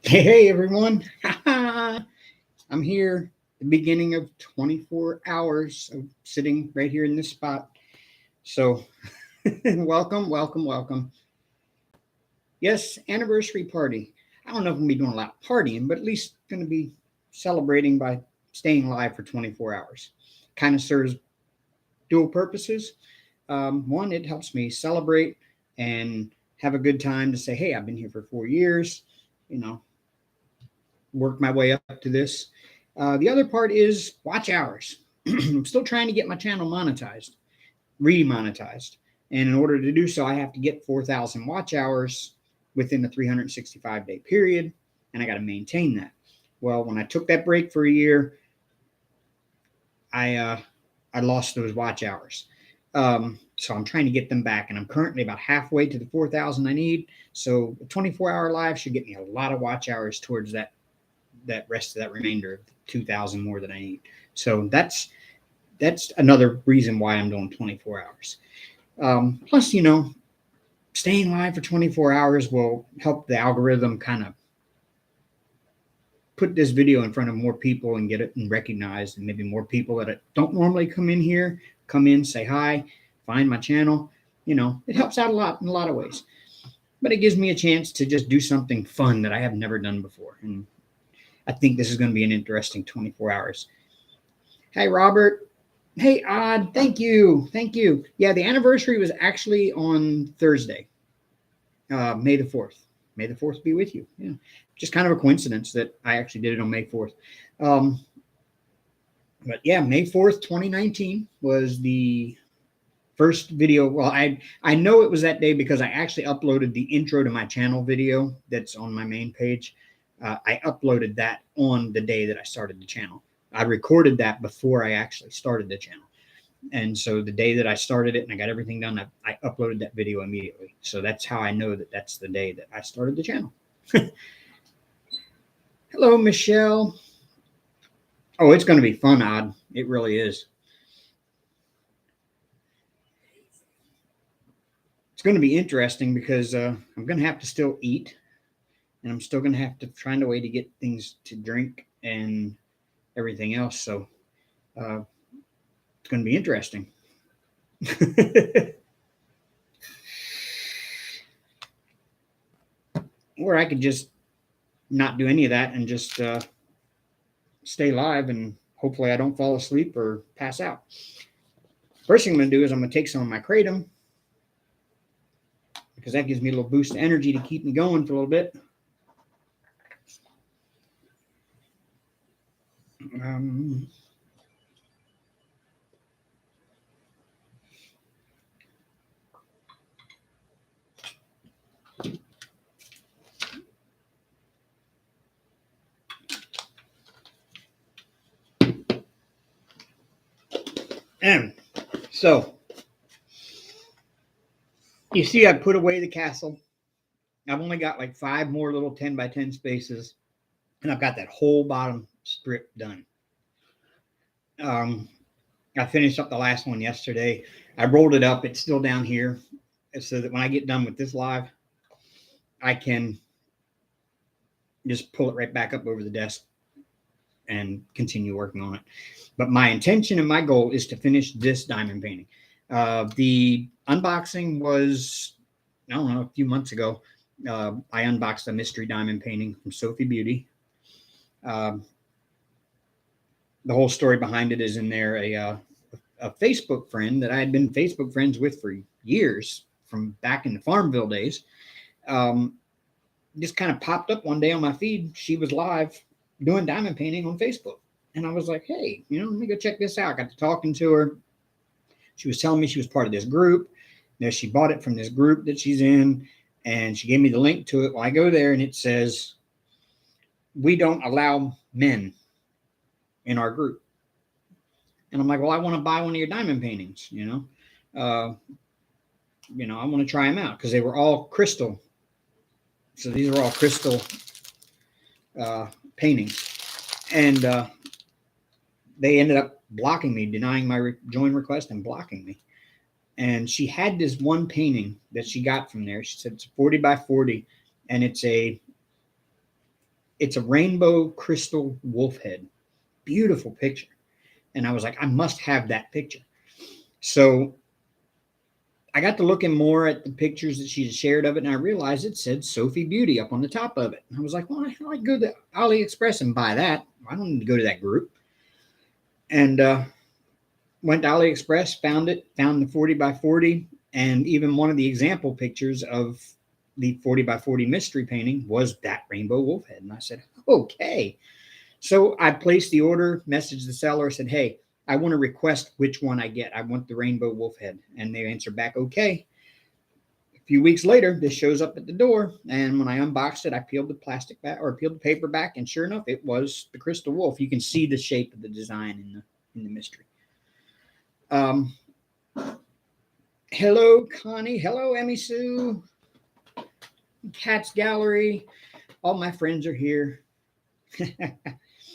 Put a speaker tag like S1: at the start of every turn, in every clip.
S1: Hey everyone, I'm here at the beginning of 24 hours of sitting right here in this spot. So, welcome. Yes, anniversary party. I don't know if I'm going to be doing a lot of partying, but at least going to be celebrating by staying live for 24 hours. Kind of serves dual purposes. One, it helps me celebrate and have a good time to say, hey, I've been here for 4 years, you know, work my way up to this. The other part is watch hours. I'm still trying to get my channel monetized, remonetized. And in order to do so, I have to get 4,000 watch hours within the 365-day period, and I got to maintain that. Well, when I took that break for a year, I lost those watch hours. So I'm trying to get them back, and I'm currently about halfway to the 4,000 I need. So a 24-hour live should get me a lot of watch hours towards that rest of that remainder of 2,000 more that I need. So that's another reason why I'm doing 24 hours. Plus, staying live for 24 hours will help the algorithm kind of put this video in front of more people and get it and recognized, and maybe more people that don't normally come in here, come in, say hi, find my channel. It helps out a lot in a lot of ways. But it gives me a chance to just do something fun that I have never done before. And I think this is going to be an interesting 24 hours. Hey, Robert. Hey, Odd. Thank you. Yeah, the anniversary was actually on Thursday, May the 4th. May the 4th be with you. Yeah, just kind of a coincidence that I actually did it on May 4th. But yeah, May 4th, 2019 was the first video. Well, I know it was that day because I actually uploaded the intro to my channel video that's on my main page. I uploaded that on the day that I started the channel. I recorded that before I actually started the channel. And so the day that I started it and I got everything done, I uploaded that video immediately. So that's how I know that that's the day that I started the channel. Hello, Michelle. Oh, it's going to be fun, Odd. It really is. It's going to be interesting because I'm going to have to still eat. And I'm still going to have to find a way to get things to drink and everything else. So it's going to be interesting. Or I could just not do any of that and just stay live, and hopefully I don't fall asleep or pass out. First thing I'm going to do is I'm going to take some of my kratom, because that gives me a little boost of energy to keep me going for a little bit. And so you see, I put away the castle. I've only got like 5 more little 10 by 10 spaces, and I've got that whole bottom strip done. I finished up the last one yesterday. I rolled it up. It's still down here, so that when I get done with this live, I can just pull it right back up over the desk and continue working on it. But my intention and my goal is to finish this diamond painting. The unboxing was, I don't know, a few months ago. I unboxed a mystery diamond painting from Sophie Beauty. The whole story behind it is in there. A Facebook friend that I had been Facebook friends with for years, from back in the Farmville days, just kind of popped up one day on my feed. She was live doing diamond painting on Facebook. And I was like, hey, let me go check this out. I got to talking to her. She was telling me she was part of this group. She bought it from this group that she's in, and she gave me the link to it. Well, I go there and it says, we don't allow men in our group. And I'm like, well, I want to buy one of your diamond paintings, I want to try them out, because they were all crystal. So these are all crystal paintings. And they ended up blocking me, denying my join request and blocking me. And she had this one painting that she got from there. She said it's 40 by 40, and it's a It's a rainbow crystal wolf head. Beautiful picture. And I was like, I must have that picture. So I got to looking more at the pictures that she shared of it, and I realized it said Sophie Beauty up on the top of it. And I was like, well, I go to AliExpress and buy that. I don't need to go to that group. And went to AliExpress, found the 40 by 40, and even one of the example pictures of the 40 by 40 mystery painting was that rainbow wolf head. And I said, okay. So I placed the order, messaged the seller, said, hey, I want to request which one I get. I want the rainbow wolf head. And they answered back, okay. A few weeks later, this shows up at the door. And when I unboxed it, I peeled the plastic back or peeled the paper back. And sure enough, it was the crystal wolf. You can see the shape of the design in the mystery. Hello, Connie. Hello, Emmy Sue. Cats Gallery. All my friends are here.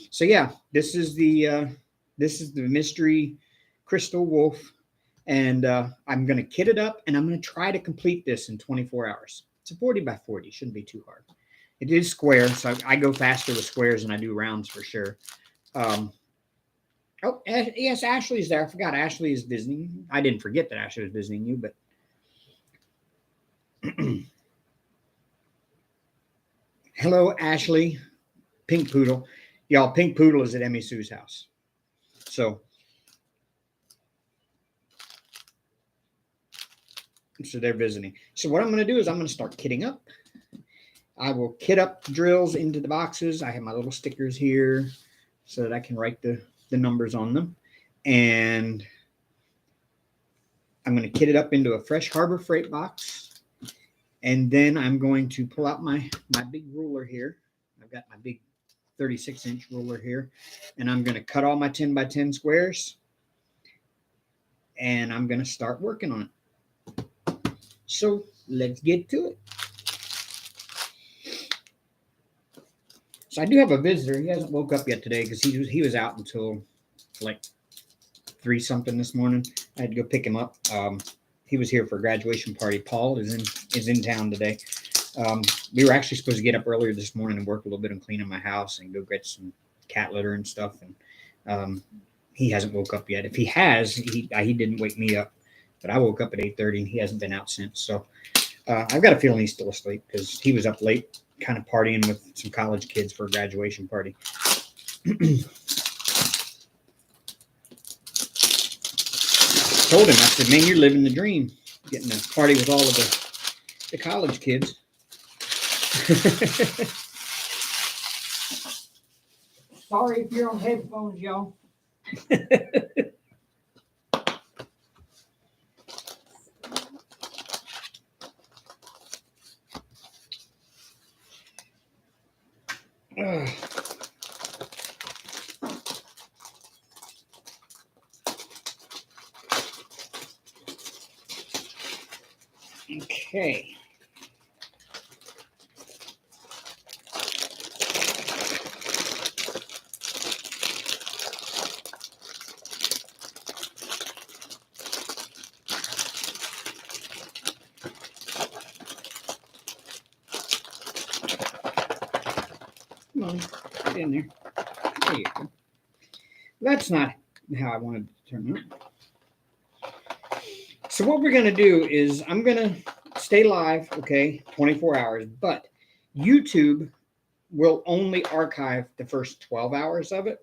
S1: So yeah, this is the mystery crystal wolf, and I'm gonna kit it up, and I'm gonna try to complete this in 24 hours. It's a 40 by 40, shouldn't be too hard. It is square, so I go faster with squares than I do rounds for sure. Oh, yes, Ashley's there. I forgot Ashley is visiting. I didn't forget that Ashley was visiting you, but hello, Ashley. Pink Poodle. Y'all, Pink Poodle is at Emmy Sue's house. So they're visiting. So what I'm going to do is I'm going to start kitting up. I will kit up the drills into the boxes. I have my little stickers here so that I can write the numbers on them. And I'm going to kit it up into a fresh Harbor Freight box. And then I'm going to pull out my big ruler here. I've got my big 36-inch ruler here. And I'm going to cut all my 10 by 10 squares. And I'm going to start working on it. So let's get to it. So I do have a visitor. He hasn't woke up yet today because he was out until like 3 something this morning. I had to go pick him up. He was here for a graduation party. Paul is in town today. We were actually supposed to get up earlier this morning and work a little bit on cleaning my house and go get some cat litter and stuff. And he hasn't woke up yet. If he has, he didn't wake me up. But I woke up at 8:30 and he hasn't been out since. So I've got a feeling he's still asleep because he was up late, kind of partying with some college kids for a graduation party. Told him, I said, man, you're living the dream, getting to party with all of the college kids. Sorry if you're on headphones, y'all. Okay. Come on, get in there. There you go. That's not how I wanted to turn out. So what we're going to do is I'm going to stay live, okay, 24 hours, but YouTube will only archive the first 12 hours of it.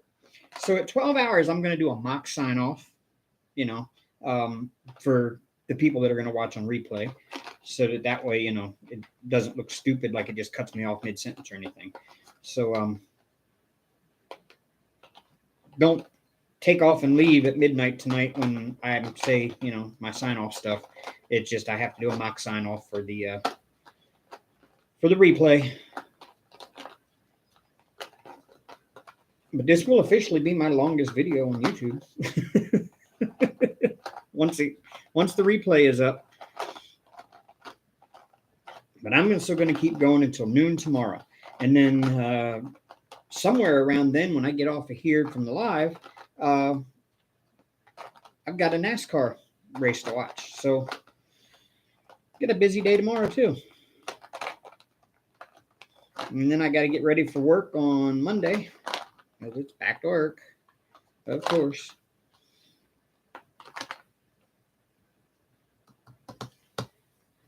S1: So at 12 hours, I'm going to do a mock sign off, for the people that are going to watch on replay, so that way, it doesn't look stupid like it just cuts me off mid-sentence or anything. So don't take off and leave at midnight tonight when I say, my sign-off stuff. It's just I have to do a mock sign-off for the replay. But this will officially be my longest video on YouTube. Once the replay is up. But I'm still going to keep going until noon tomorrow. And then somewhere around then, when I get off of here from the live, I've got a NASCAR race to watch. So get a busy day tomorrow too. And then I got to get ready for work on Monday. Because it's back to work, of course.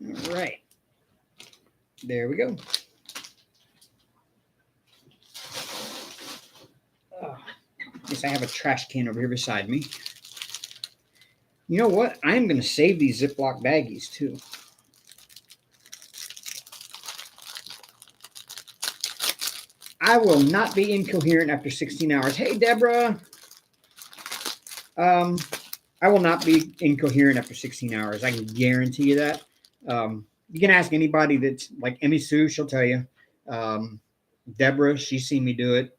S1: All right. There we go. Yes, I have a trash can over here beside me. You know what? I'm going to save these Ziploc baggies too. I will not be incoherent after 16 hours. Hey, Deborah. I will not be incoherent after 16 hours. I can guarantee you that. You can ask anybody that's like Emmy Sue, she'll tell you. Deborah, she's seen me do it.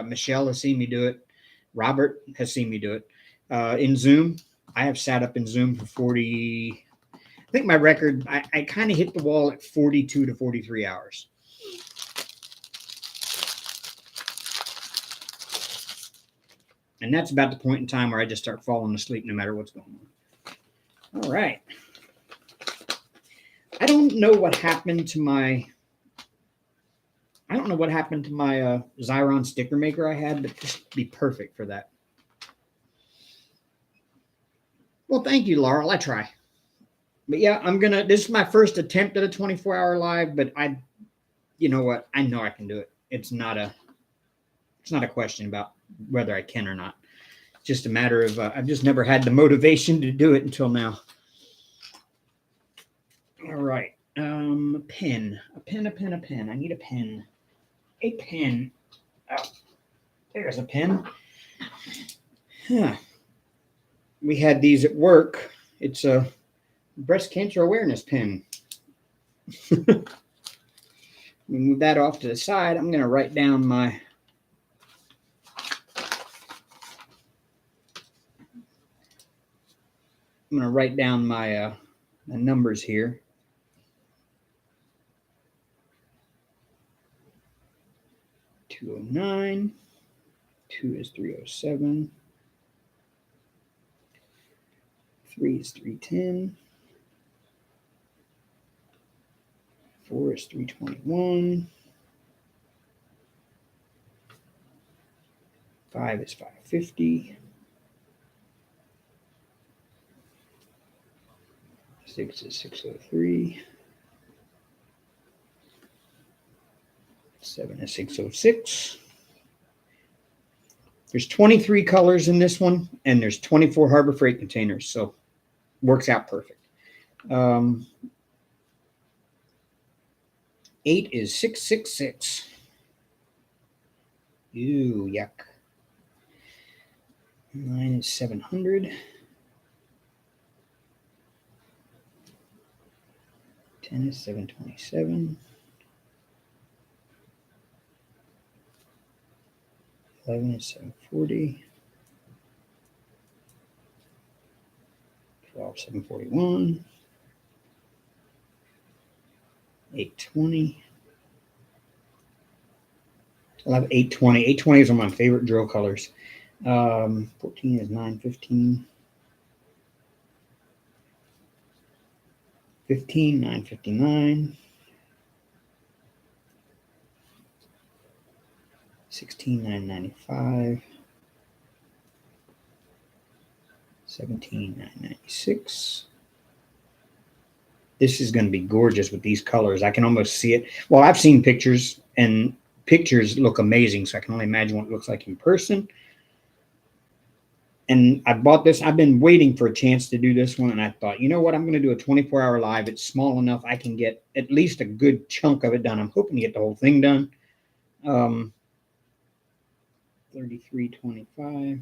S1: Michelle has seen me do it. Robert has seen me do it. In Zoom, I have sat up in Zoom for 40. I think my record, I kind of hit the wall at 42 to 43 hours. And that's about the point in time where I just start falling asleep no matter what's going on. All right. I don't know what happened to my Xyron sticker maker I had, but this would be perfect for that. Well, thank you, Laurel. I try. But yeah, this is my first attempt at a 24-hour live, but you know what? I know I can do it. It's not a question about whether I can or not. It's just a matter of I've just never had the motivation to do it until now. All right. A pen. I need a pen. A pen. Oh, there's a pen. Huh. We had these at work. It's a breast cancer awareness pen. We move that off to the side. I'm going to write down my my numbers here. 209. 2 is 307. 3 is 310. 4 is 321. 5 is 550. 6 is 603. 7 is 606. There's 23 colors in this one, and there's 24 Harbor Freight containers, so works out perfect. 8 is 666. Ew, yuck. 9 is 700. 10 is 727. 11 is 740. 12, 741. 820. I love 820. 820 is one of my favorite drill colors. 14 is 915. 15, 959. 16, 995. 17, 996. This is going to be gorgeous with these colors. I can almost see it. Well, I've seen pictures, and pictures look amazing, so I can only imagine what it looks like in person. And I bought this. I've been waiting for a chance to do this one, and I thought, you know what? I'm going to do a 24-hour live. It's small enough I can get at least a good chunk of it done. I'm hoping to get the whole thing done. 3325.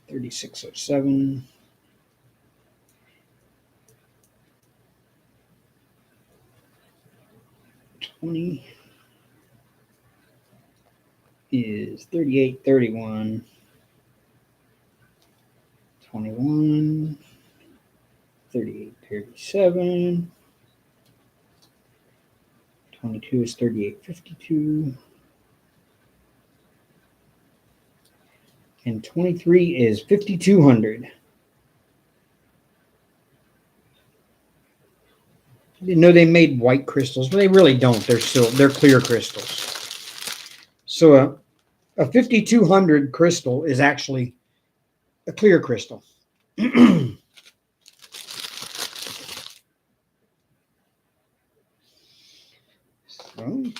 S1: 3607. 20 is 3831. 21. 3837. 22 is 3852. And 23 is 5200. You know, they made white crystals, but they really don't. They're clear crystals. So a 5200 crystal is actually a clear crystal. So, I'm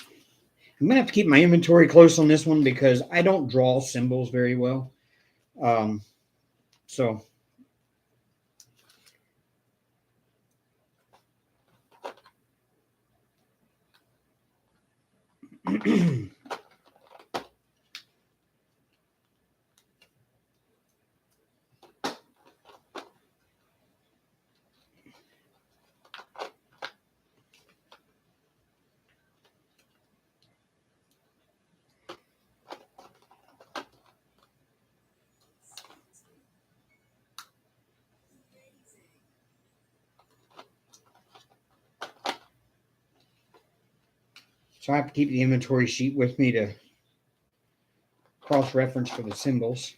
S1: going to have to keep my inventory close on this one because I don't draw symbols very well. So I have to keep the inventory sheet with me to cross-reference for the symbols.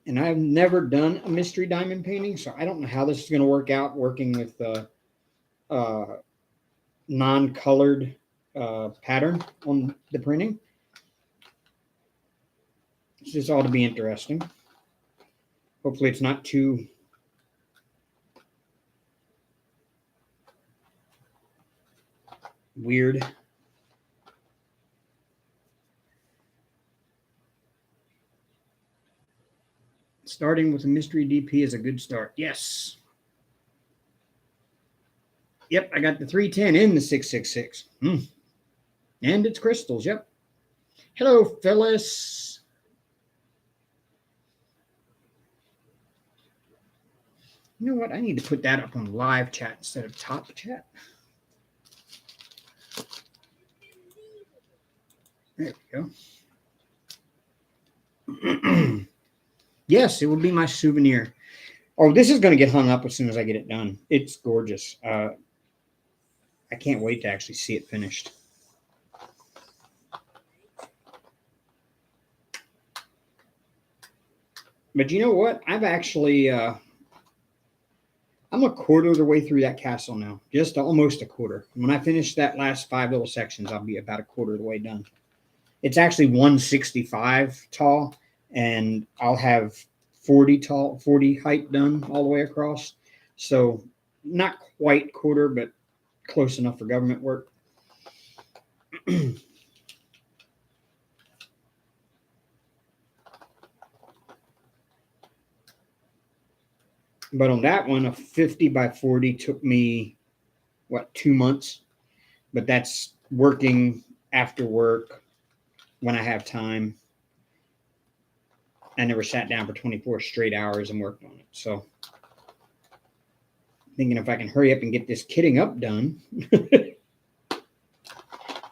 S1: And I've never done a mystery diamond painting, so I don't know how this is going to work out working with non-colored pattern on the printing. This just ought to be interesting. Hopefully it's not too weird. Starting with a mystery DP is a good start. Yes. Yep, I got the 310 in the 666. And it's crystals. Yep. Hello, Phyllis. You know what? I need to put that up on live chat instead of top chat. There we go. Yes, it will be my souvenir. Oh, this is going to get hung up as soon as I get it done. It's gorgeous. I can't wait to actually see it finished. But you know what? I've actually, I'm a quarter of the way through that castle now. Just almost a quarter. When I finish that last 5 little sections, I'll be about a quarter of the way done. It's actually 165 tall, and I'll have 40 height done all the way across. So not quite quarter, but close enough for government work. But on that one, a 50 by 40 took me, 2 months? But that's working after work when I have time. I never sat down for 24 straight hours and worked on it. So thinking if I can hurry up and get this kitting up done.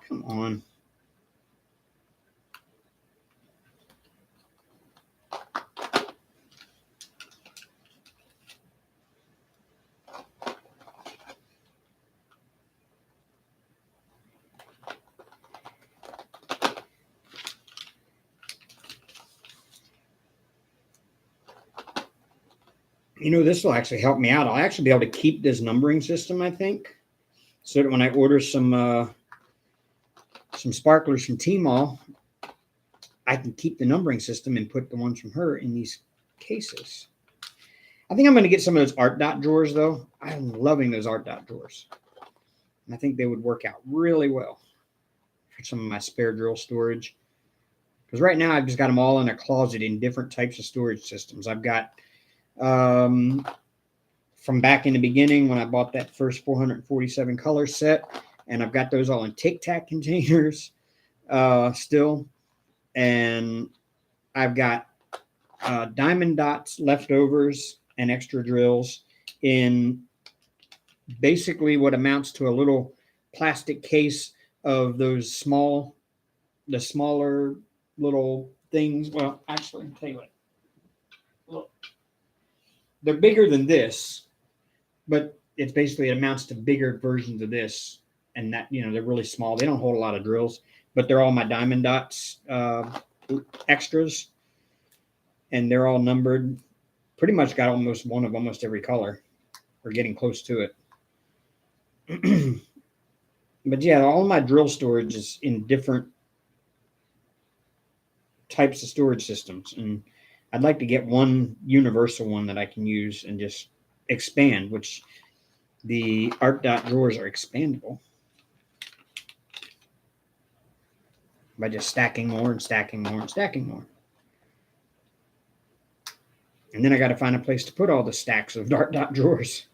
S1: Come on. You know, this will actually help me out. I'll actually be able to keep this numbering system, I think, so that when I order some sparklers from Tmall, I can keep the numbering system and put the ones from her in these cases. I think I'm going to get some of those art dot drawers, though. I'm loving those art dot drawers. And I think they would work out really well for some of my spare drill storage. Because right now I've just got them all in a closet in different types of storage systems. I've got from back in the beginning when I bought that first 447 color set, and I've got those all in Tic Tac containers still, and I've got diamond dots, leftovers, and extra drills in basically what amounts to a little plastic case of those smaller little things. Well, actually, I'll tell you what. Look. They're bigger than this, but it's basically, it amounts to bigger versions of this. And that, they're really small. They don't hold a lot of drills, but they're all my diamond dots extras, and they're all numbered. Pretty much got almost one of almost every color, or getting close to it. But yeah, all my drill storage is in different types of storage systems, and I'd like to get one universal one that I can use and just expand, which the art dot drawers are expandable by just stacking more and stacking more and stacking more. And then I got to find a place to put all the stacks of art dot drawers.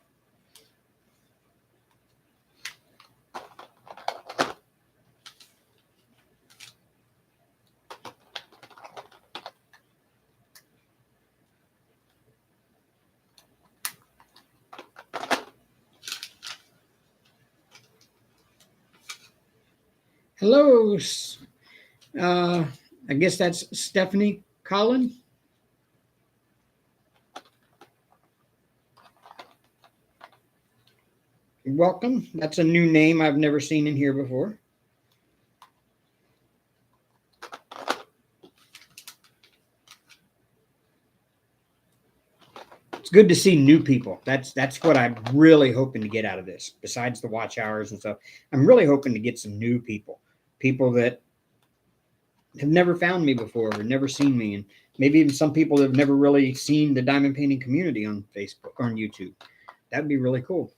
S1: Hello, I guess that's Stephanie Collin. Welcome. That's a new name I've never seen in here before. It's good to see new people. That's what I'm really hoping to get out of this. Besides the watch hours and stuff, I'm really hoping to get some new people that have never found me before or never seen me, and maybe even some people that have never really seen the diamond painting community on Facebook or on YouTube. That'd be really cool.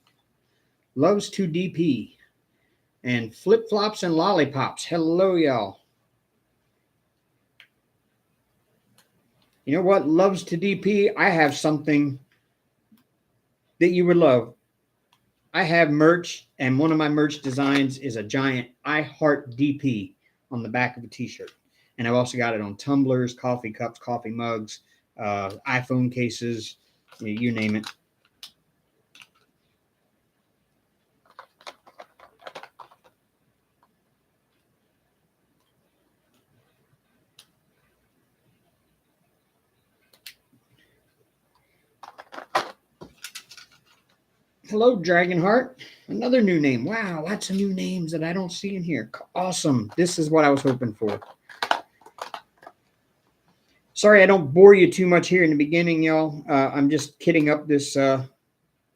S1: Loves to DP and flip flops and lollipops. Hello, y'all. You know what? Loves to DP. I have something that you would love. I have merch, and one of my merch designs is a giant I Heart DP on the back of a t-shirt. And I've also got it on tumblers, coffee cups, coffee mugs, iPhone cases, you name it. Hello, Dragonheart. Another new name. Wow, lots of new names that I don't see in here. Awesome. This is what I was hoping for. Sorry, I don't bore you too much here in the beginning, y'all. I'm just kitting up this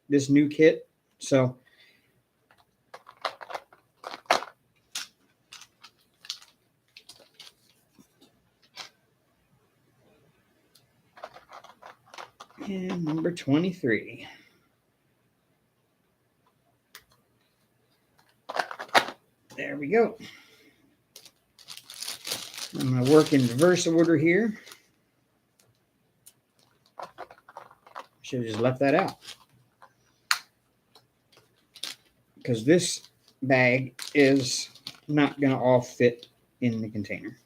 S1: this new kit. So and number 23. There we go. I'm going to work in reverse order here. Should have just left that out, because this bag is not going to all fit in the container.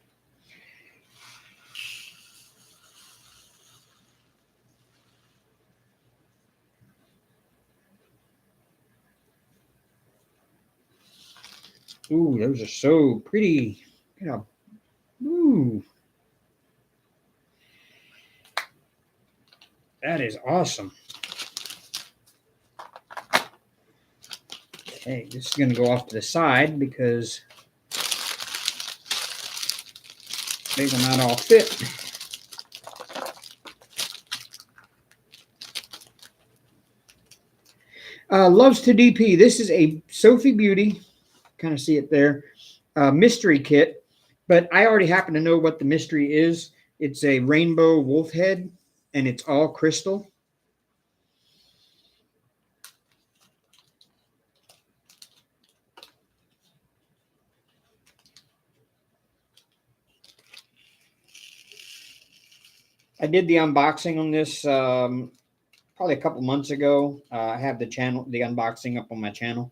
S1: Ooh, those are so pretty. Yeah. Ooh. That is awesome. Okay, this is going to go off to the side because they will not all fit. Loves to DP. This is a Sophie Beauty. Kind of see it there. Mystery kit. But I already happen to know what the mystery is. It's a rainbow wolf head, and it's all crystal. I did the unboxing on this probably a couple months ago. I have the unboxing up on my channel.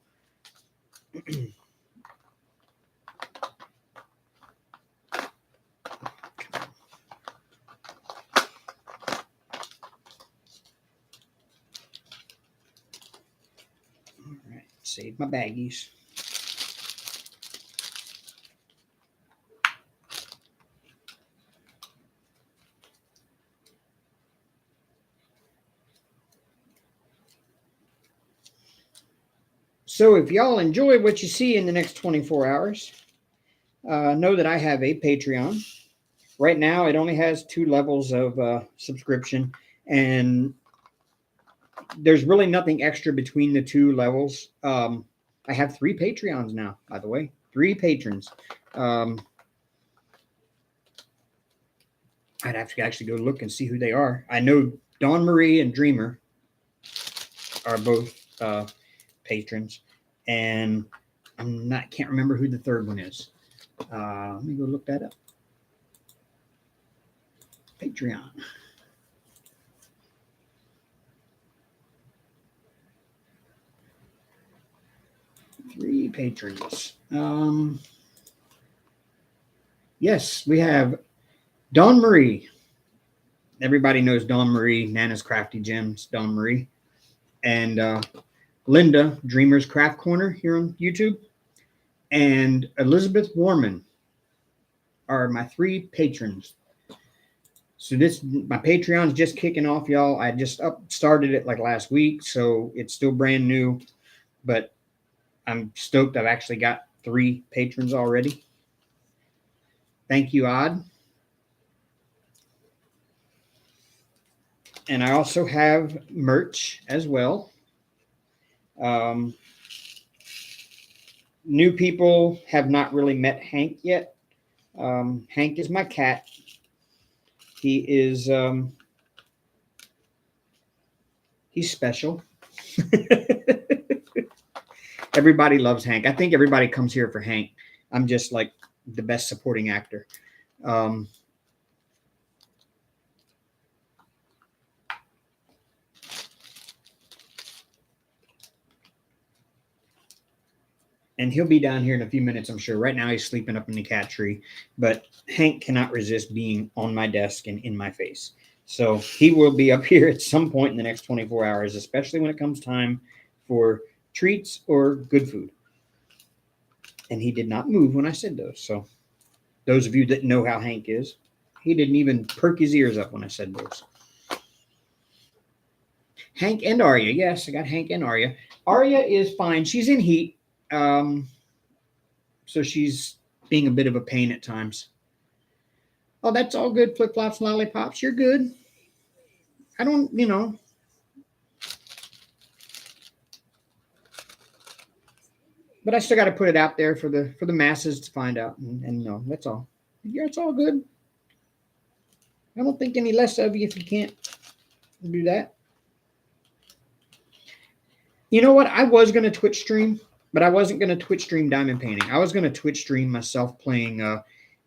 S1: All right, save my baggies. So if y'all enjoy what you see in the next 24 hours, know that I have a Patreon right now it only has 2 levels of subscription, and there's really nothing extra between the 2 levels. I have 3 Patreons now, by the way, 3 patrons. I'd have to actually go look and see who they are. I know Dawn Marie and Dreamer are both patrons, and can't remember who the third one is. Let me go look that up. Patreon. Three patrons. Yes, we have Dawn Marie. Everybody knows Dawn Marie, Nana's Crafty Gems, Dawn Marie. And Linda, Dreamer's Craft Corner here on YouTube. And Elizabeth Warman are my 3 patrons. So my Patreon's just kicking off, y'all. I just started it like last week, so it's still brand new. But I'm stoked I've actually got 3 patrons already. Thank you, Odd. And I also have merch as well. New people have not really met Hank yet. Hank is my cat. He is he's special. Everybody loves Hank. I think everybody comes here for Hank. I'm just like the best supporting actor. And he'll be down here in a few minutes, I'm sure. Right now he's sleeping up in the cat tree, but Hank cannot resist being on my desk and in my face. So he will be up here at some point in the next 24 hours, especially when it comes time for treats or good food. And he did not move when I said those. So those of you that know how Hank is, he didn't even perk his ears up when I said those. Hank and Arya. Yes, I got Hank and Arya. Arya is fine. She's in heat. So she's being a bit of a pain at times. Oh, that's all good. Flip flops, lollipops. You're good. I don't, but I still got to put it out there for the masses to find out, and that's all. Yeah, it's all good. I don't think any less of you if you can't do that. You know what? I was going to Twitch stream, but I wasn't going to Twitch stream diamond painting. I was going to Twitch stream myself playing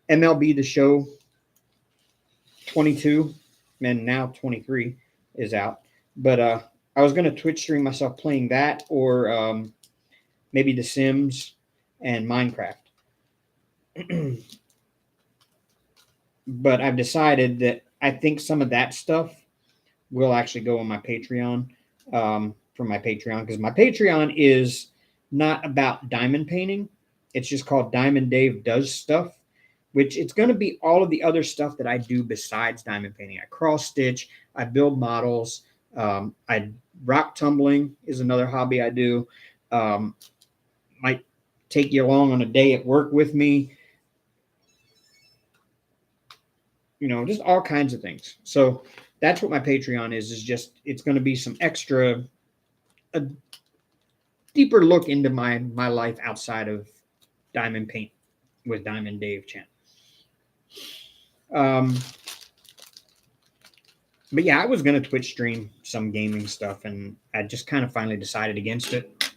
S1: MLB The Show 22, and now 23 is out. But I was going to Twitch stream myself playing that, or maybe The Sims and Minecraft. But I've decided that I think some of that stuff will actually go on my Patreon, for my Patreon, because my Patreon is not about diamond painting. It's just called Diamond Dave Does Stuff, which it's going to be all of the other stuff that I do besides diamond painting. I cross stitch, I build models, I rock tumbling is another hobby I do. Might take you along on a day at work with me. Just all kinds of things. So that's what my Patreon is just, it's going to be some extra, a deeper look into my life outside of diamond paint with Diamond Dave channel. But yeah, I was going to Twitch stream some gaming stuff, and I just kind of finally decided against it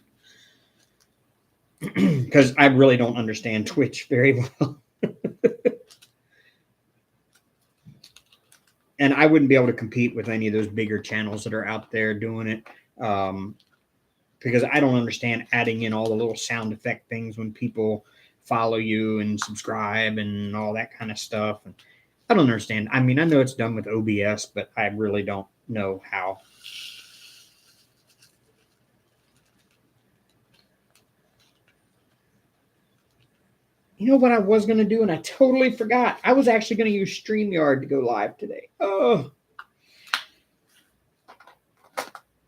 S1: because I really don't understand Twitch very well. And I wouldn't be able to compete with any of those bigger channels that are out there doing it, because I don't understand adding in all the little sound effect things when people follow you and subscribe and all that kind of stuff. And I don't understand. I mean, I know it's done with OBS, but I really don't know how. You know what I was going to do, and I totally forgot. I was actually going to use StreamYard to go live today. Oh.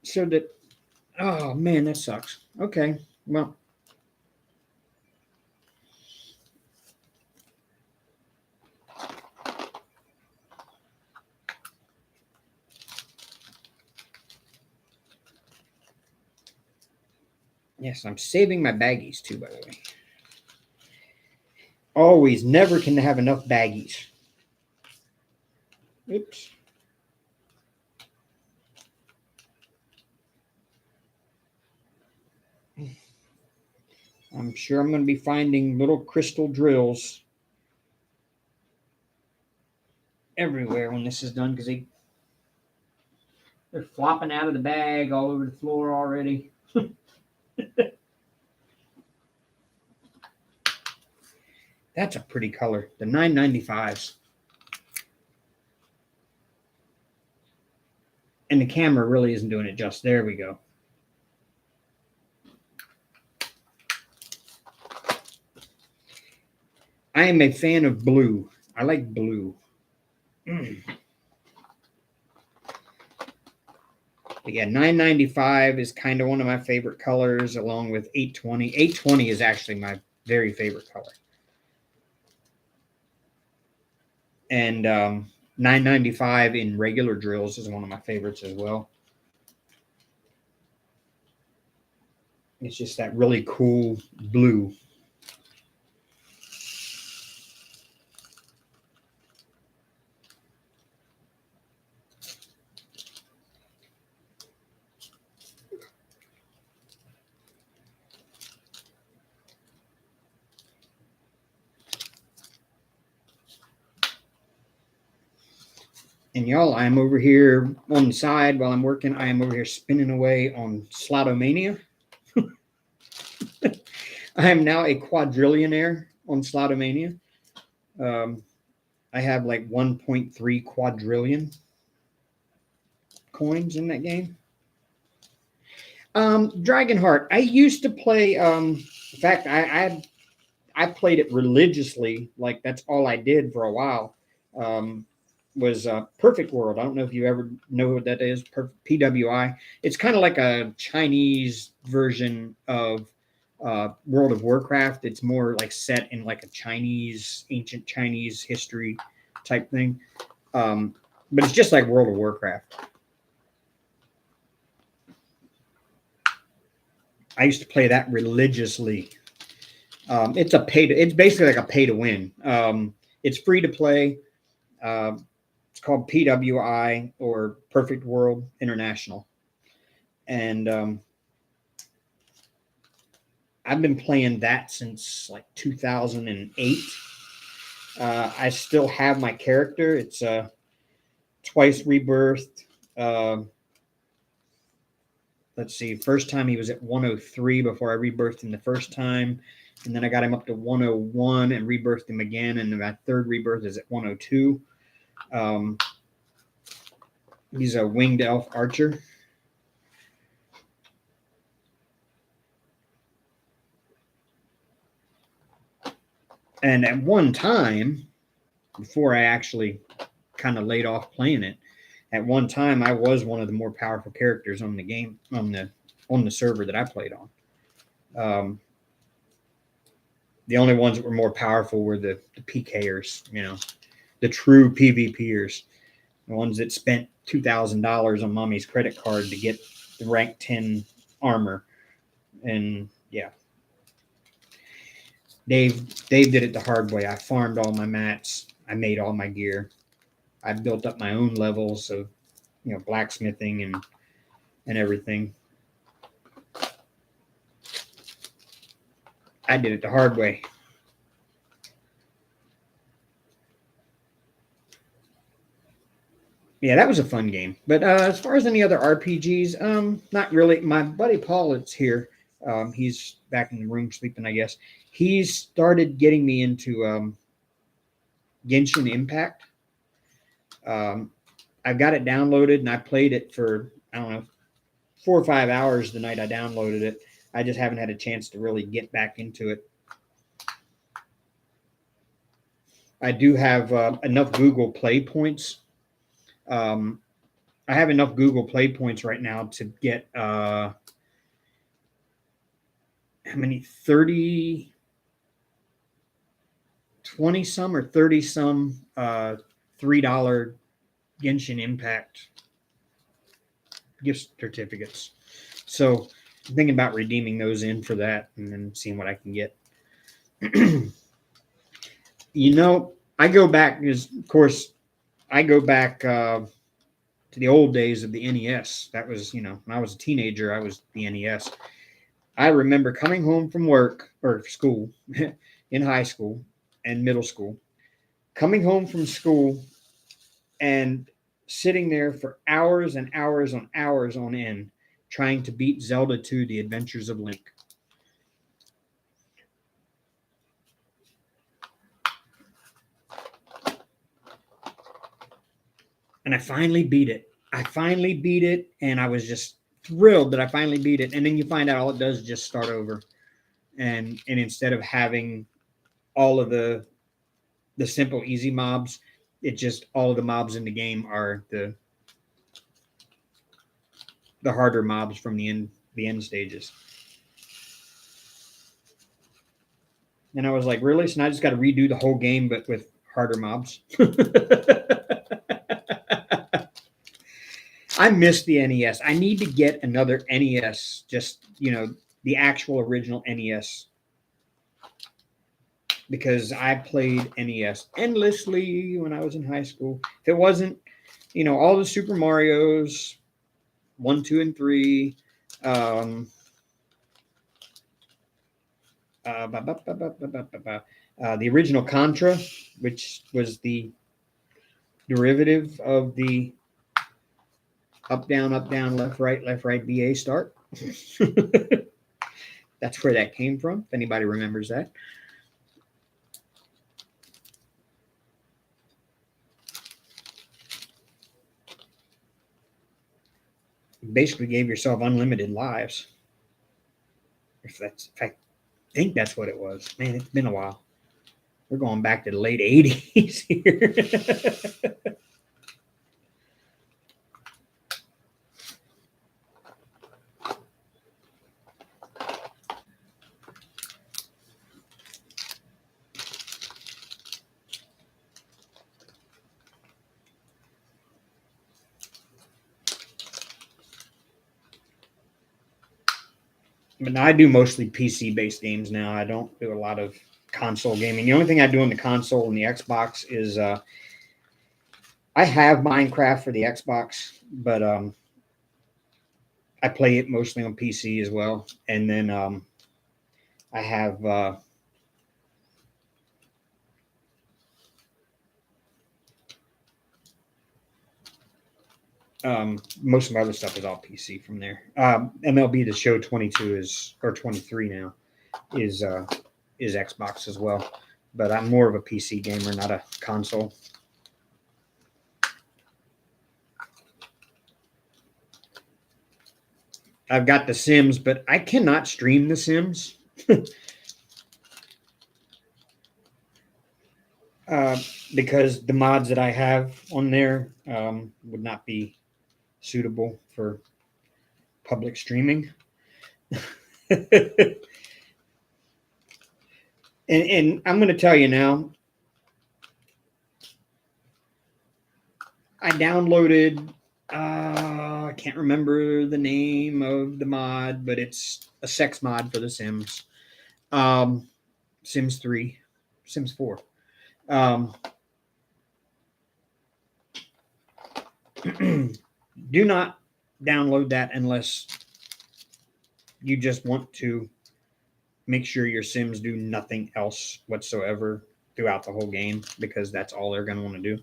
S1: So that, oh, man, that sucks. Okay, well. Yes, I'm saving my baggies too, by the way. Always, never can have enough baggies. Oops. I'm sure I'm going to be finding little crystal drills everywhere when this is done because they're flopping out of the bag all over the floor already. That's a pretty color. The 995s. And the camera really isn't doing it just. There we go. I am a fan of blue. I like blue. But yeah, 995 is kind of one of my favorite colors, along with 820. 820 is actually my very favorite color. And 995 in regular drills is one of my favorites as well. It's just that really cool blue. And y'all, I'm over here on the side while I'm working. I am over here spinning away on Slotomania. I am now a quadrillionaire on Slotomania. I have like 1.3 quadrillion coins in that game. Dragonheart. I used to play. In fact, I played it religiously. Like that's all I did for a while. Was Perfect World. I don't know if you ever know what that is. PWI. It's kind of like a Chinese version of World of Warcraft. It's more like set in like a ancient Chinese history type thing. But it's just like World of Warcraft. I used to play that religiously. It's basically like a pay to win. It's free to play. It's called PWI or Perfect World International. And I've been playing that since like 2008. I still have my character. It's twice rebirthed. Let's see. First time he was at 103 before I rebirthed him the first time. And then I got him up to 101 and rebirthed him again. And my third rebirth is at 102. He's a winged elf archer. And at one time, before I actually kind of laid off playing it, at one time I was one of the more powerful characters on the game on the server that I played on. The only ones that were more powerful were the PKers, the true PvPers, the ones that spent $2,000 on mommy's credit card to get the rank 10 armor. And yeah, Dave did it the hard way. I farmed all my mats. I made all my gear. I built up my own levels of, blacksmithing and everything. I did it the hard way. Yeah, that was a fun game. But as far as any other RPGs, not really. My buddy Paul is here. He's back in the room sleeping, I guess. He's started getting me into Genshin Impact. I've got it downloaded, and I played it for, I don't know, 4 or 5 hours the night I downloaded it. I just haven't had a chance to really get back into it. I do have enough Google Play points. I have enough Google Play points right now to get how many? 30, 20 some or 30 some $3 Genshin Impact gift certificates. So I'm thinking about redeeming those in for that and then seeing what I can get. I go back because, of course, I go back to the old days of the NES. That was, when I was a teenager, I was the NES. I remember coming home from work or school in high school and middle school, coming home from school and sitting there for hours and hours on hours on end trying to beat Zelda 2, The Adventures of Link. And I finally beat it. And I was just thrilled that I finally beat it. And then you find out all it does is just start over. And instead of having all of the simple easy mobs, it just all of the mobs in the game are the harder mobs from the end stages. And I was like, really? So now I just got to redo the whole game, but with harder mobs. I miss the NES. I need to get another NES, just, the actual original NES. Because I played NES endlessly when I was in high school. If it wasn't, all the Super Marios, 1, 2, and 3, the original Contra, which was the derivative of the up, down, left, right, BA start. That's where that came from, if anybody remembers that. You basically gave yourself unlimited lives. I think that's what it was. Man, it's been a while. We're going back to the late 80s here. But now I do mostly PC-based games now. I don't do a lot of console gaming. The only thing I do on the console and the Xbox is I have Minecraft for the Xbox, but I play it mostly on PC as well. And then I have most of my other stuff is all PC from there. MLB The Show 22 or 23 now is Xbox as well. But I'm more of a PC gamer, not a console. I've got The Sims, but I cannot stream The Sims. Because the mods that I have on there would not be suitable for public streaming. and I'm going to tell you now, I downloaded, I can't remember the name of the mod, but it's a sex mod for The Sims. Sims 3, Sims 4. Do not download that unless you just want to make sure your Sims do nothing else whatsoever throughout the whole game, because that's all they're going to want to do.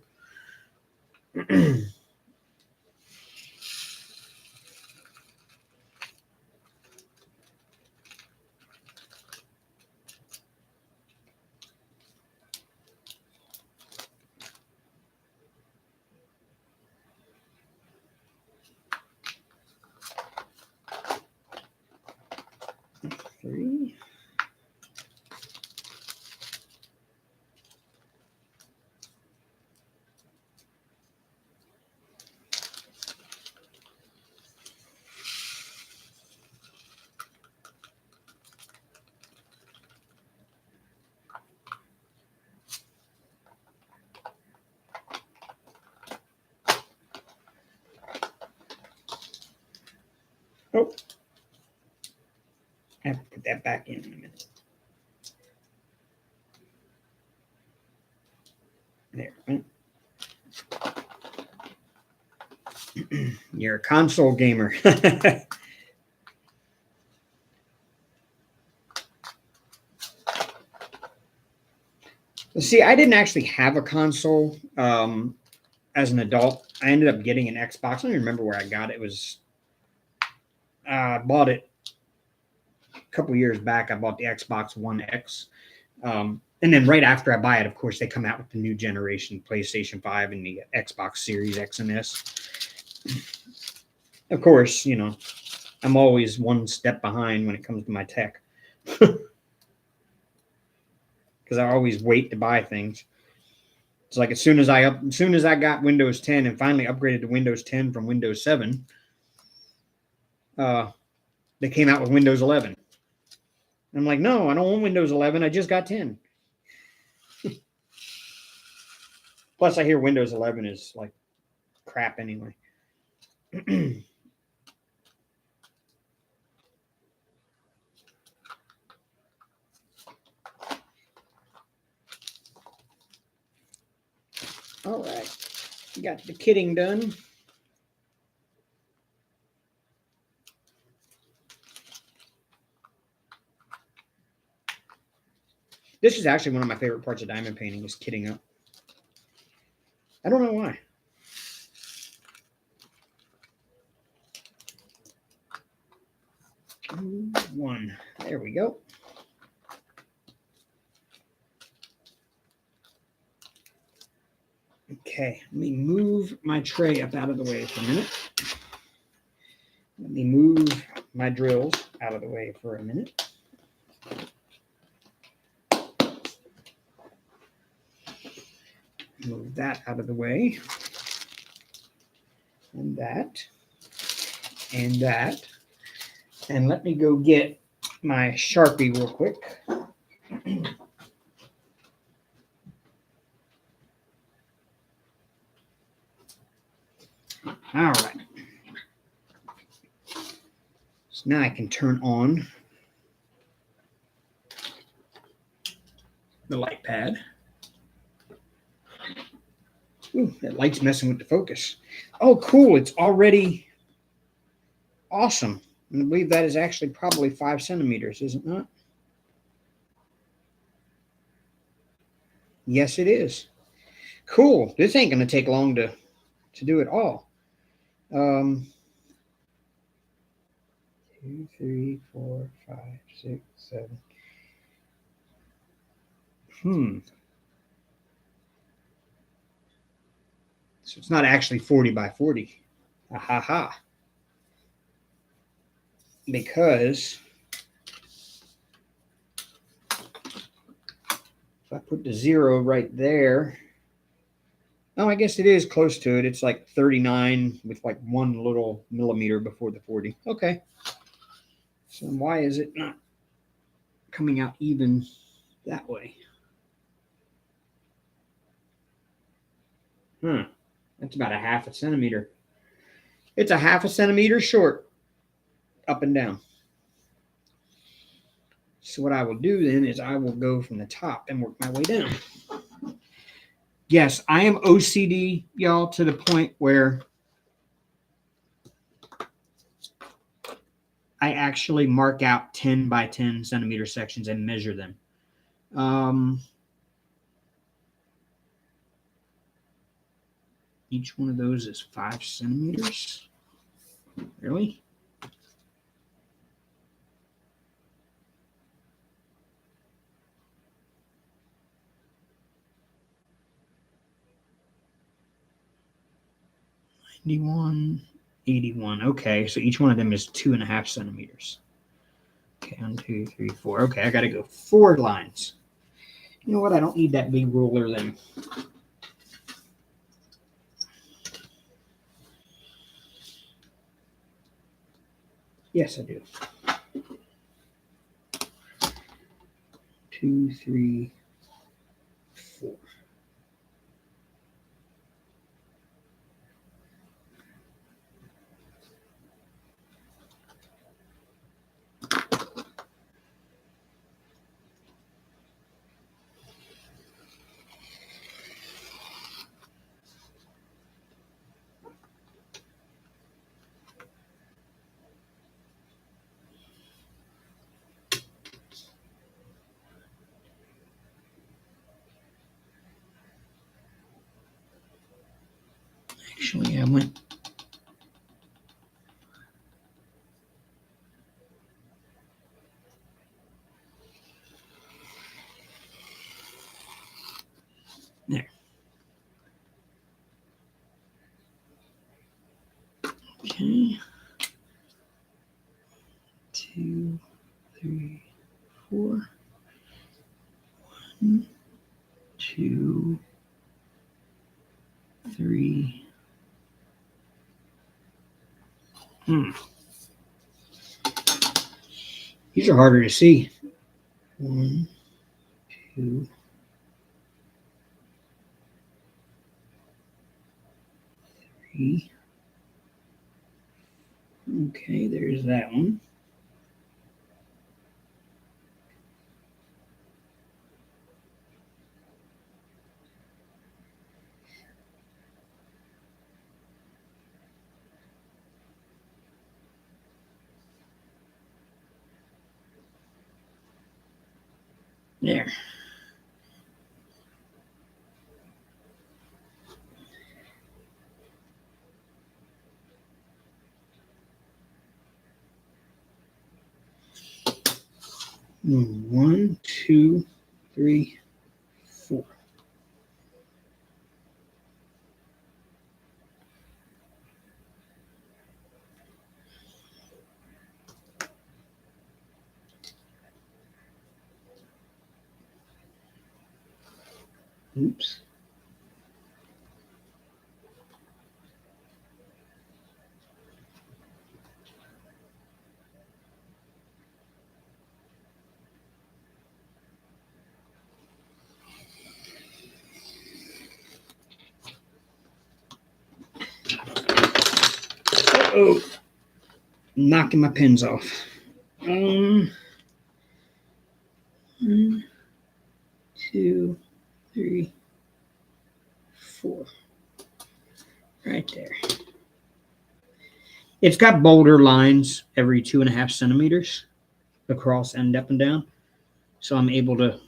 S1: Three. Oh, put that back in a minute. There. You're a console gamer. See, I didn't actually have a console as an adult. I ended up getting an Xbox. I don't even remember where I got it. It was I bought it a couple years back. I bought the Xbox One X. And then right after I buy it, of course, they come out with the new generation PlayStation 5 and the Xbox Series X and S. Of course, you know, I'm always one step behind when it comes to my tech. Because I always wait to buy things. It's like as soon as I got Windows 10 and finally upgraded to Windows 10 from Windows 7, they came out with Windows 11. I'm like, no, I don't want Windows 11. I just got 10. Plus, I hear Windows 11 is like crap anyway. All right, got the kitting done. This is actually one of my favorite parts of diamond painting is kitting up. I don't know why. One. There we go. Okay, let me move my tray up out of the way for a minute. Let me move my drills out of the way for a minute. Move that out of the way. And that. And that. And let me go get my Sharpie real quick. All right. So now I can turn on the light pad. Ooh, that light's messing with the focus. Oh, cool. It's already awesome. I believe that is actually probably 5 centimeters, is it not? Yes, it is. Cool. This ain't going to take long to do it all. 2, 3, 4, 5, 6, 7. So it's not actually 40 by 40. Ha. Because if I put the 0 right there, oh, I guess it is close to it. It's like 39 with like 1 little millimeter before the 40. Okay. So why is it not coming out even that way? That's about a 1/2 centimeter. It's a 1/2 centimeter short up and down. So what I will do then is I will go from the top and work my way down. Yes, I am OCD, y'all, to the point where I actually mark out 10 by 10 centimeter sections and measure them. Each one of those is 5 centimeters. Really? $91, $81. Okay, so each one of them is 2.5 centimeters. Okay, 1, 2, 3, 4. Okay, I got to go 4 lines. You know what? I don't need that big ruler then. Yes, I do. 2, 3, 4. Actually, I went. There. Okay. 2, 3, 4. 1, 2, 3. These are harder to see. 1, 2, 3. Okay, there's that one. There. One, 2, 3, 4. Oops. Uh-oh. Knocking my pins off. 1, 2, 3, 4. Right there. It's got boulder lines every 2.5 centimeters across and up and down. So I'm able to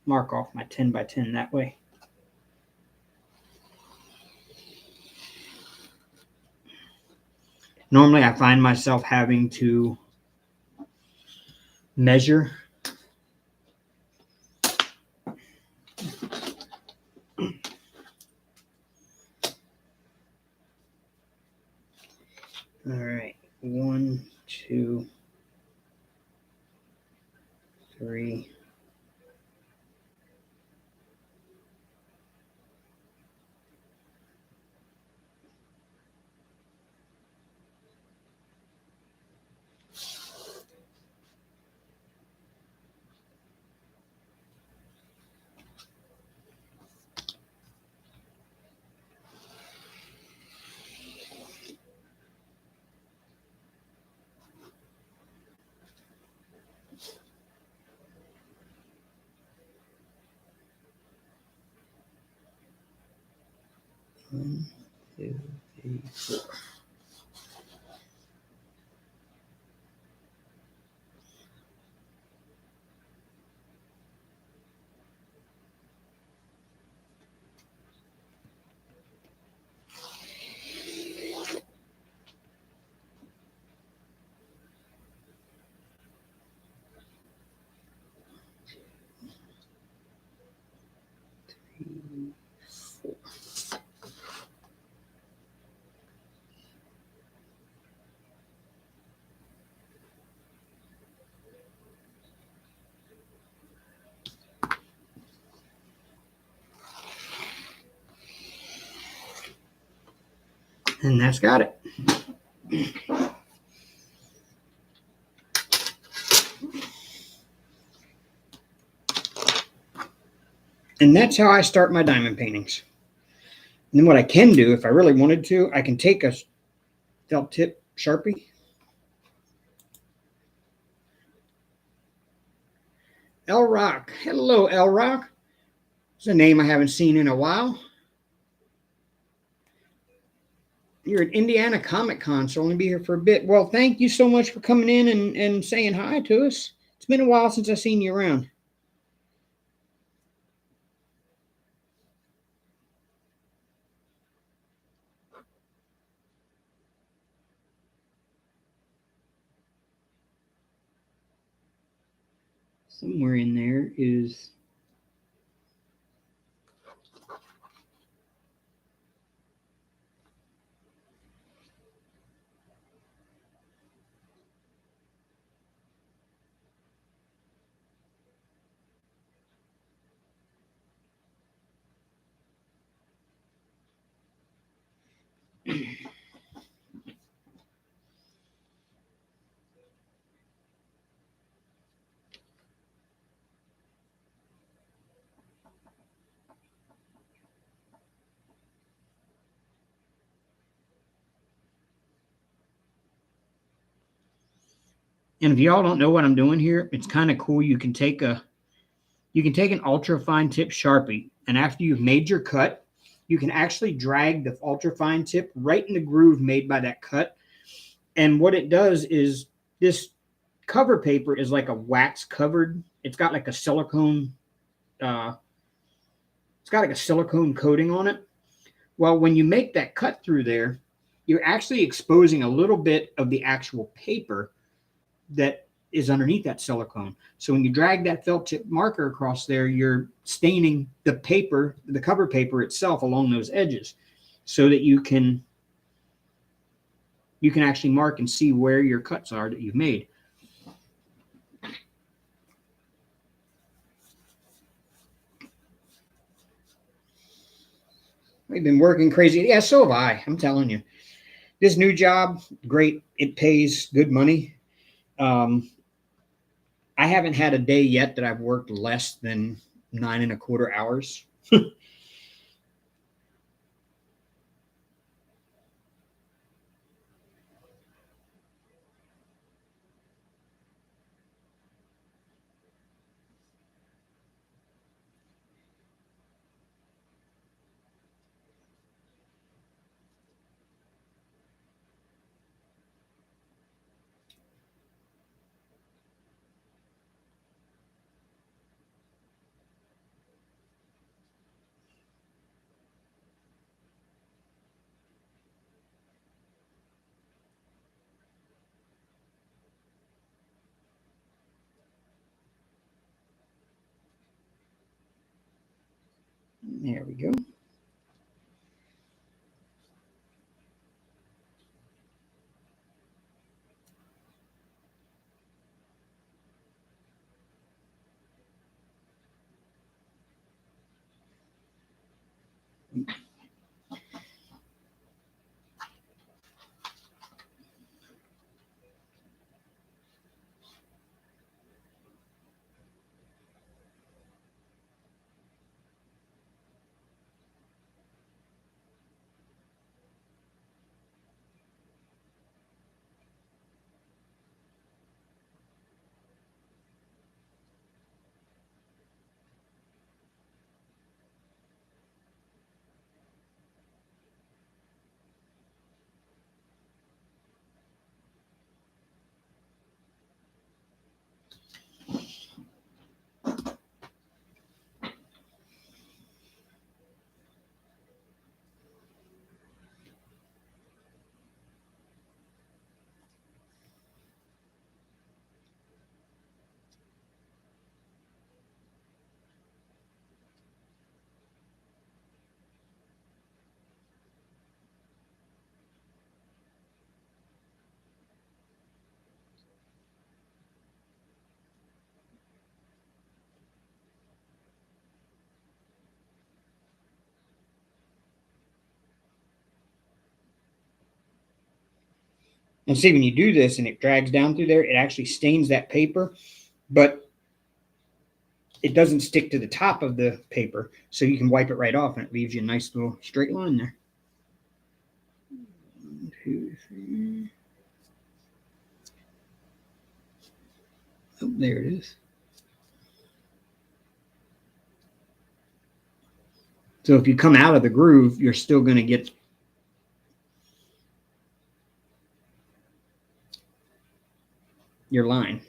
S1: mark off my 10 by 10 that way. Normally I find myself having to measure. All right, 1, 2, 3. One, 2, 3, 4. And that's got it. And that's how I start my diamond paintings. And then what I can do, if I really wanted to, I can take a felt tip Sharpie. L Rock. Hello, L Rock. It's a name I haven't seen in a while. You're at Indiana Comic Con, so only be here for a bit. Well, thank you so much for coming in and saying hi to us. It's been a while since I've seen you around. somewhere in there is and if y'all don't know what I'm doing here, it's kind of cool. You can take an ultra fine tip Sharpie, and after you've made your cut, you can actually drag the ultra fine tip right in the groove made by that cut. And what it does is this cover paper is like a wax covered. It's got like a silicone. It's got like a silicone coating on it. Well, when you make that cut through there, you're actually exposing a little bit of the actual paper that is underneath that silicone. So when you drag that felt tip marker across there, you're staining the paper, the cover paper itself along those edges, so that you can actually mark and see where your cuts are that you've made. We've been working crazy. Yeah, so have I. I'm telling you. This new job, great. It pays good money. I haven't had a day yet that I've worked less than 9.25 hours. There we go. And see, when you do this and it drags down through there, it actually stains that paper, but it doesn't stick to the top of the paper, so you can wipe it right off and it leaves you a nice little straight line there. 1, 2, 3. Oh, there it is. So if you come out of the groove, you're still going to get your line.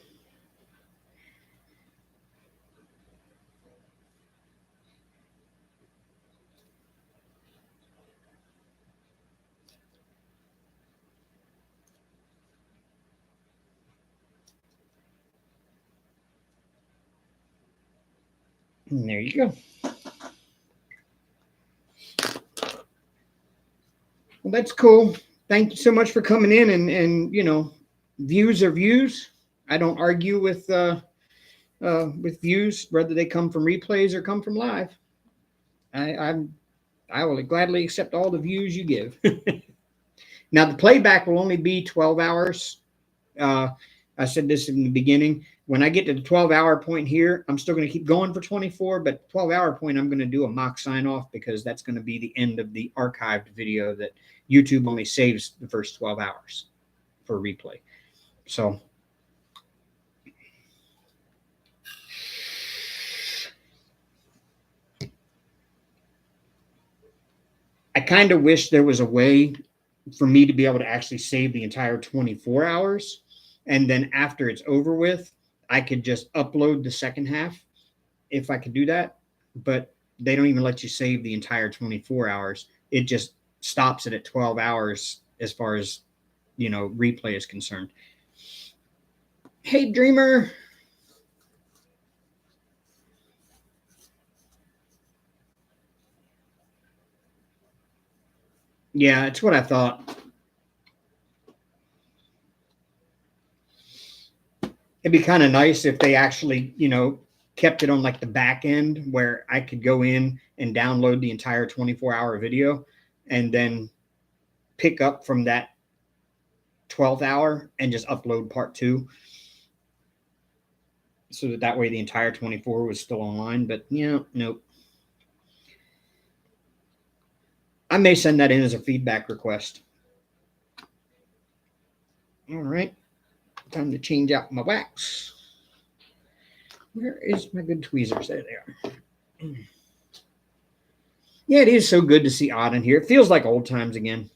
S1: And there you go. Well, that's cool. Thank you so much for coming in, and you know, views are views. I don't argue with views, whether they come from replays or come from live. I'm I will gladly accept all the views you give. Now the playback will only be 12 hours. Uh, I said this in the beginning. When I get to the 12-hour point here, I'm still going to keep going for 24, but 12-hour point, I'm going to do a mock sign off because that's going to be the end of the archived video that YouTube only saves the first 12 hours for replay. So I kind of wish there was a way for me to be able to actually save the entire 24 hours. And then after it's over with, I could just upload the second half if I could do that. But they don't even let you save the entire 24 hours. It just stops it at 12 hours as far as, you know, replay is concerned. Hey, Dreamer. Yeah, it's what I thought. It'd be kind of nice if they actually, you know, kept it on like the back end where I could go in and download the entire 24-hour video and then pick up from that 12th hour and just upload part 2 so that way the entire 24 was still online. But yeah, nope. I may send that in as a feedback request. All right, time to change out my wax. Where is my good tweezers? There they are. Yeah, it is so good to see Odd in here. It feels like old times again.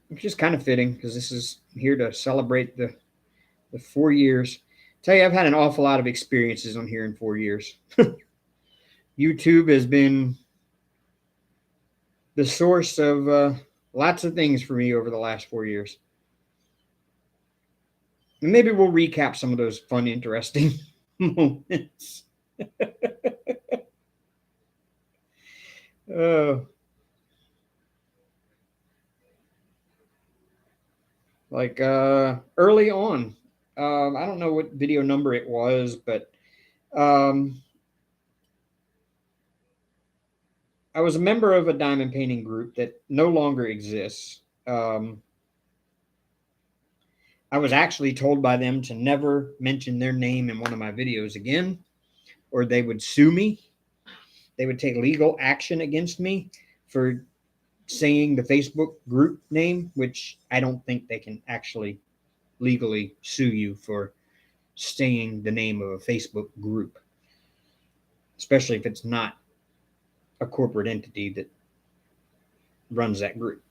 S1: Which is kind of fitting because this is here to celebrate the 4 years. Tell you, I've had an awful lot of experiences on here in 4 years. YouTube has been the source of lots of things for me over the last 4 years. And maybe we'll recap some of those fun, interesting moments. Like early on, I don't know what video number it was, but I was a member of a diamond painting group that no longer exists. I was actually told by them to never mention their name in one of my videos again, or they would sue me. They would take legal action against me for saying the Facebook group name, which I don't think they can actually legally sue you for saying the name of a Facebook group, especially if it's not a corporate entity that runs that group.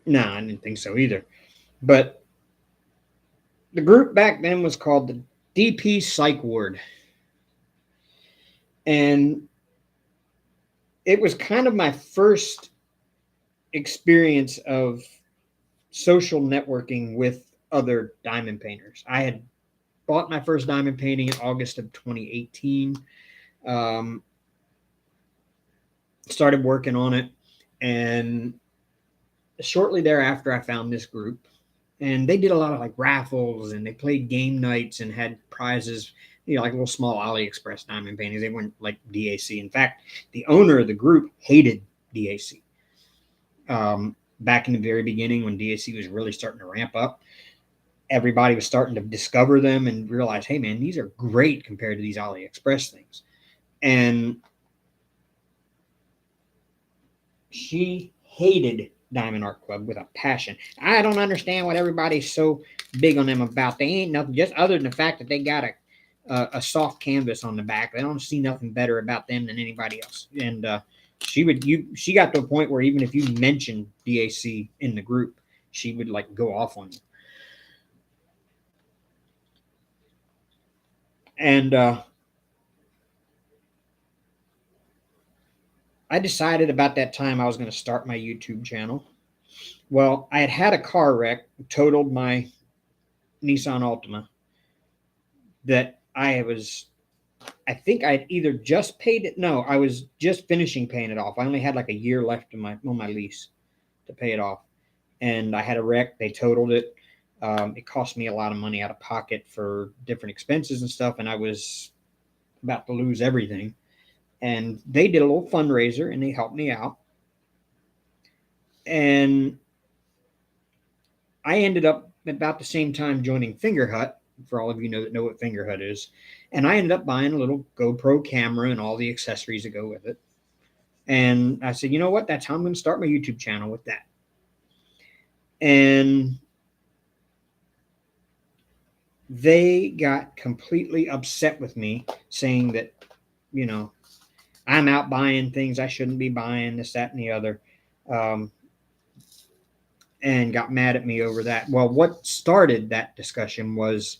S1: No, I didn't think so either. But the group back then was called the DP Psych Ward. And it was kind of my first experience of social networking with other diamond painters. I had bought my first diamond painting in August of 2018. Started working on it. And shortly thereafter, I found this group. And they did a lot of like raffles and they played game nights and had prizes, you know, like little small AliExpress diamond paintings. They weren't like DAC. In fact, the owner of the group hated DAC. Back in the very beginning when DAC was really starting to ramp up, everybody was starting to discover them and realize, hey, man, these are great compared to these AliExpress things. And she hated Diamond Art Club with a passion. I don't understand what everybody's so big on them about. They ain't nothing, just other than the fact that they got a soft canvas on the back. They don't see nothing better about them than anybody else. And she got to a point where even if you mentioned DAC in the group, she would like go off on you. And I decided about that time I was going to start my YouTube channel. Well, I had a car wreck, totaled my Nissan Altima that I think I'd either just paid it. No, I was just finishing paying it off. I only had like a year left on my lease to pay it off. And I had a wreck. They totaled it. It cost me a lot of money out of pocket for different expenses and stuff. And I was about to lose everything. And they did a little fundraiser and they helped me out. And I ended up about the same time joining Fingerhut, for all of you that know what Fingerhut is. And I ended up buying a little GoPro camera and all the accessories that go with it. And I said, you know what? That's how I'm going to start my YouTube channel, with that. And they got completely upset with me, saying that, I'm out buying things I shouldn't be buying, this, that, and the other. And got mad at me over that. Well, what started that discussion was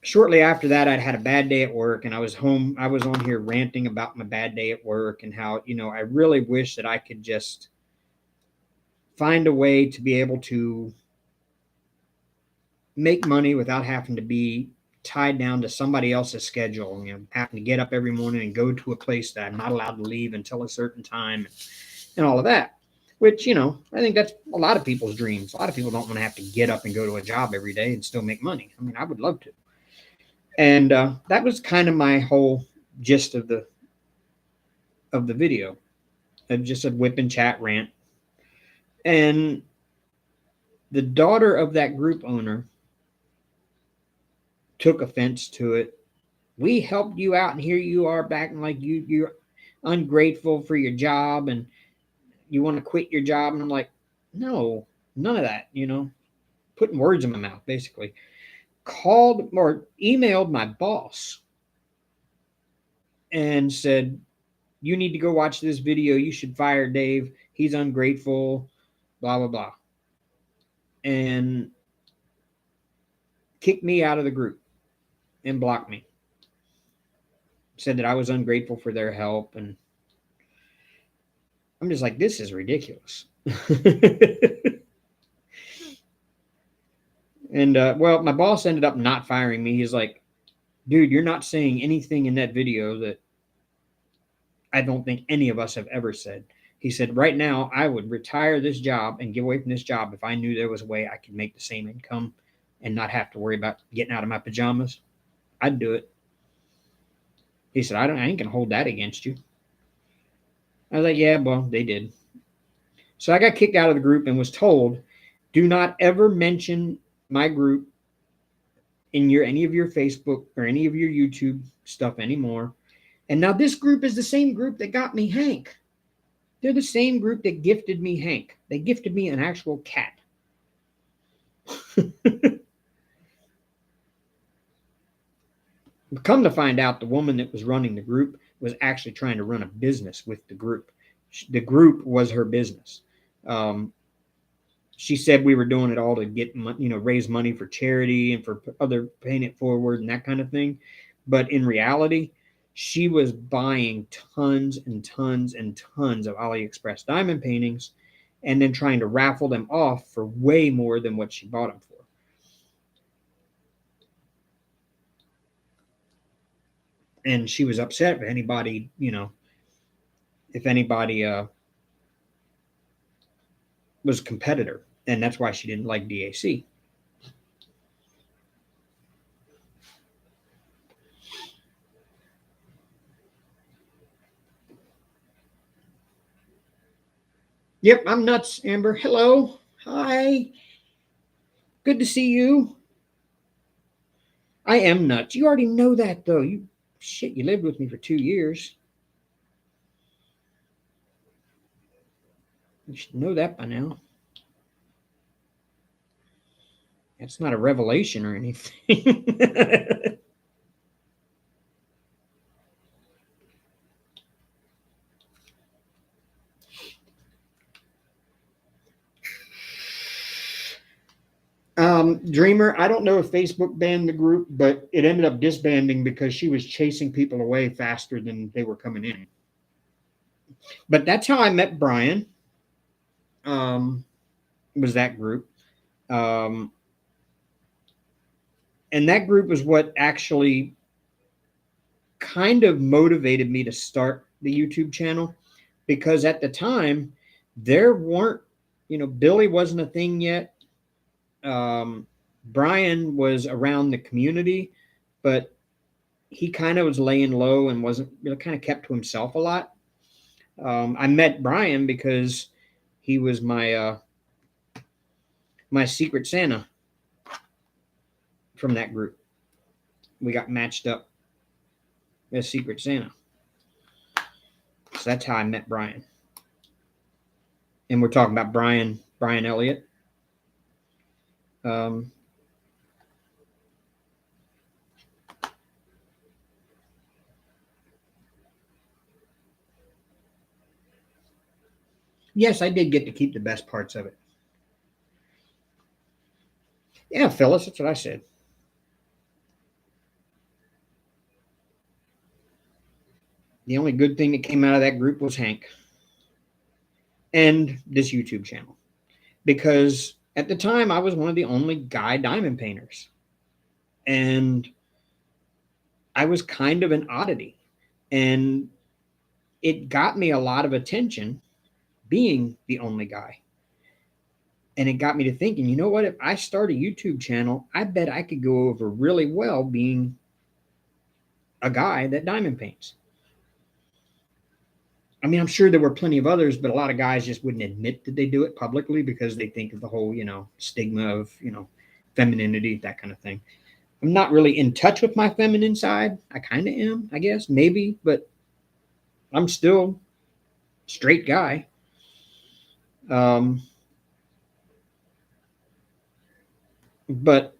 S1: shortly after that, I'd had a bad day at work and I was home. I was on here ranting about my bad day at work and how, I really wish that I could just find a way to be able to make money without having to be tied down to somebody else's schedule, having to get up every morning and go to a place that I'm not allowed to leave until a certain time and all of that. Which, I think that's a lot of people's dreams. A lot of people don't want to have to get up and go to a job every day and still make money. I mean, I would love to. And that was kind of my whole gist of the video. Just a whip and chat rant. And the daughter of that group owner took offense to it. We helped you out, and here you are back like you're ungrateful for your job and you want to quit your job. And I'm like, no, none of that, putting words in my mouth, basically. Called or emailed my boss and said, you need to go watch this video. You should fire Dave. He's ungrateful, blah, blah, blah. And kicked me out of the group and blocked me. Said that I was ungrateful for their help. And I'm just like, this is ridiculous. And, well, my boss ended up not firing me. He's like, dude, you're not saying anything in that video that I don't think any of us have ever said. He said, right now, I would retire this job and get away from this job if I knew there was a way I could make the same income and not have to worry about getting out of my pajamas. I'd do it. He said, I ain't going to hold that against you. I was like, yeah, well, they did. So I got kicked out of the group and was told, do not ever mention my group in any of your Facebook or any of your YouTube stuff anymore. And now this group is the same group that got me Hank. They're the same group that gifted me Hank. They gifted me an actual cat. Come to find out, the woman that was running the group was actually trying to run a business with the group. The group was her business. She said we were doing it all to get, raise money for charity and for other paying it forward and that kind of thing. But in reality, she was buying tons and tons and tons of AliExpress diamond paintings and then trying to raffle them off for way more than what she bought them for. And she was upset if anybody, was a competitor. And that's why she didn't like DAC. Yep, I'm nuts, Amber. Hello. Hi. Good to see you. I am nuts. You already know that, though. You lived with me for 2 years. You should know that by now. That's not a revelation or anything. Dreamer, I don't know if Facebook banned the group, but it ended up disbanding because she was chasing people away faster than they were coming in. But that's how I met Brian. Was that group. Um, and that group was what actually kind of motivated me to start the YouTube channel, because at the time there weren't, Billy wasn't a thing yet. Um, Brian was around the community, but he kind of was laying low and wasn't, kind of kept to himself a lot. I met Brian because he was my secret Santa from that group. We got matched up as Secret Santa. So that's how I met Brian. And we're talking about Brian Elliott. Yes, I did get to keep the best parts of it. Yeah, Phyllis, that's what I said. The only good thing that came out of that group was Hank and this YouTube channel. Because at the time, I was one of the only guy diamond painters. And I was kind of an oddity. And it got me a lot of attention being the only guy. And it got me to thinking, you know what? If I start a YouTube channel, I bet I could go over really well being a guy that diamond paints. I mean, I'm sure there were plenty of others, but a lot of guys just wouldn't admit that they do it publicly because they think of the whole, stigma of, femininity, that kind of thing. I'm not really in touch with my feminine side. I kind of am, I guess, maybe, but I'm still a straight guy. But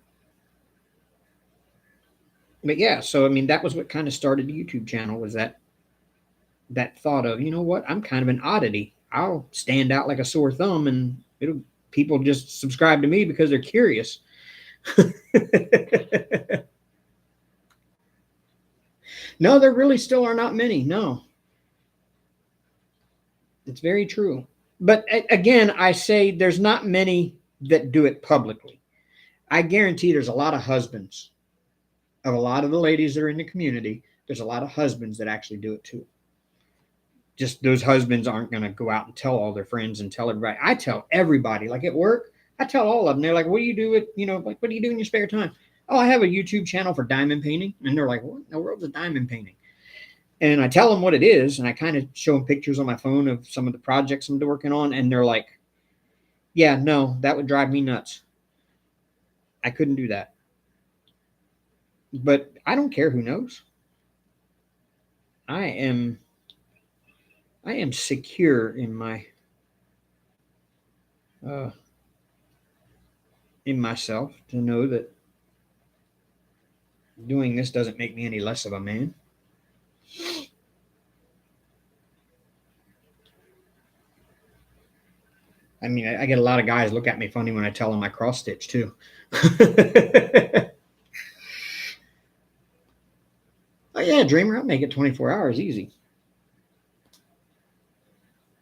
S1: yeah, so I mean, that was what kind of started the YouTube channel, was that thought of, you know what, I'm kind of an oddity. I'll stand out like a sore thumb, and people just subscribe to me because they're curious. No, there really still are not many. No, it's very true. But again, I say there's not many that do it publicly. I guarantee there's a lot of husbands of a lot of the ladies that are in the community. There's a lot of husbands that actually do it too. Just those husbands aren't going to go out and tell all their friends and tell everybody. I tell everybody, like at work, I tell all of them. They're like, what do you do with, like, what do you do in your spare time? Oh, I have a YouTube channel for diamond painting. And they're like, what in the world is diamond painting? And I tell them what it is. And I kind of show them pictures on my phone of some of the projects I'm working on. And they're like, yeah, no, that would drive me nuts. I couldn't do that. But I don't care who knows. I am secure in myself to know that doing this doesn't make me any less of a man. I mean, I get a lot of guys look at me funny when I tell them I cross stitch too. Oh yeah, Dreamer, I'll make it 24 hours easy.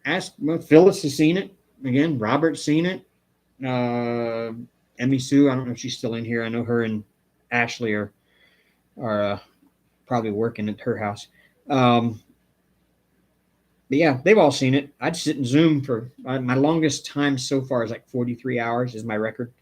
S1: Phyllis has seen it. Again, Robert's seen it. Emmy Sue, I don't know if she's still in here. I know her and Ashley are probably working at her house. But yeah, they've all seen it. I'd sit in Zoom for my longest time so far is like 43 hours is my record.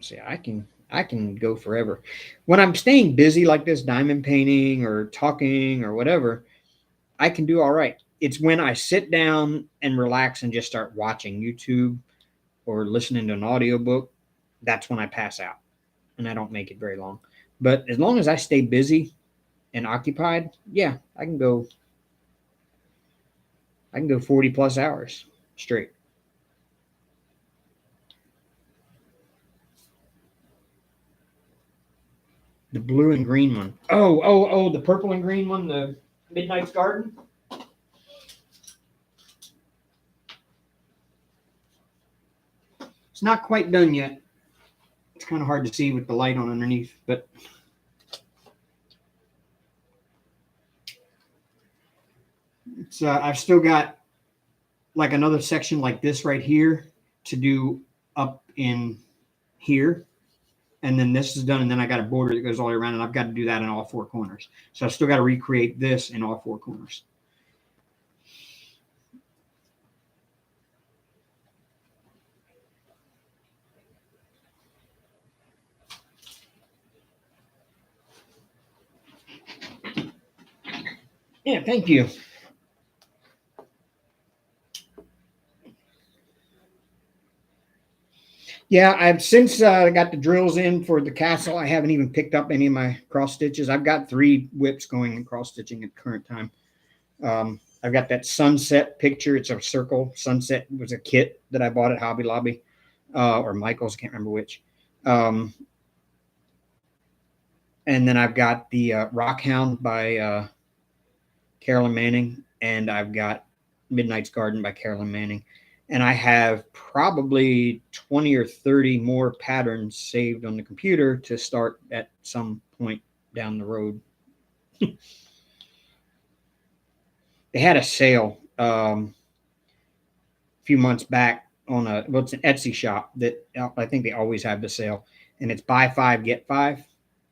S1: See, I can go forever. When I'm staying busy like this, diamond painting or talking or whatever, I can do all right. It's when I sit down and relax and just start watching YouTube or listening to an audiobook, that's when I pass out and I don't make it very long. But as long as I stay busy and occupied, yeah, I can go 40 plus hours straight. The blue and green one. Oh, the purple and green one, the Midnight's Garden. It's not quite done yet. It's kind of hard to see with the light on underneath, but it's I've still got like another section like this right here to do up in here. And then this is done, and then I got a border that goes all the way around, and I've got to do that in all four corners. So I've still got to recreate this in all four corners. Yeah, thank you. Yeah, I've since I got the drills in for the castle, I haven't even picked up any of my cross stitches. I've got 3 whips going in cross stitching at the current time. I've got that sunset picture. It's a circle. Sunset was a kit that I bought at Hobby Lobby or Michael's. I can't remember which. And then I've got the Rock Hound by Carolyn Manning, and I've got Midnight's Garden by Carolyn Manning. And I have probably 20 or 30 more patterns saved on the computer to start at some point down the road. They had a sale a few months back on it's an Etsy shop that I think they always have the sale, and it's buy 5 get 5.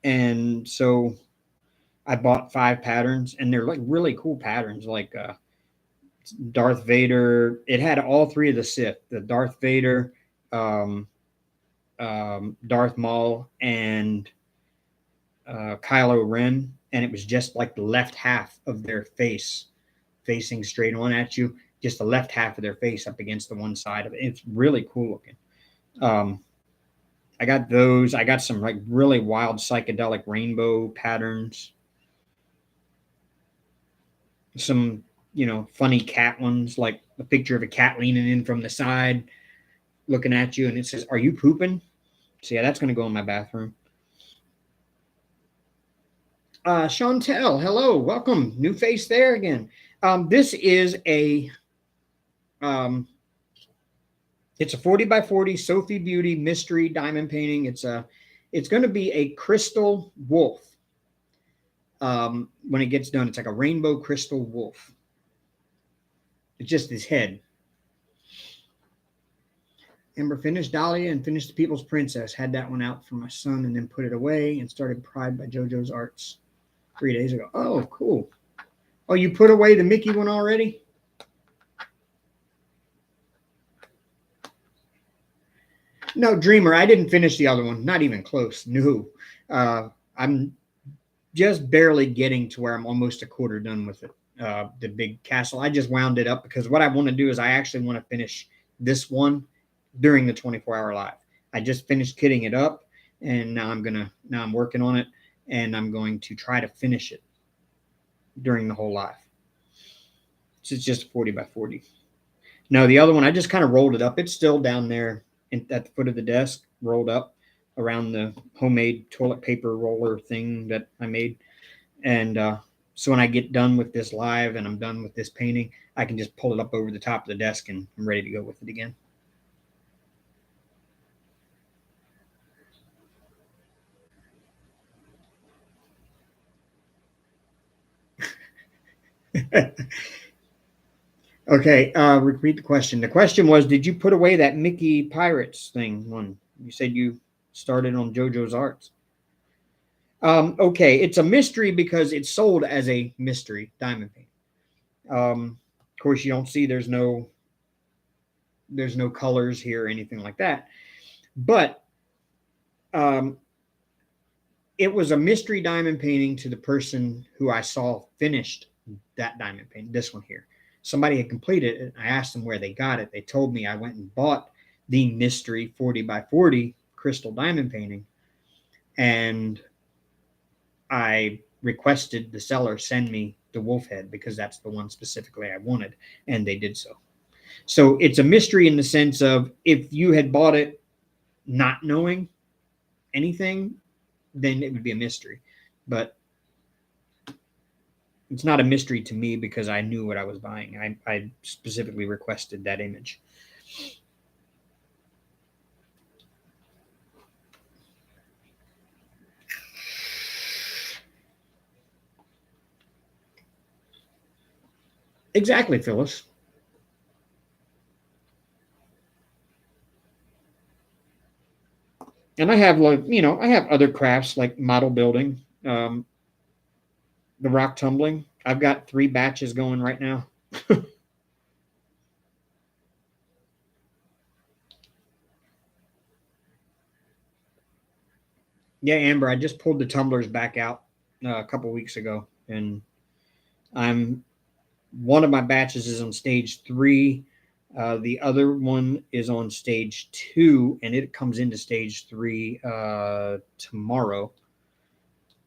S1: And so I bought 5 patterns, and they're like really cool patterns, like Darth Vader. It had all 3 of the Sith, the Darth Vader, Darth Maul, and Kylo Ren, and it was just like the left half of their face facing straight on at you, just the left half of their face up against the one side of it. It's really cool looking. I got those. I got some like really wild psychedelic rainbow patterns. Some, funny cat ones, like a picture of a cat leaning in from the side, looking at you, and it says, "Are you pooping?" So yeah, that's going to go in my bathroom. Chantel, hello, welcome, new face there again. This is a it's a 40 by 40 Sophie Beauty mystery diamond painting. It's going to be a crystal wolf. When it gets done, it's like a rainbow crystal wolf. It's just his head. Amber finished Dahlia and finished The People's Princess. Had that one out for my son and then put it away and started Pride by JoJo's Arts 3 days ago. Oh, cool. Oh, you put away the Mickey one already? No, Dreamer. I didn't finish the other one. Not even close. No. I'm just barely getting to where I'm almost a quarter done with it. The big castle. I just wound it up because what I want to do is I actually want to finish this one during the 24-hour live. I just finished kitting it up, and now I'm working on it, and I'm going to try to finish it during the whole live. So it's just 40 by 40. No, the other one, I just kind of rolled it up. It's still down there at the foot of the desk, rolled up around the homemade toilet paper roller thing that I made. And so when I get done with this live and I'm done with this painting, I can just pull it up over the top of the desk and I'm ready to go with it again. Okay, repeat the question. The question was, did you put away that Mickey Pirates thing one? You said you started on JoJo's Arts. Okay, it's a mystery because it's sold as a mystery diamond paint. Of course, you don't see there's no colors here or anything like that. But it was a mystery diamond painting to the person who I saw finished that diamond painting, this one here. Somebody had completed it. I asked them where they got it. They told me I went and bought the mystery 40 by 40 crystal diamond painting. And I requested the seller send me the wolf head because that's the one specifically I wanted. And they did so. So it's a mystery in the sense of if you had bought it not knowing anything, then it would be a mystery. But it's not a mystery to me because I knew what I was buying. I specifically requested that image. Exactly, Phyllis. And I have, like, I have other crafts like model building, the rock tumbling. I've got 3 batches going right now. Yeah, Amber, I just pulled the tumblers back out a couple weeks ago, and I'm one of my batches is on stage 3. The other one is on stage 2, and it comes into stage 3 tomorrow.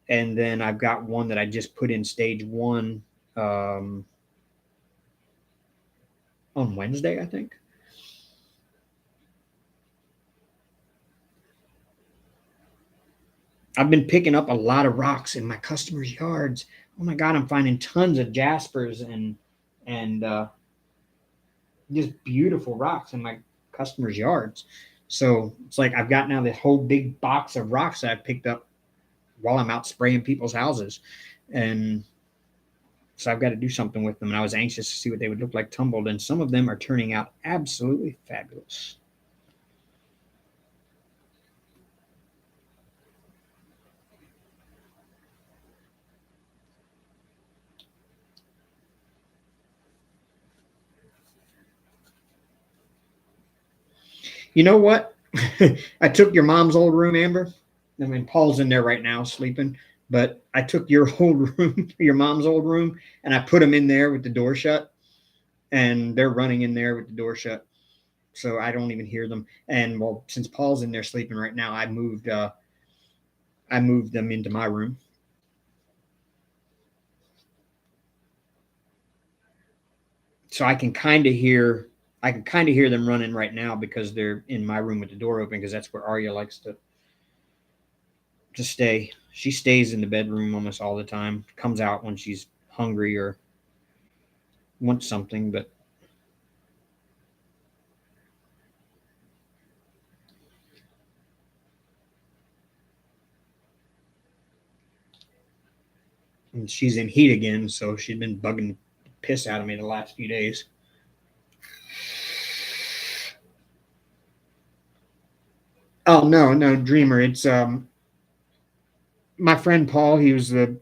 S1: And then I've got one that I just put in stage 1 um, on Wednesday, I think. I've been picking up a lot of rocks in my customers' yards. Oh my God, I'm finding tons of jaspers and just beautiful rocks in my customers' yards. So it's like I've got now this whole big box of rocks that I've picked up while I'm out spraying people's houses. And so I've got to do something with them. And I was anxious to see what they would look like tumbled. And some of them are turning out absolutely fabulous. You know what? I took your mom's old room, Amber. I mean, Paul's in there right now sleeping, but I took your old room, your mom's old room, and I put them in there with the door shut, and they're running in there with the door shut, so I don't even hear them. And well, since Paul's in there sleeping right now, I moved them into my room, so I can kind of hear them running right now because they're in my room with the door open because that's where Arya likes to stay. She stays in the bedroom almost all the time. Comes out when she's hungry or wants something, but she's in heat again, so she's been bugging the piss out of me the last few days. Oh no, no, Dreamer. It's my friend Paul. He was an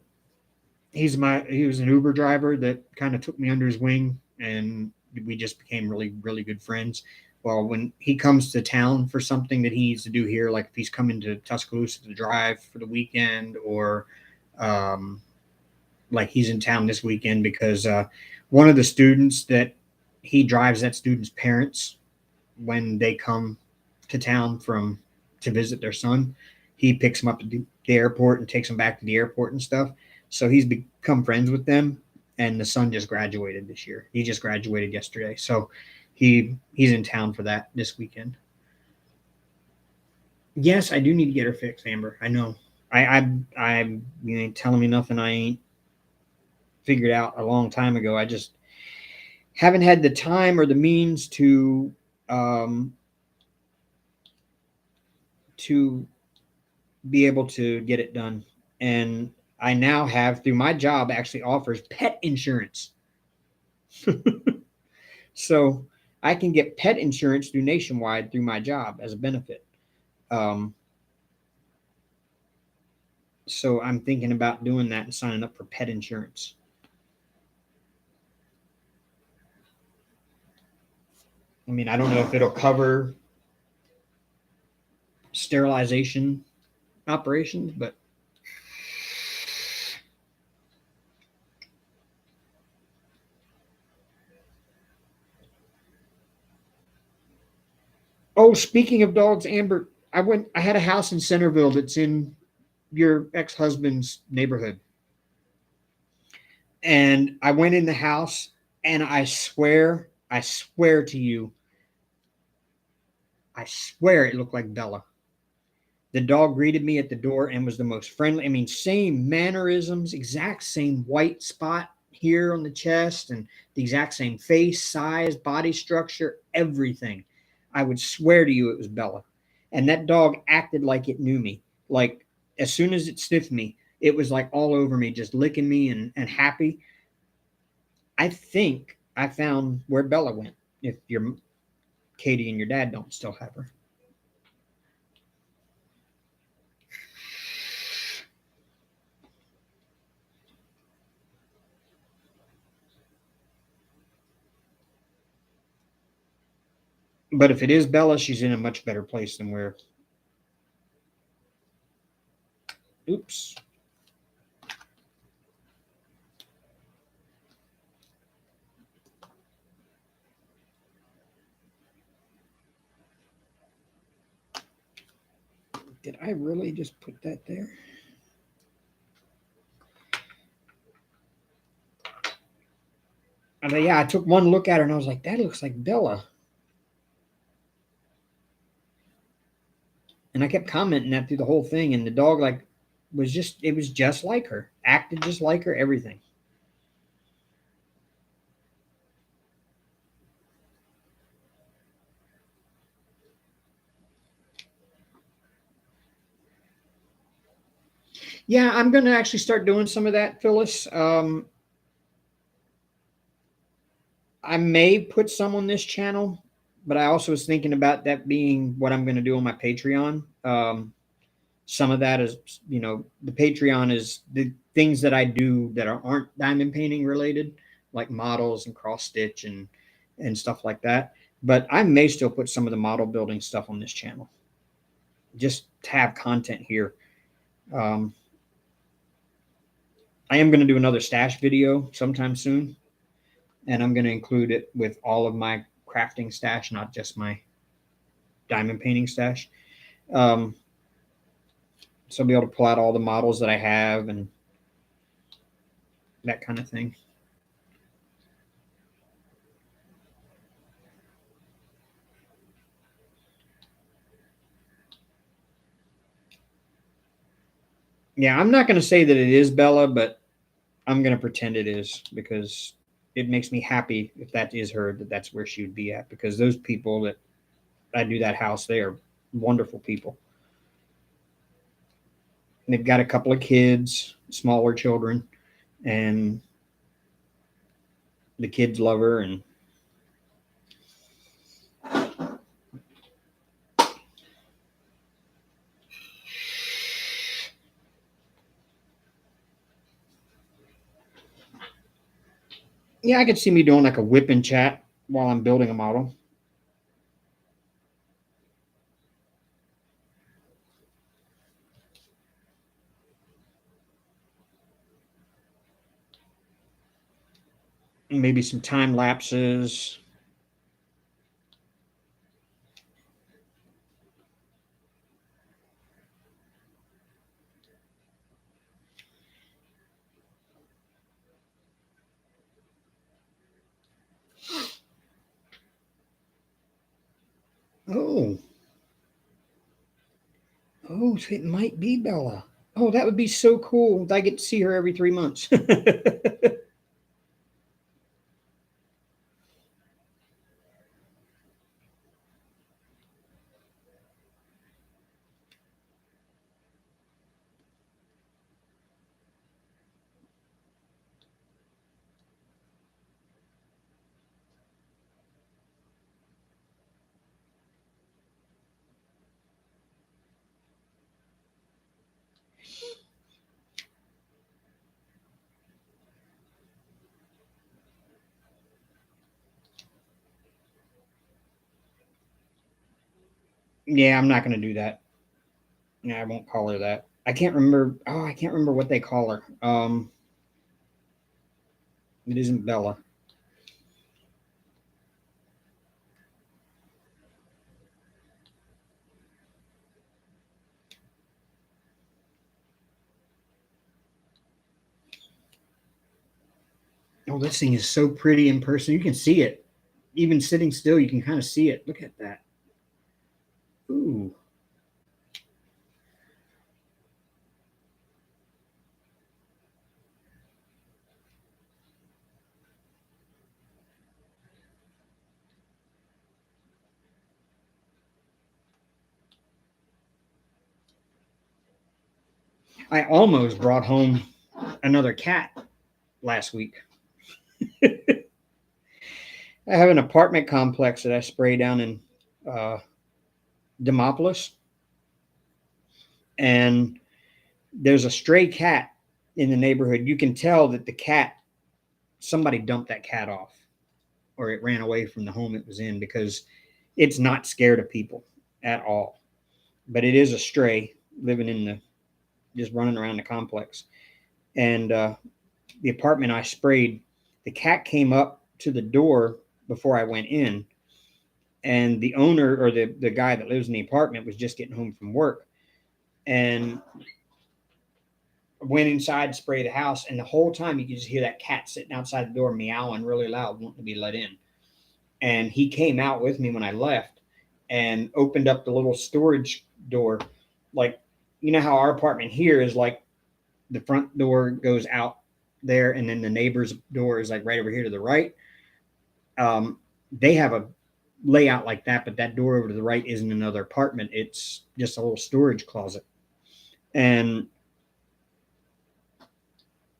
S1: Uber driver that kind of took me under his wing, and we just became really really good friends. Well, when he comes to town for something that he needs to do here, like if he's coming to Tuscaloosa to drive for the weekend, or um, like he's in town this weekend because one of the students that he drives, that student's parents, when they come to town from to visit their son, he picks them up at the airport and takes them back to the airport and stuff. So he's become friends with them, and the son just graduated this year. He just graduated yesterday, so he's in town for that this weekend. Yes, I do need to get her fixed, Amber. I know. You ain't telling me nothing I ain't figured out a long time ago. I just haven't had the time or the means um, to be able to get it done. And I now have, through my job, actually offers pet insurance. So I can get pet insurance through Nationwide through my job as a benefit. Um, so I'm thinking about doing that and signing up for pet insurance. I mean, I don't know if it'll cover sterilization operations, but oh, speaking of dogs, Amber, I had a house in Centerville that's in your ex-husband's neighborhood. And I went in the house, and I swear to you, I swear it looked like Bella. The dog greeted me at the door and was the most friendly. I mean, same mannerisms, exact same white spot here on the chest, and the exact same face, size, body structure, everything. I would swear to you it was Bella. And that dog acted like it knew me. Like as soon as it sniffed me, it was like all over me, just licking me and happy. I think I found where Bella went. If your Katie and your dad don't still have her. But if it is Bella, she's in a much better place than where. Oops. Did I really just put that there? And yeah, I took one look at her and I was like, that looks like Bella. And I kept commenting that through the whole thing. And the dog, like, it was just like her, acted just like her, everything. Yeah, I'm going to actually start doing some of that, Phyllis. I may put some on this channel, but I also was thinking about that being what I'm going to do on my Patreon. Some of that is, the Patreon is the things that I do that aren't diamond painting related, like models and cross stitch and stuff like that. But I may still put some of the model building stuff on this channel, just to have content here. I am going to do another stash video sometime soon, and I'm going to include it with all of my crafting stash, not just my diamond painting stash. So I'll be able to pull out all the models that I have and that kind of thing. Yeah, I'm not going to say that it is Bella, but I'm going to pretend it is because it makes me happy if that is her, that's where she would be at, because those people that I do that house, they are wonderful people. And they've got a couple of kids, smaller children, and the kids love her. And yeah, I could see me doing like a whip and chat while I'm building a model. Maybe some time lapses. Oh, so it might be Bella. Oh, that would be so cool. I get to see her every 3 months. Yeah, I'm not going to do that. Yeah, I won't call her that. I can't remember. Oh, I can't remember what they call her. It isn't Bella. Oh, this thing is so pretty in person. You can see it. Even sitting still, you can kind of see it. Look at that. Ooh. I almost brought home another cat last week. I have an apartment complex that I spray down in uh, Demopolis, and there's a stray cat in the neighborhood. You can tell that the cat, somebody dumped that cat off, or it ran away from the home it was in, because it's not scared of people at all. But it is a stray living in the, just running around the complex. And the apartment I sprayed, the cat came up to the door before I went in, and the owner, or the guy that lives in the apartment, was just getting home from work, and went inside, sprayed the house, and the whole time you could just hear that cat sitting outside the door meowing really loud, wanting to be let in. And he came out with me when I left and opened up the little storage door. Like, you know how our apartment here is like the front door goes out there, and then the neighbor's door is like right over here to the right. They have a layout like that, but that door over to the right isn't another apartment. It's just a little storage closet. And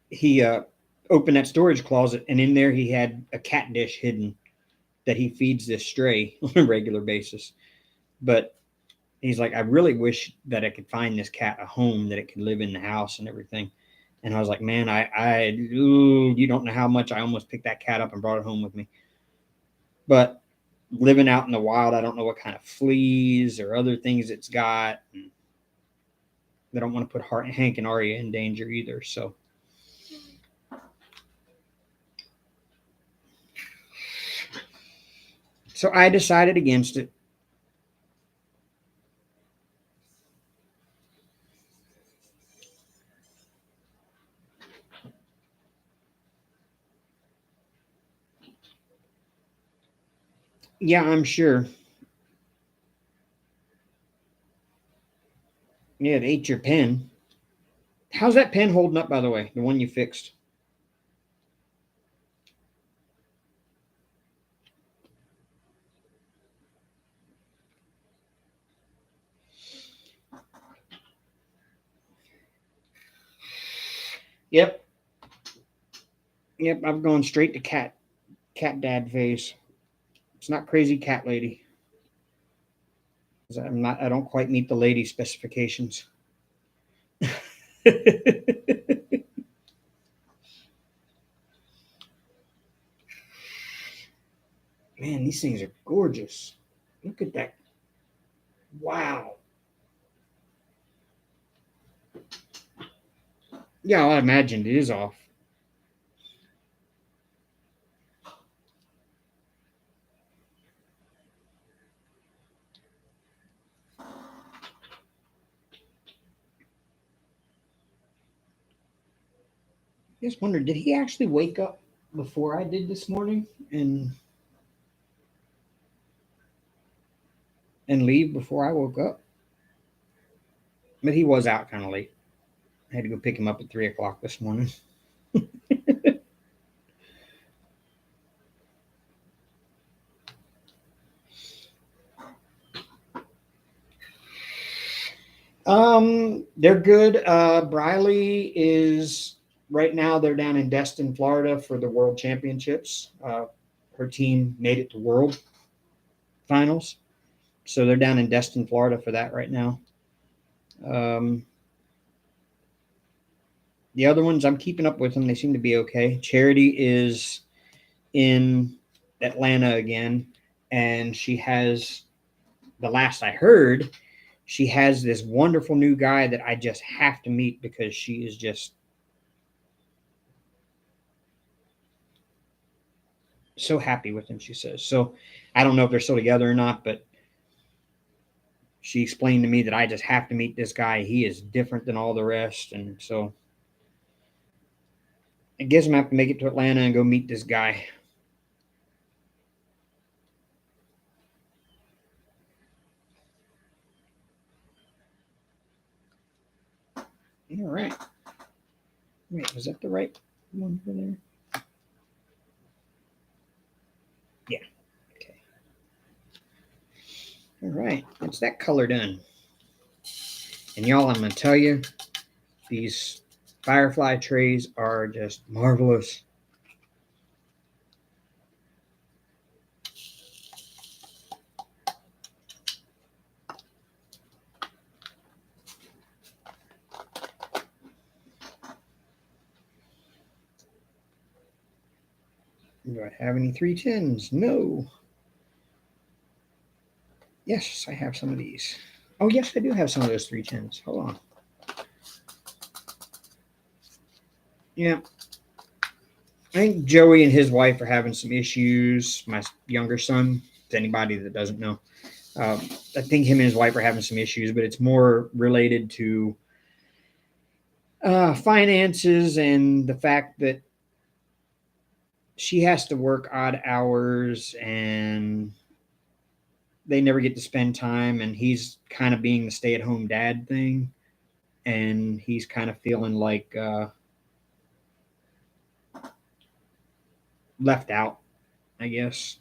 S1: he opened that storage closet, and in there he had a cat dish hidden that he feeds this stray on a regular basis. But he's like, I really wish that I could find this cat a home that it could live in the house and everything. And I was like, man, you don't know how much I almost picked that cat up and brought it home with me. But living out in the wild, I don't know what kind of fleas or other things it's got. And they don't want to put Hank and Arya in danger either. So I decided against it. Yeah, I'm sure. Yeah, it ate your pen. How's that pen holding up, by the way? The one you fixed? Yep. Yep, I've gone straight to cat dad phase. It's not crazy cat lady. I don't quite meet the lady specifications. Man, these things are gorgeous. Look at that. Wow. Yeah, I imagine it is off. Just wondered, did he actually wake up before I did this morning and leave before I woke up? But he was out kind of late. I had to go pick him up at 3 o'clock this morning. They're good. Briley is right now. They're down in Destin, Florida, for the World Championships. Her team made it to World Finals, so they're down in Destin, Florida, for that right now. Um, the other ones, I'm keeping up with them. They seem to be okay. Charity is in Atlanta again, and she has, the last I heard, she has this wonderful new guy that I just have to meet, because she is just so happy with him, she says. So I don't know if they're still together or not, but she explained to me that I just have to meet this guy. He is different than all the rest. And so I guess I'm going to have to make it to Atlanta and go meet this guy. All right. Wait, was that the right one for there? Yeah. Okay. All right. That's that color done. And y'all, I'm going to tell you, these Firefly trays are just marvelous. Do I have any 310s? No. Yes, I have some of these. Oh, yes, I do have some of those 310s. Hold on. Yeah. I think Joey and his wife are having some issues. My younger son, to anybody that doesn't know, I think him and his wife are having some issues, but it's more related to finances and the fact that she has to work odd hours and they never get to spend time. And he's kind of being the stay-at-home dad thing, and he's kind of feeling like left out, I guess.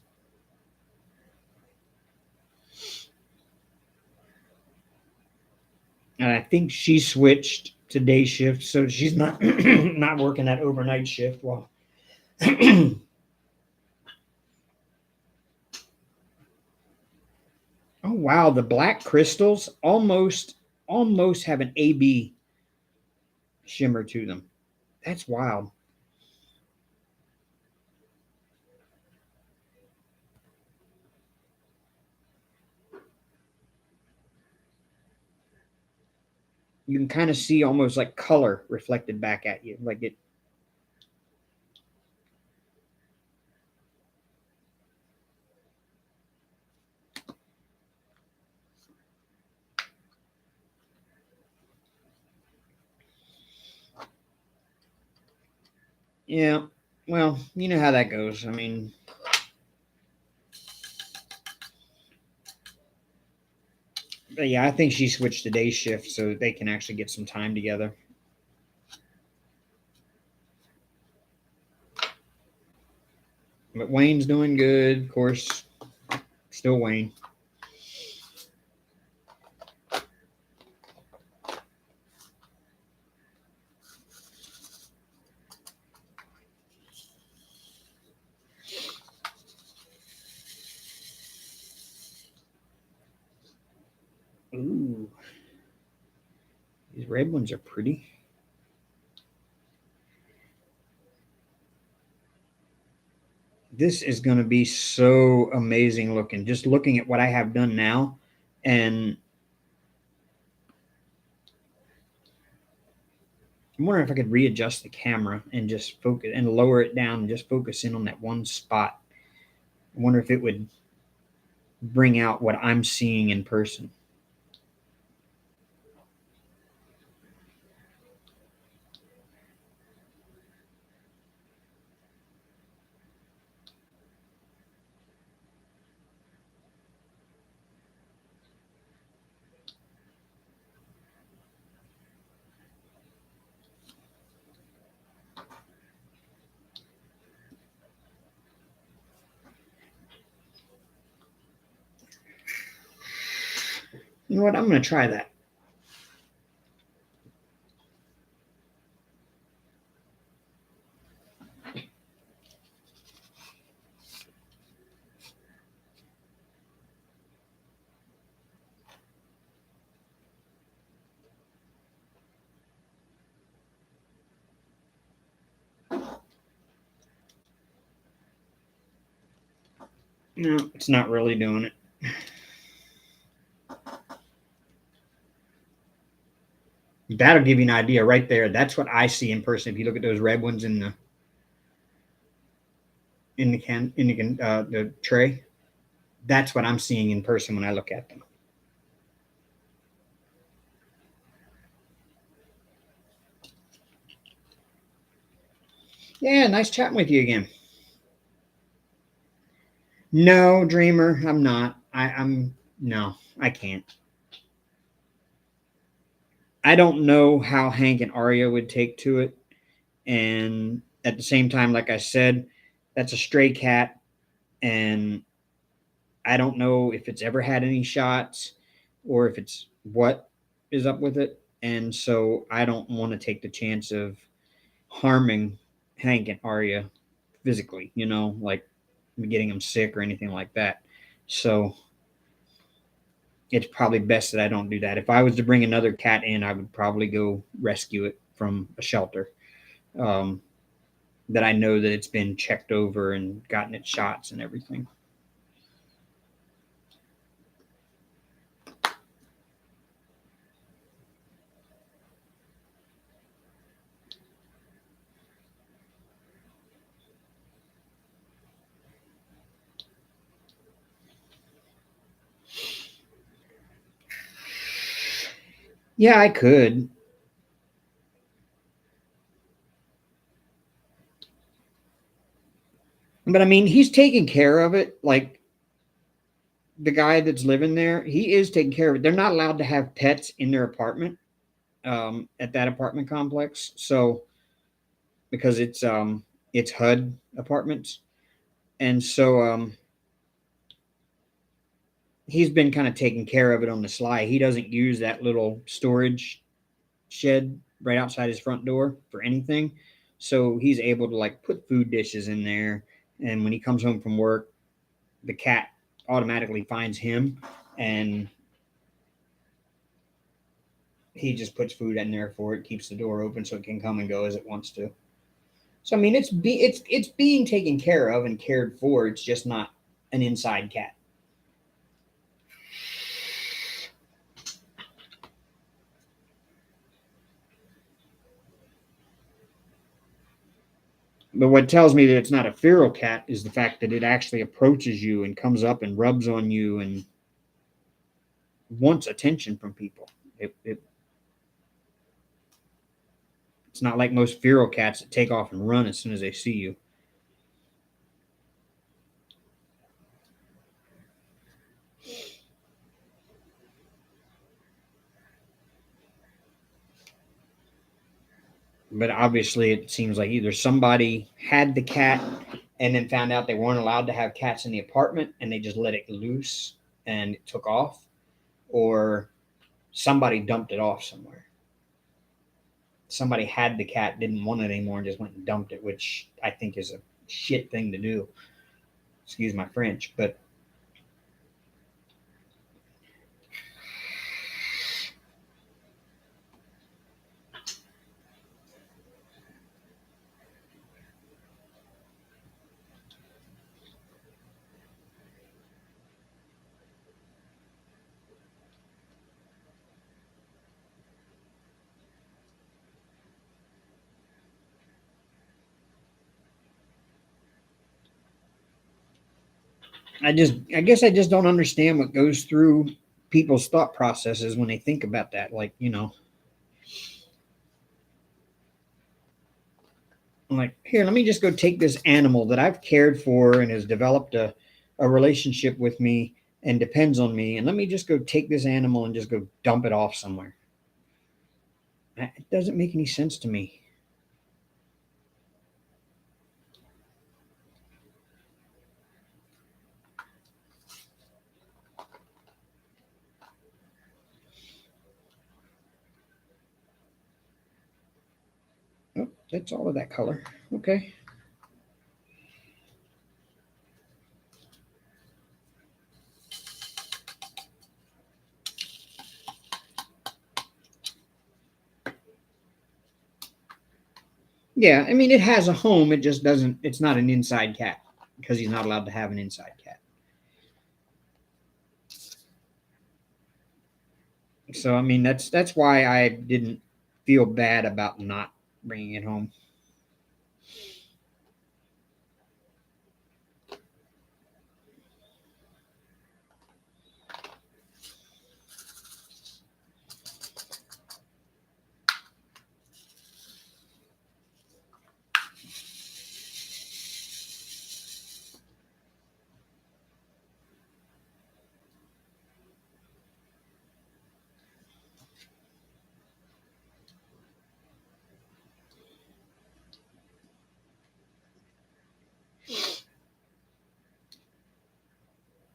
S1: And I think she switched to day shift, so she's not not working that overnight shift. Well, oh wow, the black crystals almost have an AB shimmer to them. That's wild. You can kind of see almost like color reflected back at you, like it. Yeah, well, you know how that goes. I mean, but yeah, I think she switched to day shift so that they can actually get some time together. But Wayne's doing good, of course. Still Wayne. Ooh, these red ones are pretty. This is going to be so amazing looking. Just looking at what I have done now, and I'm wondering if I could readjust the camera and just focus and lower it down and just focus in on that one spot. I wonder if it would bring out what I'm seeing in person. You know what? I'm going to try that. No, it's not really doing it. That'll give you an idea right there. That's what I see in person. If you look at those red ones the tray, that's what I'm seeing in person when I look at them. Yeah, nice chatting with you again. No, Dreamer, I'm not. I'm no, I can't. I don't know how Hank and Arya would take to it. And at the same time, like I said, that's a stray cat, and I don't know if it's ever had any shots or if it's what is up with it. And so I don't want to take the chance of harming Hank and Arya physically, like getting them sick or anything like that. So it's probably best that I don't do that. If I was to bring another cat in, I would probably go rescue it from a shelter. Um, that I know that it's been checked over and gotten its shots and everything. Yeah, I could. But I mean, he's taking care of it. Like the guy that's living there, he is taking care of it. They're not allowed to have pets in their apartment, at that apartment complex. So because it's HUD apartments, and so he's been kind of taking care of it on the sly. He doesn't use that little storage shed right outside his front door for anything. So he's able to like put food dishes in there, and when he comes home from work, the cat automatically finds him, and he just puts food in there for it, keeps the door open so it can come and go as it wants to. So I mean, it's being taken care of and cared for. It's just not an inside cat. But what tells me that it's not a feral cat is the fact that it actually approaches you and comes up and rubs on you and wants attention from people. It's not like most feral cats that take off and run as soon as they see you. But obviously, it seems like either somebody had the cat and then found out they weren't allowed to have cats in the apartment and they just let it loose and it took off, or somebody dumped it off somewhere. Somebody had the cat, didn't want it anymore, and just went and dumped it, which I think is a shit thing to do. Excuse my French, but I guess I just don't understand what goes through people's thought processes when they think about that. Like, I'm like, here, let me just go take this animal that I've cared for and has developed a relationship with me and depends on me, and let me just go take this animal and just go dump it off somewhere. It doesn't make any sense to me. Oh, that's all of that color. Okay. Yeah, I mean, it has a home. It just doesn't, it's not an inside cat because he's not allowed to have an inside cat. So, I mean, that's why I didn't feel bad about not bringing it home.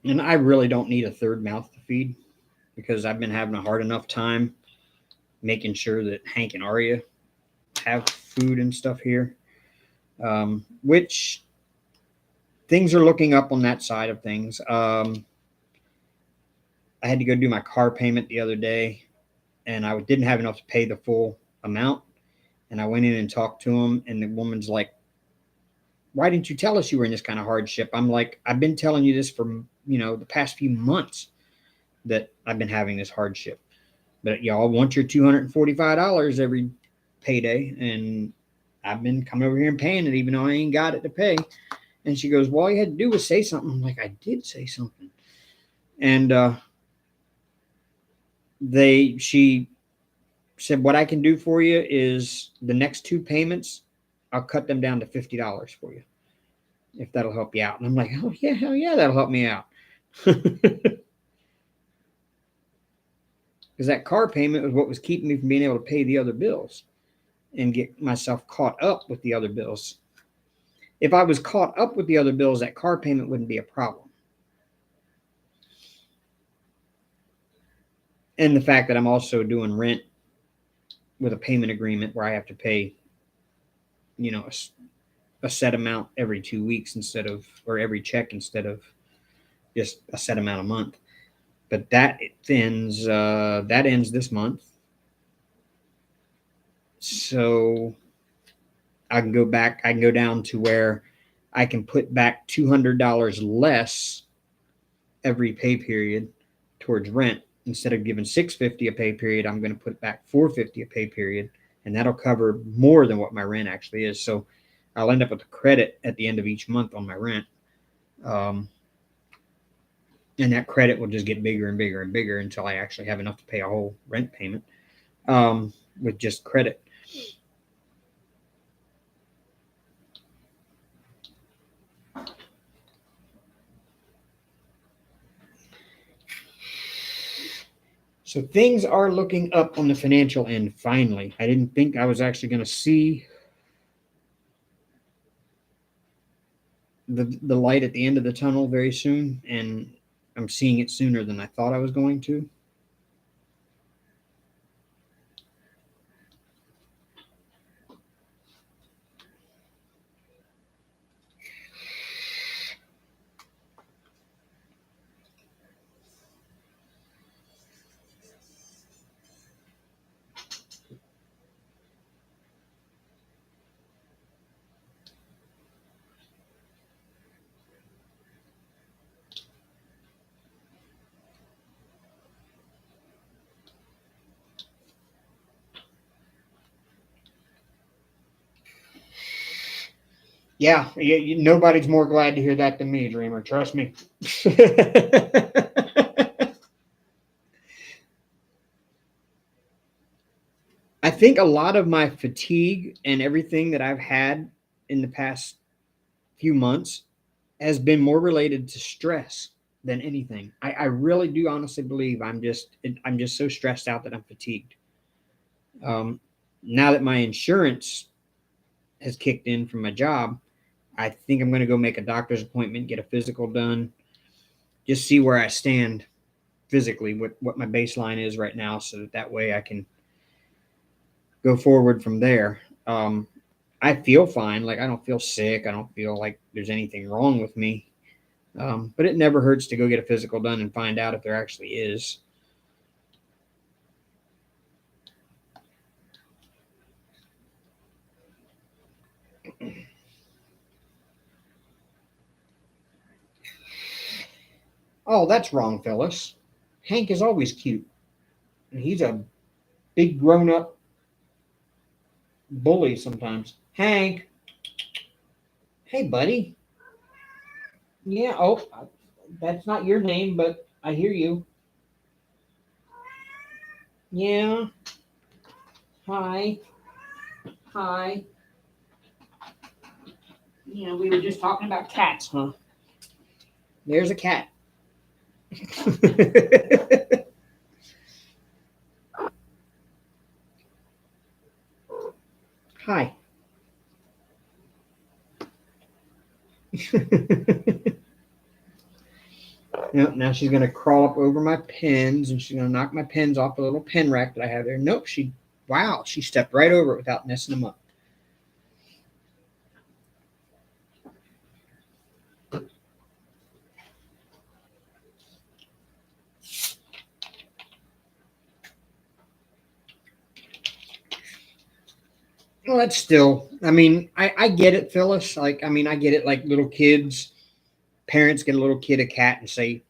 S1: And I really don't need a third mouth to feed because I've been having a hard enough time making sure that Hank and Arya have food and stuff here, which things are looking up on that side of things. I had to go do my car payment the other day, and I didn't have enough to pay the full amount. And I went in and talked to him, and the woman's like, why didn't you tell us you were in this kind of hardship? I'm like, I've been telling you this for, the past few months that I've been having this hardship. But y'all want your $245 every payday. And I've been coming over here and paying it, even though I ain't got it to pay. And she goes, well, all you had to do was say something. I'm like, I did say something. And she said, what I can do for you is the next 2 payments, I'll cut them down to $50 for you, if that'll help you out. And I'm like, oh, yeah, hell yeah, that'll help me out. Because that car payment was what was keeping me from being able to pay the other bills and get myself caught up with the other bills. If I was caught up with the other bills, that car payment wouldn't be a problem. And the fact that I'm also doing rent with a payment agreement where I have to pay, a set amount every 2 weeks or every check instead of just a set amount a month. But that ends this month. So I can go down to where I can put back $200 less every pay period towards rent. Instead of giving $650 a pay period, I'm going to put back $450 a pay period, and that'll cover more than what my rent actually is. So I'll end up with a credit at the end of each month on my rent. And that credit will just get bigger and bigger and bigger until I actually have enough to pay a whole rent payment with just credit. So things are looking up on the financial end finally. I didn't think I was actually going to see the light at the end of the tunnel very soon, and I'm seeing it sooner than I thought I was going to. Yeah, nobody's more glad to hear that than me, Dreamer. Trust me. I think a lot of my fatigue and everything that I've had in the past few months has been more related to stress than anything. I really do honestly believe I'm just so stressed out that I'm fatigued. Now that my insurance has kicked in from my job, I think I'm going to go make a doctor's appointment, get a physical done, just see where I stand physically, what my baseline is right now, so that way I can go forward from there. I feel fine. Like, I don't feel sick. I don't feel like there's anything wrong with me. But it never hurts to go get a physical done and find out if there actually is. Oh, that's wrong, Phyllis. Hank is always cute. And he's a big grown up bully sometimes. Hank. Hey, buddy. Yeah, oh, that's not your name, but I hear you. Yeah. Hi. Hi. We were just talking about cats, huh? There's a cat. Hi. Now she's going to crawl up over my pens and she's going to knock my pens off the little pen rack that I have there. Nope, she stepped right over it without messing them up. Well, that's still, I mean, I get it, Phyllis. Like, I mean, I get it. Like little kids, parents get a little kid a cat and say,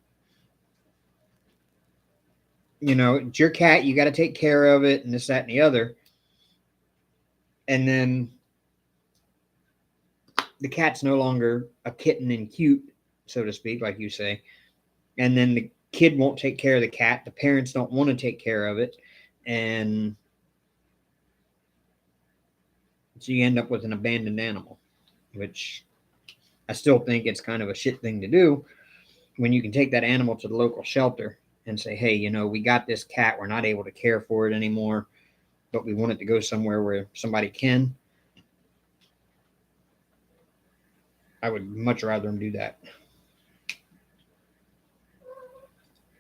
S1: it's your cat. You got to take care of it and this, that, and the other. And then the cat's no longer a kitten and cute, so to speak, like you say. And then the kid won't take care of the cat. The parents don't want to take care of it. And so you end up with an abandoned animal, which I still think it's kind of a shit thing to do when you can take that animal to the local shelter and say, hey, we got this cat. We're not able to care for it anymore, but we want it to go somewhere where somebody can. I would much rather them do that.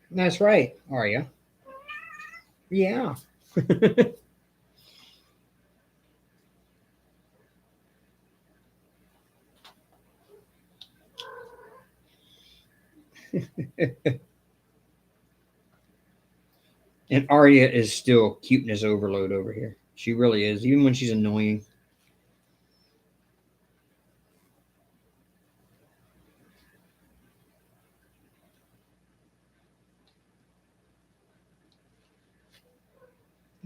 S1: That's right, Arya. Yeah. And Arya is still cuteness overload over here. She really is, even when she's annoying.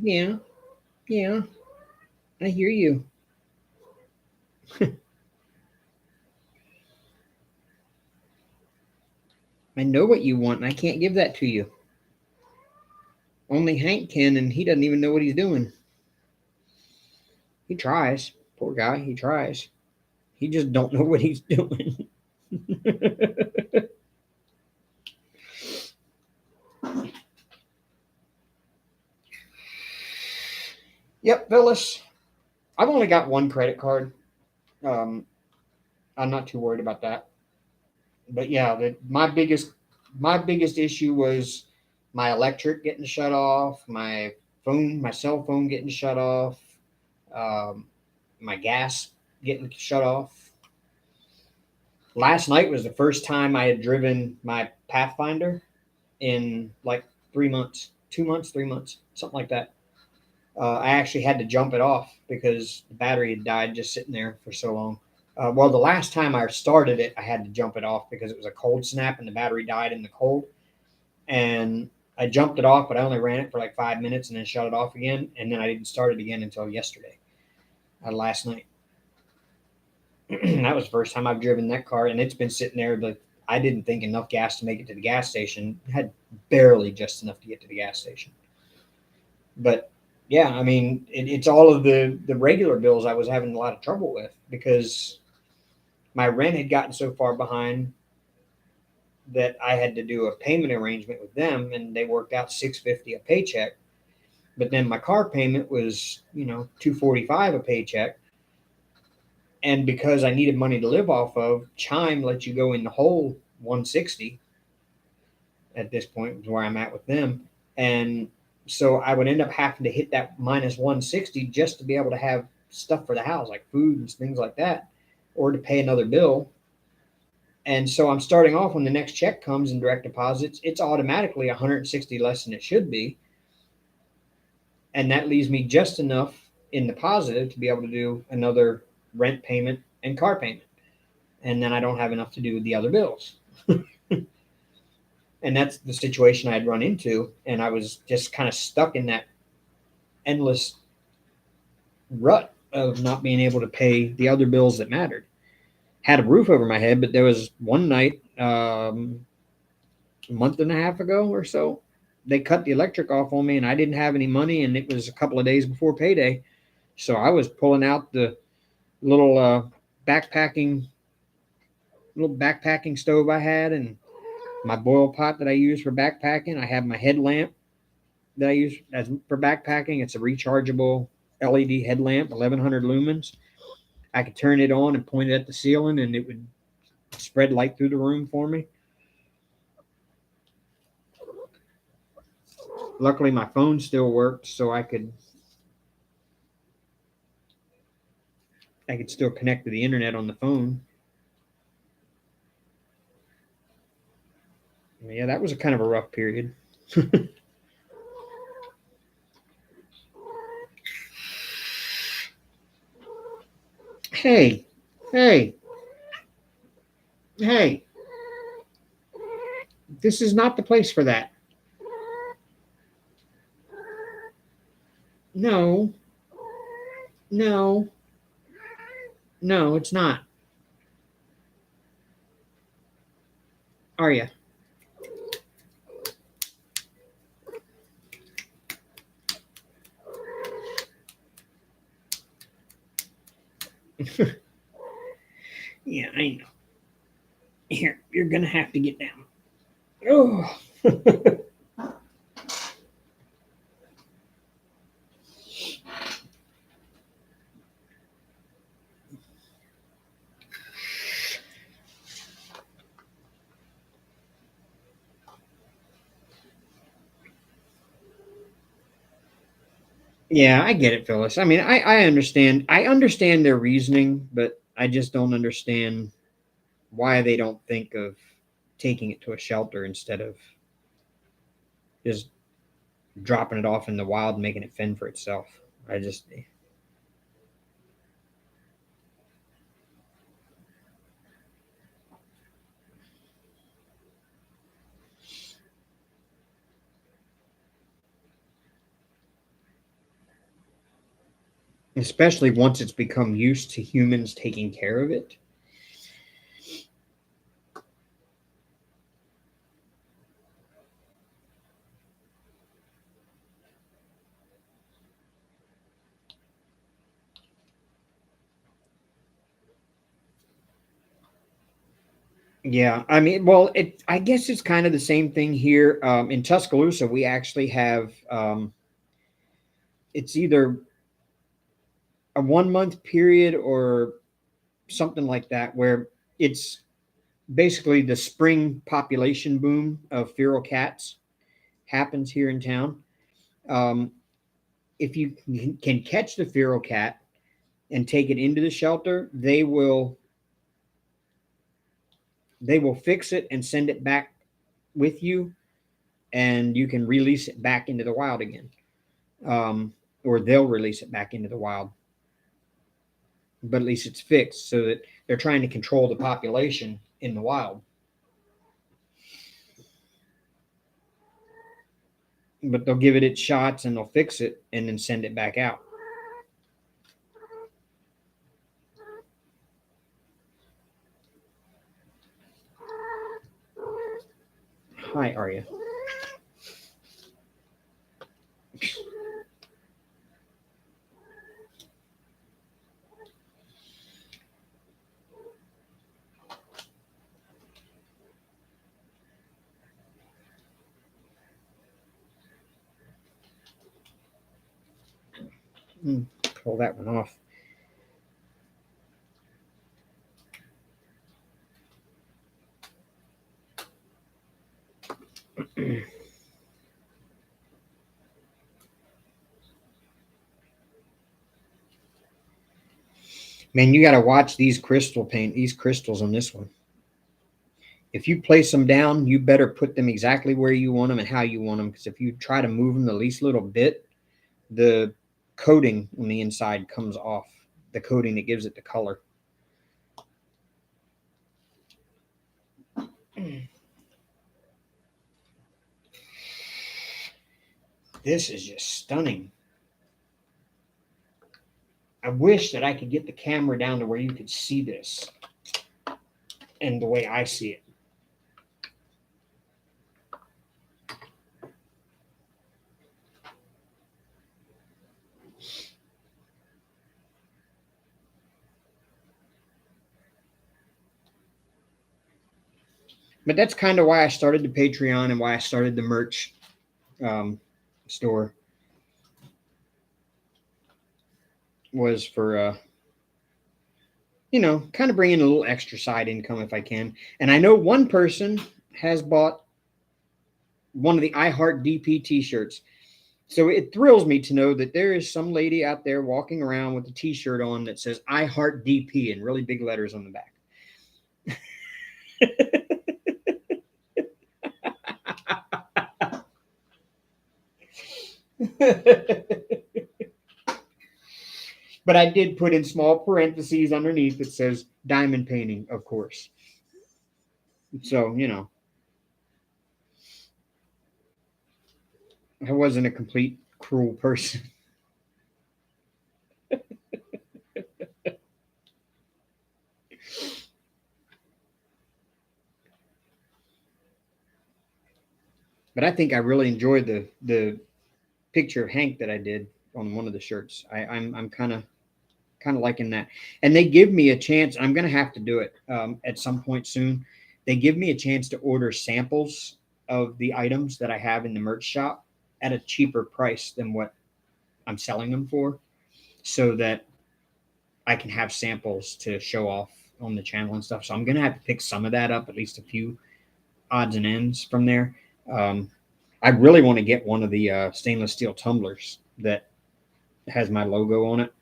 S1: Yeah, yeah, I hear you. I know what you want, and I can't give that to you. Only Hank can, and he doesn't even know what he's doing. He tries. Poor guy, he tries. He just don't know what he's doing. Yep, Phyllis. I've only got one credit card. Um, I'm not too worried about that. But yeah, my biggest issue was my electric getting shut off, my cell phone getting shut off, um, my gas getting shut off. Last night was the first time I had driven my Pathfinder in like 3 months, 2 months, 3 months, something like that. I actually had to jump it off because the battery had died just sitting there for so long. Well, the last time I started it, I had to jump it off because it was a cold snap and the battery died in the cold. And I jumped it off, but I only ran it for like 5 minutes and then shut it off again. And then I didn't start it again until yesterday, last night. That was the first time I've driven that car, and it's been sitting there. But I didn't think enough gas to make it to the gas station. I had barely just enough to get to the gas station. But yeah, I mean, it's all of the regular bills I was having a lot of trouble with because my rent had gotten so far behind that I had to do a payment arrangement with them, and they worked out $650 a paycheck. But then my car payment was, 245 a paycheck, and because I needed money to live off of, Chime lets you go in the whole 160 at this point, where I'm at with them, and so I would end up having to hit that minus 160 just to be able to have stuff for the house, like food and things like that, or to pay another bill. And so I'm starting off when the next check comes in direct deposits, it's automatically 160 less than it should be. And that leaves me just enough in the positive to be able to do another rent payment and car payment. And then I don't have enough to do the other bills. And that's the situation I had run into. And I was just kind of stuck in that endless rut of not being able to pay the other bills that mattered. Had a roof over my head, but there was one night, a month and a half ago or so, they cut the electric off on me, and I didn't have any money, and it was a couple of days before payday. So I was pulling out the little backpacking backpacking stove I had, and my boil pot that I use for backpacking. I have my headlamp that I use as for backpacking. It's a rechargeable LED headlamp, 1100 lumens. I could turn it on and point it at the ceiling, and it would spread light through the room for me. Luckily, my phone still worked, so I could still connect to the internet on the phone. Yeah, that was a kind of a rough period. Hey, hey, hey. This is not the place for that. No, no, no, it's not. Are you? Yeah, I know. Here, you're gonna have to get down. Oh. Yeah, I get it, Phyllis. I mean, I understand. I understand their reasoning, but I just don't understand why they don't think of taking it to a shelter instead of just dropping it off in the wild and making it fend for itself. I just, especially once it's become used to humans taking care of it. Yeah, I mean, well, it. I guess it's kind of the same thing here in Tuscaloosa. We actually have. It's either a 1 month period or something like that, where it's basically the spring population boom of feral cats happens here in town. Um, if you can catch the feral cat and take it into the shelter, they will fix it and send it back with you, and you can release it back into the wild again, or they'll release it back into the wild. But at least it's fixed, so that they're trying to control the population in the wild. But they'll give it its shots and they'll fix it and then send it back out. Hi, Arya. Pull that one off. Man, you got to watch these these crystals on this one. If you place them down, you better put them exactly where you want them and how you want them. Because if you try to move them the least little bit, the coating on the inside comes off. The coating that gives it the color. This is just stunning. I wish that I could get the camera down to where you could see this and the way I see it. But that's kind of why I started the Patreon and why I started the merch um, store, was for kind of bringing a little extra side income if I can. And I know one person has bought one of the I Heart DP t-shirts. So it thrills me to know that there is some lady out there walking around with a t-shirt on that says I Heart DP in really big letters on the back. But I did put in small parentheses underneath that says diamond painting, of course. So, you know, I wasn't a complete cruel person. But I think I really enjoyed the picture of Hank that I did on one of the shirts. I'm kind of liking that. And they give me a chance. I'm going to have to do it at some point soon. They give me a chance to order samples of the items that I have in the merch shop at a cheaper price than what I'm selling them for, so that I can have samples to show off on the channel and stuff. So I'm going to have to pick some of that up, at least a few odds and ends from there. I really want to get one of the stainless steel tumblers that has my logo on it.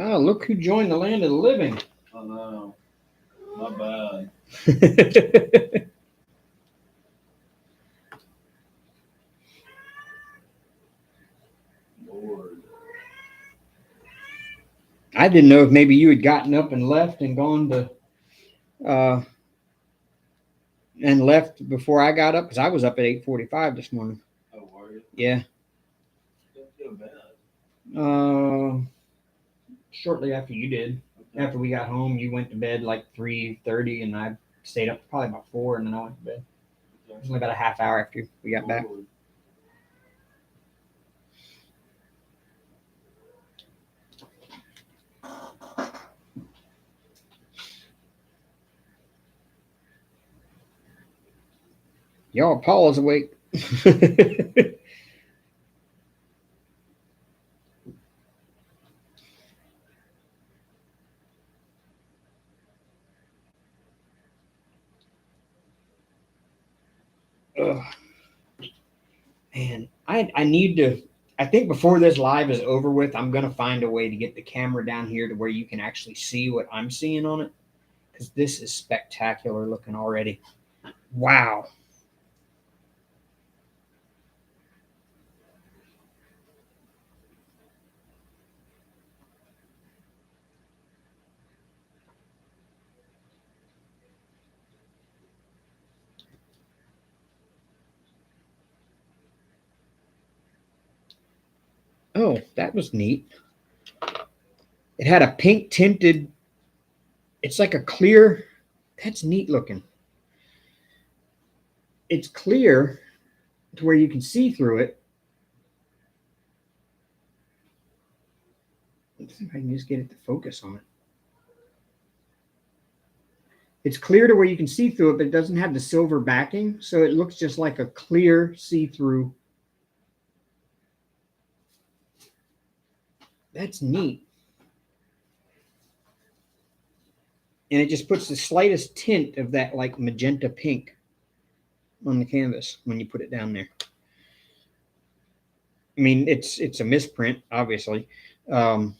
S1: Oh, look who joined the land of the living.
S2: Oh no, my bad. Lord.
S1: I didn't know if maybe you had gotten up and left and gone to and left before I got up, because I was up at 8:45 this morning.
S2: Oh, were you?
S1: Yeah.
S2: Don't feel bad.
S1: Shortly after you did.
S2: Okay.
S1: After we got home, you went to bed like 3:30, and I stayed up probably about 4, and then I went to bed. It was only about a half hour after we got back.
S2: Lord.
S1: Y'all, Paul is awake. Ugh. Man, I need to. I think before this live is over with, I'm gonna find a way to get the camera down here to where you can actually see what I'm seeing on it, because this is spectacular looking already. Wow. Oh, that was neat. It had a pink tinted. It's like a clear. That's neat looking. It's clear to where you can see through it. Let's see if I can just get it to focus on it. It's clear to where you can see through it, but it doesn't have the silver backing, so it looks just like a clear see-through. That's neat. And it just puts the slightest tint of that like magenta pink on the canvas when you put it down there. I mean, it's a misprint, obviously. It's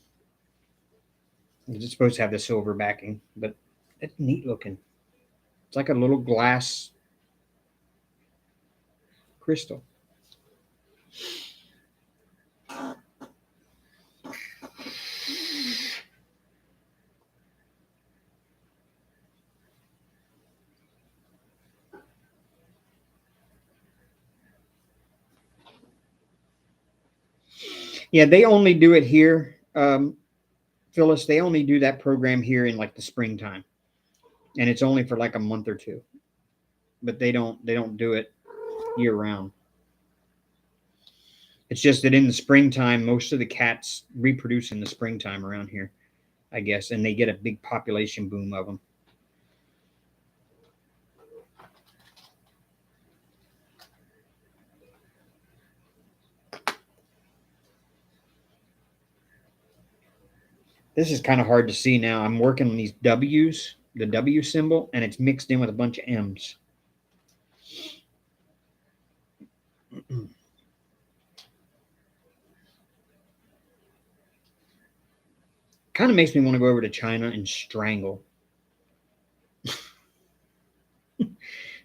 S1: supposed to have the silver backing, but it's neat looking. It's like a little glass crystal. Yeah, they only do it here, Phyllis. They only do that program here in like the springtime, and it's only for like a month or two. But they don't do it year round. It's just that in the springtime, most of the cats reproduce in the springtime around here, I guess, and they get a big population boom of them. This is kind of hard to see now. I'm working on these W's, the W symbol, and it's mixed in with a bunch of M's. Kind of makes me want to go over to China and strangle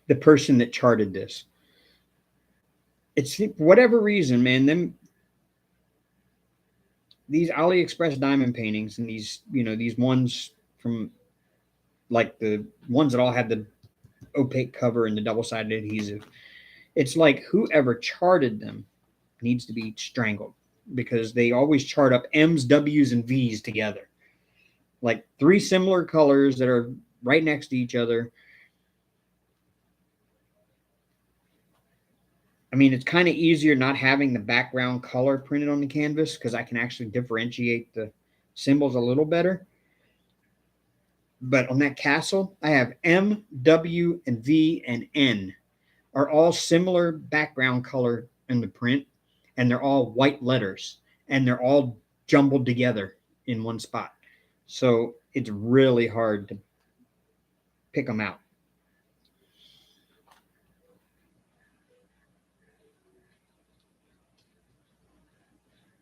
S1: the person that charted this. It's for whatever reason, man. These AliExpress diamond paintings and these ones from like the ones that all had the opaque cover and the double-sided adhesive. It's like whoever charted them needs to be strangled because they always chart up M's, W's, and V's together. Like three similar colors that are right next to each other. I mean, it's kind of easier not having the background color printed on the canvas because I can actually differentiate the symbols a little better. But on that castle, I have M, W, and V, and N are all similar background color in the print, and they're all white letters, and they're all jumbled together in one spot. So it's really hard to pick them out.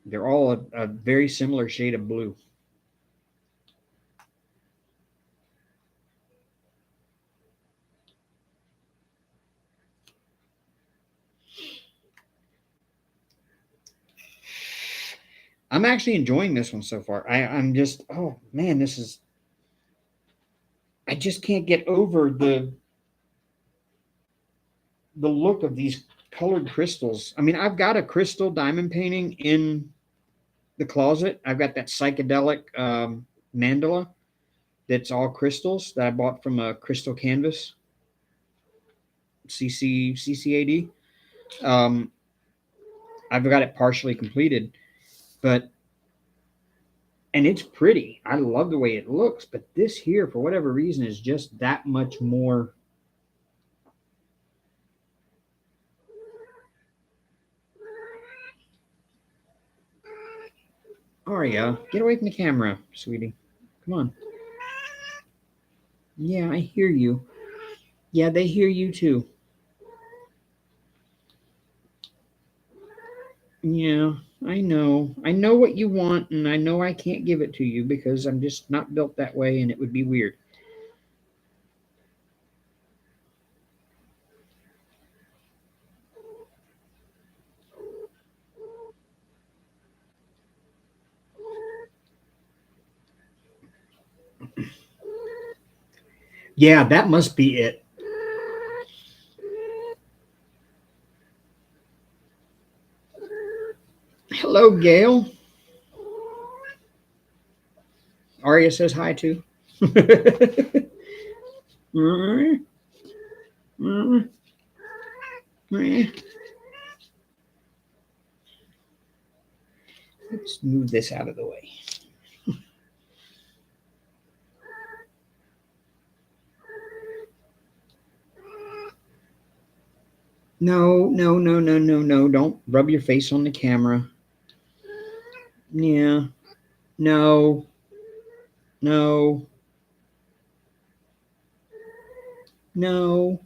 S1: They're all a very similar shade of blue. I'm actually enjoying this one so far. I'm just, oh man, I just can't get over the look of these colored crystals. I mean, I've got a crystal diamond painting in the closet. I've got that psychedelic mandala that's all crystals that I bought from a crystal canvas, CCAD. I've got it partially completed, and it's pretty. I love the way it looks, but this here, for whatever reason, is just that much more. Aria, get away from the camera, sweetie. Come on. Yeah, I hear you. Yeah, they hear you too. Yeah, I know. I know what you want, and I know I can't give it to you because I'm just not built that way, and it would be weird. Yeah, that must be it. Hello, Gail. Aria says hi too. Let's move this out of the way. No, no, no, no, no, no. Don't rub your face on the camera. Yeah. No. No. No.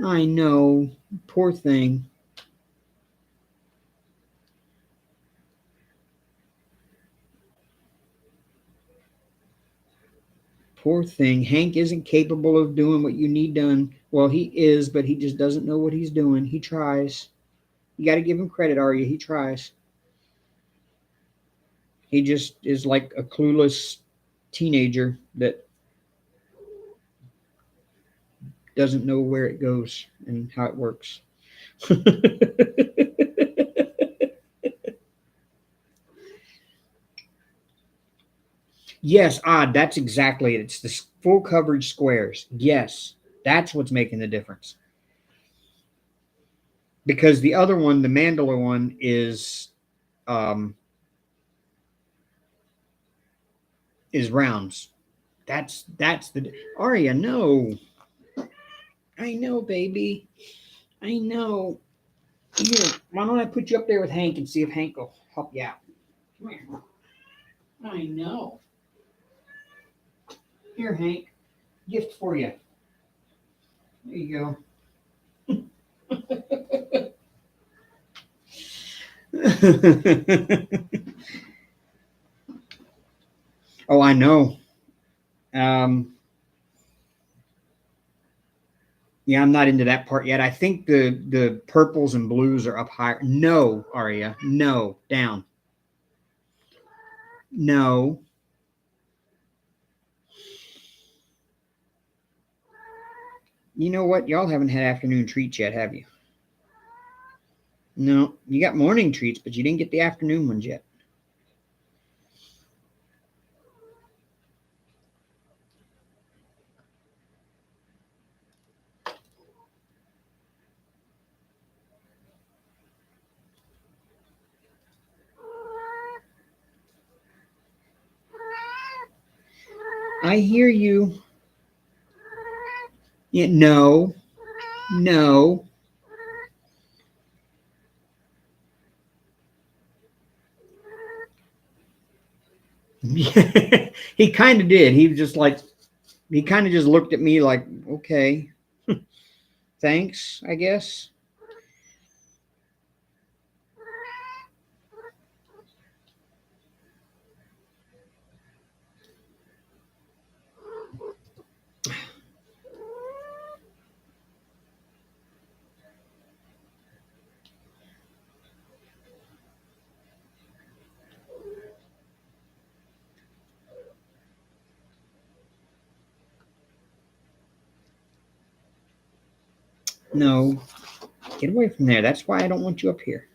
S1: I know. Poor thing. Poor thing. Hank isn't capable of doing what you need done. Well, he is, but he just doesn't know what he's doing. He tries. You got to give him credit, Arya. He tries. He just is like a clueless teenager that doesn't know where it goes and how it works. Yes, that's exactly it. It's the full coverage squares. Yes, that's what's making the difference. Because the other one, the mandala one, um, is rounds. That's the Aria. No, I know, baby. I know. Here, why don't I put you up there with Hank and see if Hank will help you out? Come here. I know. Here, Hank. Gift for you. There you go. Oh, I know. Um, yeah, I'm not into that part yet. I think the purples and blues are up higher. No, Aria, no, down. No. You know what? Y'all haven't had afternoon treats yet, have you? No, you got morning treats, but you didn't get the afternoon ones yet. I hear you. Yeah, no, no. He kind of did. He was just like, he kind of just looked at me like, okay, thanks, I guess. No, get away from there. That's why I don't want you up here.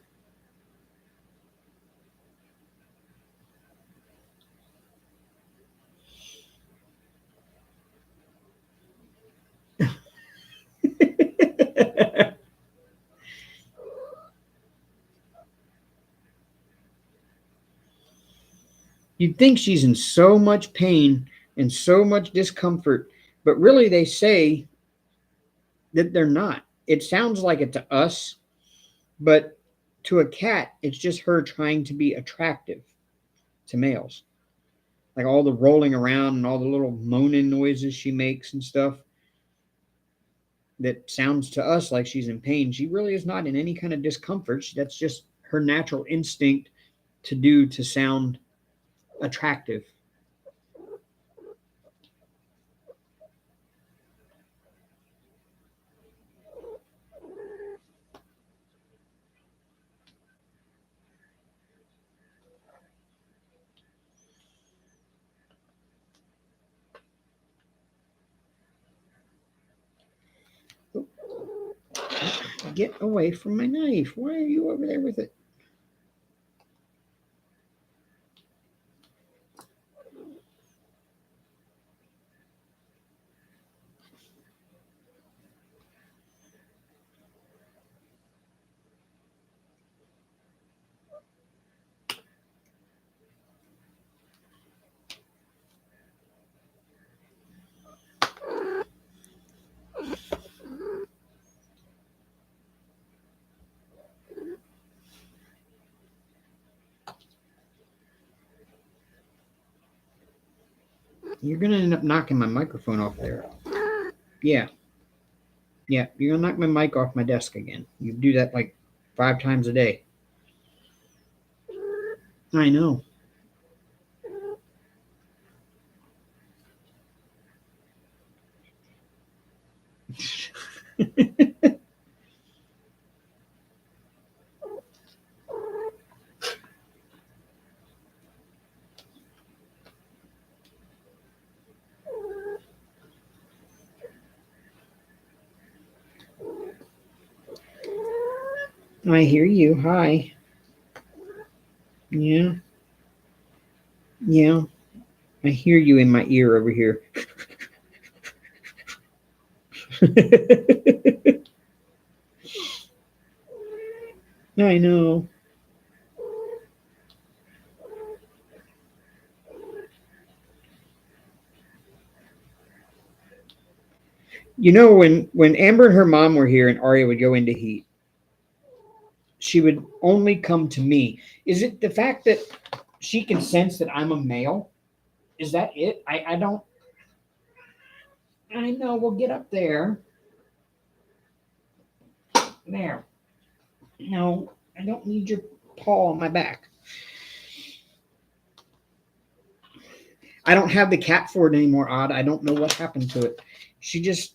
S1: You'd think she's in so much pain and so much discomfort, but really they say that they're not. It sounds like it to us, but to a cat, it's just her trying to be attractive to males. Like all the rolling around and all the little moaning noises she makes and stuff that sounds to us like she's in pain. She really is not in any kind of discomfort. That's just her natural instinct to sound attractive. Get away from my knife. Why are you over there with it? You're gonna end up knocking my microphone off there. Yeah, yeah. You're gonna knock my mic off my desk again. You do that like 5 times a day. I know. I hear you. Hi. Yeah, yeah. I hear you in my ear over here. I know. You know, when Amber and her mom were here and Arya would go into heat, she would only come to me. Is it the fact that she can sense that I'm a male? Is that it? I don't. I know. We'll get up there. There. No, I don't need your paw on my back. I don't have the cat for it anymore, Odd. I don't know what happened to it. She just,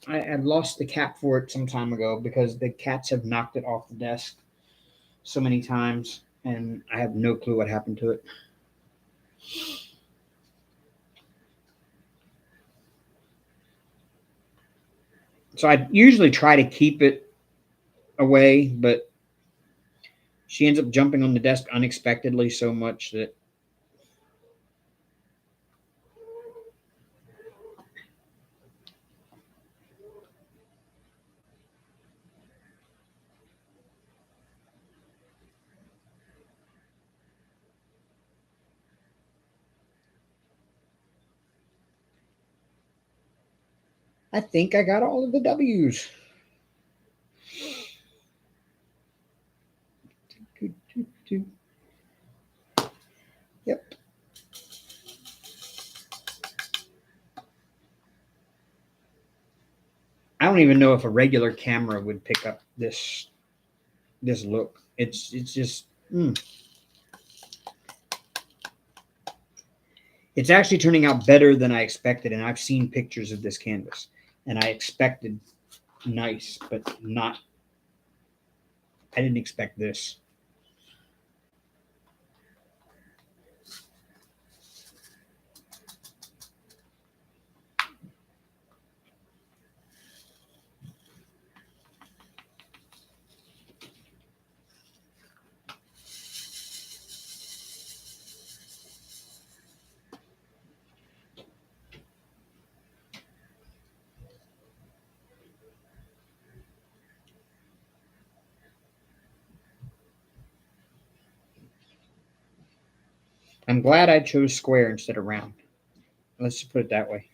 S1: I lost the cap for it some time ago because the cats have knocked it off the desk so many times, and I have no clue what happened to it. So I usually try to keep it away, but she ends up jumping on the desk unexpectedly so much that I think I got all of the W's. Yep. I don't even know if a regular camera would pick up this look. It's just It's actually turning out better than I expected, and I've seen pictures of this canvas, and I expected nice, but not. I didn't expect this. I'm glad I chose square instead of round. Let's just put it that way.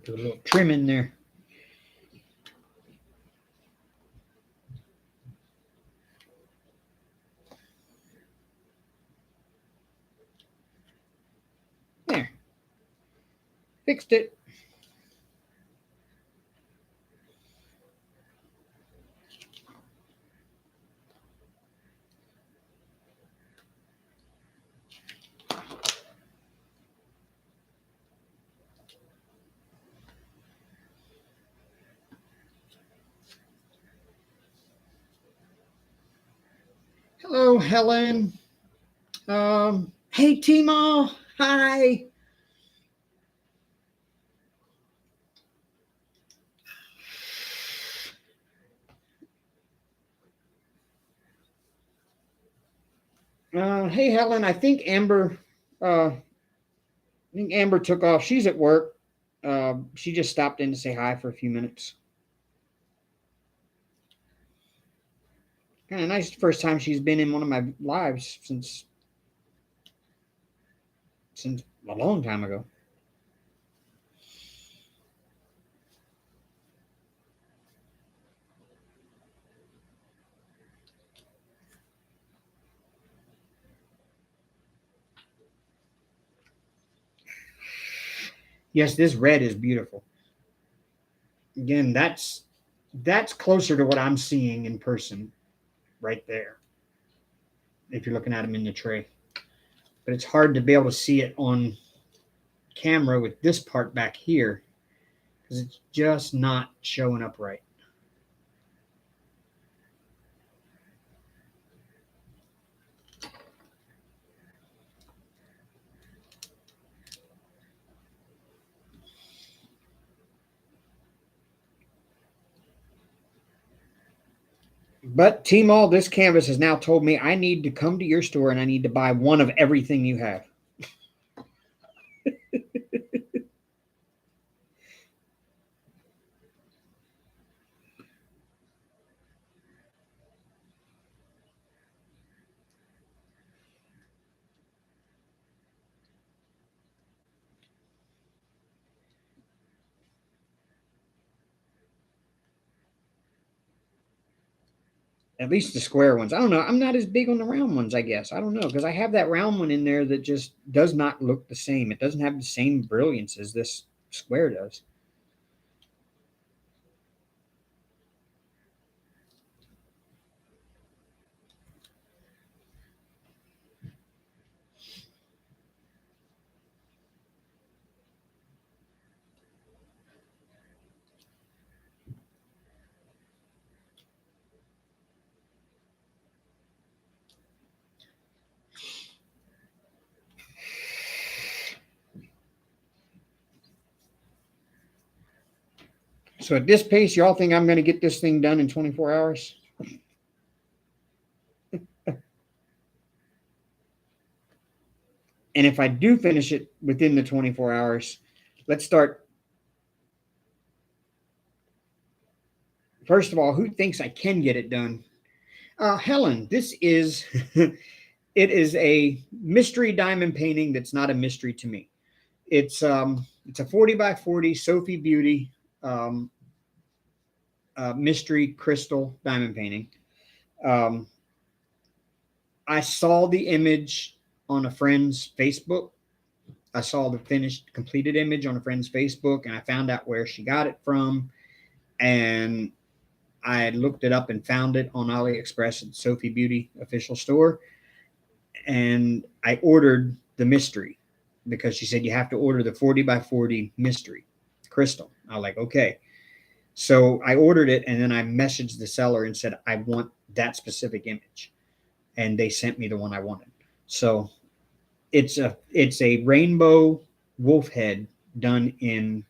S1: Do a little trim in there. There. Fixed it. Hello, Helen. Hey, Timo. Hi. Hey, Helen. I think Amber. I think Amber took off. She's at work. She just stopped in to say hi for a few minutes. Kind of nice. First time she's been in one of my lives since a long time ago. Yes, this red is beautiful. Again, that's closer to what I'm seeing in person, right there. If you're looking at them in the tray, but it's hard to be able to see it on camera with this part back here because it's just not showing up right. But Tmall, this canvas has now told me I need to come to your store and I need to buy one of everything you have. At least the square ones. I don't know. I'm not as big on the round ones, I guess. I don't know, because I have that round one in there that just does not look the same. It doesn't have the same brilliance as this square does. So at this pace, y'all think I'm going to get this thing done in 24 hours? And if I do finish it within the 24 hours, let's start. First of all, who thinks I can get it done? Helen, this is it is a mystery diamond painting that's not a mystery to me. It's a 40 by 40 Sophie Beauty mystery crystal diamond painting. I saw the image on a friend's Facebook. I saw the finished completed image on a friend's Facebook, and I found out where she got it from. And I looked it up and found it on AliExpress at Sophie Beauty official store. And I ordered the mystery because she said you have to order the 40 by 40 mystery crystal. I was like, okay. So I ordered it, and then I messaged the seller and said, I want that specific image. And they sent me the one I wanted. So it's a rainbow wolf head done in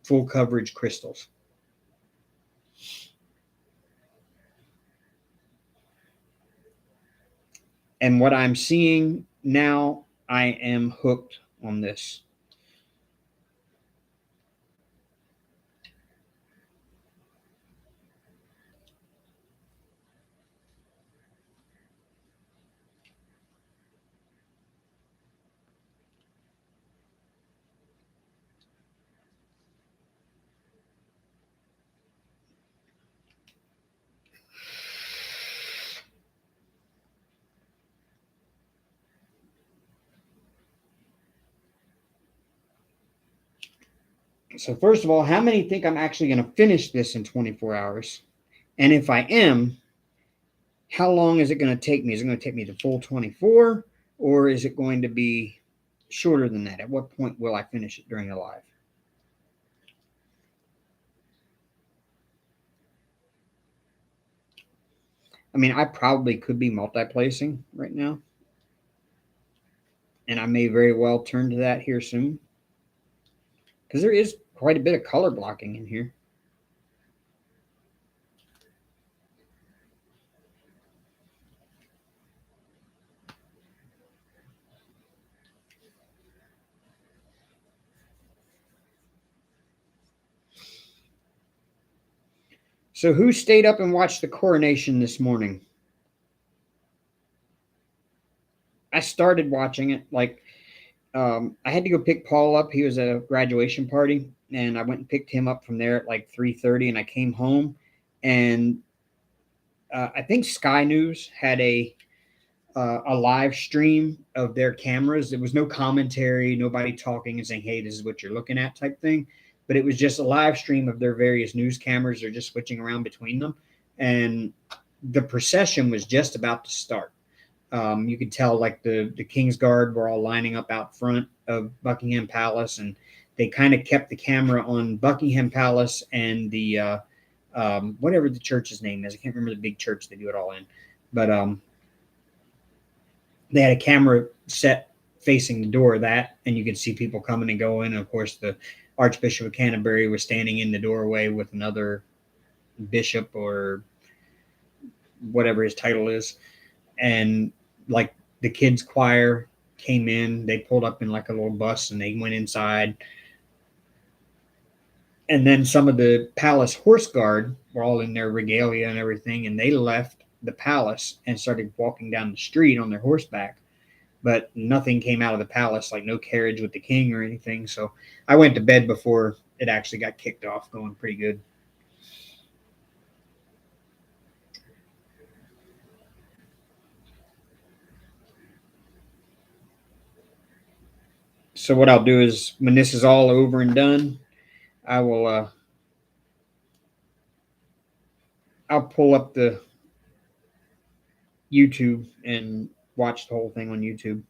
S1: full coverage crystals. And what I'm seeing now, I am hooked on this. So first of all, how many think I'm actually going to finish this in 24 hours? And if I am, how long is it going to take me? Is it going to take me the full 24, or is it going to be shorter than that? At what point will I finish it during the live? I mean, I probably could be multi-placing right now. And I may very well turn to that here soon. Because there is quite a bit of color blocking in here. So who stayed up and watched the coronation this morning? I started watching it. I had to go pick Paul up. He was at a graduation party, and I went and picked him up from there at like 3:30, and I came home, and I think Sky News had a live stream of their cameras. There was no commentary, nobody talking and saying, hey, this is what you're looking at type thing. But it was just a live stream of their various news cameras. They're just switching around between them. And the procession was just about to start. You could tell like the King's Guard were all lining up out front of Buckingham Palace, and they kind of kept the camera on Buckingham Palace and the whatever the church's name is. I can't remember the big church they do it all in. But they had a camera set facing the door of that, and you could see people coming and going. And of course, the Archbishop of Canterbury was standing in the doorway with another bishop or whatever his title is. And like the kids' choir came in, they pulled up in like a little bus and they went inside. And then some of the palace horse guard were all in their regalia and everything, and they left the palace and started walking down the street on their horseback. But nothing came out of the palace, like no carriage with the king or anything. So I went to bed before it actually got kicked off, going pretty good. So what I'll do is when this is all over and done, I will I'll pull up the YouTube and watch the whole thing on YouTube.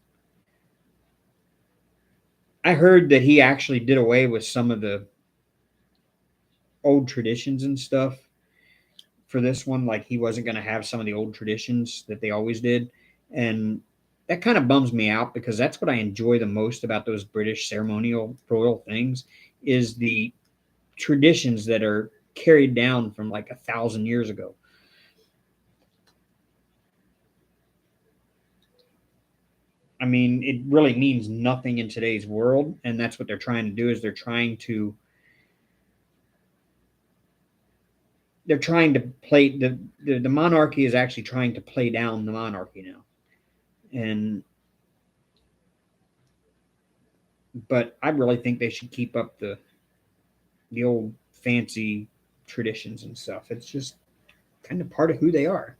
S1: I heard that he actually did away with some of the old traditions and stuff for this one. Like he wasn't going to have some of the old traditions that they always did. And that kind of bums me out because that's what I enjoy the most about those British ceremonial royal things is the traditions that are carried down from like 1,000 years ago. I mean, it really means nothing in today's world, and that's what they're trying to do is they're trying to play the monarchy is actually trying to play down the monarchy now. And but I really think they should keep up the old fancy traditions and stuff. It's just kind of part of who they are.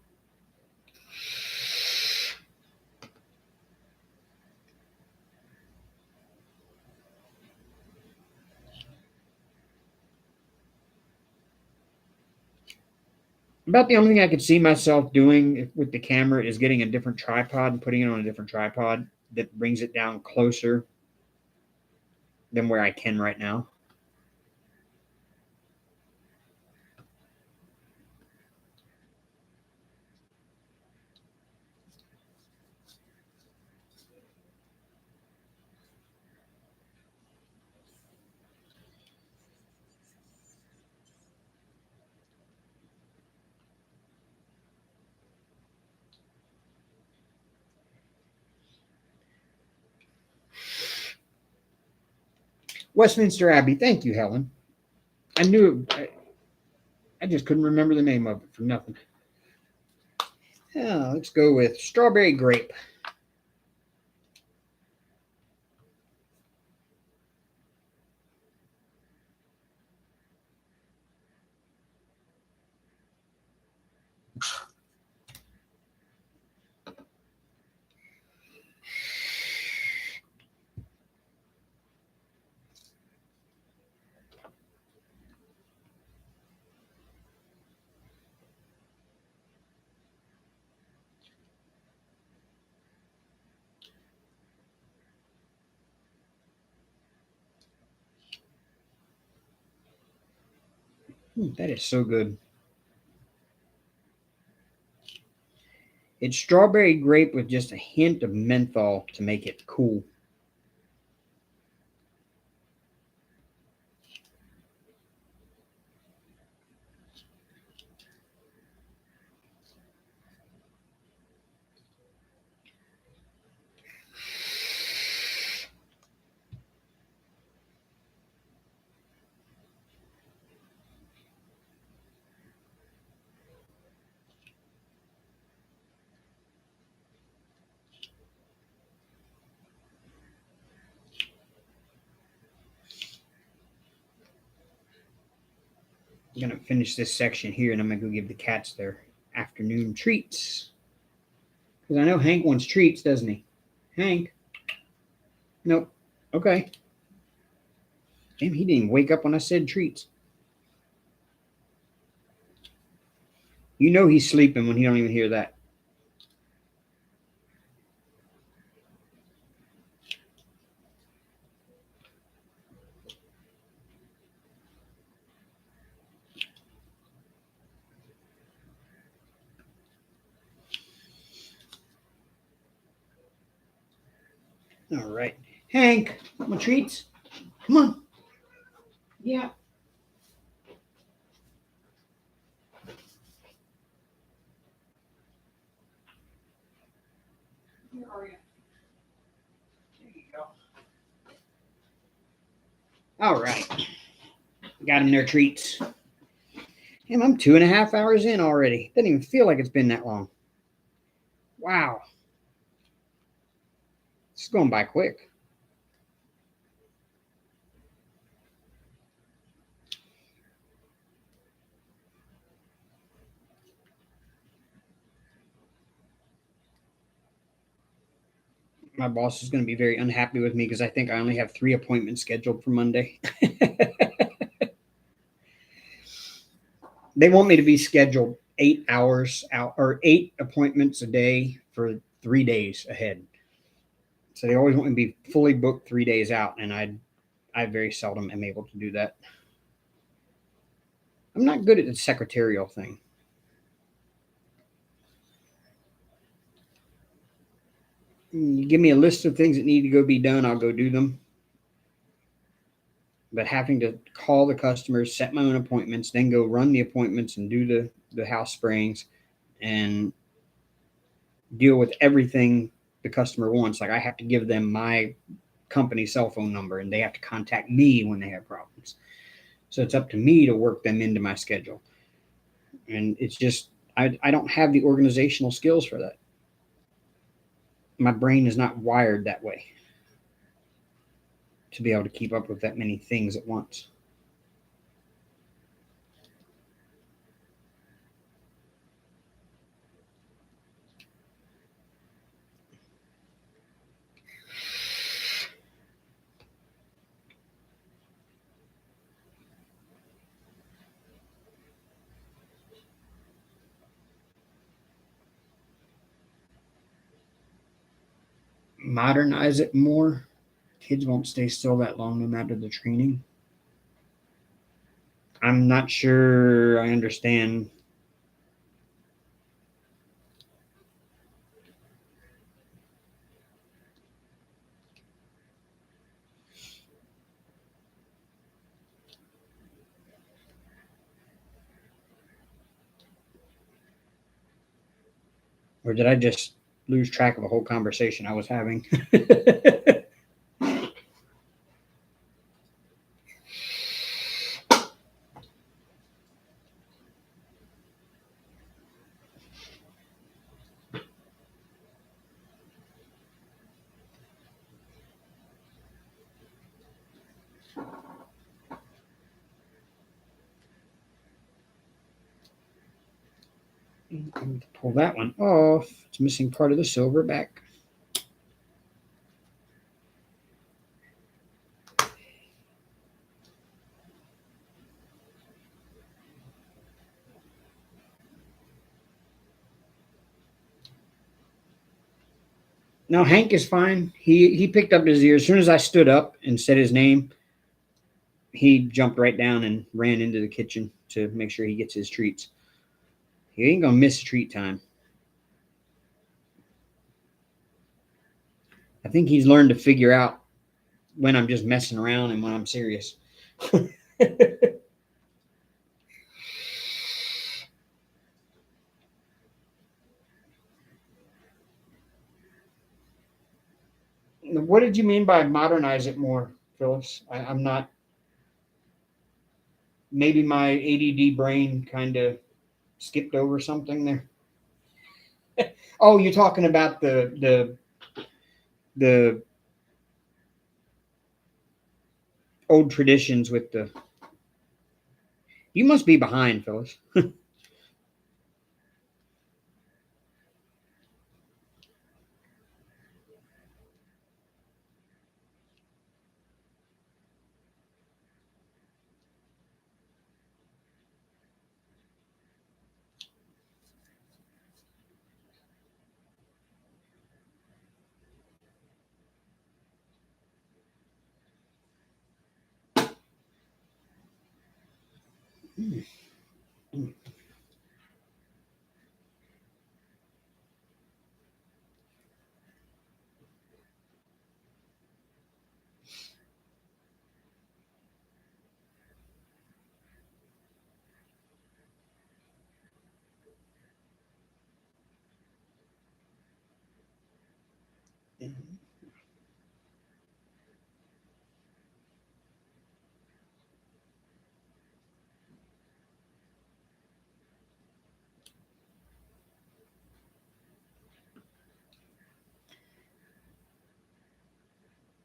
S1: About the only thing I could see myself doing with the camera is getting a different tripod and putting it on a different tripod that brings it down closer than where I can right now. Westminster Abbey. Thank you, Helen. I knew it. I just couldn't remember the name of it for nothing. Yeah, let's go with strawberry grape. That is so good. It's strawberry grape with just a hint of menthol to make it cool. I'm going to finish this section here and I'm going to go give the cats their afternoon treats. Because I know Hank wants treats, doesn't he? Hank? Nope. Okay. Damn, he didn't even wake up when I said treats. You know he's sleeping when he don't even hear that. All right. Hank, want my treats? Come on. Yeah. Where are you? There you go. All right. Got them their treats. Damn, I'm 2.5 hours in already. Doesn't even feel like it's been that long. Wow. It's going by quick. My boss is going to be very unhappy with me because I think I only have 3 appointments scheduled for Monday. They want me to be scheduled 8 hours out or 8 appointments a day for 3 days ahead. So they always want me to be fully booked 3 days out, and I very seldom am able to do that. I'm not good at the secretarial thing. You give me a list of things that need to go be done, I'll go do them. But having to call the customers, set my own appointments, then go run the appointments and do the house sprayings and deal with everything the customer wants. Like I have to give them my company cell phone number and they have to contact me when they have problems. So it's up to me to work them into my schedule. And it's just, I don't have the organizational skills for that. My brain is not wired that way to be able to keep up with that many things at once. Modernize it more. Kids won't stay still that long no matter the training. I'm not sure I understand. Or did I just lose track of a whole conversation I was having? Pull that one off. It's missing part of the silver back. No, Hank is fine. He picked up his ear as soon as I stood up and said his name. He jumped right down and ran into the kitchen to make sure he gets his treats. He ain't gonna miss treat time. I think he's learned to figure out when I'm just messing around and when I'm serious. What did you mean by modernize it more, Phyllis? I'm not. Maybe my ADD brain kind of skipped over something there. Oh, you're talking about the old traditions with the. You must be behind, Phyllis.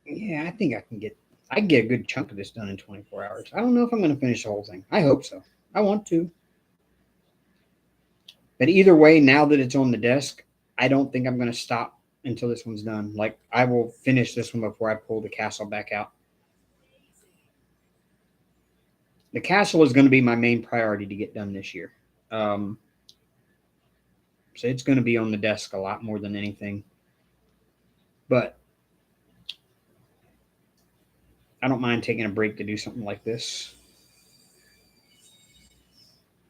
S1: Yeah, I think I can get a good chunk of this done in 24 hours. I don't know if I'm going to finish the whole thing. I hope so. I want to. But either way, now that it's on the desk, I don't think I'm going to stop until this one's done. Like, I will finish this one before I pull the castle back out. The castle is going to be my main priority to get done this year. So it's going to be on the desk a lot more than anything. But I don't mind taking a break to do something like this.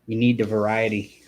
S1: You need the variety.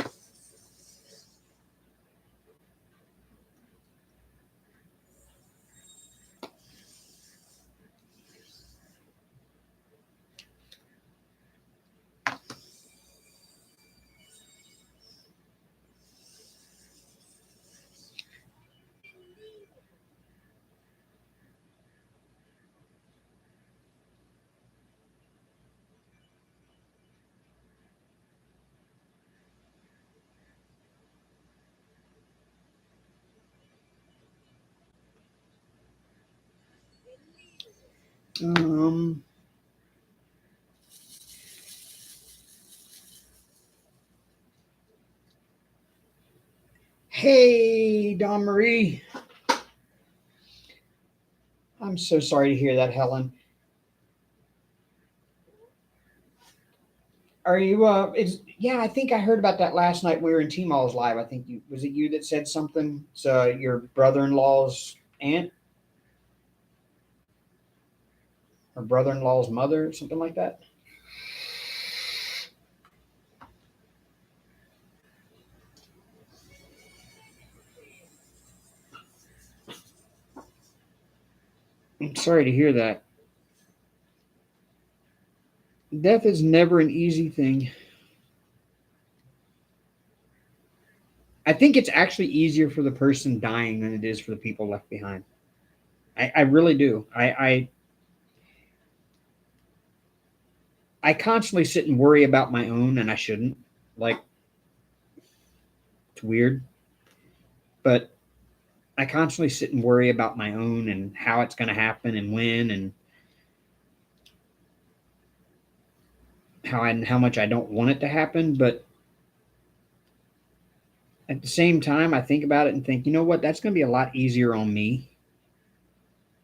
S1: Hey, Dawn Marie. I'm so sorry to hear that, Helen. Are you? Yeah, I think I heard about that last night. We were in T-Mall's live. I think was it you that said something? It's your brother-in-law's aunt or brother-in-law's mother, something like that. I'm sorry to hear that. Death is never an easy thing. I think it's actually easier for the person dying than it is for the people left behind. I really do. I constantly sit and worry about my own, and I shouldn't. Like, it's weird, but I constantly sit and worry about my own and how it's going to happen and when and how much I don't want it to happen. But at the same time, I think about it and think, you know what? That's going to be a lot easier on me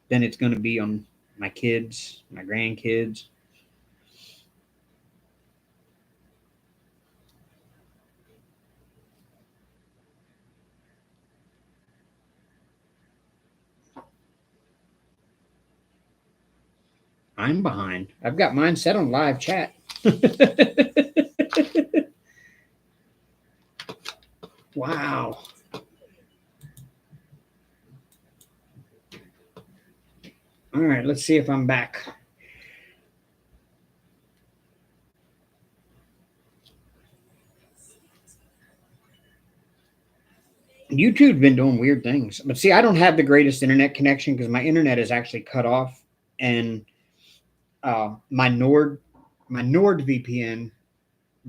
S1: than it's going to be on my kids, my grandkids. I'm behind. I've got mine set on live chat. Wow. All right, let's see if I'm back. YouTube's been doing weird things. But see, I don't have the greatest internet connection because my internet is actually cut off, and my Nord VPN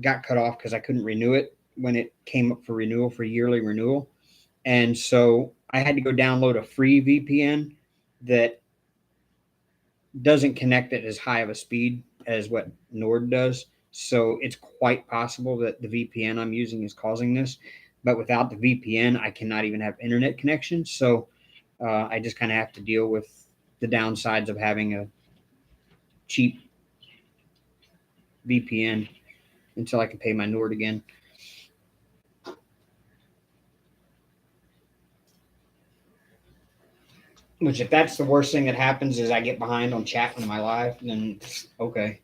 S1: got cut off because I couldn't renew it when it came up for renewal for yearly renewal, and so I had to go download a free VPN that doesn't connect at as high of a speed as what Nord does. So it's quite possible that the VPN I'm using is causing this. But without the VPN, I cannot even have internet connection. So I just kind of have to deal with the downsides of having a cheap VPN until I can pay my Nord again. Which, if that's the worst thing that happens, is I get behind on chat in my live, then okay.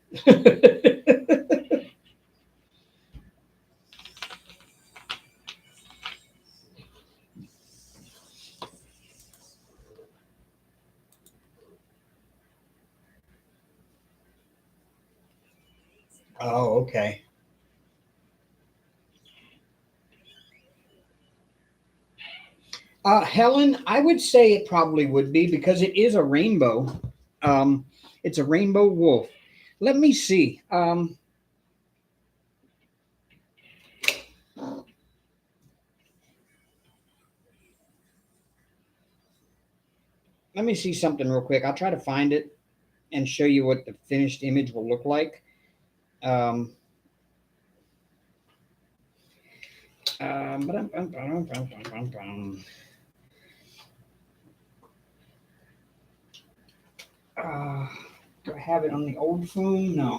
S1: Oh, okay. Helen, I would say it probably would be because it is a rainbow. Um, it's a rainbow wolf. Let me see. Let me see something real quick. I'll try to find it and show you what the finished image will look like. Um, Do I have it on the old phone? No.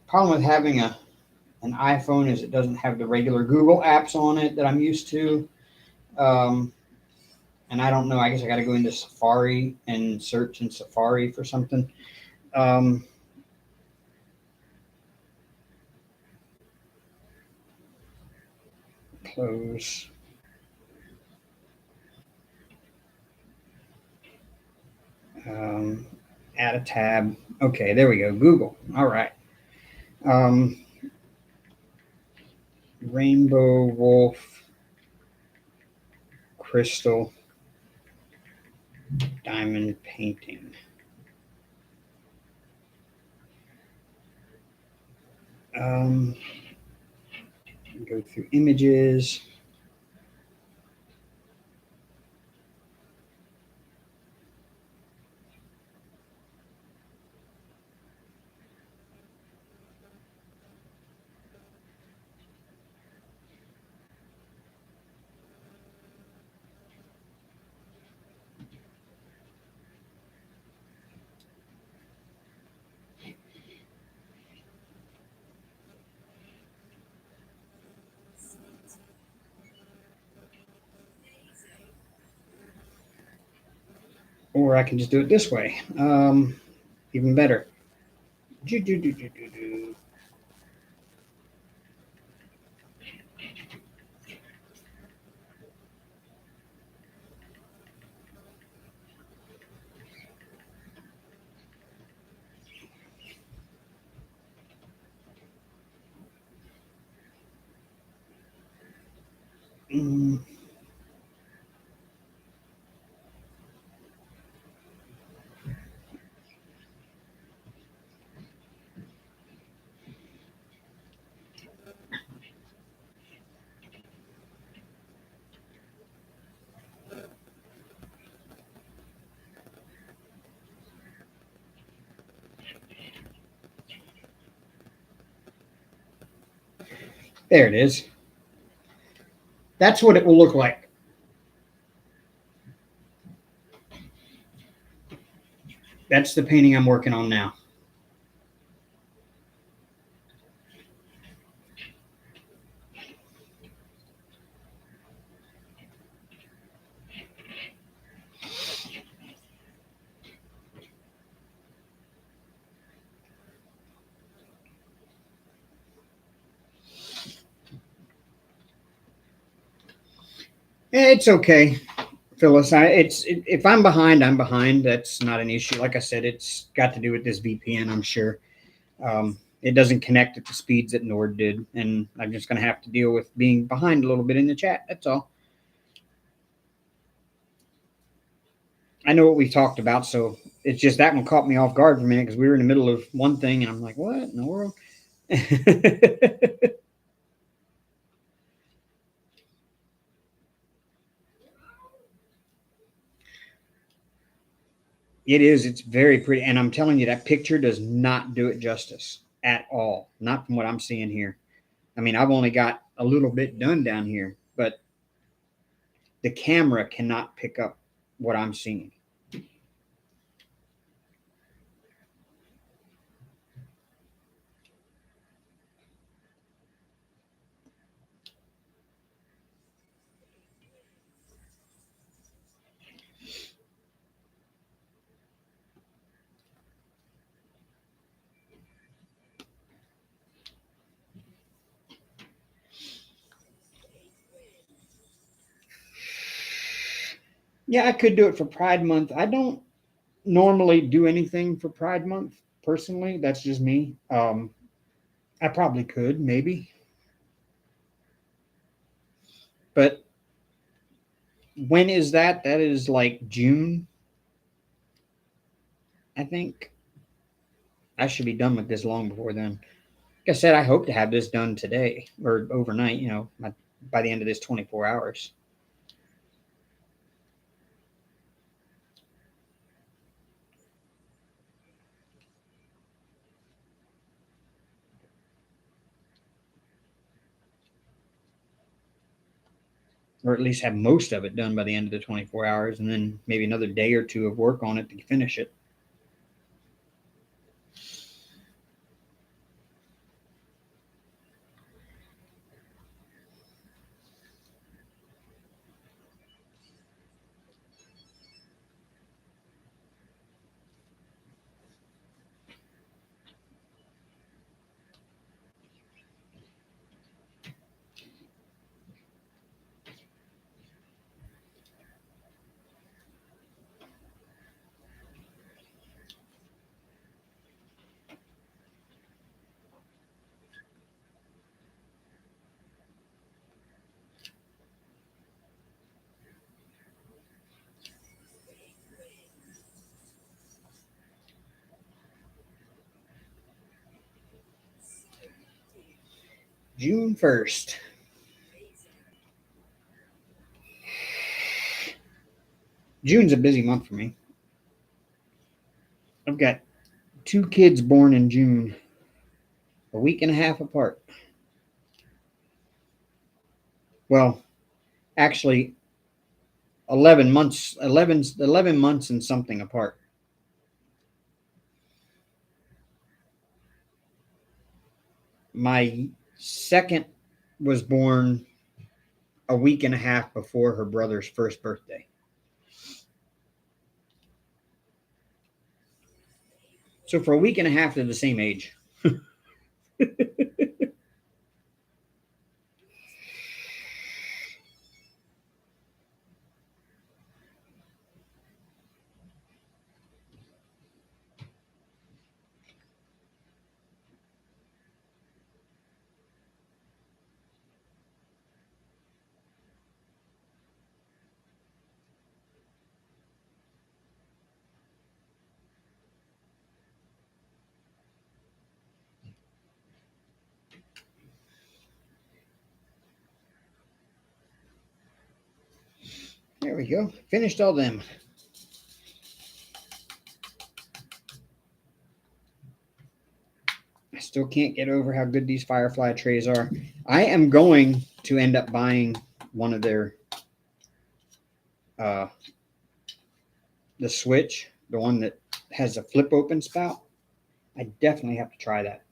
S1: Problem with having an iPhone is it doesn't have the regular Google apps on it that I'm used to. And I don't know. I guess I got to go into Safari and search in Safari for something. Close. Add a tab. Okay, there we go. Google. All right. Rainbow Wolf Crystal Diamond Painting. Go through images. Or I can just do it this way. Even better. There it is. That's what it will look like. That's the painting I'm working on now. It's okay, Phyllis. If I'm behind, I'm behind. That's not an issue. Like I said, it's got to do with this VPN, I'm sure. It doesn't connect at the speeds that Nord did, and I'm just going to have to deal with being behind a little bit in the chat. That's all. I know what we've talked about, so it's just that one caught me off guard for a minute because we were in the middle of one thing, and I'm like, what in the world? It is. It's very pretty. And I'm telling you, that picture does not do it justice at all. Not from what I'm seeing here. I mean, I've only got a little bit done down here, but the camera cannot pick up what I'm seeing. Yeah, I could do it for Pride Month. I don't normally do anything for Pride Month personally. That's just me. I probably could, maybe. But when is that? That is like June, I think. I should be done with this long before then. Like I said, I hope to have this done today or overnight, by the end of this 24 hours. or at least have most of it done by the end of the 24 hours, and then maybe another day or two of work on it to finish it. June 1st. June's a busy month for me. I've got 2 kids born in June, a week and a half apart. Well, actually, 11 months, 11 months and something apart. My second was born a week and a half before her brother's first birthday. So for a week and a half, they're the same age. There we go. Finished all them. I still can't get over how good these Firefly trays are. I am going to end up buying one of their the switch, the one that has a flip open spout. I definitely have to try that.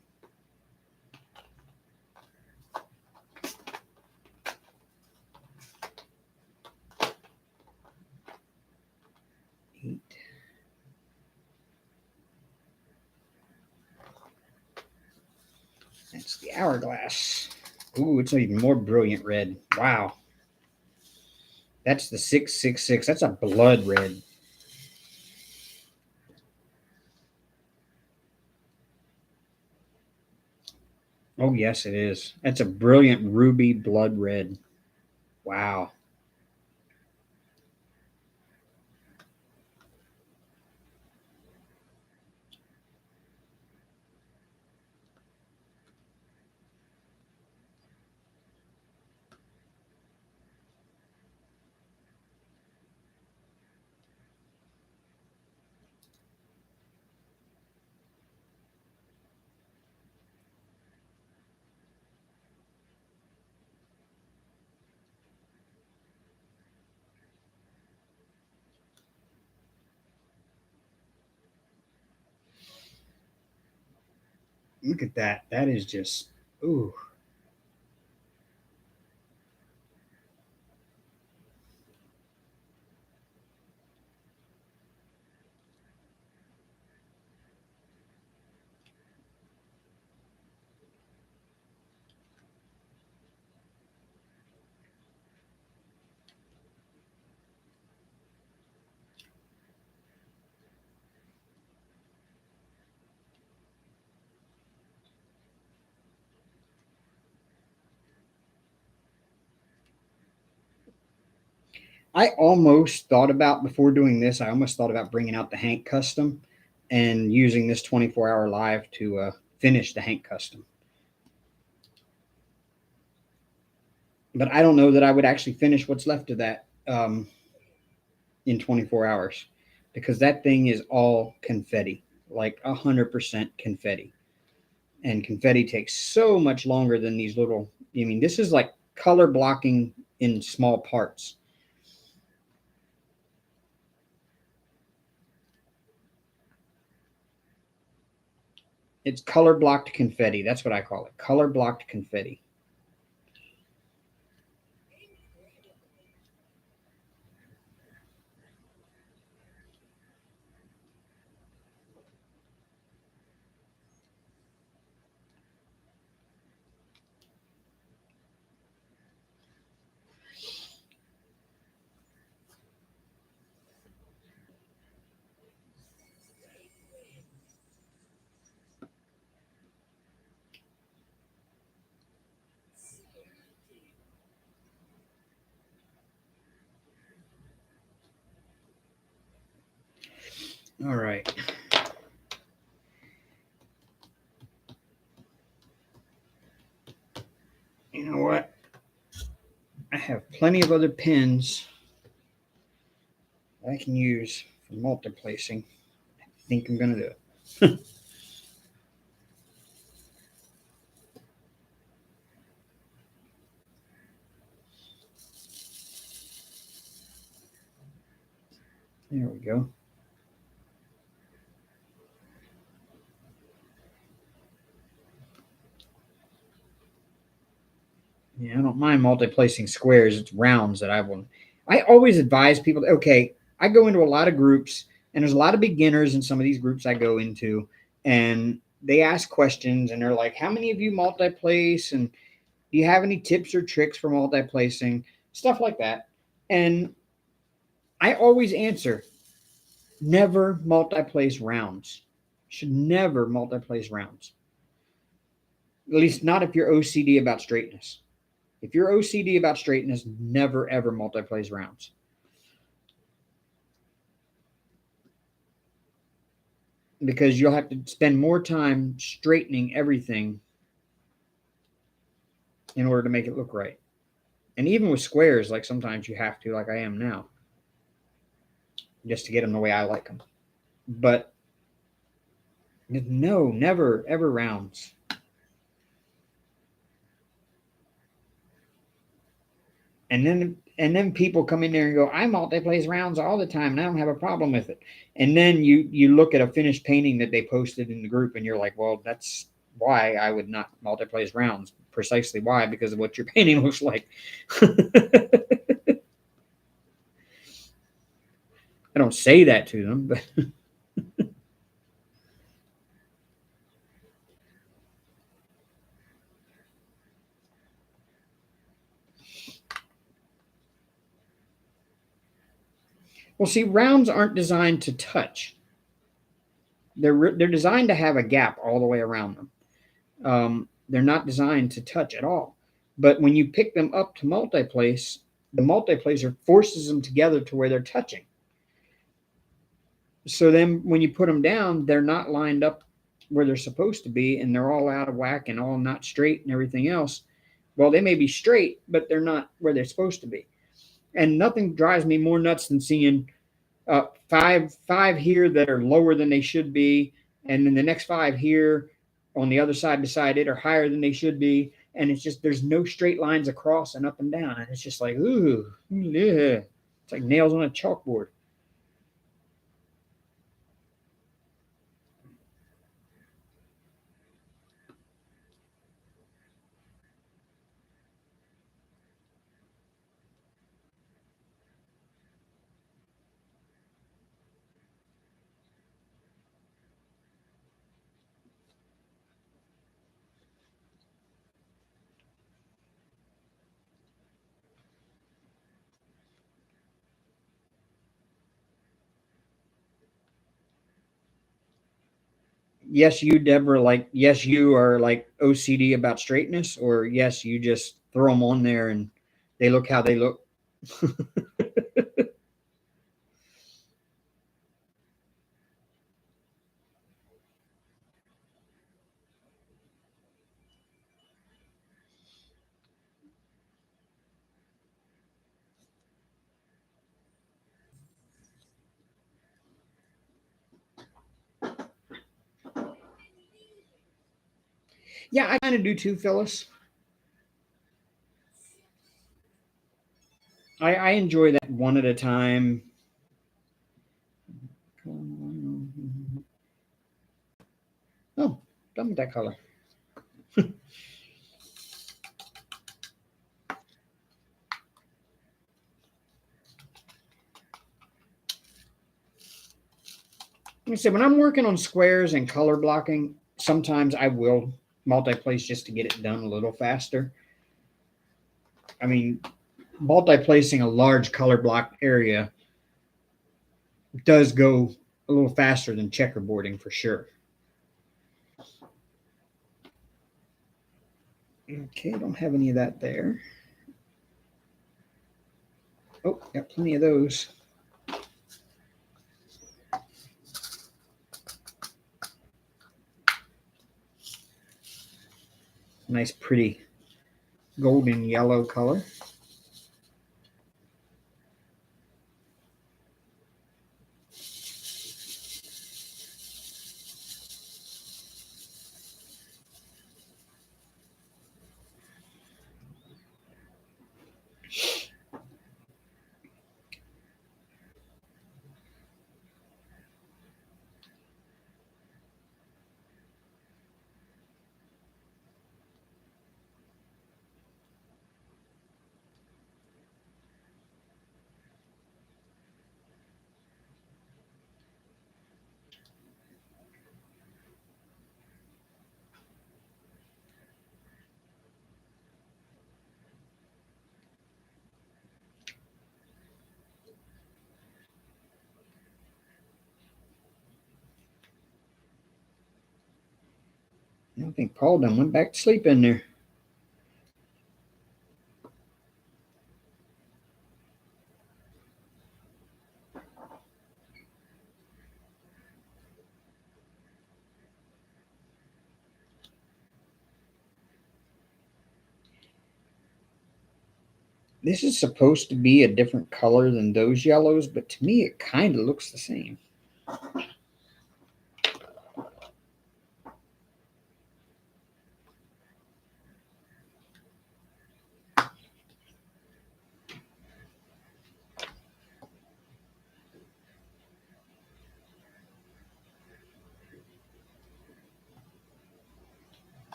S1: That's the hourglass. Ooh, it's an even more brilliant red. Wow. That's the 666. That's a blood red. Oh, yes, it is. That's a brilliant ruby blood red. Wow. Look at that. That is just, ooh. I almost thought about, before doing this, I almost thought about bringing out the Hank Custom and using this 24-hour live to finish the Hank Custom. But I don't know that I would actually finish what's left of that in 24 hours, because that thing is all confetti, like 100% confetti. And confetti takes so much longer than these little, I mean, this is like color blocking in small parts. It's color blocked confetti. That's what I call it. Color blocked confetti. All right. You know what? I have plenty of other pins I can use for multi-placing. I think I'm going to do it. There we go. Yeah, I don't mind multi-placing squares. It's rounds that I want. I always advise people, okay, I go into a lot of groups, and there's a lot of beginners in some of these groups I go into, and they ask questions, and they're like, how many of you multi-place, and do you have any tips or tricks for multi-placing? Stuff like that. And I always answer, never multi-place rounds. Should never multi-place rounds. At least not if you're OCD about straightness. If you're OCD about straightness, never ever multi-place rounds. Because you'll have to spend more time straightening everything in order to make it look right. And even with squares, like sometimes you have to, like I am now, just to get them the way I like them. But no, never ever rounds. And then people come in there and go, I multi-place rounds all the time and I don't have a problem with it. And then you look at a finished painting that they posted in the group and you're like, well, that's why I would not multi-place rounds. Precisely why? Because of what your painting looks like. I don't say that to them, but well, see, rounds aren't designed to touch. They're designed to have a gap all the way around them. They're not designed to touch at all. But when you pick them up to multiplace, the multiplacer forces them together to where they're touching. So then when you put them down, they're not lined up where they're supposed to be, and they're all out of whack and all not straight and everything else. Well, they may be straight, but they're not where they're supposed to be. And nothing drives me more nuts than seeing five here that are lower than they should be, and then the next five here on the other side beside it are higher than they should be, and it's just there's no straight lines across and up and down, and it's just like ooh, yeah. It's like nails on a chalkboard. Yes, you, Deborah, like yes, you are like OCD about straightness, or yes, you just throw them on there and they look how they look. Yeah, I kind of do too, Phyllis. I enjoy that one at a time. Oh, done with that color. Like I said, when I'm working on squares and color blocking, sometimes I will multi-place just to get it done a little faster. I mean, multi-placing a large color block area does go a little faster than checkerboarding for sure. Okay, don't have any of that there. Oh, got plenty of those. Nice, pretty golden yellow color. I think Paul done went back to sleep in there. This is supposed to be a different color than those yellows, but to me it kind of looks the same.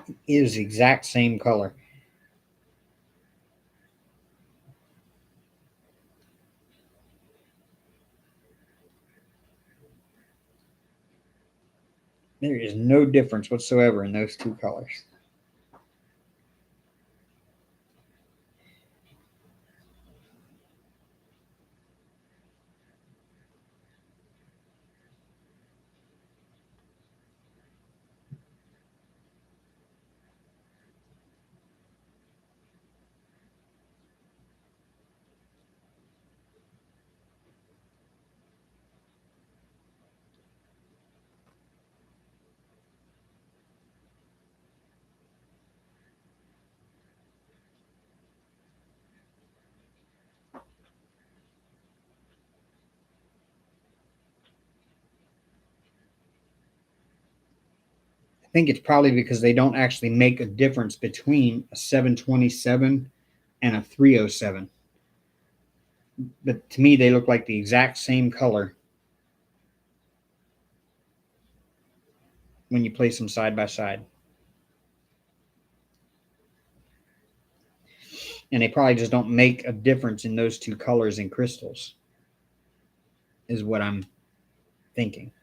S1: It is the exact same color. There is no difference whatsoever in those two colors. I think it's probably because they don't actually make a difference between a 727 and a 307. But to me, they look like the exact same color when you place them side by side. And they probably just don't make a difference in those two colors in crystals, is what I'm thinking.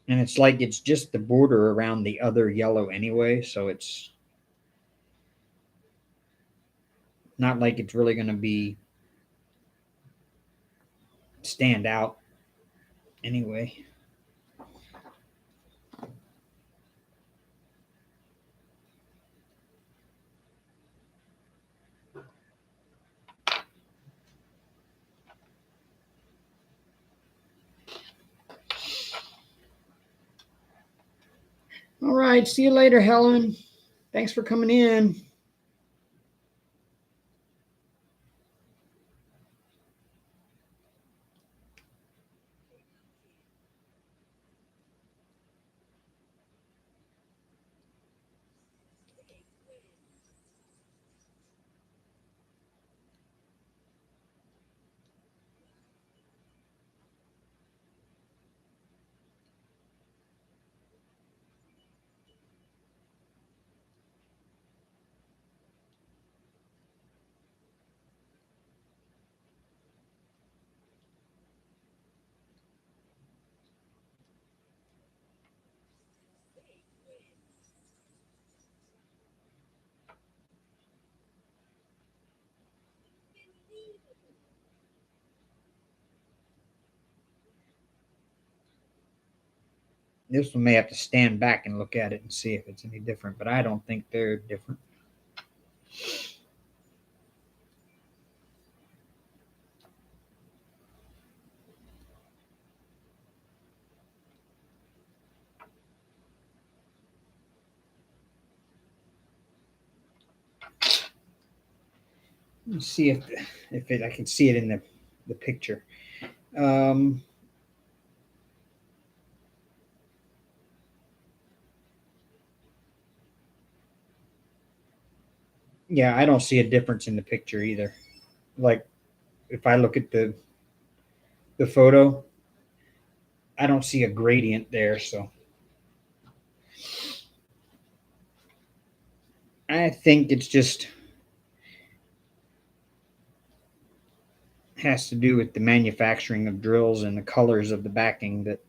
S1: And it's like it's just the border around the other yellow anyway, so it's not like it's really going to be stand out anyway. All right, see you later, Helen. Thanks for coming in. This one may have to stand back and look at it and see if it's any different, but I don't think they're different. Let's see if I can see it in the picture. Yeah, I don't see a difference in the picture either. Like if I look at the photo, I don't see a gradient there, so I think it's just has to do with the manufacturing of drills and the colors of the backing that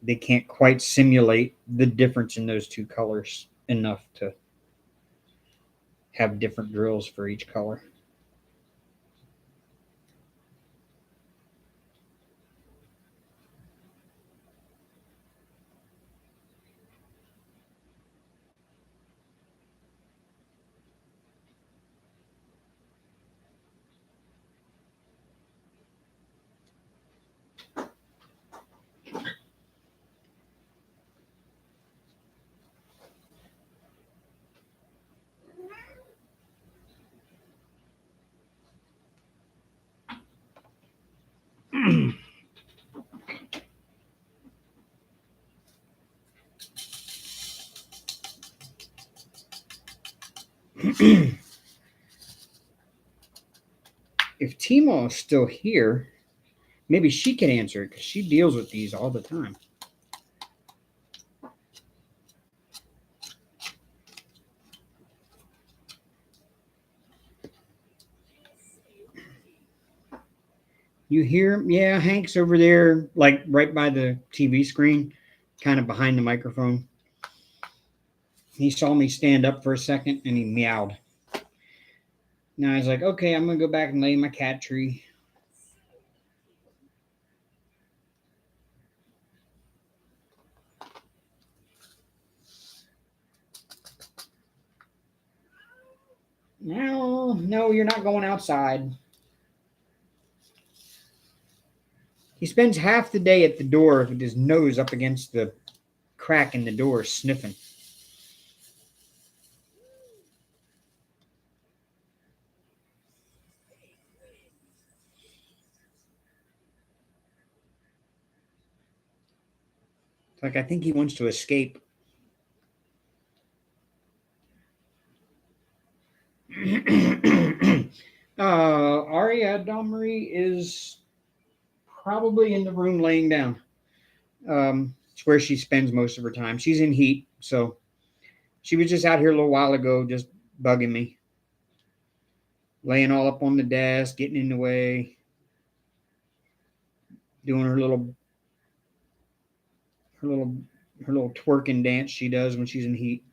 S1: they can't quite simulate the difference in those two colors enough to have different drills for each color. If Timo is still here, maybe she can answer it because she deals with these all the time. You hear? Yeah, Hank's over there, like right by the TV screen, kind of behind the microphone. He saw me stand up for a second and he meowed. Now he's like, okay, I'm going to go back and lay my cat tree. No, you're not going outside. He spends half the day at the door with his nose up against the crack in the door, sniffing. It's like I think he wants to escape. Aria Domri is probably in the room laying down. It's where she spends most of her time. She's in heat, so she was just out here a little while ago, just bugging me, laying all up on the desk, getting in the way, doing her little her little twerking dance she does when she's in heat.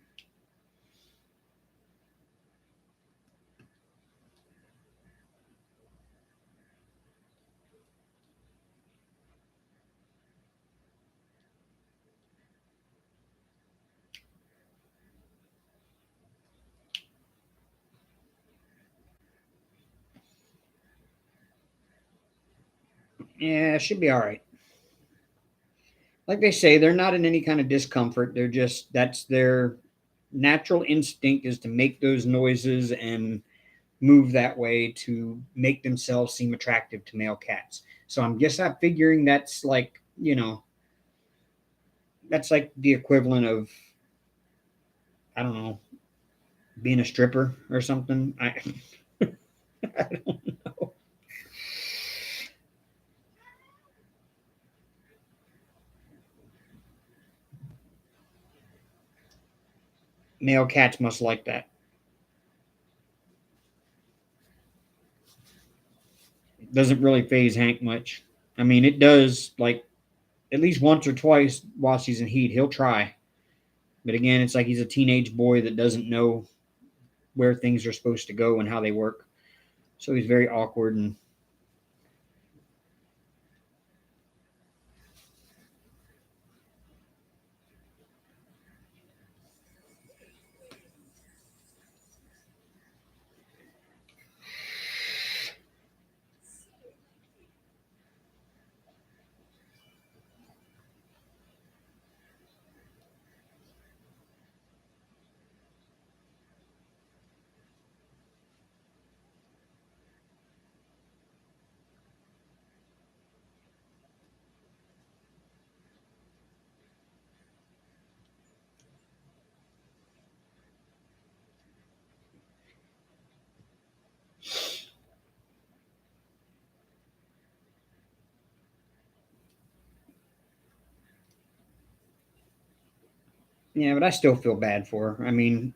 S1: Yeah, it should be all right. Like they say, they're not in any kind of discomfort. They're just, that's their natural instinct, is to make those noises and move that way to make themselves seem attractive to male cats. So I'm figuring that's like, that's like the equivalent of, I don't know, being a stripper or something. I don't know. Male cats must like that. It doesn't really phase Hank much. I mean, it does, like, at least once or twice while she's in heat, he'll try. But again, it's like he's a teenage boy that doesn't know where things are supposed to go and how they work. So he's very awkward. And yeah, but I still feel bad for her. I mean,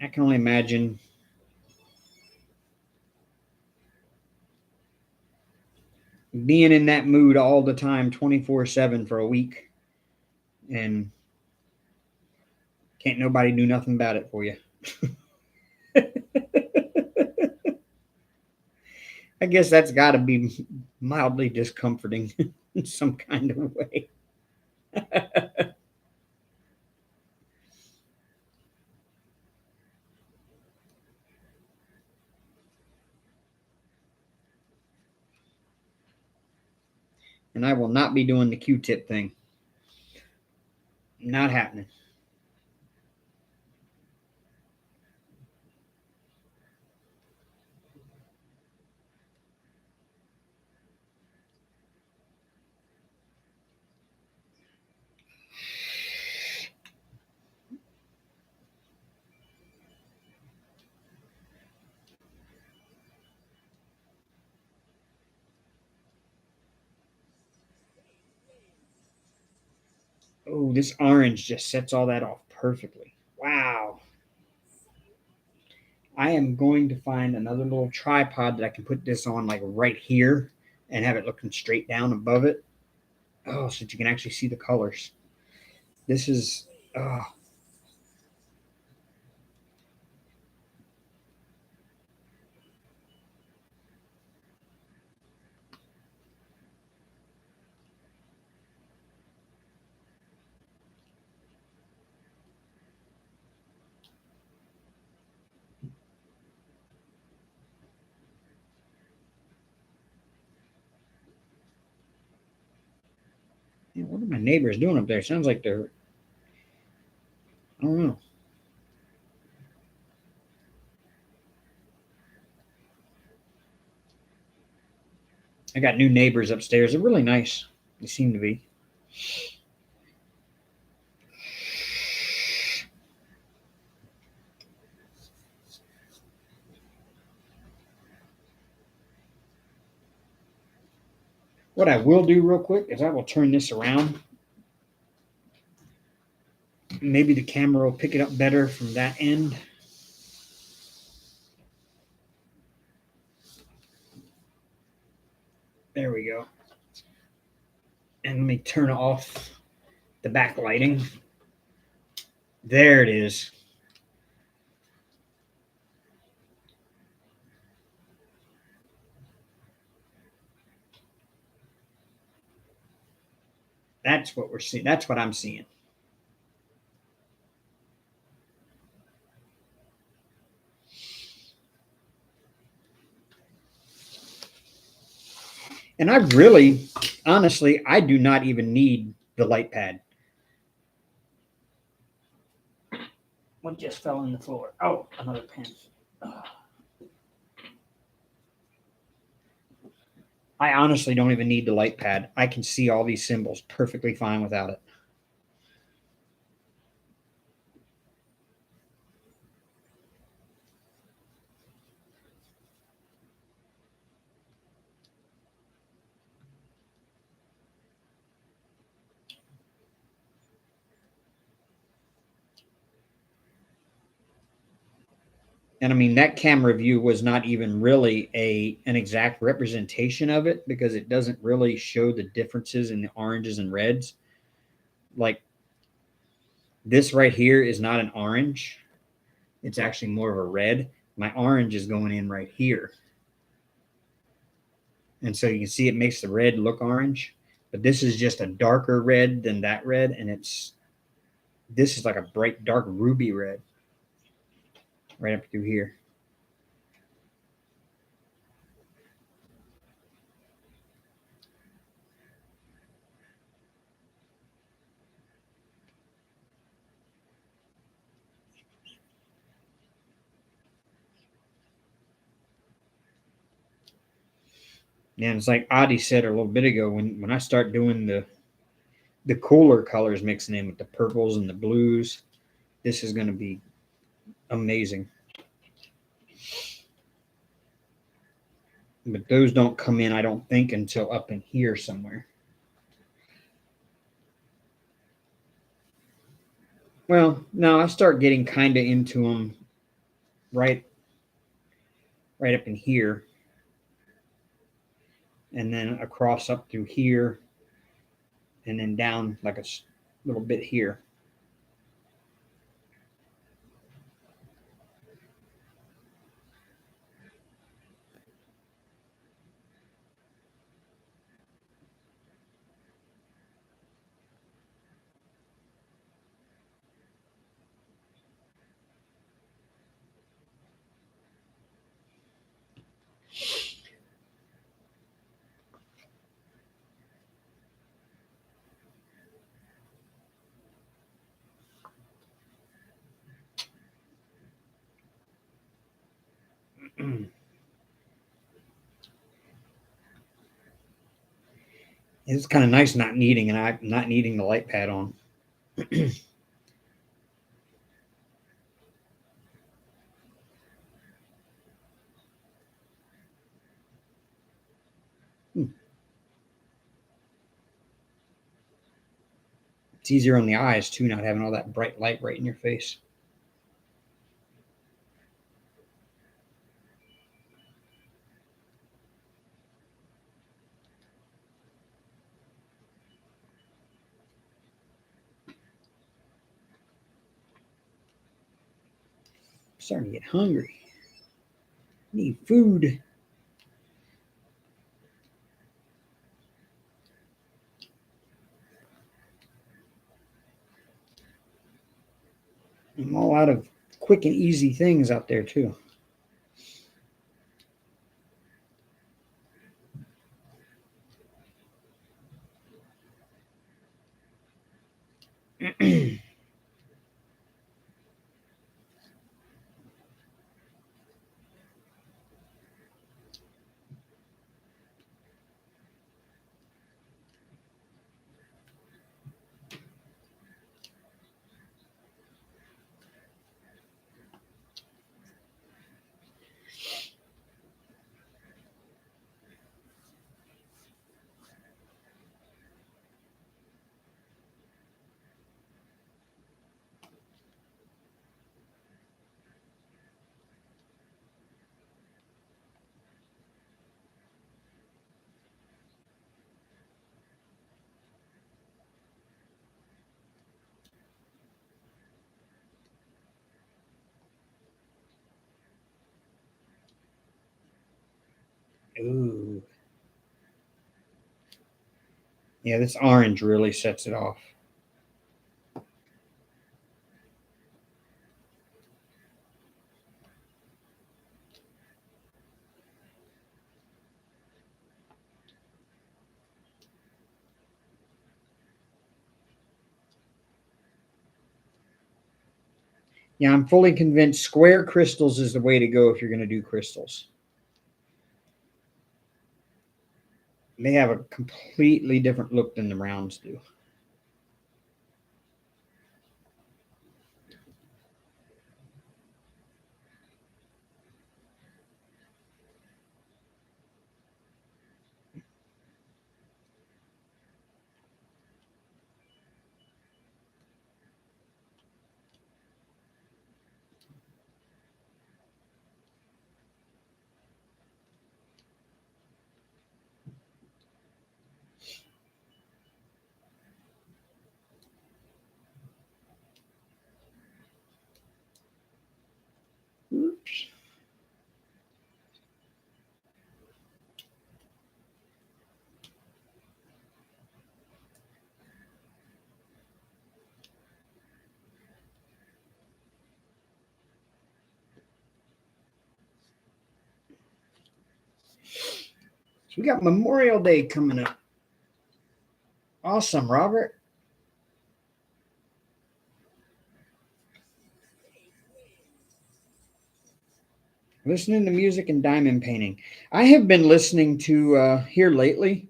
S1: I can only imagine being in that mood all the time, 24/7 for a week, and can't nobody do nothing about it for you. I guess that's got to be mildly discomforting in some kind of way. And I will not be doing the Q-tip thing. Not happening. Oh, this orange just sets all that off perfectly. Wow. I am going to find another little tripod that I can put this on, like right here, and have it looking straight down above it. Oh, so that you can actually see the colors. This is, oh, man, what are my neighbors doing up there? Sounds like they're, I don't know. I got new neighbors upstairs. They're really nice. They seem to be. What I will do real quick is I will turn this around. Maybe the camera will pick it up better from that end. There we go. And let me turn off the backlighting. There it is. That's what we're seeing. That's what I'm seeing. And I really, honestly, I do not even need the light pad. What just fell on the floor? Oh, another pen. I honestly don't even need the light pad. I can see all these symbols perfectly fine without it. And I mean, that camera view was not even really an exact representation of it, because it doesn't really show the differences in the oranges and reds. Like this right here is not an orange. It's actually more of a red. My orange is going in right here. And so you can see it makes the red look orange. But this is just a darker red than that red. And this is like a bright, dark ruby red right up through here. And it's like Adi said a little bit ago, when I start doing the cooler colors, mixing in with the purples and the blues, this is going to be amazing. But those don't come in, I don't think, until up in here somewhere. Well, no, I start getting kind of into them right up in here, and then across up through here, and then down like a little bit here. It's kind of nice not needing the light pad on. It's easier on the eyes too, not having all that bright light right in your face. I'm starting to get hungry. I need food. I'm all out of quick and easy things out there too. Ooh. Yeah, this orange really sets it off. Yeah, I'm fully convinced square crystals is the way to go if you're going to do crystals. They have a completely different look than the rounds do. Oops. So we got Memorial Day coming up. Awesome, Robert. Listening to music and diamond painting. I have been listening to here lately,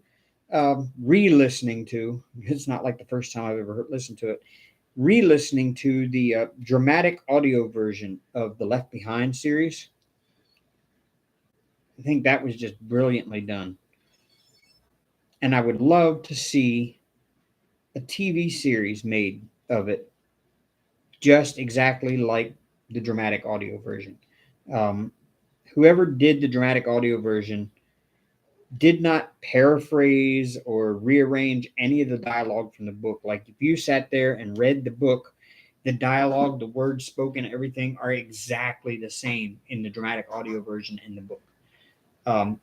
S1: re-listening to. It's not like the first time I've ever listened to it. Re-listening to the dramatic audio version of the Left Behind series. I think that was just brilliantly done, and I would love to see a TV series made of it, just exactly like the dramatic audio version. Um, Whoever did the dramatic audio version did not paraphrase or rearrange any of the dialogue from the book. Like if you sat there and read the book, the dialogue, the words spoken, everything are exactly the same in the dramatic audio version in the book. Um,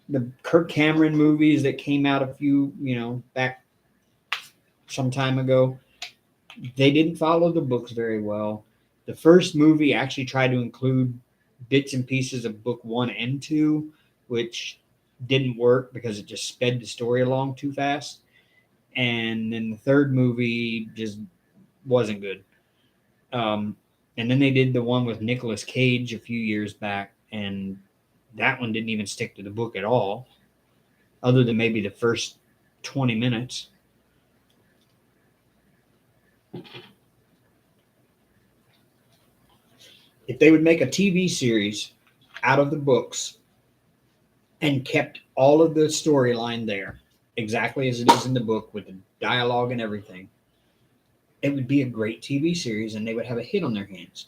S1: the Kirk Cameron movies that came out a few, back some time ago, they didn't follow the books very well. The first movie actually tried to include bits and pieces of book one and two, which didn't work because it just sped the story along too fast. And then the third movie just wasn't good. And then they did the one with Nicolas Cage a few years back, and that one didn't even stick to the book at all, other than maybe the first 20 minutes. If they would make a TV series out of the books and kept all of the storyline there, exactly as it is in the book with the dialogue and everything, it would be a great TV series and they would have a hit on their hands.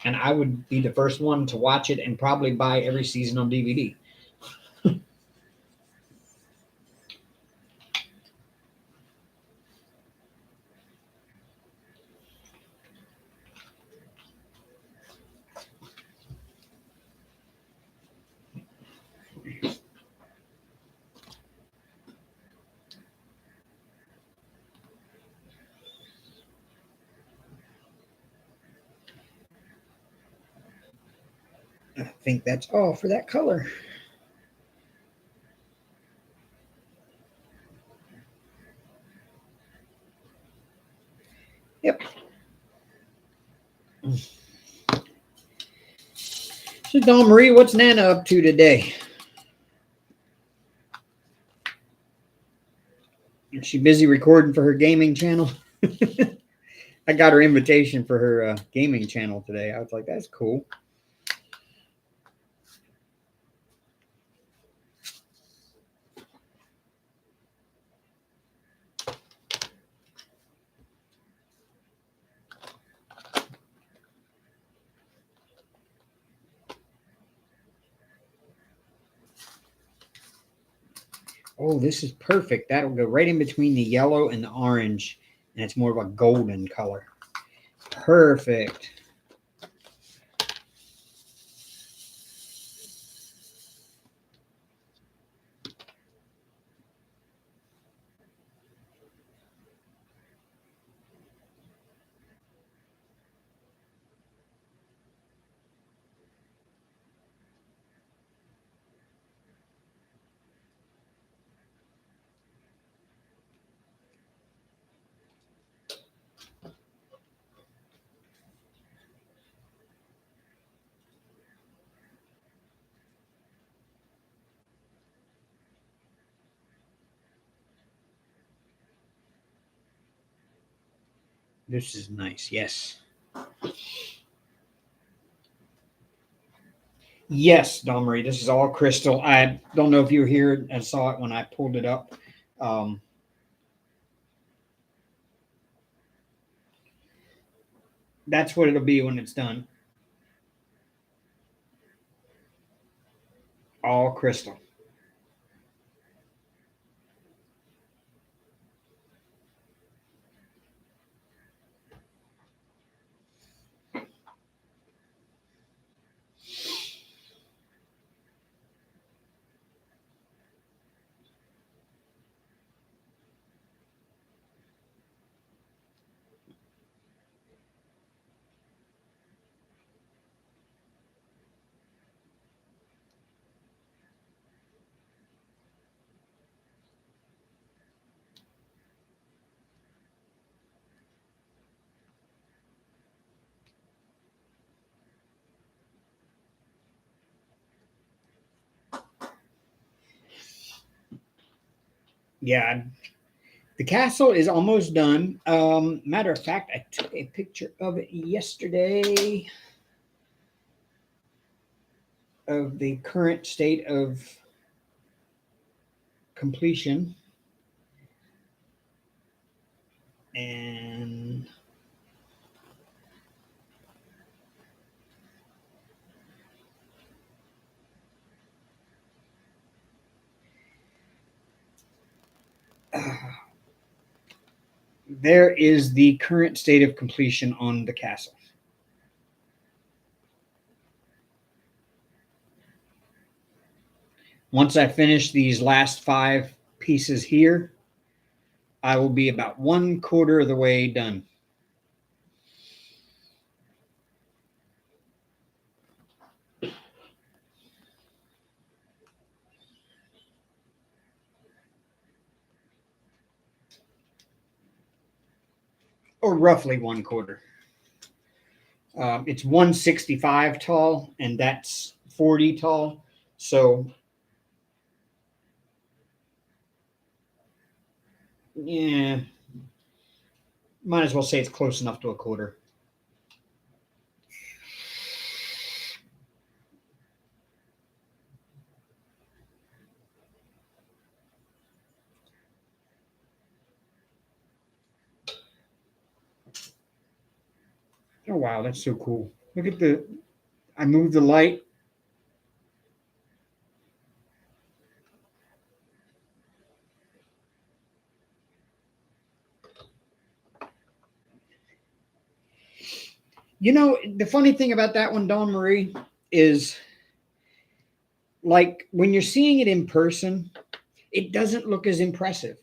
S1: And I would be the first one to watch it and probably buy every season on DVD. I think that's all for that color. Yep. So, Dawn Marie, what's Nana up to today? Is she busy recording for her gaming channel? I got her invitation for her gaming channel today. I was like, that's cool. Oh, this is perfect. That'll go right in between the yellow and the orange, and it's more of a golden color. Perfect. This is nice. Yes. Yes, Don Marie, this is all crystal. I don't know if you were here and saw it when I pulled it up. Um, that's what it'll be when it's done. All crystal. Yeah, the castle is almost done. Matter of fact, I took a picture of it yesterday of the current state of completion. And there is the current state of completion on the castle. Once I finish these last 5 pieces here, I will be about 1/4 of the way done. Or roughly 1/4. It's 165 tall, and that's 40 tall. So, yeah, might as well say it's close enough to 1/4. Oh, wow, that's so cool. Look at I moved the light. You know, the funny thing about that one, Dawn Marie, is like when you're seeing it in person, it doesn't look as impressive.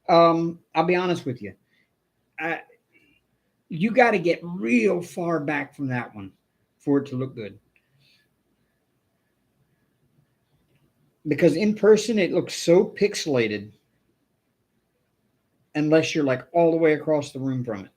S1: I'll be honest with you. I, you got to get real far back from that one for it to look good. Because in person, it looks so pixelated unless you're like all the way across the room from it.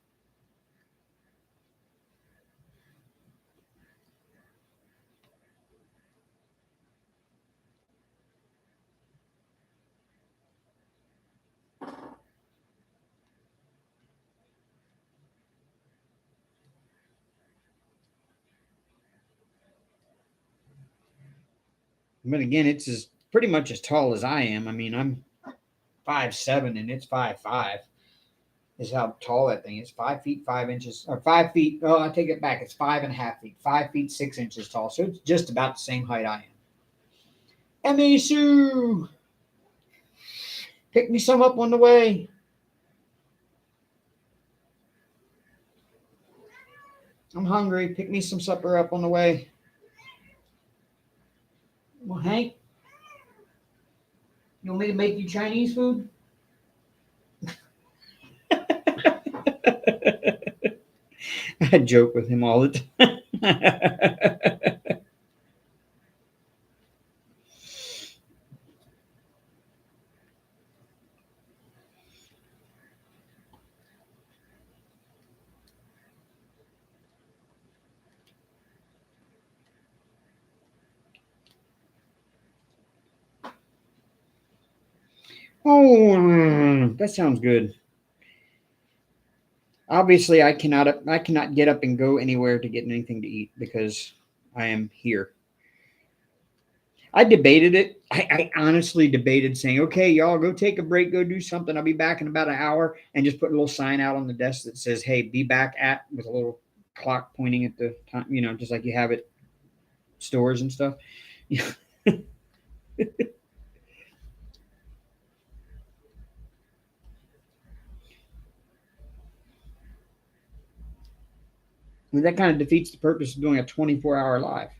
S1: But again, it's pretty much as tall as I am. I mean, I'm 5'7" and it's 5'5". Is how tall that thing is. 5 feet 5 inches, or 5 feet. Oh, I take it back. It's 5.5 feet. 5 feet 6 inches tall. So it's just about the same height I am. Emmy Sue, pick me some up on the way. I'm hungry. Pick me some supper up on the way. Well, Hank, you want me to make you Chinese food? I joke with him all the time. Oh, that sounds good. Obviously, I cannot get up and go anywhere to get anything to eat because I am here. I debated it. I honestly debated saying, okay, y'all go take a break, go do something. I'll be back in about an hour, and just put a little sign out on the desk that says, hey, be back at, with a little clock pointing at the time, just like you have at stores and stuff. I mean, that kind of defeats the purpose of doing a 24-hour live.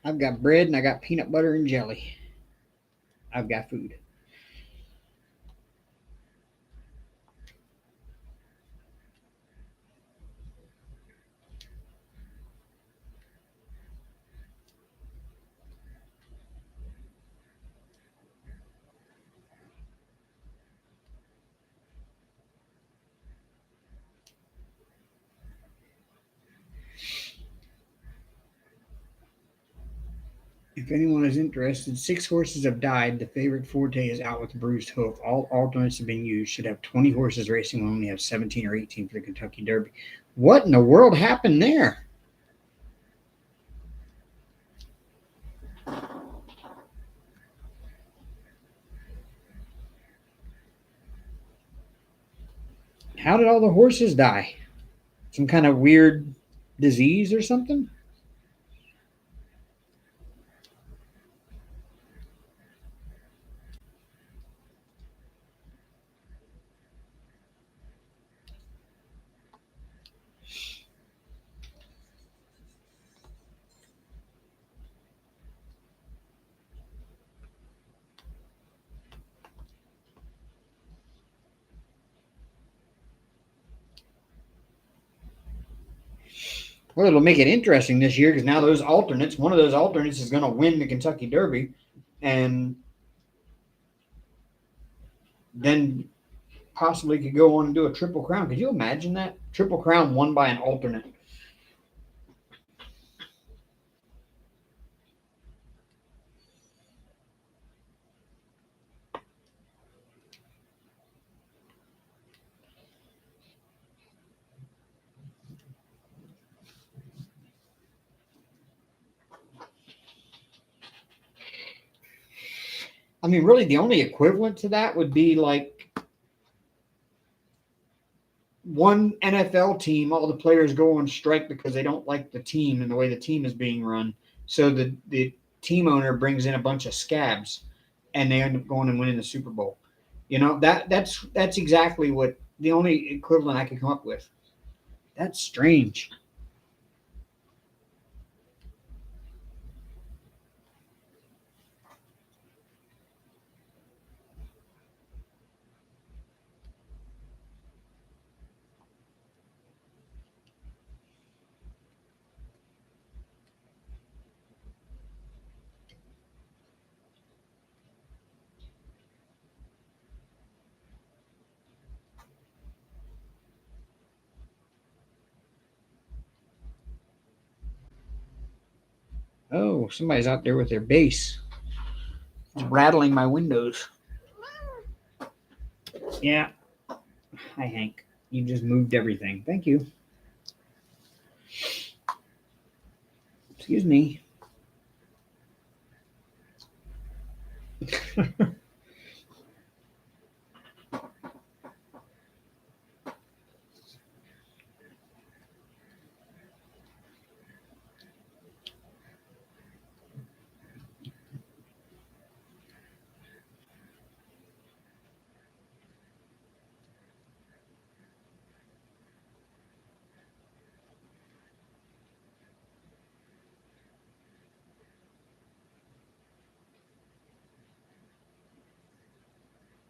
S1: I've got bread and I got peanut butter and jelly. I've got food. If anyone is interested, 6 horses have died. The favorite Forte is out with a bruised hoof. All alternates have been used. Should have 20 horses racing. We'll only have 17 or 18 for the Kentucky Derby. What in the world happened there? How did all the horses die? Some kind of weird disease or something? Well, it'll make it interesting this year because now one of those alternates is going to win the Kentucky Derby, and then possibly could go on and do a Triple Crown. Could you imagine that? Triple Crown won by an alternate. I mean, really, the only equivalent to that would be like one NFL team, all the players go on strike because they don't like the team and the way the team is being run. So the team owner brings in a bunch of scabs, and they end up going and winning the Super Bowl. That's exactly what the only equivalent I could come up with. That's strange. Oh, somebody's out there with their bass. It's rattling my windows. Yeah. Hi, Hank. You just moved everything. Thank you. Excuse me.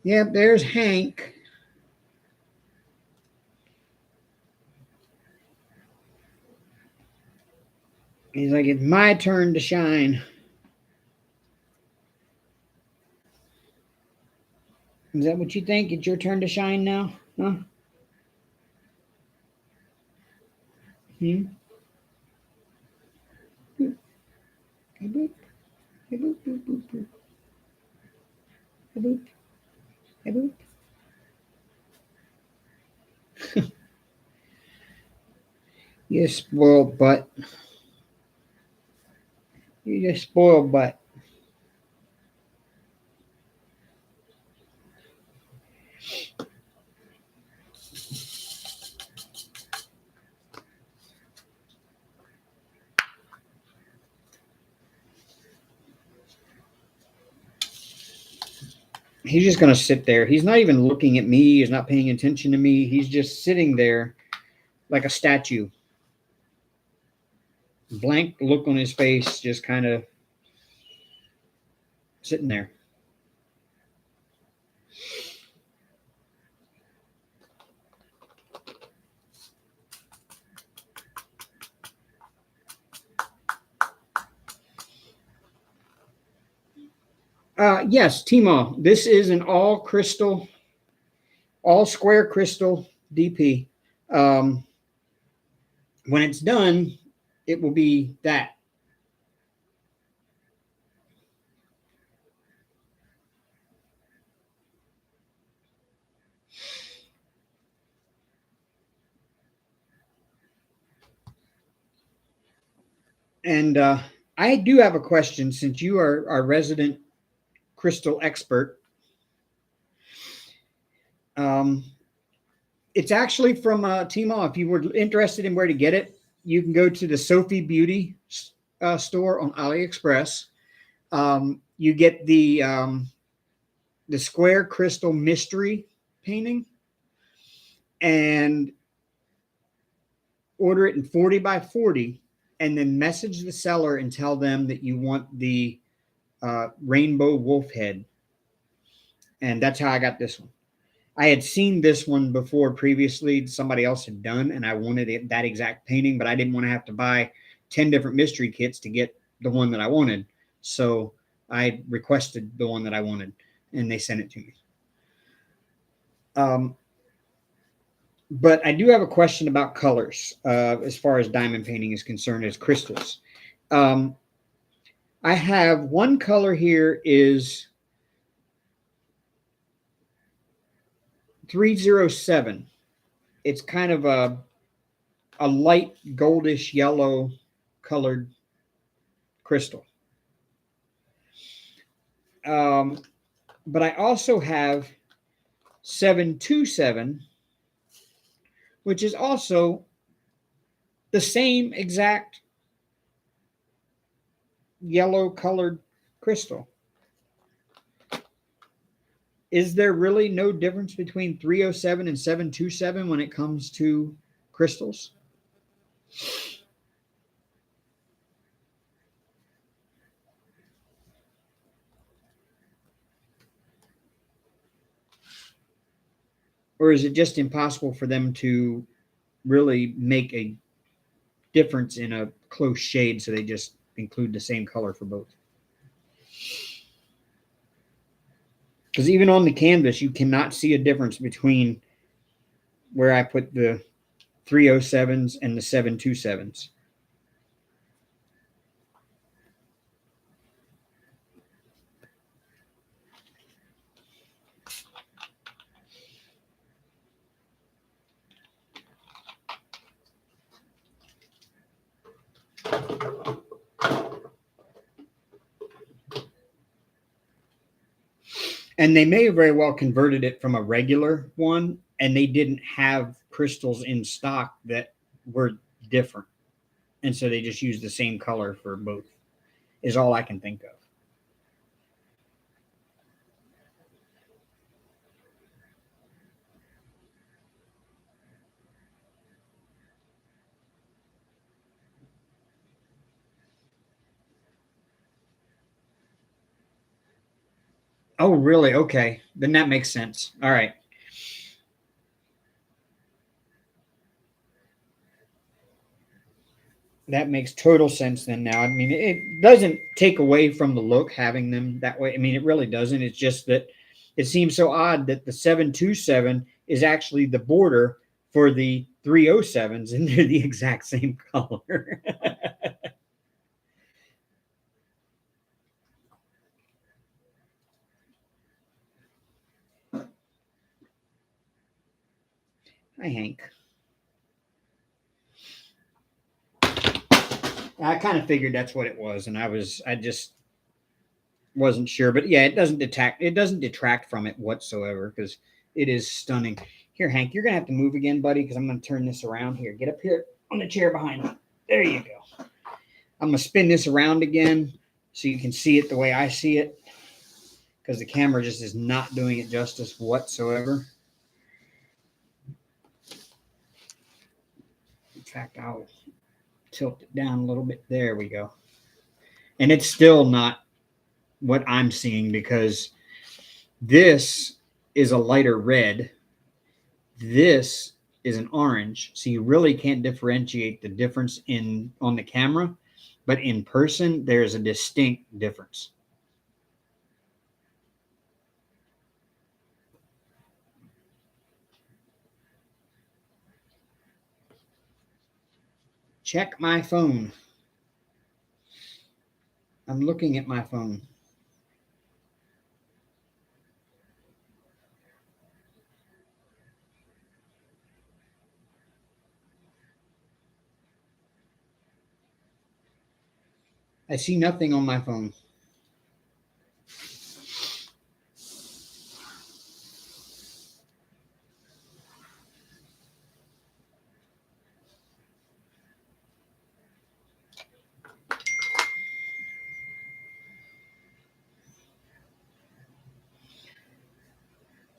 S1: Yep, there's Hank. He's like, it's my turn to shine. Is that what you think? It's your turn to shine now? Huh? Hmm? Boop. Hey, boop. Hey, boop, boop, boop, boop. Hey, boop. Hey, boop. You spoiled butt. You just spoiled butt. He's just going to sit there. He's not even looking at me. He's not paying attention to me. He's just sitting there like a statue. Blank look on his face, just kind of sitting there. Yes, Timo. This is an all crystal, all square crystal DP. Um, when it's done, it will be that. And I do have a question since you are our resident crystal expert. Um, it's actually from Tmall. If you were interested in where to get it, you can go to the Sophie Beauty store on AliExpress. You get the square crystal mystery painting and order it in 40 by 40 and then message the seller and tell them that you want the rainbow wolf head. And that's how I got this one. I had seen this one before previously, somebody else had done, and I wanted it, that exact painting, but I didn't want to have to buy 10 different mystery kits to get the one that I wanted. So I requested the one that I wanted, and they sent it to me. But I do have a question about colors as far as diamond painting is concerned, as crystals. I have one color here is 307. It's kind of a light goldish yellow colored crystal. But I also have 727, which is also the same exact yellow colored crystal. Is there really no difference between 307 and 727 when it comes to crystals? Or is it just impossible for them to really make a difference in a close shade, so they just include the same color for both? Because even on the canvas, you cannot see a difference between where I put the 307s and the 727s. And they may have very well converted it from a regular one, and they didn't have crystals in stock that were different. And so they just used the same color for both, is all I can think of. Oh, really? Okay. Then that makes sense. All right. That makes total sense then now. I mean, it doesn't take away from the look having them that way. I mean, it really doesn't. It's just that it seems so odd that the 727 is actually the border for the 307s, and they're the exact same color. Hi, Hank. I kind of figured that's what it was, and I just wasn't sure. But yeah, it doesn't detract from it whatsoever because it is stunning. Here, Hank, you're gonna have to move again, buddy, because I'm gonna turn this around here. Get up here on the chair behind me. There you go. I'm gonna spin this around again so you can see it the way I see it, because the camera just is not doing it justice whatsoever. In fact, I'll tilt it down a little bit. There we go. And it's still not what I'm seeing because this is a lighter red. This is an orange. So you really can't differentiate the difference on the camera, but in person, there's a distinct difference. Check my phone. I'm looking at my phone. I see nothing on my phone.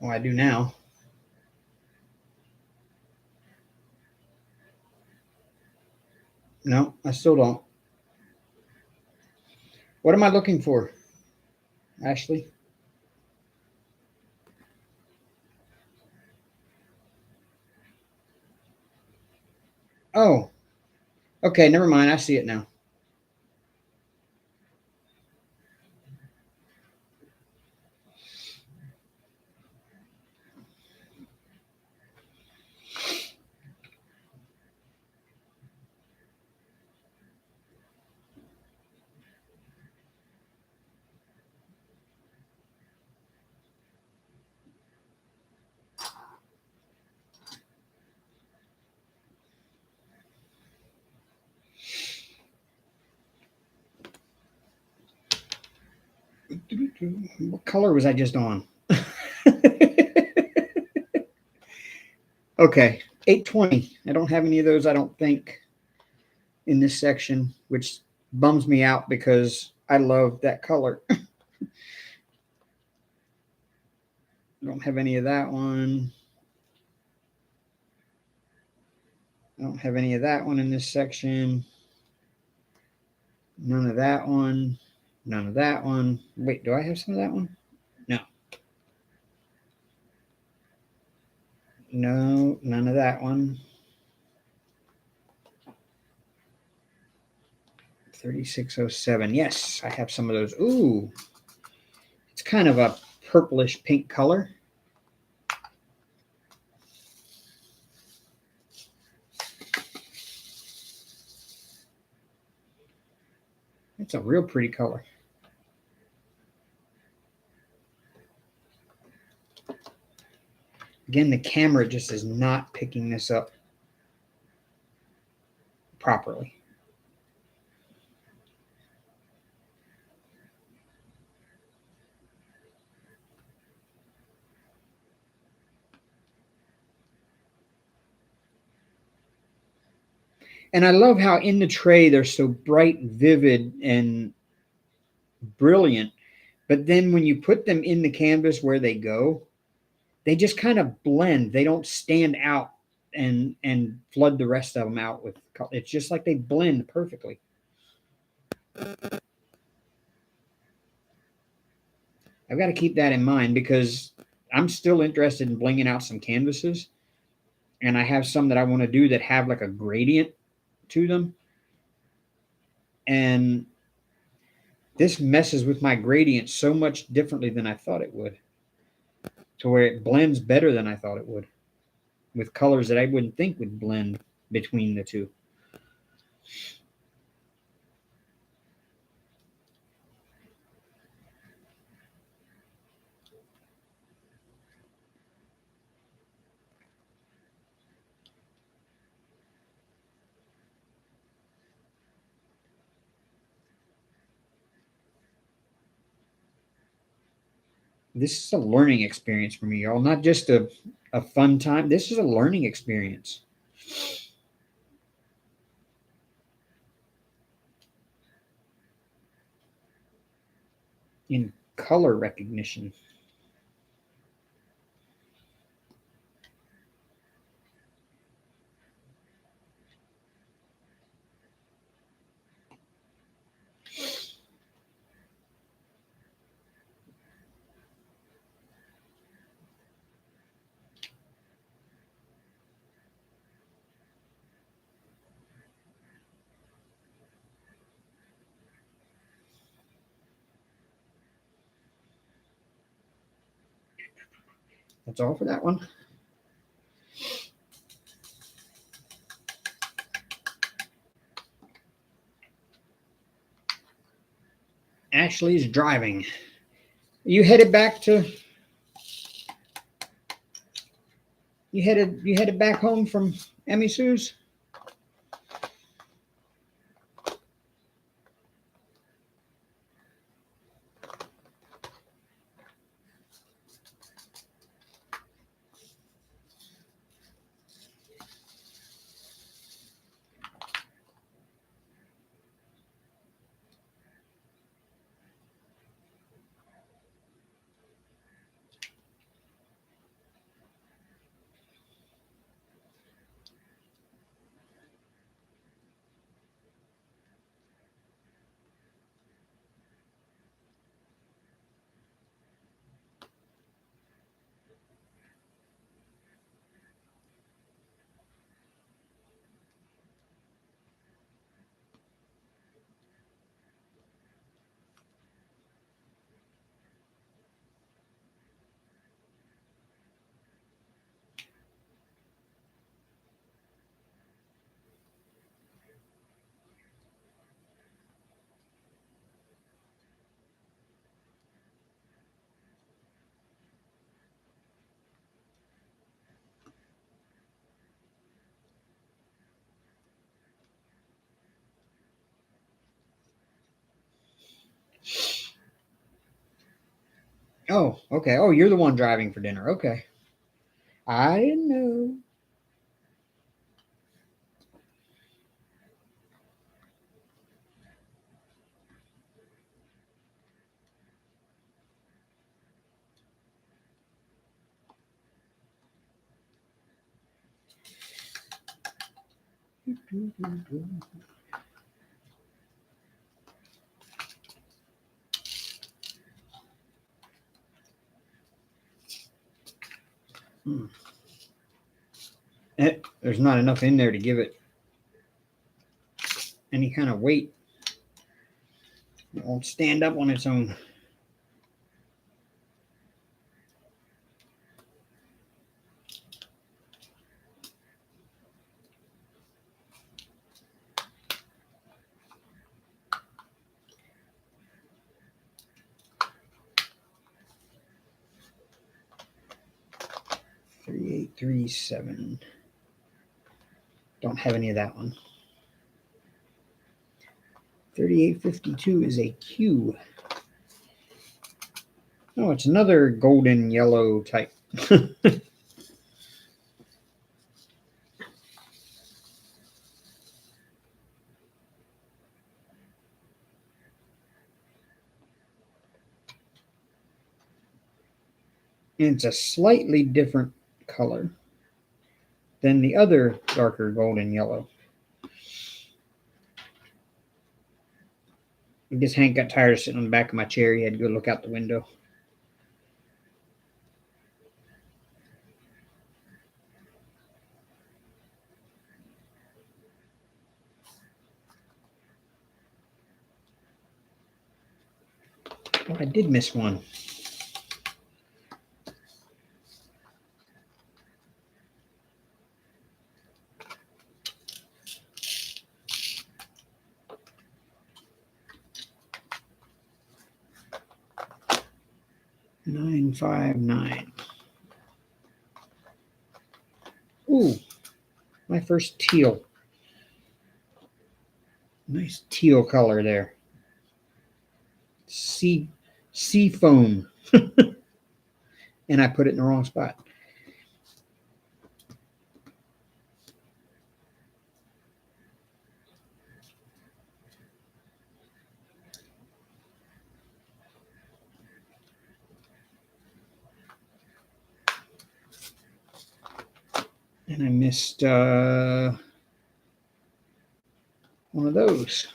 S1: Well, I do now. No, I still don't. What am I looking for, Ashley? Oh, okay, never mind. I see it now. What color was I just on? Okay, 820. I don't have any of those, I don't think, in this section, which bums me out because I love that color. I don't have any of that one. I don't have any of that one in this section. None of that one. None of that one. Wait, do I have some of that one? No. No, none of that one. 3607. Yes, I have some of those. Ooh, it's kind of a purplish pink color. It's a real pretty color. Again, the camera just is not picking this up properly. And I love how in the tray they're so bright, vivid, and brilliant. But then when you put them in the canvas where they go, they just kind of blend. They don't stand out and flood the rest of them out with color. It's just like they blend perfectly. I've got to keep that in mind because I'm still interested in blinging out some canvases, and I have some that I want to do that have like a gradient to them. And this messes with my gradient so much differently than I thought it would. to where it blends better than I thought it would, with colors that I wouldn't think would blend between the two. This is a learning experience for me, y'all. Not just a fun time. This is a learning experience. In color recognition. That's all for that one. Ashley's driving. You headed back to you headed back home from Emmy Sue's? Oh, okay. Oh, you're the one driving for dinner. Okay. I didn't know. There's not enough in there to give it any kind of weight. It won't stand up on its own. $38.37. Don't have any of that one. $38.52 is a Q. Oh, it's another golden yellow type. And it's a slightly different color than the other darker golden yellow. I guess Hank got tired of sitting on the back of my chair. He had to go look out the window. Oh, I did miss one. 959. Ooh, my first teal. Nice teal color there. Sea foam. And I put it in the wrong spot. And I missed one of those.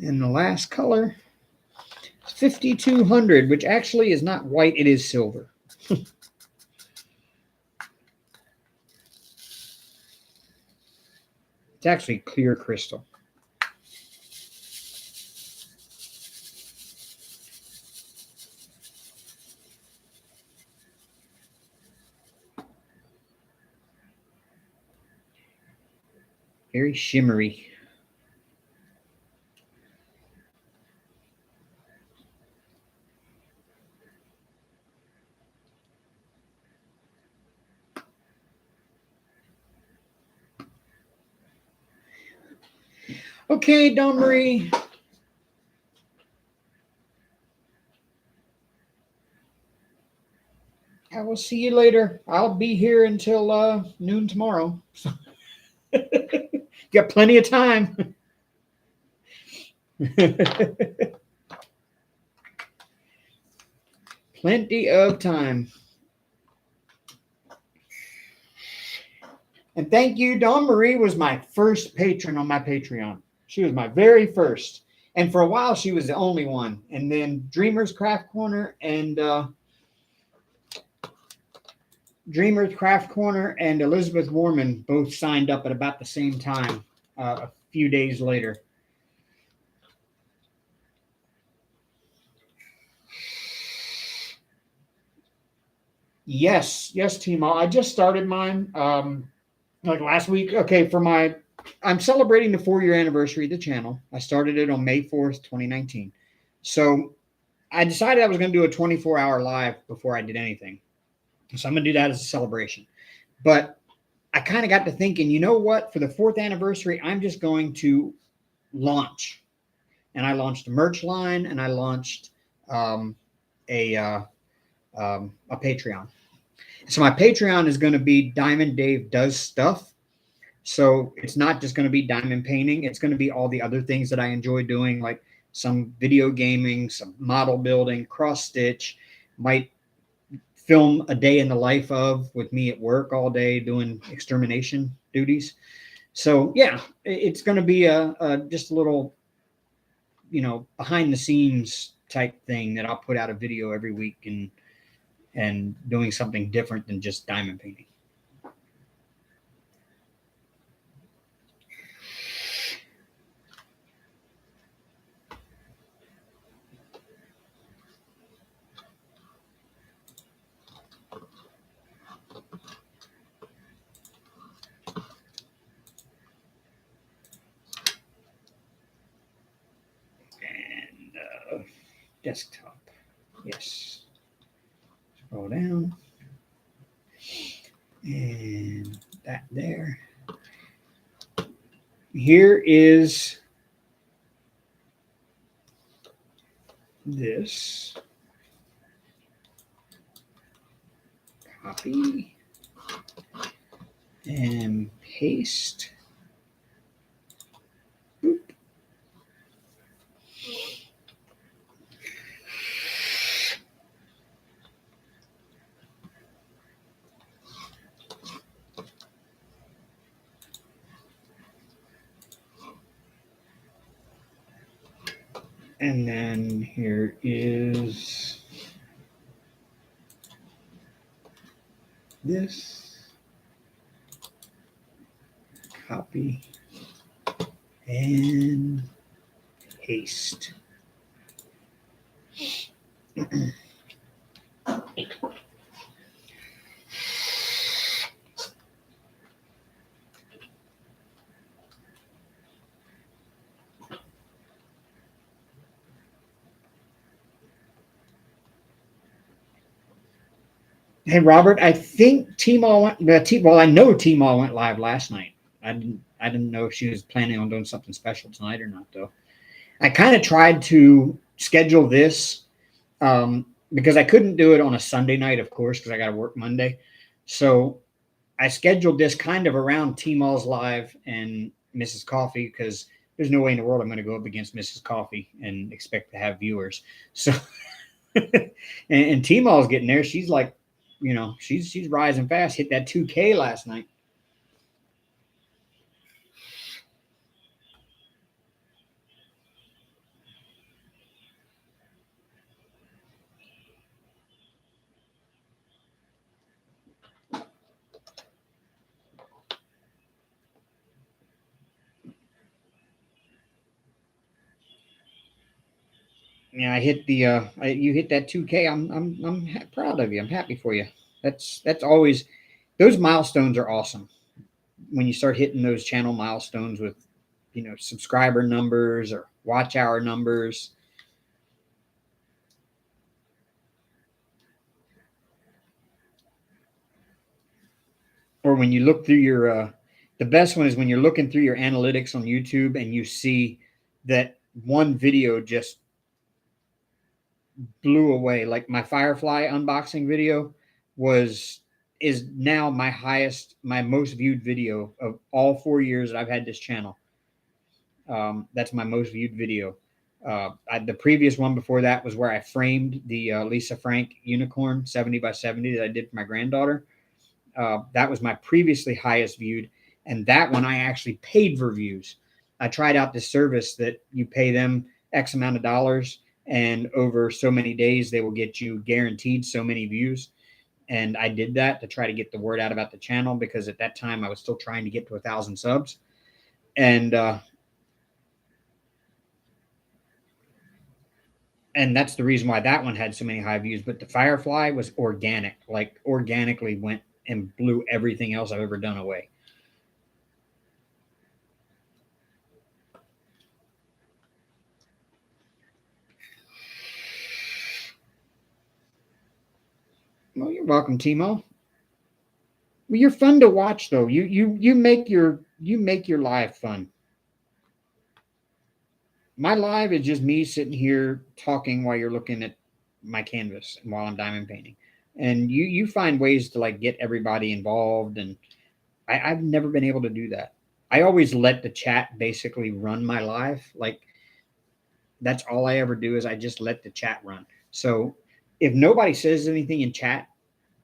S1: And the last color is 5200, which actually is not white, it is silver. It's actually clear crystal. Very shimmery. Okay, Dawn Marie. I will see you later. I'll be here until noon tomorrow. Got plenty of time. Plenty of time. And thank you. Dawn Marie was my first patron on my Patreon. She was my very first. And for a while, she was the only one. And then Dreamer's Craft Corner and Elizabeth Warman both signed up at about the same time, a few days later. Yes, Timo. I just started mine like last week. Okay, I'm celebrating the 4-year anniversary of the channel. I started it on May 4th, 2019. So I decided I was going to do a 24-hour live before I did anything. So I'm going to do that as a celebration. But I kind of got to thinking, you know what? For the 4th anniversary, I'm just going to launch. And I launched a merch line, and I launched a Patreon. So my Patreon is going to be Diamond Dave Does Stuff. So it's not just going to be diamond painting. It's going to be all the other things that I enjoy doing, like some video gaming, some model building, cross stitch. Might film a day in the life of with me at work all day doing extermination duties. So yeah, it's going to be just a little, behind the scenes type thing that I'll put out a video every week and doing something different than just diamond painting. And desktop. Yes. Scroll down. And that there. Here is this. Copy. And paste. Boop. And then here is this. Copy. And paste. Hey Robert, I think T-Mall went. Well, I know T-Mall went live last night. I didn't know if she was planning on doing something special tonight or not, though. I kind of tried to schedule this because I couldn't do it on a Sunday night, of course, because I got to work Monday. So I scheduled this kind of around T-Mall's live and Mrs. Coffee because there's no way in the world I'm going to go up against Mrs. Coffee and expect to have viewers. So and T-Mall's getting there. She's like, she's rising fast. Hit that 2K last night. Yeah, I hit you hit that 2K. I'm proud of you. I'm happy for you. That's always those milestones are awesome. When you start hitting those channel milestones with, subscriber numbers or watch hour numbers. Or when you look through your the best one is when you're looking through your analytics on YouTube and you see that one video just blew away. Like my Firefly unboxing video is now my most viewed video of all 4 years that I've had this channel. That's my most viewed video. The previous one before that was where I framed the Lisa Frank unicorn 70 by 70 that I did for my granddaughter. That was my previously highest viewed, and that one I actually paid for views. I tried out this service that you pay them X amount of dollars, and over so many days they will get you guaranteed so many views. And I did that to try to get the word out about the channel because at that time I was still trying to get to 1,000 subs, and that's the reason why that one had so many high views. But the Firefly was organic, like organically went and blew everything else I've ever done away. Well, you're welcome, Timo. Well, you're fun to watch, though. You make your live fun. My live is just me sitting here talking while you're looking at my canvas and while I'm diamond painting, and you find ways to like get everybody involved, and I've never been able to do that. I always let the chat basically run my live. Like that's all I ever do is I just let the chat run. So if nobody says anything in chat,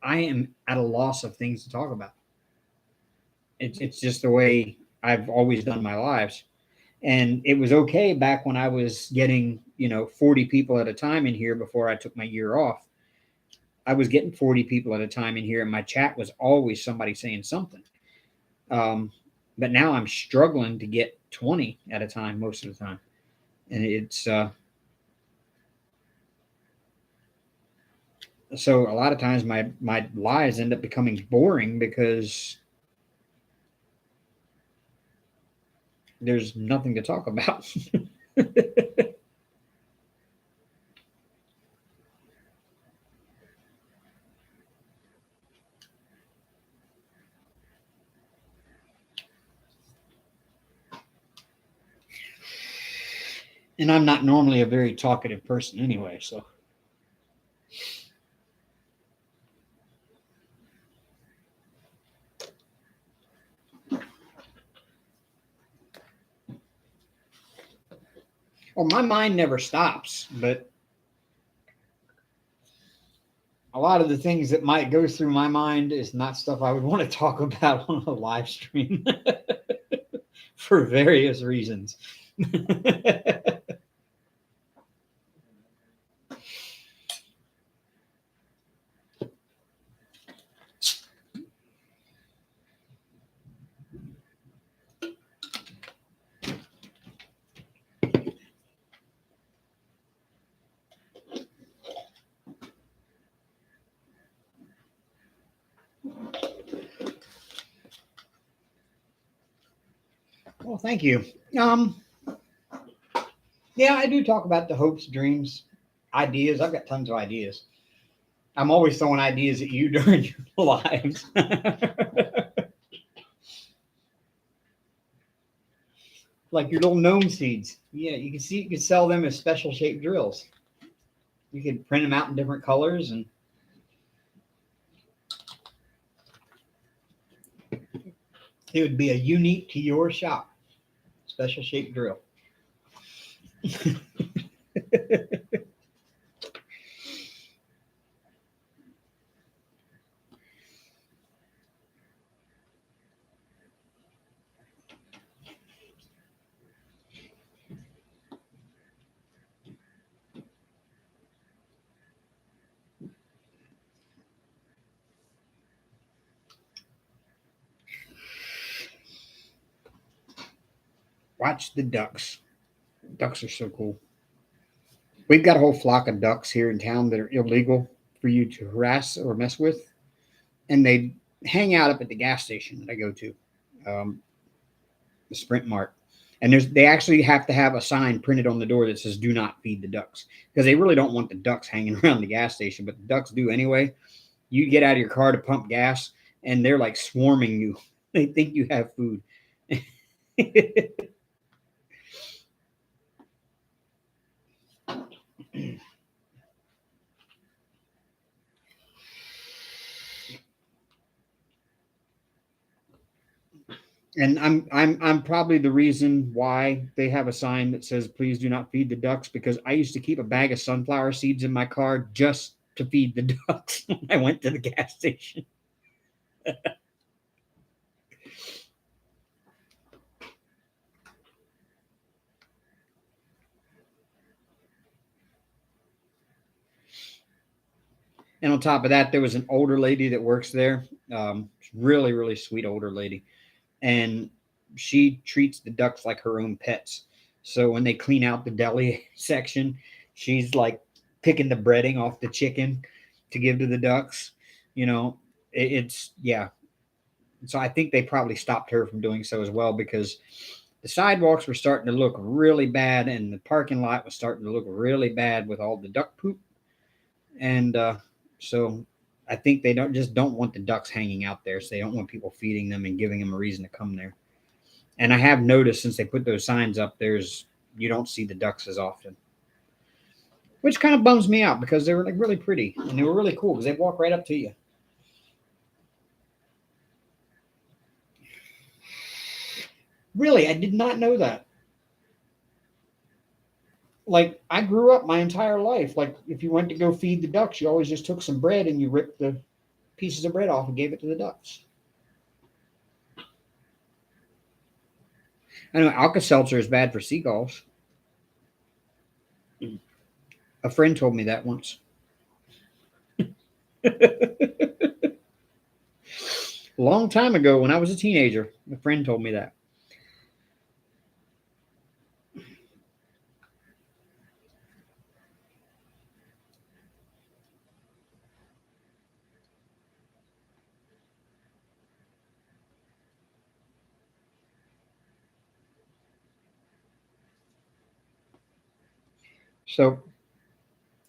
S1: I am at a loss of things to talk about. It's just the way I've always done my lives. And it was okay back when I was getting, 40 people at a time in here before I took my year off. I was getting 40 people at a time in here, and my chat was always somebody saying something. But now I'm struggling to get 20 at a time most of the time. And it's so a lot of times my lives end up becoming boring because there's nothing to talk about. And I'm not normally a very talkative person anyway, so. Well, my mind never stops, but a lot of the things that might go through my mind is not stuff I would want to talk about on a live stream for various reasons. Well, thank you. Yeah, I do talk about the hopes, dreams, ideas. I've got tons of ideas. I'm always throwing ideas at you during your lives. Like your little gnome seeds. Yeah, you can see you can sell them as special shaped drills. You can print them out in different colors and it would be a unique to your shop special shaped drill. Watch the ducks. Ducks are so cool. We've got a whole flock of ducks here in town that are illegal for you to harass or mess with, and they hang out up at the gas station that I go to, um, the Sprint Mart. And they actually have to have a sign printed on the door that says "Do not feed the ducks" because they really don't want the ducks hanging around the gas station, but the ducks do anyway. You get out of your car to pump gas, and they're like swarming you. They think you have food. And I'm probably the reason why they have a sign that says "Please do not feed the ducks" because I used to keep a bag of sunflower seeds in my car just to feed the ducks when I went to the gas station. And on top of that, there was an older lady that works there, really really sweet older lady, and she treats the ducks like her own pets. So when they clean out the deli section, she's like picking the breading off the chicken to give to the ducks. You know, it's yeah. So I think they probably stopped her from doing so as well because the sidewalks were starting to look really bad and the parking lot was starting to look really bad with all the duck poop. And so I think they don't want the ducks hanging out there. So they don't want people feeding them and giving them a reason to come there. And I have noticed since they put those signs up, you don't see the ducks as often, which kind of bums me out because they were like really pretty and they were really cool because they walk right up to you. Really, I did not know that. Like I grew up my entire life. Like if you went to go feed the ducks, you always just took some bread and you ripped the pieces of bread off and gave it to the ducks. I know Alka Seltzer is bad for seagulls. A friend told me that once. A long time ago when I was a teenager, a friend told me that. So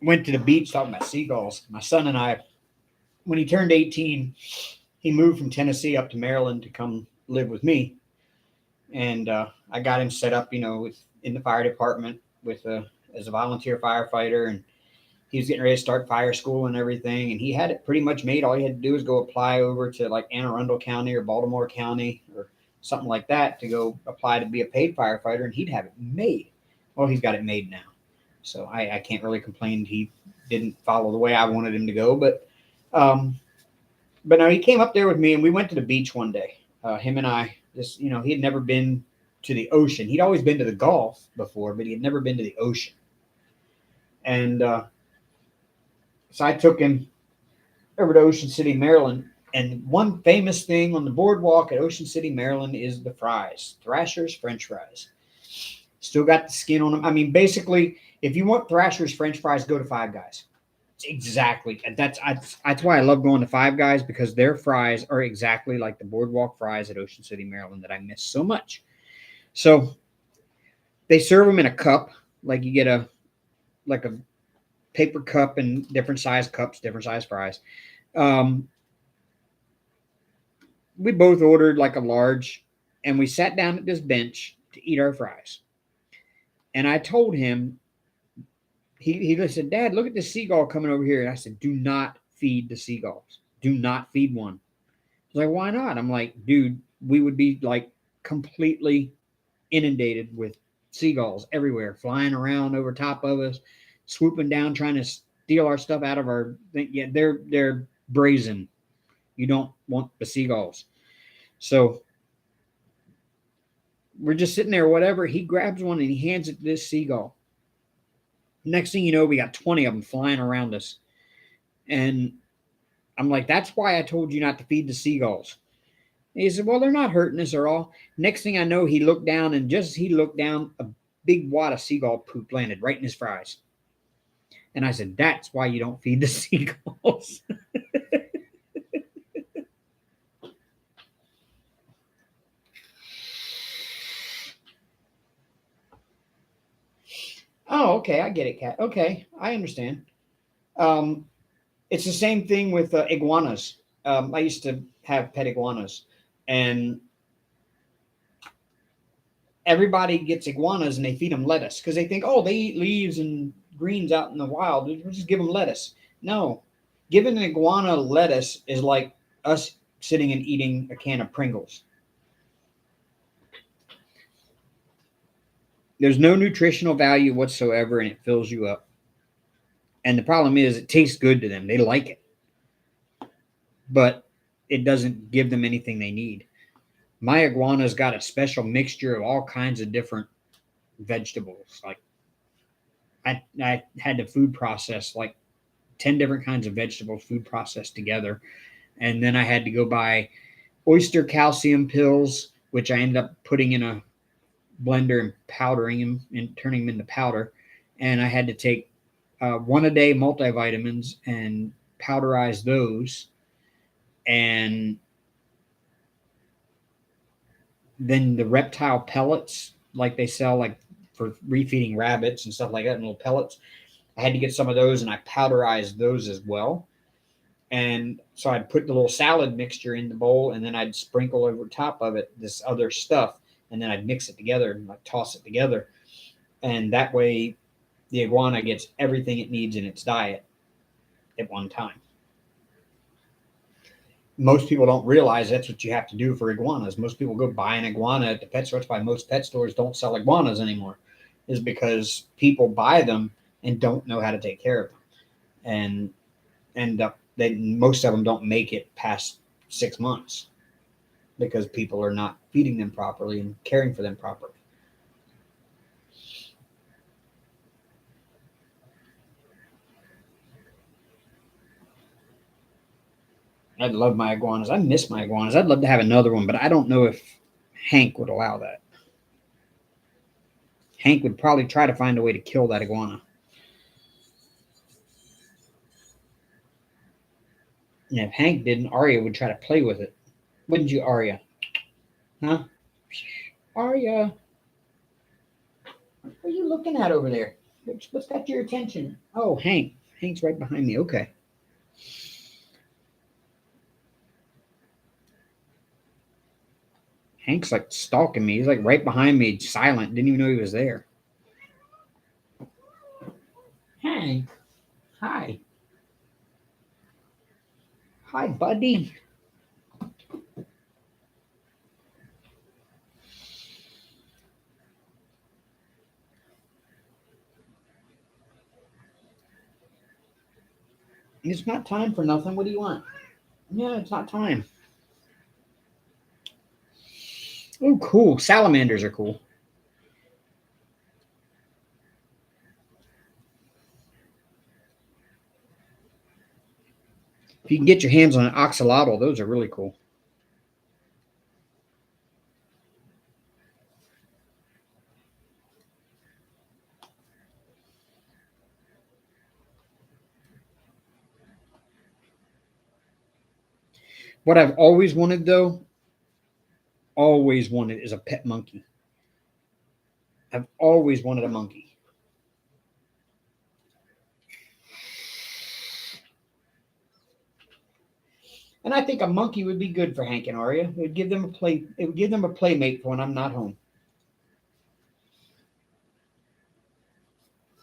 S1: went to the beach talking about seagulls. My son and I, when he turned 18, he moved from Tennessee up to Maryland to come live with me. And I got him set up, in the fire department as a volunteer firefighter. And he was getting ready to start fire school and everything. And he had it pretty much made. All he had to do was go apply over to like Anne Arundel County or Baltimore County or something like that to go apply to be a paid firefighter. And he'd have it made. Well, he's got it made now. So I can't really complain. He didn't follow the way I wanted him to go. But no, he came up there with me and we went to the beach one day. Him and I, he had never been to the ocean. He'd always been to the Gulf before, but he had never been to the ocean. And so I took him over to Ocean City, Maryland. And one famous thing on the boardwalk at Ocean City, Maryland is the fries, Thrasher's French fries. Still got the skin on them. I mean, basically, if you want Thrasher's French fries, go to Five Guys. Exactly. And that's why I love going to Five Guys because their fries are exactly like the boardwalk fries at Ocean City, Maryland that I miss so much. So they serve them in a cup, like you get a paper cup and different size cups, different size fries. Um, we both ordered like a large, and we sat down at this bench to eat our fries. And I told him, he said, "Dad, look at this seagull coming over here." And I said, "Do not feed the seagulls. Do not feed one." He's like, "Why not?" I'm like, "Dude, we would be like completely inundated with seagulls everywhere, flying around over top of us, swooping down, trying to steal our stuff out of our thing." Yeah, they're brazen. You don't want the seagulls. So we're just sitting there, whatever. He grabs one and he hands it to this seagull. Next thing you know, we got 20 of them flying around us. And I'm like, "That's why I told you not to feed the seagulls." And he said, "Well, they're not hurting us at all." Next thing I know, he looked down, and just as he looked down, a big wad of seagull poop landed right in his fries. And I said, "That's why you don't feed the seagulls." Oh, okay. I get it, Cat. Okay. I understand. Um, it's the same thing with iguanas. I used to have pet iguanas, and everybody gets iguanas and they feed them lettuce because they think, oh, they eat leaves and greens out in the wild. We'll just give them lettuce. No, giving an iguana lettuce is like us sitting and eating a can of Pringles. There's no nutritional value whatsoever, and it fills you up. And the problem is, it tastes good to them. They like it, but it doesn't give them anything they need. My iguana's got a special mixture of all kinds of different vegetables. Like I had to food process like 10 different kinds of vegetables, food processed together. And then I had to go buy oyster calcium pills, which I ended up putting in a blender and powdering them and turning them into powder. And I had to take one a day multivitamins and powderize those. And then the reptile pellets, like they sell like for refeeding rabbits and stuff like that in little pellets. I had to get some of those and I powderized those as well. And so I'd put the little salad mixture in the bowl and then I'd sprinkle over top of it this other stuff. And then I'd mix it together and like toss it together. And that way the iguana gets everything it needs in its diet at one time. Most people don't realize that's what you have to do for iguanas. Most people go buy an iguana at the pet store. That's why most pet stores don't sell iguanas anymore, is because people buy them and don't know how to take care of them. And end up, most of them don't make it past 6 months because people are not feeding them properly and caring for them properly. I'd love my iguanas. I miss my iguanas. I'd love to have another one, but I don't know if Hank would allow that. Hank would probably try to find a way to kill that iguana. And if Hank didn't, Arya would try to play with it. Wouldn't you, Arya? Huh? Arya, what are you looking at over there? What's got your attention? Oh, Hank. Hank's right behind me. Okay. Hank's like stalking me. He's like right behind me, silent. Didn't even know he was there. Hank. Hi. Hi, buddy. It's not time for nothing. What do you want? Yeah, it's not time. Oh, cool. Salamanders are cool. If you can get your hands on an oxalotl, those are really cool. What I've always wanted, though, always wanted is a pet monkey. I've always wanted a monkey. And I think a monkey would be good for Hank and Arya. It would give them a play. It would give them a playmate for when I'm not home.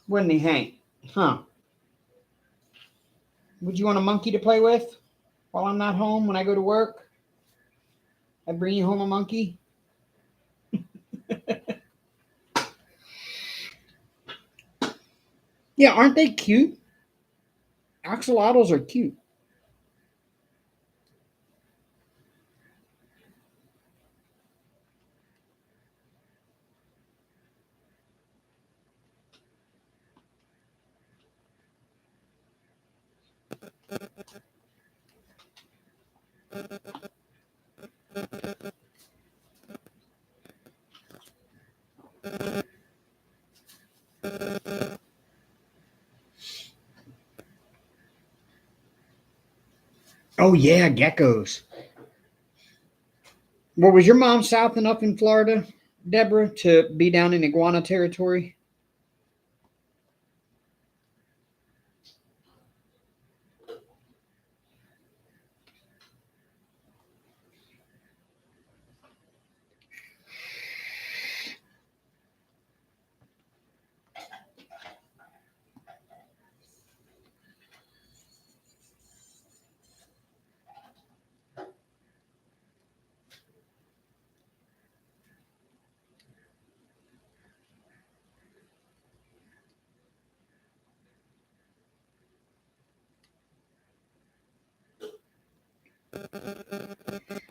S1: Wouldn't he, Hank? Huh? Would you want a monkey to play with while I'm not home when I go to work? I bring you home a monkey. Yeah, aren't they cute? Axolotls are cute. Oh yeah, geckos. Well, was your mom south enough in Florida, Deborah, to be down in iguana territory?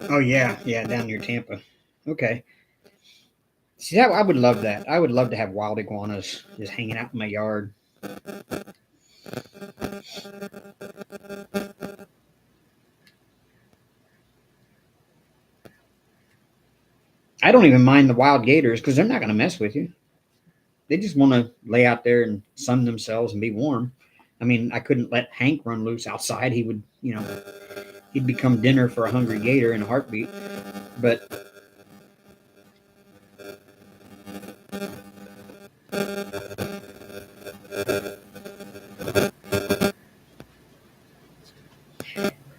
S1: Oh yeah, down near Tampa. Okay. See, that I would love that. I would love to have wild iguanas just hanging out in my yard. I don't even mind the wild gators because they're not going to mess with you. They just want to lay out there and sun themselves and be warm. I mean, I couldn't let Hank run loose outside. He would, he'd become dinner for a hungry gator in a heartbeat. But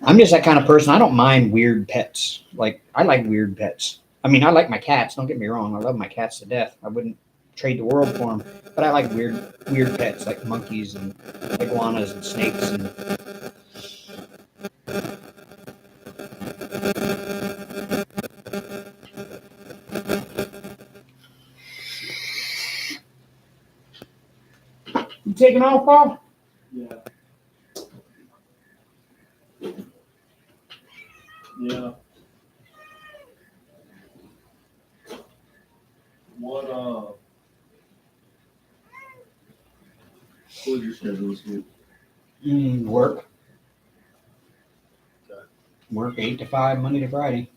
S1: I'm just that kind of person. I don't mind weird pets. Like, I like weird pets. I mean, I like my cats. Don't get me wrong. I love my cats to death. I wouldn't trade the world for them. But I like weird pets like monkeys and iguanas and snakes and you taking off, Paul?
S2: Yeah. Yeah. What was your schedule this week?
S1: Work.
S2: Okay.
S1: Work 8 to 5, Monday to Friday.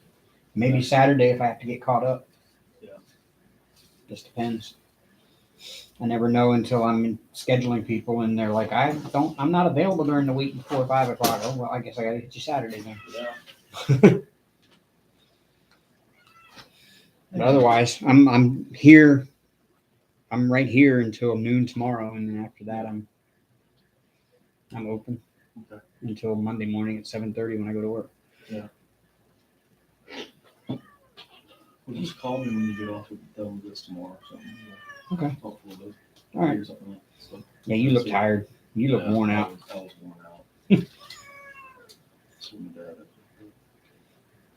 S1: Maybe Saturday if I have to get caught up.
S2: Yeah.
S1: Just depends. I never know until I'm scheduling people and they're like, I'm not available during the week before 5 o'clock. Oh, well, I guess I got to hit you Saturday then.
S2: Yeah.
S1: But otherwise, I'm here. I'm right here until noon tomorrow, and then after that, I'm open until Monday morning at 7:30 when I go to work.
S2: Yeah. Well, just call me when you get off with them this tomorrow or something.
S1: Okay.
S2: Hopefully those
S1: All right.
S2: or something like that. So,
S1: Yeah, you look tired. You look worn out.
S2: I was worn out. That's what my dad.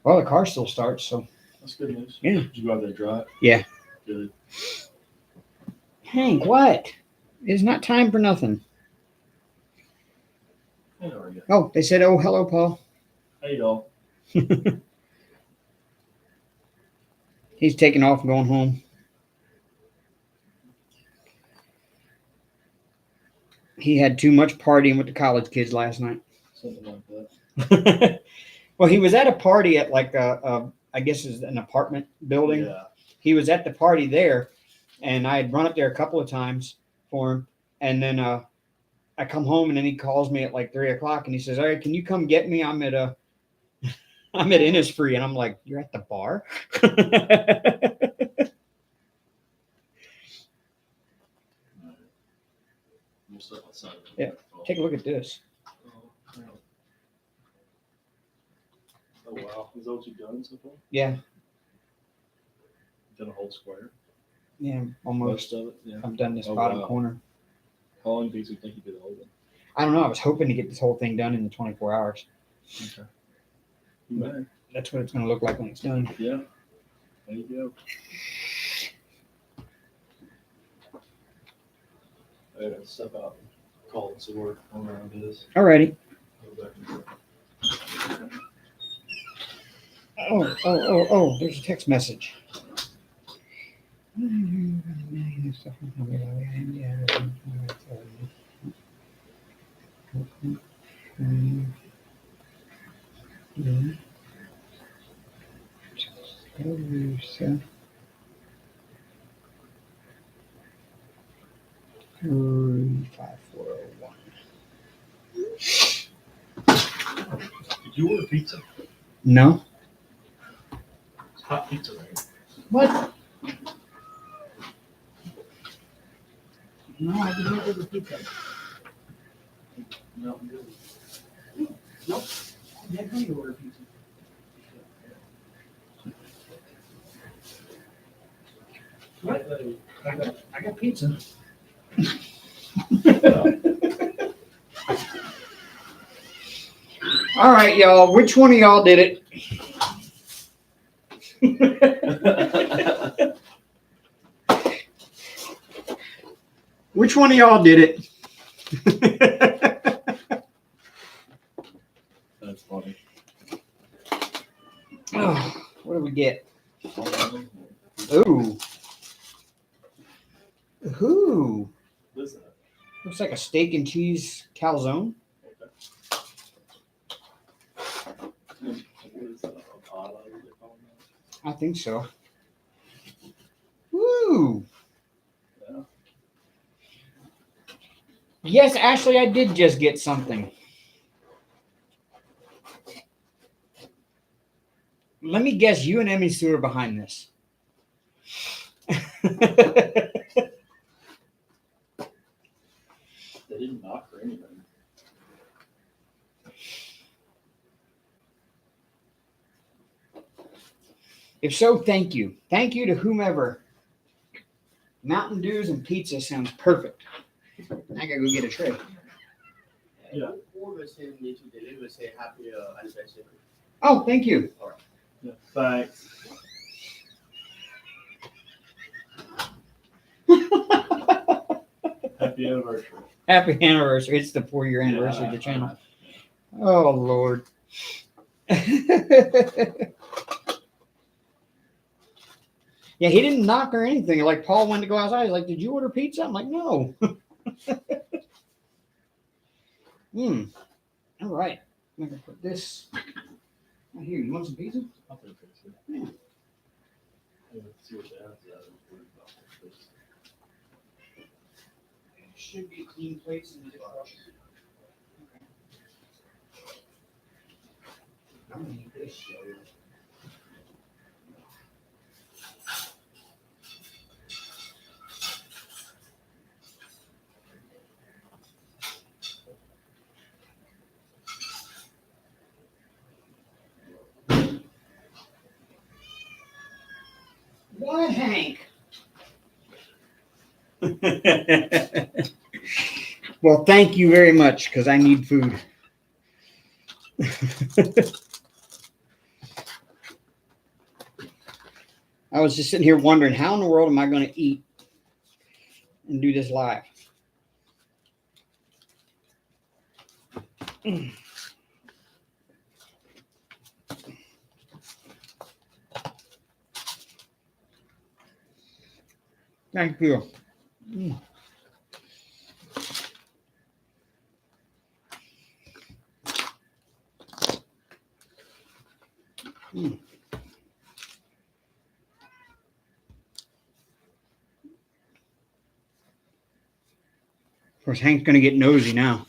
S1: Well, the car still starts, so
S2: That's good news.
S1: Yeah.
S2: Did you go out there drive?
S1: Yeah.
S2: Good.
S1: Hank, what? It's not time for nothing.
S2: Hey, how are you?
S1: Oh, they said, "Oh, hello, Paul."
S2: Hey, y'all.
S1: He's taking off and going home. He had too much partying with the college kids last night.
S2: Something like that.
S1: Well, he was at a party at like I guess is an apartment building.
S2: Yeah.
S1: He was at the party there, and I had run up there a couple of times for him, and then I come home and then he calls me at like 3 o'clock and he says, "All right, can you come get me? I'm at Innisfree," and I'm like, "You're at the bar?"
S2: side.
S1: Yeah. Take a look at this.
S2: Oh wow, is that what you've done so far?
S1: Yeah,
S2: Done a whole square.
S1: yeah, almost.
S2: Most of it. Yeah.
S1: I've done this
S2: Oh,
S1: bottom
S2: wow.
S1: corner.
S2: How long do you think you did the whole thing?
S1: I don't know. I was hoping to get this whole thing done in the 24 hours.
S2: Okay. You may.
S1: That's what it's going to look like when it's done.
S2: Yeah. There you go. I gotta step out and call and see where around is.
S1: Alrighty.
S2: Go back and forth.
S1: Oh, there's a text message.
S2: Did you order pizza?
S1: No.
S2: It's hot pizza right here.
S1: What? No, I did not order pizza.
S2: No, I'm good.
S1: Nope. I didn't know you ordered pizza. What? I got pizza. All right, y'all. Which one of y'all did it? Which one of y'all did it?
S2: That's funny.
S1: Oh, what do we get? Ooh. Ooh.
S2: What is that?
S1: Looks like a steak and cheese calzone.
S2: What is that? Avocado, what they call that?
S1: I think so. Woo.
S2: Yeah.
S1: Yes, Ashley, I did just get something. Let me guess, you and Emmy Sue are behind this.
S2: They didn't knock or anything.
S1: If so, thank you. Thank you to whomever. Mountain Dews and pizza sounds perfect. I gotta go get a tray.
S2: Yeah.
S3: Whoever need to deliver, say happy anniversary.
S1: Oh, thank you.
S2: Yeah. Thanks. Happy anniversary.
S1: Happy anniversary. It's the 4-year anniversary of the channel. Oh, Lord. Yeah, he didn't knock or anything. Like, Paul went to go outside. He's like, did you order pizza? I'm like, no. All right. I'm going to put this right here. You want some pizza?
S2: I'll take it.
S1: Yeah.
S2: Let's see what they have to this.
S1: Should be clean plates in the dishwasher. I'm going to need this. What, Hank? Well, thank you very much, because I need food. I was just sitting here wondering, how in the world am I going to eat and do this live? Thank you. Of course, Hank's going to get nosy now.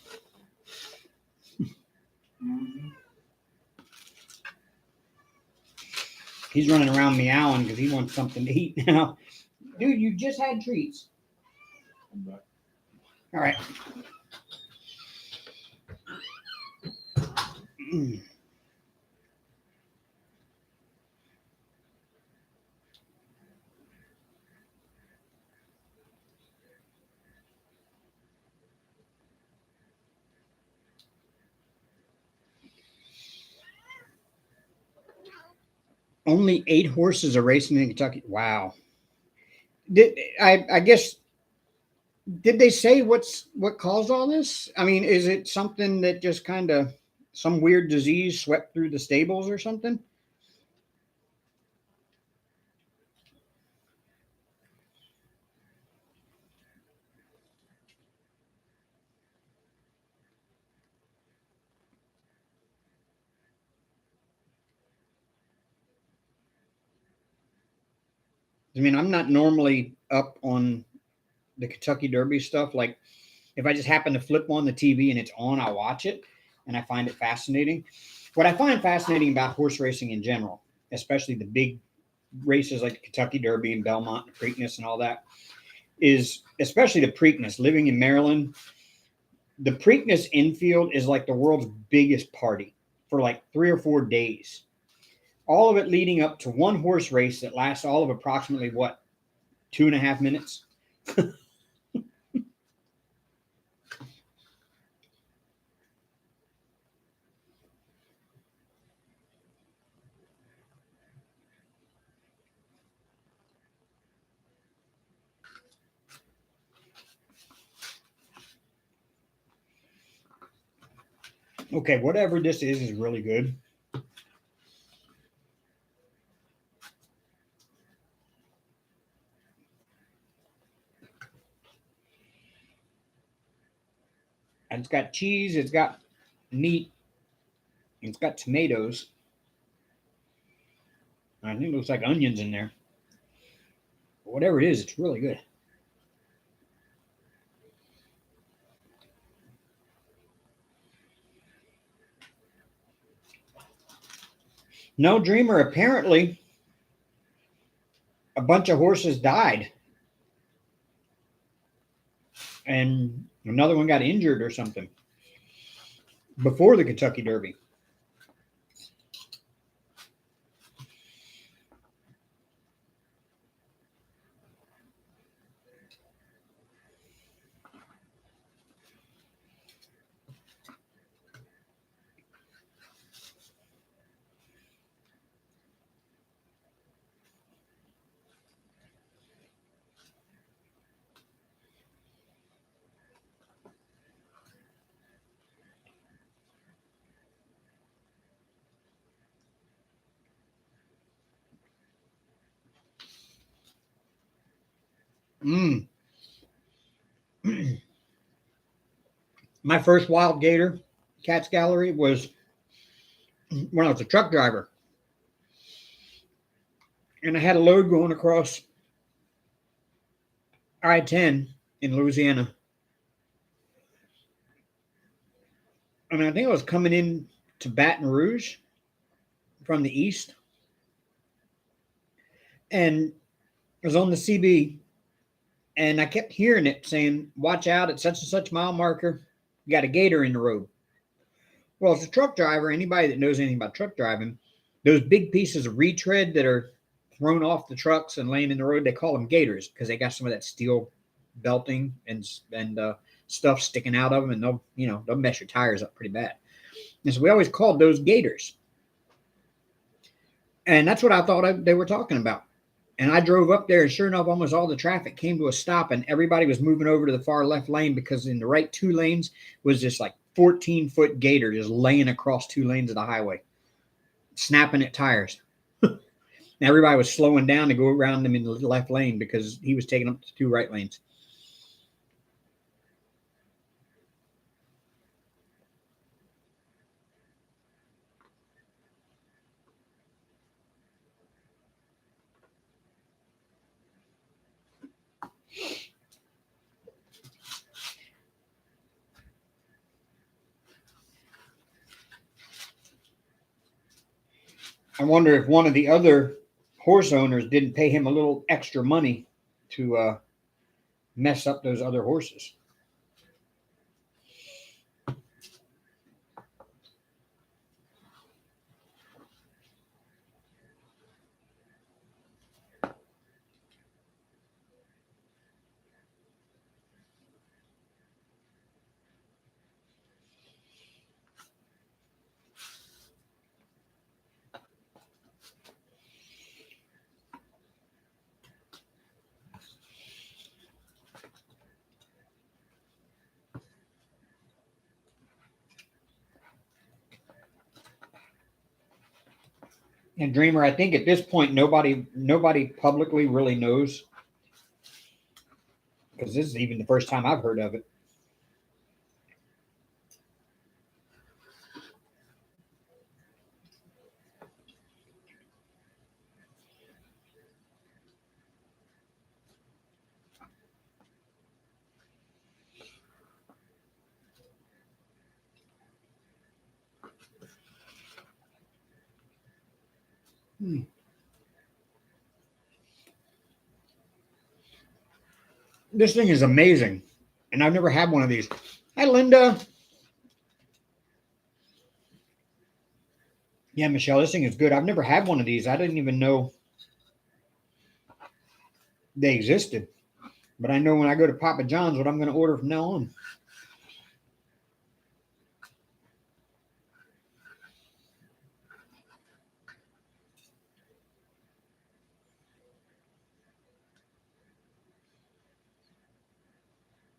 S1: He's running around meowing because he wants something to eat now. Dude, you just had treats.
S2: I'm back.
S1: All right. Only 8 horses are racing in Kentucky. Wow. I guess did they say what caused all this? I mean, is it something that just kind of some weird disease swept through the stables or something? I mean, I'm not normally up on the Kentucky Derby stuff. Like, if I just happen to flip on the TV and it's on, I'll watch it, and I find it fascinating. What I find fascinating about horse racing in general, especially the big races like the Kentucky Derby and Belmont and Preakness and all that, is especially the Preakness. Living in Maryland, the Preakness infield is like the world's biggest party for like 3 or 4 days. All of it leading up to one horse race that lasts all of approximately what, 2.5 minutes? Okay, whatever this is really good. And it's got cheese, it's got meat, it's got tomatoes. I think it looks like onions in there. But whatever it is, it's really good. No, Dreamer, apparently a bunch of horses died and another one got injured or something before the Kentucky Derby. Mm. My first wild gator Cats Gallery was when I was a truck driver. And I had a load going across I-10 in Louisiana. And I think I was coming in to Baton Rouge from the east. And I was on the CB and I kept hearing it saying, watch out at such and such mile marker. You got a gator in the road. Well, as a truck driver, anybody that knows anything about truck driving, those big pieces of retread that are thrown off the trucks and laying in the road, they call them gators because they got some of that steel belting and stuff sticking out of them, and they'll mess your tires up pretty bad. And so we always called those gators, and that's what I thought they were talking about. And I drove up there, and sure enough, almost all the traffic came to a stop, and everybody was moving over to the far left lane because in the right 2 lanes was this like 14-foot gator just laying across 2 lanes of the highway, snapping at tires. Everybody was slowing down to go around him in the left lane because he was taking up the 2 right lanes. I wonder if one of the other horse owners didn't pay him a little extra money to mess up those other horses. And Dreamer, I think at this point nobody publicly really knows, because this is even the first time I've heard of it. Hmm. This thing is amazing, and I've never had one of these. Hi, Linda. Yeah, Michelle, this thing is good. I've never had one of these. I didn't even know they existed. But I know when I go to Papa John's what I'm going to order from now on.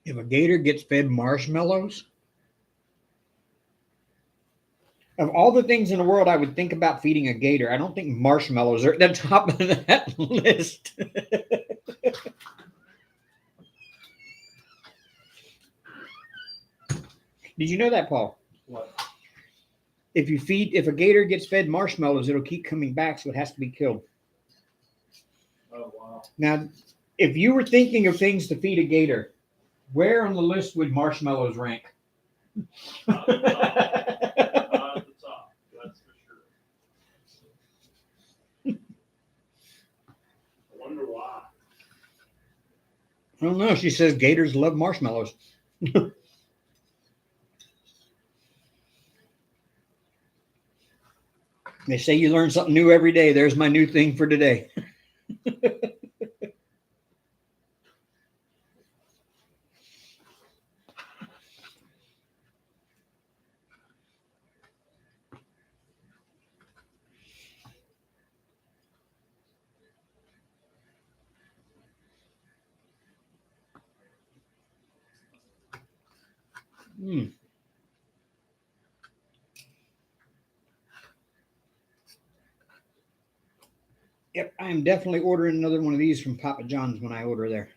S1: If a gator gets fed marshmallows, of all the things in the world I would think about feeding a gator, I don't think marshmallows are at the top of that list. Did you know that, Paul?
S2: What?
S1: If a gator gets fed marshmallows, it'll keep coming back, so it has to be killed.
S2: Oh, wow.
S1: Now, if you were thinking of things to feed a gator, where on the list would marshmallows rank?
S2: Not at the top, that's for sure. I wonder why.
S1: I don't know. She says gators love marshmallows. They say you learn something new every day. There's my new thing for today. Mm. Yep, I am definitely ordering another one of these from Papa John's when I order there.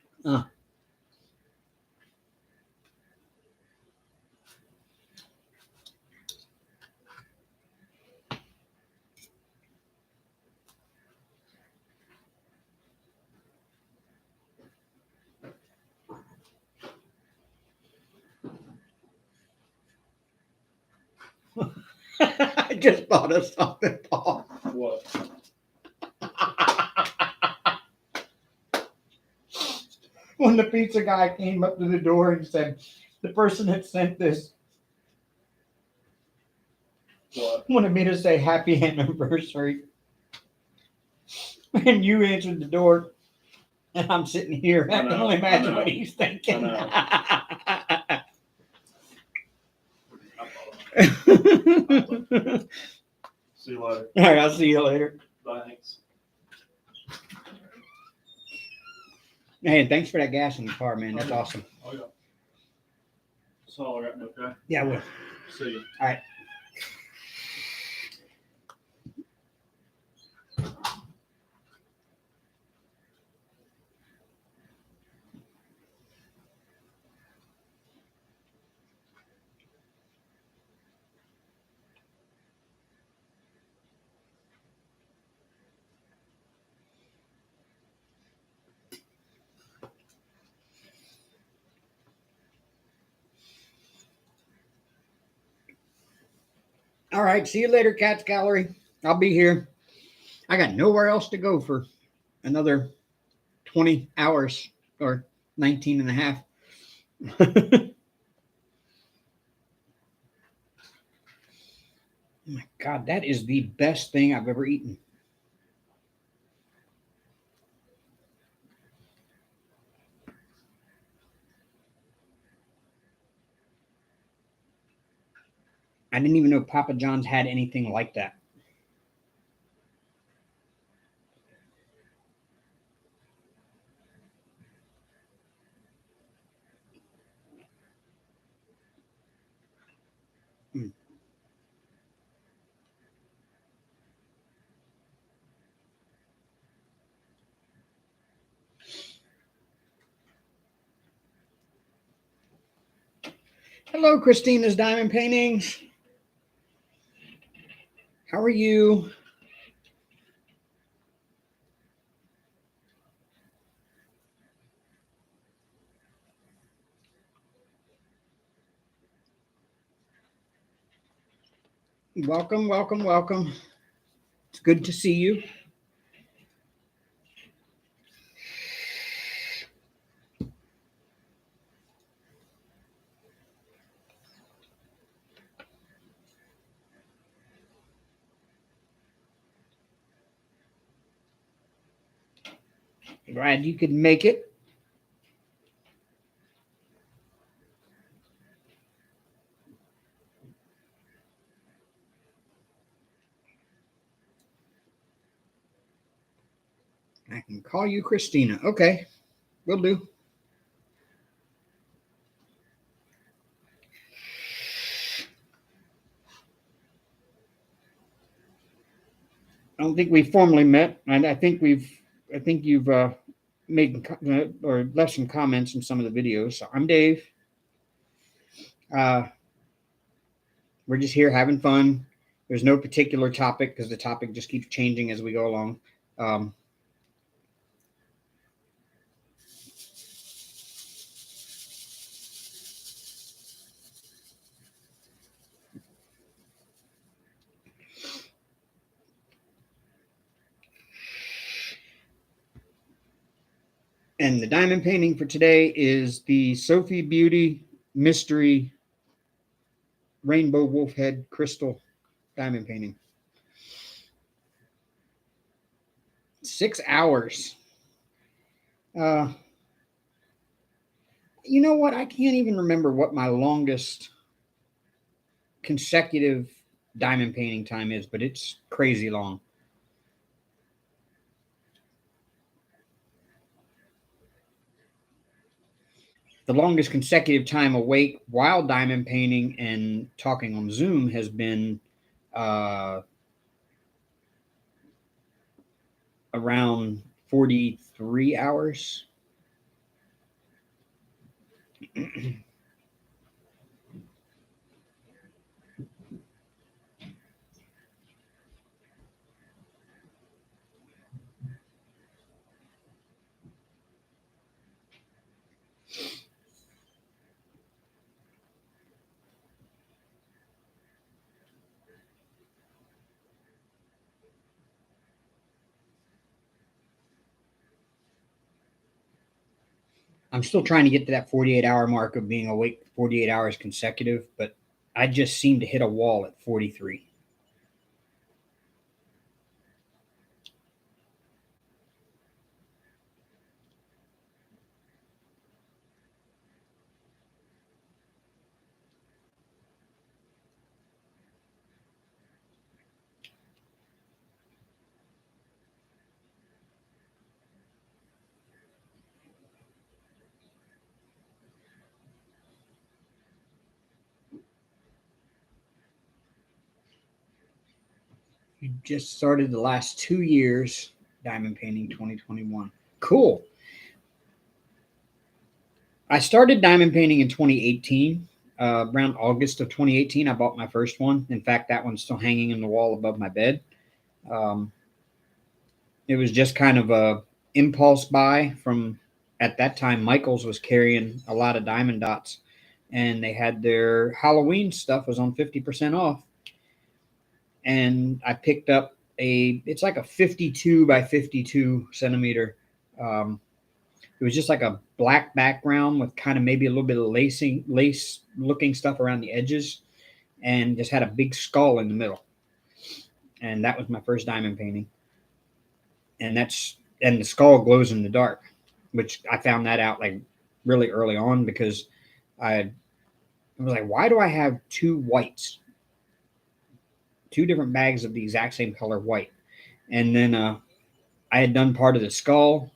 S1: I just thought of something, Paul.
S2: What?
S1: When the pizza guy came up to the door and said, the person that sent this
S2: What?
S1: wanted me to say happy anniversary. And you answered the door, and I'm sitting here. I
S2: I
S1: can
S2: know,
S1: only
S2: I
S1: imagine
S2: know,
S1: what he's thinking.
S2: See you later.
S1: All right, I'll see you later.
S2: Thanks.
S1: Hey, and thanks for that gas in the car, man. That's awesome.
S2: Oh, yeah. That's all right, okay?
S1: Yeah, well,
S2: See you.
S1: all right. All right, see you later, Cats Gallery. I'll be here. I got nowhere else to go for another 20 hours or 19 and a half. Oh my God, that is the best thing I've ever eaten. I didn't even know Papa John's had anything like that. Mm. Hello, Christina's Diamond Paintings. How are you? Welcome, welcome, welcome. It's good to see you. Glad you could make it. I can call you Christina. Okay, will do. I don't think we formally met, and I think you've made or left some comments in some of the videos. So I'm Dave. We're just here having fun. There's no particular topic because the topic just keeps changing as we go along. And the diamond painting for today is the Sophie Beauty Mystery Rainbow Wolf Head Crystal diamond painting. 6 hours. You know what? I can't even remember what my longest consecutive diamond painting time is, but it's crazy long. The longest consecutive time awake while diamond painting and talking on Zoom has been around 43 hours. I'm still trying to get to that 48-hour mark of being awake 48 hours consecutive, but I just seem to hit a wall at 43. You just started the last 2 years diamond painting 2021. Cool. I started diamond painting in 2018. Around August of 2018, I bought my first one. In fact, that one's still hanging in the wall above my bed. It was just kind of a impulse buy from, at that time, Michaels was carrying a lot of diamond dots, and they had their Halloween stuff was on 50% off. And I picked up it's like a 52 by 52 centimeter. It was just like a black background with kind of maybe a little bit of lace looking stuff around the edges, and just had a big skull in the middle. And that was my first diamond painting. And the skull glows in the dark, which I found that out like really early on, because I was like, why do I have two whites? Two different bags of the exact same color white. And then I had done part of the skull.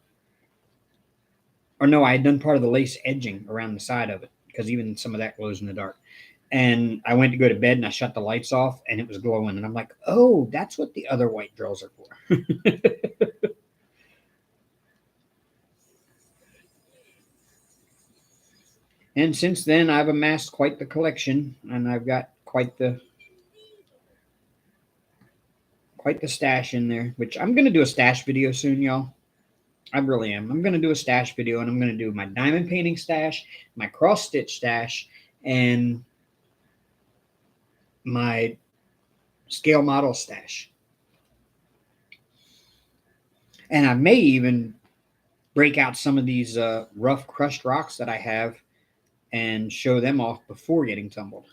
S1: Or no, I had done part of the lace edging around the side of it, because even some of that glows in the dark. And I went to go to bed and I shut the lights off and it was glowing. And I'm like, oh, that's what the other white drills are for. And since then, I've amassed quite the collection, and I've got quite the stash in there, which I'm going to do a stash video soon, y'all. I really am. I'm going to do a stash video, and I'm going to do my diamond painting stash, my cross stitch stash, and my scale model stash. And I may even break out some of these rough crushed rocks that I have and show them off before getting tumbled.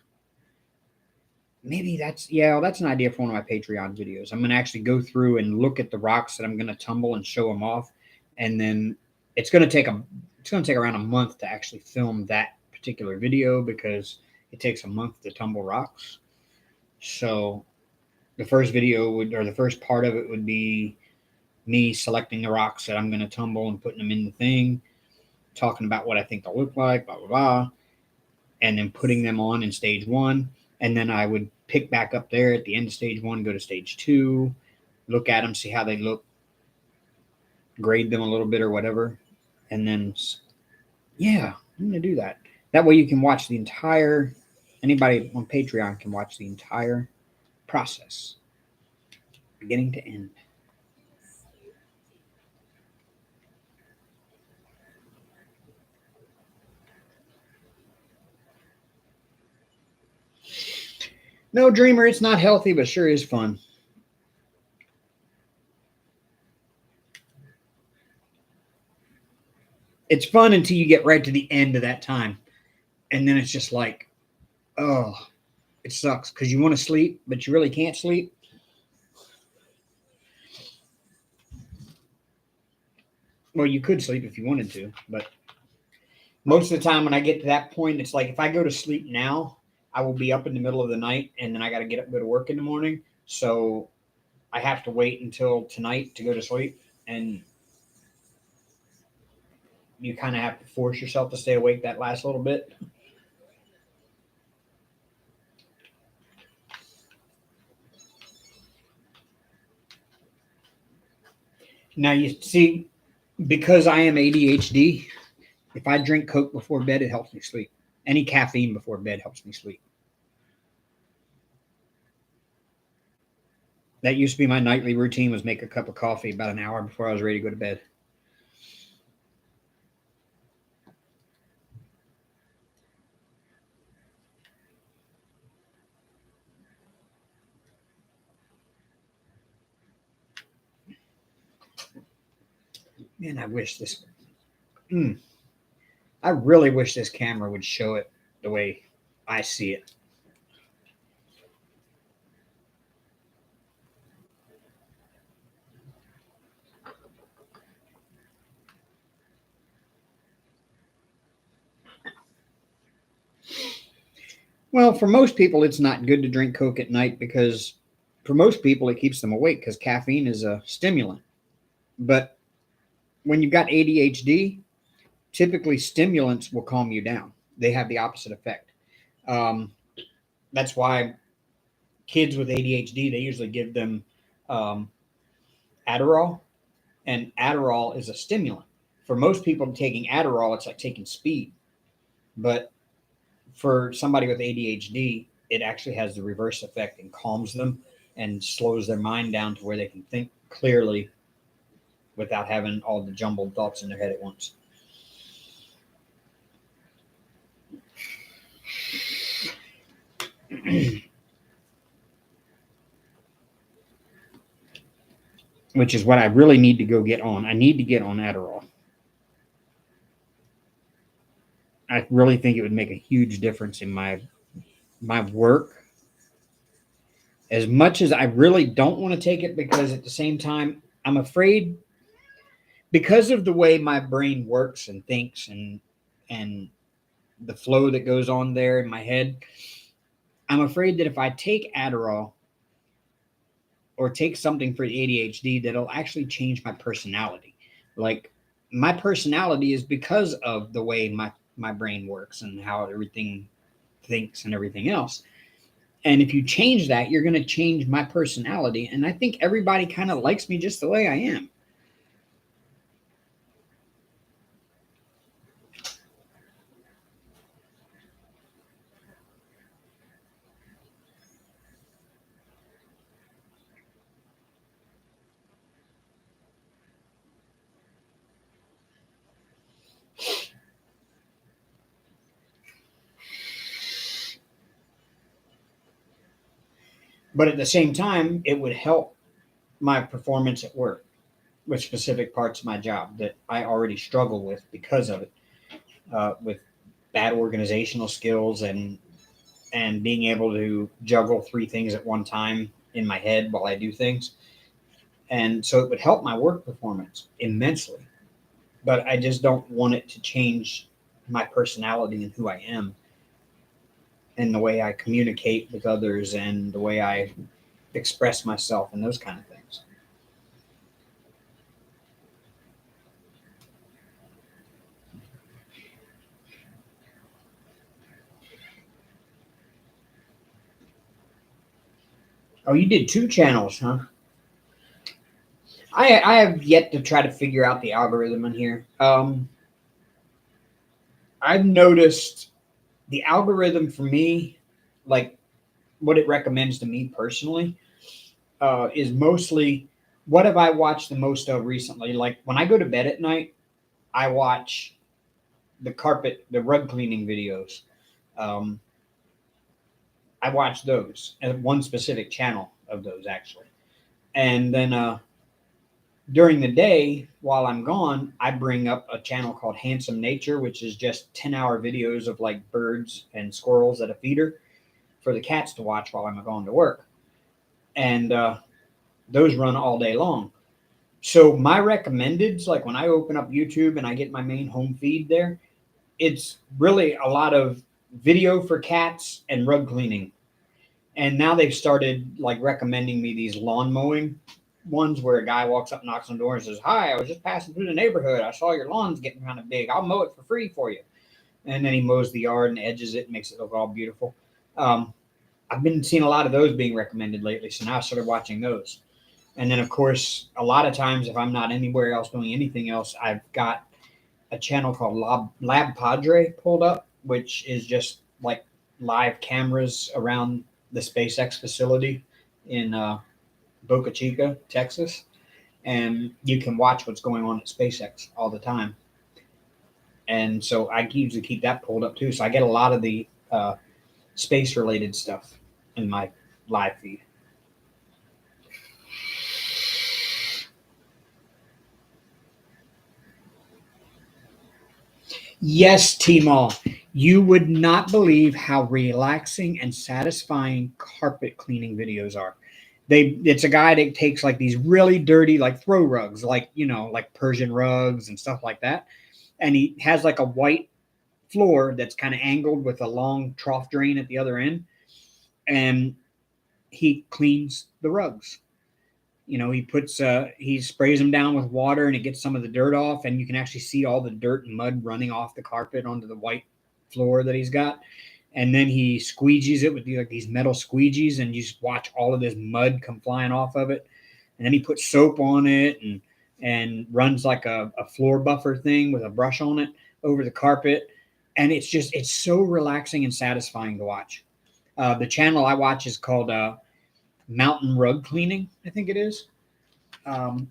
S1: Maybe that's an idea for one of my Patreon videos. I'm going to actually go through and look at the rocks that I'm going to tumble and show them off. And then it's going to take around a month to actually film that particular video because it takes a month to tumble rocks. So the first the first part of it would be me selecting the rocks that I'm going to tumble and putting them in the thing, talking about what I think they'll look like, blah, blah, blah, and then putting them on in stage 1. And then I would pick back up there at the end of stage 1, go to stage 2, look at them, see how they look, grade them a little bit or whatever. And then, yeah, I'm going to do that. That way you can watch anybody on Patreon can watch the entire process, beginning to end. No, Dreamer, it's not healthy, but sure is fun. It's fun until you get right to the end of that time. And then it's just like, oh, it sucks because you want to sleep, but you really can't sleep. Well, you could sleep if you wanted to, but most of the time when I get to that point, it's like if I go to sleep now, I will be up in the middle of the night, and then I got to get up and go to work in the morning. So I have to wait until tonight to go to sleep, and you kind of have to force yourself to stay awake that last little bit. Now, you see, because I am ADHD, if I drink Coke before bed, it helps me sleep. Any caffeine before bed helps me sleep. That used to be my nightly routine, was make a cup of coffee about an hour before I was ready to go to bed. Man, I wish this... I really wish this camera would show it the way I see it. Well, for most people, it's not good to drink Coke at night because for most people, it keeps them awake because caffeine is a stimulant. But when you've got ADHD, typically stimulants will calm you down. They have the opposite effect. That's why kids with ADHD, they usually give them Adderall, and Adderall is a stimulant. For most people taking Adderall, it's like taking speed. But for somebody with ADHD, it actually has the reverse effect and calms them and slows their mind down to where they can think clearly without having all the jumbled thoughts in their head at once. Which is what I really need to go get on. I need to get on Adderall. I really think it would make a huge difference in my work. As much as I really don't want to take it, because at the same time, I'm afraid, because of the way my brain works and thinks and the flow that goes on there in my head, I'm afraid that if I take Adderall or take something for ADHD, that it'll actually change my personality. Like, my personality is because of the way my brain works and how everything thinks and everything else. And if you change that, you're going to change my personality. And I think everybody kind of likes me just the way I am. But at the same time, it would help my performance at work with specific parts of my job that I already struggle with because of it, with bad organizational skills and being able to juggle three things at one time in my head while I do things. And so it would help my work performance immensely. But I just don't want it to change my personality and who I am and the way I communicate with others and the way I express myself and those kind of things. Oh, you did 2 channels, huh? I have yet to try to figure out the algorithm in here. I've noticed the algorithm for me, like what it recommends to me personally, is mostly what have I watched the most of recently. Like when I go to bed at night, I watch the rug cleaning videos. Um, I watch those at one specific channel of those actually, and then during the day while I'm gone, I bring up a channel called Handsome Nature, which is just 10-hour videos of like birds and squirrels at a feeder for the cats to watch while I'm going to work. And those run all day long. So my recommendeds, like when I open up YouTube and I get my main home feed there, it's really a lot of video for cats and rug cleaning. And now they've started like recommending me these lawn mowing ones where a guy walks up, knocks on the door, and says, "Hi, I was just passing through the neighborhood. I saw your lawn's getting kind of big. I'll mow it for free for you." And then he mows the yard and edges it, and makes it look all beautiful. I've been seeing a lot of those being recommended lately, so now I started watching those. And then, of course, a lot of times if I'm not anywhere else doing anything else, I've got a channel called Lab Padre pulled up, which is just like live cameras around the SpaceX facility in Boca Chica, Texas, and you can watch what's going on at SpaceX all the time. And so I usually keep that pulled up too. So I get a lot of the space related stuff in my live feed. Yes, T-Mall. You would not believe how relaxing and satisfying carpet cleaning videos are. It's a guy that takes like these really dirty like throw rugs, like like Persian rugs and stuff like that. And he has like a white floor that's kind of angled with a long trough drain at the other end. And he cleans the rugs. He sprays them down with water and it gets some of the dirt off, and you can actually see all the dirt and mud running off the carpet onto the white floor that he's got. And then he squeegees it with these metal squeegees, and you just watch all of this mud come flying off of it. And then he puts soap on it and runs like a floor buffer thing with a brush on it over the carpet. And it's so relaxing and satisfying to watch. The channel I watch is called Mountain Rug Cleaning, I think it is. Let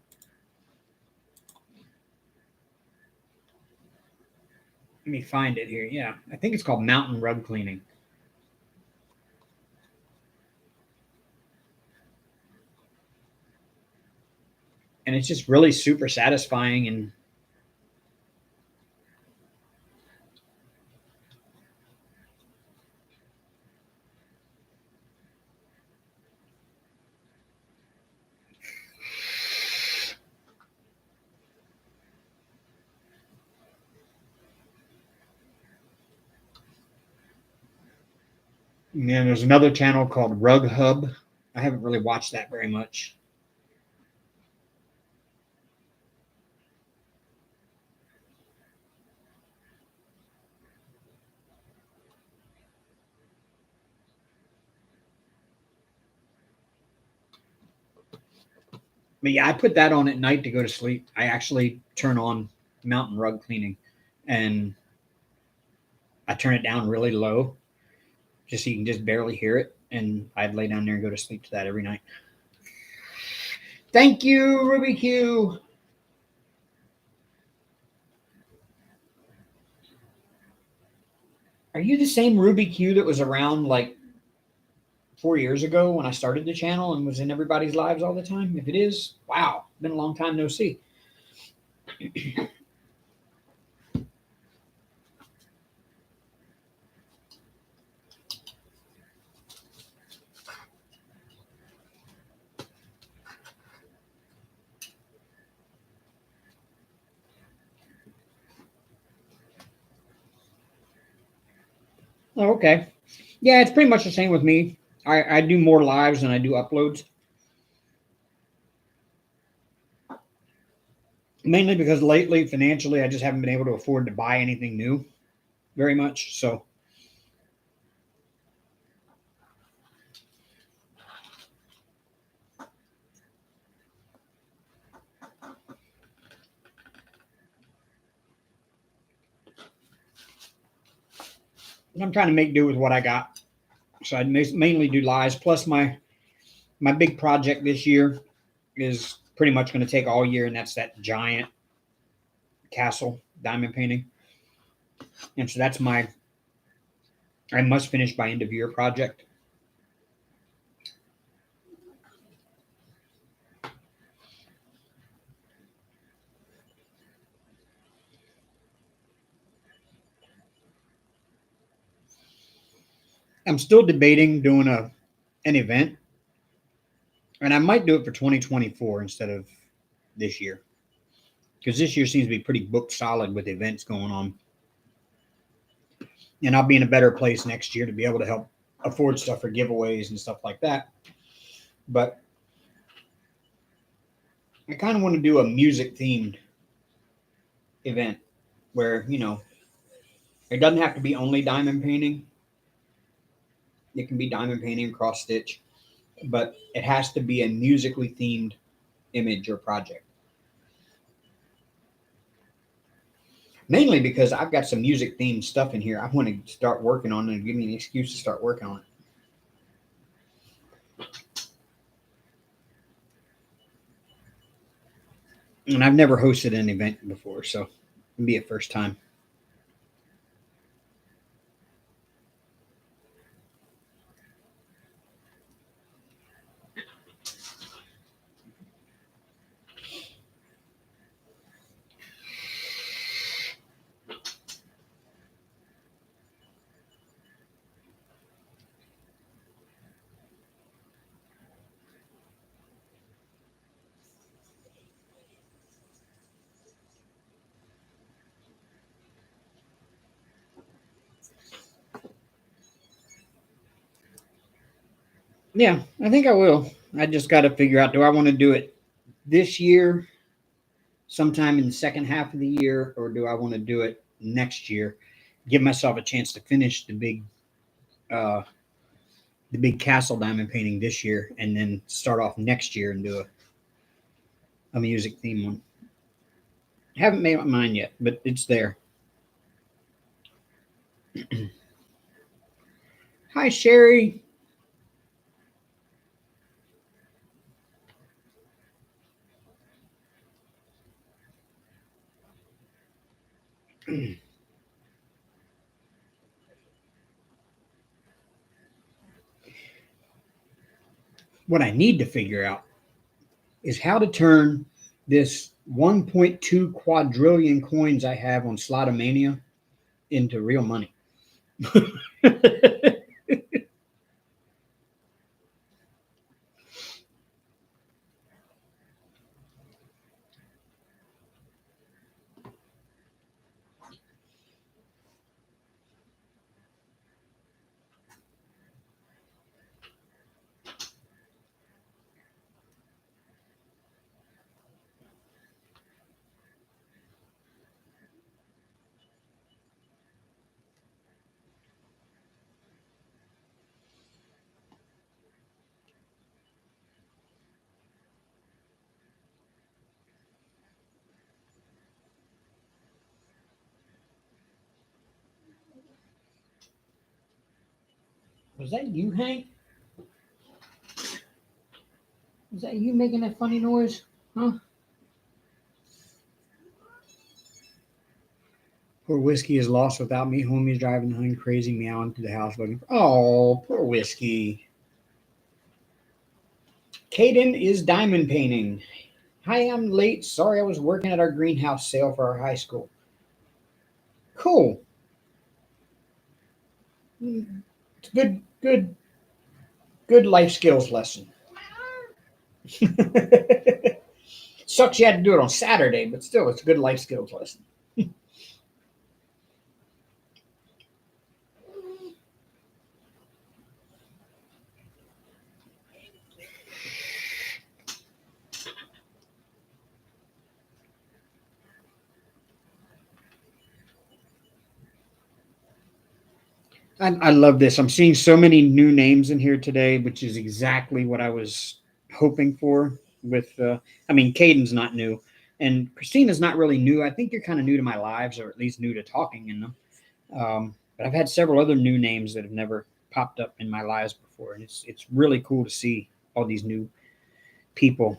S1: me find it here. Yeah, I think it's called Mountain Rug Cleaning. And it's just really super satisfying and then there's another channel called Rug Hub. I haven't really watched that very much. But yeah, I put that on at night to go to sleep. I actually turn on Mountain Rug Cleaning and I turn it down really low just so you can just barely hear it. And I'd lay down there and go to sleep to that every night. Thank you, Ruby Q. Are you the same Ruby Q that was around like 4 years ago when I started the channel and was in everybody's lives all the time? If it is, wow, been a long time no see. Oh, okay. Yeah, it's pretty much the same with me. I do more lives than I do uploads. Mainly because lately, financially, I just haven't been able to afford to buy anything new very much. So I'm trying to make do with what I got. So I mainly do lives. Plus my big project this year is pretty much going to take all year, and that's that giant castle diamond painting. And so that's my I must finish by end of year project. I'm still debating doing an event, and I might do it for 2024 instead of this year, because this year seems to be pretty booked solid with events going on, and I'll be in a better place next year to be able to help afford stuff for giveaways and stuff like that. But I kind of want to do a music themed event where, it doesn't have to be only diamond painting. It can be diamond painting, cross stitch, but it has to be a musically themed image or project. Mainly because I've got some music themed stuff in here I want to start working on, and give me an excuse to start working on it. And I've never hosted an event before, so it'll be a first time. Yeah, I think I will. I just got to figure out, do I want to do it this year, sometime in the second half of the year, or do I want to do it next year? Give myself a chance to finish uh, the big castle diamond painting this year, and then start off next year and do a music theme one. Haven't made my mind yet, but it's there. Hi, Sherry. What I need to figure out is how to turn this 1.2 quadrillion coins I have on Slotomania into real money. Was that you, Hank? Was that you making that funny noise? Huh? Poor Whiskey is lost without me. Homie's driving behind crazy, meowing to the house looking for. Oh, poor Whiskey. Caden is diamond painting. Hi, I'm late. Sorry, I was working at our greenhouse sale for our high school. Cool. It's good life skills lesson. Sucks you had to do it on Saturday, but still, it's a good life skills lesson. I love this. I'm seeing so many new names in here today, which is exactly what I was hoping for. Caden's not new, and Christina's not really new. I think you're kind of new to my lives, or at least new to talking in them. But I've had several other new names that have never popped up in my lives before, and it's really cool to see all these new people.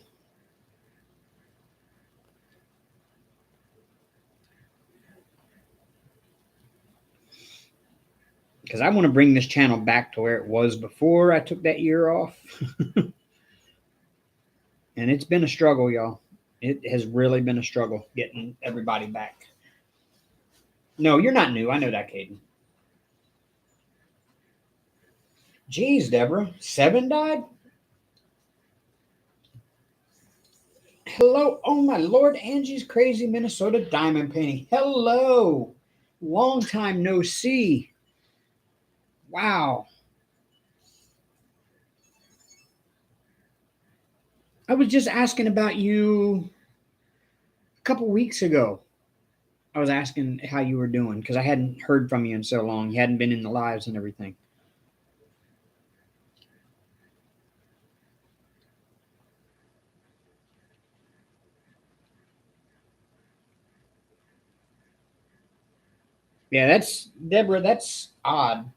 S1: Because I want to bring this channel back to where it was before I took that year off. And it's been a struggle, y'all. It has really been a struggle getting everybody back. No, you're not new. I know that, Caden. Jeez, Deborah. 7 died? Hello. Oh, my Lord. Angie's Crazy Minnesota Diamond Painting. Hello. Long time no see. Wow. I was just asking about you a couple weeks ago. I was asking how you were doing because I hadn't heard from you in so long. You hadn't been in the lives and everything. Yeah, that's Deborah. That's odd.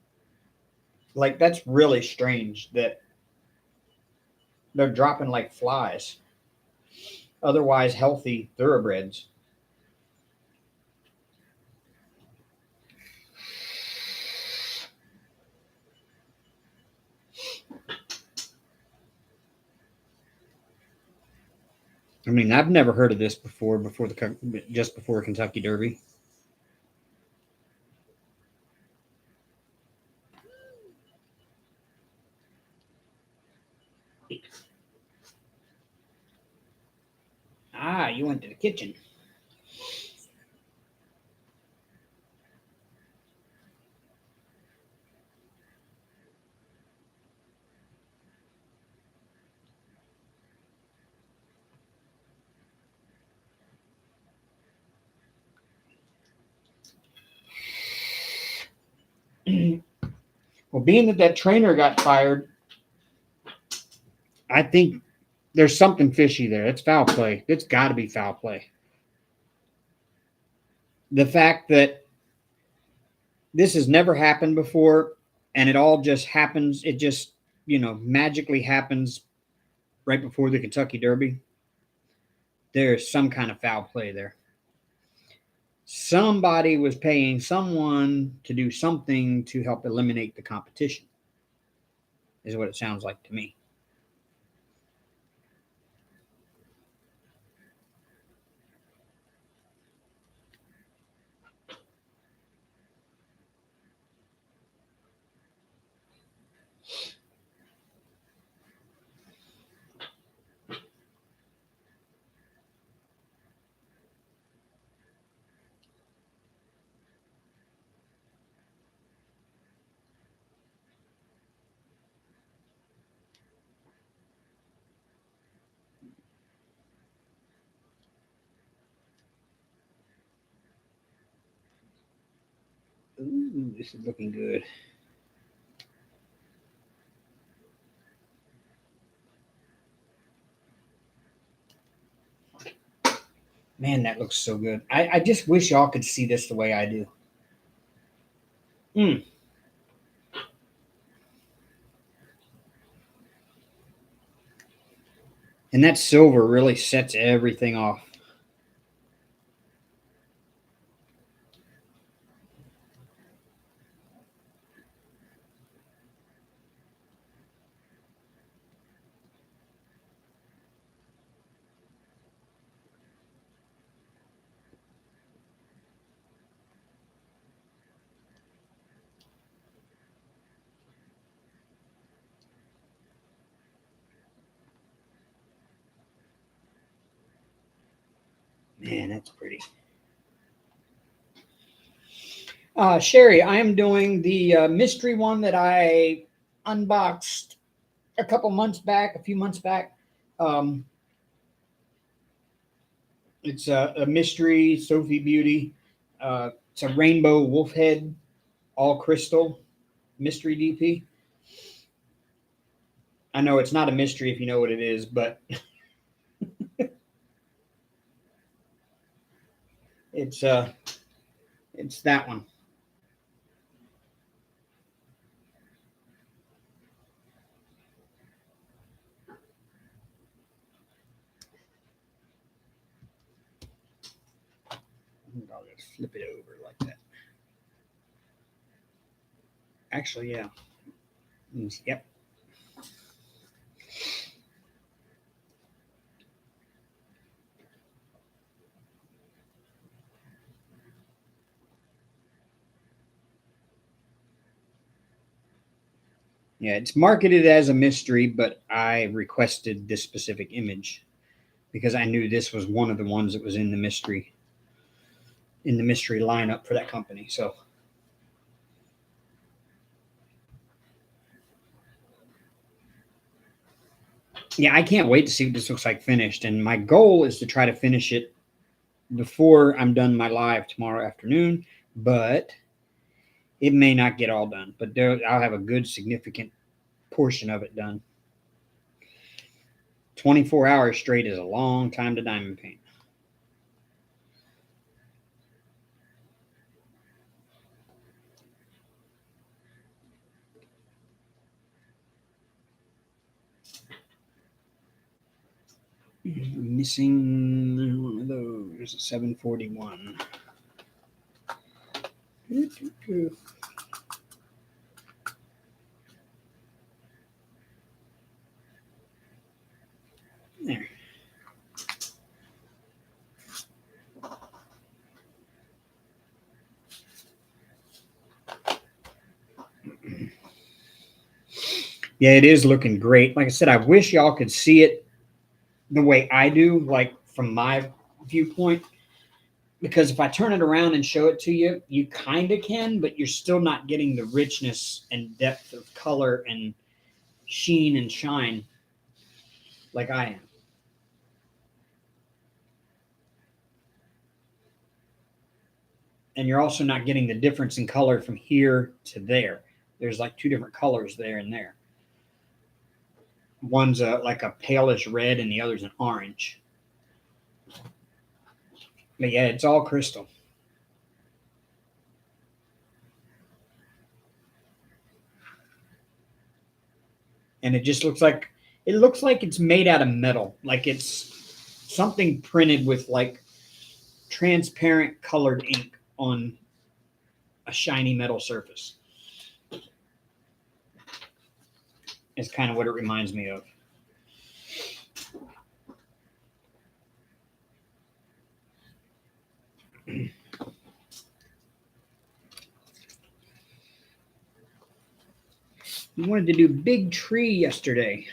S1: Like, that's really strange that they're dropping like flies. Otherwise healthy thoroughbreds. I mean, I've never heard of this just before Kentucky Derby. Ah, you went to the kitchen. Well, being that trainer got fired, I think there's something fishy there. It's foul play. It's got to be foul play. The fact that this has never happened before and it all just happens, it just, magically happens right before the Kentucky Derby. There's some kind of foul play there. Somebody was paying someone to do something to help eliminate the competition, is what it sounds like to me. Ooh, this is looking good. Man, that looks so good. I just wish y'all could see this the way I do. And that silver really sets everything off. Man, that's pretty. Sherry, I am doing the mystery one that I unboxed a few months back. It's a mystery Sophie Beauty. It's a rainbow wolf head, all crystal mystery DP. I know it's not a mystery if you know what it is, but it's that one. I'll just flip it over like that. Actually, yeah. Yep. Yeah, it's marketed as a mystery, but I requested this specific image because I knew this was one of the ones that was in the mystery lineup for that company. So yeah, I can't wait to see what this looks like finished. And my goal is to try to finish it before I'm done my live tomorrow afternoon, but it may not get all done. But I'll have a good significant portion of it done. 24 hours straight is a long time to diamond paint. Missing one of those. 741. There. Yeah, it is looking great. Like I said, I wish y'all could see it the way I do, like from my viewpoint. Because if I turn it around and show it to you, you kind of can, but you're still not getting the richness and depth of color and sheen and shine like I am. And you're also not getting the difference in color from here to there. There's like two different colors there and there. One's like a palish red and the other's an orange. But yeah, it's all crystal. And it just looks like it's made out of metal. Like it's something printed with like transparent colored ink on a shiny metal surface. Is kind of what it reminds me of. We wanted to do Big Tree yesterday.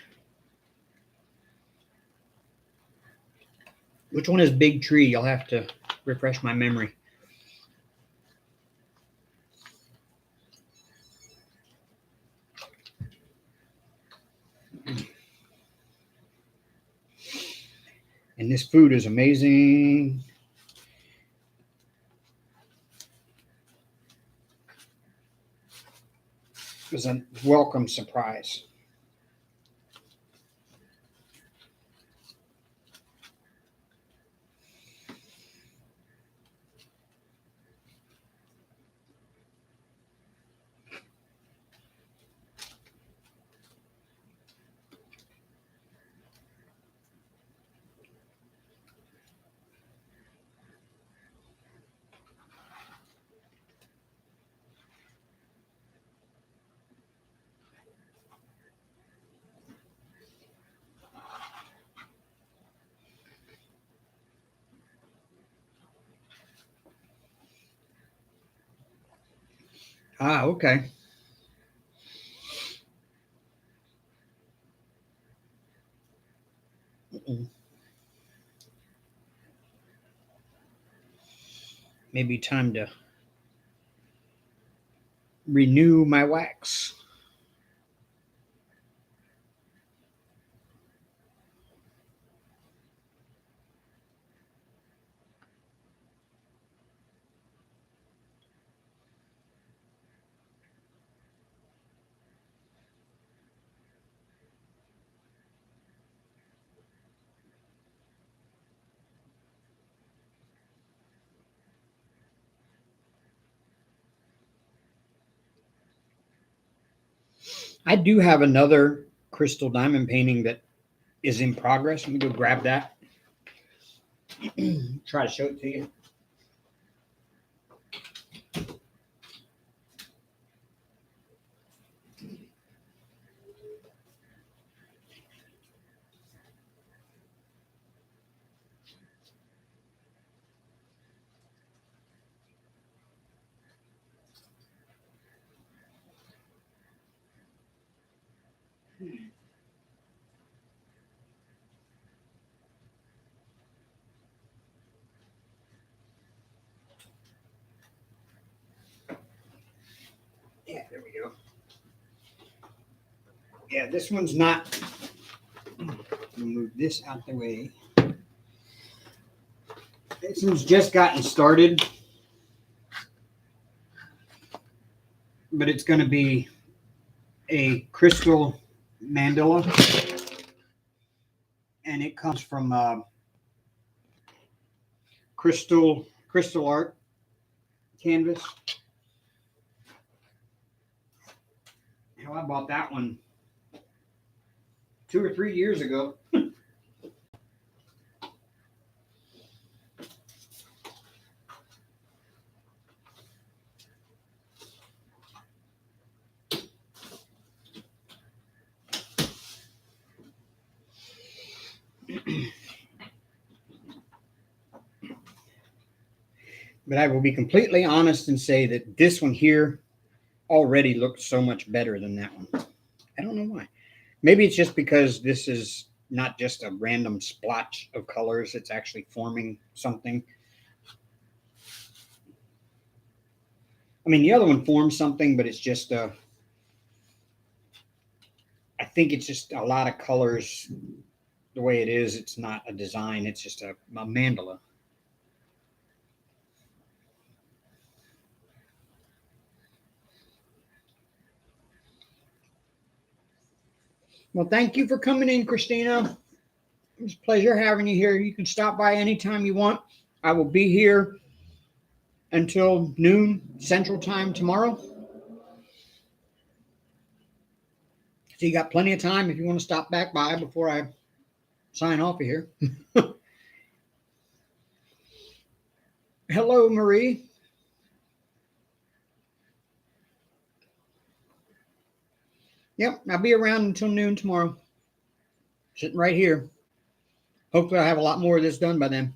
S1: Which one is Big Tree? You'll have to refresh my memory. And this food is amazing. It was a welcome surprise. Ah, okay. maybe time to renew my wax. I do have another crystal diamond painting that is in progress. Let me go grab that. Try to show it to you. Yeah, there we go. Yeah, this one's not. Move this out the way. This one's just gotten started, but it's going to be a crystal mandala, and it comes from crystal art canvas. Hell, I bought that one 2 or 3 years ago. But I will be completely honest and say that this one here already looks so much better than that one. I don't know why. Maybe it's just because this is not just a random splotch of colors. It's actually forming something. I mean, the other one forms something, but it's just I think it's just a lot of colors the way it is. It's not a design. It's just a mandala. Well, thank you for coming in, Christina. It was a pleasure having you here. You can stop by anytime you want. I will be here until noon Central Time tomorrow. So you got plenty of time if you want to stop back by before I sign off of here. Hello, Marie. Yep, I'll be around until noon tomorrow. Sitting right here. Hopefully I'll have a lot more of this done by then.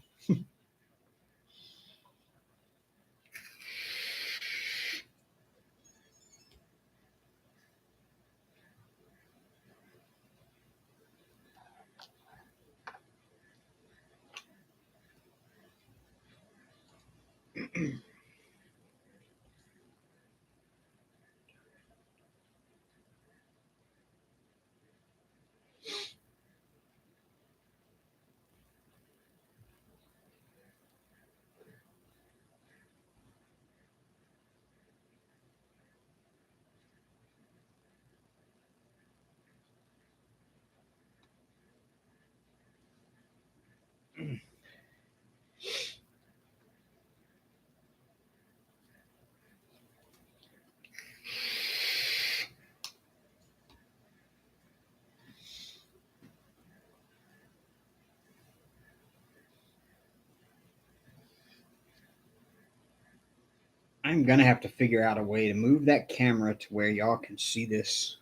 S1: I'm going to have to figure out a way to move that camera to where y'all can see this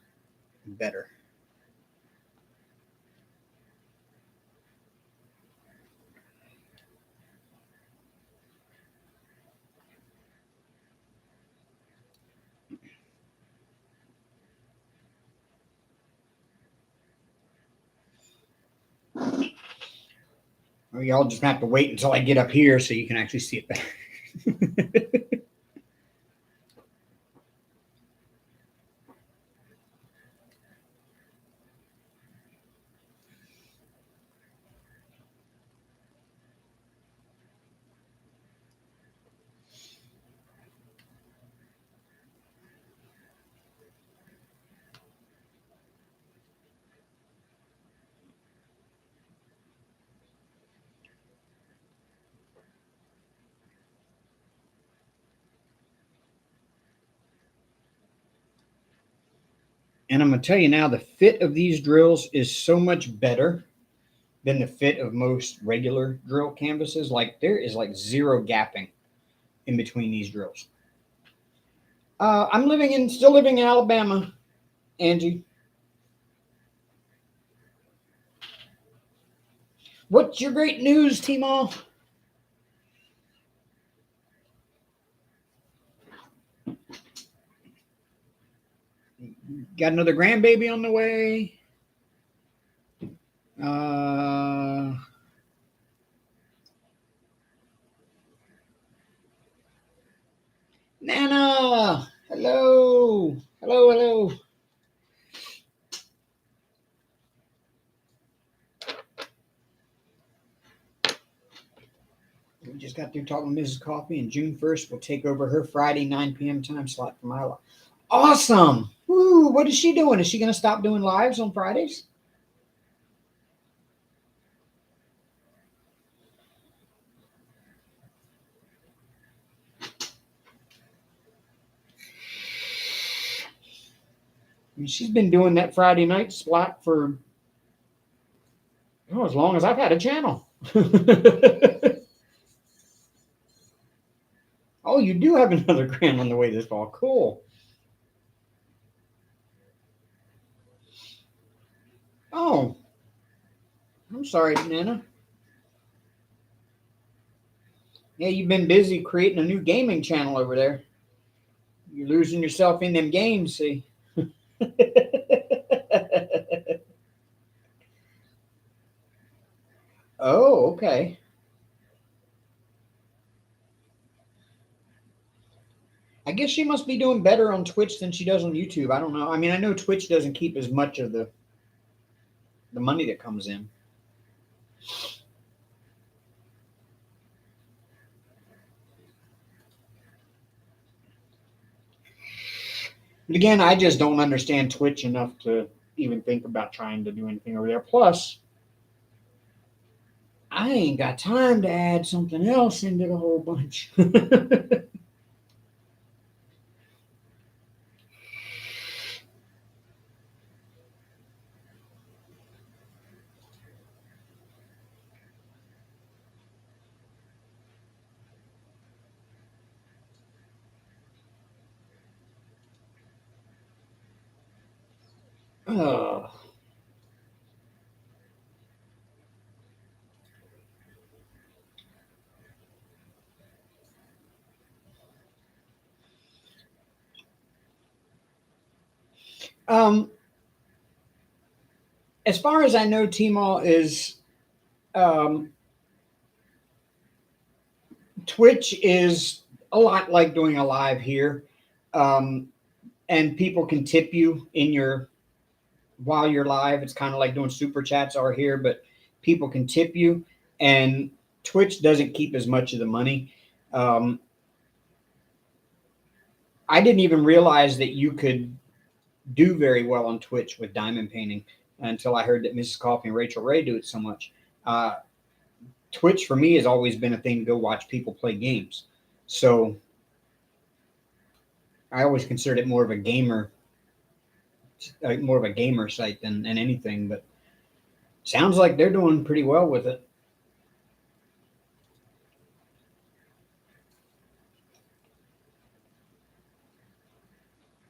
S1: better. Or y'all just have to wait until I get up here so you can actually see it better. And I'm going to tell you now, the fit of these drills is so much better than the fit of most regular drill canvases. Like there is like zero gapping in between these drills. I'm still living in Alabama, Angie. What's your great news, Timo? Got another grandbaby on the way. Nana, hello. Hello. We just got through talking to Mrs. Coffee, and June 1st will take over her Friday 9 p.m. time slot for my life. Awesome. Woo, what is she doing? Is she going to stop doing lives on Fridays? I mean, she's been doing that Friday night slot for as long as I've had a channel. Oh, you do have another grand on the way this fall. Cool. Oh, I'm sorry, Nana. Yeah, you've been busy creating a new gaming channel over there. You're losing yourself in them games, see? Oh, okay. I guess she must be doing better on Twitch than she does on YouTube. I don't know. I mean, I know Twitch doesn't keep as much of the money that comes in. But again, I just don't understand Twitch enough to even think about trying to do anything over there. Plus, I ain't got time to add something else into the whole bunch. Oh. As far as I know, Tmall is Twitch is a lot like doing a live here, and people can tip you in your while you're live. It's kind of like doing super chats are here, but people can tip you, and Twitch doesn't keep as much of the money. I didn't even realize that you could do very well on Twitch with diamond painting until I heard that Mrs. Coffee and Rachel Ray do it so much. Twitch for me has always been a thing to go watch people play games. So I always considered it more of a gamer site than anything, but sounds like they're doing pretty well with it.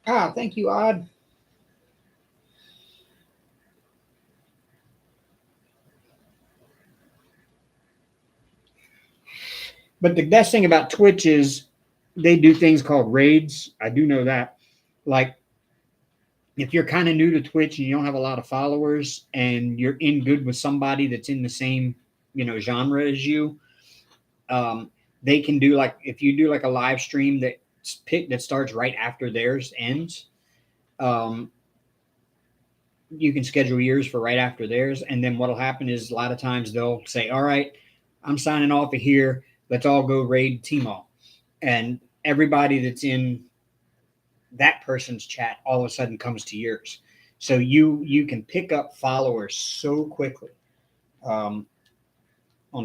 S1: Thank you, Odd. But the best thing about Twitch is they do things called raids. I do know that. Like, if you're kind of new to Twitch and you don't have a lot of followers and you're in good with somebody that's in the same, genre as you, they can do like, if you do like a live stream that starts right after theirs ends, you can schedule yours for right after theirs. And then what'll happen is a lot of times they'll say, all right, I'm signing off of here. Let's all go raid Tmall. And everybody that's in that person's chat all of a sudden comes to yours. So you can pick up followers so quickly on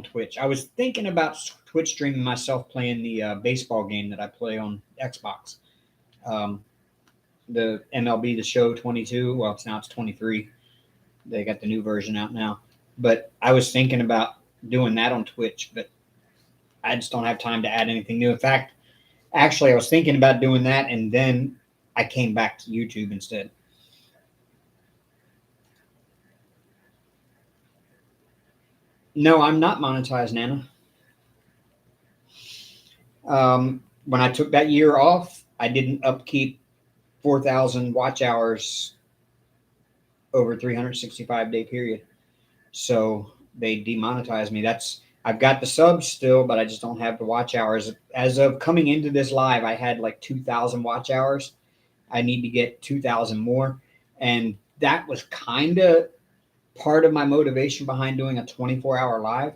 S1: Twitch. I was thinking about Twitch streaming myself playing the baseball game that I play on Xbox. The MLB The Show 22. Well, it's 23. They got the new version out now. But I was thinking about doing that on Twitch, but I just don't have time to add anything new. In fact, actually, I was thinking about doing that, and then I came back to YouTube instead. No, I'm not monetized, Nana. When I took that year off, I didn't upkeep 4,000 watch hours over a 365-day period. So they demonetized me. I've got the subs still, but I just don't have the watch hours. As of coming into this live, I had like 2,000 watch hours. I need to get 2,000 more. And that was kind of part of my motivation behind doing a 24-hour live,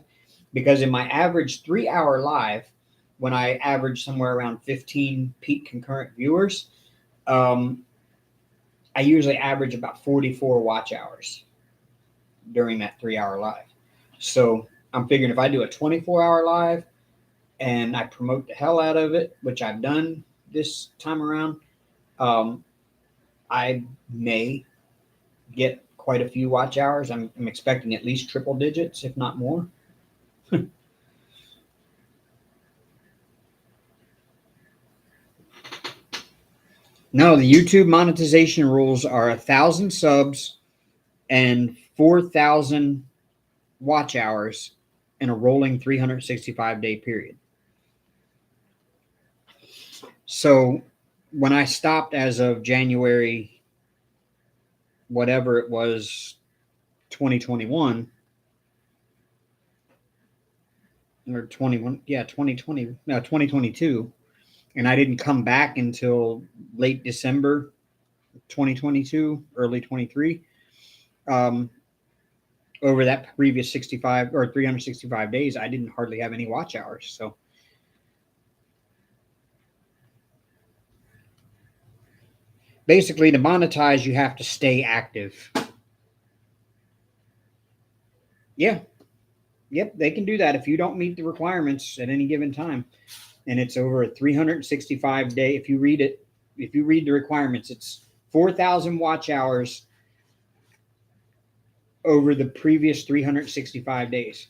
S1: because in my average 3-hour live, when I average somewhere around 15 peak concurrent viewers, I usually average about 44 watch hours during that 3-hour live. So I'm figuring if I do a 24-hour live and I promote the hell out of it, which I've done this time around, I may get quite a few watch hours. I'm expecting at least triple digits, if not more. No, the YouTube monetization rules are 1,000 subs and 4,000 watch hours in a rolling 365-day period. So when I stopped as of January, whatever it was, 2021 or 21, 2020, no, 2022, and I didn't come back until late December 2022, early 23. Over that previous 65 or 365 days, I didn't hardly have any watch hours. So basically, to monetize, you have to stay active. Yeah. Yep, they can do that if you don't meet the requirements at any given time. And it's over a 365 day. If you read the requirements, it's 4,000 watch hours over the previous 365 days.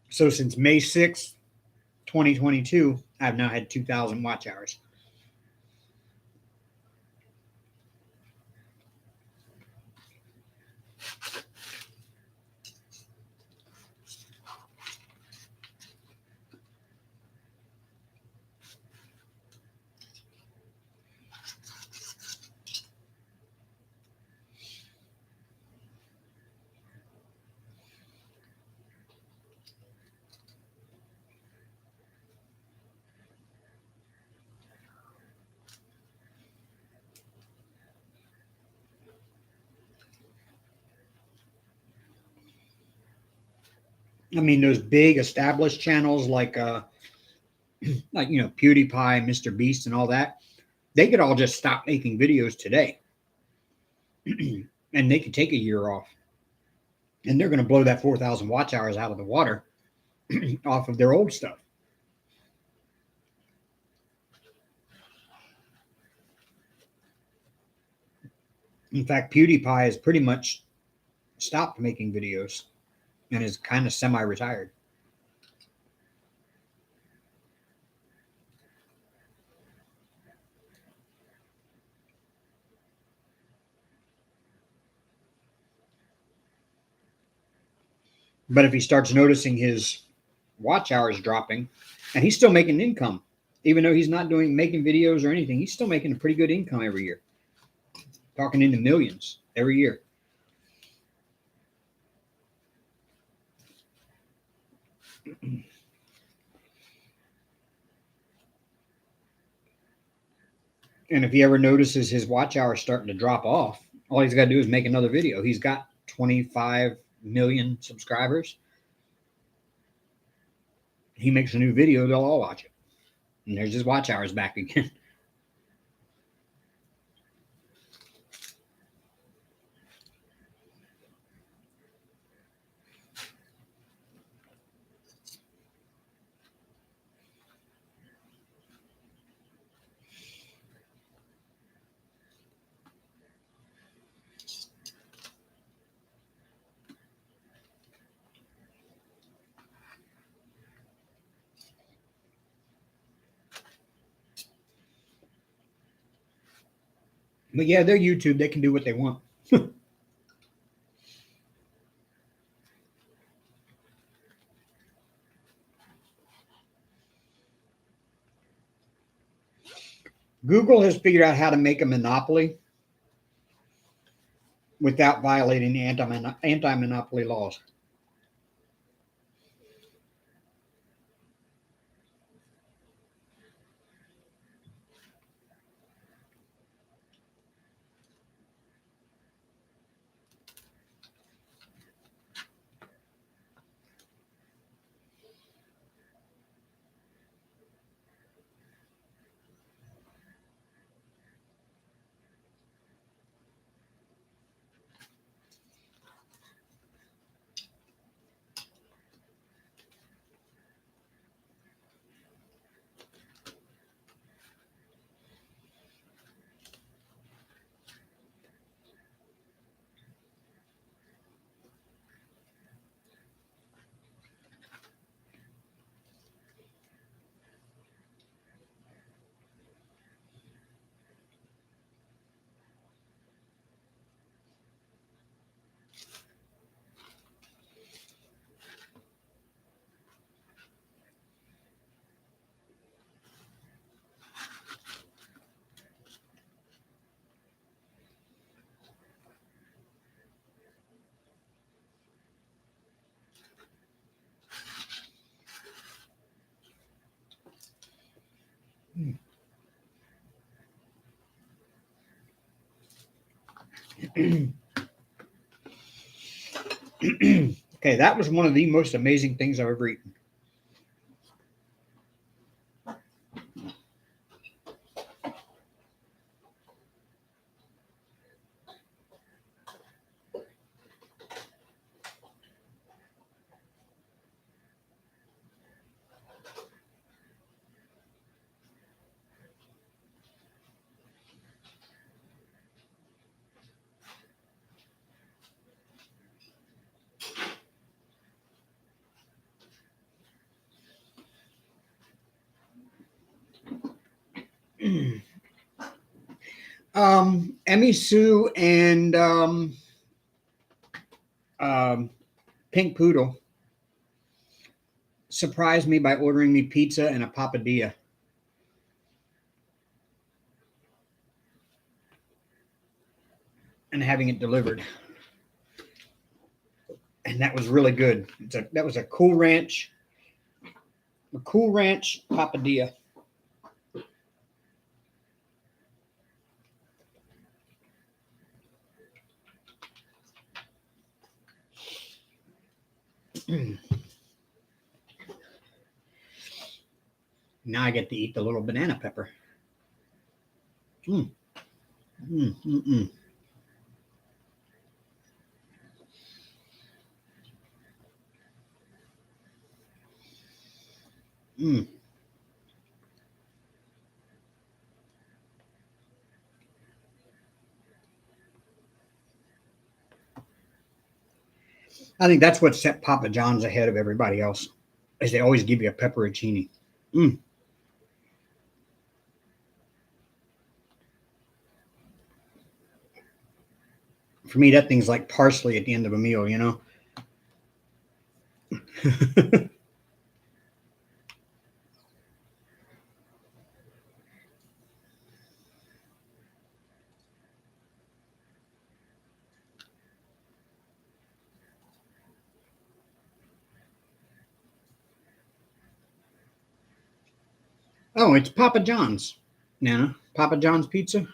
S1: So since May 6th, 2022, I've now had 2,000 watch hours. I mean, those big established channels like PewDiePie, Mr. Beast, and all that, they could all just stop making videos today, and they could take a year off, and they're going to blow that 4,000 watch hours out of the water off of their old stuff. In fact, PewDiePie has pretty much stopped making videos and is kind of semi-retired. But if he starts noticing his watch hours dropping, and he's still making income Even though he's not making videos or anything, he's still making a pretty good income every year. Talking into millions every year. And if he ever notices his watch hours starting to drop off, all he's got to do is make another video. He's got 25 million subscribers. He makes a new video, they'll all watch it. And there's his watch hours back again. But yeah, they're YouTube. They can do what they want. Google has figured out how to make a monopoly without violating the anti-monopoly laws. Okay, that was one of the most amazing things I've ever eaten. Emmy Sue and Pink Poodle surprised me by ordering me pizza and a papadilla. And having it delivered. And that was really good. That was a Cool Ranch papadilla. Now I get to eat the little banana pepper. Mm. Mm, mm, mm. Mm. I think that's what set Papa John's ahead of everybody else, is they always give you a pepperoncini. Mm. For me, that thing's like parsley at the end of a meal, you know? Oh, it's Papa John's. Nana, Papa John's Pizza.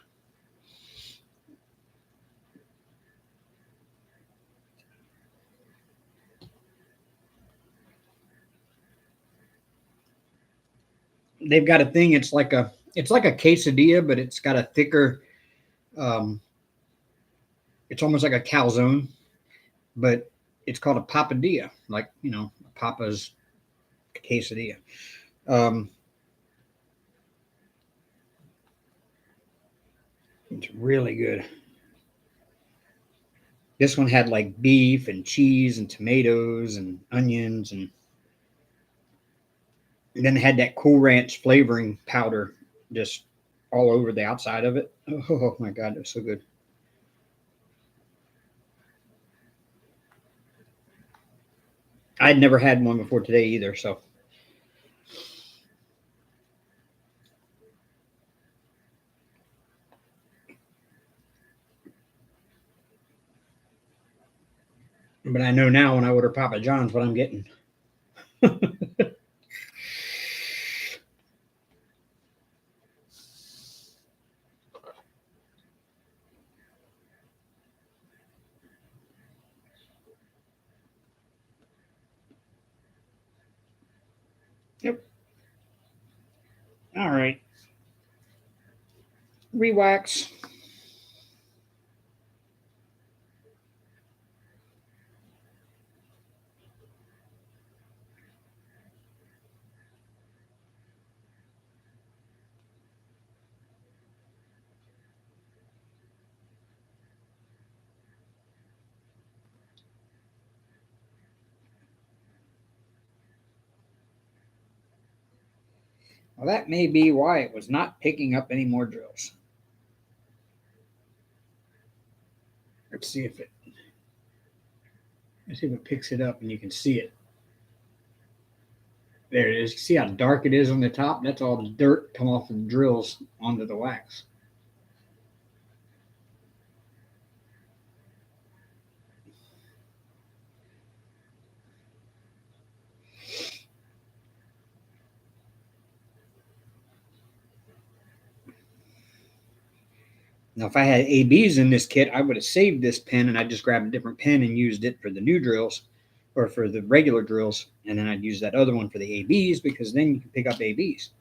S1: They've got a thing. It's like a quesadilla, but it's got a thicker. Um, it's almost like a calzone, but it's called a papadilla, like Papa's quesadilla. Um, it's really good. This one had like beef and cheese and tomatoes and onions, and then it had that Cool Ranch flavoring powder just all over the outside of it. Oh my God, it was so good. I'd never had one before today either, so. But I know now when I order Papa John's what I'm getting. Yep. All right. Rewax. Well, that may be why it was not picking up any more drills. Let's see if it picks it up and you can see it. There it is. See how dark it is on the top? That's all the dirt come off the drills onto the wax. Now, if I had ABs in this kit, I would have saved this pen and I just grabbed a different pen and used it for the new drills or for the regular drills. And then I'd use that other one for the ABs because then you can pick up ABs.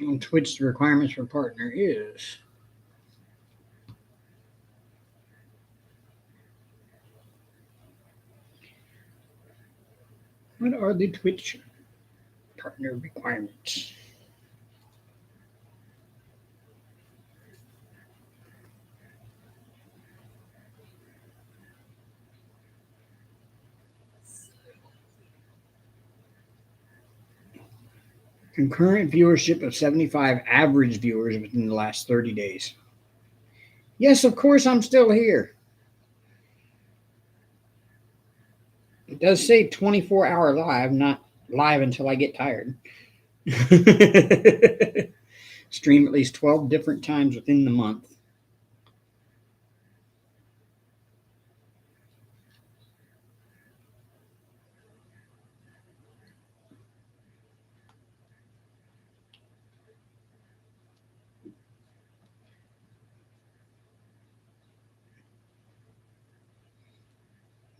S1: On Twitch, the requirements for partner is what are the Twitch partner requirements? Concurrent viewership of 75 average viewers within the last 30 days. Yes, of course, I'm still here. It does say 24-hour live, not live until I get tired. Stream at least 12 different times within the month.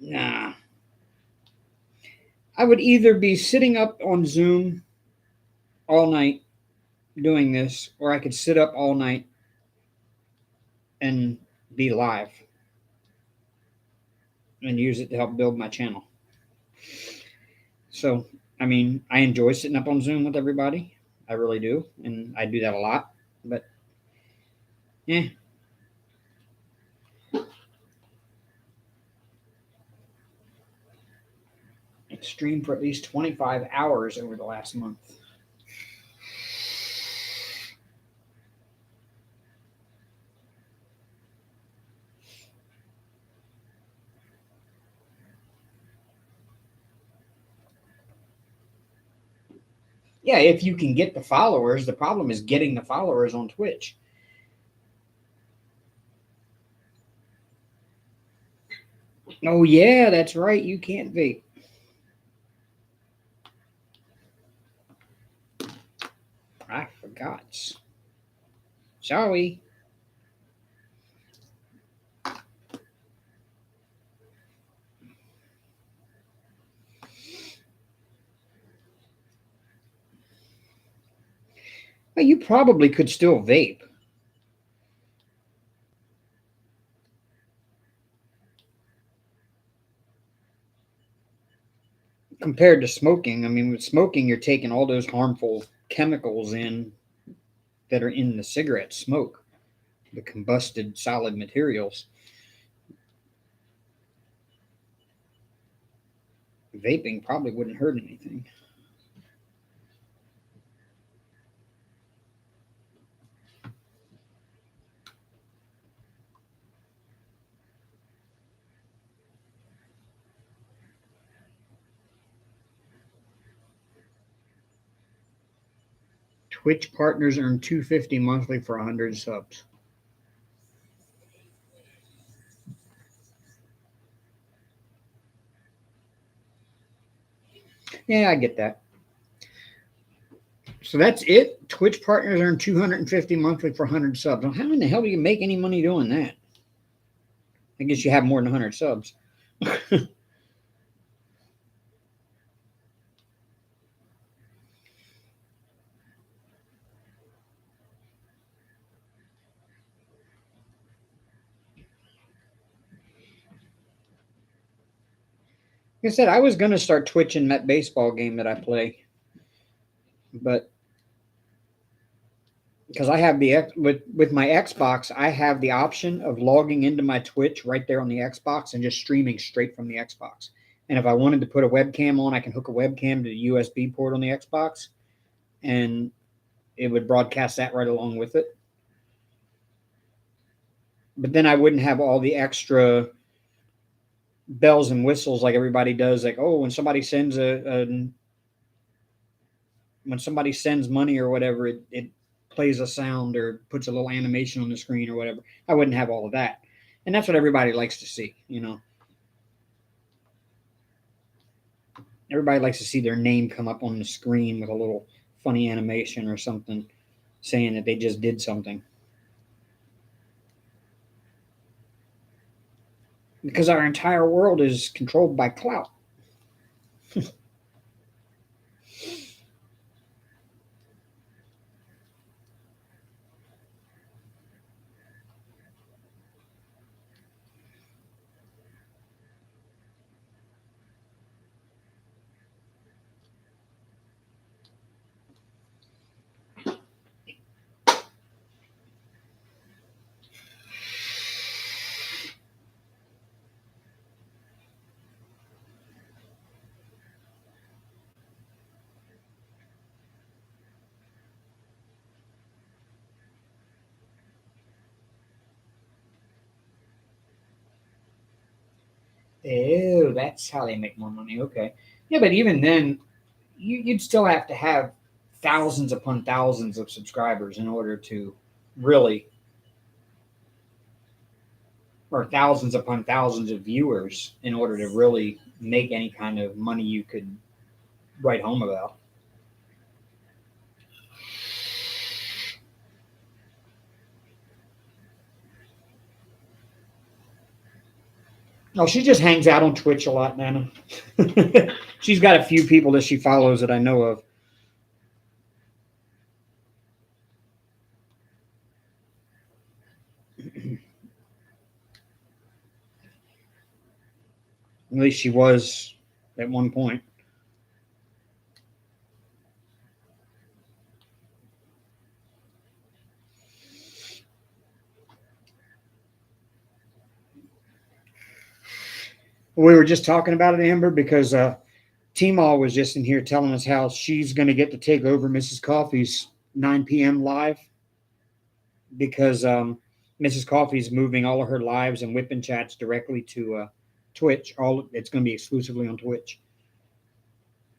S1: Nah. I would either be sitting up on Zoom all night doing this, or I could sit up all night and be live and use it to help build my channel. So, I mean, I enjoy sitting up on Zoom with everybody. I really do. And I do that a lot. But, yeah. Streamed for at least 25 hours over the last month. Yeah, if you can get the followers. The problem is getting the followers on Twitch. Oh, yeah, that's right. You can't vape. I forgot. Shall we? Well, you probably could still vape. Compared to smoking, I mean, with smoking, you're taking all those harmful chemicals in that are in the cigarette smoke, the combusted solid materials. Vaping probably wouldn't hurt anything. Twitch partners earn $250 monthly for 100 subs. Yeah, I get that. So that's it. Twitch partners earn $250 monthly for 100 subs. Well, how in the hell do you make any money doing that? I guess you have more than 100 subs. Like I said, I was going to start twitching that baseball game that I play, but because I have with my Xbox, I have the option of logging into my Twitch right there on the Xbox and just streaming straight from the Xbox. And if I wanted to put a webcam on, I can hook a webcam to the USB port on the Xbox, and it would broadcast that right along with it. But then I wouldn't have all the extra bells and whistles like everybody does. Like, oh, when somebody sends when somebody sends money or whatever, it plays a sound or puts a little animation on the screen or whatever. I wouldn't have all of that. And that's what everybody likes to see, you know. Everybody likes to see their name come up on the screen with a little funny animation or something saying that they just did something. Because our entire world is controlled by clout. Oh, that's how they make more money. Okay. Yeah, but even then, you'd still have to have thousands upon thousands of subscribers in order to really, or thousands upon thousands of viewers in order to really make any kind of money you could write home about. Oh, she just hangs out on Twitch a lot, Nana. She's got a few people that she follows that I know of. At least she was at one point. We were just talking about it, Amber, because T-Mall was just in here telling us how she's going to get to take over Mrs. Coffee's 9 p.m. live because Mrs. Coffee's moving all of her lives and whipping chats directly to Twitch. It's going to be exclusively on Twitch.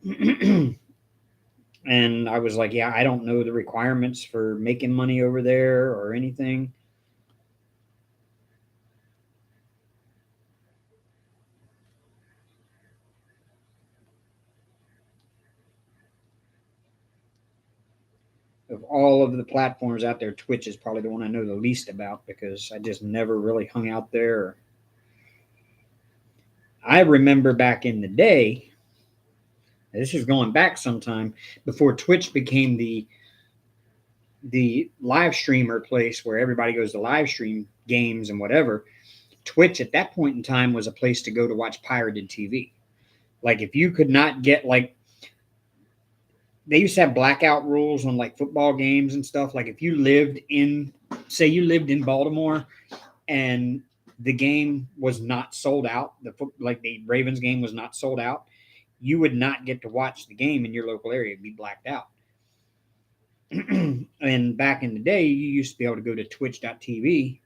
S1: And I was like, yeah, I don't know the requirements for making money over there or anything. Of all of the platforms out there, Twitch is probably the one I know the least about because I just never really hung out there. I remember back in the day, this is going back sometime before Twitch became the live streamer place where everybody goes to live stream games and whatever. Twitch at that point in time was a place to go to watch pirated TV. Like if you could not get like they used to have blackout rules on like football games and stuff. Like if you lived in, say, you lived in Baltimore and the game was not sold out, like the Ravens game was not sold out, you would not get to watch the game in your local area. It'd be blacked out. And back in the day, you used to be able to go to twitch.tv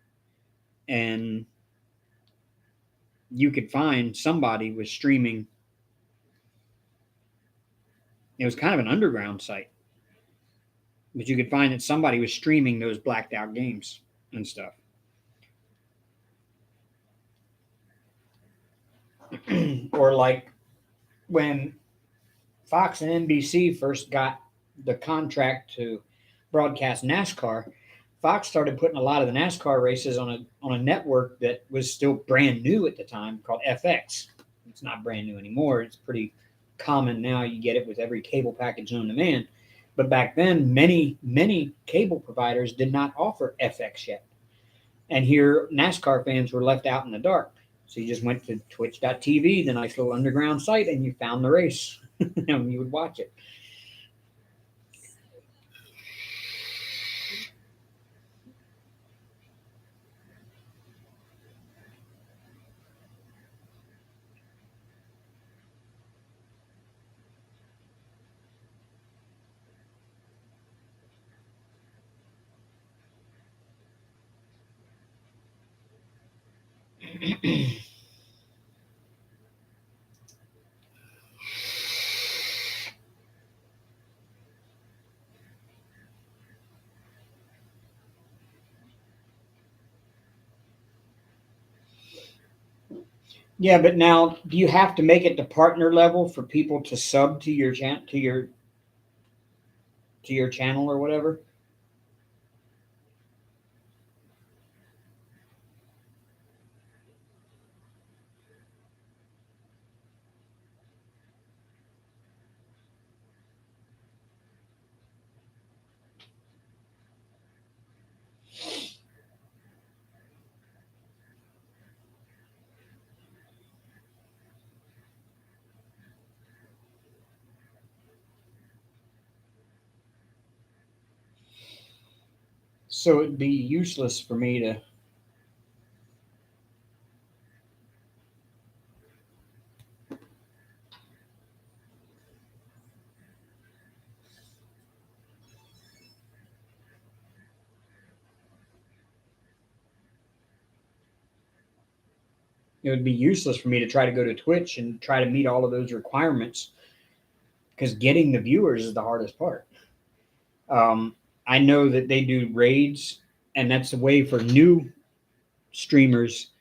S1: and you could find somebody was streaming. It was kind of an underground site, but you could find that somebody was streaming those blacked out games and stuff. Or like when Fox and NBC first got the contract to broadcast NASCAR, Fox started putting a lot of the NASCAR races on a network that was still brand new at the time called FX. It's not brand new anymore. It's pretty common now. You get it with every cable package known to man. But back then, many cable providers did not offer FX yet. And here, NASCAR fans were left out in the dark. So you just went to twitch.tv, the nice little underground site, and you found the race. And you would watch it. Yeah, but now do you have to make it to partner level for people to sub to your to your channel or whatever? So it'd be useless for me to. it would be useless for me to try to go to Twitch and try to meet all of those requirements, because getting the viewers is the hardest part. I know that they do raids, and that's a way for new streamers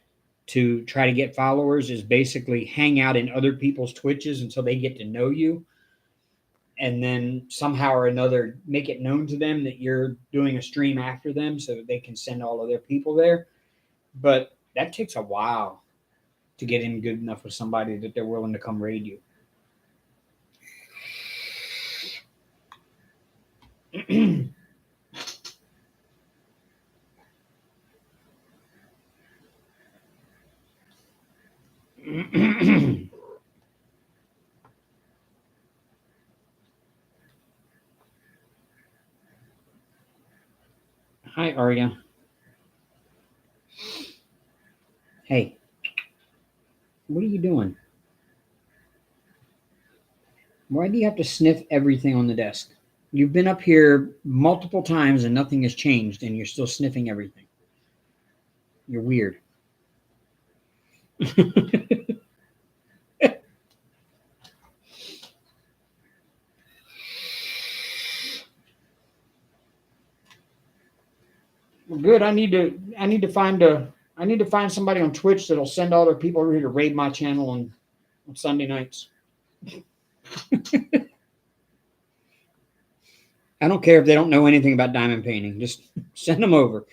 S1: to try to get followers, is basically hang out in other people's Twitches until they get to know you, and then somehow or another make it known to them that you're doing a stream after them so that they can send all of their people there. But that takes a while to get in good enough with somebody that they're willing to come raid you. Hi, Arya. Hey, what are you doing? Why do you have to sniff everything on the desk? You've been up here multiple times and nothing has changed, and you're still sniffing everything. You're weird. Well, good. I need to find somebody on Twitch that'll send all their people over here to raid my channel on Sunday nights. I don't care if they don't know anything about diamond painting. Just send them over.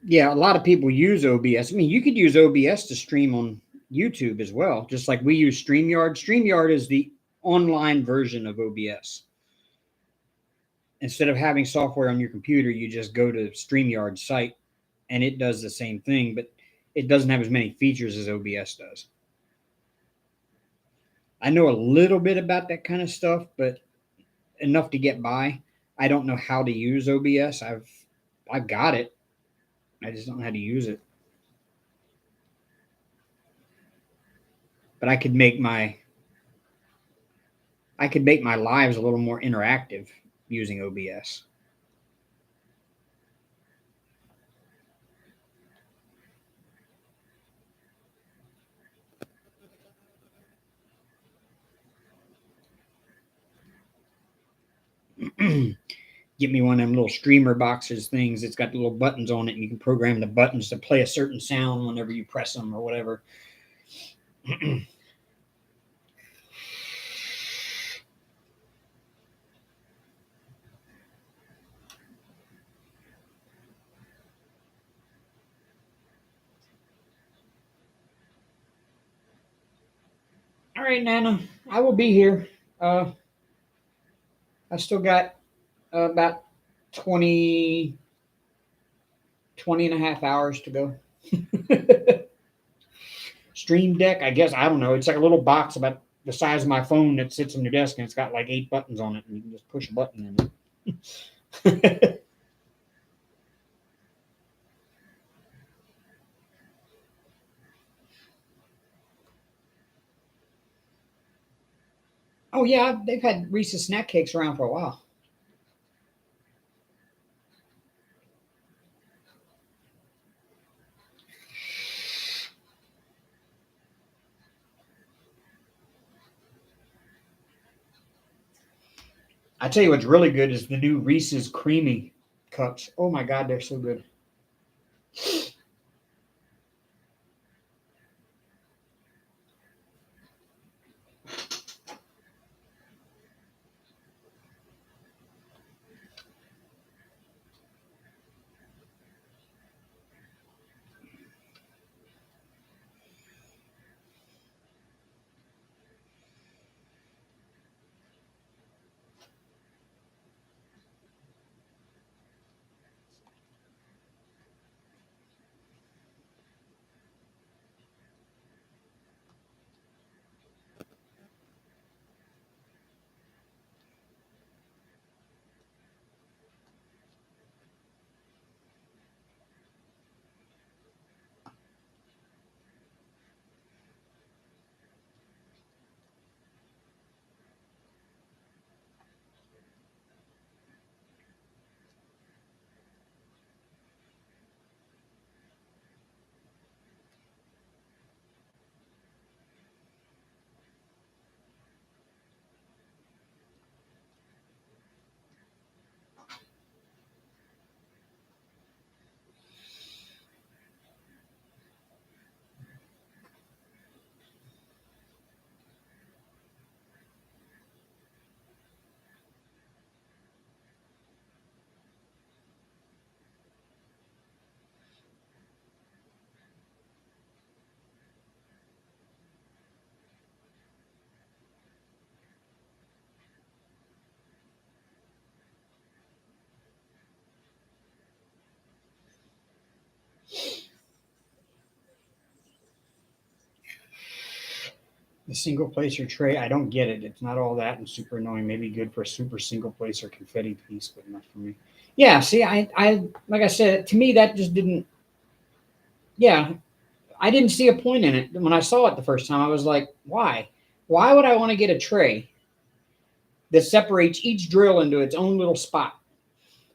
S1: Yeah, a lot of people use OBS. I mean, you could use OBS to stream on YouTube as well, just like we use StreamYard. StreamYard is the online version of OBS. Instead of having software on your computer, you just go to StreamYard's site and it does the same thing, but it doesn't have as many features as OBS does. I know a little bit about that kind of stuff, but enough to get by. I don't know how to use OBS. I've got it. I just don't know how to use it. But I could make my lives a little more interactive using OBS. Get me one of them little streamer boxes things. It's got the little buttons on it, and you can program the buttons to play a certain sound whenever you press them or whatever. All right, Nana, I will be here. I still got about 20 and a half hours to go. Stream Deck, I guess, I don't know. It's like a little box about the size of my phone that sits on your desk, and it's got like 8 buttons on it, and you can just push a button in it. Oh, yeah, they've had Reese's snack cakes around for a while. I tell you what's really good is the new Reese's Creamy Cups. Oh my God, they're so good. The single placer tray, I don't get it. It's not all that and super annoying. Maybe good for a super single placer confetti piece, but not for me. Yeah, see, I like I said, to me that just didn't. Yeah, I didn't see a point in it when I saw it the first time. I was like, why? Why would I want to get a tray that separates each drill into its own little spot,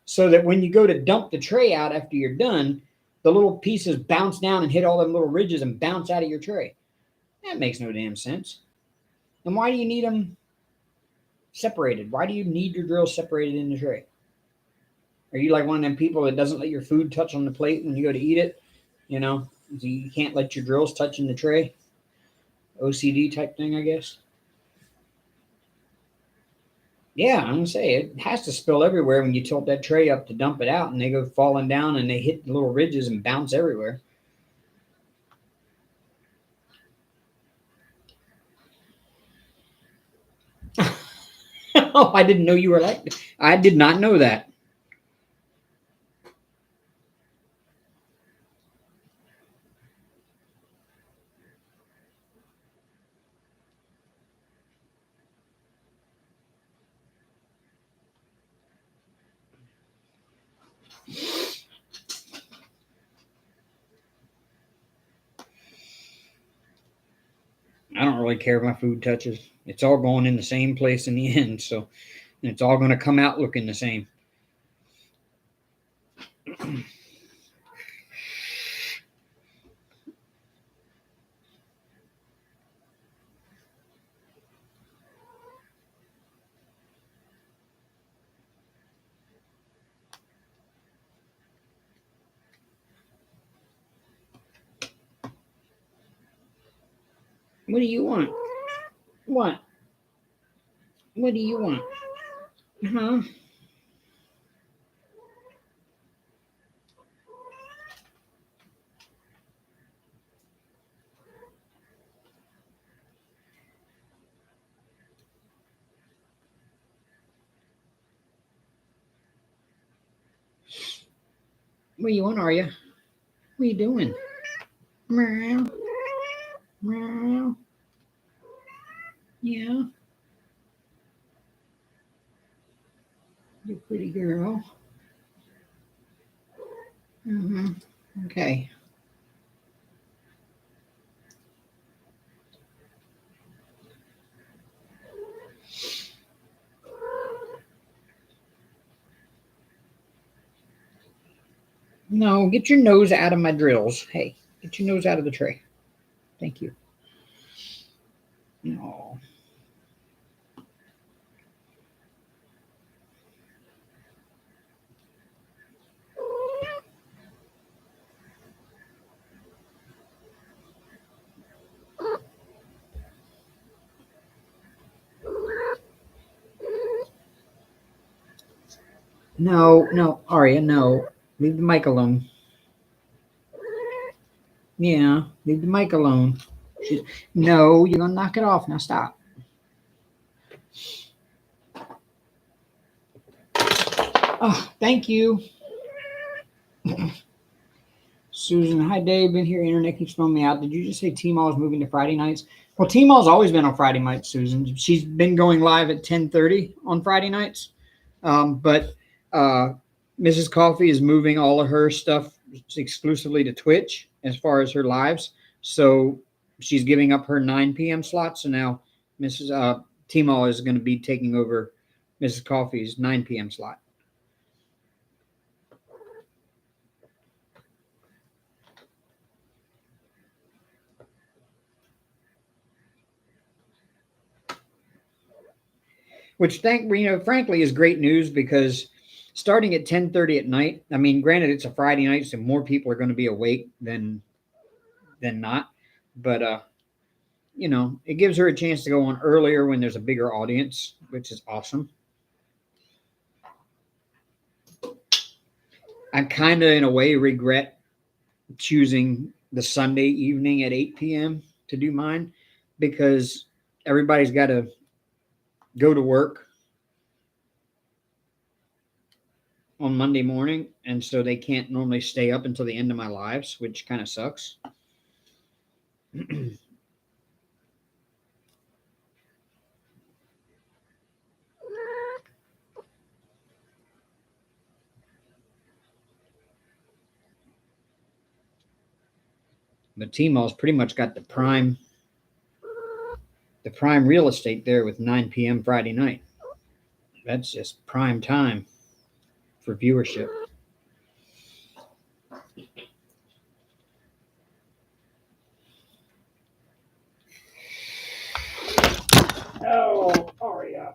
S1: so that when you go to dump the tray out after you're done, the little pieces bounce down and hit all them little ridges and bounce out of your tray? That makes no damn sense. And why do you need them separated? Why do you need your drills separated in the tray? Are you like one of them people that doesn't let your food touch on the plate when you go to eat it? You know, you can't let your drills touch in the tray. OCD type thing, I guess. Yeah, I'm gonna say it has to spill everywhere when you tilt that tray up to dump it out, and they go falling down and they hit the little ridges and bounce everywhere. Oh, I didn't know you were like. I did not know that. I don't really care if my food touches. It's all going in the same place in the end, so and it's all going to come out looking the same. What do you want? What? What do you want? Huh? What do you want, are you? What are you doing? Meow. Meow. Yeah. You pretty girl. Mm-hmm. Okay. No, get your nose out of my drills. Hey, get your nose out of the tray. Thank you. No. No, Aria, no. Leave the mic alone. Yeah, leave the mic alone. No, you're gonna knock it off. Now stop. Oh, thank you. Susan, hi Dave, been here. Internet keeps throwing me out. Did you just say T-Mall is moving to Friday nights? Well, T-Mall's always been on Friday nights, Susan. She's been going live at 10:30 on Friday nights. But Mrs. Coffee is moving all of her stuff exclusively to Twitch as far as her lives. So she's giving up her 9 p.m. slot. So now Mrs. T-Mall is going to be taking over Mrs. Coffee's 9 p.m. slot. Which frankly is great news because starting at 10:30 at night, I mean, granted it's a Friday night, so more people are going to be awake than not. But it gives her a chance to go on earlier when there's a bigger audience, which is awesome. I kind of, in a way, regret choosing the Sunday evening at 8 p.m. to do mine because everybody's got to go to work on Monday morning, and so they can't normally stay up until the end of my lives, which kind of sucks. But T-Mall's pretty much got the prime real estate there with 9 p.m. Friday night. That's just prime time for viewership. Oh, Aria.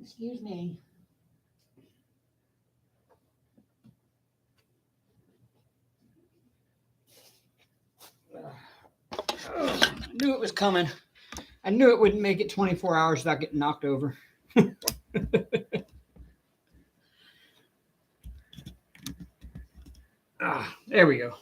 S1: Excuse me. I knew it was coming. I knew it wouldn't make it 24 hours without getting knocked over. There we go.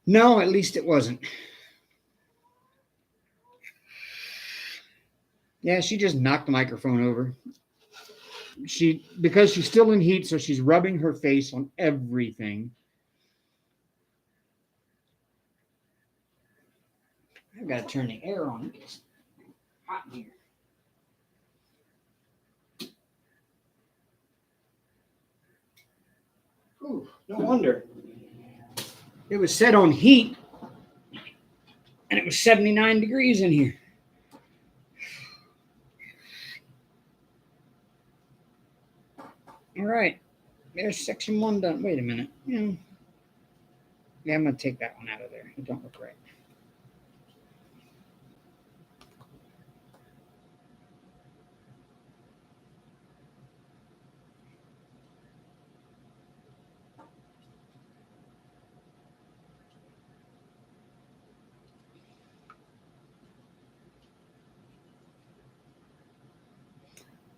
S1: No, at least it wasn't. Yeah, she just knocked the microphone over. Because she's still in heat, so she's rubbing her face on everything. I've got to turn the air on. It's hot in here. Ooh, no wonder. It was set on heat, and it was 79 degrees in here. All right, there's section 1 done. Wait a minute. Yeah, I'm going to take that one out of there. It don't look right.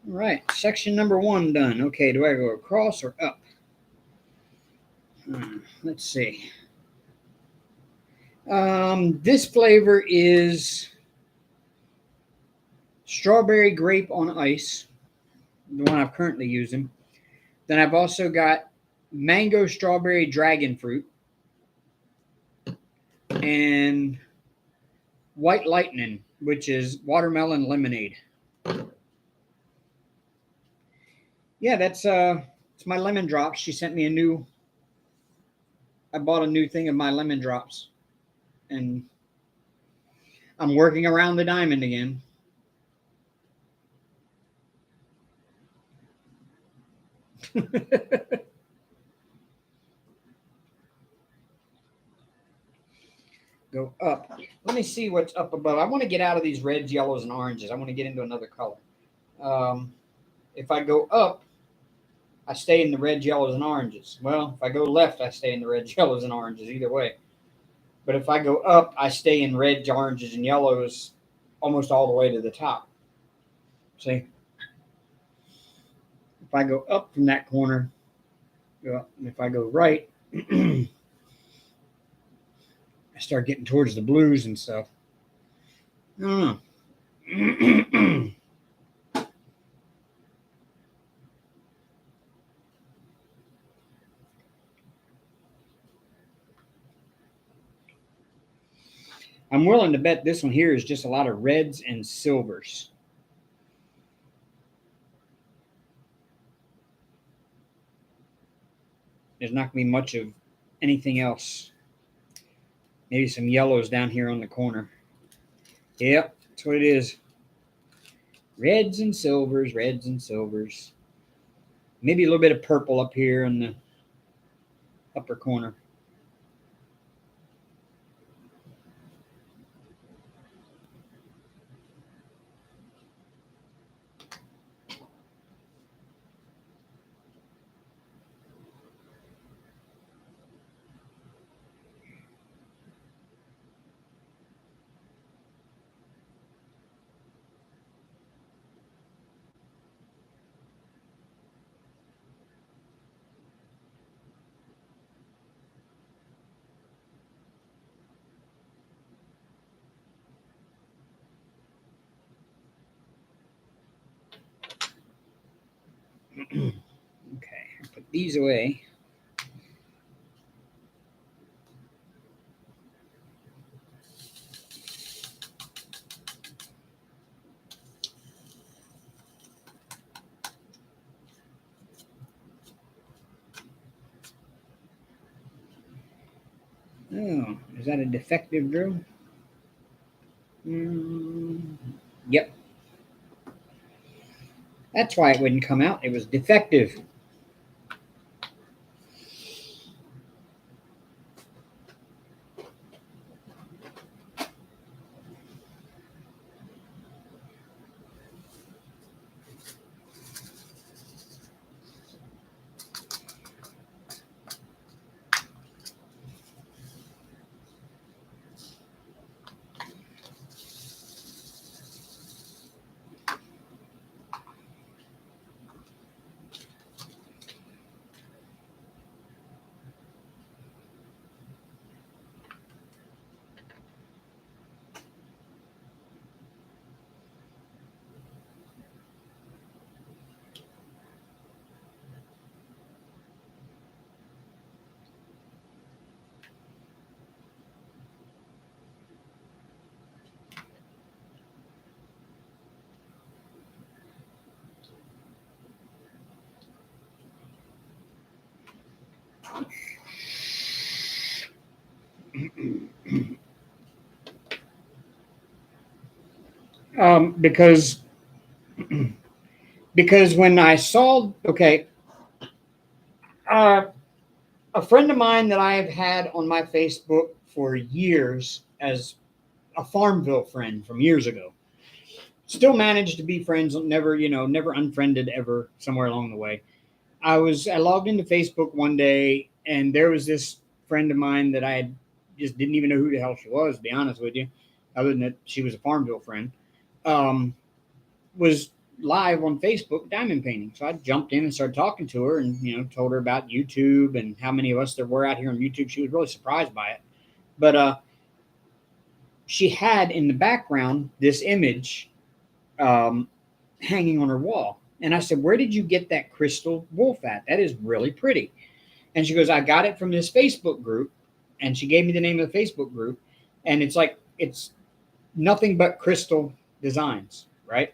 S1: All right, section number 1 done. Okay, do I go across or up? Let's see. This flavor is strawberry grape on ice, the one I'm currently using. Then I've also got mango strawberry dragon fruit and white lightning, which is watermelon lemonade. Yeah, it's my lemon drops. She sent me I bought a new thing of my lemon drops, and I'm working around the diamond again. Go up. Let me see what's up above. I want to get out of these reds, yellows, and oranges. I want to get into another color. If I go up, I stay in the red, yellows, and oranges. Well, if I go left, I stay in the red, yellows, and oranges. Either way. But if I go up, I stay in reds, oranges, and yellows almost all the way to the top. See? If I go up from that corner, and if I go right, I start getting towards the blues and stuff. I don't know. I'm willing to bet this one here is just a lot of reds and silvers. There's not going to be much of anything else. Maybe some yellows down here on the corner. Yep, that's what it is. Reds and silvers, reds and silvers. Maybe a little bit of purple up here in the upper corner. Okay, I'll put these away. Oh, is that a defective drill? Yep. That's why it wouldn't come out. It was defective. Because when I saw, okay, a friend of mine that I have had on my Facebook for years as a Farmville friend from years ago, still managed to be friends, never, never unfriended ever somewhere along the way. I logged into Facebook one day and there was this friend of mine that I just didn't even know who the hell she was, to be honest with you, other than that she was a Farmville friend, was live on Facebook diamond painting. So I jumped in and started talking to her and, told her about YouTube and how many of us there were out here on YouTube. She was really surprised by it. But she had in the background this image hanging on her wall. And I said, "Where did you get that crystal wolf at? That is really pretty." And she goes, "I got it from this Facebook group." And she gave me the name of the Facebook group. And it's nothing but crystal designs, right?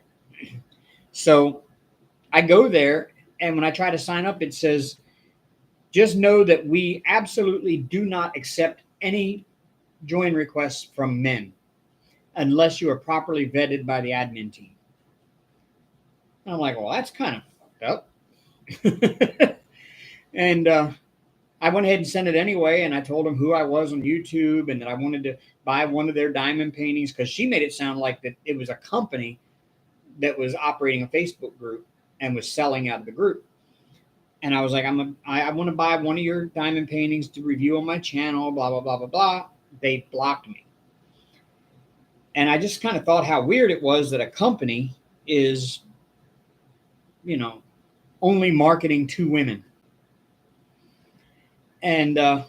S1: So I go there, and when I try to sign up, it says, "Just know that we absolutely do not accept any join requests from men unless you are properly vetted by the admin team." And I'm like, "Well, that's kind of fucked up." And I went ahead and sent it anyway. And I told them who I was on YouTube and that I wanted to buy one of their diamond paintings, because she made it sound like that it was a company that was operating a Facebook group and was selling out of the group. And I was like, I want to buy one of your diamond paintings to review on my channel, blah, blah, blah, blah, blah. They blocked me. And I just kind of thought how weird it was that a company is, only marketing to women. And then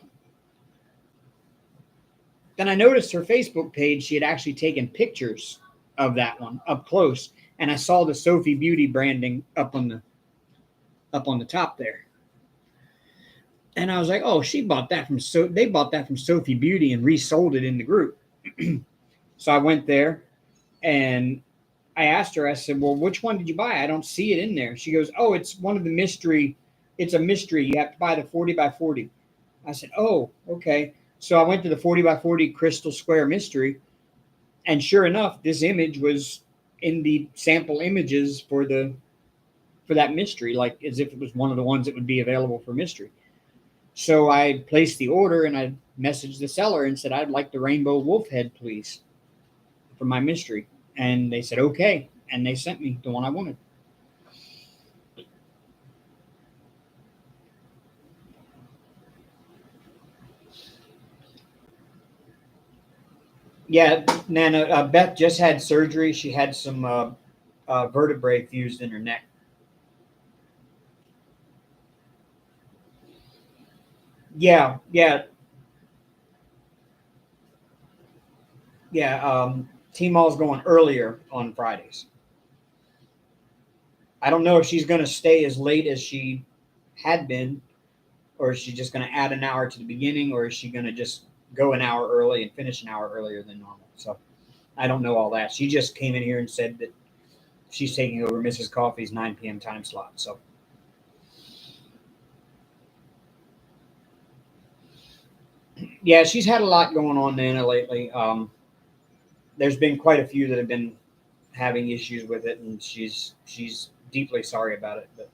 S1: I noticed her Facebook page, she had actually taken pictures of that one up close. And I saw the Sophie Beauty branding up on the top there. And I was like, oh, they bought that from Sophie Beauty and resold it in the group. So I went there and I asked her, I said, well, which one did you buy? I don't see it in there. She goes, oh, it's one of the mystery. It's a mystery. You have to buy the 40 by 40. I said, oh, okay. So I went to the 40 by 40 crystal square mystery. And sure enough, this image was in the sample images for that mystery, like as if it was one of the ones that would be available for mystery. So I placed the order and I messaged the seller and said, I'd like the rainbow wolf head, please, for my mystery. And they said, okay. And they sent me the one I wanted. Yeah, Nana, Beth just had surgery. She had some vertebrae fused in her neck. Yeah. T-Mall's going earlier on Fridays. I don't know if she's going to stay as late as she had been, or is she just going to add an hour to the beginning, or is she going to just go an hour early and finish an hour earlier than normal? So I don't know all that. She just came in here and said that she's taking over Mrs. Coffee's 9 p.m. time slot. So yeah, she's had a lot going on, Nana, lately. There's been quite a few that have been having issues with it, and she's deeply sorry about it. But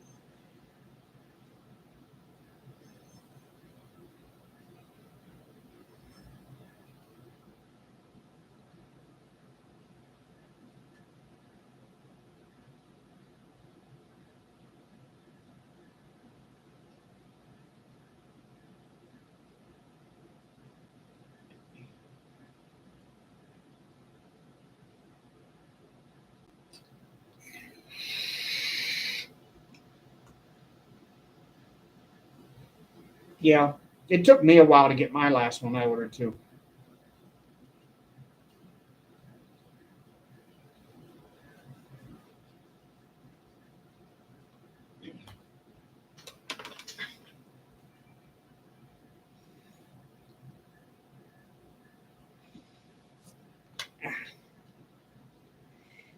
S1: yeah, it took me a while to get my last one I ordered too.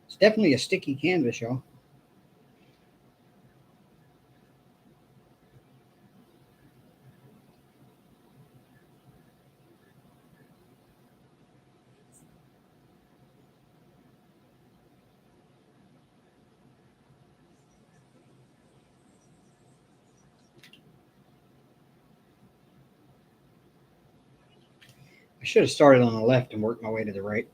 S1: It's definitely a sticky canvas, y'all. I should have started on the left and worked my way to the right.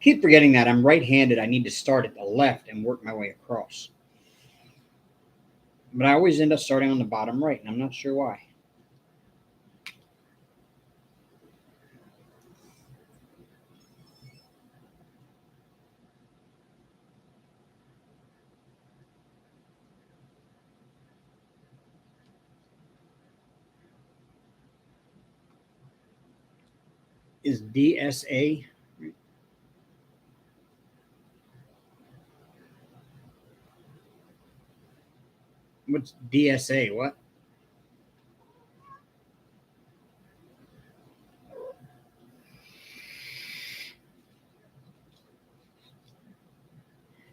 S1: Keep forgetting that I'm right-handed. I need to start at the left and work my way across. But I always end up starting on the bottom right, and I'm not sure why. Is DSA? What's DSA? What?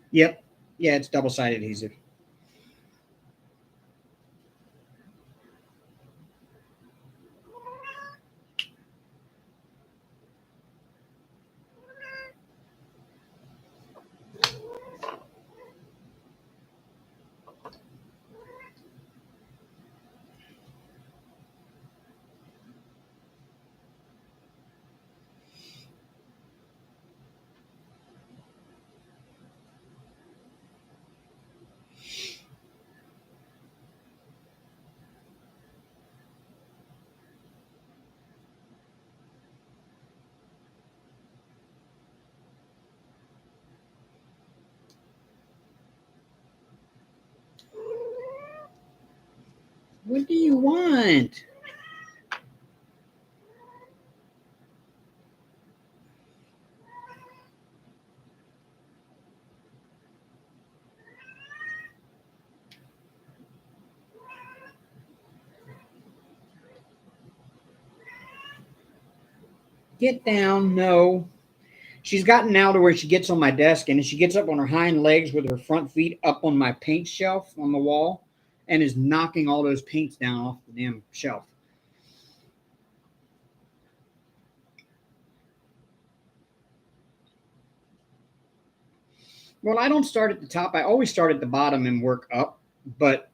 S1: Yep. Yeah, it's double-sided adhesive. What do you want? Get down. No. She's gotten now to where she gets on my desk and she gets up on her hind legs with her front feet up on my paint shelf on the wall and is knocking all those paints down off the damn shelf. Well, I don't start at the top. I always start at the bottom and work up, but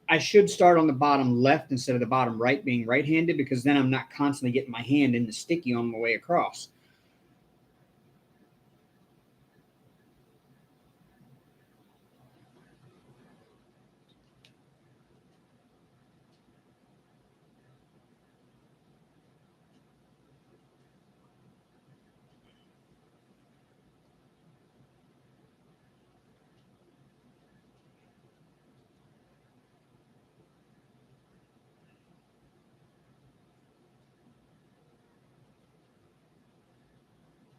S1: I should start on the bottom left instead of the bottom right, being right-handed, because then I'm not constantly getting my hand in the sticky on my way across.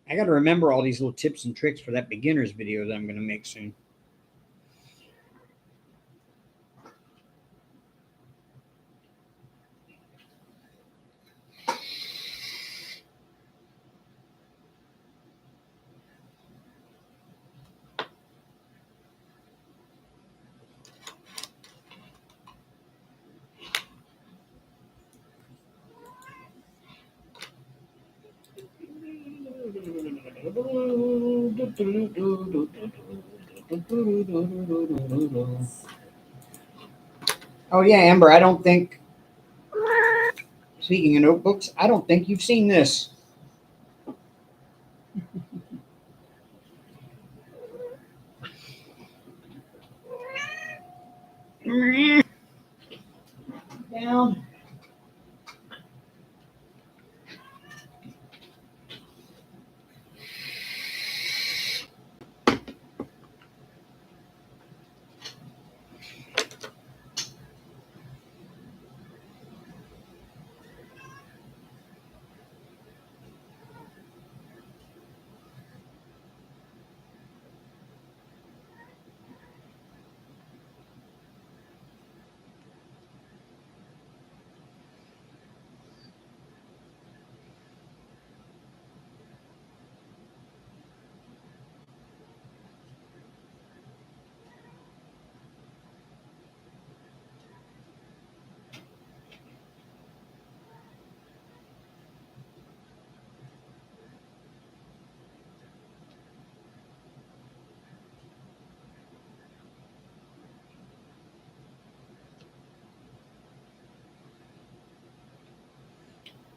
S1: I got to remember all these little tips and tricks for that beginner's video that I'm going to make soon. Oh yeah, Amber, I don't think, speaking of notebooks, I don't think you've seen this. Down.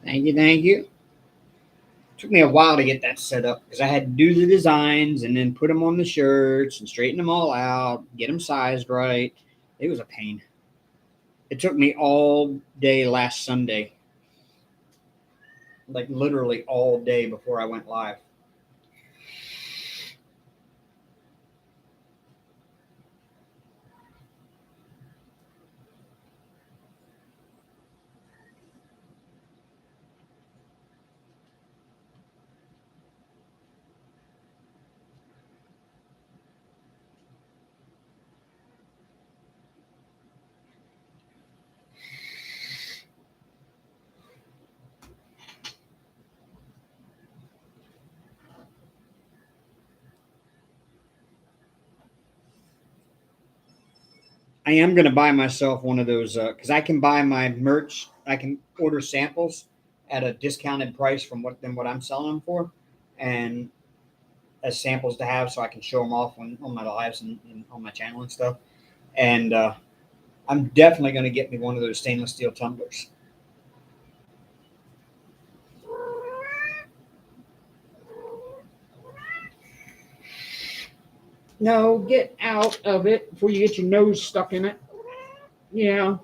S1: Thank you, thank you. Took me a while to get that set up because I had to do the designs and then put them on the shirts and straighten them all out, get them sized right. It was a pain. It took me all day last Sunday, like literally all day before I went live. I am going to buy myself one of those because I can buy my merch. I can order samples at a discounted price from what I'm selling them for, and as samples to have so I can show them off on my lives and on my channel and stuff. And I'm definitely going to get me one of those stainless steel tumblers. No, get out of it before you get your nose stuck in it. Yeah.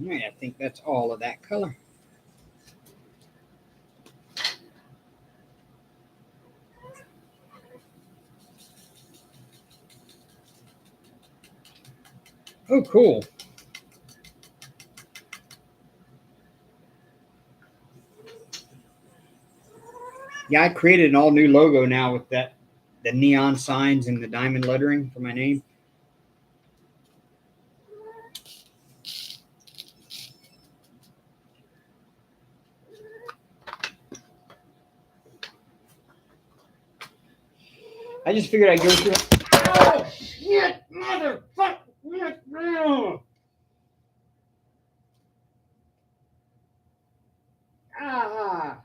S1: right, I think that's all of that color. Oh, cool. Yeah, I created an all new logo now with the neon signs and the diamond lettering for my name. I just figured I'd go through. Oh shit, motherfucker! Ah.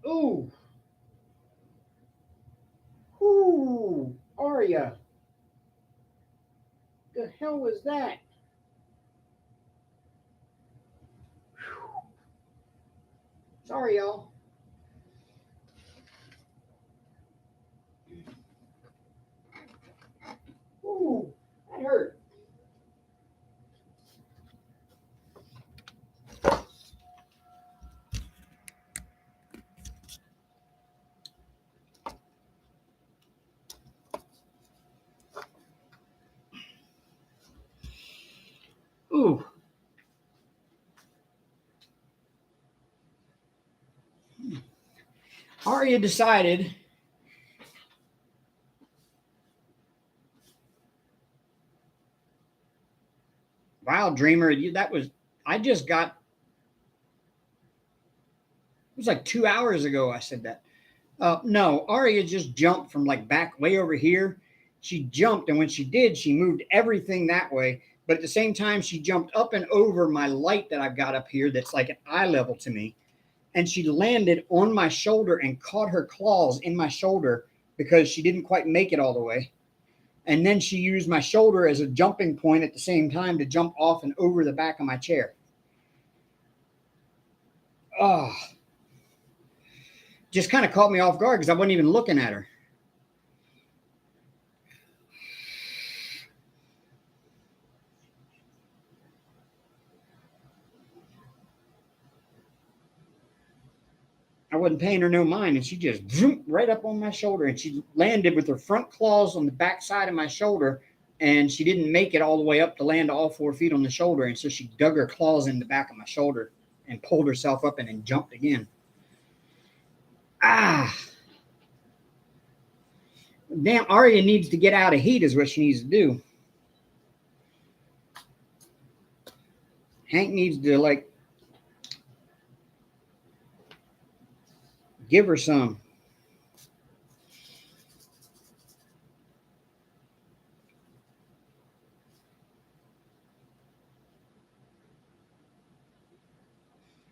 S1: Ooh. Ooh. Aria. The hell was that? Sorry, y'all. Ooh, that hurt. Ooh. Aria decided. Wow, Dreamer, that was. I just got. It was like 2 hours ago. I said that. No, Aria just jumped from like back way over here. She jumped, and when she did, she moved everything that way. But at the same time, she jumped up and over my light that I've got up here that's like at eye level to me. And she landed on my shoulder and caught her claws in my shoulder because she didn't quite make it all the way. And then she used my shoulder as a jumping point at the same time to jump off and over the back of my chair. Oh, just kind of caught me off guard because I wasn't even looking at her. I wasn't paying her no mind, and she just zooped right up on my shoulder, and she landed with her front claws on the back side of my shoulder, and she didn't make it all the way up to land all 4 feet on the shoulder, and so she dug her claws in the back of my shoulder and pulled herself up and then jumped again. Ah! Damn, Aria needs to get out of heat is what she needs to do. Hank needs to, like, give her some.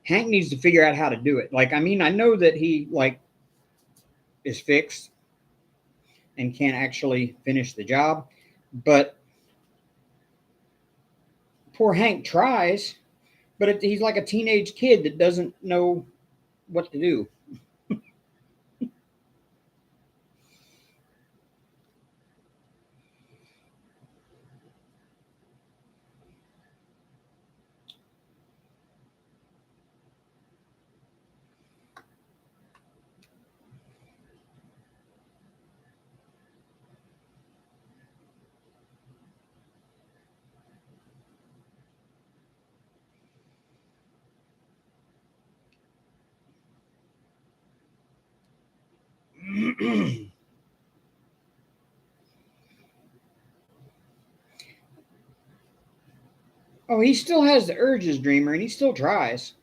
S1: Hank needs to figure out how to do it. Like, I mean, I know that he, like, is fixed and can't actually finish the job, but poor Hank tries, but he's like a teenage kid that doesn't know what to do. Oh, he still has the urges, Dreamer, and he still tries,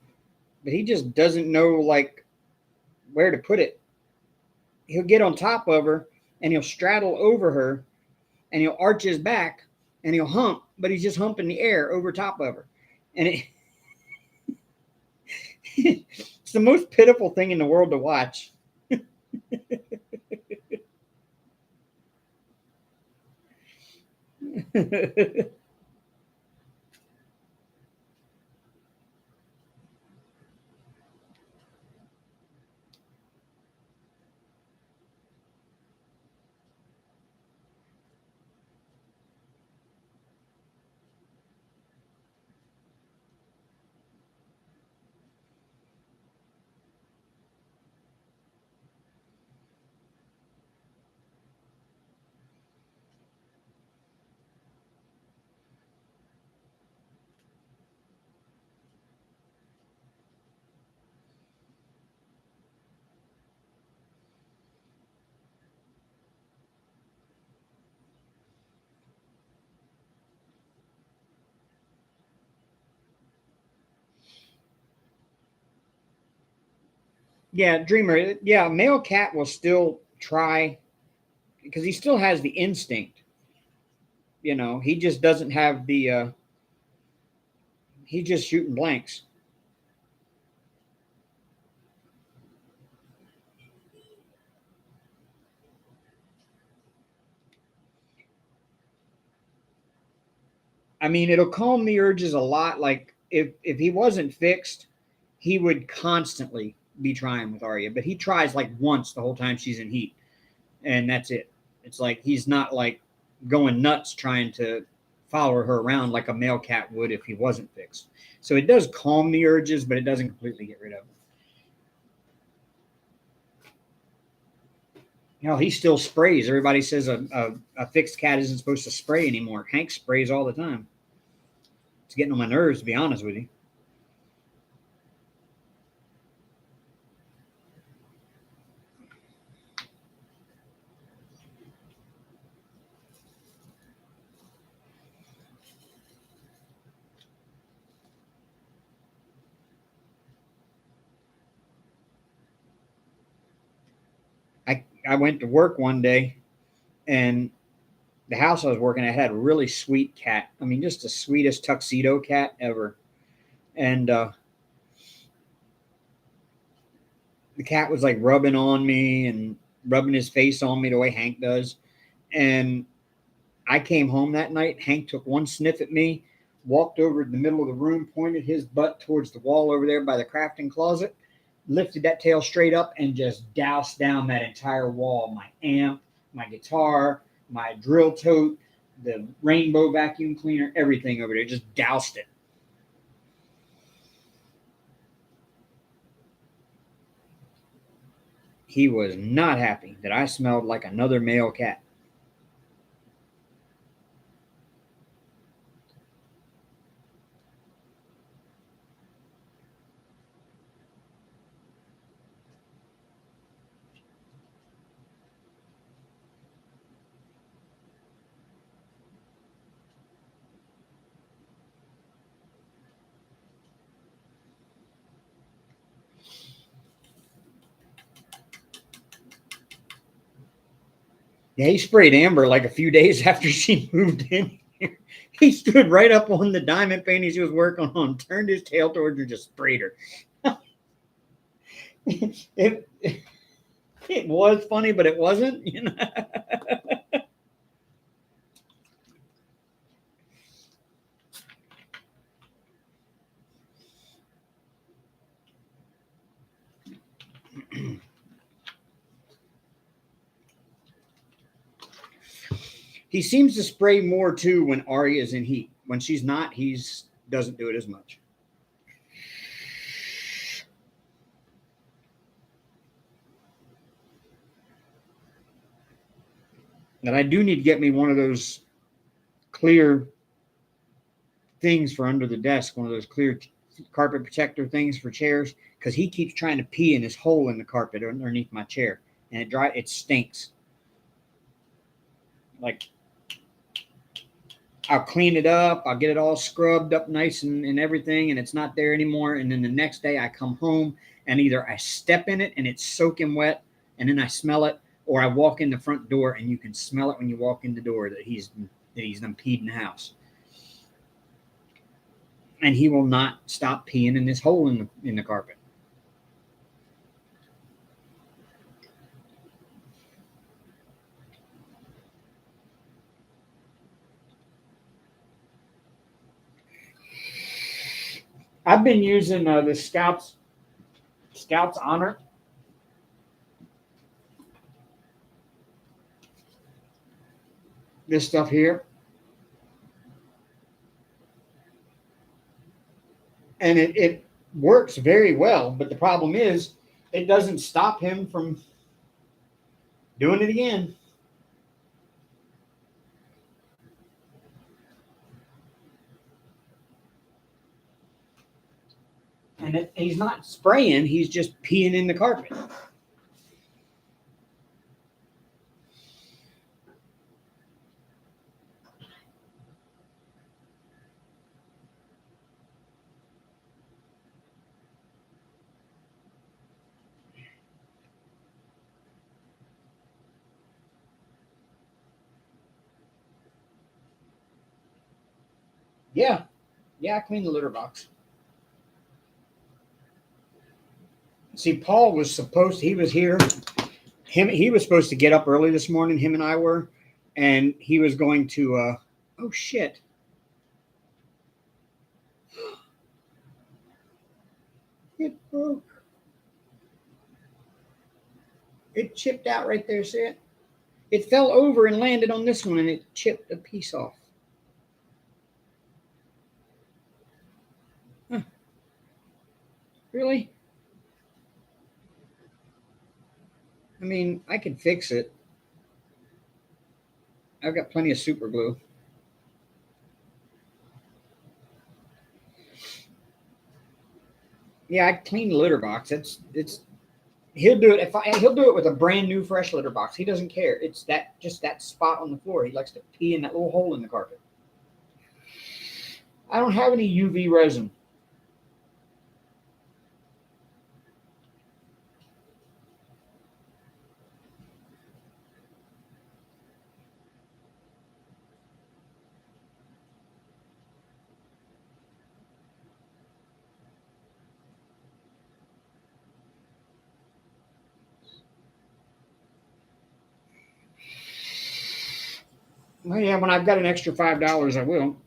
S1: but he just doesn't know, like, where to put it. He'll get on top of her and he'll straddle over her and he'll arch his back and he'll hump, but he's just humping the air over top of her. And it's the most pitiful thing in the world to watch. Yeah, Dreamer. Yeah, a male cat will still try because he still has the instinct. You know, he just doesn't have the. He's just shooting blanks. I mean, it'll calm the urges a lot. Like if he wasn't fixed, he would constantly be trying with Arya, but he tries like once the whole time she's in heat, and that's it. It's like he's not like going nuts trying to follow her around like a male cat would if he wasn't fixed. So it does calm the urges, but it doesn't completely get rid of them. You know, he still sprays. Everybody says a fixed cat isn't supposed to spray anymore. Hank sprays all the time. It's getting on my nerves, to be honest with you. I went to work one day, and the house I was working at had a really sweet cat. I mean, just the sweetest tuxedo cat ever. And the cat was like rubbing on me and rubbing his face on me the way Hank does. And I came home that night. Hank took one sniff at me, walked over to the middle of the room, pointed his butt towards the wall over there by the crafting closet, lifted that tail straight up, and just doused down that entire wall. My amp, my guitar, my drill tote, the rainbow vacuum cleaner, everything over there. Just doused it. He was not happy that I smelled like another male cat. Yeah, he sprayed Amber like a few days after she moved in here. He stood right up on the diamond painting she was working on, turned his tail towards her, just sprayed her. it, it was funny, but it wasn't, you know. He seems to spray more too when Arya is in heat. When she's not, he's doesn't do it as much. And I do need to get me one of those clear things for under the desk, one of those clear carpet protector things for chairs, because he keeps trying to pee in this hole in the carpet underneath my chair, and it stinks. Like I'll clean it up, I'll get it all scrubbed up nice and everything, and it's not there anymore. And then the next day I come home and either I step in it and it's soaking wet, and then I smell it, or I walk in the front door and you can smell it when you walk in the door that he's done peed in the house. And he will not stop peeing in this hole in the carpet. I've been using the Scouts Honor. This stuff here. And it works very well, but the problem is it doesn't stop him from doing it again. And he's not spraying, he's just peeing in the carpet. Yeah. Yeah, I cleaned the litter box. See, Paul was he was here. He was supposed to get up early this morning, him and I were, and he was going to, oh shit. It broke. It chipped out right there, see it? It fell over and landed on this one and it chipped a piece off. Huh. Really? I mean, I could fix it. I've got plenty of super glue. Yeah, I cleaned the litter box. It's he'll do it he'll do it with a brand new fresh litter box. He doesn't care. It's just that spot on the floor. He likes to pee in that little hole in the carpet. I don't have any UV resin. Well, yeah, when I've got an extra $5, I will.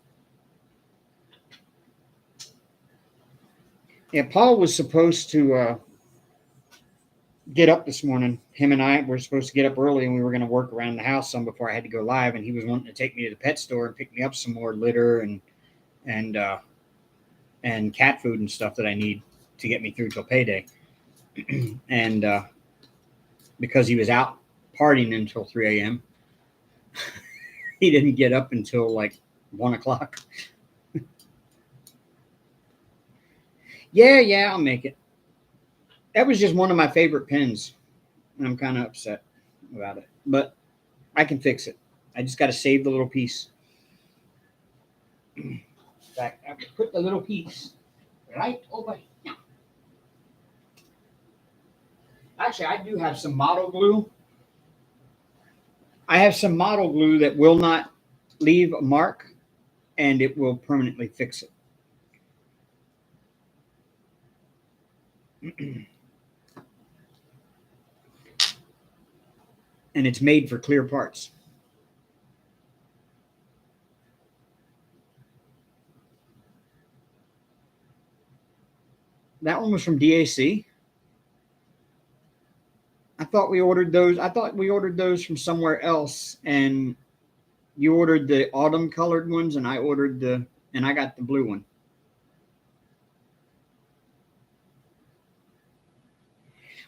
S1: Yeah, Paul was supposed to get up this morning. Him and I were supposed to get up early, and we were going to work around the house some before I had to go live. And he was wanting to take me to the pet store and pick me up some more litter and cat food and stuff that I need to get me through till payday. And because he was out partying until 3 a.m., he didn't get up until like 1 o'clock. Yeah, I'll make it. That was just one of my favorite pens, and I'm kind of upset about it. But I can fix it. I just got to save the little piece. In fact, I have to put the little piece right over here. Actually, I do have some model glue. I have some model glue that will not leave a mark, and it will permanently fix it. And it's made for clear parts. That one was from DAC. I thought we ordered those from somewhere else, and you ordered the autumn colored ones, and I got the blue one.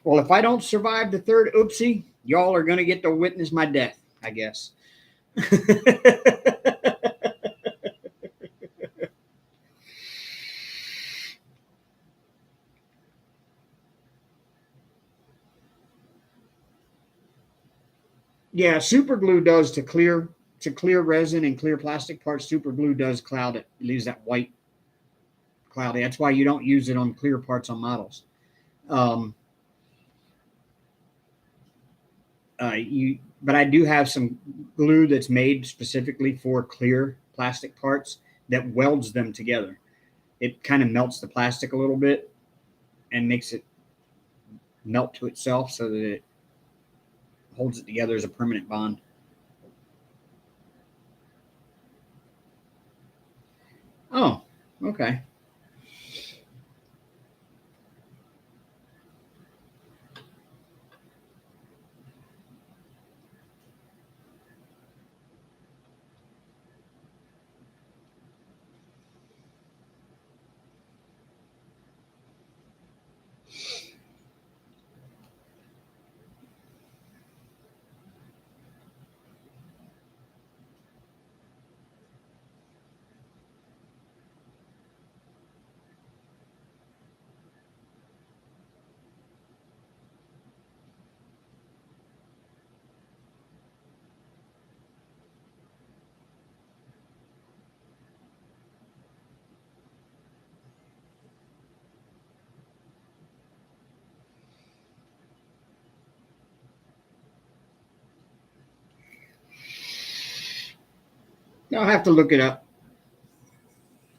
S1: Well, if I don't survive the third oopsie, y'all are going to get to witness my death, I guess. Yeah, super glue does to clear resin and clear plastic parts. Super glue does cloud it. It leaves that white cloudy. That's why you don't use it on clear parts on models. But I do have some glue that's made specifically for clear plastic parts that welds them together. It kind of melts the plastic a little bit and makes it melt to itself so that it holds it together as a permanent bond. Oh, okay. I'll have to look it up.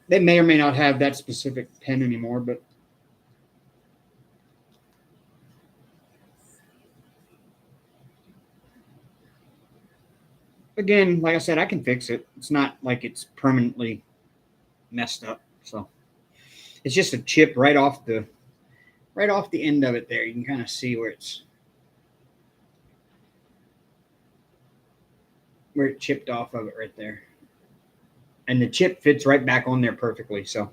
S1: They may or may not have that specific pen anymore, but again, like I said, I can fix it. It's not like it's permanently messed up. So it's just a chip right off the end of it there. You can kind of see where it chipped off of it right there. And the chip fits right back on there perfectly. So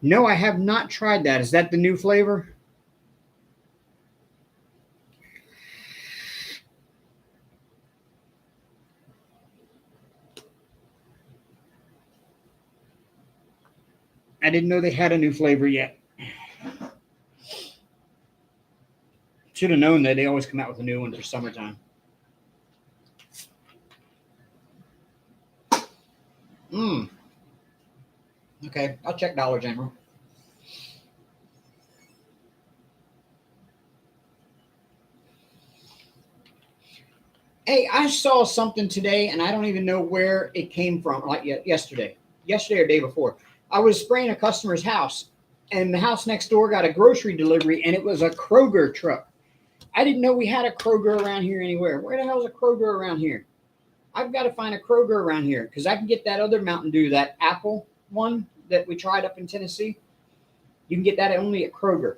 S1: no, I have not tried that. Is that the new flavor? I didn't know they had a new flavor yet. Should have known that they always come out with a new one for summertime. Okay, I'll check Dollar General. Hey, I saw something today, and I don't even know where it came from. Like yesterday or day before, I was spraying a customer's house, and the house next door got a grocery delivery, and it was a Kroger truck. I didn't know we had a Kroger around here anywhere. Where the hell is a Kroger around here? I've got to find a Kroger around here because I can get that other Mountain Dew, that apple one that we tried up in Tennessee. You can get that only at Kroger.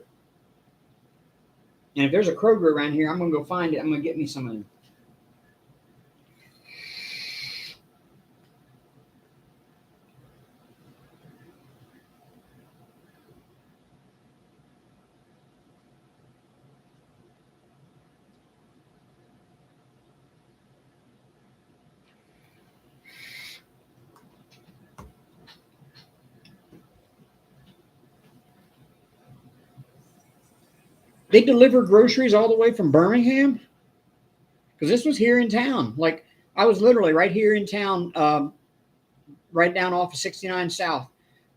S1: And if there's a Kroger around here, I'm going to go find it. I'm going to get me some of them. They deliver groceries all the way from Birmingham? Because this was here in town. Like, I was literally right here in town, right down off of 69 South,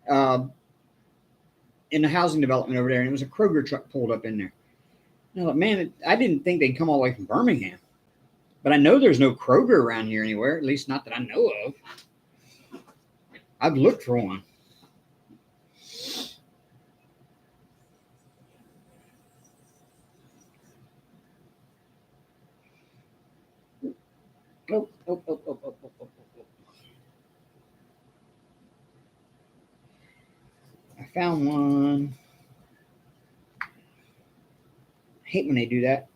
S1: in the housing development over there, and it was a Kroger truck pulled up in there. And I was like, man, I didn't think they'd come all the way from Birmingham. But I know there's no Kroger around here anywhere, at least not that I know of. I've looked for one. Oh. I found one. I hate when they do that.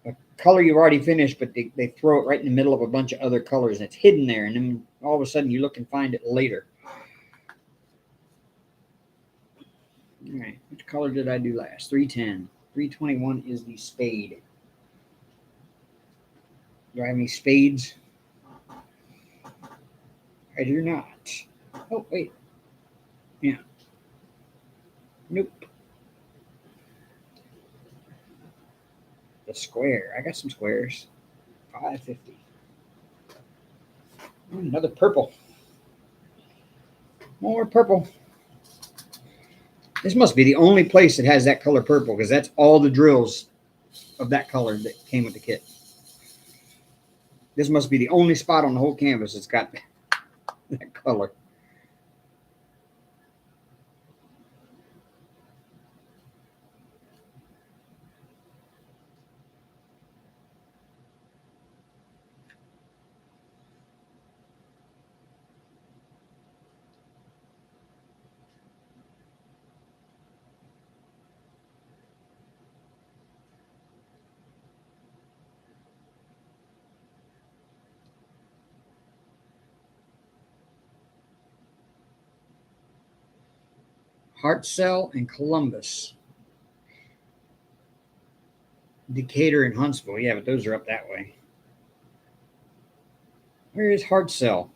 S1: A color you've already finished, but they throw it right in the middle of a bunch of other colors, and it's hidden there, and then all of a sudden you look and find it later. All right, which color did I do last? 310. 321 is the spade. Do I have any spades? I do not. Oh, wait. Yeah. Nope. The square. I got some squares. $5.50. Another purple. More purple. This must be the only place that has that color purple, because that's all the drills of that color that came with the kit. This must be the only spot on the whole canvas that's got that color. Hartselle and Columbus. Decatur and Huntsville. Yeah, but those are up that way. Where is Hartselle?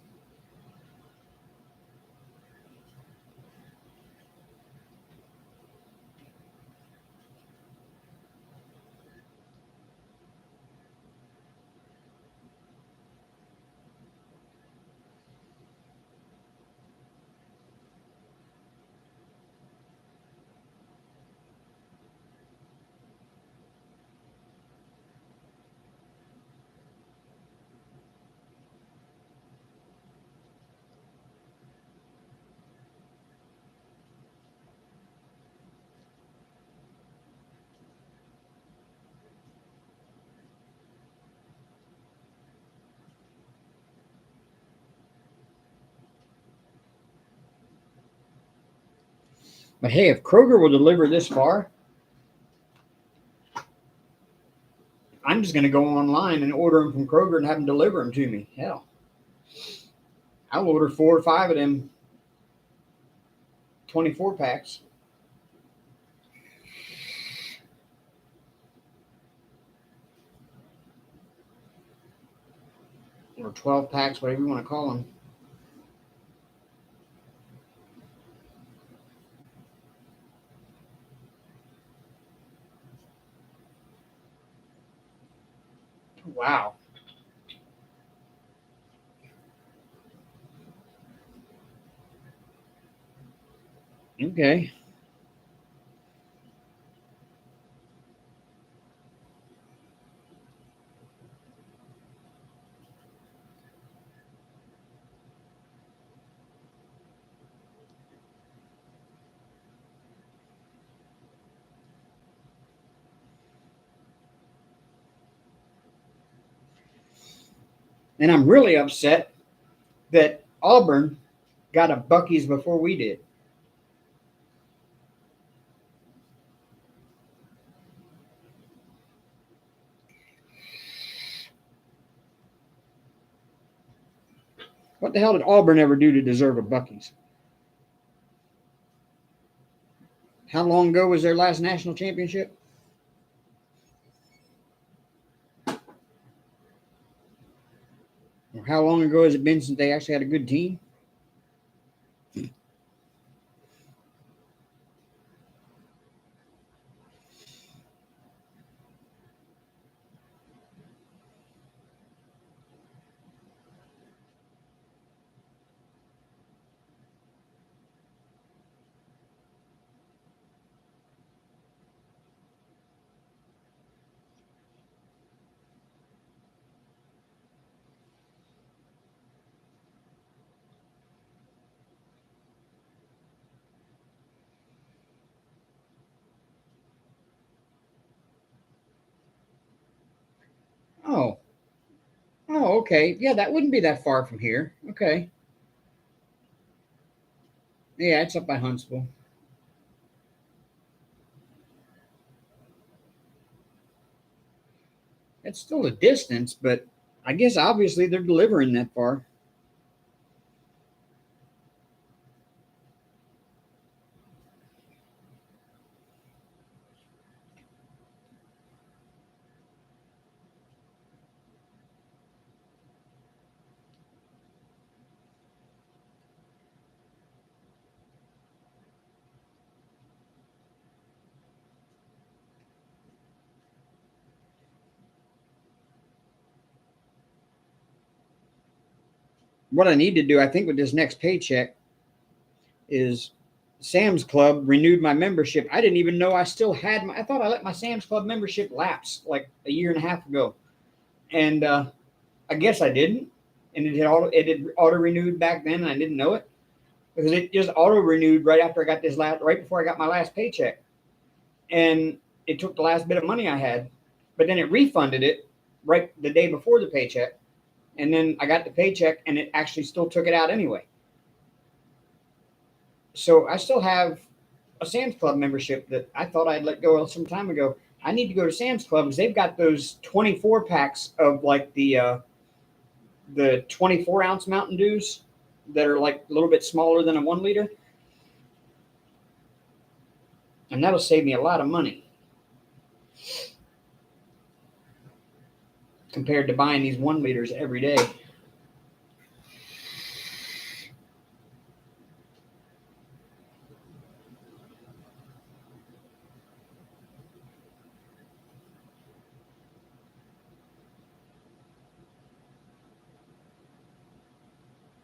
S1: But hey, if Kroger will deliver this far, I'm just going to go online and order them from Kroger and have them deliver them to me. Hell, I'll order 4 or 5 of them 24 packs. Or 12 packs, whatever you want to call them. Wow. Okay. And I'm really upset that Auburn got a Buc-ee's before we did. What the hell did Auburn ever do to deserve a Buc-ee's? How long ago was their last national championship? Or how long ago has it been since they actually had a good team? Oh. Oh, okay. Yeah, that wouldn't be that far from here. Okay. Yeah, it's up by Huntsville. It's still a distance, but I guess obviously they're delivering that far. What I need to do, I think, with this next paycheck is Sam's Club renewed my membership. I didn't even know I still had my. I thought I let my Sam's Club membership lapse like a year and a half ago, and I guess I didn't. And it had auto renewed back then, and I didn't know it because it just auto renewed right after I got right before I got my last paycheck, and it took the last bit of money I had, but then it refunded it right the day before the paycheck, and then I got the paycheck, and it actually still took it out anyway. So I still have a Sam's Club membership that I thought I'd let go of some time ago. I need to go to Sam's Club because they've got those 24 packs of like the 24-ounce Mountain Dews that are like a little bit smaller than a 1 liter, and that'll save me a lot of money compared to buying these 1 liters every day.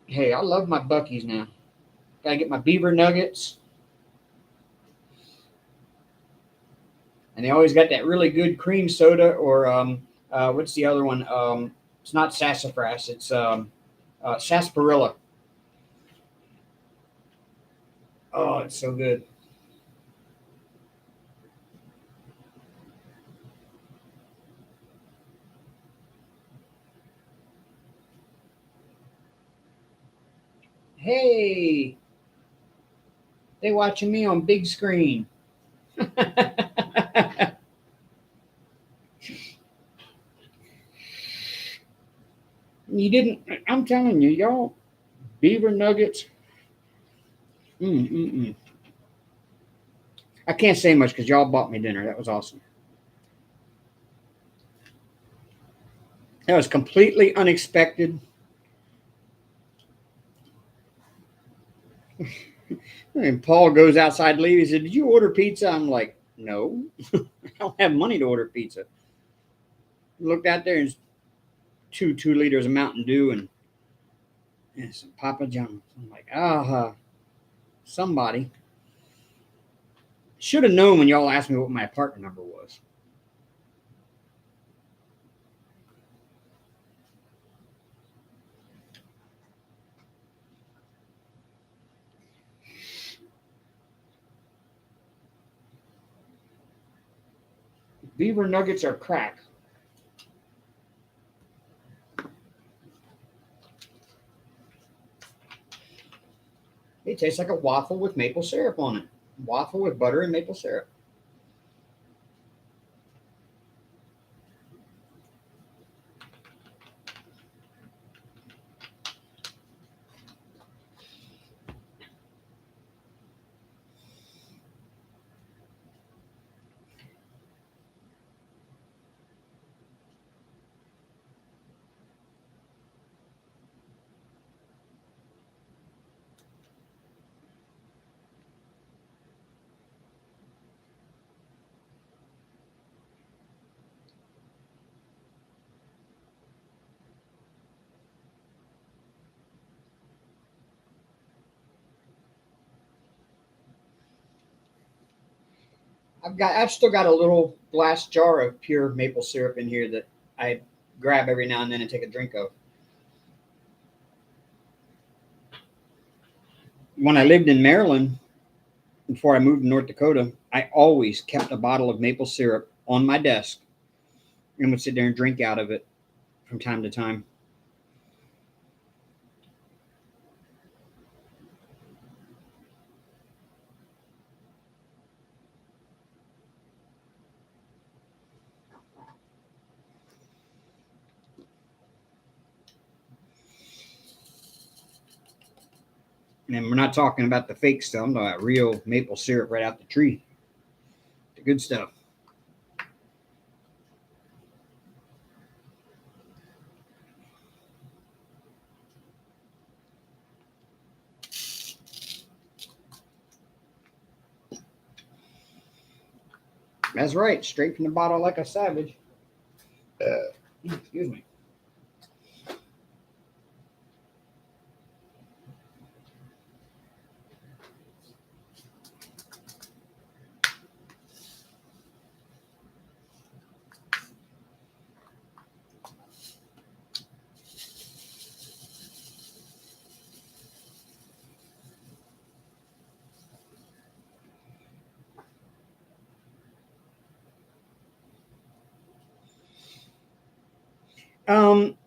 S1: Hey, I love my Buc-ee's now. Gotta get my beaver nuggets. And they always got that really good cream soda, or what's the other one? It's not sassafras. It's sarsaparilla. Oh, it's so good. Hey, They watching me on big screen. You didn't. I'm telling you, y'all. Beaver nuggets. Mm. I can't say much because y'all bought me dinner. That was awesome. That was completely unexpected. And Paul goes outside to leave. He said, "Did you order pizza?" I'm like, "No, I don't have money to order pizza." Looked out there and 2 liters of Mountain Dew and some Papa John's. I'm like, somebody should have known when y'all asked me what my apartment number was. Beaver nuggets are crack. They taste like a waffle with maple syrup on it. Waffle with butter and maple syrup. I've still got a little glass jar of pure maple syrup in here that I grab every now and then and take a drink of. When I lived in Maryland, before I moved to North Dakota, I always kept a bottle of maple syrup on my desk and would sit there and drink out of it from time to time. And we're not talking about the fake stuff. I'm talking about real maple syrup right out the tree. The good stuff. That's right. Straight from the bottle like a savage. Excuse me. Um,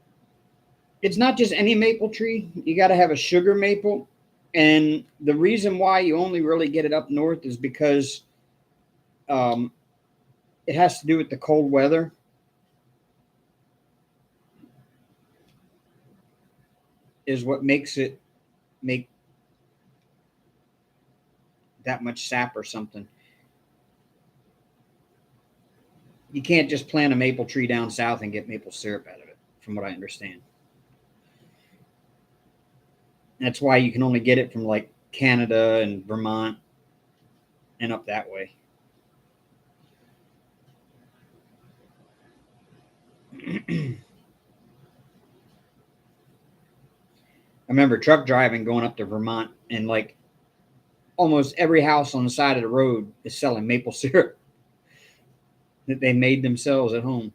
S1: it's not just any maple tree. You got to have a sugar maple. And the reason why you only really get it up north is because um, it has to do with the cold weather. Is what makes it make that much sap or something. You can't just plant a maple tree down south and get maple syrup out of it, from what I understand. That's why you can only get it from like Canada and Vermont and up that way. I remember truck driving going up to Vermont, and like almost every house on the side of the road is selling maple syrup that they made themselves at home.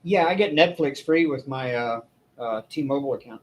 S1: Yeah, I get Netflix free with my T-Mobile account.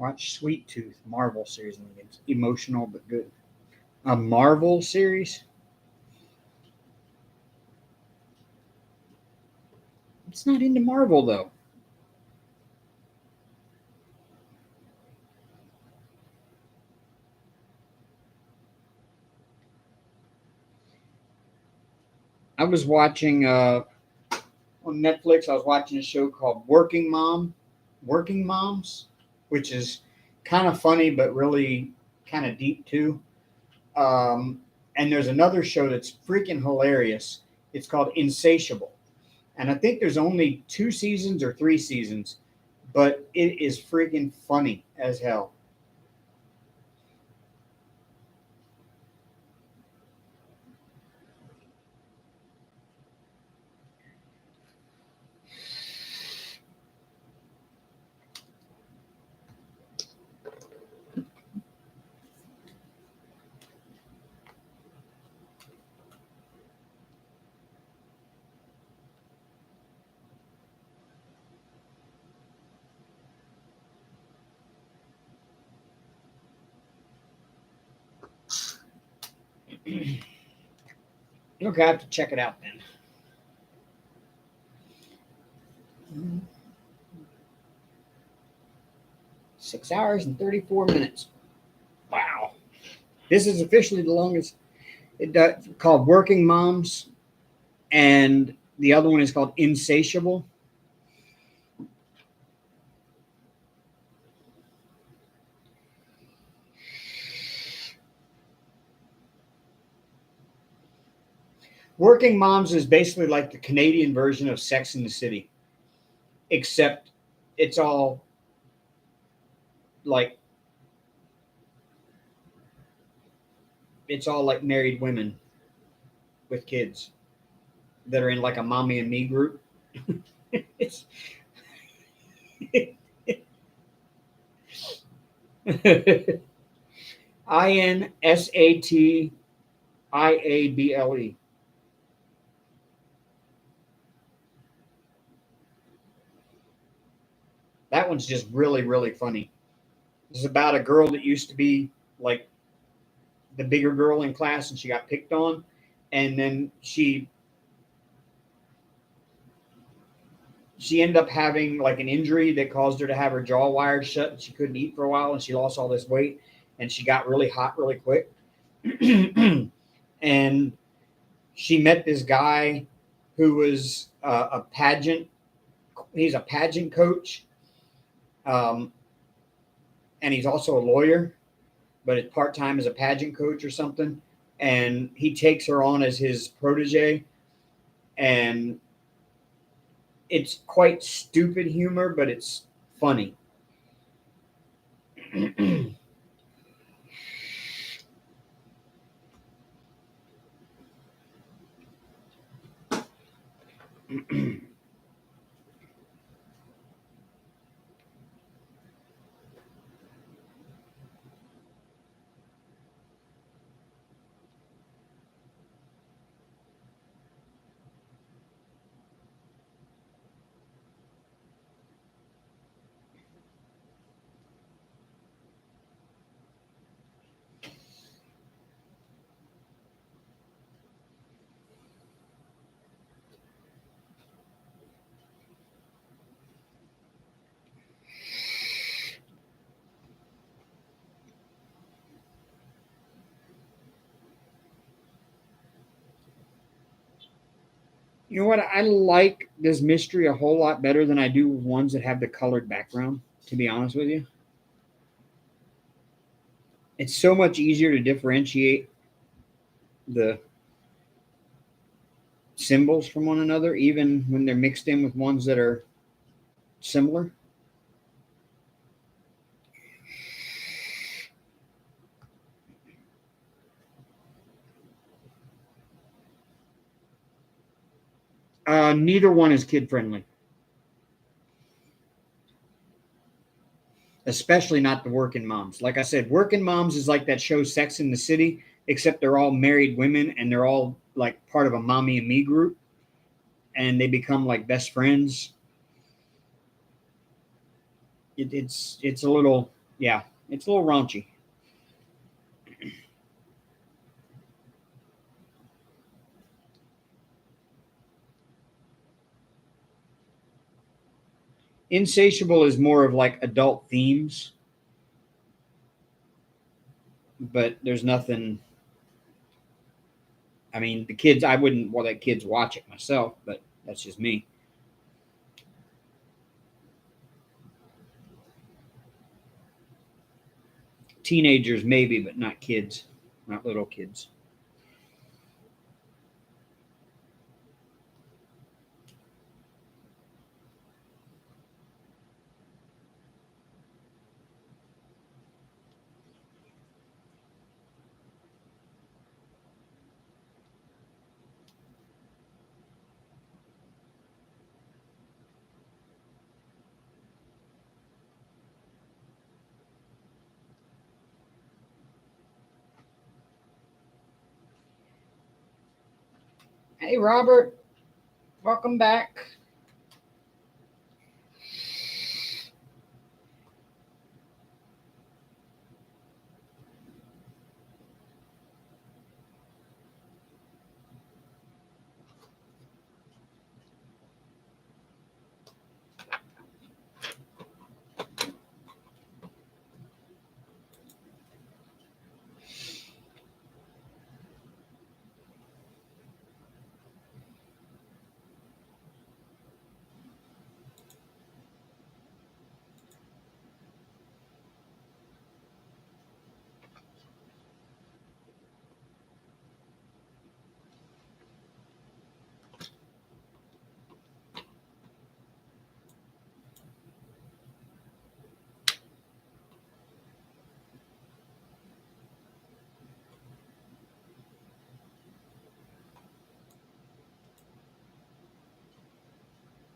S1: Watch Sweet Tooth, Marvel series. It's emotional but good. A Marvel series? It's not into Marvel though. I was watching on Netflix. I was watching a show called Working Moms, which is kind of funny but really kind of deep too. And there's another show that's freaking hilarious. It's called Insatiable, and I think there's only 2 seasons or 3 seasons, but it is freaking funny as hell. Okay, I have to check it out then. 6 hours and 34 minutes. Wow. This is officially the longest. It's called Working Moms, and the other one is called Insatiable. Working Moms is basically like the Canadian version of Sex in the City, except it's all like married women with kids that are in like a mommy and me group. It's INSATIABLE. That one's just really, really funny. It's about a girl that used to be like the bigger girl in class and she got picked on. And then she ended up having like an injury that caused her to have her jaw wired shut and she couldn't eat for a while and she lost all this weight and she got really hot really quick. And she met this guy who was a pageant. He's a pageant coach. And he's also a lawyer, but it's part-time as a pageant coach or something. And he takes her on as his protege. And it's quite stupid humor, but it's funny. You know what? I like this mystery a whole lot better than I do ones that have the colored background, to be honest with you. It's so much easier to differentiate the symbols from one another, even when they're mixed in with ones that are similar. Neither one is kid friendly, especially not the Working Moms. Like I said, Working Moms is like that show Sex in the City, except they're all married women and they're all like part of a mommy and me group, and they become like best friends. It's a little Yeah, it's a little raunchy. Insatiable is more of like adult themes, but there's nothing. I mean, the kids, I wouldn't let kids watch it myself, but that's just me. Teenagers, maybe, but not kids, not little kids. Hey, Robert, welcome back.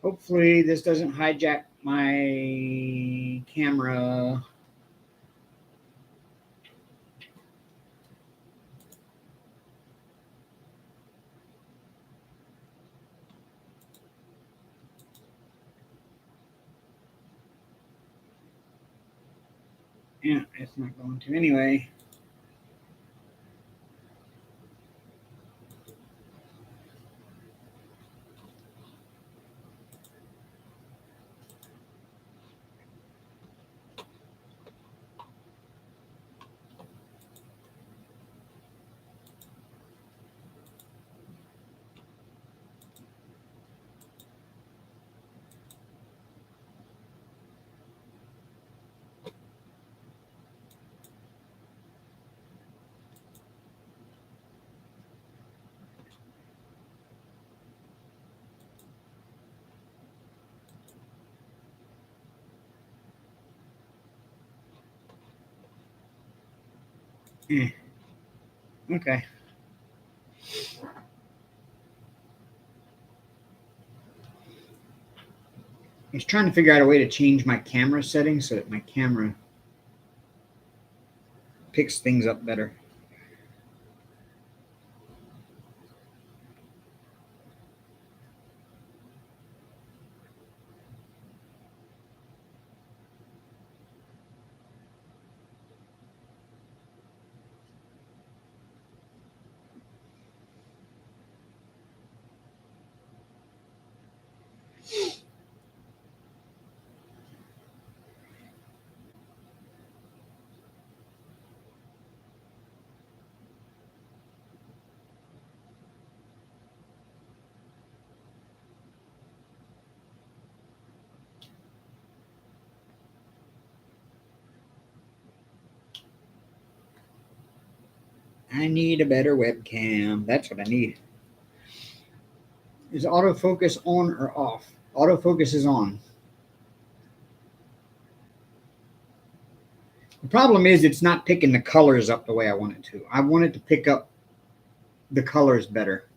S1: Hopefully, this doesn't hijack my camera. Yeah, it's not going to anyway. Okay. I was trying to figure out a way to change my camera settings so that my camera picks things up better. I need a better webcam. That's what I need. Is autofocus on or off? Autofocus is on. The problem is it's not picking the colors up the way I want it to. I want it to pick up the colors better.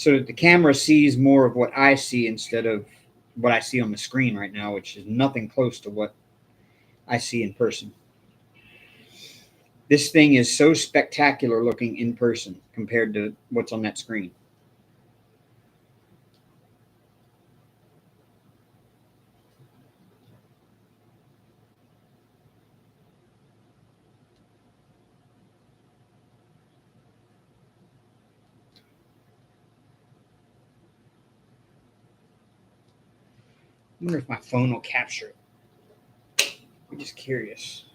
S1: So that the camera sees more of what I see instead of what I see on the screen right now, which is nothing close to what I see in person. This thing is so spectacular looking in person compared to what's on that screen. I wonder if my phone will capture it. I'm just curious.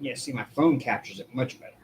S1: Yeah, see, my phone captures it much better.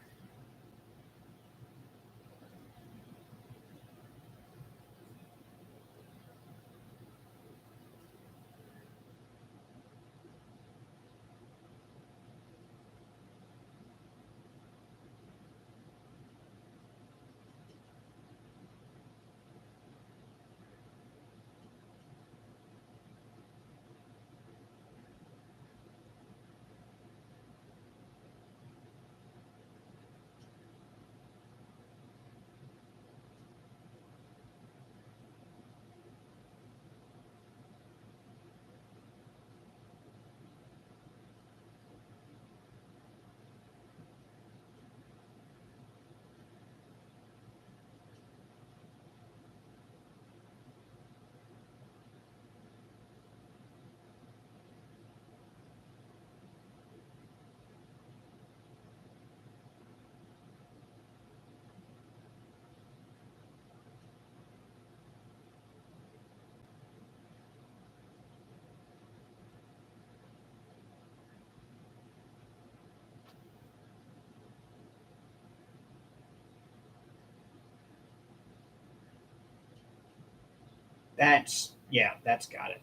S1: That's got it.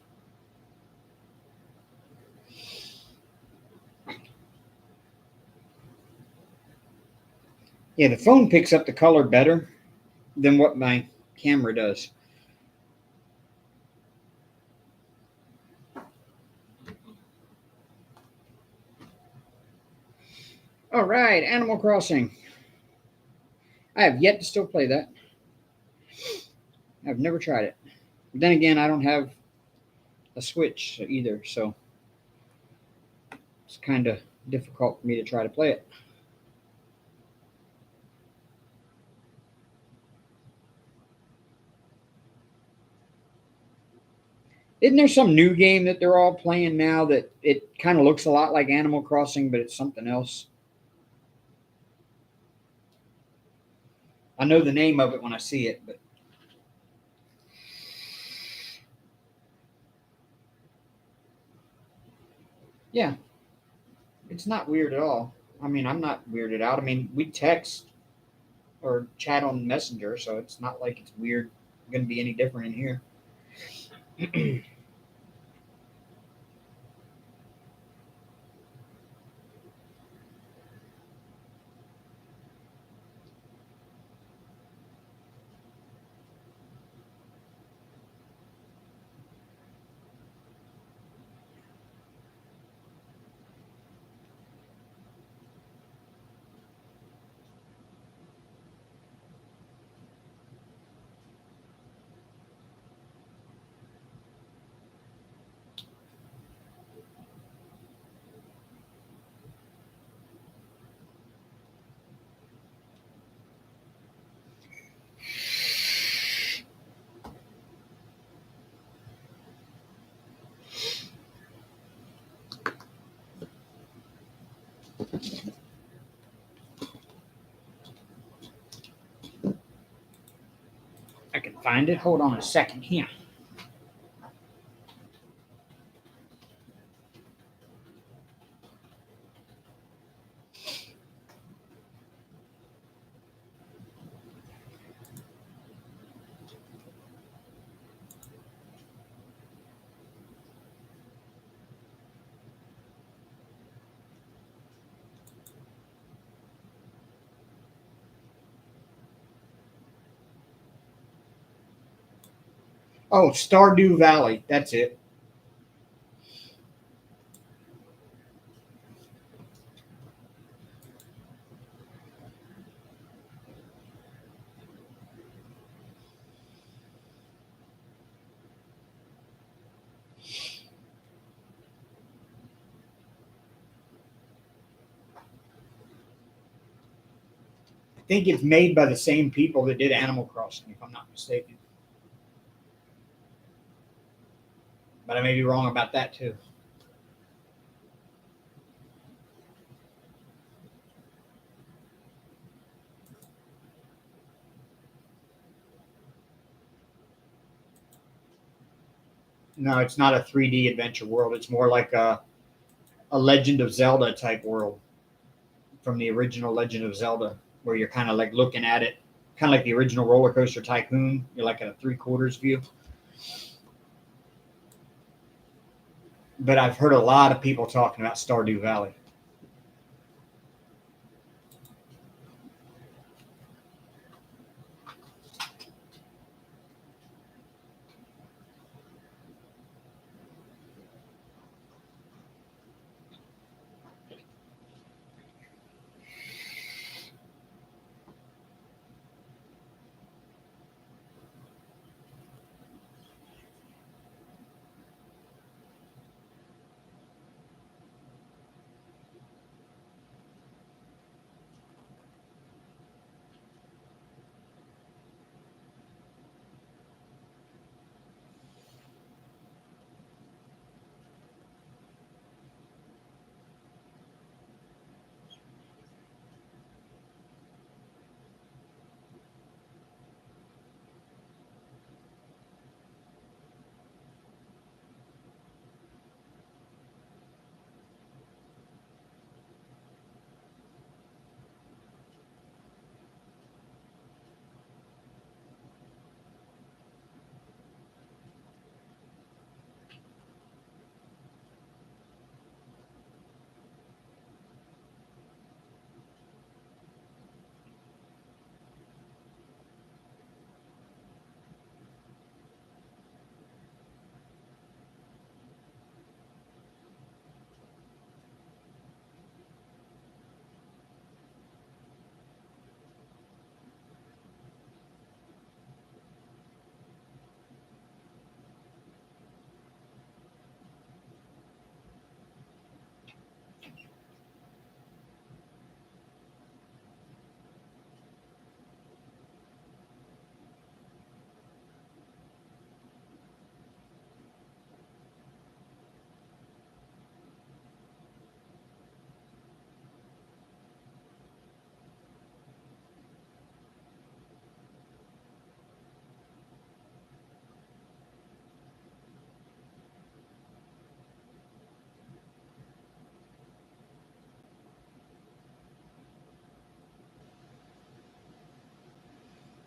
S1: Yeah, the phone picks up the color better than what my camera does. All right, Animal Crossing. I have yet to still play that. I've never tried it. But then again, I don't have a Switch either, so it's kind of difficult for me to try to play it. Isn't there some new game that they're all playing now that it kind of looks a lot like Animal Crossing, but it's something else? I know the name of it when I see it, but yeah, it's not weird at all. I mean, I'm not weirded out. I mean, we text or chat on Messenger, so it's not like it's weird. Going to be any different in here. I can find it. Hold on a second here. Oh, Stardew Valley. That's it. think it's made by the same people that did Animal Crossing, if I'm not mistaken. But I may be wrong about that too. No, it's not a 3D adventure world. It's more like a Legend of Zelda type world from the original Legend of Zelda, where you're kind of like looking at it, kind of like the original Roller Coaster Tycoon. You're like at a 3/4 view. But I've heard a lot of people talking about Stardew Valley.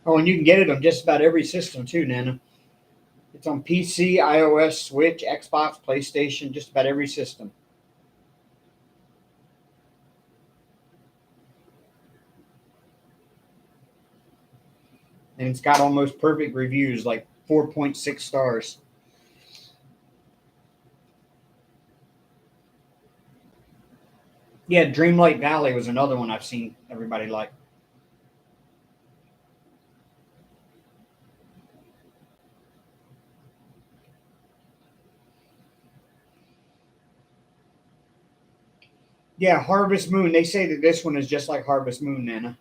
S1: Oh, and you can get it on just about every system too, Nana. It's on PC, iOS, Switch, Xbox, PlayStation, just about every system. And it's got almost perfect reviews, like 4.6 stars. Yeah, Dreamlight Valley was another one I've seen everybody like. Yeah, Harvest Moon. They say that this one is just like Harvest Moon, Nana.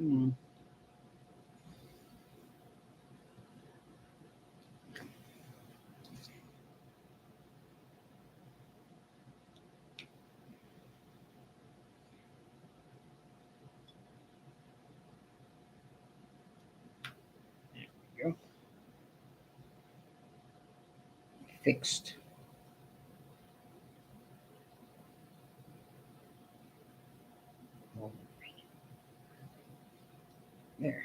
S1: Mm. Go. Fixed. There.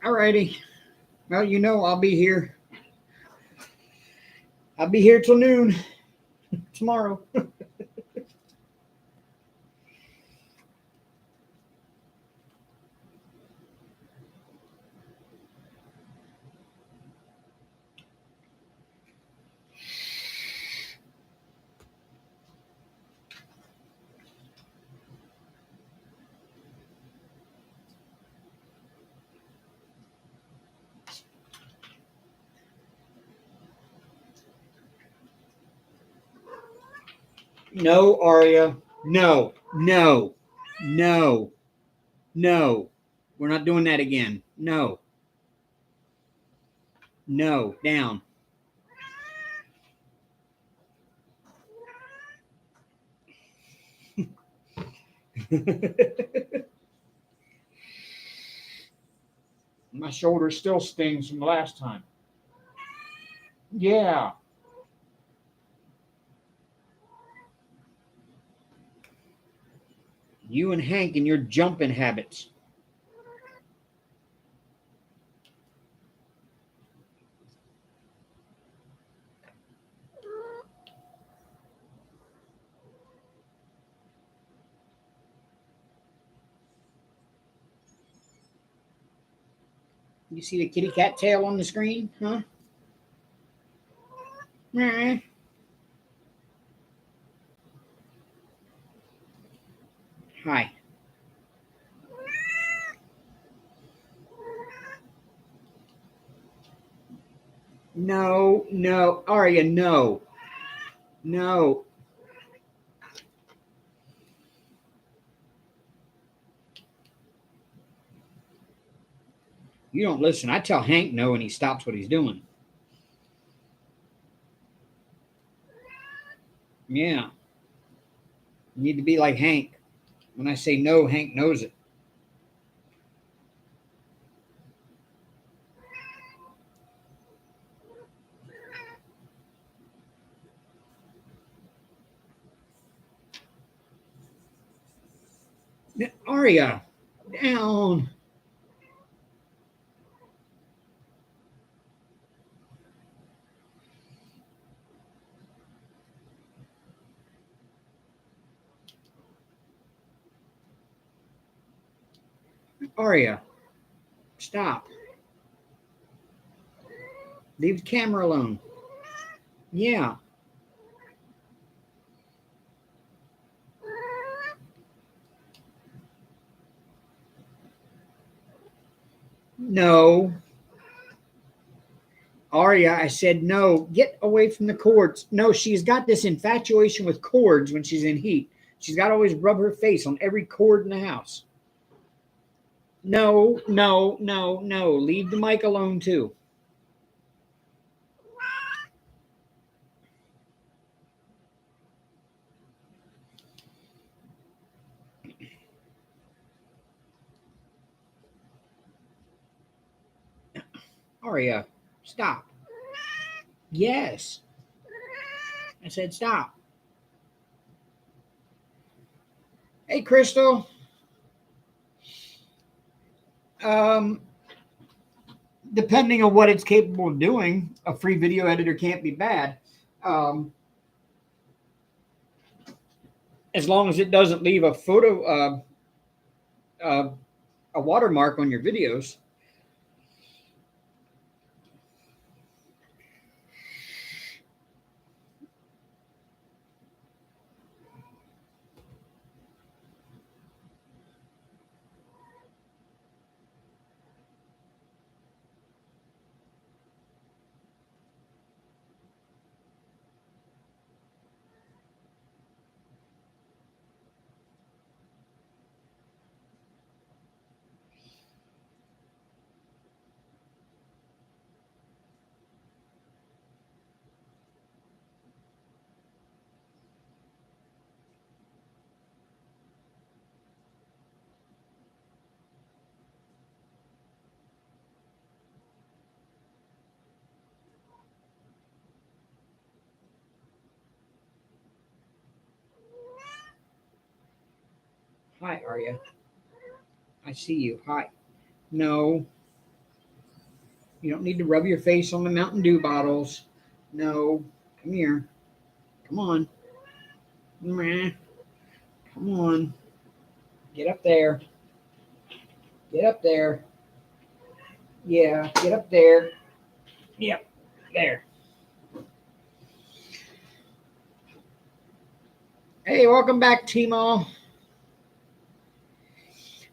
S1: All righty. Well, you know, I'll be here. I'll be here till noon tomorrow. No, Aria. No, no, no, no. We're not doing that again. No. No. Down. My shoulder still stings from the last time. Yeah. You and Hank and your jumping habits. You see the kitty cat tail on the screen? Huh? Hi. No, no. Aria, no. No. You don't listen. I tell Hank no and he stops what he's doing. Yeah. You need to be like Hank. When I say no, Hank knows it. Aria, down. Aria, stop. Leave the camera alone. Yeah. No. Aria, I said no. Get away from the cords. No, she's got this infatuation with cords when she's in heat. She's got to always rub her face on every cord in the house. No, no, no, no. Leave the mic alone, too. Aria, stop. Yes. I said stop. Hey, Crystal. Depending on what it's capable of doing, a free video editor can't be bad. as long as it doesn't leave a photo, a watermark on your videos. Hi, Arya. I see you. Hi. No, you don't need to rub your face on the Mountain Dew bottles. No, come here. Come on. Meh. Come on. Get up there. Get up there. Yeah, get up there. Yep, there. Hey, welcome back, Timo.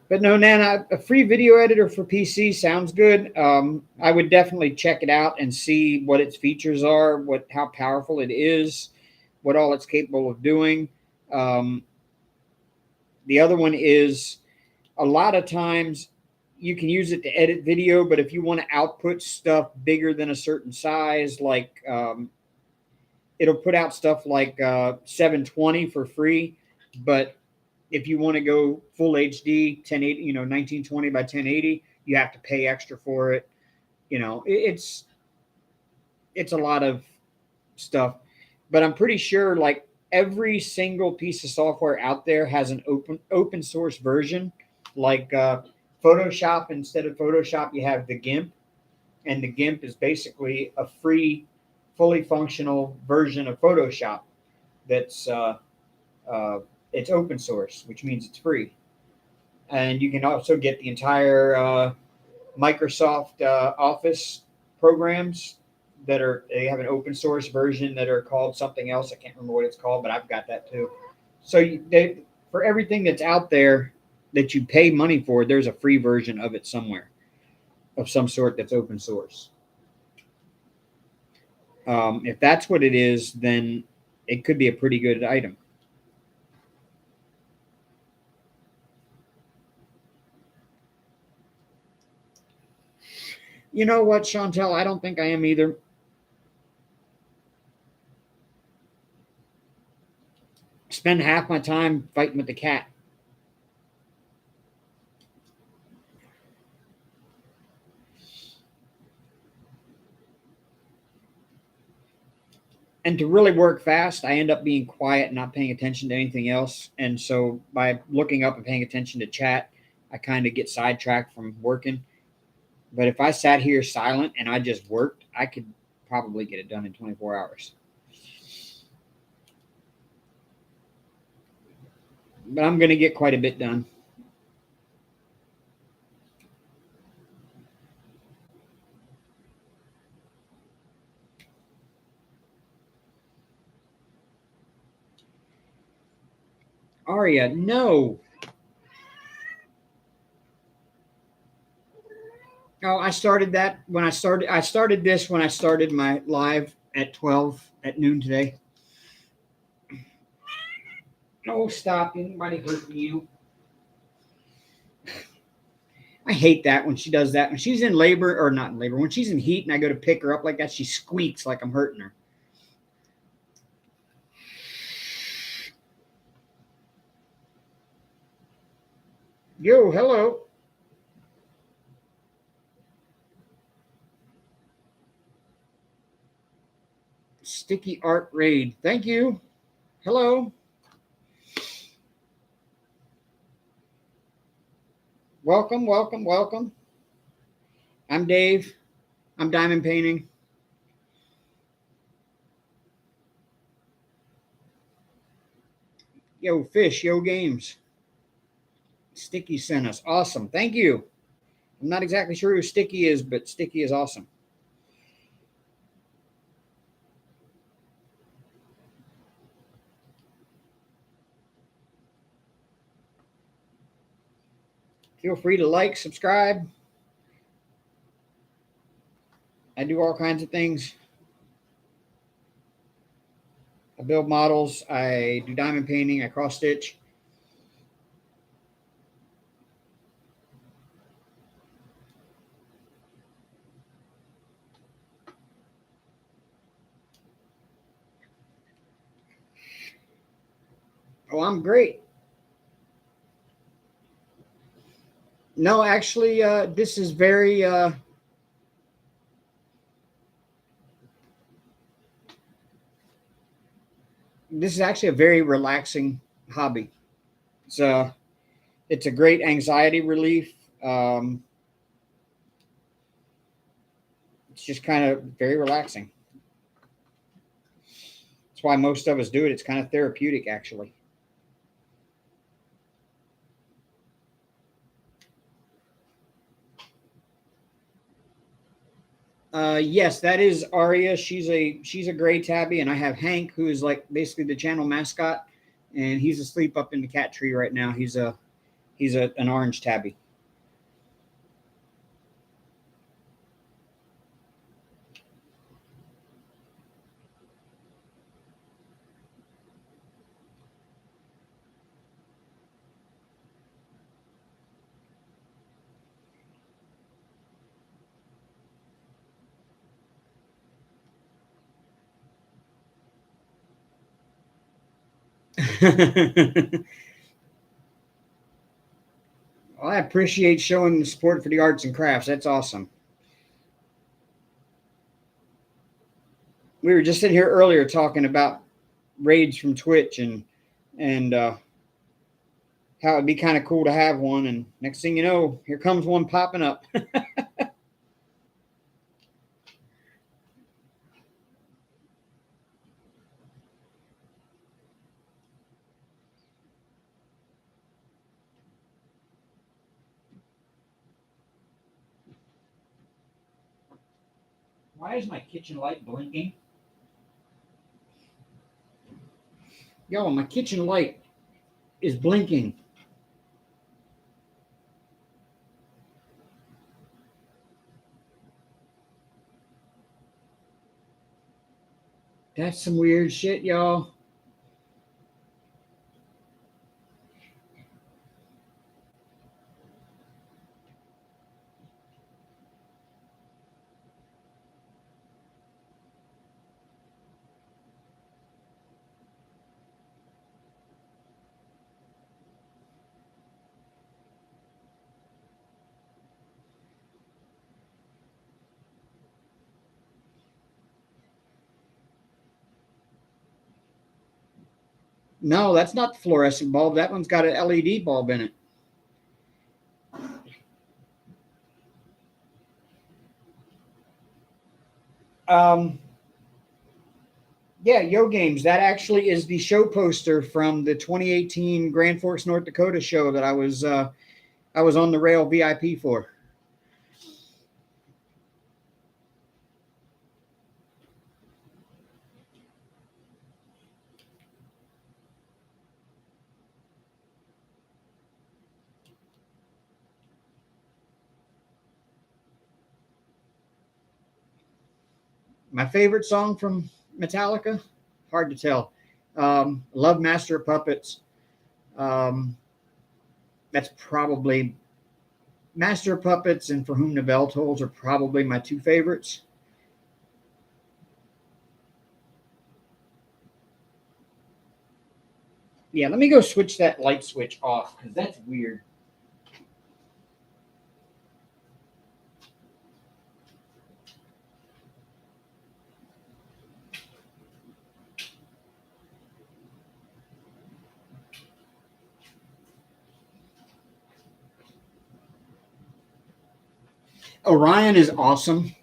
S1: But no, Nana, a free video editor for PC sounds good. I would definitely check it out and see what its features are, how powerful it is, what all it's capable of doing. The other one is a lot of times you can use it to edit video, but if you want to output stuff bigger than a certain size, like it'll put out stuff like 720 for free, but if you want to go full HD 1080, 1920 by 1080, you have to pay extra for it. It's a lot of stuff, but I'm pretty sure like every single piece of software out there has an open source version. Like Photoshop, instead of Photoshop, you have the GIMP, and the GIMP is basically a free, fully functional version of Photoshop that's it's open source, which means it's free. And you can also get the entire Microsoft Office programs they have an open source version that are called something else. I can't remember what it's called, but I've got that too. So for everything that's out there that you pay money for, there's a free version of it somewhere of some sort that's open source. If that's what it is, then it could be a pretty good item. You know what, Chantel? I don't think I am either. Spend half my time fighting with the cat. And to really work fast, I end up being quiet and not paying attention to anything else. And so by looking up and paying attention to chat, I kind of get sidetracked from working. But if I sat here silent and I just worked, I could probably get it done in 24 hours. But I'm going to get quite a bit done. Aria, no. Oh, I started that when I started this when I started my live at 12 at noon today. Oh, stop. Anybody hurting you? I hate that when she does that. When she's in labor, or not in labor, when she's in heat and I go to pick her up like that, she squeaks like I'm hurting her. Yo, hello. Sticky Art Raid. Thank you. Hello. Welcome, welcome, welcome. I'm Dave. I'm diamond painting. Yo, Fish, Yo Games. Sticky sent us. Awesome. Thank you. I'm not exactly sure who Sticky is, but Sticky is awesome. Feel free to like, subscribe. I do all kinds of things. I build models. I do diamond painting. I cross stitch. Oh, I'm great. No, actually, this is very this is actually a very relaxing hobby. It's a great anxiety relief. It's just kind of very relaxing. That's why most of us do it. It's kind of therapeutic, actually. Yes, that is Aria. She's a gray tabby, and I have Hank, who is like basically the channel mascot, and he's asleep up in the cat tree right now. He's an orange tabby. Well, I appreciate showing the support for the arts and crafts. That's awesome. We were just sitting here earlier talking about raids from Twitch and how it'd be kind of cool to have one. And next thing you know, here comes one popping up. Why is my kitchen light blinking? Yo, my kitchen light is blinking. That's some weird shit, y'all. No, that's not the fluorescent bulb. That one's got an LED bulb in it. Yeah, Yo Games. That actually is the show poster from the 2018 Grand Forks, North Dakota show that I was on the rail VIP for. My favorite song from Metallica? Hard to tell. Love Master of Puppets. That's probably Master of Puppets and For Whom the Bell Tolls are probably my two favorites. Yeah, let me go switch that light switch off because that's weird. Orion is awesome.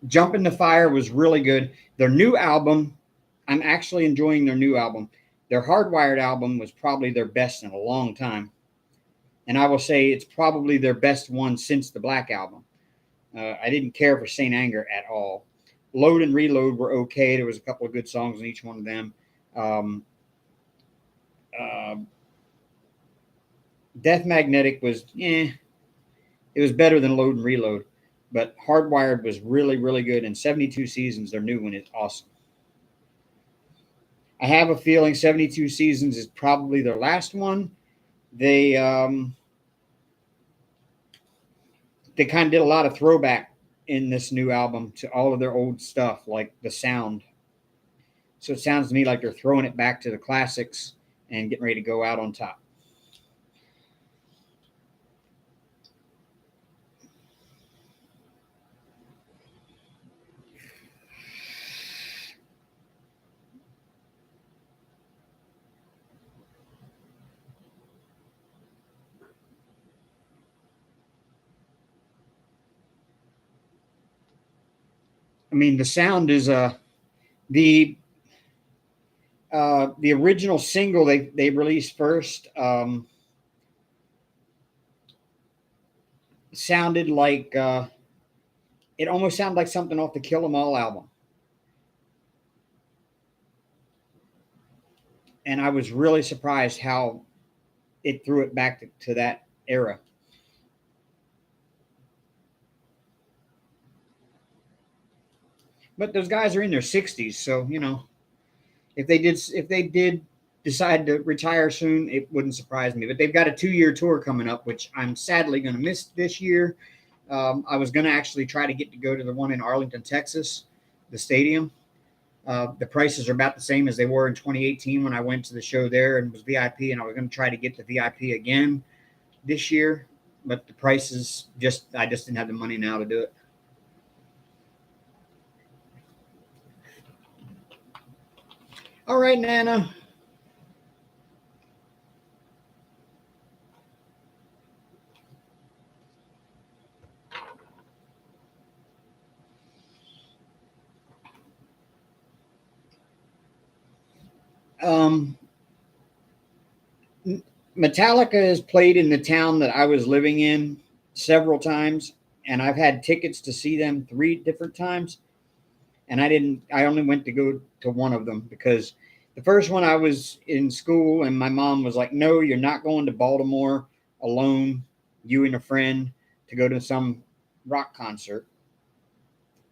S1: Jump in the Fire was really good. Their new album, I'm actually enjoying their new album. Their Hardwired album was probably their best in a long time. And I will say it's probably their best one since the Black Album. I didn't care for Saint Anger at all. Load and Reload were okay. There was a couple of good songs in each one of them. Death Magnetic was, it was better than Load and Reload. But Hardwired was really, really good. And 72 Seasons, their new one, is awesome. I have a feeling 72 Seasons is probably their last one. They kind of did a lot of throwback in this new album to all of their old stuff, like the sound. So it sounds to me like they're throwing it back to the classics and getting ready to go out on top. I mean, the sound is the original single they released first sounded like it almost sounded like something off the Kill 'Em All album. And I was really surprised how it threw it back to that era. But those guys are in their 60s, so you know, if they did decide to retire soon, it wouldn't surprise me. But they've got a 2-year tour coming up, which I'm sadly going to miss this year. I was going to actually try to get to go to the one in Arlington, Texas, the stadium. The prices are about the same as they were in 2018 when I went to the show there and was VIP, and I was going to try to get the VIP again this year, but the prices I just didn't have the money now to do it. All right, Nana. Metallica has played in the town that I was living in several times, and I've had tickets to see them 3 different times. And I only went to go to one of them because the first one I was in school and my mom was like, no, you're not going to Baltimore alone, you and a friend, to go to some rock concert.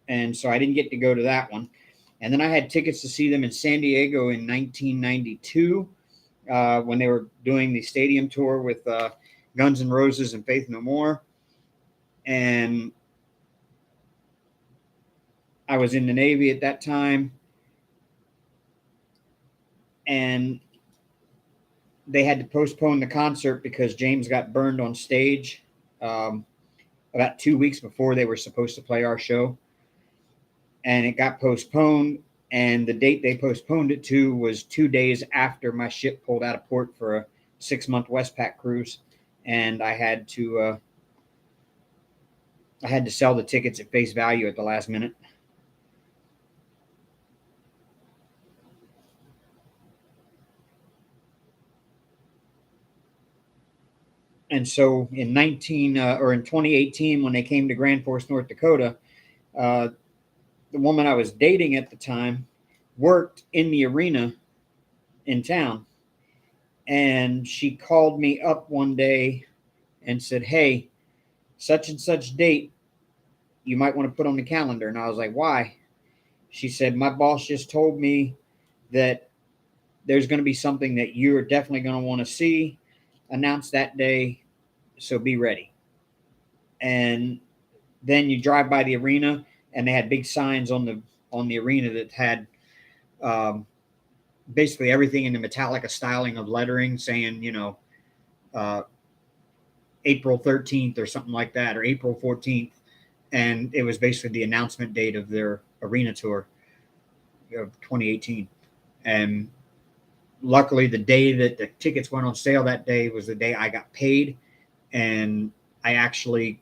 S1: And so I didn't get to go to that one. And then I had tickets to see them in San Diego in 1992 when they were doing the stadium tour with Guns N' Roses and Faith No More. And I was in the Navy at that time. And they had to postpone the concert because James got burned on stage about 2 weeks before they were supposed to play our show. And it got postponed. And the date they postponed it to was 2 days after my ship pulled out of port for a 6-month Westpac cruise. And I had to sell the tickets at face value at the last minute. And so in 2018, when they came to Grand Forks, North Dakota, the woman I was dating at the time worked in the arena in town. And she called me up one day and said, hey, such and such date, you might want to put on the calendar. And I was like, why? She said, my boss just told me that there's going to be something that you're definitely going to want to see announced that day. So be ready. And then you drive by the arena and they had big signs on the arena that had basically everything in the Metallica styling of lettering saying, April 13th or something like that, or April 14th. And it was basically the announcement date of their arena tour of 2018. And luckily the day that the tickets went on sale that day was the day I got paid. And I actually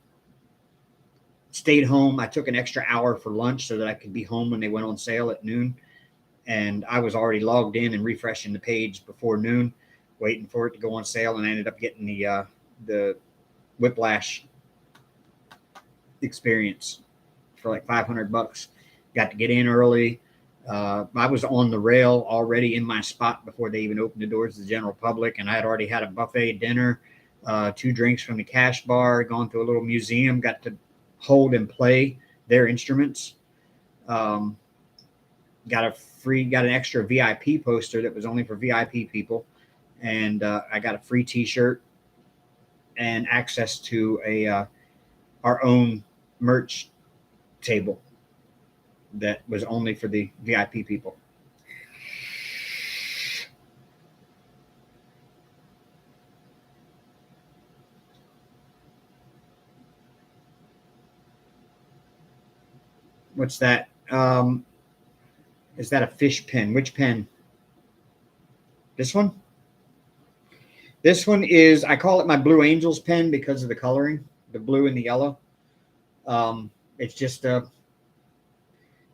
S1: stayed home. I took an extra hour for lunch so that I could be home when they went on sale at noon. and I was already logged in and refreshing the page before noon, waiting for it to go on sale, and I ended up getting the Whiplash experience for like $500. Got to get in early. I was on the rail already in my spot before they even opened the doors to the general public, and I had already had a buffet dinner, 2 drinks from the cash bar, gone to a little museum, got to hold and play their instruments. Got an extra VIP poster that was only for VIP people, and I got a free T-shirt and access to our own merch table that was only for the VIP people. What's that? Is that a fish pen? Which pen? This one? This one is, I call it my Blue Angels pen because of the coloring, the blue and the yellow. It's just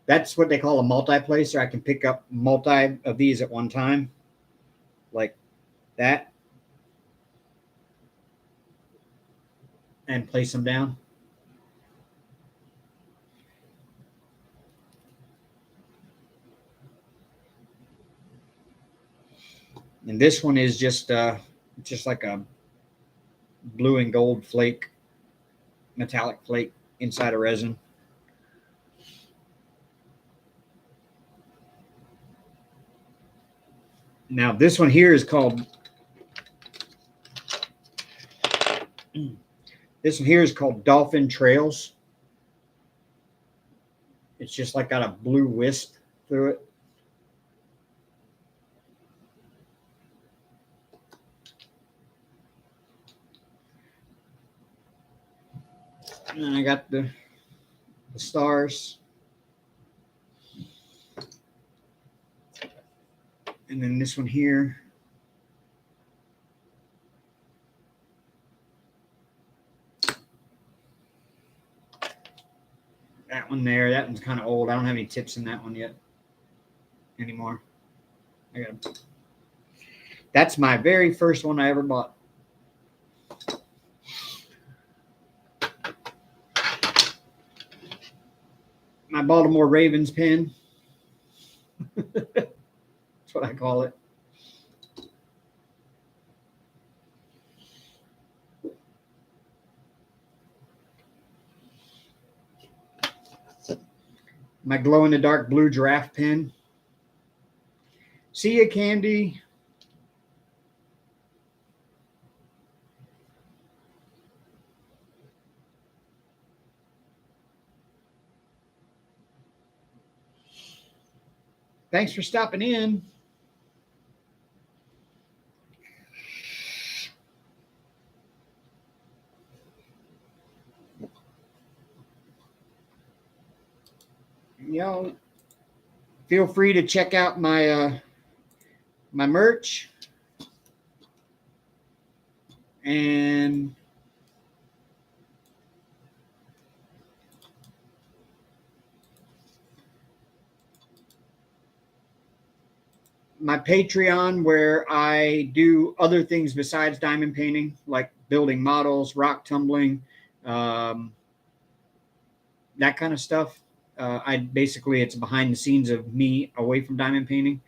S1: that's what they call a multi-placer. I can pick up multi of these at one time, like that, and place them down. And this one is just like a blue and gold flake, metallic flake inside a resin. Now this one here is called Dolphin Trails. It's just like got a blue wisp through it. And I got the stars. And then this one here. That one there. That one's kind of old. I don't have any tips in that one yet anymore. That's my very first one I ever bought. My Baltimore Ravens pen. That's what I call it. My glow-in-the-dark blue giraffe pen. See ya, Candy. Thanks for stopping in. Y'all feel free to check out my my merch and my Patreon, where I do other things besides diamond painting, like building models, rock tumbling, that kind of stuff. It's behind the scenes of me away from diamond painting.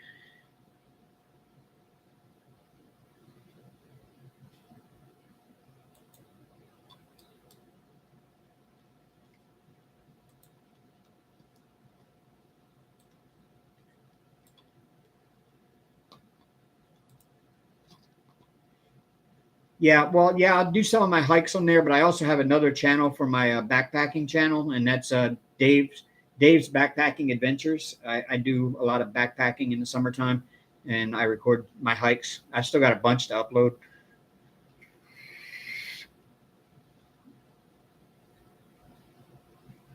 S1: Yeah, well, yeah, I'll do some of my hikes on there, but I also have another channel for my backpacking channel, and that's Dave's Backpacking Adventures. I do a lot of backpacking in the summertime, and I record my hikes. I still got a bunch to upload.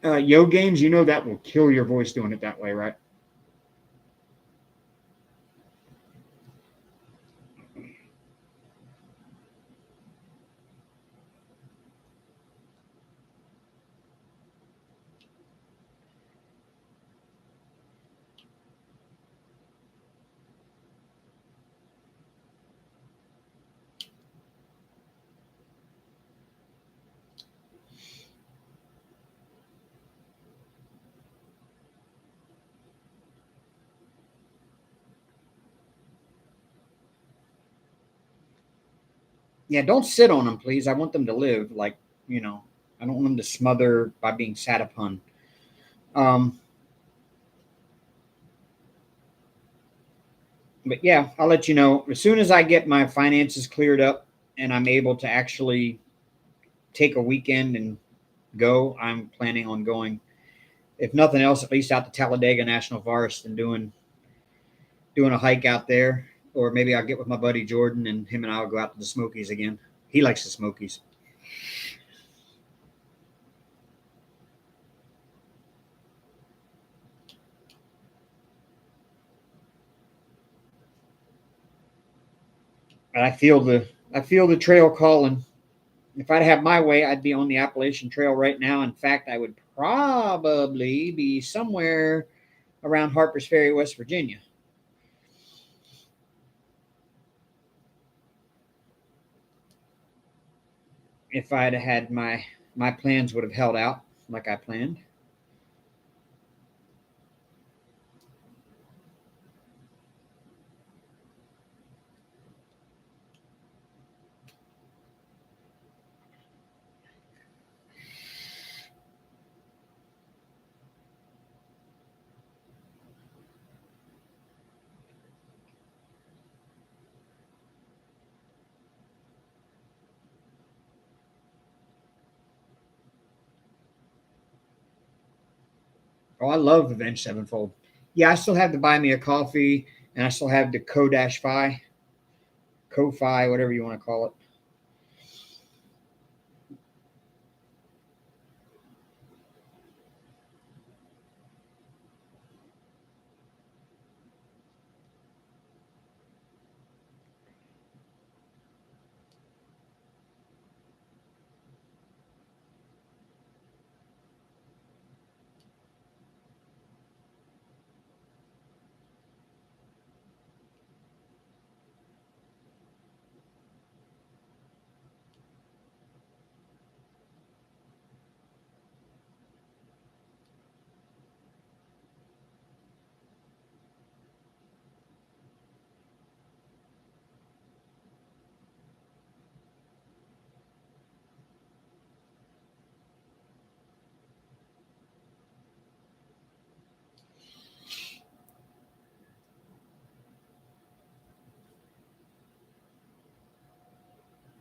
S1: Yo Games, you know that will kill your voice doing it that way, right? Yeah, don't sit on them, please. I want them to live. Like, you know, I don't want them to smother by being sat upon. But yeah, I'll let you know as soon as I get my finances cleared up and I'm able to actually take a weekend and go. I'm planning on going, if nothing else, at least out to Talladega National Forest and doing a hike out there. Or maybe I'll get with my buddy Jordan and him and I'll go out to the Smokies again. He likes the Smokies. And I feel the trail calling. If I'd have my way, I'd be on the Appalachian Trail right now. In fact, I would probably be somewhere around Harper's Ferry, West Virginia. If I'd had my plans would have held out like I planned. Oh, I love Avenged Sevenfold. Yeah, I still have to buy me a coffee, and I still have the Ko-Fi, whatever you want to call it.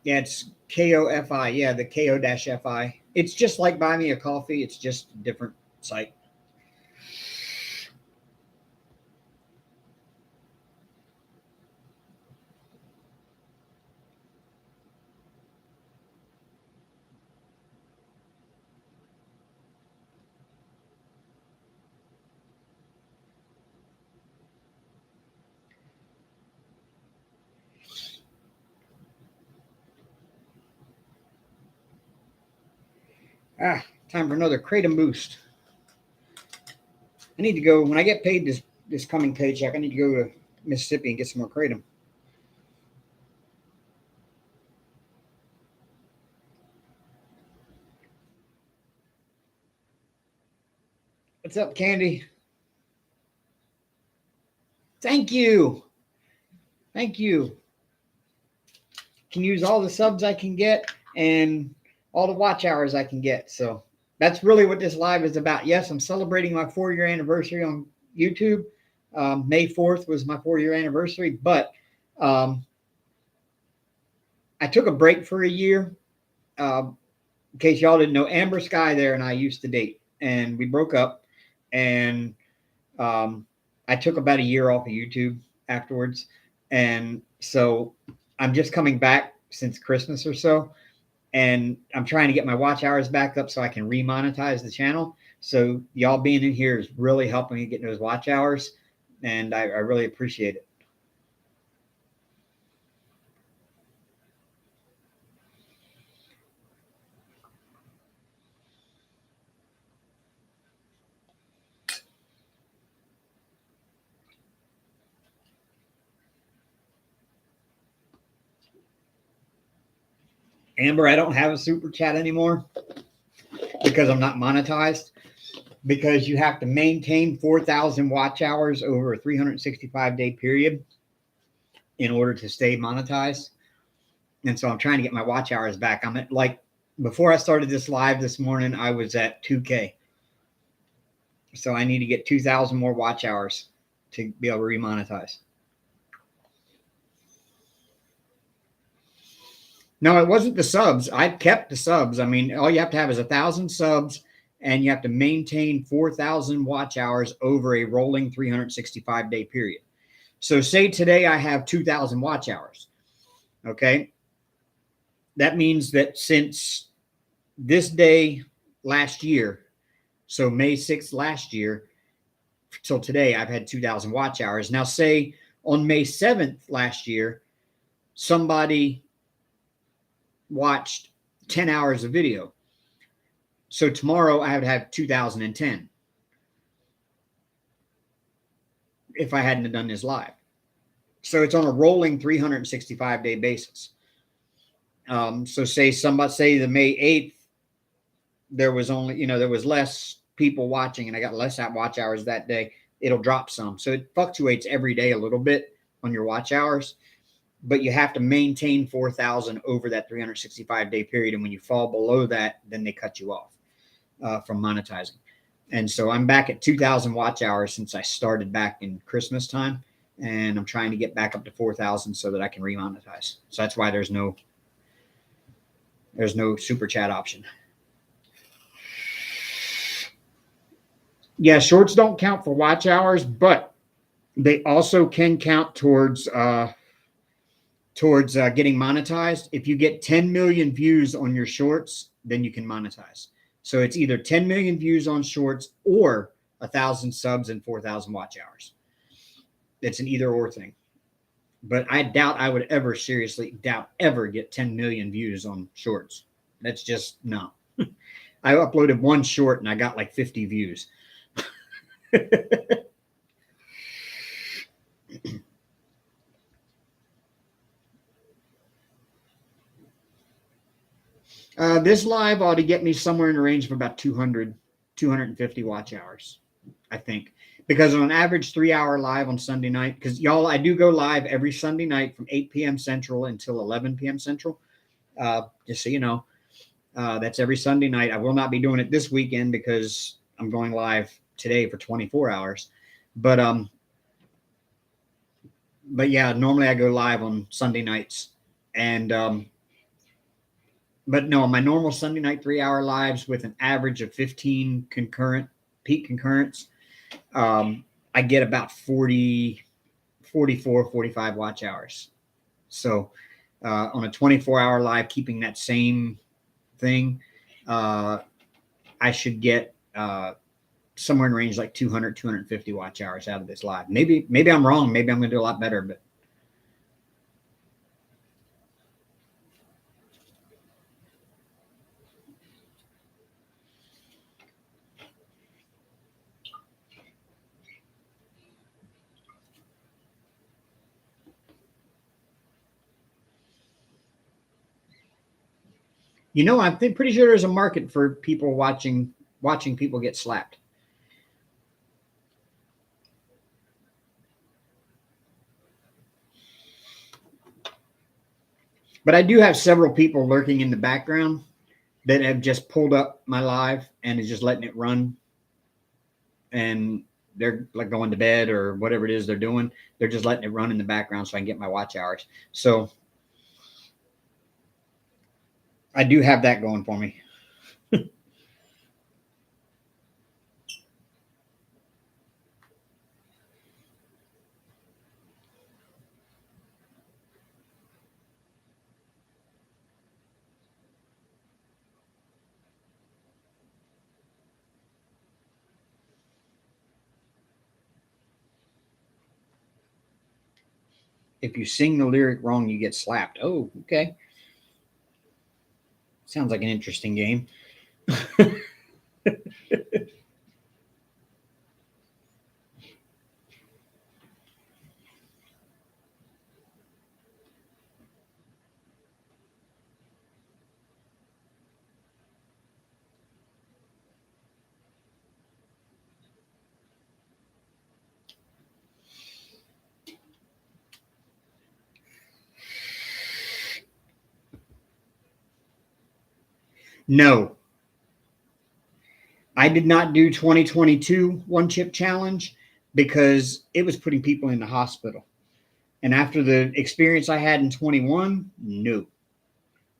S1: Yeah, it's Kofi. Yeah, the Ko-Fi. It's just like buy me a coffee. It's just a different site. Time for another Kratom boost. I need to go when I get paid this coming paycheck. I need to go to Mississippi and get some more Kratom. What's up, Candy? Thank you. Thank you. Can use all the subs I can get and all the watch hours I can get. So that's really what this live is about. Yes, I'm celebrating my 4-year anniversary on YouTube. May 4th was my 4-year anniversary, but I took a break for a year. In case y'all didn't know, Amber Sky there and I used to date, and we broke up. And I took about a year off of YouTube afterwards. And so I'm just coming back since Christmas or so. And I'm trying to get my watch hours back up so I can remonetize the channel. So y'all being in here is really helping me get those watch hours. And I really appreciate it. Amber, I don't have a super chat anymore because I'm not monetized. Because you have to maintain 4,000 watch hours over a 365-day period in order to stay monetized. And so I'm trying to get my watch hours back. I'm at like, before I started this live this morning, I was at 2K. So I need to get 2,000 more watch hours to be able to remonetize. No, it wasn't the subs. I kept the subs. I mean, all you have to have is 1,000 subs, and you have to maintain 4,000 watch hours over a rolling 365-day period. So say today I have 2,000 watch hours. Okay. That means that since this day last year, so May 6th last year, till today, I've had 2,000 watch hours. Now, say on May 7th last year, somebody watched 10 hours of video. So tomorrow I would have 2010 if I hadn't done this live. So it's on a rolling 365-day basis. So say the May 8th, there was only, there was less people watching and I got less watch hours that day. It'll drop some. So it fluctuates every day a little bit on your watch hours, but you have to maintain 4,000 over that 365-day period. And when you fall below that, then they cut you off from monetizing. And so I'm back at 2,000 watch hours since I started back in Christmas time. And I'm trying to get back up to 4,000 so that I can remonetize. So that's why there's no super chat option. Yeah, shorts don't count for watch hours, but they also can count towards getting monetized. If you get 10 million views on your shorts, then you can monetize. So it's either 10 million views on shorts or 1,000 subs and 4,000 watch hours. It's an either or thing. But I doubt I would ever get 10 million views on shorts. That's just no. I uploaded one short and I got like 50 views. This live ought to get me somewhere in the range of about 250 watch hours, I think. Because on an average 3-hour live on Sunday night, because y'all, I do go live every Sunday night from 8 p.m. Central until 11 p.m. Central. Just so you know, that's every Sunday night. I will not be doing it this weekend because I'm going live today for 24 hours. But yeah, normally I go live on Sunday nights. And but no, my normal Sunday night 3-hour lives with an average of 15 peak concurrents, I get about 44, 45 watch hours. So on a 24-hour live, keeping that same thing, I should get somewhere in range like 200, 250 watch hours out of this live. Maybe I'm wrong. Maybe I'm going to do a lot better, but I'm pretty sure there's a market for people watching people get slapped. But I do have several people lurking in the background that have just pulled up my live and is just letting it run. And they're like going to bed or whatever it is they're doing. They're just letting it run in the background so I can get my watch hours. So I do have that going for me. If you sing the lyric wrong, you get slapped. Oh, okay. Sounds like an interesting game. No. I did not do 2022 one chip challenge because it was putting people in the hospital. And after the experience I had in 21, no.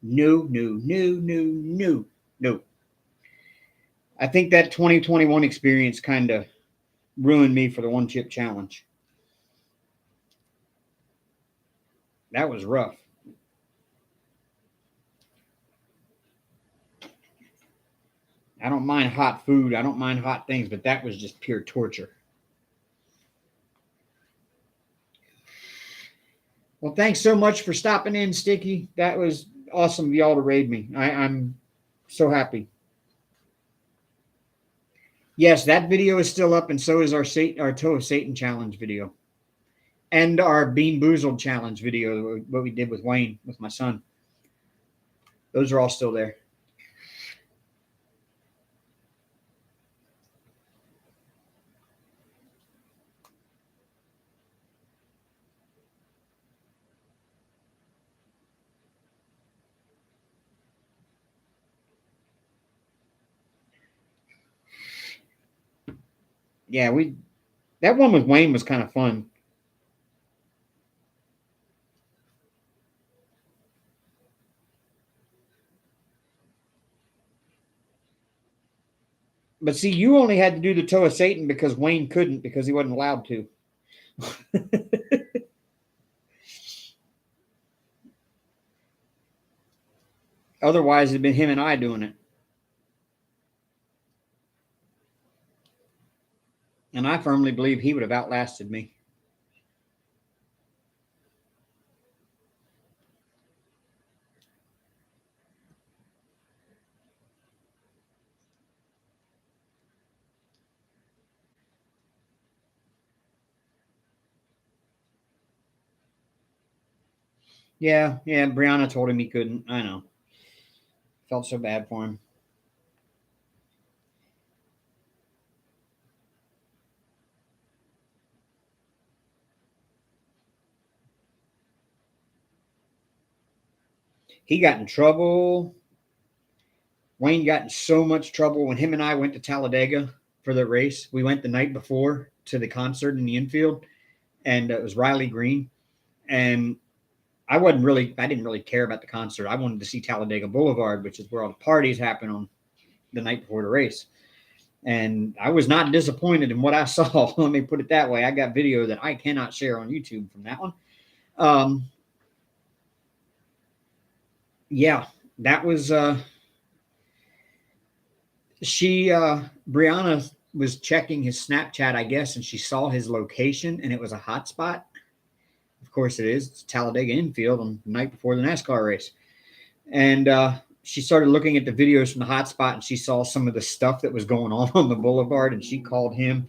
S1: No, no, no, no, no, no. I think that 2021 experience kind of ruined me for the one chip challenge. That was rough. I don't mind hot food. I don't mind hot things, but that was just pure torture. Well, thanks so much for stopping in, Sticky. That was awesome of y'all to raid me. I'm so happy. Yes, that video is still up, and so is our Toe of Satan challenge video. And our Bean Boozled challenge video, what we did with Wayne, with my son. Those are all still there. Yeah, that one with Wayne was kind of fun. But see, you only had to do the Toe of Satan because Wayne couldn't because he wasn't allowed to. Otherwise, it'd been him and I doing it. And I firmly believe he would have outlasted me. Yeah, Brianna told him he couldn't. I know. Felt so bad for him. He got in trouble. Wayne got in so much trouble when him and I went to Talladega for the race. We went the night before to the concert in the infield, and it was Riley Green. And I didn't really care about the concert. I wanted to see Talladega Boulevard, which is where all the parties happen on the night before the race. And I was not disappointed in what I saw. Let me put it that way. I got video that I cannot share on YouTube from that one. Yeah, that was Brianna was checking his Snapchat, I guess, and she saw his location, and it was a hot spot. Of course it is. It's Talladega infield on the night before the NASCAR race. And she started looking at the videos from the hot spot, and she saw some of the stuff that was going on the boulevard, and she called him.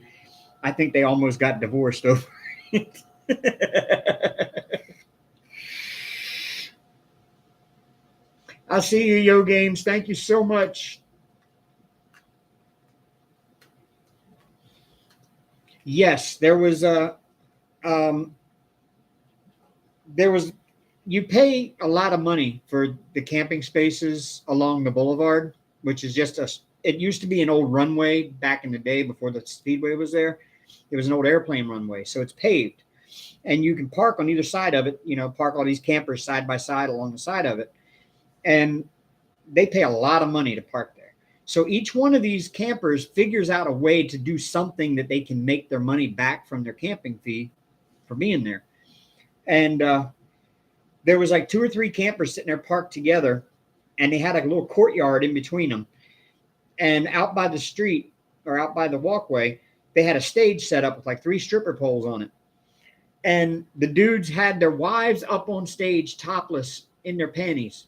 S1: I think they almost got divorced over it. I see you, Yo Games. Thank you so much. Yes, there was you pay a lot of money for the camping spaces along the boulevard, which is it used to be an old runway back in the day before the speedway was there. It was an old airplane runway, so it's paved, and you can park on either side of it. Park all these campers side by side along the side of it, and they pay a lot of money to park there. So each one of these campers figures out a way to do something that they can make their money back from their camping fee for being there. And there was like 2 or 3 campers sitting there parked together, and they had a little courtyard in between them. And out by the street or out by the walkway, they had a stage set up with like 3 stripper poles on it. And the dudes had their wives up on stage topless in their panties,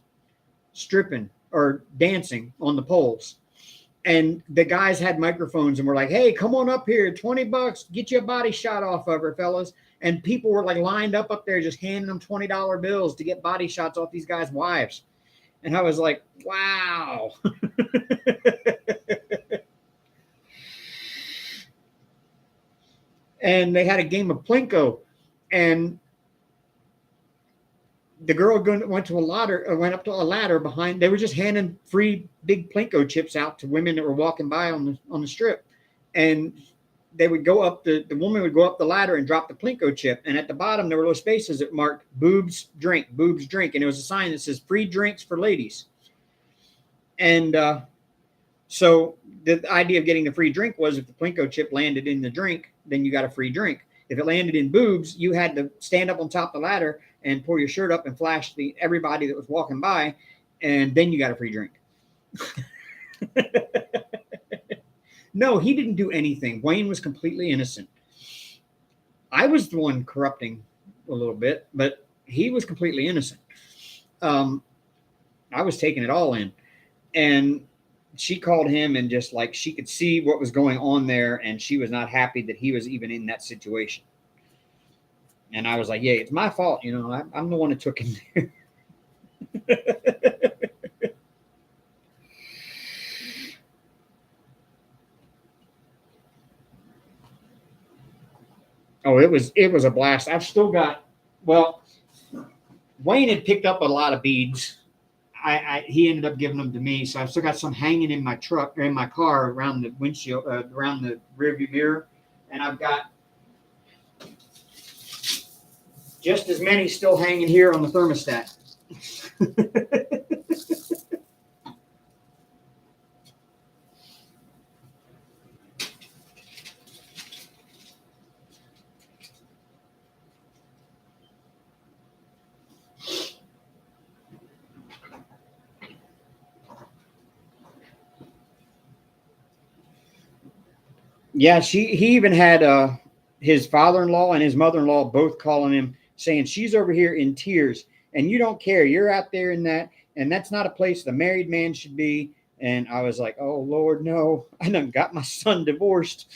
S1: stripping or dancing on the poles. And the guys had microphones and were like, hey, come on up here, $20, get you a body shot off of her, fellas. And people were like lined up there just handing them $20 bills to get body shots off these guys' wives. And I was like, wow. And they had a game of Plinko. And the girl went up to a ladder behind. They were just handing free big Plinko chips out to women that were walking by on the strip, and they would go up. The woman would go up the ladder and drop the Plinko chip, and at the bottom there were little spaces that marked boobs drink, and it was a sign that says free drinks for ladies. And so the idea of getting the free drink was if the Plinko chip landed in the drink, then you got a free drink. If it landed in boobs, you had to stand up on top of the ladder and pull your shirt up and flash everybody that was walking by, and then you got a free drink. No, he didn't do anything. Wayne was completely innocent. I was the one corrupting a little bit, but he was completely innocent. I was taking it all in. And she called him, and just like she could see what was going on there, and she was not happy that he was even in that situation. And I was like, yeah, it's my fault. I'm the one that took him there. Oh, it was a blast. I've still got, Wayne had picked up a lot of beads. He ended up giving them to me, so I've still got some hanging in my truck or in my car around the windshield, around the rearview mirror, and I've got just as many still hanging here on the thermostat. Yeah, he even had his father-in-law and his mother-in-law both calling him, saying she's over here in tears, and you don't care. You're out there in that, and that's not a place the married man should be. And I was like, oh Lord, no! I done got my son divorced.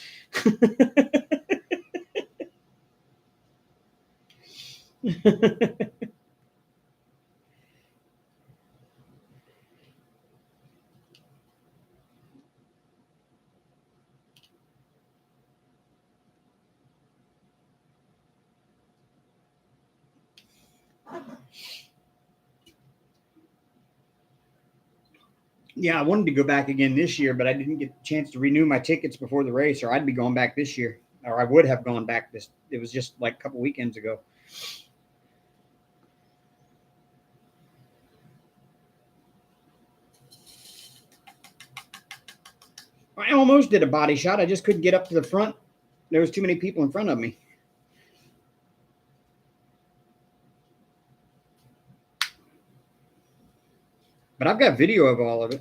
S1: Yeah, I wanted to go back again this year, but I didn't get a chance to renew my tickets before the race, or I'd be going back this year, or I would have gone back this. It was just like a couple weekends ago. I almost did a body shot. I just couldn't get up to the front. There was too many people in front of me. But I've got video of all of it.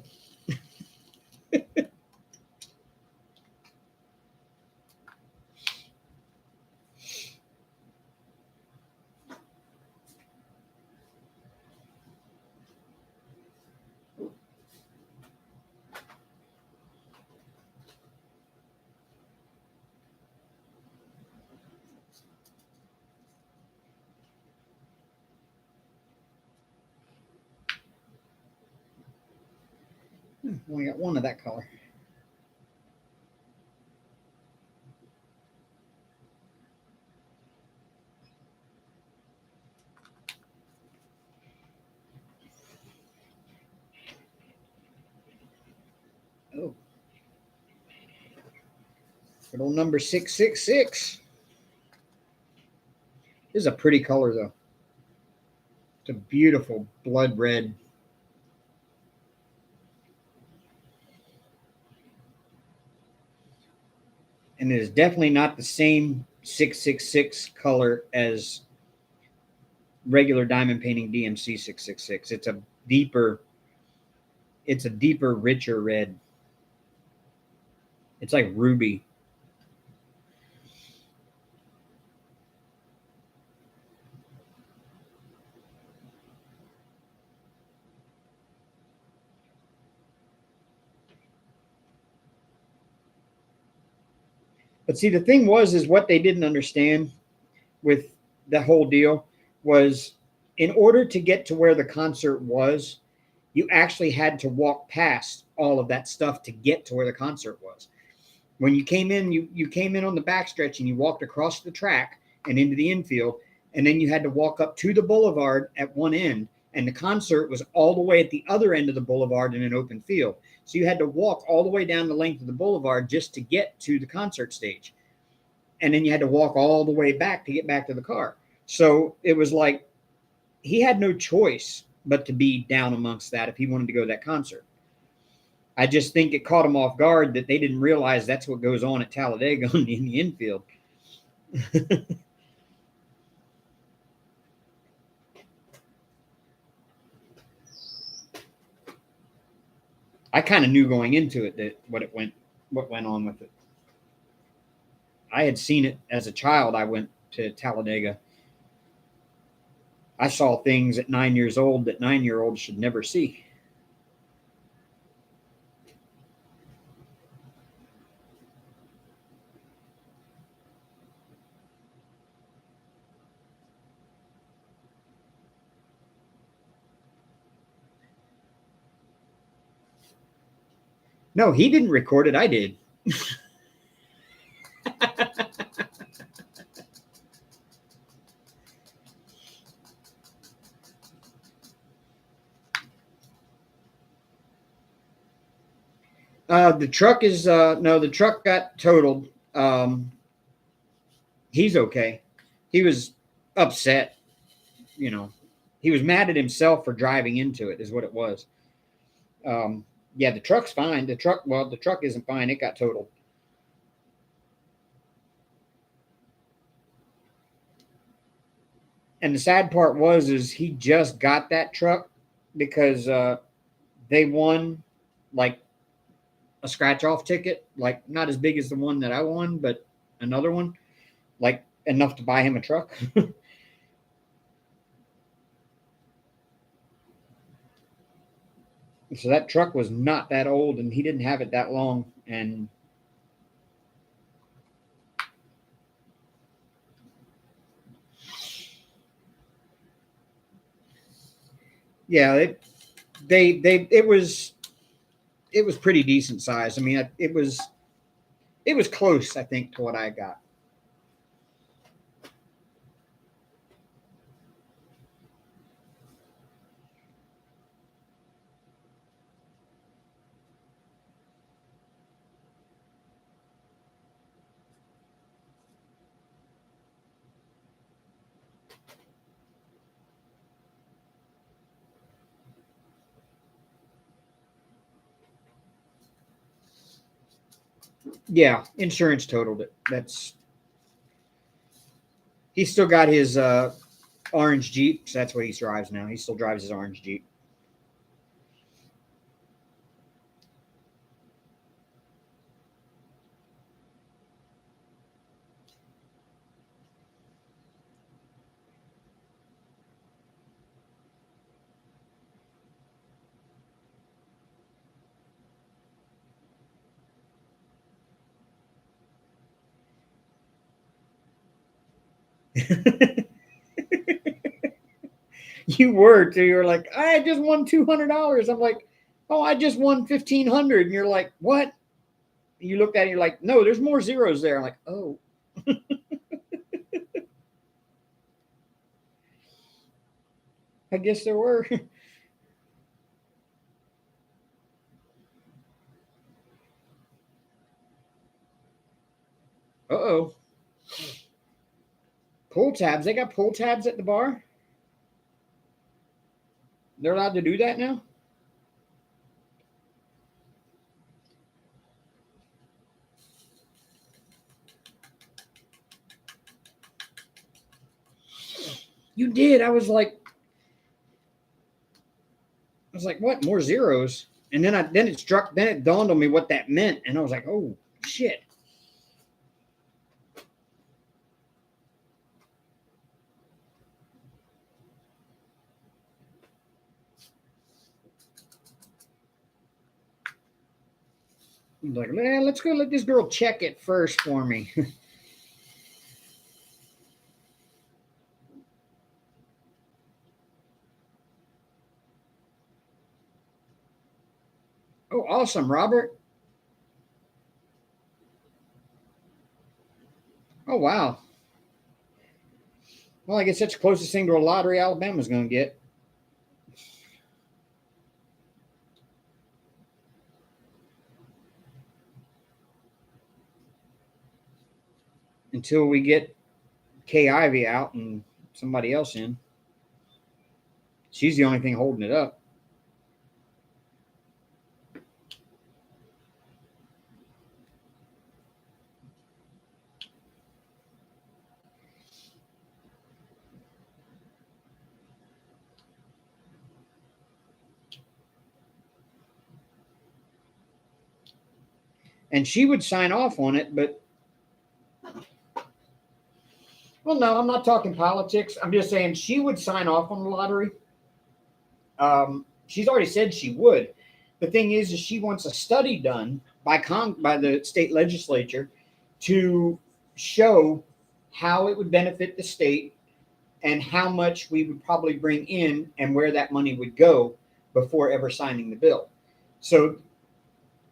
S1: Only got one of that color. Oh. Little number 666. This is a pretty color, though. It's a beautiful blood red. And it is definitely not the same 666 color as regular diamond painting DMC 666. It's a deeper, richer red. It's like ruby. But see, the thing is what they didn't understand with the whole deal was, in order to get to where the concert was, you actually had to walk past all of that stuff to get to where the concert was. When you came in, you came in on the backstretch and you walked across the track and into the infield, and then you had to walk up to the boulevard at one end, and the concert was all the way at the other end of the boulevard in an open field. So you had to walk all the way down the length of the boulevard just to get to the concert stage. And then you had to walk all the way back to get back to the car. So it was like he had no choice but to be down amongst that if he wanted to go to that concert. I just think it caught him off guard that they didn't realize that's what goes on at Talladega in the infield. I kind of knew going into it that what went on with it. I had seen it as a child. I went to Talladega. I saw things at 9 years old that 9-year-olds should never see. No, he didn't record it. I did. The truck is no, the truck got totaled. He's okay. He was upset. You know, he was mad at himself for driving into it, is what it was. Yeah, the truck's fine. The truck isn't fine. It got totaled. And the sad part is he just got that truck because they won like a scratch off ticket, like not as big as the one that I won, but another one, like enough to buy him a truck. So that truck was not that old, and he didn't have it that long. And yeah, it was pretty decent size. I mean, it was close, I think, to what I got. Yeah, insurance totaled it. He's still got his orange Jeep, so that's what he drives now. He still drives his orange Jeep. You were too. You're like, I just won $200. I'm like, oh, I just won 1,500. And you're like, what? You looked at it, you're like, no, there's more zeros there. I'm like, oh. I guess there were. Uh-oh. Pull tabs. They got pull tabs at the bar? They're allowed to do that now? You did. I was like, what? More zeros? And then it dawned on me what that meant. And I was like, oh, shit. I'm like, man, let's go let this girl check it first for me. Oh, awesome, Robert. Oh, wow. Well, I guess that's the closest thing to a lottery Alabama's going to get. Until we get Kay Ivey out and somebody else in. She's the only thing holding it up. And she would sign off on it, but well, no, I'm not talking politics. I'm just saying she would sign off on the lottery. She's already said she would. The thing is she wants a study done by the state legislature to show how it would benefit the state and how much we would probably bring in and where that money would go before ever signing the bill. So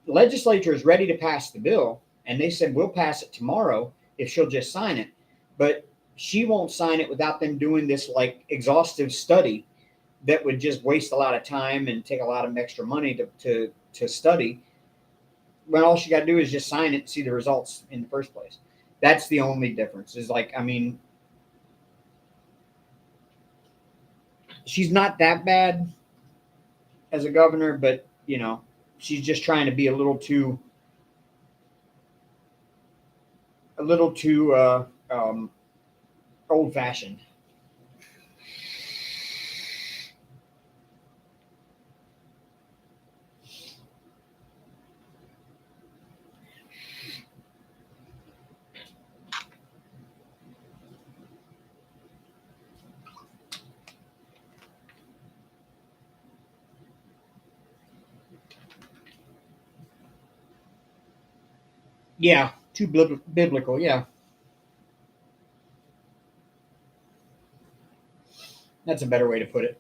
S1: the legislature is ready to pass the bill, and they said we'll pass it tomorrow if she'll just sign it. But she won't sign it without them doing this like exhaustive study that would just waste a lot of time and take a lot of extra money to study. When all she got to do is just sign it and see the results in the first place. That's the only difference. Is like, I mean, she's not that bad as a governor, but you know, she's just trying to be a little too old fashioned. Yeah, too biblical. Yeah, that's a better way to put it.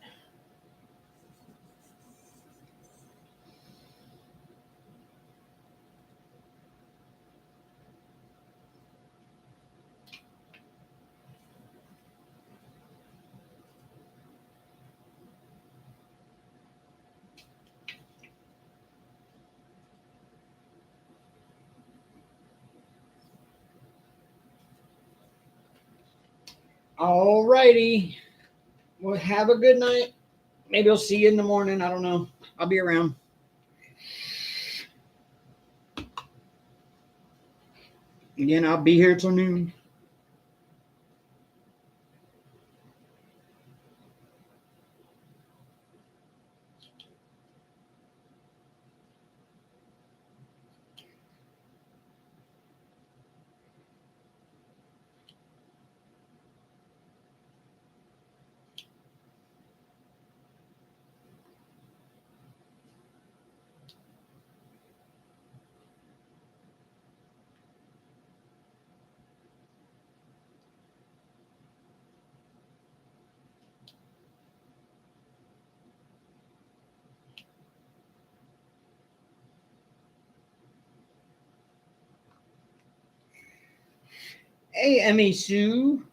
S1: All righty. Well, have a good night. Maybe I'll see you in the morning. I don't know. I'll be around. Again, I'll be here till noon. Hey, Emmy Sue.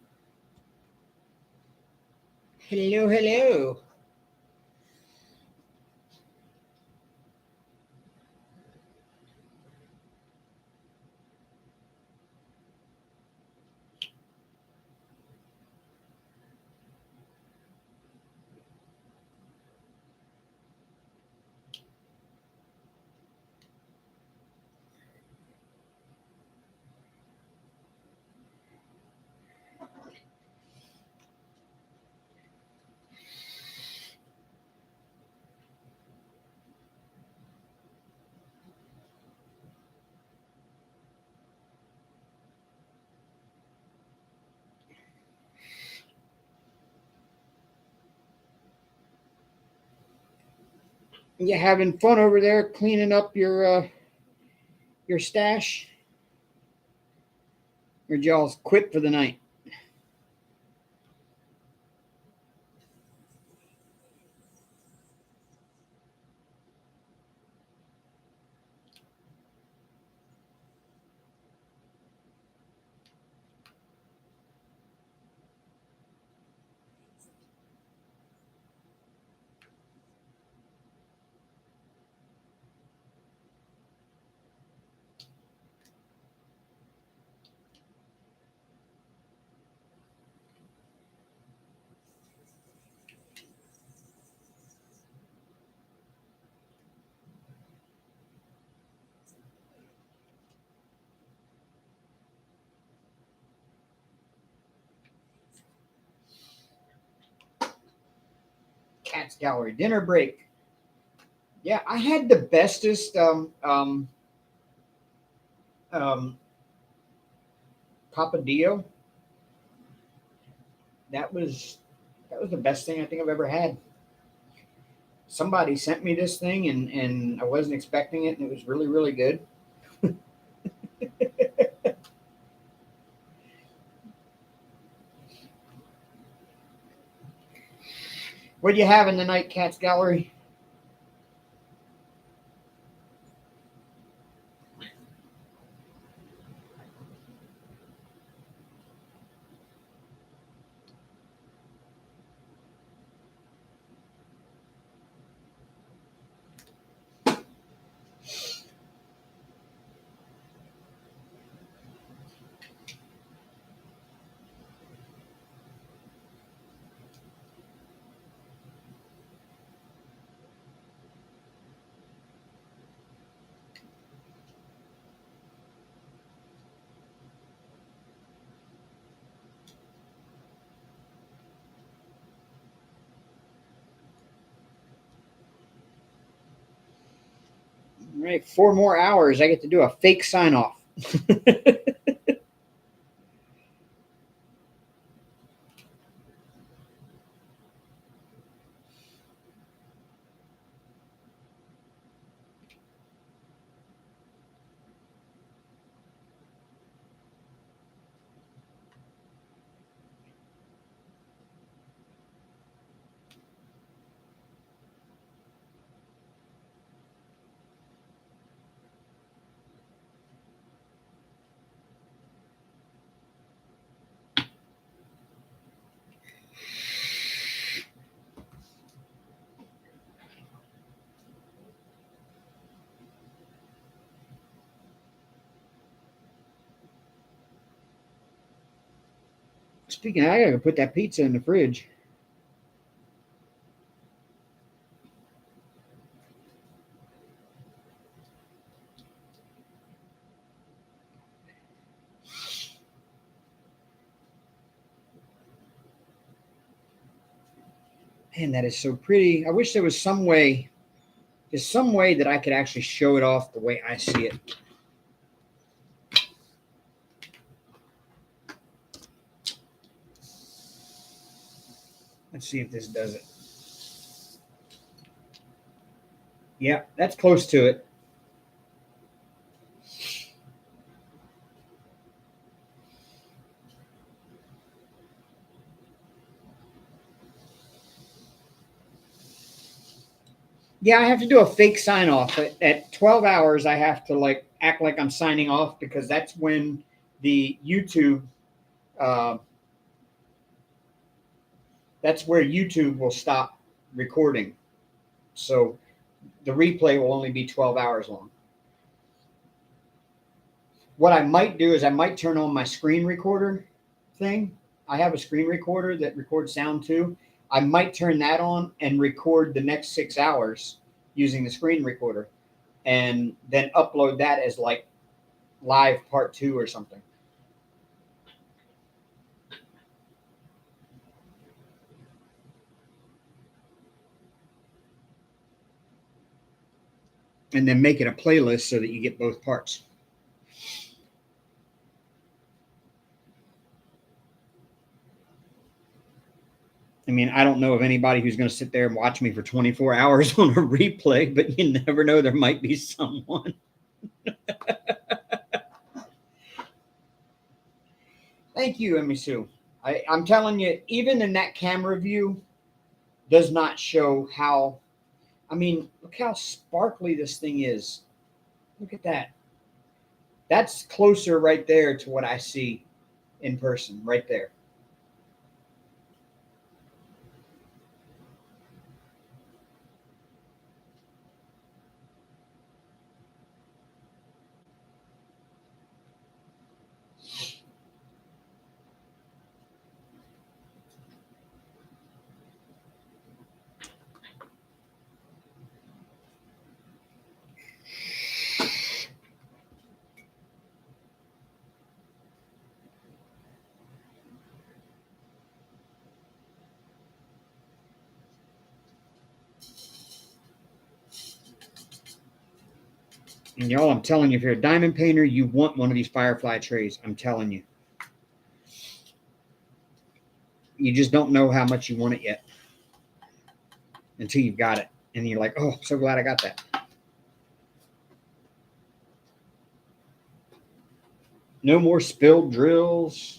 S1: Hello, hello. You having fun over there cleaning up your stash? Or did y'all quit for the night? Cats Gallery dinner break. Yeah, I had the bestest papadillo. That was the best thing I think I've ever had. Somebody sent me this thing and I wasn't expecting it, and it was really, really good. What do you have in the night, Cats Gallery? All right, 4 more hours. I get to do a fake sign off. Speaking of, I gotta put that pizza in the fridge. Man, that is so pretty. I wish there was some way, there's some way that I could actually show it off the way I see it. Let's see if this does it. Yeah, that's close to it. Yeah, I have to do a fake sign off. At 12 hours, I have to like act like I'm signing off, because that's when the YouTube, uh, that's where YouTube will stop recording. So the replay will only be 12 hours long. What I might do is I might turn on my screen recorder thing. I have a screen recorder that records sound too. I might turn that on and record the next 6 hours using the screen recorder, and then upload that as like live part 2 or something. And then make it a playlist so that you get both parts. I mean, I don't know of anybody who's going to sit there and watch me for 24 hours on a replay, but you never know. There might be someone. Thank you, Emisu. I'm telling you, even in that camera view, does not show how, I mean, look how sparkly this thing is. Look at that. That's closer right there to what I see in person, right there. And y'all, I'm telling you, if you're a diamond painter, you want one of these Firefly trays. I'm telling you. You just don't know how much you want it yet until you've got it. And you're like, oh, I'm so glad I got that. No more spilled drills.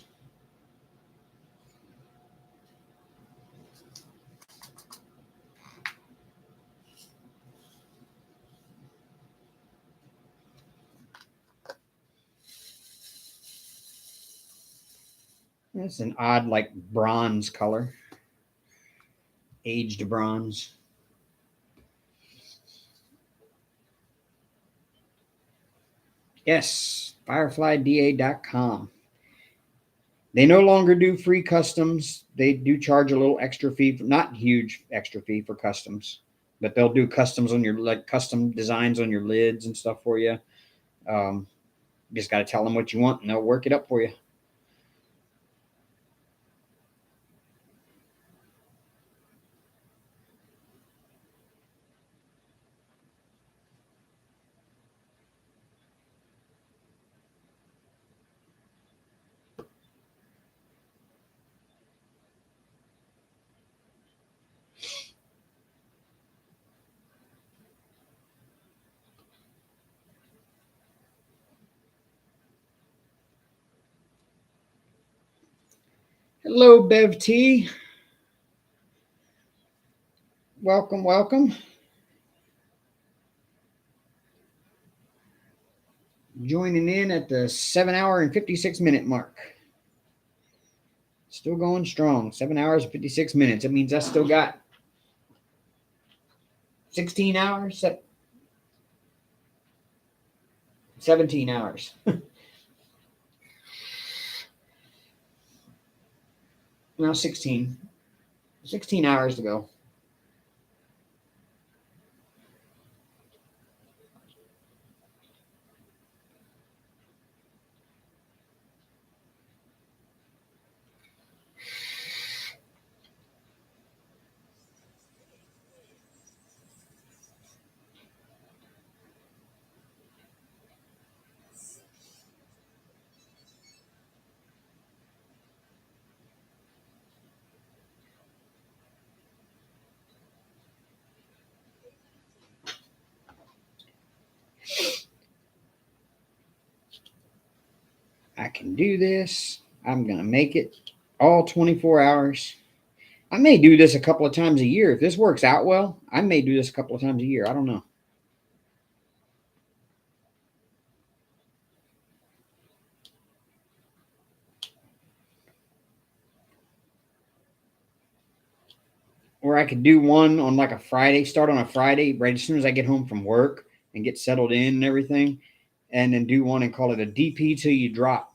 S1: That's an odd, like, bronze color. Aged bronze. Yes, fireflyda.com. They no longer do free customs. They do charge a little extra fee, not huge extra fee for customs, but they'll do customs on your, like, custom designs on your lids and stuff for you. You just got to tell them what you want and they'll work it up for you. Hello, Bev T. Welcome, welcome. Joining in at the 7 hour and 56 minute mark. Still going strong. 7 hours and 56 minutes. That means I still got 16 hours, 17 hours. No, 16. 16 hours to go. I can do this. I'm going to make it all 24 hours. I may do this a couple of times a year. If this works out well, I may do this a couple of times a year. I don't know. Or I could do one on like a Friday, start on a Friday, right as soon as I get home from work and get settled in and everything, and then do one and call it a DP till you drop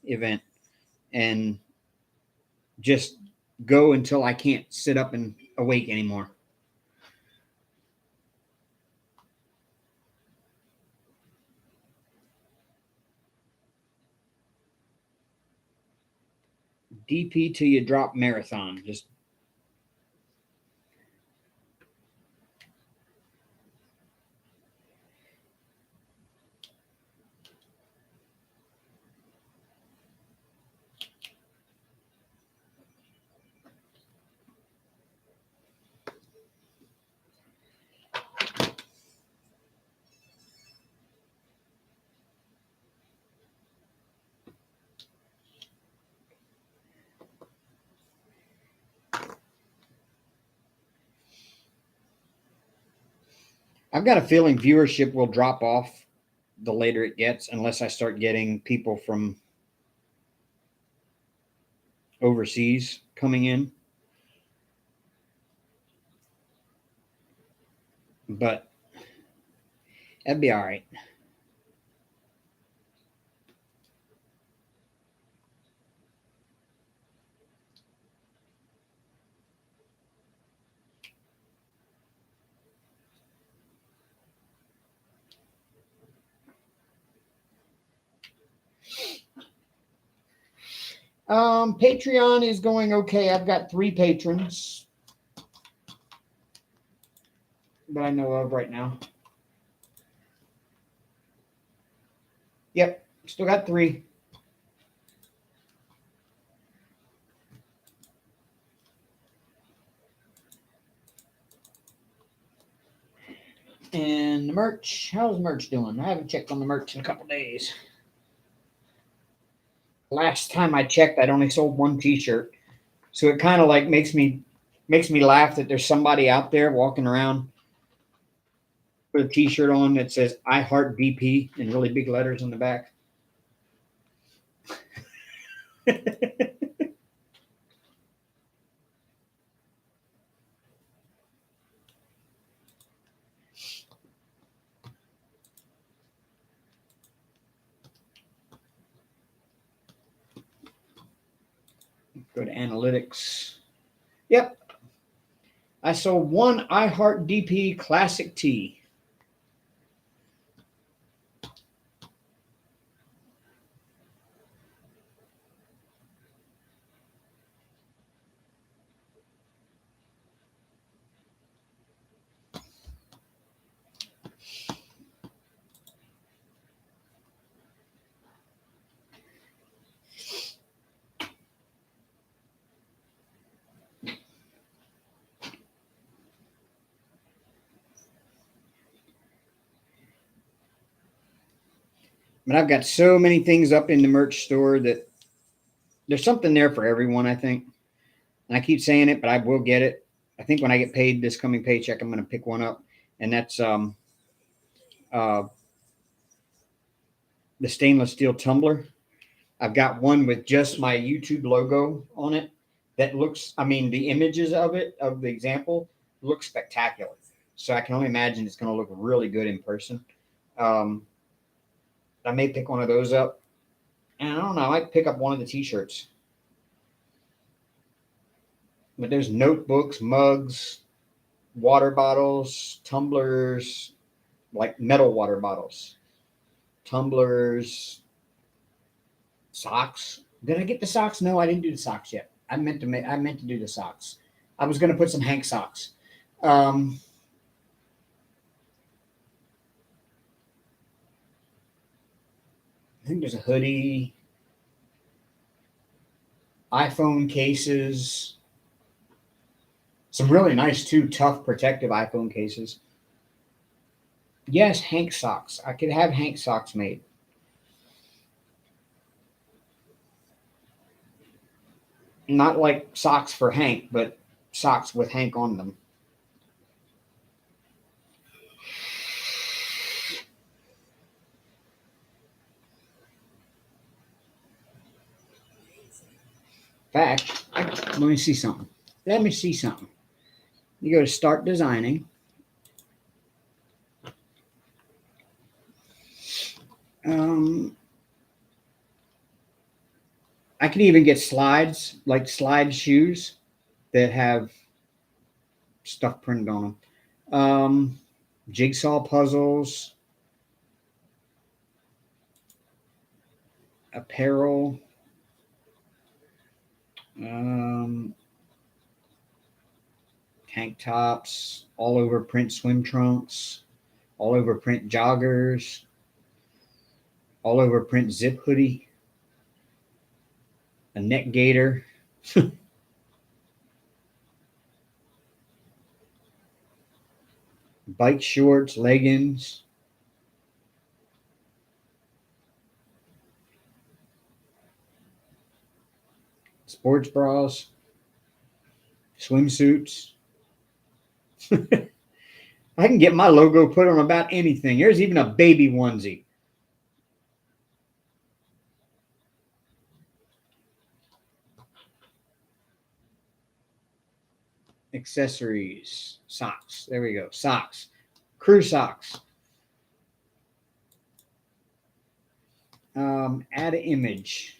S1: event and just go until I can't sit up and awake anymore. DP till you drop marathon. Just I've got a feeling viewership will drop off the later it gets unless I start getting people from overseas coming in. But that'd be all right. Patreon is going okay. I've got 3 patrons that I know of right now. Yep, still got 3. And the merch, how's merch doing? I haven't checked on the merch in a couple days. Last time I checked, I'd only sold 1 T-shirt, so it kind of like makes me laugh that there's somebody out there walking around with a T-shirt on that says "I Heart BP" in really big letters on the back. Go to analytics. Yep. I sold 1 I Heart DP Classic Tee. But I've got so many things up in the merch store that there's something there for everyone, I think. And I keep saying it, but I will get it. I think when I get paid this coming paycheck, I'm going to pick one up. And that's the stainless steel tumbler. I've got one with just my YouTube logo on it that looks, I mean, the images of it, of the example, look spectacular. So I can only imagine it's going to look really good in person. I may pick one of those up. And I don't know, I might pick up one of the T-shirts. But there's notebooks, mugs, water bottles, tumblers, like metal water bottles, tumblers, socks. Did I get the socks? No, I didn't do the socks yet. I meant to do the socks. I was going to put some Hank socks. I think there's a hoodie, iPhone cases, some really nice, too, tough, protective iPhone cases. Yes, Hank socks. I could have Hank socks made. Not like socks for Hank, but socks with Hank on them. In fact, let me see something. You go to Start Designing. I could even get slides, like slide shoes that have stuff printed on them. Jigsaw puzzles, apparel, tank tops, all over print swim trunks, all over print joggers, all over print zip hoodie, a neck gaiter. Bike shorts, leggings, sports bras, swimsuits. I can get my logo put on about anything. There's even a baby onesie. Accessories, socks. There we go. Socks, crew socks. Add an image.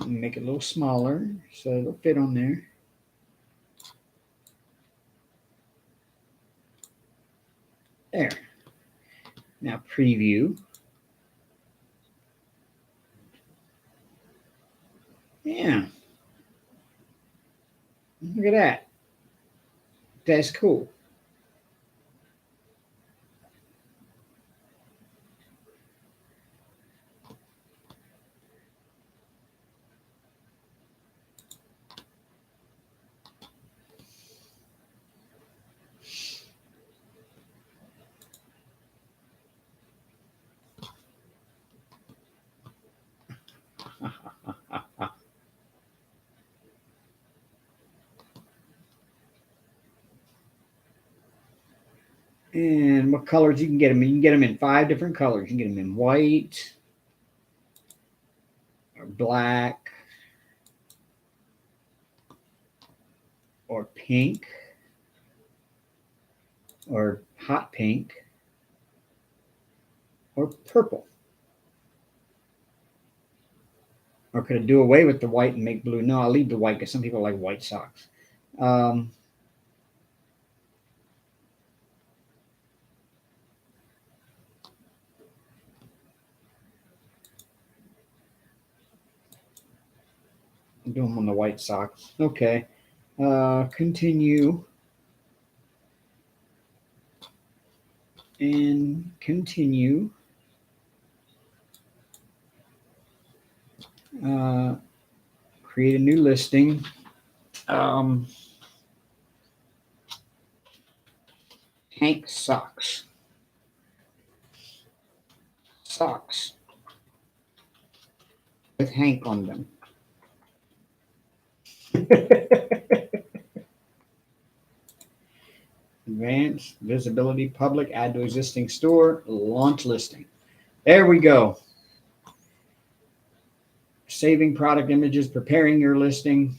S1: Make it a little smaller so it'll fit on there. There. Now preview. Yeah. Look at that. That's cool. And what colors you can get them? You can get them in 5 different colors. You can get them in white, or black, or pink, or hot pink, or purple. Or could I do away with the white and make blue? No, I'll leave the white because some people like white socks. Do them on the white socks. Okay. Continue. And continue. Create a new listing. Hank socks. Socks. With Hank on them. Advanced visibility, public, add to existing store, launch listing. There we go. Saving product images, preparing your listing.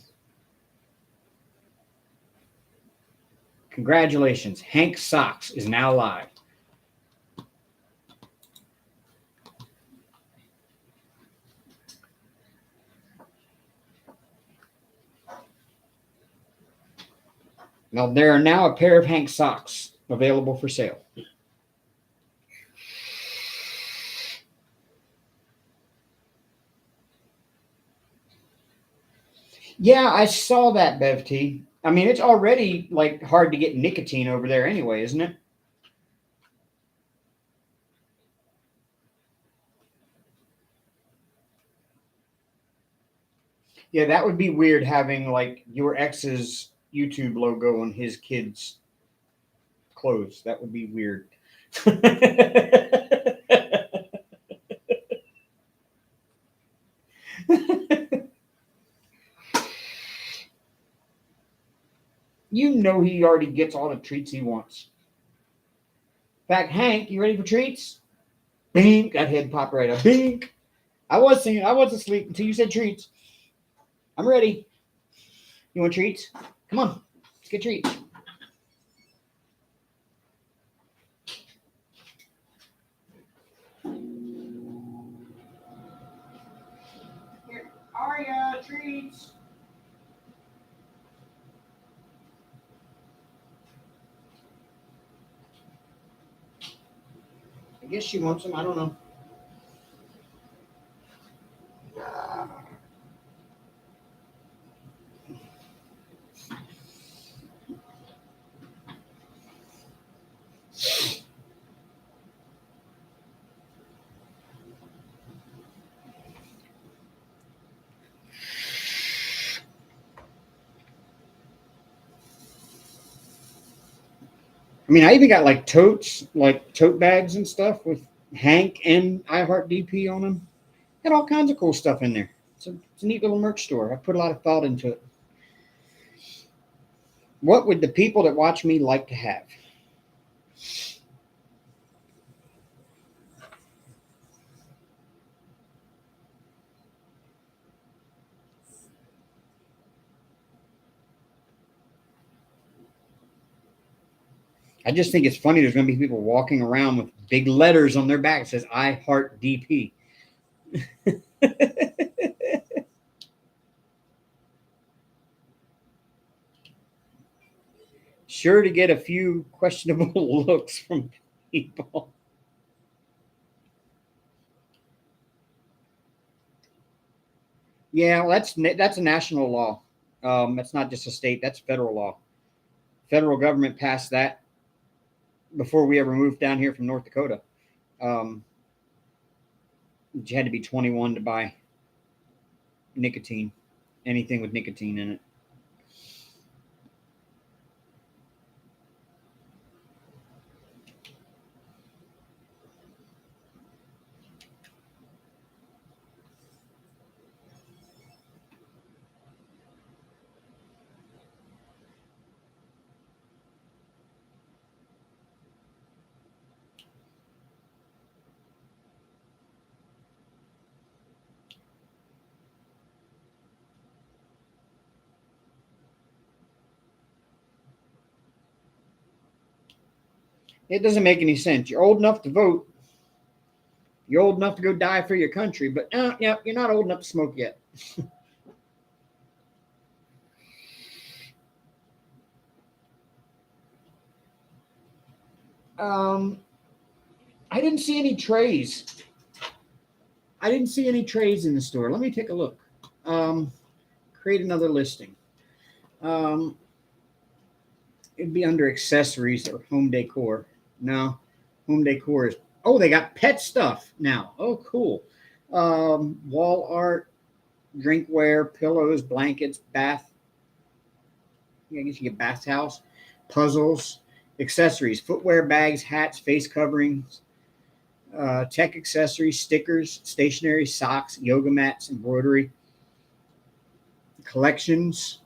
S1: Congratulations, Hank Socks is now live. Now, there are now a pair of Hank socks available for sale. Yeah, I saw that, Bev T. I mean, it's already like hard to get nicotine over there anyway, isn't it? Yeah, that would be weird having like your ex's YouTube logo on his kids' clothes. That would be weird. You know he already gets all the treats he wants. In fact, Hank, you ready for treats? Bink, that head popped right up. Bink. I was asleep until you said treats. I'm ready. You want treats? Come on, let's get treats. Here, Aria, treats. I guess she wants them. I don't know. I mean, I even got like totes, like tote bags and stuff with Hank and I Heart DP on them. Got all kinds of cool stuff in there. It's a neat little merch store. I put a lot of thought into it. What would the people that watch me like to have? I just think it's funny. There's going to be people walking around with big letters on their back that says I Heart DP. Sure to get a few questionable looks from people. Yeah, well, that's a national law. That's not just a state. That's federal law. Federal government passed that before we ever moved down here from North Dakota. Um, you had to be 21 to buy nicotine, anything with nicotine in it. It doesn't make any sense. You're old enough to vote. You're old enough to go die for your country, but yeah, you're not old enough to smoke yet. um, I didn't see any trays. I didn't see any trays in the store. Let me take a look. Create another listing. Um, it'd be under accessories or home decor. No, home decor is. Oh, they got pet stuff now. Oh, cool. Wall art, drinkware, pillows, blankets, bath. I guess you get bath towels, puzzles, accessories, footwear, bags, hats, face coverings, tech accessories, stickers, stationery, socks, yoga mats, embroidery, collections,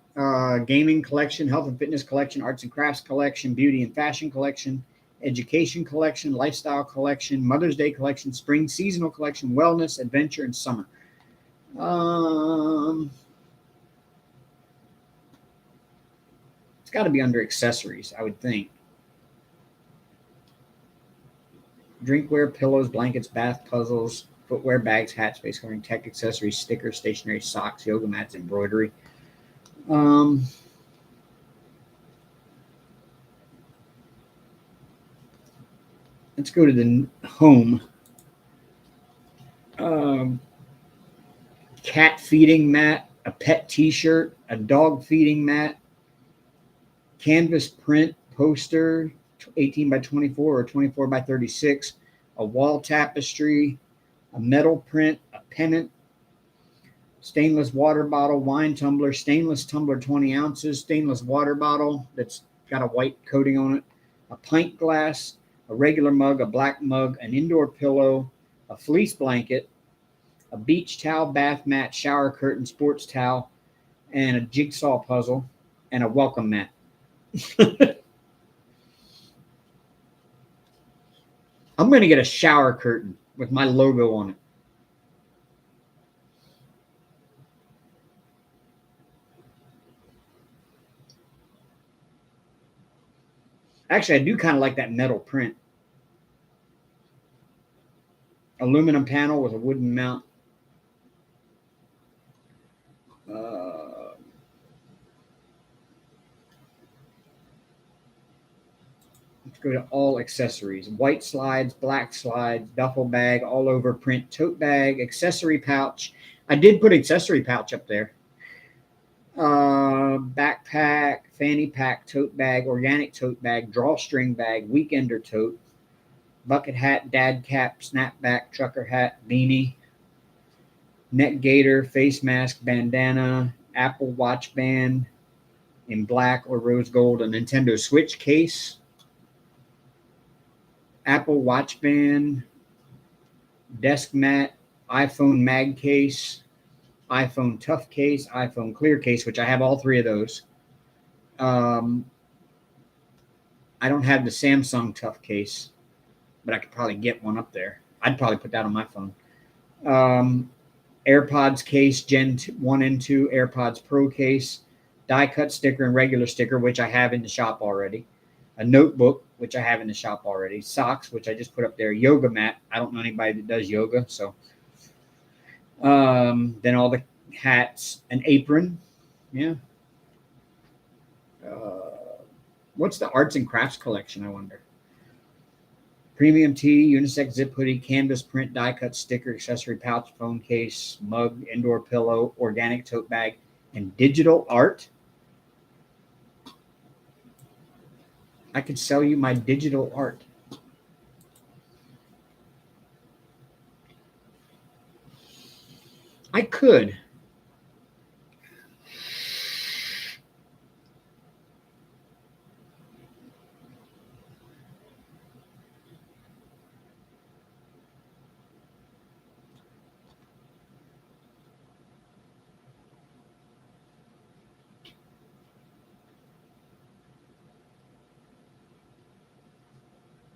S1: gaming collection, health and fitness collection, arts and crafts collection, beauty and fashion collection, education collection, lifestyle collection, Mother's Day collection, spring seasonal collection, wellness, adventure, and summer. It's got to be under accessories, I would think. Drinkware, pillows, blankets, bath puzzles, footwear, bags, hats, face covering, tech accessories, stickers, stationery, socks, yoga mats, embroidery. Let's go to the home. Cat feeding mat, a pet t-shirt, a dog feeding mat, canvas print poster, 18 by 24 or 24 by 36, a wall tapestry, a metal print, a pennant, stainless water bottle, wine tumbler, stainless tumbler 20 ounces, stainless water bottle that's got a white coating on it, a pint glass, a regular mug, a black mug, an indoor pillow, a fleece blanket, a beach towel, bath mat, shower curtain, sports towel, and a jigsaw puzzle, and a welcome mat. I'm going to get a shower curtain with my logo on it. Actually, I do kind of like that metal print. Aluminum panel with a wooden mount. Let's go to all accessories. White slides, black slides, duffel bag, all over print tote bag, accessory pouch. I did put accessory pouch up there. Backpack, fanny pack, tote bag, organic tote bag, drawstring bag, weekender tote, bucket hat, dad cap, snapback, trucker hat, beanie, neck gaiter, face mask, bandana, Apple Watch band in black or rose gold, a Nintendo Switch case, Apple Watch band, desk mat, iPhone mag case, iPhone tough case, iPhone clear case, which I have all three of those. I don't have the Samsung tough case, but I could probably get one up there. I'd probably put that on my phone. AirPods case, Gen 1 and 2, AirPods Pro case, die cut sticker and regular sticker, which I have in the shop already. A notebook, which I have in the shop already. Socks, which I just put up there. Yoga mat. I don't know anybody that does yoga, so. Then all the hats, an apron. Yeah. What's the arts and crafts collection, I wonder? Premium tee, unisex zip hoodie, canvas print, die cut sticker, accessory pouch, phone case, mug, indoor pillow, organic tote bag, and digital art. I could sell you my digital art. I could.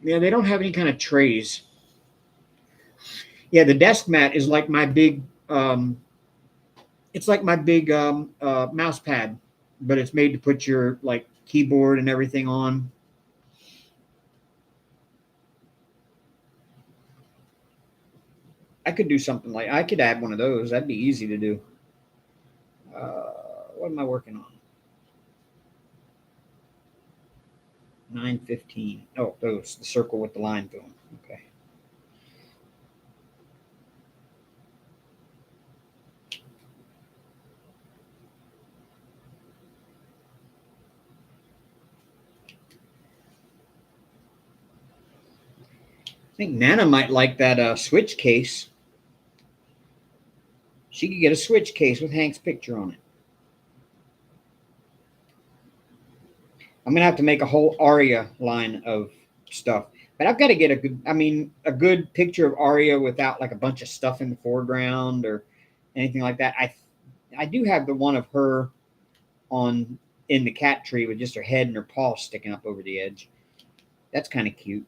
S1: Yeah, they don't have any kind of trays. Yeah, the desk mat is like my big it's like my big mouse pad, but it's made to put your like keyboard and everything on. I could do something like I could add one of those. That'd be easy to do. What am I working on? 9:15. Oh, those the circle with the line through them. Okay. I think Nana might like that switch case. She could get a switch case with Hank's picture on it. I'm gonna have to make a whole Aria line of stuff, but I've got to get a good picture of Aria without like a bunch of stuff in the foreground or anything like that. I do have the one of her on in the cat tree with just her head and her paw sticking up over the edge. That's kind of cute.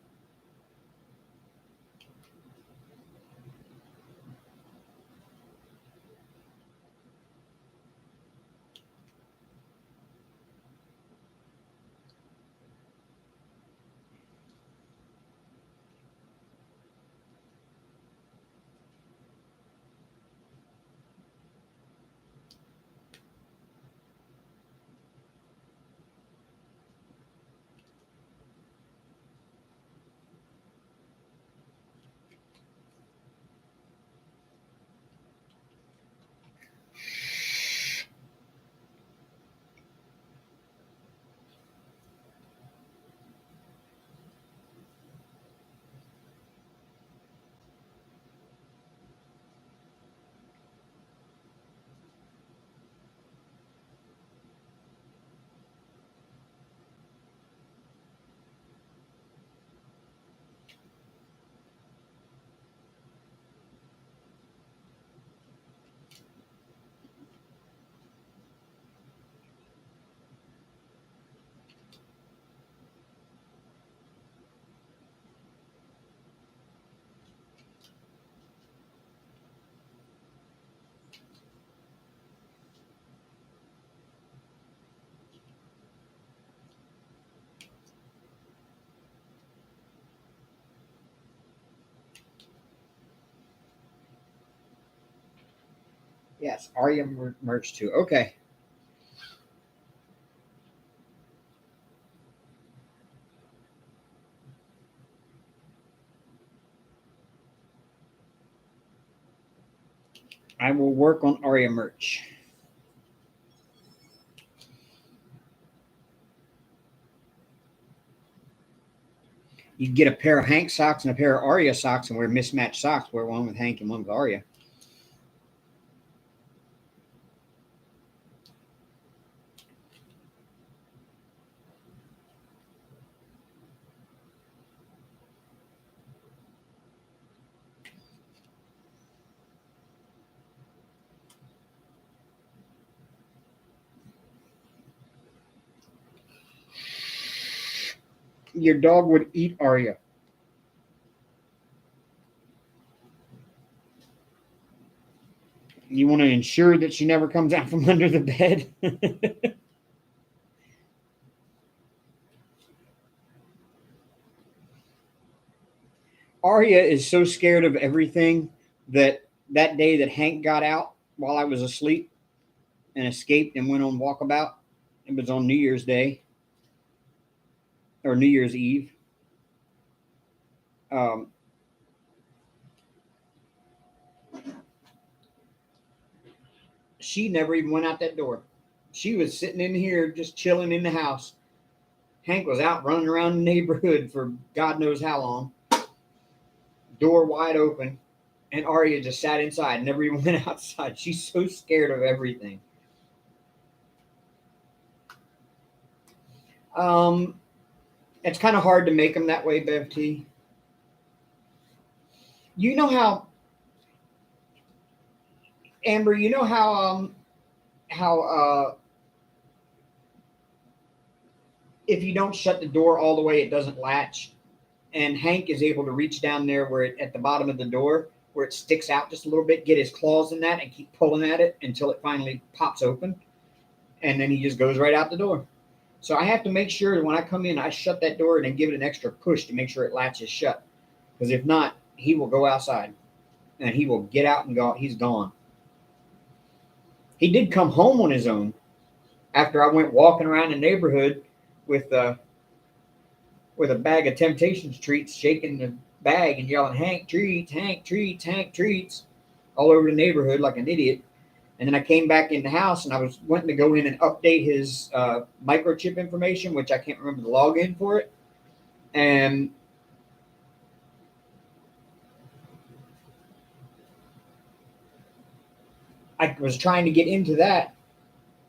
S1: Yes, Aria merch too. Okay. I will work on Aria merch. You get a pair of Hank socks and a pair of Aria socks and wear mismatched socks. Wear one with Hank and one with Aria. Your dog would eat Aria. You want to ensure that she never comes out from under the bed. Aria is so scared of everything that day that Hank got out while I was asleep and escaped and went on walkabout. It was on New Year's Day or New Year's Eve. Um, she never even went out that door. She was sitting in here just chilling in the house. Hank was out running around the neighborhood for God knows how long. Door wide open. And Arya just sat inside, never even went outside. She's so scared of everything. It's kind of hard to make them that way, Bev T. You know how, Amber, you know how if you don't shut the door all the way, it doesn't latch. And Hank is able to reach down there where it, at the bottom of the door, where it sticks out just a little bit, get his claws in that and keep pulling at it until it finally pops open. And then he just goes right out the door. So I have to make sure that when I come in, I shut that door and then give it an extra push to make sure it latches shut. Because if not, he will go outside and he will get out and go. He's gone. He did come home on his own after I went walking around the neighborhood with a bag of Temptations treats, shaking the bag and yelling, Hank treats, Hank treats, Hank treats, all over the neighborhood like an idiot. And then I came back in the house and I was wanting to go in and update his microchip information, which I can't remember the login for it. And I was trying to get into that,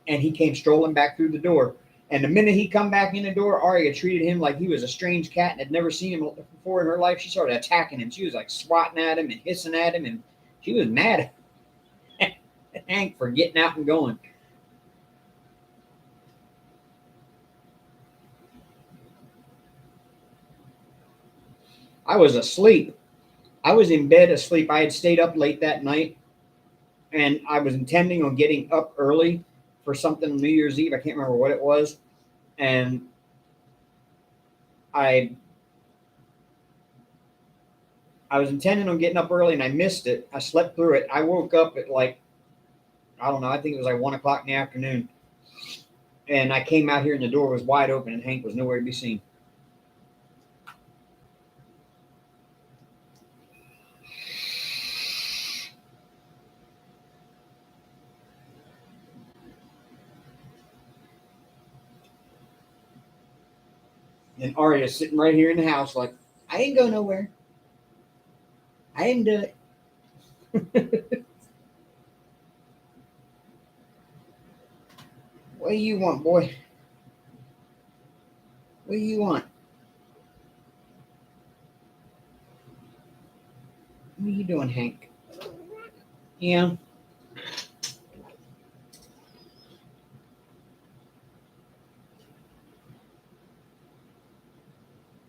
S1: and he came strolling back through the door. And the minute he come back in the door, Arya treated him like he was a strange cat and had never seen him before in her life. She started attacking him. She was like swatting at him and hissing at him, and she was mad at Hank for getting out and going. I was asleep. I was in bed asleep. I had stayed up late that night, and I was intending on getting up early for something New Year's Eve. I can't remember what it was. And I was intending on getting up early and I missed it. I slept through it. I woke up at like, I don't know, I think it was like 1 o'clock in the afternoon. And I came out here and the door was wide open and Hank was nowhere to be seen. And Arya's sitting right here in the house like, I didn't go nowhere. I didn't do it. What do you want, boy? What do you want? What are you doing, Hank? Yeah.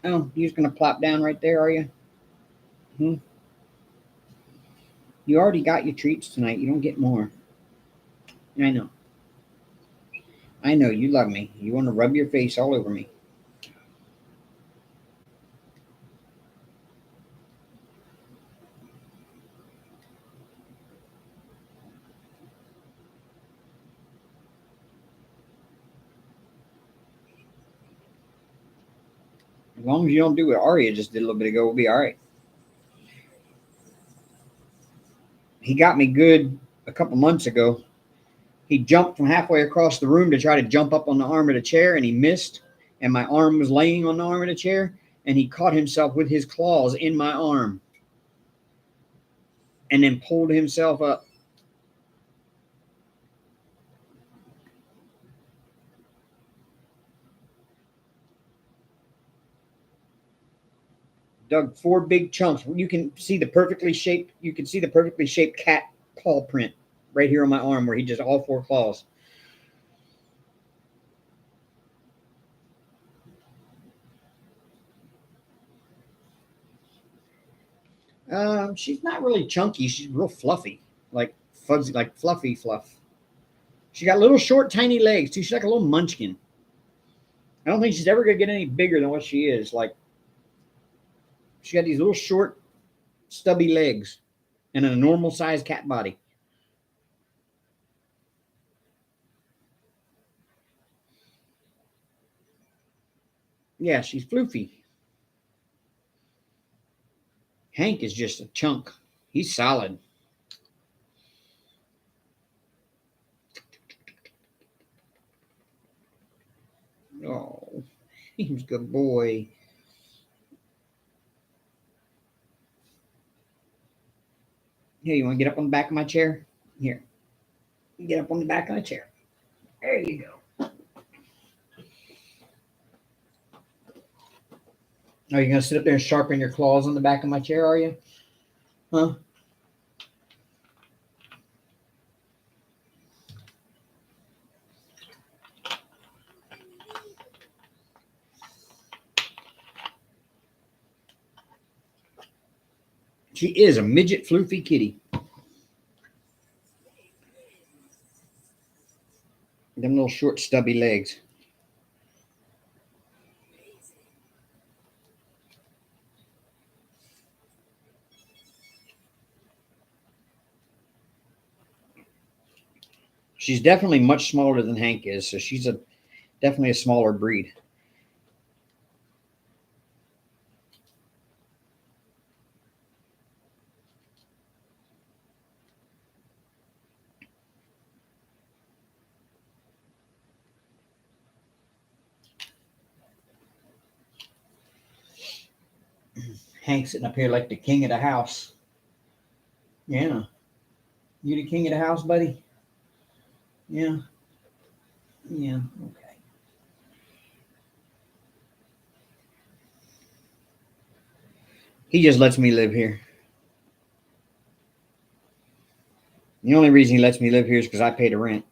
S1: Oh, you're just going to plop down right there, are you? Hmm. You already got your treats tonight. You don't get more. I know. I know. You love me. You want to rub your face all over me. As long as you don't do what Arya just did a little bit ago, we'll be all right. He got me good a couple months ago. He jumped from halfway across the room to try to jump up on the arm of the chair, and he missed. And my arm was laying on the arm of the chair, and he caught himself with his claws in my arm and then pulled himself up. Dug 4 big chunks. You can see the perfectly shaped. You can see the perfectly shaped cat paw print right here on my arm, where he just all 4 claws. She's not really chunky. She's real fluffy, like fuzzy, like fluffy fluff. She got little short, tiny legs too. She's like a little munchkin. I don't think she's ever gonna get any bigger than what she is. Like she got these little short, stubby legs and a normal sized cat body. Yeah, she's floofy. Hank is just a chunk. He's solid. Oh, he's a good boy. Here, you want to get up on the back of my chair? Here. Get up on the back of the chair. There you go. Are you going to sit up there and sharpen your claws on the back of my chair, are you? Huh? She is a midget floofy kitty. Them little short stubby legs. She's definitely much smaller than Hank is, so she's definitely a smaller breed. Hank's sitting up here like the king of the house. Yeah. You the king of the house, buddy? Yeah. Yeah. Okay. He just lets me live here. The only reason he lets me live here is because I pay the rent.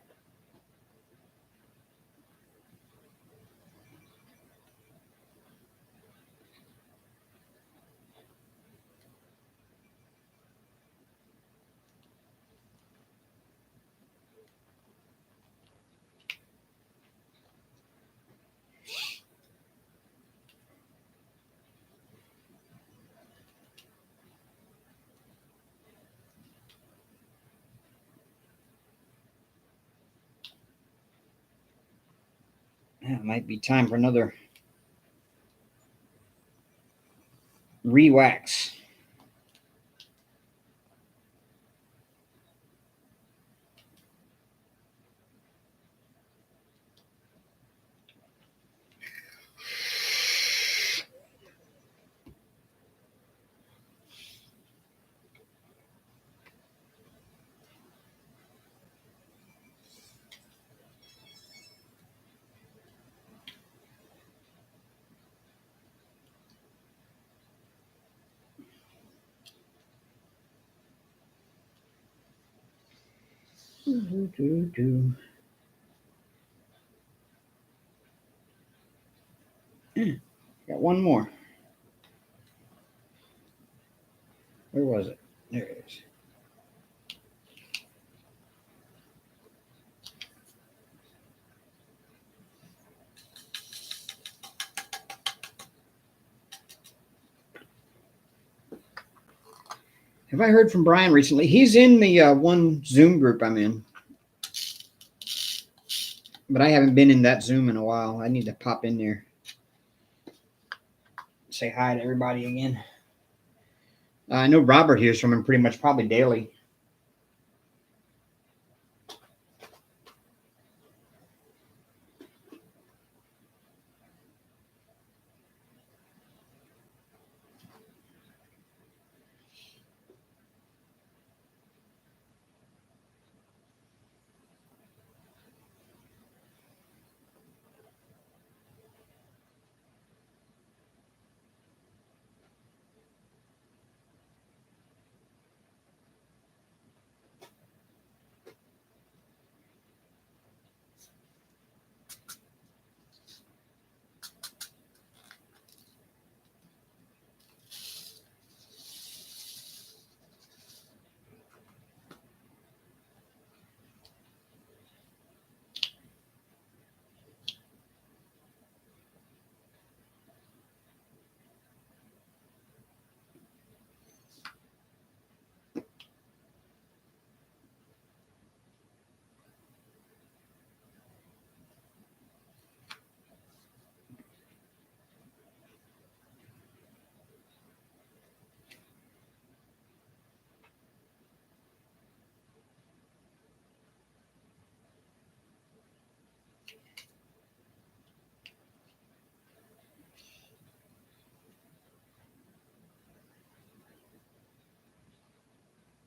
S1: Yeah, it might be time for another re-wax. Got one more. Where was it? There it is. Have I heard from Brian recently? He's in the one Zoom group I'm in. But I haven't been in that Zoom in a while. I need to pop in there. Say hi to everybody again. I know Robert hears from him pretty much probably daily.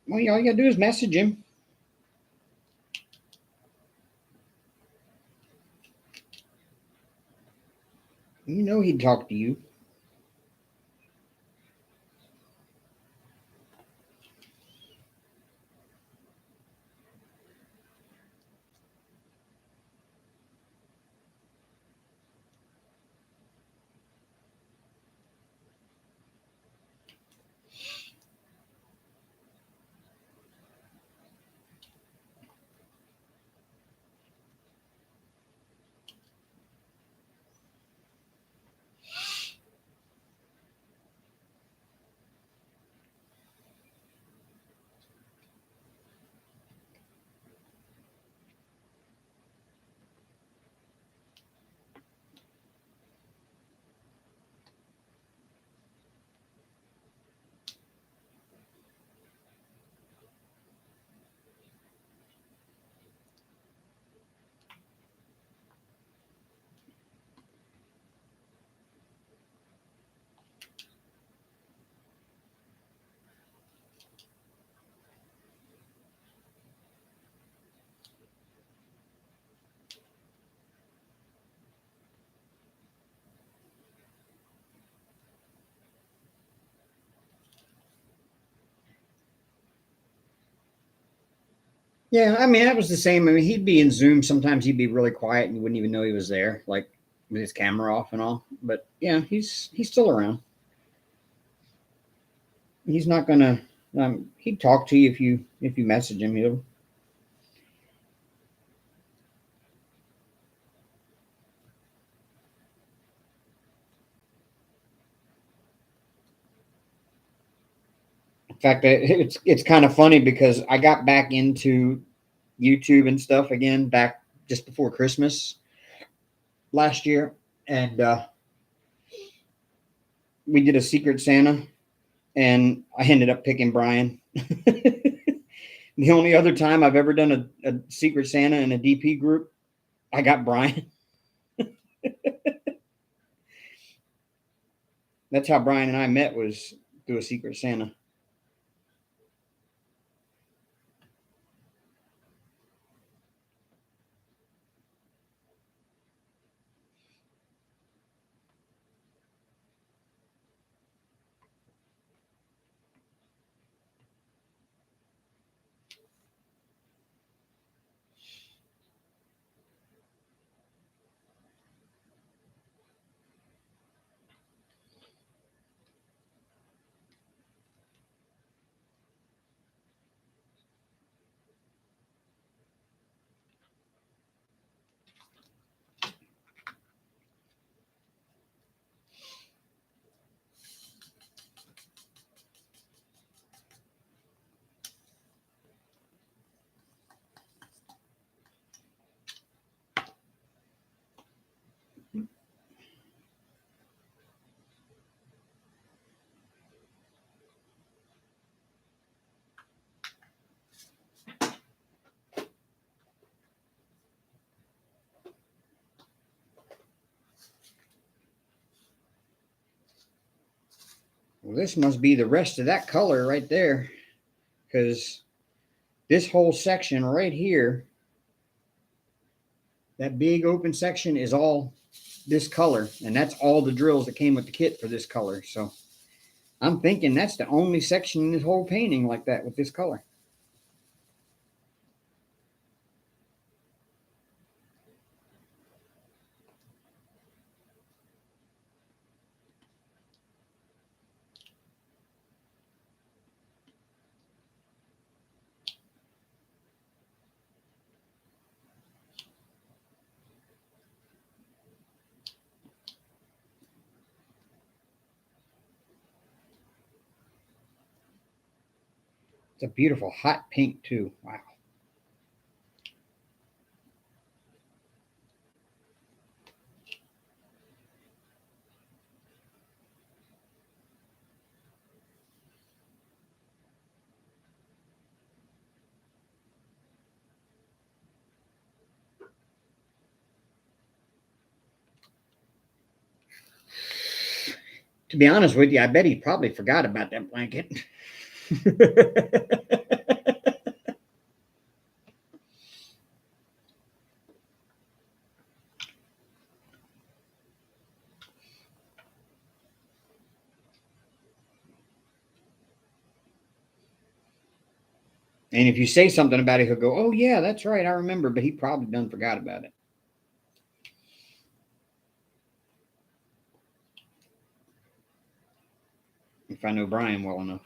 S1: Well, all you gotta do is message him. You know he'd talk to you. Yeah, I mean that was the same. I mean, he'd be in Zoom. Sometimes he'd be really quiet, and you wouldn't even know he was there, like with his camera off and all. But yeah, he's still around. He's not gonna. He'd talk to you if you message him. He'll. In fact, it's kind of funny because I got back into YouTube and stuff again back just before Christmas last year, and we did a Secret Santa, and I ended up picking Brian. The only other time I've ever done a Secret Santa in a DP group, I got Brian. That's how Brian and I met, was through a Secret Santa. Well, this must be the rest of that color right there, because this whole section right here, that big open section, is all this color, and that's all the drills that came with the kit for this color. So I'm thinking that's the only section in this whole painting like that with this color. It's a beautiful hot pink too. Wow. To be honest with you, I bet he probably forgot about that blanket. And if you say something about it, he'll go, "Oh yeah, that's right, I remember," but he probably done forgot about it. If I know Brian well enough.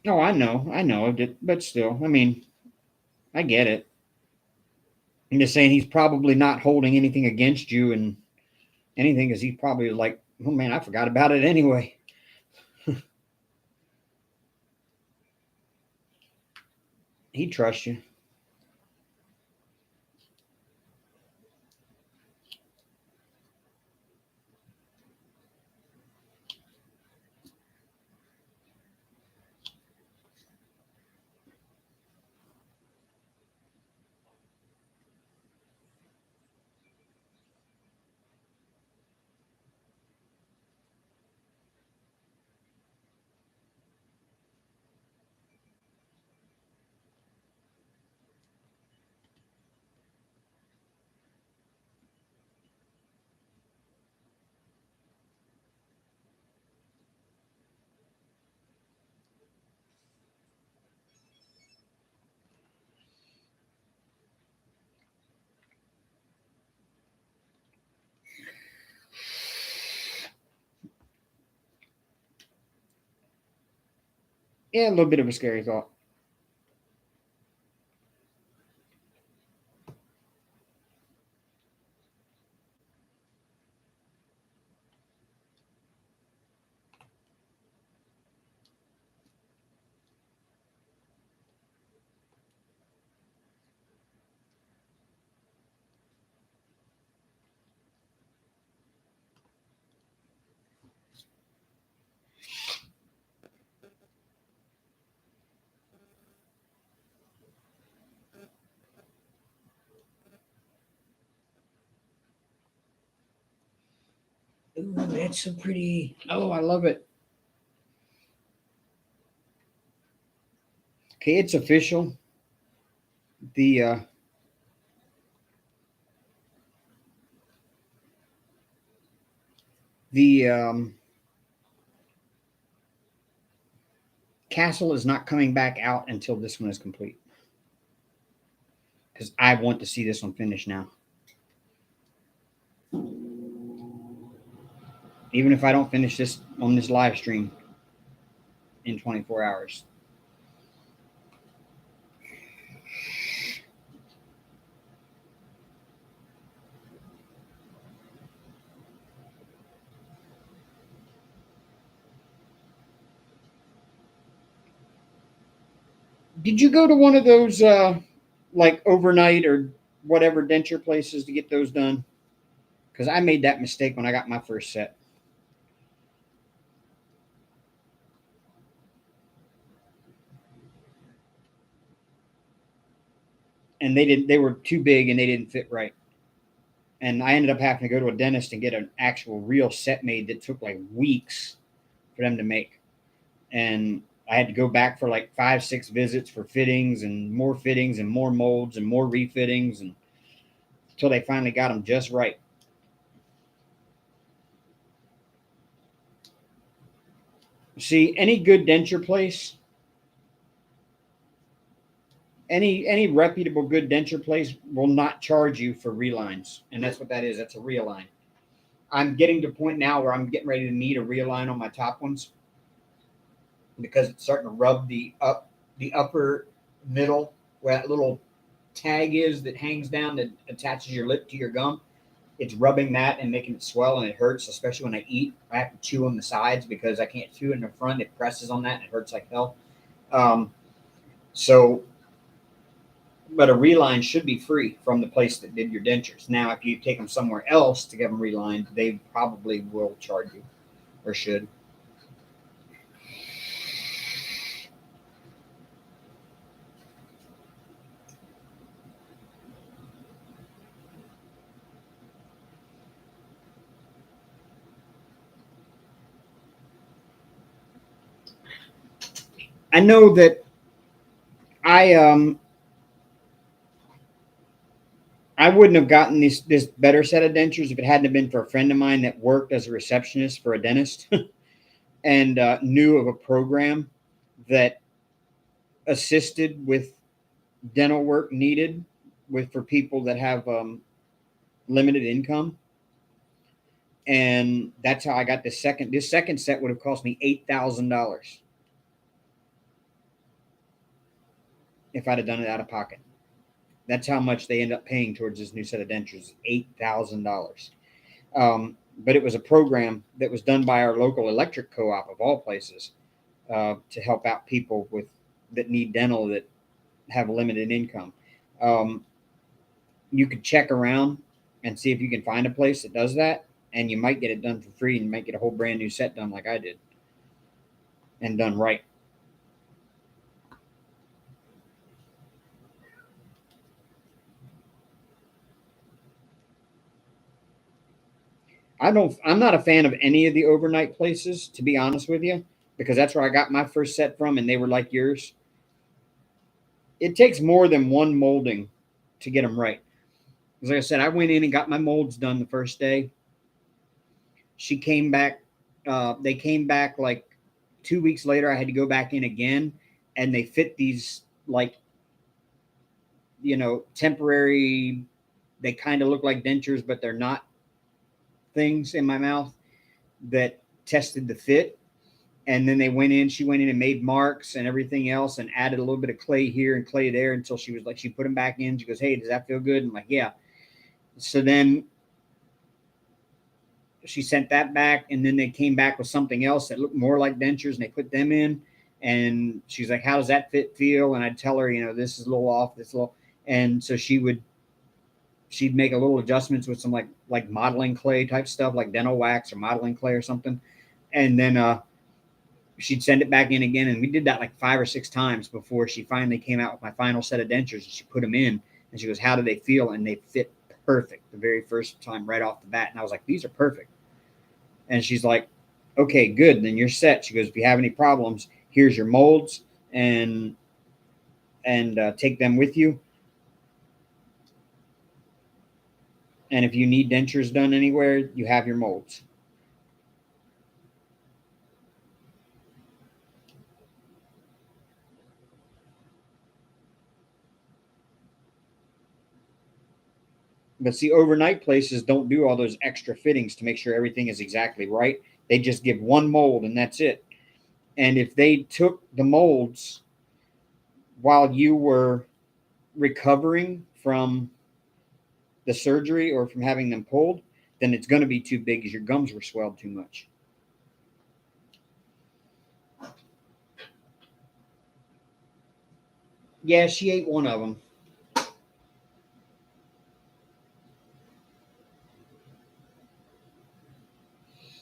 S1: Oh, I know, but still, I mean, I get it. I'm just saying he's probably not holding anything against you and anything, because he's probably like, "Oh man, I forgot about it anyway." He trusts you. Yeah, a little bit of a scary thought. Ooh, that's so pretty. Oh, I love it. Okay, it's official. The the castle is not coming back out until this one is complete. Because I want to see this one finished now. Even if I don't finish this on this live stream in 24 hours. Did you go to one of those like overnight or whatever denture places to get those done? Because I made that mistake when I got my first set. And they were too big and they didn't fit right. And I ended up having to go to a dentist and get an actual real set made that took like weeks for them to make. And I had to go back for like 5, 6 visits for fittings and more molds and more refittings, and until they finally got them just right. See, any good denture place, any reputable good denture place will not charge you for relines, and that's what that is. That's a realign. I'm getting to a point now where I'm getting ready to need a realign on my top ones because it's starting to rub the upper middle where that little tag is that hangs down that attaches your lip to your gum. It's rubbing that and making it swell, and it hurts, especially when I eat. I have to chew on the sides because I can't chew in the front. It presses on that and it hurts like hell. Um, so, but a reline should be free from the place that did your dentures. Now, if you take them somewhere else to get them relined, they probably will charge you or should. I know that I I wouldn't have gotten this better set of dentures if it hadn't have been for a friend of mine that worked as a receptionist for a dentist and knew of a program that assisted with dental work needed with for people that have limited income. And that's how I got this second. This second set would have cost me $8,000 if I'd have done it out of pocket. That's how much they end up paying towards this new set of dentures, $8,000. But it was a program that was done by our local electric co-op of all places to help out people with that need dental that have limited income. Um, you could check around and see if you can find a place that does that, and you might get it done for free, and you might get a whole brand new set done like I did, and done right. I'm not a fan of any of the overnight places, to be honest with you, because that's where I got my first set from, and they were like yours. It takes more than one molding to get them right. Because like I said, I went in and got my molds done the first day. She came back. They came back like 2 weeks later. I had to go back in again, and they fit these like temporary. They kind of look like dentures, but they're not things in my mouth that tested the fit. And then they went in. She went in and made marks and everything else, and added a little bit of clay here and clay there until she was like, she put them back in. She goes, "Hey, does that feel good?" I'm like, "Yeah." So then she sent that back, and then they came back with something else that looked more like dentures, and they put them in. And she's like, "How does that fit feel?" And I'd tell her, this is a little off, this little, and so she'd make a little adjustments with some like modeling clay type stuff, like dental wax or modeling clay or something, and then she'd send it back in again, and we did that like 5 or 6 times before she finally came out with my final set of dentures. And she put them in, and she goes, "How do they feel?" And they fit perfect the very first time right off the bat. And I was like, "These are perfect." And she's like, "Okay, good. Then you're set." She goes, "If you have any problems, here's your molds, and take them with you. And if you need dentures done anywhere, you have your molds." But see, overnight places don't do all those extra fittings to make sure everything is exactly right. They just give one mold and that's it. And if they took the molds while you were recovering from the surgery or from having them pulled, then it's going to be too big because your gums were swelled too much. Yeah, she ate one of them.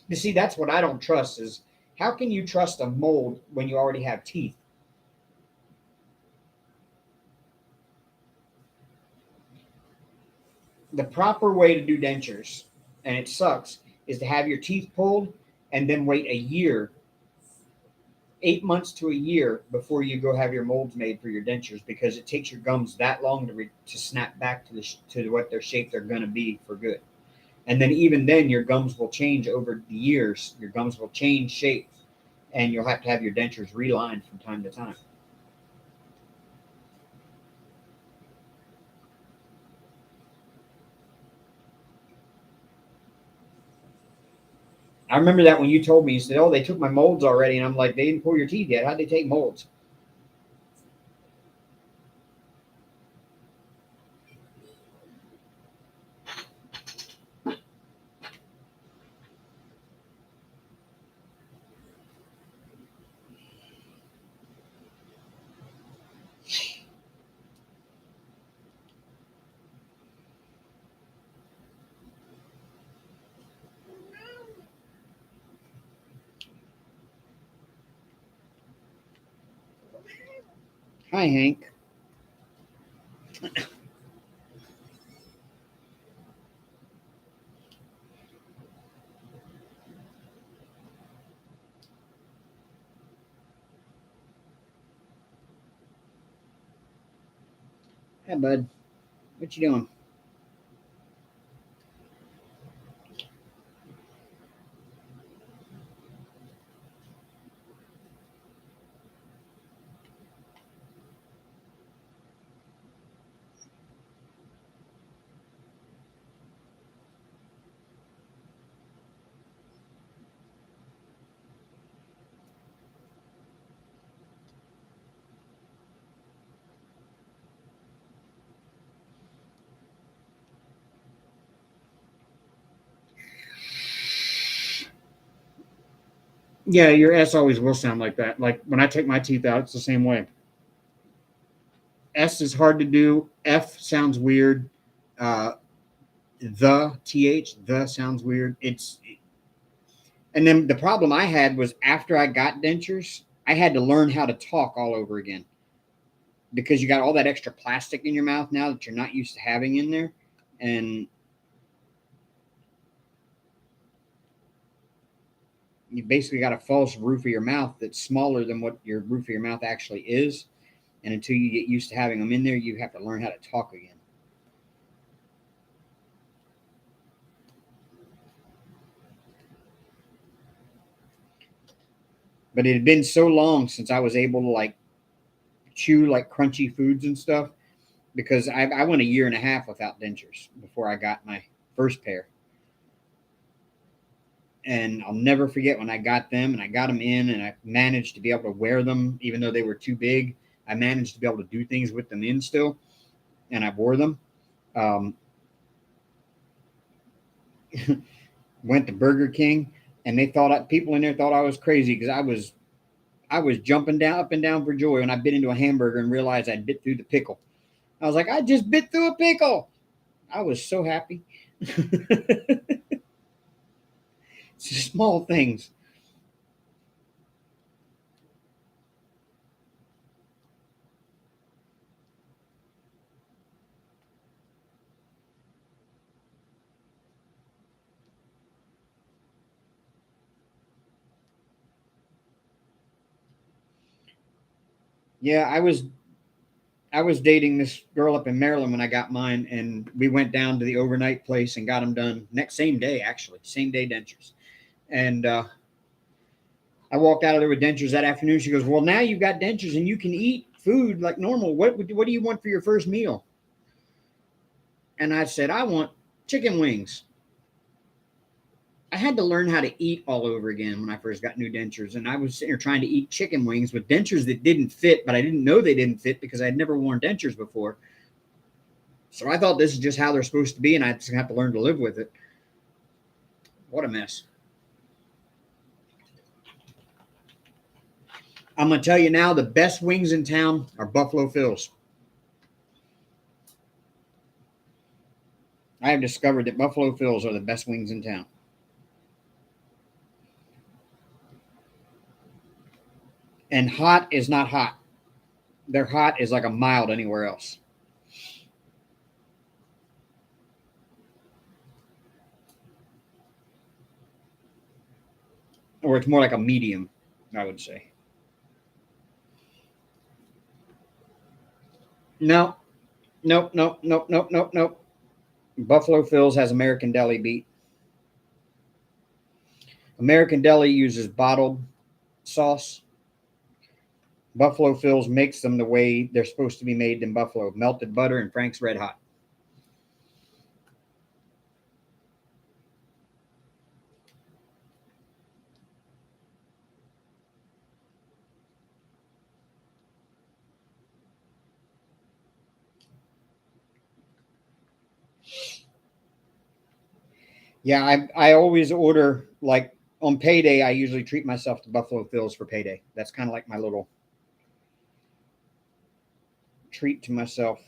S1: You see, that's what I don't trust is how can you trust a mold when you already have teeth? The proper way to do dentures, and it sucks, is to have your teeth pulled and then wait a year, 8 months to a year before you go have your molds made for your dentures because it takes your gums that long to snap back to what their shape they're going to be for good. And then even then, your gums will change over the years. Your gums will change shape, and you'll have to have your dentures relined from time to time. I remember that when you told me, you said, "Oh, they took my molds already," and I'm like, "They didn't pull your teeth yet. How'd they take molds?" Hi, Hank. Hey, bud. What you doing? Yeah, your S always will sound like that. Like when I take my teeth out, it's the same way. S is hard to do. F sounds weird. Uh, the sounds weird. And then the problem I had was after I got dentures, I had to learn how to talk all over again because you got all that extra plastic in your mouth now that you're not used to having in there, and you basically got a false roof of your mouth that's smaller than what your roof of your mouth actually is. And until you get used to having them in there, you have to learn how to talk again. But it had been so long since I was able to like chew like crunchy foods and stuff because I went a year and a half without dentures before I got my first pair. And I'll never forget when I got them and I got them in and I managed to be able to wear them even though they were too big. I managed to be able to do things with them in still, and I wore them. Um, went to Burger King, and they thought people in there thought I was crazy because I was jumping down up and down for joy when I bit into a hamburger and realized I bit through the pickle. I was like, I just bit through a pickle. I was so happy. It's just small things. Yeah, I was dating this girl up in Maryland when I got mine, and we went down to the overnight place and got them done next same day, actually, same day dentures. And I walked out of there with dentures that afternoon. She goes, "Well, now you've got dentures and you can eat food like normal. What do you want for your first meal?" And I said, "I want chicken wings." I had to learn how to eat all over again when I first got new dentures, and I was sitting here trying to eat chicken wings with dentures that didn't fit, but I didn't know they didn't fit because I had never worn dentures before. So I thought this is just how they're supposed to be, and I just have to learn to live with it. What a mess. I'm going to tell you now the best wings in town are Buffalo Phil's. I have discovered that Buffalo Phil's are the best wings in town. And hot is not hot. Their hot is like a mild anywhere else. Or it's more like a medium, I would say. No, nope, nope, nope, nope, nope, nope. Buffalo Phil's has American Deli beat. American Deli uses bottled sauce. Buffalo Phil's makes them the way they're supposed to be made in Buffalo: melted butter and Frank's Red Hot. Yeah, I always order like on payday. I usually treat myself to Buffalo Phil's for payday. That's kind of like my little treat to myself.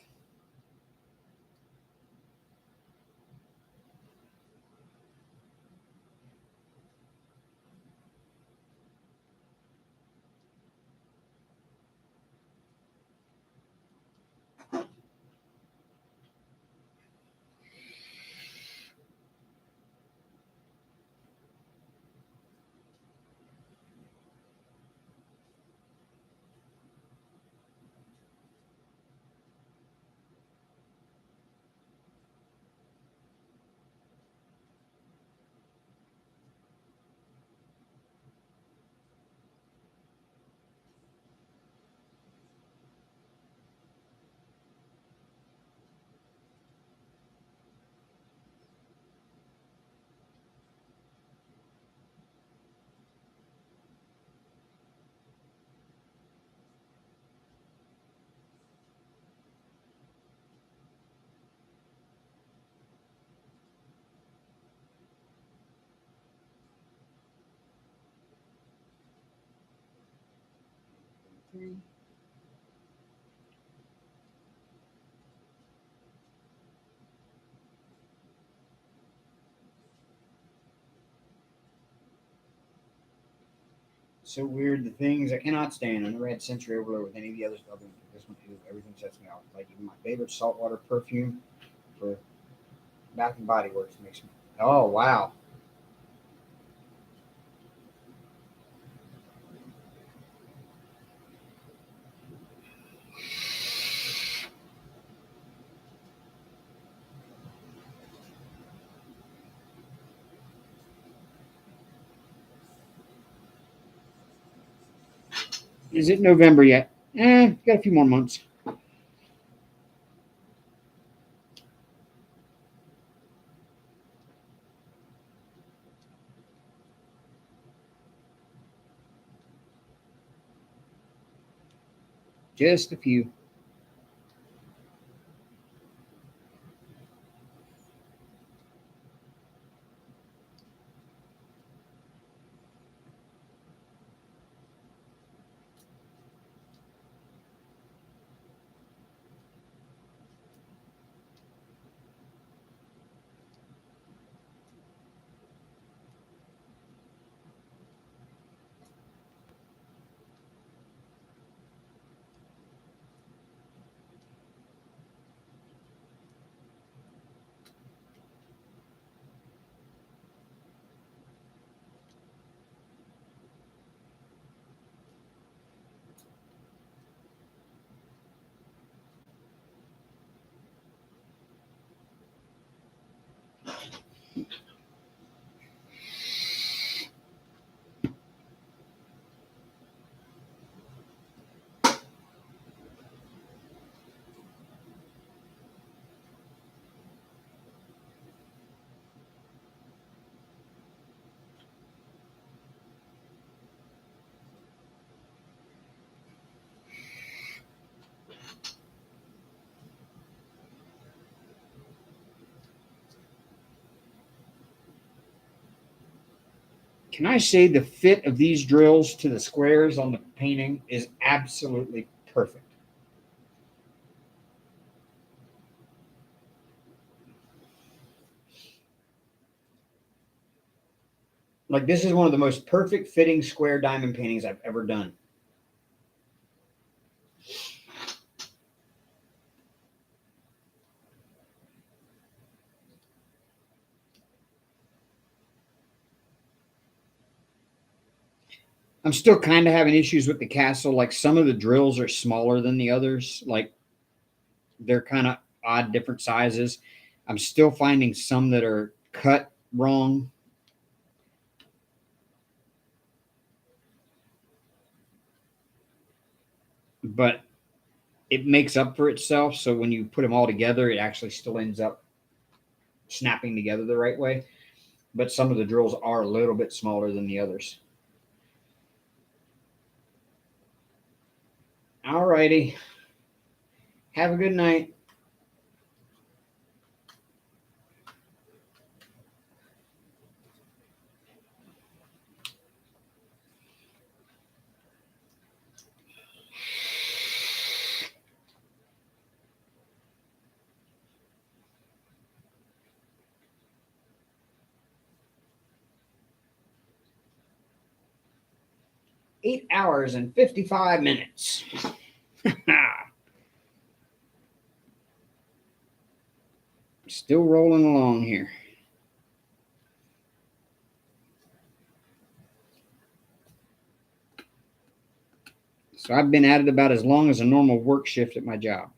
S1: So weird. The things I cannot stand. I never had sensory overload with any of the others. Other than this one too. Everything sets me off. Like even my favorite saltwater perfume for Bath and Body Works makes me. Oh wow. Is it November yet? Got a few more months. Just a few. Can I say the fit of these drills to the squares on the painting is absolutely perfect. Like this is one of the most perfect fitting square diamond paintings I've ever done. I'm still kind of having issues with the castle. Like some of the drills are smaller than the others. Like they're kind of odd, different sizes. I'm still finding some that are cut wrong. But it makes up for itself. So when you put them all together, it actually still ends up snapping together the right way. But some of the drills are a little bit smaller than the others. All righty. Have a good night. Eight hours and 55 minutes. Still rolling along here. So I've been at it about as long as a normal work shift at my job.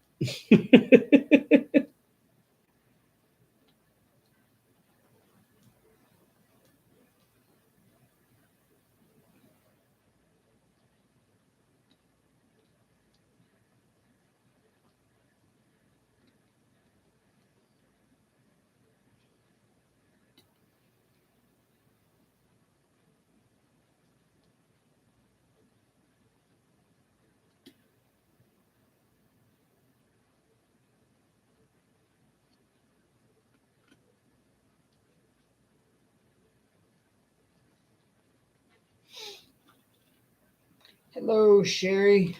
S1: Hello, Sherry.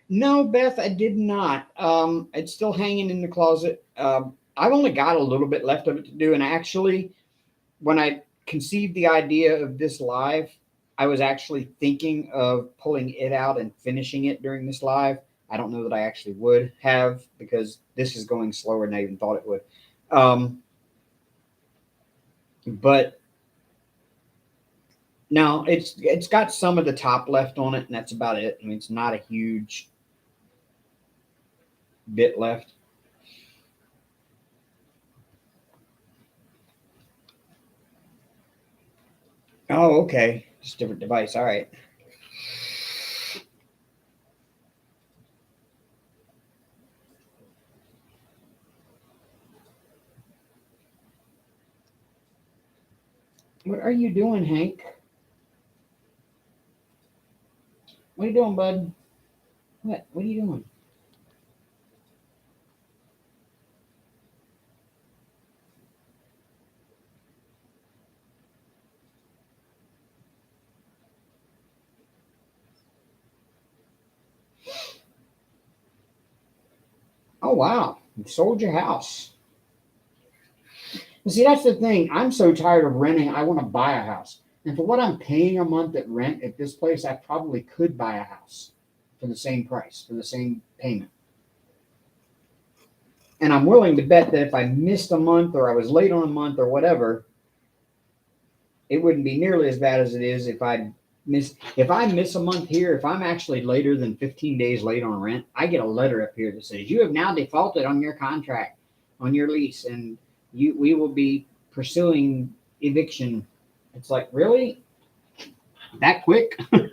S1: No, Beth, I did not. It's still hanging in the closet. I've only got a little bit left of it to do, and actually, when I conceived the idea of this live, I was actually thinking of pulling it out and finishing it during this live. I don't know that I actually would have because this is going slower than I even thought it would. But no, it's got some of the top left on it, and that's about it. I mean, it's not a huge bit left. Oh, okay. Just different device. All right. What are you doing, Hank? What are you doing, bud? What are you doing? Oh, wow. You sold your house. See, that's the thing. I'm so tired of renting. I want to buy a house. And for what I'm paying a month at rent at this place, I probably could buy a house for the same price, for the same payment. And I'm willing to bet that if I missed a month or I was late on a month or whatever, it wouldn't be nearly as bad as it is if I miss a month here. If I'm actually later than 15 days late on rent, I get a letter up here that says you have now defaulted on your contract, on your lease, and we will be pursuing eviction. It's like, really? That quick? At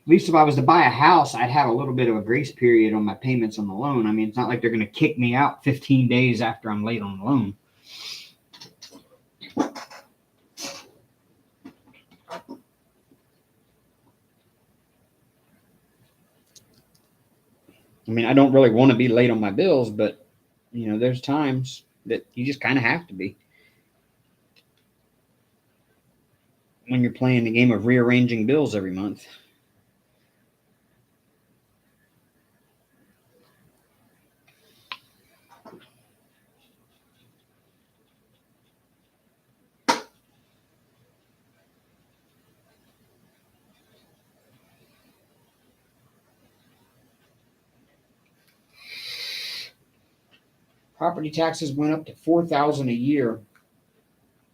S1: least if I was to buy a house, I'd have a little bit of a grace period on my payments on the loan. I mean, it's not like they're going to kick me out 15 days after I'm late on the loan. I mean, I don't really want to be late on my bills, but there's times that you just kind of have to be when you're playing the game of rearranging bills every month. Property taxes went up to $4,000 a year.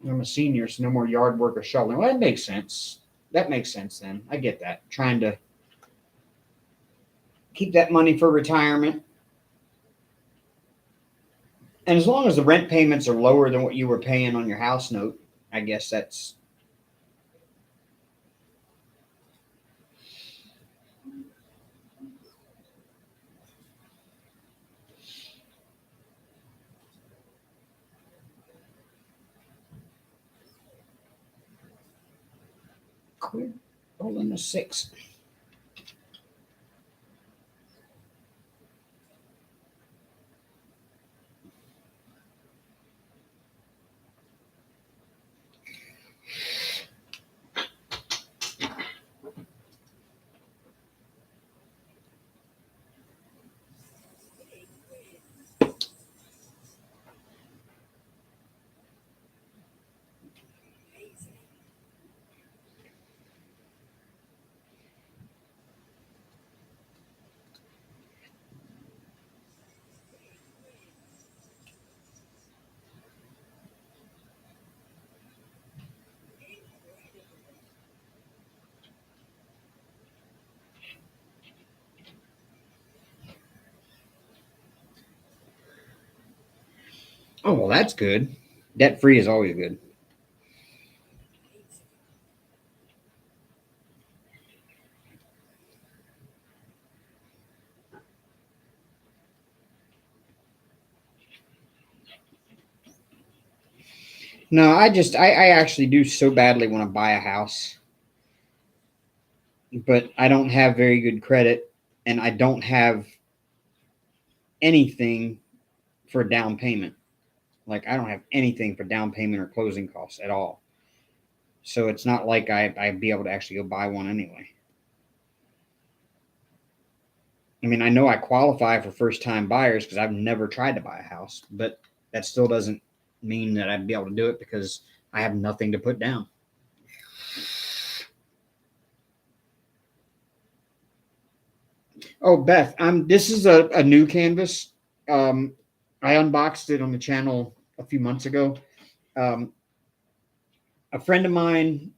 S1: I'm a senior, so no more yard work or shoveling. Well, that makes sense. That makes sense then. I get that. Trying to keep that money for retirement. And as long as the rent payments are lower than what you were paying on your house note, I guess that's quit rolling a 6. Oh, well, that's good. Debt free is always good. No, I actually do so badly want to buy a house, but I don't have very good credit and I don't have anything for down payment. Like I don't have anything for down payment or closing costs at all. So it's not like I'd be able to actually go buy one anyway. I mean, I know I qualify for first time buyers because I've never tried to buy a house, but that still doesn't mean that I'd be able to do it because I have nothing to put down. Oh, Beth, this is a new canvas. I unboxed it on the channel a few months ago. A friend of mine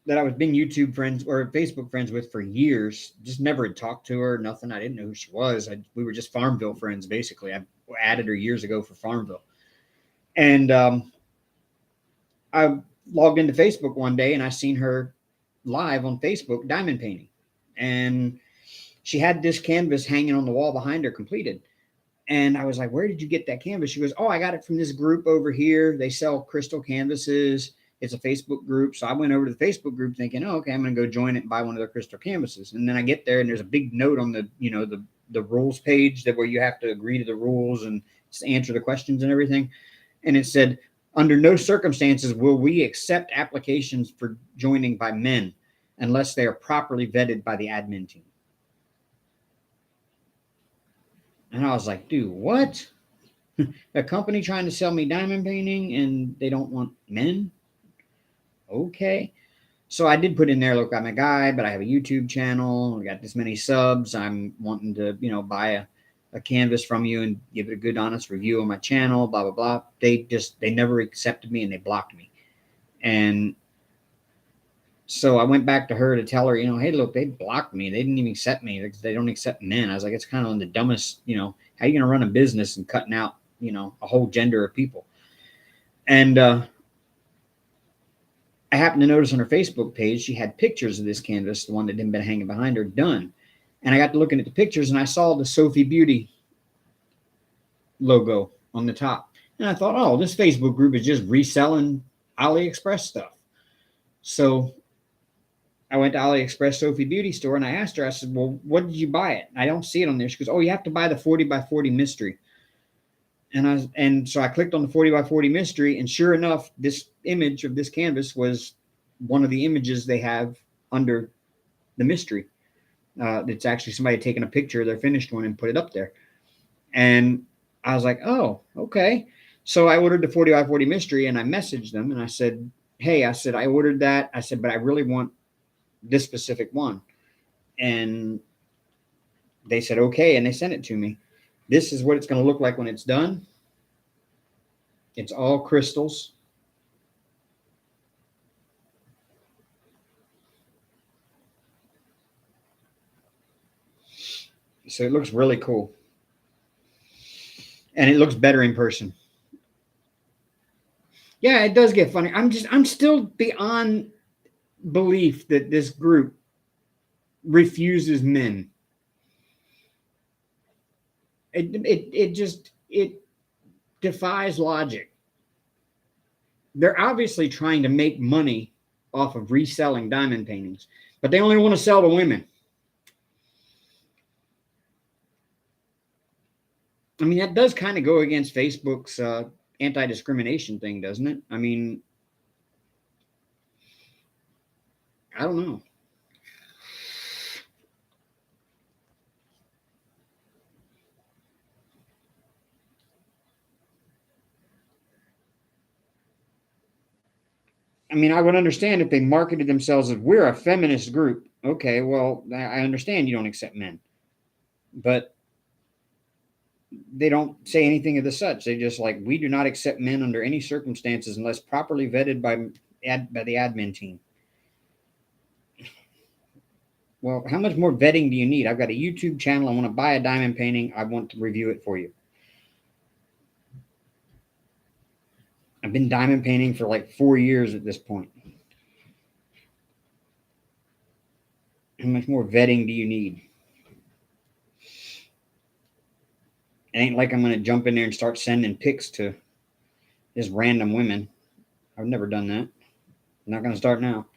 S1: that I was been YouTube friends or Facebook friends with for years, just never had talked to her, nothing. I didn't know who she was. We were just Farmville friends, basically. I added her years ago for Farmville. And I logged into Facebook one day and I seen her live on Facebook diamond painting. And she had this canvas hanging on the wall behind her completed. And I was like, where did you get that canvas? She goes, oh, I got it from this group over here. They sell crystal canvases. It's a Facebook group. So I went over to the Facebook group thinking, oh, okay, I'm going to go join it and buy one of their crystal canvases. And then I get there and there's a big note on the, the rules page that where you have to agree to the rules and answer the questions and everything. And it said, under no circumstances will we accept applications for joining by men unless they are properly vetted by the admin team. And I was like, dude, what? A company trying to sell me diamond painting and they don't want men? Okay. So I did put in there, look, I'm a guy, but I have a YouTube channel. I got this many subs. I'm wanting to, buy a canvas from you and give it a good, honest review on my channel, blah, blah, blah. They never accepted me and they blocked me. And so I went back to her to tell her, hey, look, they blocked me. They didn't even accept me. They don't accept men. I was like, it's kind of the dumbest, how are you going to run a business and cutting out, a whole gender of people? And I happened to notice on her Facebook page, she had pictures of this canvas, the one that had been hanging behind her, done. And I got to looking at the pictures and I saw the Sophie Beauty logo on the top. And I thought, oh, this Facebook group is just reselling AliExpress stuff. So I went to AliExpress Sophie Beauty store and I asked her, I said, well, what did you buy it? I don't see it on there. She goes, oh, you have to buy the 40 by 40 mystery. And so I clicked on the 40 by 40 mystery, and sure enough, this image of this canvas was one of the images they have under the mystery. It's actually somebody taking a picture of their finished one and put it up there. And I was like, oh, okay. So I ordered the 40 by 40 mystery and I messaged them and I said, hey, I ordered that. I said, but I really want this specific one. And they said, okay. And they sent it to me. This is what it's going to look like when it's done. It's all crystals. So it looks really cool. And it looks better in person. Yeah, it does get funny. I'm still beyond belief that this group refuses men. It defies logic. They're obviously trying to make money off of reselling diamond paintings, but they only want to sell to women. I mean, that does kind of go against Facebook's anti-discrimination thing, doesn't it? I mean, I don't know. I mean, I would understand if they marketed themselves as we're a feminist group. Okay, well, I understand you don't accept men, but they don't say anything of the such. They just like, we do not accept men under any circumstances unless properly vetted by the admin team. Well, how much more vetting do you need? I've got a YouTube channel. I want to buy a diamond painting. I want to review it for you. I've been diamond painting for like 4 years at this point. How much more vetting do you need? It ain't like I'm going to jump in there and start sending pics to just random women. I've never done that. I'm not going to start now.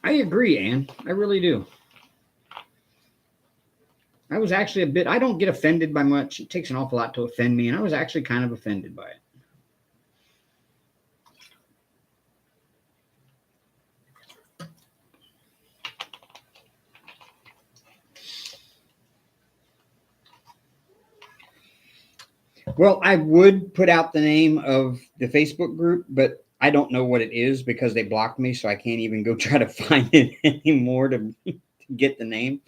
S1: I agree, Ann. I really do. I was actually a bit, I don't get offended by much. It takes an awful lot to offend me, and I was actually kind of offended by it. Well, I would put out the name of the Facebook group, but I don't know what it is because they blocked me, so I can't even go try to find it anymore to get the name.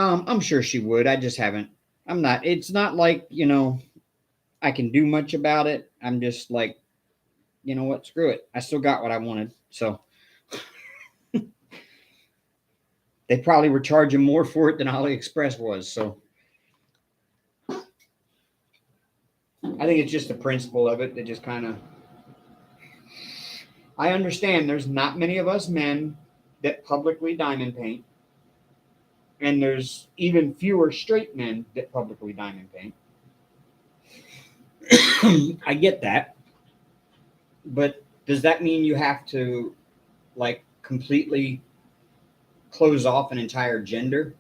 S1: I'm sure she would. I just haven't. I'm not. It's not like I can do much about it. I'm just like, you know what? Screw it. I still got what I wanted. So they probably were charging more for it than AliExpress was. So I think it's just the principle of it that just kind of. I understand there's not many of us men that publicly diamond paint, and there's even fewer straight men that publicly diamond paint. I get that, but does that mean you have to like completely close off an entire gender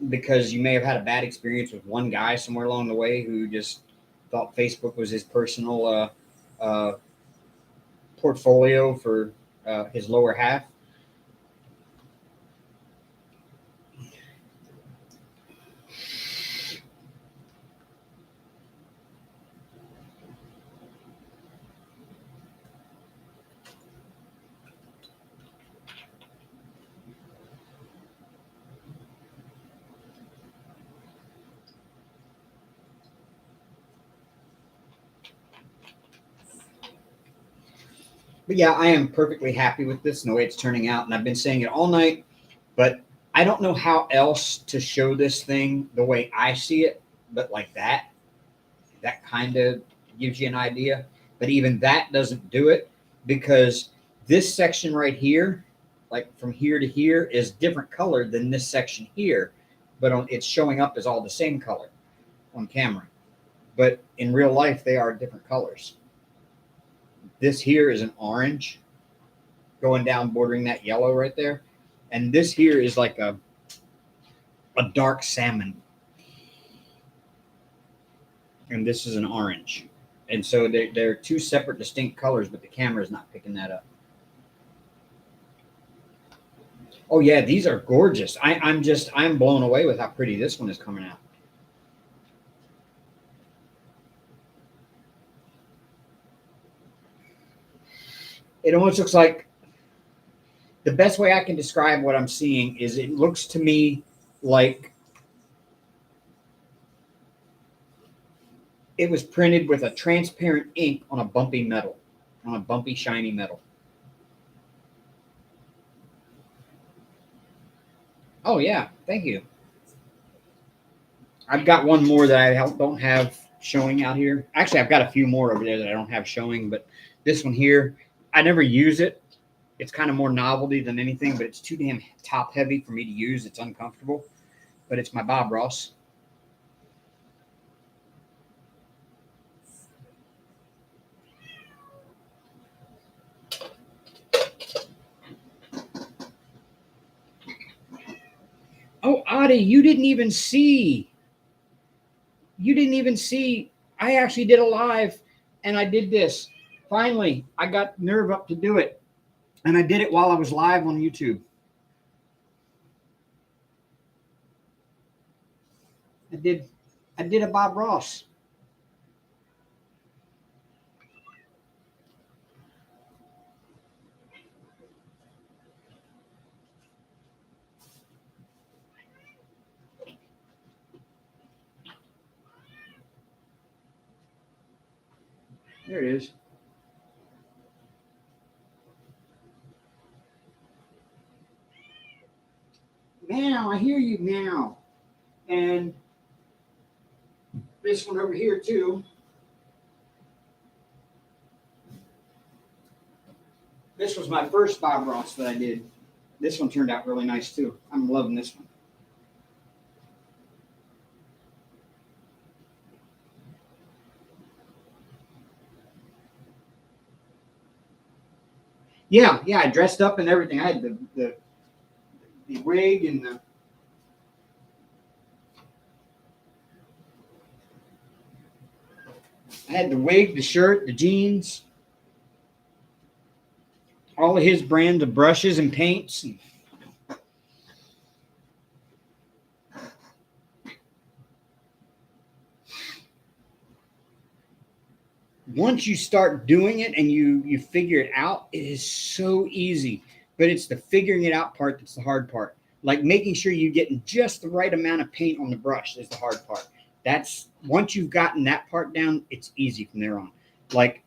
S1: because you may have had a bad experience with one guy somewhere along the way who just thought Facebook was his personal portfolio for his lower half? But yeah, I am perfectly happy with this and the way it's turning out. And I've been saying it all night, but I don't know how else to show this thing the way I see it, but like that kind of gives you an idea. But even that doesn't do it because this section right here, like from here to here, is different color than this section here, but it's showing up as all the same color on camera. But in real life, they are different colors. This here is an orange going down, bordering that yellow right there, and this here is like a dark salmon, and this is an orange. And so they're two separate, distinct colors, but the camera is not picking that up. Oh yeah, these are gorgeous. I'm blown away with how pretty this one is coming out. It almost looks like the best way I can describe what I'm seeing is it looks to me like it was printed with a transparent ink on a bumpy metal, on a bumpy, shiny metal. Oh yeah, thank you. I've got one more that I don't have showing out here. Actually, I've got a few more over there that I don't have showing, but this one here, I never use it. It's kind of more novelty than anything, but it's too damn top heavy for me to use. It's uncomfortable, but it's my Bob Ross. Oh, Adi, you didn't even see. You didn't even see. I actually did a live and I did this. Finally, I got nerve up to do it. And I did it while I was live on YouTube. I did a Bob Ross. There it is. Meow, I hear you, meow. And this one over here too. This was my first Bob Ross that I did. This one turned out really nice too. I'm loving this one. Yeah, I dressed up and everything. I had the wig and the the shirt, the jeans, all of his brand of brushes and paints. Once you start doing it and you figure it out, it is so easy. But it's the figuring it out part that's the hard part. Like making sure you're getting just the right amount of paint on the brush is the hard part. That's once you've gotten that part down, it's easy from there on. Like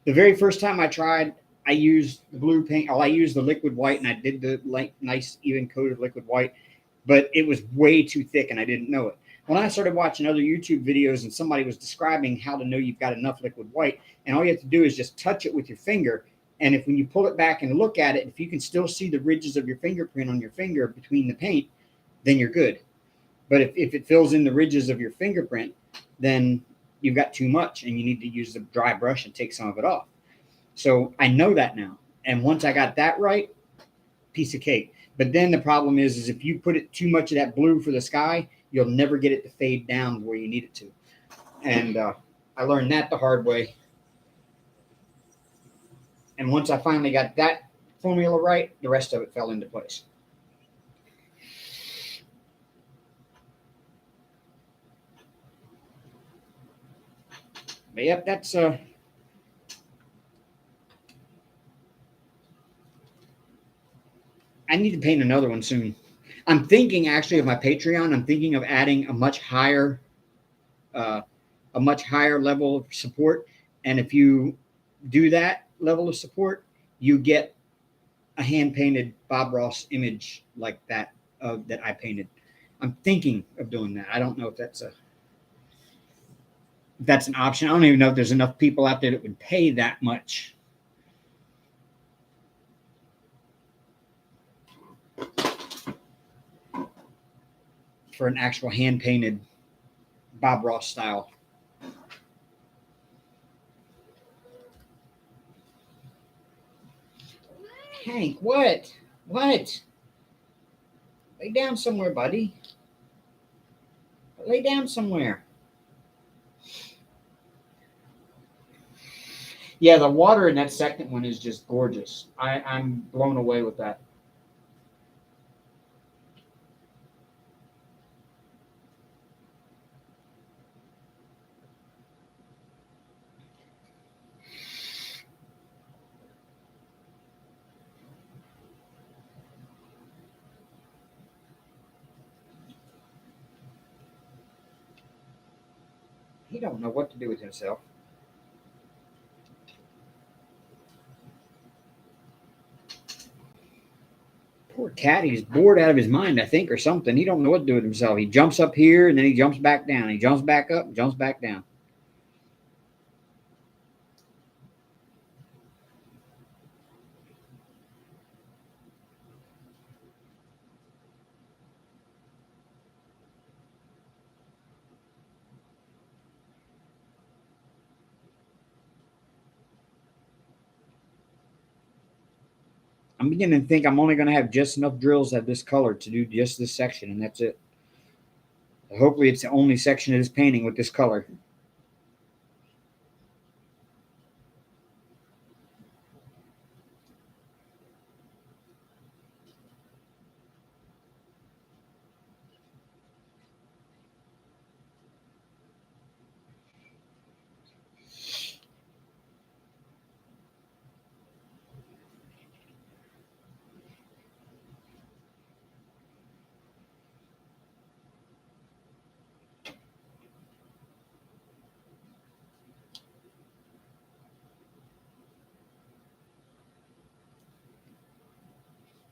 S1: the very first time I tried, I used the blue paint. I used the liquid white, and I did the nice even coat of liquid white, but it was way too thick, and I didn't know it. When I started watching other YouTube videos and somebody was describing how to know you've got enough liquid white, and all you have to do is just touch it with your finger, and if when you pull it back and look at it, if you can still see the ridges of your fingerprint on your finger between the paint, then you're good. But if it fills in the ridges of your fingerprint, then you've got too much, and you need to use a dry brush and take some of it off. So I know that now. And once I got that right, piece of cake. But then the problem is if you put it too much of that blue for the sky, you'll never get it to fade down where you need it to. And I learned that the hard way. And once I finally got that formula right, the rest of it fell into place. But yep, that's I need to paint another one soon. I'm thinking actually of my Patreon. I'm thinking of adding a much higher level of support. And if you do that level of support, you get a hand painted Bob Ross image like that that I painted. I'm thinking of doing that. I don't know if that's an option. I don't even know if there's enough people out there that would pay that much. For an actual hand painted Bob Ross style. Hank, what? What? Lay down somewhere, buddy. Lay down somewhere. Yeah, the water in that second one is just gorgeous. I'm blown away with that. He don't know what to do with himself. Poor cat, he's bored out of his mind, I think, or something. He don't know what to do with himself. He jumps up here and then he jumps back down. He jumps back up and jumps back down. I'm beginning to think I'm only going to have just enough drills of this color to do just this section, and that's it. Hopefully it's the only section of this painting with this color.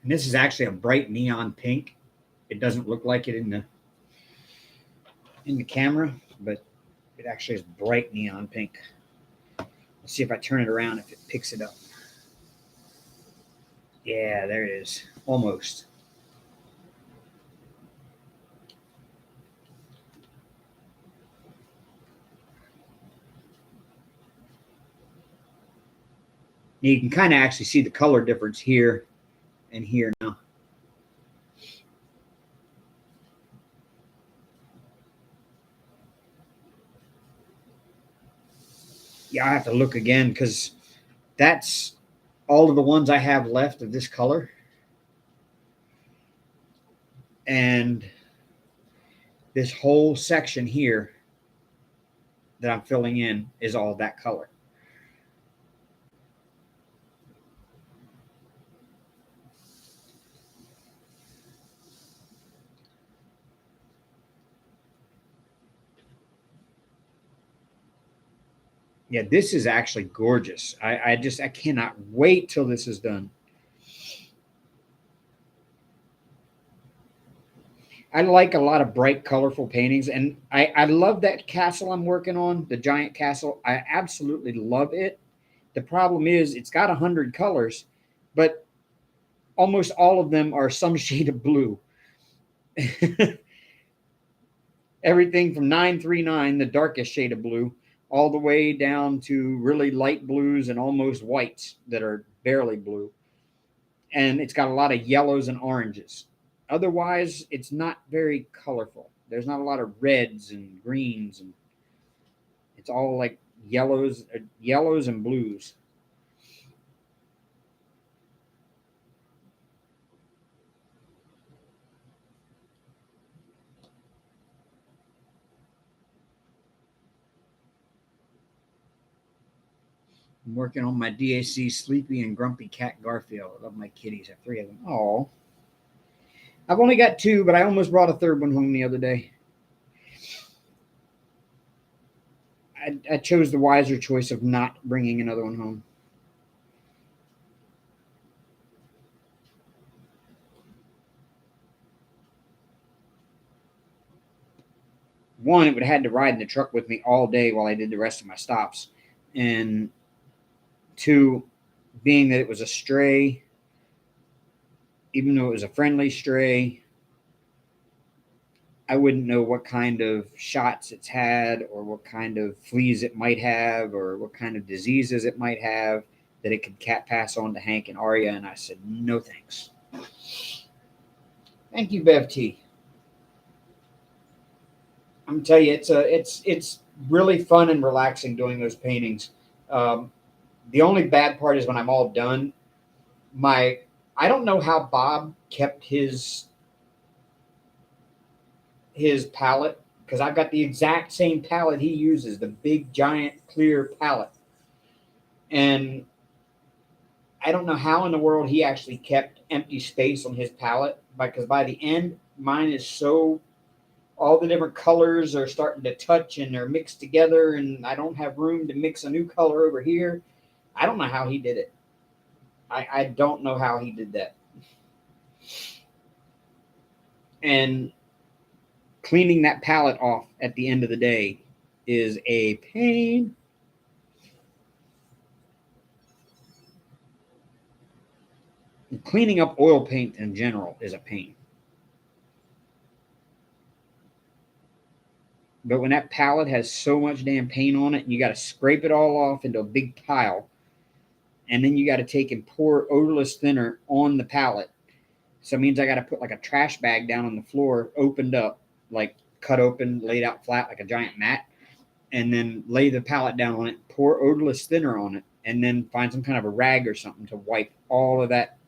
S1: And this is actually a bright neon pink. It doesn't look like it in the camera, but it actually is bright neon pink. Let's see if I turn it around if it picks it up. Yeah, there it is. Almost. You can kind of actually see the color difference here and here now. Yeah, I have to look again because that's all of the ones I have left of this color. And this whole section here that I'm filling in is all that color. Yeah, this is actually gorgeous. I cannot wait till this is done. I like a lot of bright, colorful paintings, and I love that castle I'm working on, the giant castle. I absolutely love it. The problem is it's got 100 colors, but almost all of them are some shade of blue. Everything from 939, the darkest shade of blue, all the way down to really light blues and almost whites that are barely blue. And it's got a lot of yellows and oranges. Otherwise, it's not very colorful. There's not a lot of reds and greens, and it's all like yellows and blues. I'm working on my DAC Sleepy and Grumpy Cat Garfield. I love my kitties. I have 3 of them. Oh, I've only got 2, but I almost brought a 3rd one home the other day. I chose the wiser choice of not bringing another one home. One, it would have had to ride in the truck with me all day while I did the rest of my stops. And 2, being that it was a stray, even though it was a friendly stray, I wouldn't know what kind of shots it's had or what kind of fleas it might have or what kind of diseases it might have that it could pass on to Hank and Arya. And I said, no thanks. Thank you, Bev T. I'm gonna tell you, it's really fun and relaxing doing those paintings. The only bad part is when I'm all done. I don't know how Bob kept his palette because I've got the exact same palette he uses, the big giant clear palette, and I don't know how in the world he actually kept empty space on his palette because by the end mine is so all the different colors are starting to touch and they're mixed together and I don't have room to mix a new color over here. I don't know how he did it. I don't know how he did that. And cleaning that palette off at the end of the day is a pain. Cleaning up oil paint in general is a pain. But when that palette has so much damn paint on it, and you got to scrape it all off into a big pile, and then you got to take and pour odorless thinner on the palette. So it means I got to put like a trash bag down on the floor, opened up, like cut open, laid out flat like a giant mat, and then lay the palette down on it, pour odorless thinner on it, and then find some kind of a rag or something to wipe all of that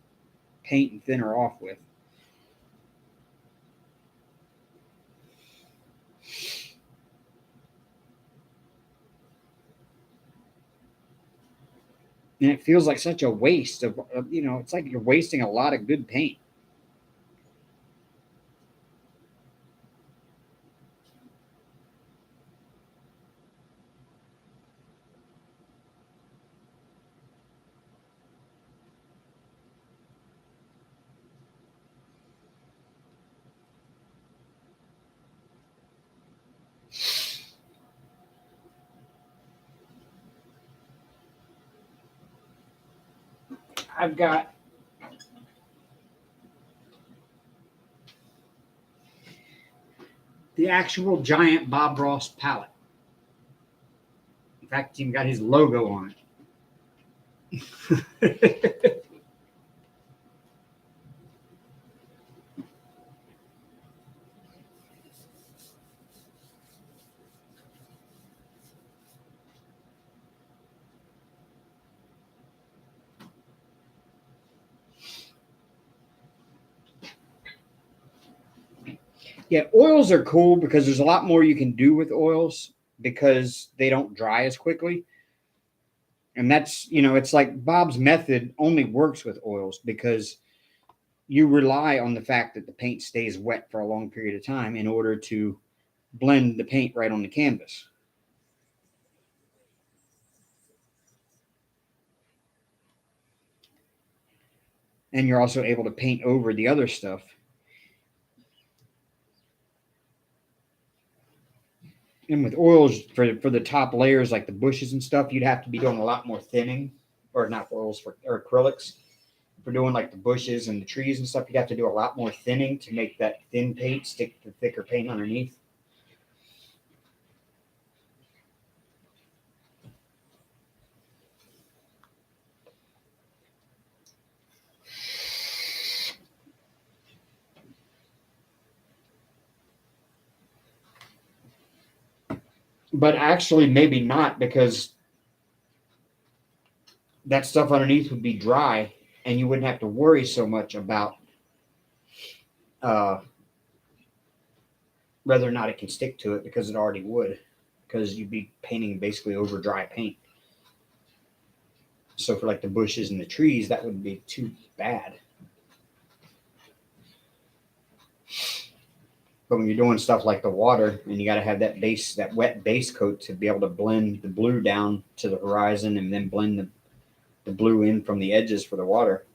S1: paint and thinner off with. And it feels like such a waste of it's like you're wasting a lot of good paint. I've got the actual giant Bob Ross palette. In fact, it's even got his logo on it. Yeah, oils are cool because there's a lot more you can do with oils because they don't dry as quickly. And that's, it's like Bob's method only works with oils because you rely on the fact that the paint stays wet for a long period of time in order to blend the paint right on the canvas. And you're also able to paint over the other stuff. And with oils for the top layers, like the bushes and stuff, you'd have to be doing a lot more thinning, or not oils or acrylics. For doing like the bushes and the trees and stuff, you'd have to do a lot more thinning to make that thin paint stick to thicker paint underneath. But actually, maybe not, because that stuff underneath would be dry and you wouldn't have to worry so much about whether or not it can stick to it, because it already would, because you'd be painting basically over dry paint. So for like the bushes and the trees, that wouldn't be too bad. But when you're doing stuff like the water, and you got to have that wet base coat to be able to blend the blue down to the horizon and then blend the blue in from the edges for the water.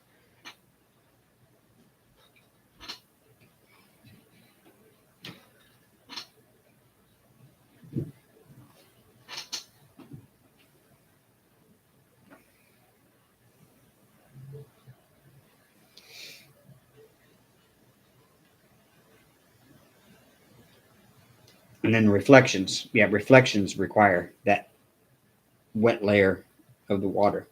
S1: And then reflections. Yeah, reflections require that wet layer of the water.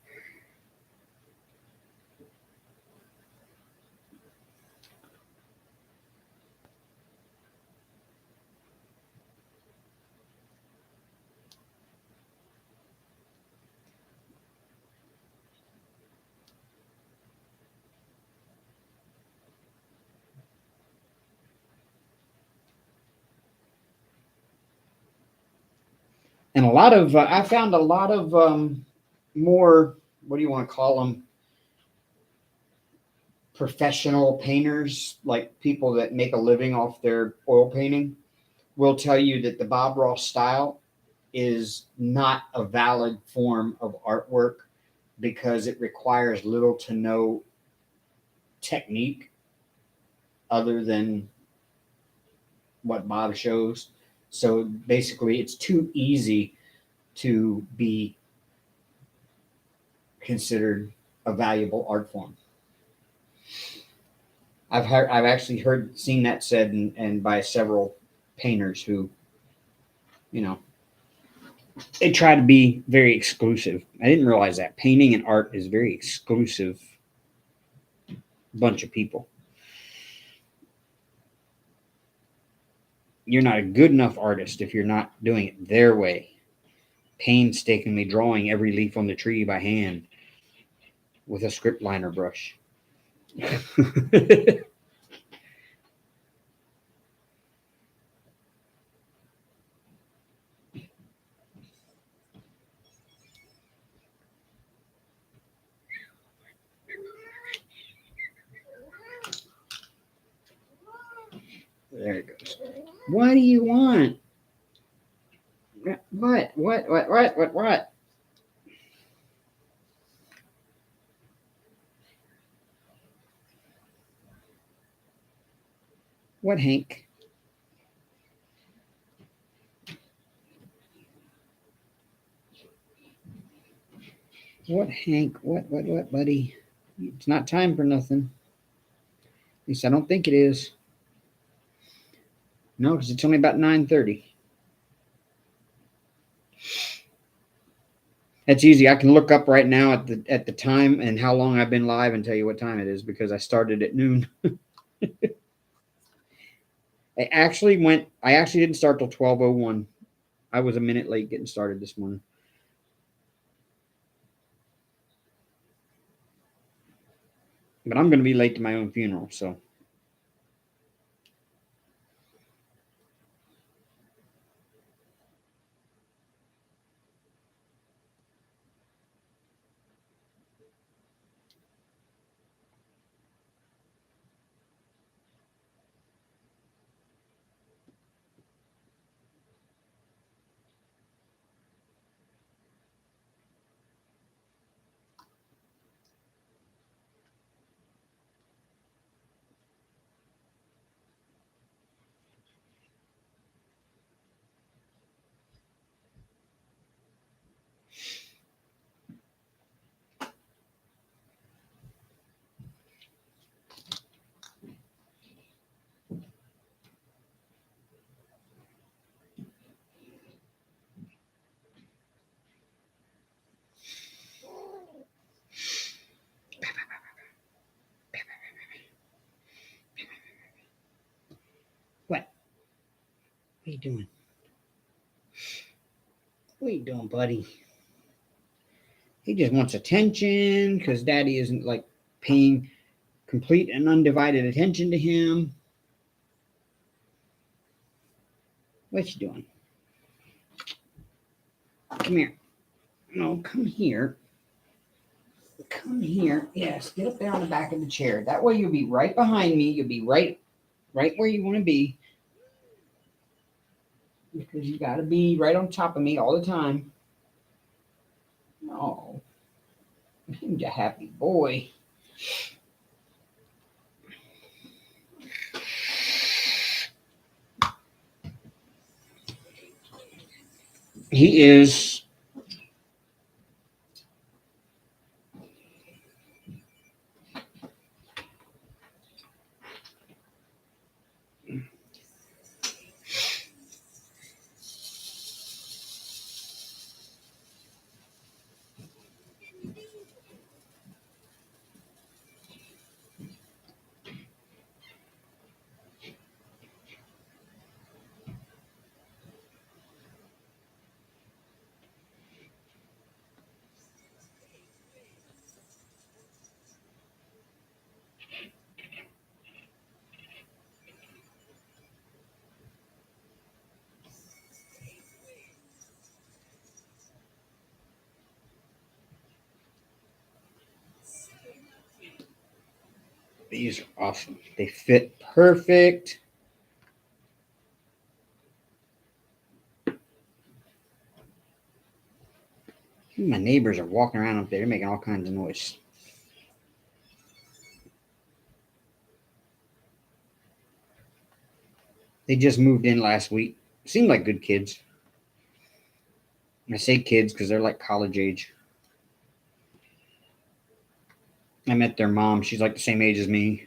S1: And I found a lot of more, what do you want to call them? Professional painters, like people that make a living off their oil painting, will tell you that the Bob Ross style is not a valid form of artwork because it requires little to no technique other than what Bob shows. So basically, it's too easy to be considered a valuable art form. I've actually seen that said, and by several painters who, they try to be very exclusive. I didn't realize that painting and art is very exclusive bunch of people. You're not a good enough artist if you're not doing it their way, painstakingly drawing every leaf on the tree by hand with a script liner brush. There it goes. What do you want? What? What, Hank? What, Hank? What, buddy? It's not time for nothing. At least I don't think it is. No, because it's only about 9:30. That's easy. I can look up right now at the time and how long I've been live and tell you what time it is because I started at noon. I actually didn't start till 12:01. I was a minute late getting started this morning. But I'm going to be late to my own funeral, so. What? What are you doing? What are you doing, buddy? He just wants attention because daddy isn't like paying complete and undivided attention to him. What you doing? Come here. No, come here. Come here. Yes, get up there on the back of the chair. That way you'll be right behind me. You'll be right where you want to be. Because you got to be right on top of me all the time. Oh, he's a happy boy. He is. These are awesome. They fit perfect. My neighbors are walking around up there. They're making all kinds of noise. They just moved in last week. Seem like good kids. I say kids because they're like college age. I met their mom. She's like the same age as me.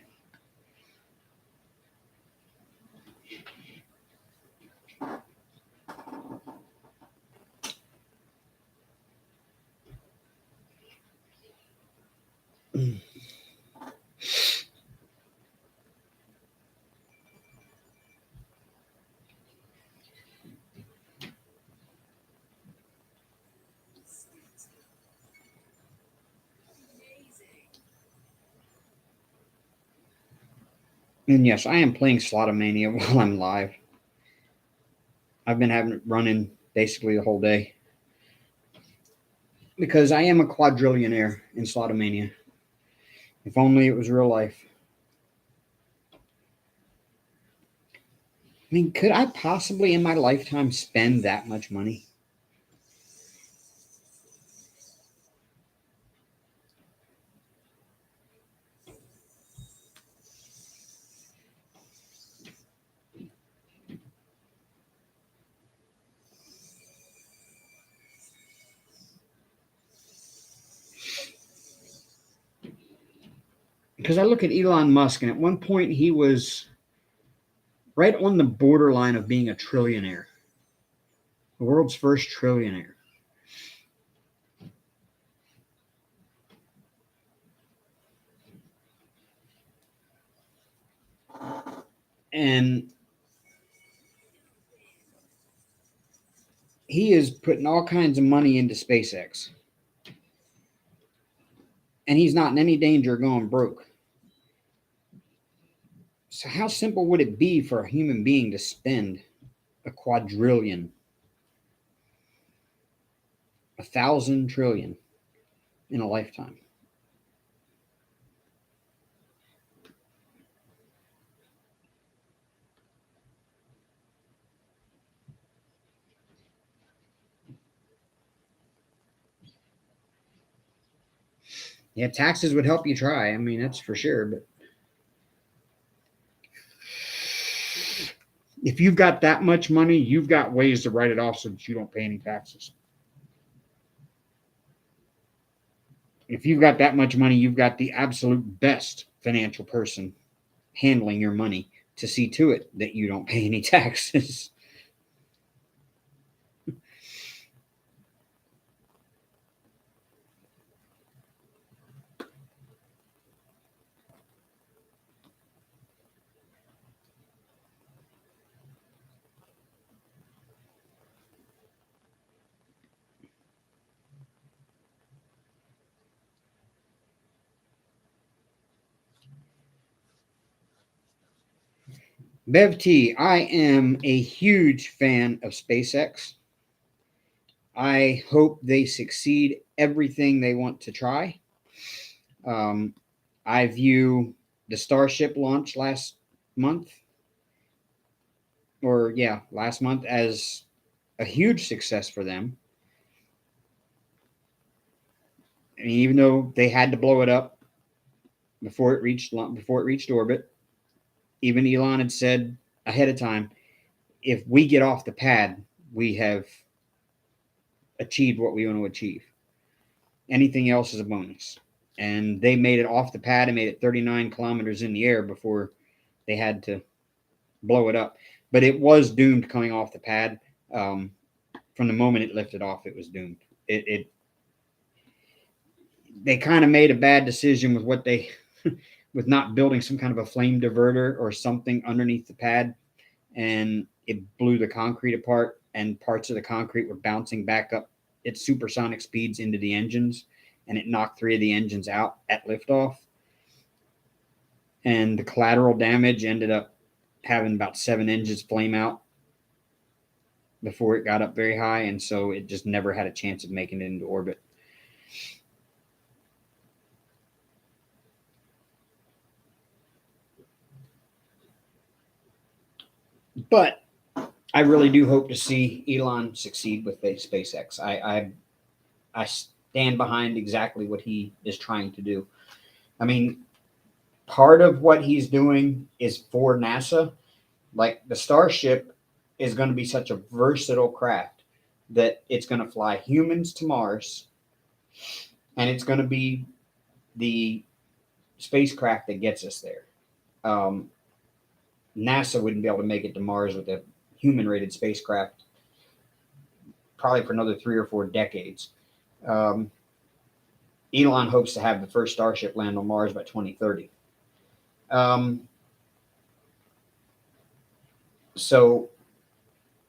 S1: And yes, I am playing Slotomania while I'm live. I've been having it running basically the whole day. Because I am a quadrillionaire in Slotomania. If only it was real life. I mean, could I possibly in my lifetime spend that much money? because I look at Elon Musk, and at one point he was right on the borderline of being a trillionaire, the world's first trillionaire. And he is putting all kinds of money into SpaceX. And he's not in any danger of going broke. So how simple would it be for a human being to spend a quadrillion, 1,000 trillion in a lifetime? Yeah, taxes would help you try. I mean, that's for sure. But if you've got that much money, you've got ways to write it off so that you don't pay any taxes. If you've got that much money, you've got the absolute best financial person handling your money to see to it that you don't pay any taxes. Bev T, I am a huge fan of SpaceX. I hope they succeed everything they want to try. I view the Starship launch last month, as a huge success for them. I mean, even though they had to blow it up before it reached orbit, even Elon had said ahead of time, if we get off the pad, we have achieved what we want to achieve. Anything else is a bonus. And they made it off the pad and made it 39 kilometers in the air before they had to blow it up. But it was doomed coming off the pad. From the moment it lifted off, it was doomed. They kind of made a bad decision with what they with not building some kind of a flame diverter or something underneath the pad, and it blew the concrete apart, and parts of the concrete were bouncing back up at supersonic speeds into the engines, and it knocked 3 of the engines out at liftoff. And the collateral damage ended up having about 7 engines flame out before it got up very high, and so it just never had a chance of making it into orbit. But I really do hope to see Elon succeed with SpaceX. I stand behind exactly what he is trying to do. I mean, part of what he's doing is for NASA. Like the Starship is going to be such a versatile craft that it's going to fly humans to Mars, and it's going to be the spacecraft that gets us there. NASA wouldn't be able to make it to Mars with a human-rated spacecraft probably for another 3 or 4 decades. Elon hopes to have the first Starship land on Mars by 2030. So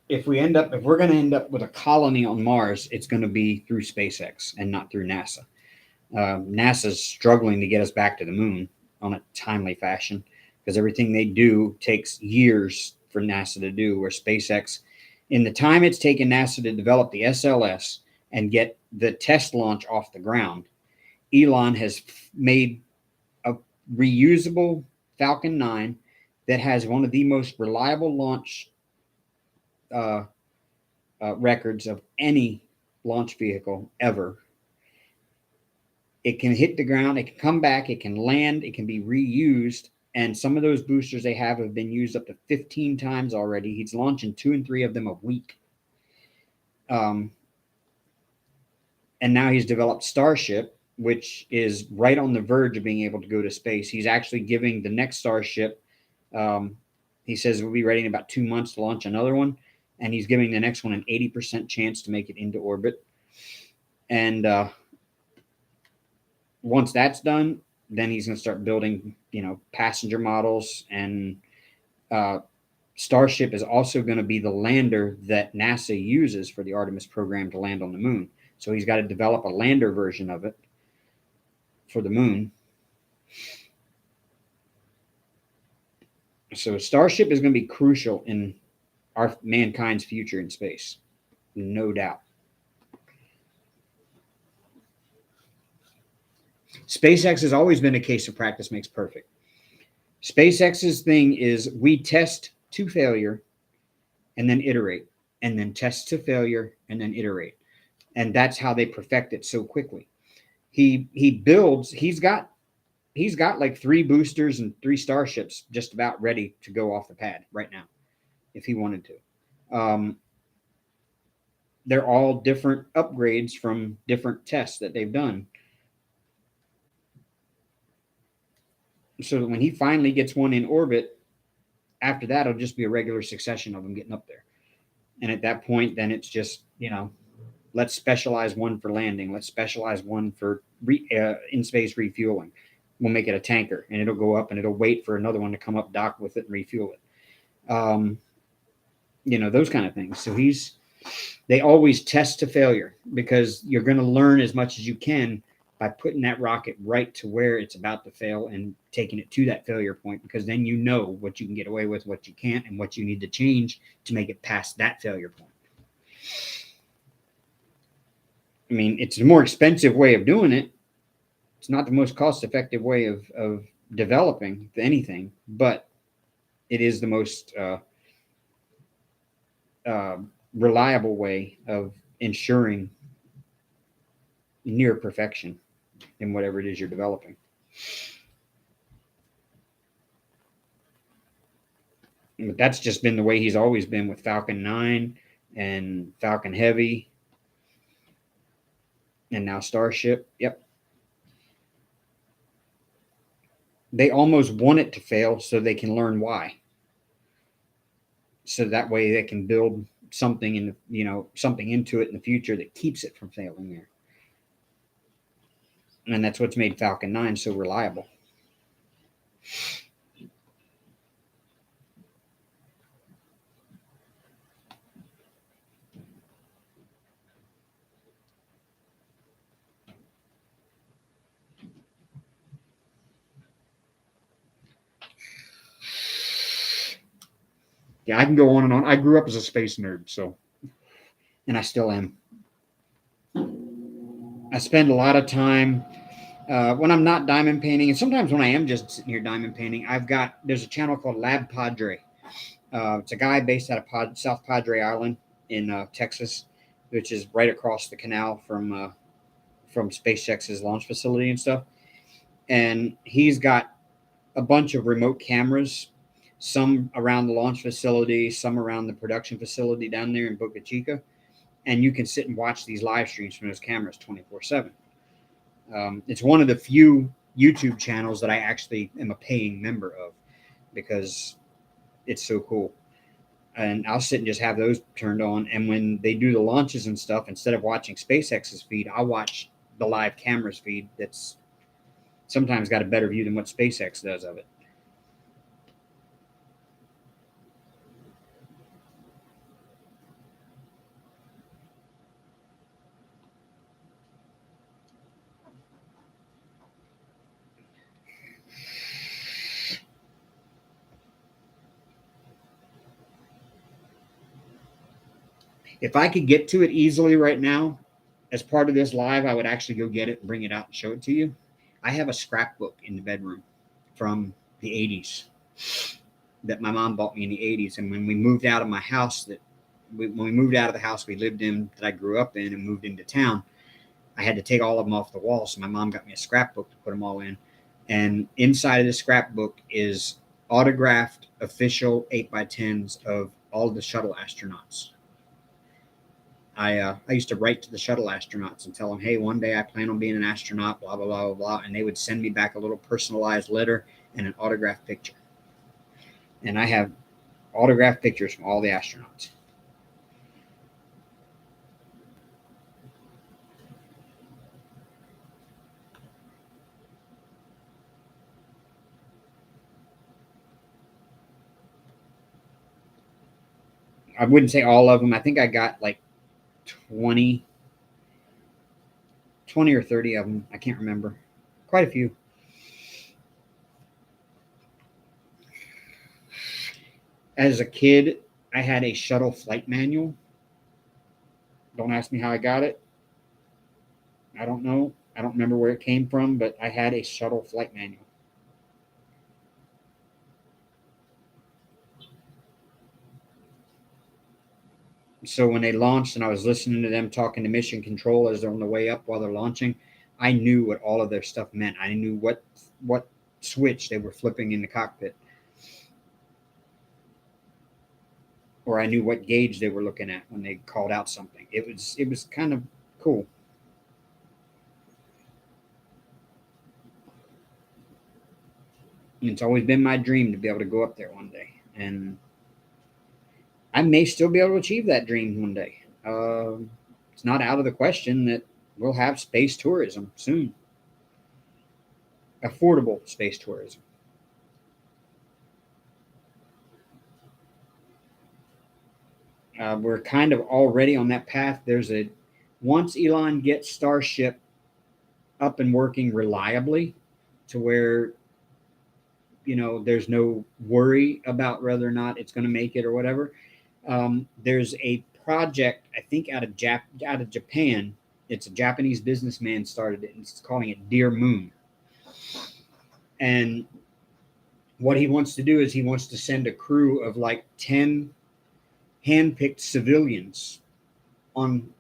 S1: if we're going to end up with a colony on Mars, it's going to be through SpaceX and not through NASA. NASA's struggling to get us back to the moon on a timely fashion, because everything they do takes years for NASA to do, where SpaceX, in the time it's taken NASA to develop the SLS and get the test launch off the ground, Elon has made a reusable Falcon 9 that has one of the most reliable launch records of any launch vehicle ever. It can hit the ground, it can come back, it can land, it can be reused. And some of those boosters they have been used up to 15 times already. He's launching 2 and 3 of them a week. And now he's developed Starship, which is right on the verge of being able to go to space. He's actually giving the next Starship, he says we'll be ready in about 2 months to launch another one, and he's giving the next one an 80% chance to make it into orbit. And once that's done, then he's going to start building, passenger models. And Starship is also going to be the lander that NASA uses for the Artemis program to land on the moon. So he's got to develop a lander version of it for the moon. So Starship is going to be crucial in mankind's future in space, no doubt. SpaceX has always been a case of practice makes perfect. SpaceX's thing is we test to failure and then iterate, and then test to failure and then iterate. And that's how they perfect it so quickly. He builds, he's got like 3 boosters and 3 Starships just about ready to go off the pad right now, if he wanted to. They're all different upgrades from different tests that they've done. So that when he finally gets one in orbit, after that, it'll just be a regular succession of them getting up there. And at that point, then it's just, let's specialize one for landing. Let's specialize one for in-space refueling. We'll make it a tanker, and it'll go up, and it'll wait for another one to come up, dock with it, and refuel it. Those kind of things. So they always test to failure, because you're going to learn as much as you can by putting that rocket right to where it's about to fail and taking it to that failure point, because then you know what you can get away with, what you can't, and what you need to change to make it past that failure point. I mean, it's a more expensive way of doing it. It's not the most cost-effective way of developing anything, but it is the most reliable way of ensuring near perfection in whatever it is you're developing. But that's just been the way he's always been with Falcon 9 and Falcon Heavy and now Starship. Yep. They almost want it to fail so they can learn why. So that way they can build something something into it in the future that keeps it from failing there. And that's what's made Falcon 9 so reliable. Yeah, I can go on and on. I grew up as a space nerd, and I still am. I spend a lot of time when I'm not diamond painting, and sometimes when I am just sitting here diamond painting, there's a channel called Lab Padre. It's a guy based out of South Padre Island in Texas, which is right across the canal from SpaceX's launch facility and stuff. And he's got a bunch of remote cameras, some around the launch facility, some around the production facility down there in Boca Chica. And you can sit and watch these live streams from those cameras 24/7. It's one of the few YouTube channels that I actually am a paying member of, because it's so cool. And I'll sit and just have those turned on. And when they do the launches and stuff, instead of watching SpaceX's feed, I'll watch the live cameras feed that's sometimes got a better view than what SpaceX does of it. If I could get to it easily right now, as part of this live, I would actually go get it and bring it out and show it to you. I have a scrapbook in the bedroom from the 80s that my mom bought me in the 80s. And when we moved out of my house, when we moved out of the house we lived in, that I grew up in, and moved into town, I had to take all of them off the wall. So my mom got me a scrapbook to put them all in. And inside of the scrapbook is autographed official 8x10s of all the shuttle astronauts. I used to write to the shuttle astronauts and tell them, hey, one day I plan on being an astronaut, blah, blah, blah, blah, blah. And they would send me back a little personalized letter and an autographed picture. And I have autographed pictures from all the astronauts. I wouldn't say all of them. I think I got like 20 or 30 of them. I can't remember. Quite a few. As a kid, I had a shuttle flight manual. Don't ask me how I got it. I don't know. I don't remember where it came from, but I had a shuttle flight manual. So when they launched and I was listening to them talking to mission control as they're on the way up while they're launching, I knew what all of their stuff meant. I knew what switch they were flipping in the cockpit. Or I knew what gauge they were looking at when they called out something. It was kind of cool. And it's always been my dream to be able to go up there one day. And I may still be able to achieve that dream one day. It's not out of the question that we'll have space tourism soon. Affordable space tourism. We're kind of already on that path. Once Elon gets Starship up and working reliably to where, there's no worry about whether or not it's going to make it or whatever. There's a project, I think, out of Japan. It's a Japanese businessman started it, and it's calling it Dear Moon. And what he wants to do is he wants to send a crew of like 10 handpicked civilians on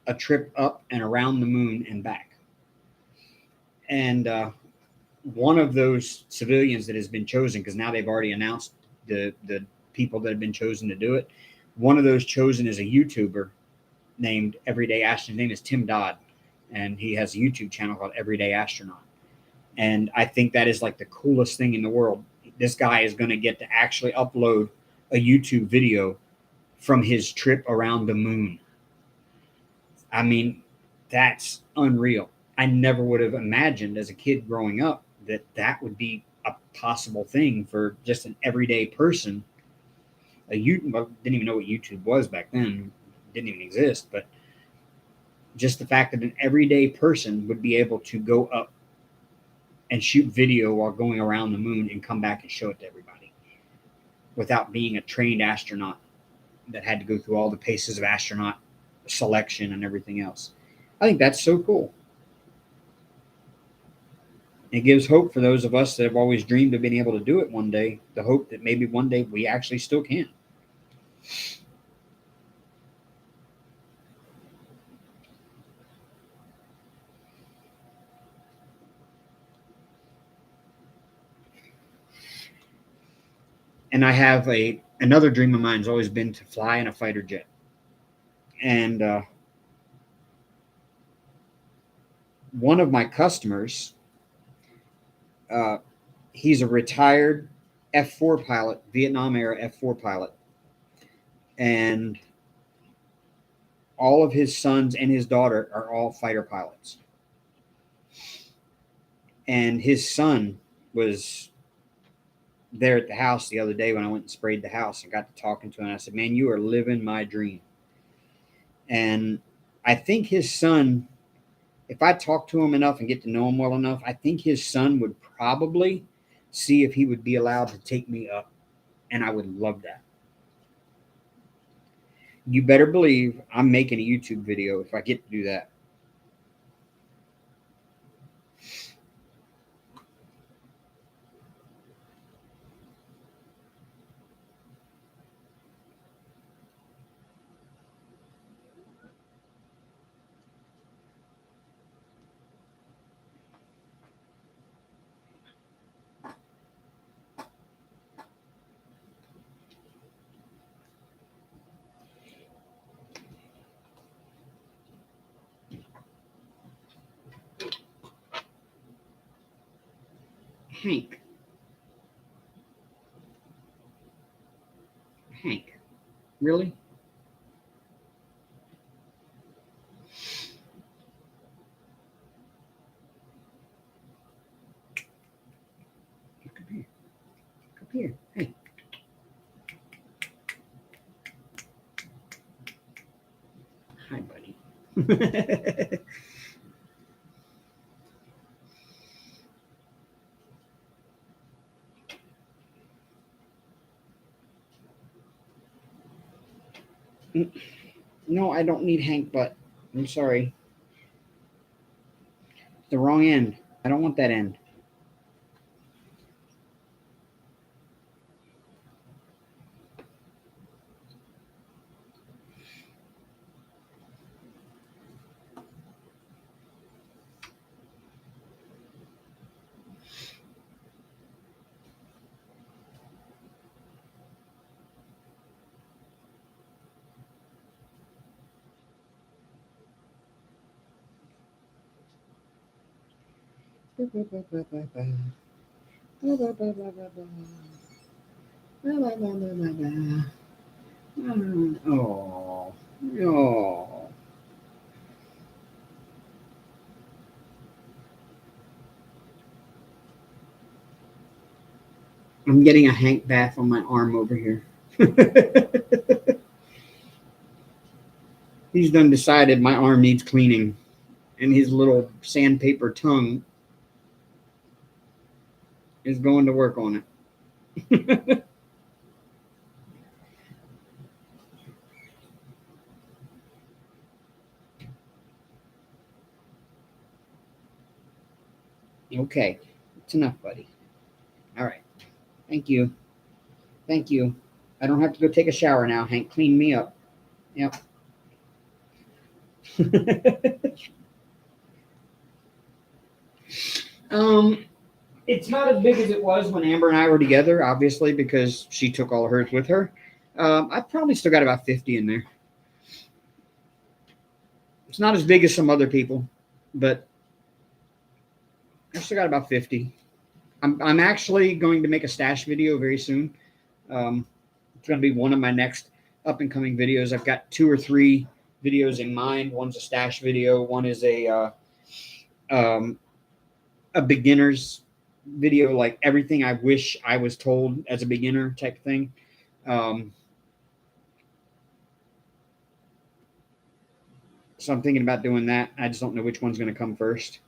S1: a trip up and around the moon and back. And one of those civilians that has been chosen, because now they've already announced the people that have been chosen to do it. One of those chosen is a YouTuber named Everyday Astronaut. His name is Tim Dodd, and he has a YouTube channel called Everyday Astronaut. And I think that is like the coolest thing in the world. This guy is going to get to actually upload a YouTube video from his trip around the moon. I mean, that's unreal. I never would have imagined as a kid growing up that would be a possible thing for just an everyday person. Didn't even know what YouTube was back then. It didn't even exist. But just the fact that an everyday person would be able to go up and shoot video while going around the moon and come back and show it to everybody without being a trained astronaut that had to go through all the paces of astronaut selection and everything else. I think that's so cool. It gives hope for those of us that have always dreamed of being able to do it one day, the hope that maybe one day we actually still can. And I have another dream of mine has always been to fly in a fighter jet. And one of my customers, he's a retired F4 pilot, Vietnam era F4 pilot. And all of his sons and his daughter are all fighter pilots. And his son was there at the house the other day when I went and sprayed the house and got to talking to him. And I said, man, you are living my dream. And I think his son, if I talk to him enough and get to know him well enough, I think his son would probably see if he would be allowed to take me up. And I would love that. You better believe I'm making a YouTube video if I get to do that. Hank. Hank. Really? Come here. Come here. Hey. Hi, buddy. No, I don't need Hank butt. I'm sorry. The wrong end. I don't want that end. Oh, no. I'm getting a Hank bath on my arm over here. He's done decided my arm needs cleaning, and his little sandpaper tongue is going to work on it. Okay, it's enough, buddy. All right. Thank you. Thank you. I don't have to go take a shower now. Hank, clean me up. Yep. It's not as big as it was when Amber and I were together, obviously, because she took all of hers with her. I've probably still got about 50 in there. It's not as big as some other people, but I've still got about 50. I'm actually going to make a stash video very soon. It's going to be one of my next up and coming videos. I've got 2 or 3 videos in mind. One's a stash video. One is a beginner's video, like everything I wish I was told as a beginner type thing. So I'm thinking about doing that. I just don't know which one's going to come first.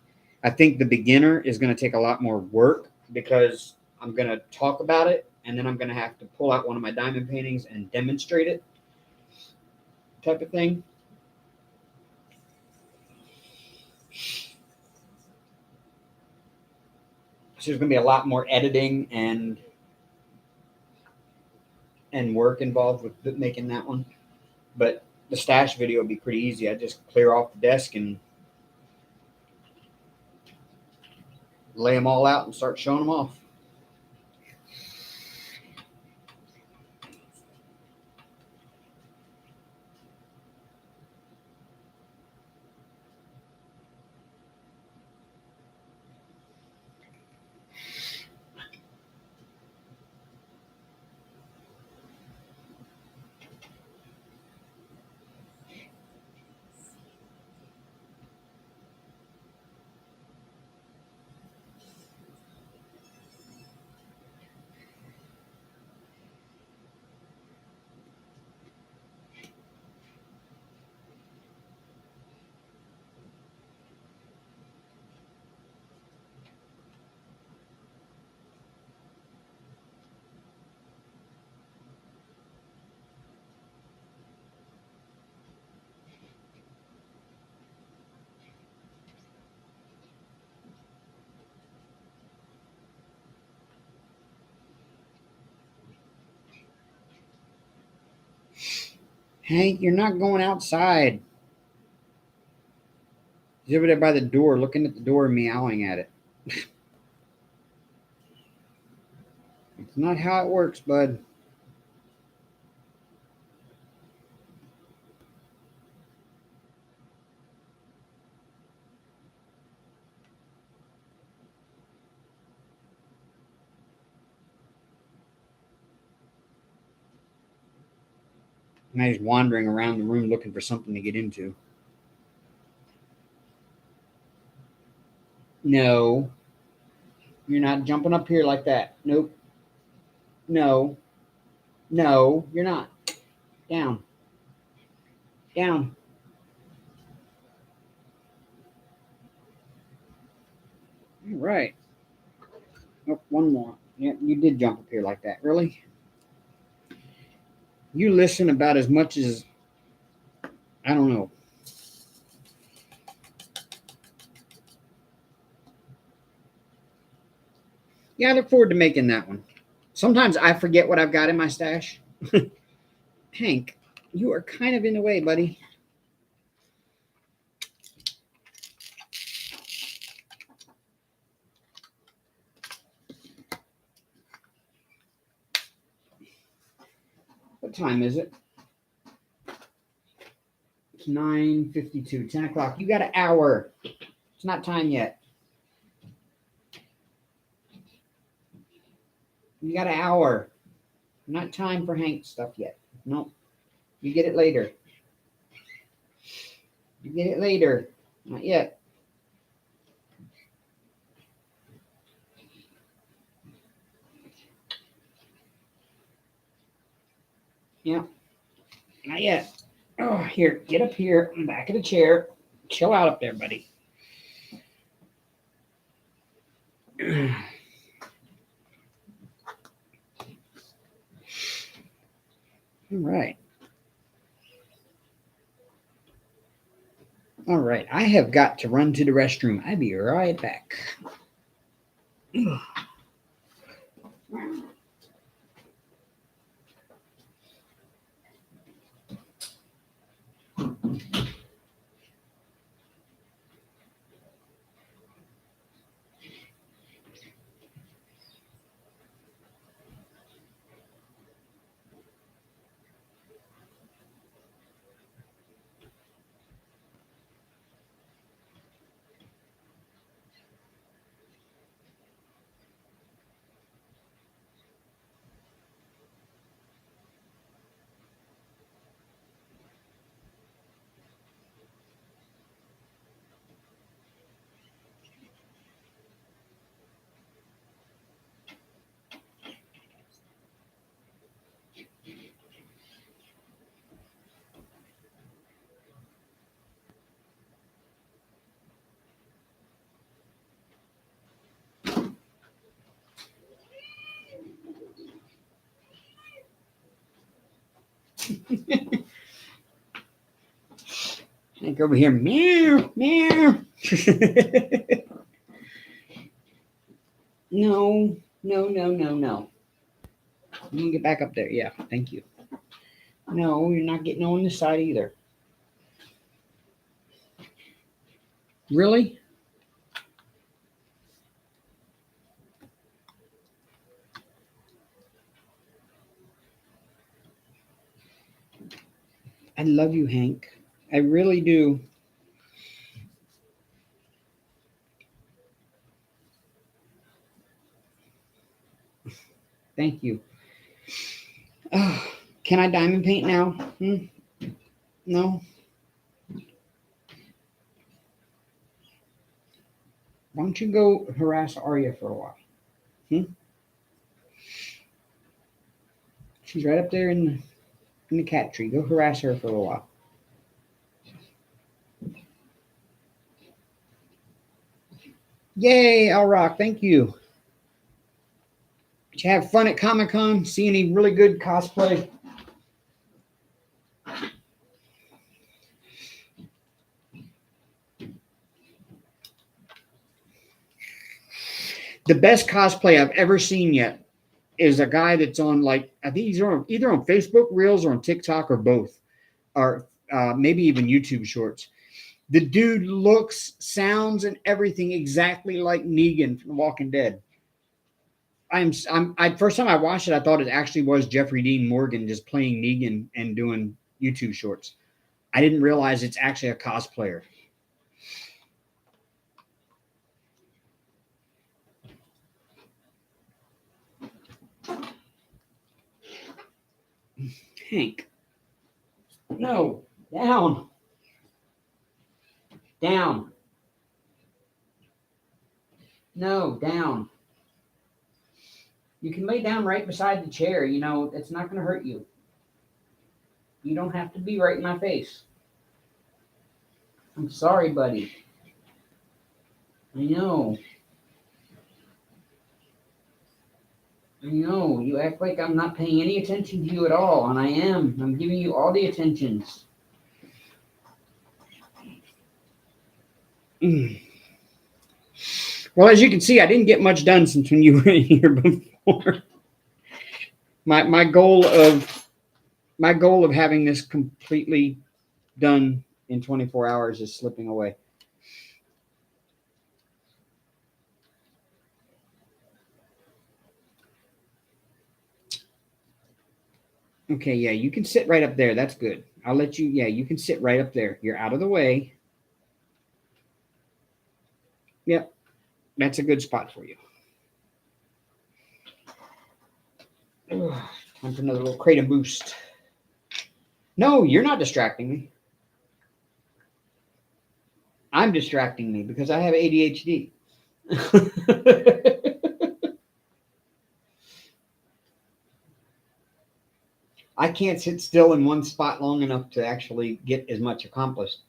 S1: I think the beginner is going to take a lot more work because I'm going to talk about it and then I'm going to have to pull out one of my diamond paintings and demonstrate it type of thing. So there's going to be a lot more editing and work involved with making that one. But the stash video would be pretty easy. I just clear off the desk and lay them all out and start showing them off. Hank, you're not going outside. He's over there by the door, looking at the door, meowing at it. It's not how it works, bud. And I was wandering around the room looking for something to get into. No. You're not jumping up here like that. Nope. No. No, you're not. Down. Down. All right. Oh, one more. Yeah, you did jump up here like that. Really? You listen about as much as, I don't know. Yeah, I look forward to making that one. Sometimes I forget what I've got in my stash. Hank, you are kind of in the way, buddy. What time is it? It's 9:52, 10 o'clock. You got an hour. It's not time yet. You got an hour. Not time for Hank stuff yet. Nope. You get it later. You get it later. Not yet. Yeah. Not yet. Oh, here. Get up here on the back of the chair. Chill out up there, buddy. All right. All right. I have got to run to the restroom. I'll be right back. Hank over here. Meow, meow. No, no, no, no, no. I'm gonna get back up there. Yeah, thank you. No, you're not getting on this side either. Really? I love you, Hank. I really do. Thank you. Oh, can I diamond paint now? No. Why don't you go harass Arya for a while? She's right up there in the cat tree. Go harass her for a while. Yay, I'll rock. Thank you. Did you have fun at Comic-Con? See any really good cosplay? The best cosplay I've ever seen yet is a guy that's on, like, I think he's on either on Facebook Reels or on TikTok or both, or maybe even YouTube Shorts. The dude looks, sounds, and everything exactly like Negan from The Walking Dead. First time I watched it, I thought it actually was Jeffrey Dean Morgan just playing Negan and doing YouTube Shorts. I didn't realize it's actually a cosplayer. Hank, No, down. Down. No, down. You can lay down right beside the chair. You know, it's not going to hurt you. You don't have to be right in my face. I'm sorry, buddy. I know. I know. You act like I'm not paying any attention to you at all, and I am. I'm giving you all the attentions. Well, as you can see, I didn't get much done since when you were in here before. My goal of having this completely done in 24 hours is slipping away. Okay, yeah, you can sit right up there. That's good. I'll let you, yeah, you can sit right up there. You're out of the way. Yep, that's a good spot for you. Time for another little kratom boost. No, you're not distracting me. I'm distracting me because I have ADHD. I can't sit still in one spot long enough to actually get as much accomplished.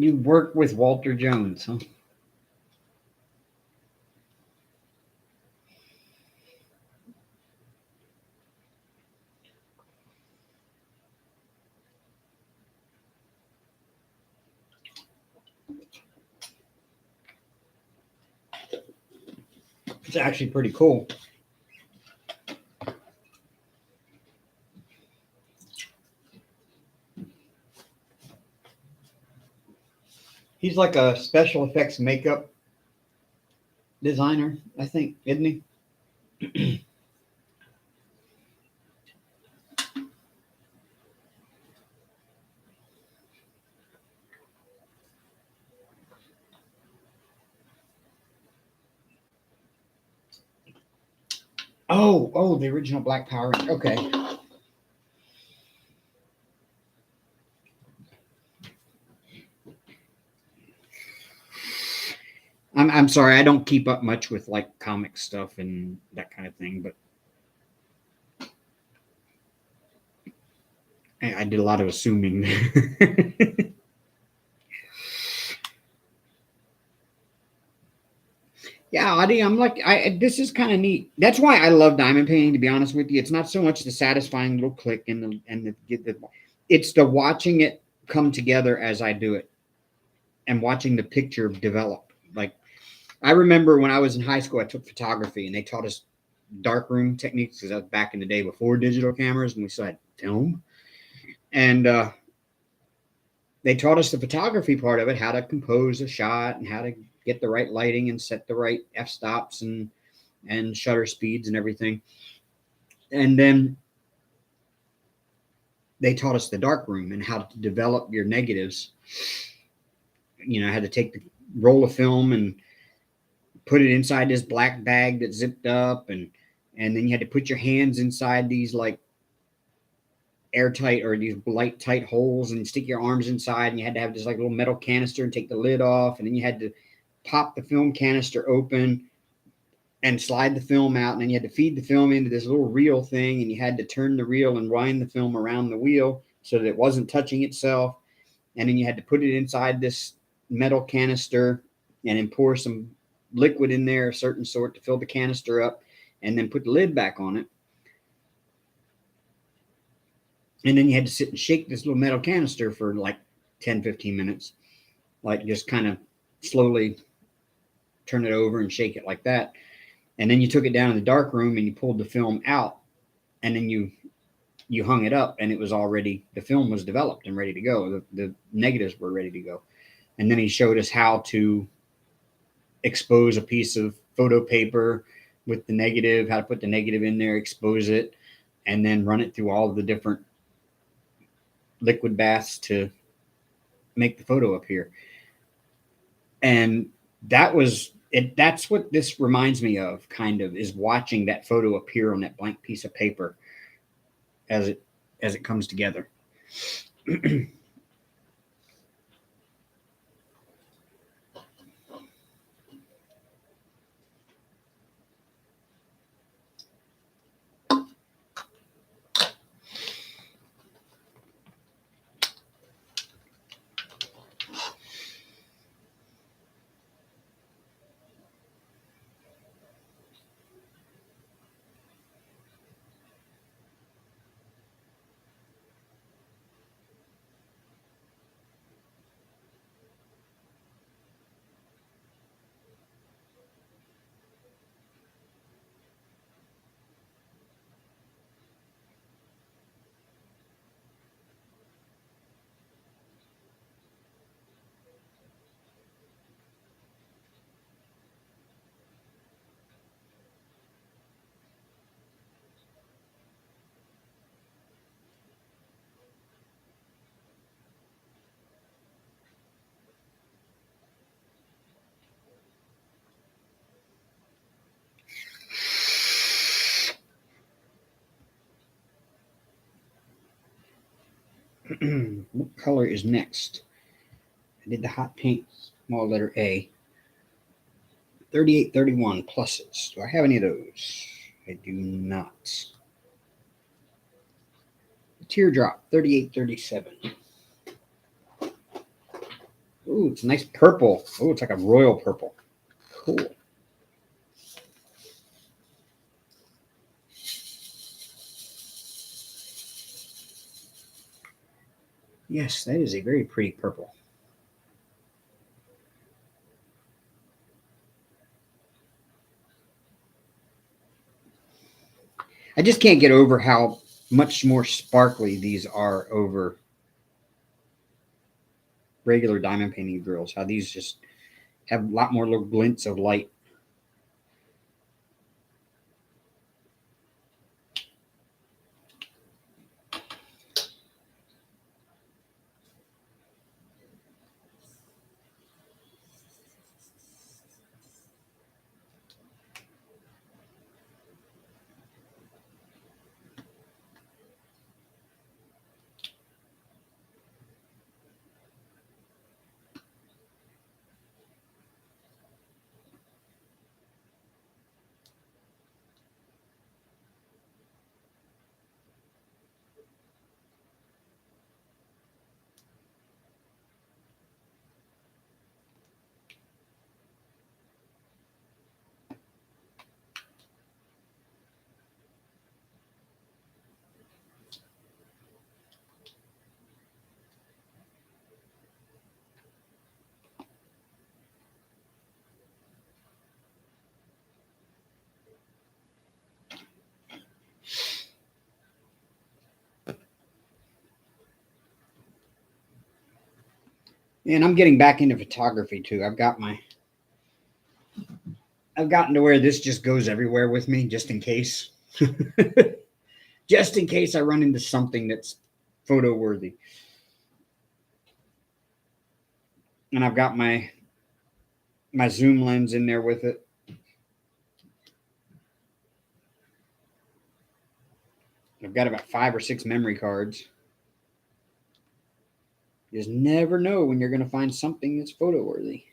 S1: You work with Walter Jones, huh? It's actually pretty cool. He's like a special effects makeup designer, I think, isn't he? Oh, the original Black Power Ranger. Okay. I'm sorry, I don't keep up much with like comic stuff and that kind of thing, but I did a lot of assuming. Yeah, Audie, I'm like, this is kind of neat. That's why I love diamond painting. To be honest with you, it's not so much the satisfying little click it's the watching it come together as I do it, and watching the picture develop. Like, I remember when I was in high school, I took photography, and they taught us darkroom techniques because that was back in the day before digital cameras, and we still had film. And they taught us the photography part of it, how to compose a shot and how to get the right lighting and set the right f-stops and shutter speeds and everything. And then they taught us the darkroom and how to develop your negatives. You know, I had to take the roll of film and put it inside this black bag that zipped up, and then you had to put your hands inside these like airtight or these light tight holes and stick your arms inside, and you had to have this like little metal canister and take the lid off, and then you had to pop the film canister open and slide the film out, and then you had to feed the film into this little reel thing, and you had to turn the reel and wind the film around the wheel so that it wasn't touching itself, and then you had to put it inside this metal canister and then pour some liquid in there, a certain sort, to fill the canister up, and then put the lid back on it. And then you had to sit and shake this little metal canister for like 10-15 minutes, like just kind of slowly turn it over and shake it like that. And then you took it down in the dark room and you pulled the film out, and then you hung it up, and it was already, the film was developed and ready to go. The negatives were ready to go. And then he showed us how to expose a piece of photo paper with the negative, how to put the negative in there, expose it, and then run it through all of the different liquid baths to make the photo appear. And that was it. That's what this reminds me of, kind of, is watching that photo appear on that blank piece of paper as it comes together. What color is next? I did the hot pink, small letter A. 3831 pluses. Do I have any of those? I do not. Teardrop, 3837. Ooh, it's a nice purple. Oh, it's like a royal purple. Cool. Yes, that is a very pretty purple. I just can't get over how much more sparkly these are over regular diamond painting drills. How these just have a lot more little glints of light. And I'm getting back into photography too. I've gotten to where this just goes everywhere with me, just in case. Just in case I run into something that's photo worthy. And I've got my zoom lens in there with it. I've got about 5 or 6 memory cards. You just never know when you're going to find something that's photo worthy.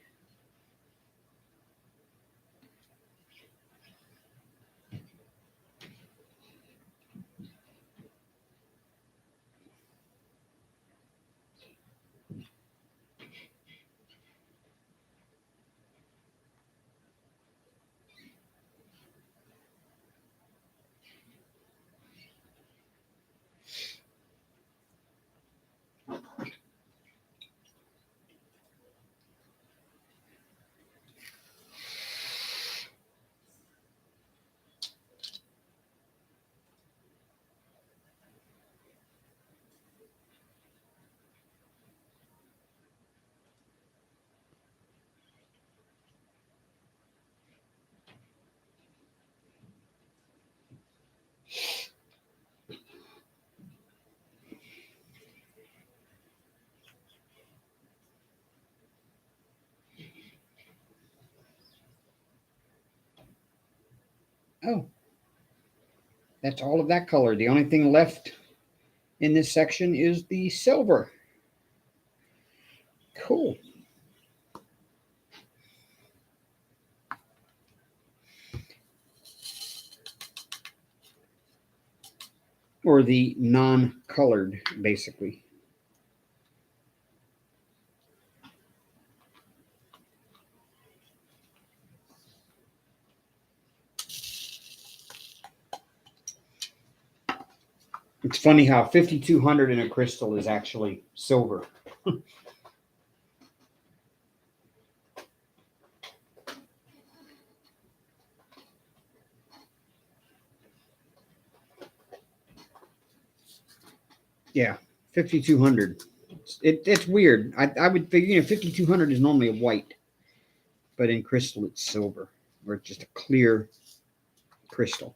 S1: that's all of that color. The only thing left in this section is the silver. Cool. Or the non-colored, basically. It's funny how 5200 in a crystal is actually silver. Yeah, 5200. It's weird. I would figure 5200 is normally a white, but in crystal it's silver, or it's just a clear crystal.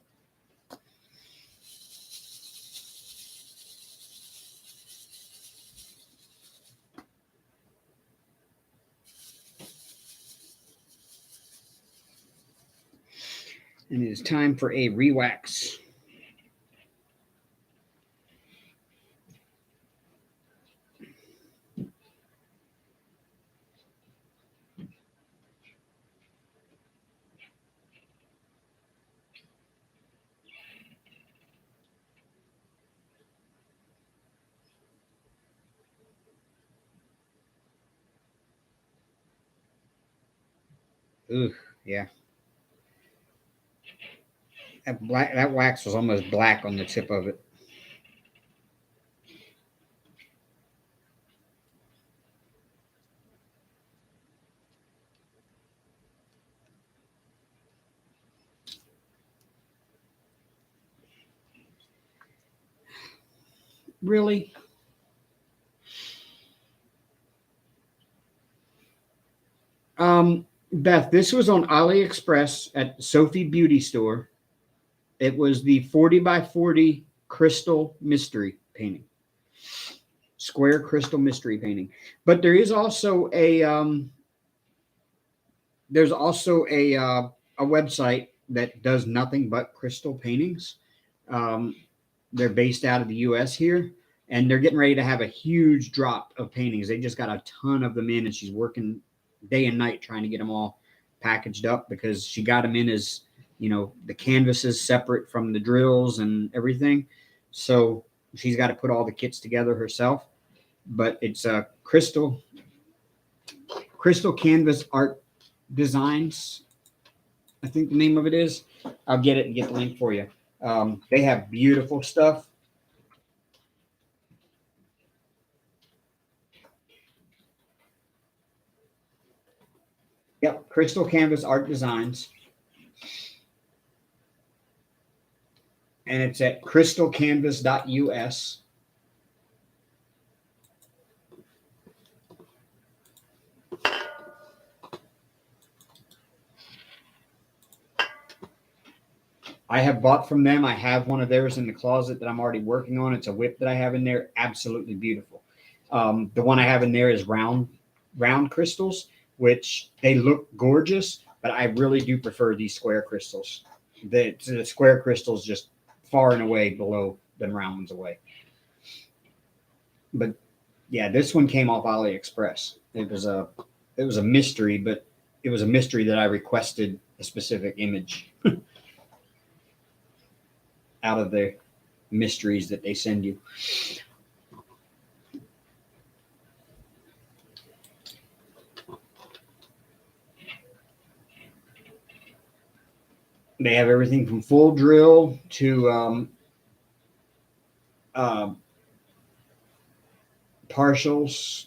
S1: And it is time for a rewax. Ugh, yeah. That wax was almost black on the tip of it. Really? Beth, this was on AliExpress at Sophie Beauty Store. It was the 40 by 40 crystal mystery painting. Square crystal mystery painting. But there is also a a website that does nothing but crystal paintings. They're based out of the US here, and they're getting ready to have a huge drop of paintings. They just got a ton of them in, and she's working day and night trying to get them all packaged up because she got them in as, the canvases separate from the drills and everything. So she's got to put all the kits together herself. But it's a crystal canvas art designs, I think the name of it is. I'll get it and get the link for you. They have beautiful stuff. Yep, Crystal Canvas Art Designs. And it's at crystalcanvas.us. I have bought from them. I have one of theirs in the closet that I'm already working on. It's a whip that I have in there. Absolutely beautiful. The one I have in there is round crystals, which they look gorgeous, but I really do prefer these square crystals. The square crystals just far and away below them round ones away. But yeah, this one came off AliExpress. It was a mystery, but it was a mystery that I requested a specific image out of the mysteries that they send you. They have everything from full drill to partials,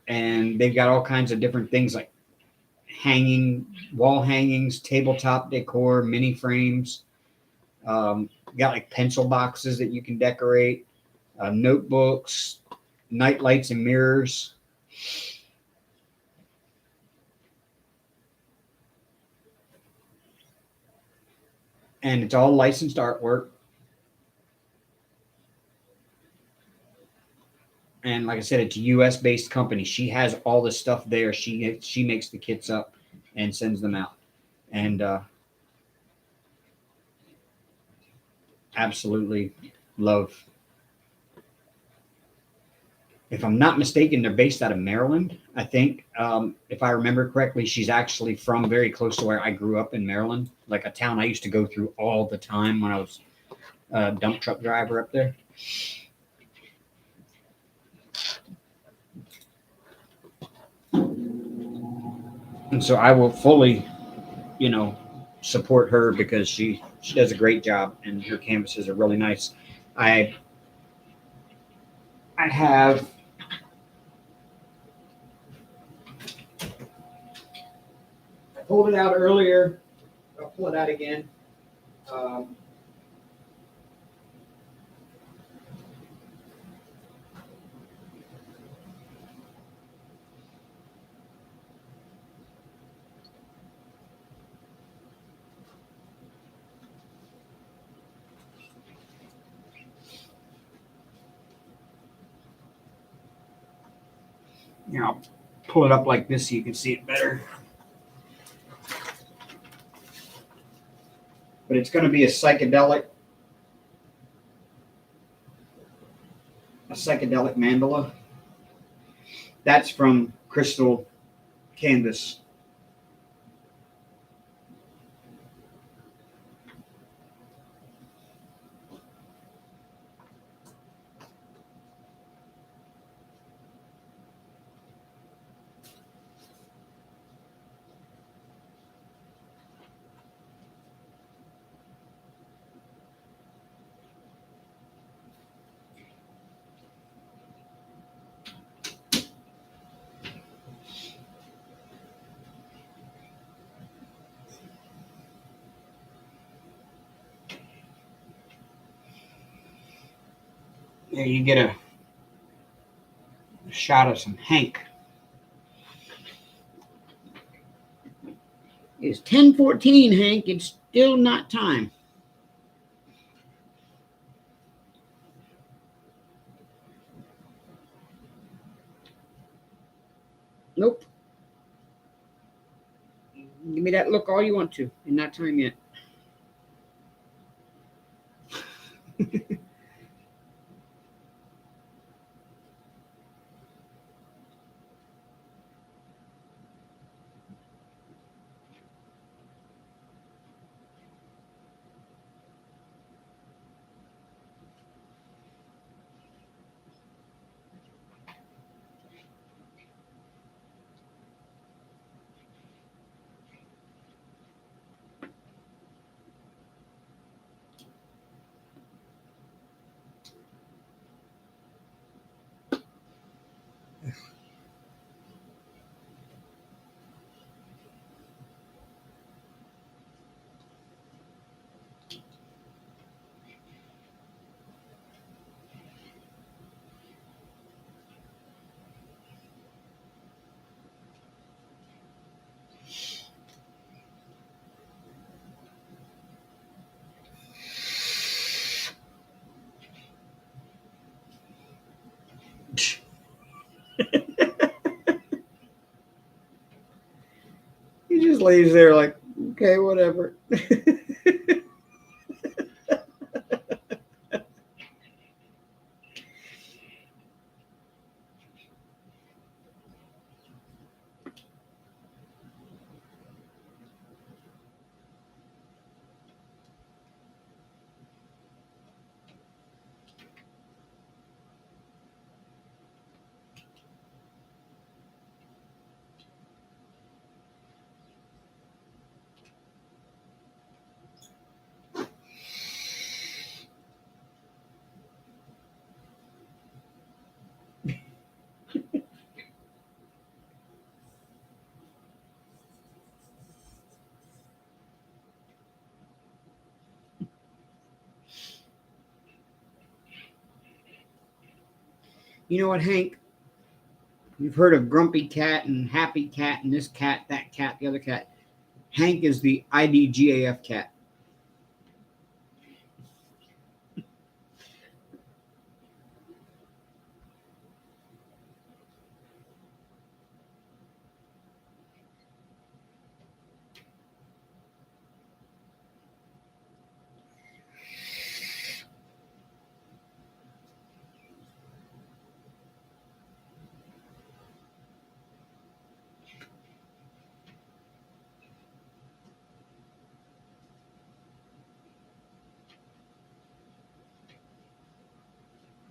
S1: and they've got all kinds of different things like wall hangings, tabletop decor, mini frames. Got like pencil boxes that you can decorate, notebooks, night lights and mirrors. And it's all licensed artwork. And like I said, it's a US based company. She has all the stuff there. She makes the kits up and sends them out. And absolutely love. If I'm not mistaken, they're based out of Maryland. I think, if I remember correctly, she's actually from very close to where I grew up in Maryland, like a town I used to go through all the time when I was a dump truck driver up there. And so I will fully, you know, support her because she does a great job and her canvases are really nice. I I have I pulled it out earlier. I'll pull it out again. Um, I'll pull it up like this so you can see it better. But it's going to be a psychedelic mandala. That's from Crystal Canvas. There you get a shot of some Hank. It's 10:14, Hank. It's still not time. Nope. Give me that look all you want to. It's not time yet. He just lays there like, okay, whatever. You know what, Hank? You've heard of Grumpy Cat and Happy Cat and this cat, that cat, the other cat. Hank is the IDGAF cat.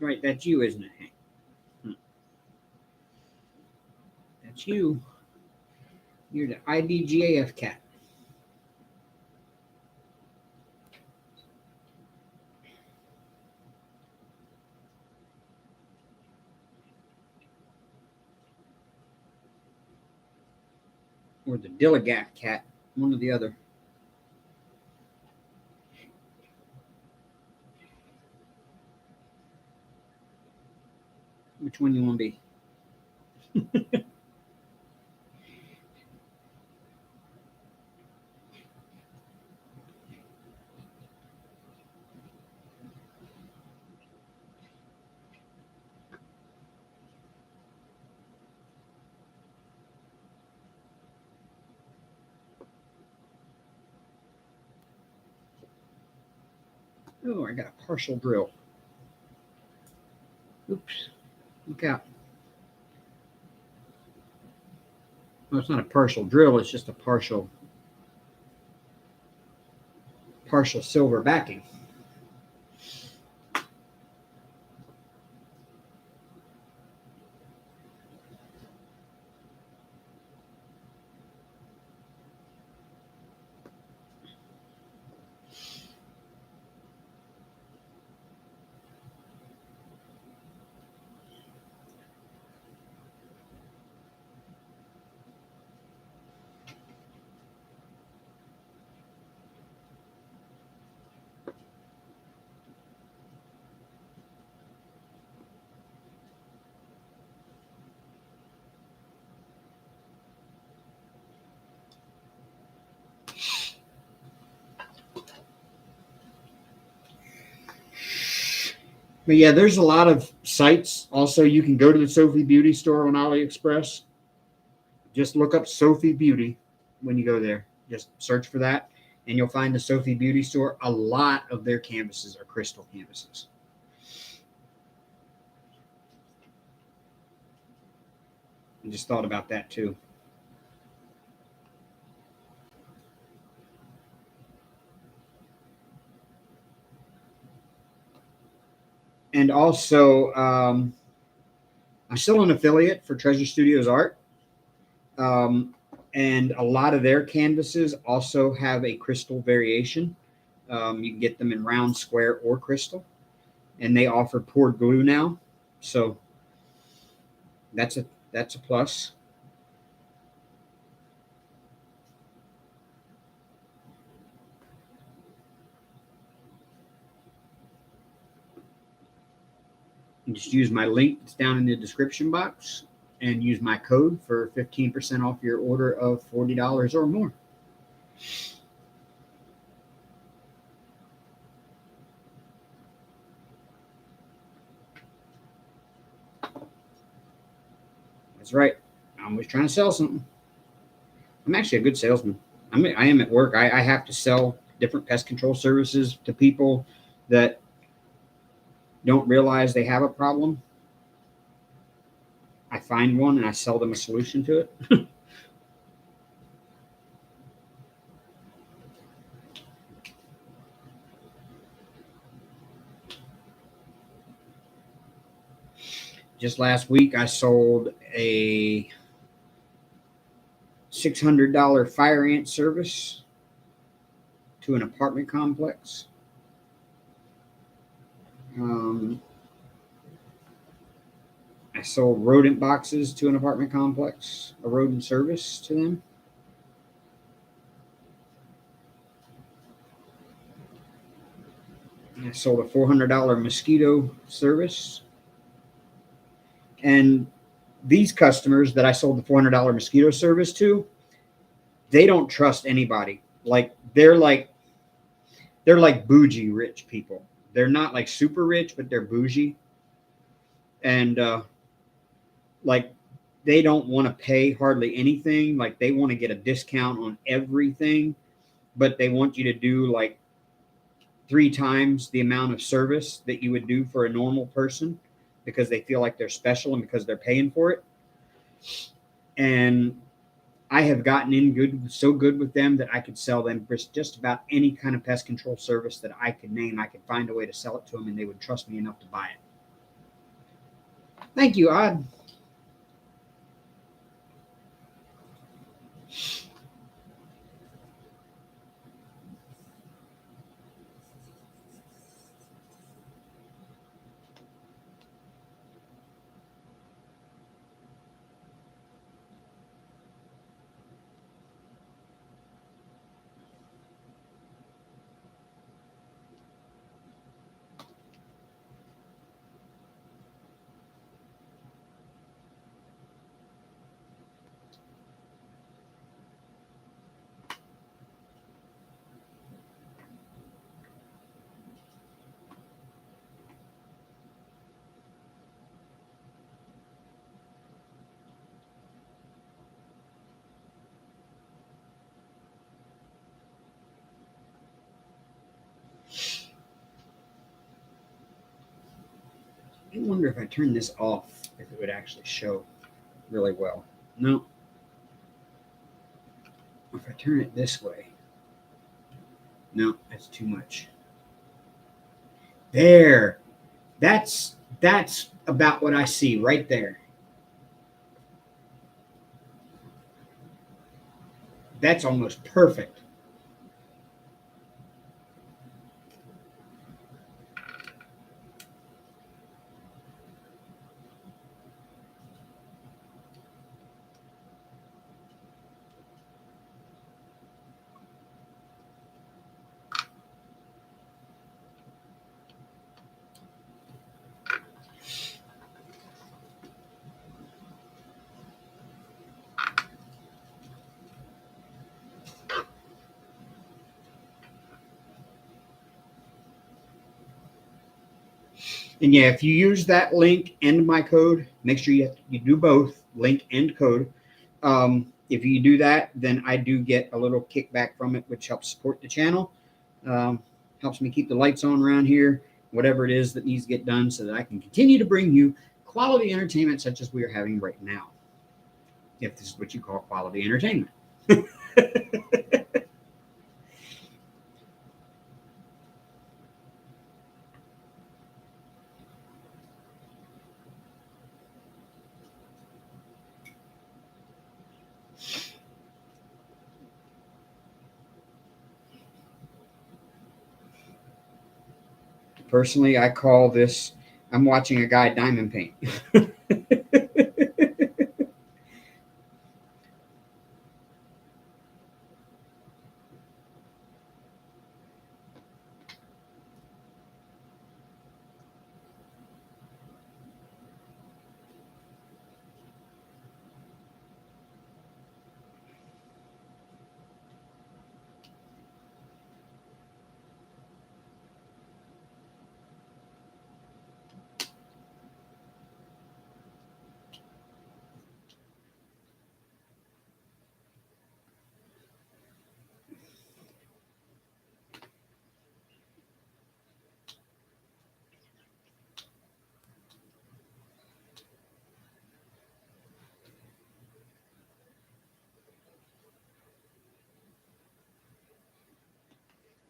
S1: Right, that's you, isn't it, Hank? That's you. You're the IDGAF cat. Or the Dilligaf cat. One or the other. Which one you want to be? Oh, I got a partial drill. Oops. Look out. Well, it's not a partial drill, it's just a partial silver backing. But yeah, there's a lot of sites. Also, you can go to the Sophie Beauty store on AliExpress. Just look up Sophie Beauty when you go there. Just search for that, and you'll find the Sophie Beauty store. A lot of their canvases are crystal canvases. I just thought about that too. And also, I'm still an affiliate for Treasure Studios Art. And a lot of their canvases also have a crystal variation. You can get them in round, square, or crystal. And they offer poured glue now. So that's a plus. And just use my link that's down in the description box and use my code for 15% off your order of $40 or more. That's right. I'm always trying to sell something. I'm actually a good salesman. I am at work. I have to sell different pest control services to people that don't realize they have a problem. I find one and I sell them a solution to it. Just last week, I sold a $600 fire ant service to an apartment complex. I sold rodent boxes to an apartment complex, a rodent service to them. I sold a $400 mosquito service. And these customers that I sold the $400 mosquito service to, they don't trust anybody. They're like bougie rich people. They're not like super rich, but they're bougie. And they don't want to pay hardly anything. Like they want to get a discount on everything, but they want you to do like 3 times the amount of service that you would do for a normal person because they feel like they're special and because they're paying for it. And I have gotten in so good with them that I could sell them just about any kind of pest control service that I could name. I could find a way to sell it to them and they would trust me enough to buy it. Thank you. I wonder if I turn this off, if it would actually show really well. No. If I turn it this way, no, that's too much. There. That's about what I see right there. That's almost perfect. And yeah, if you use that link and my code, make sure you do both, link and code. If you do that, then I do get a little kickback from it, which helps support the channel. Helps me keep the lights on around here, whatever it is that needs to get done so that I can continue to bring you quality entertainment such as we are having right now. If this is what you call quality entertainment. Personally, I call this, I'm watching a guy diamond paint.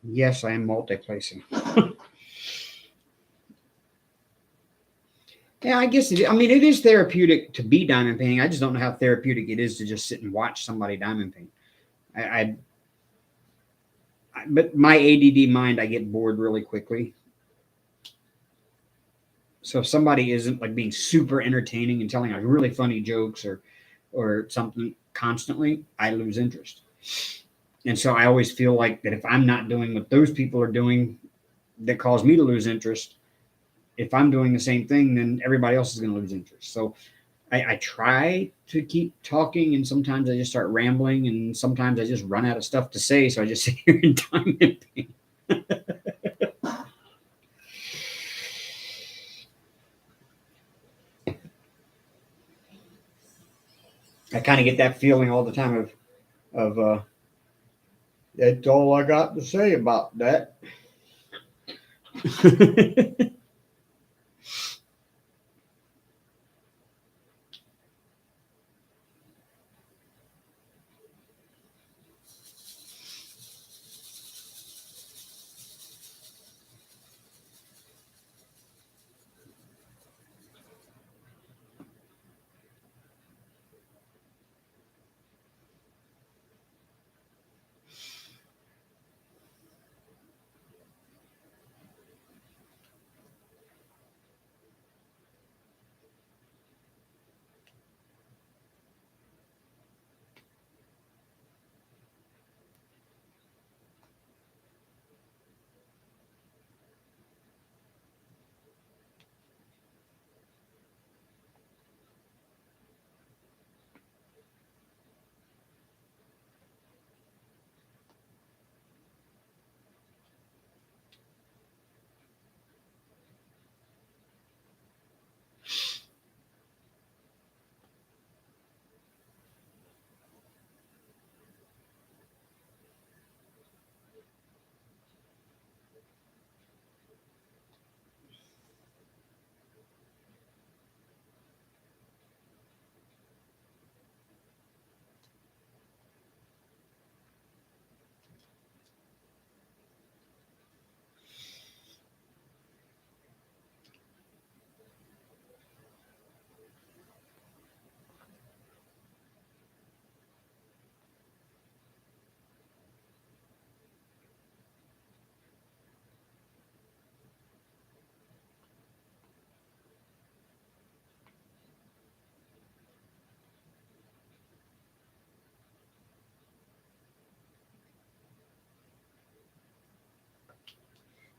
S1: Yes, I am multi-placing. Yeah, I guess I mean, it is therapeutic to be diamond painting. I just don't know how therapeutic it is to just sit and watch somebody diamond paint. But my ADD mind, I get bored really quickly. So if somebody isn't like being super entertaining and telling like really funny jokes or something constantly, I lose interest. And so I always feel like that if I'm not doing what those people are doing that cause me to lose interest, if I'm doing the same thing, then everybody else is going to lose interest. So I try to keep talking, and sometimes I just start rambling, and sometimes I just run out of stuff to say. So I just sit here and time it. I kind of get that feeling all the time of that's all I got to say about that.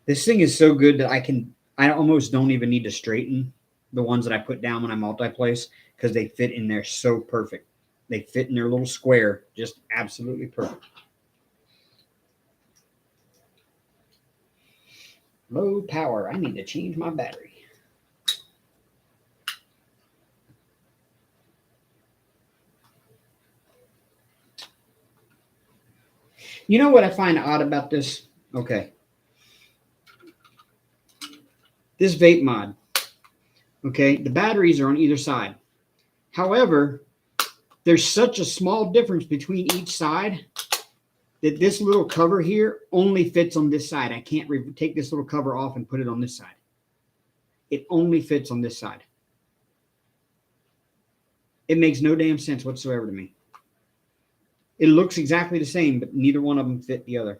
S1: This thing is so good that I almost don't even need to straighten the ones that I put down when I multi-place because they fit in there so perfect. They fit in their little square just absolutely perfect. Low power. I need to change my battery. You know what I find odd about this? Okay. This vape mod. Okay. The batteries are on either side. However, there's such a small difference between each side that this little cover here only fits on this side. I can't take this little cover off and put it on this side. It only fits on this side. It makes no damn sense whatsoever to me. It looks exactly the same, but neither one of them fit the other.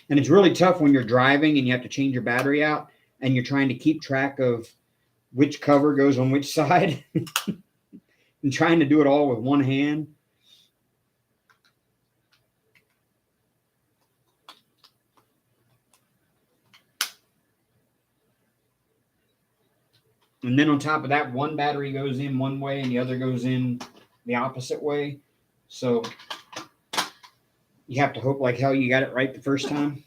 S1: And it's really tough when you're driving and you have to change your battery out and you're trying to keep track of which cover goes on which side and trying to do it all with one hand. And then on top of that, one battery goes in one way and the other goes in the opposite way. So you have to hope like hell you got it right the first time.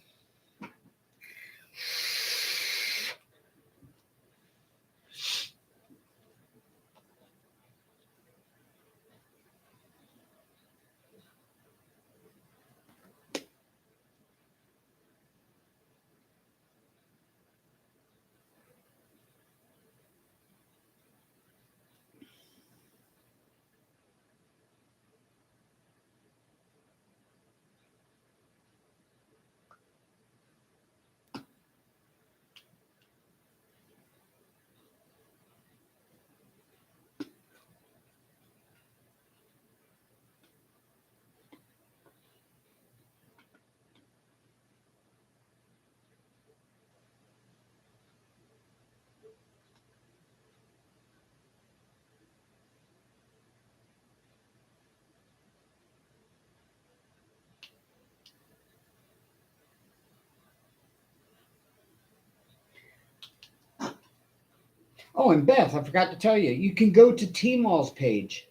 S1: Oh, and Beth, I forgot to tell you, you can go to T-Mall's page.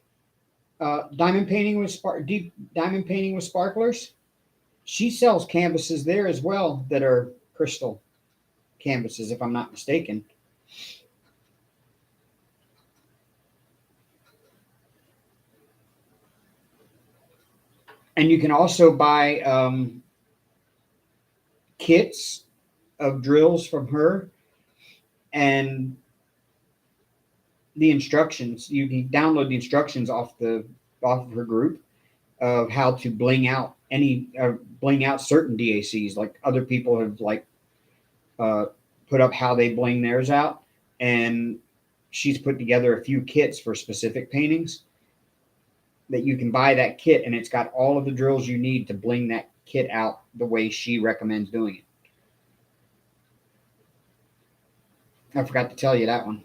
S1: Diamond painting with deep diamond painting with sparklers. She sells canvases there as well that are crystal canvases, if I'm not mistaken. And you can also buy kits of drills from her and the instructions. You can download the instructions off of her group of how to bling out certain DACs. Like other people have put up how they bling theirs out, and she's put together a few kits for specific paintings that you can buy that kit, and it's got all of the drills you need to bling that kit out the way she recommends doing it. I forgot to tell you that one.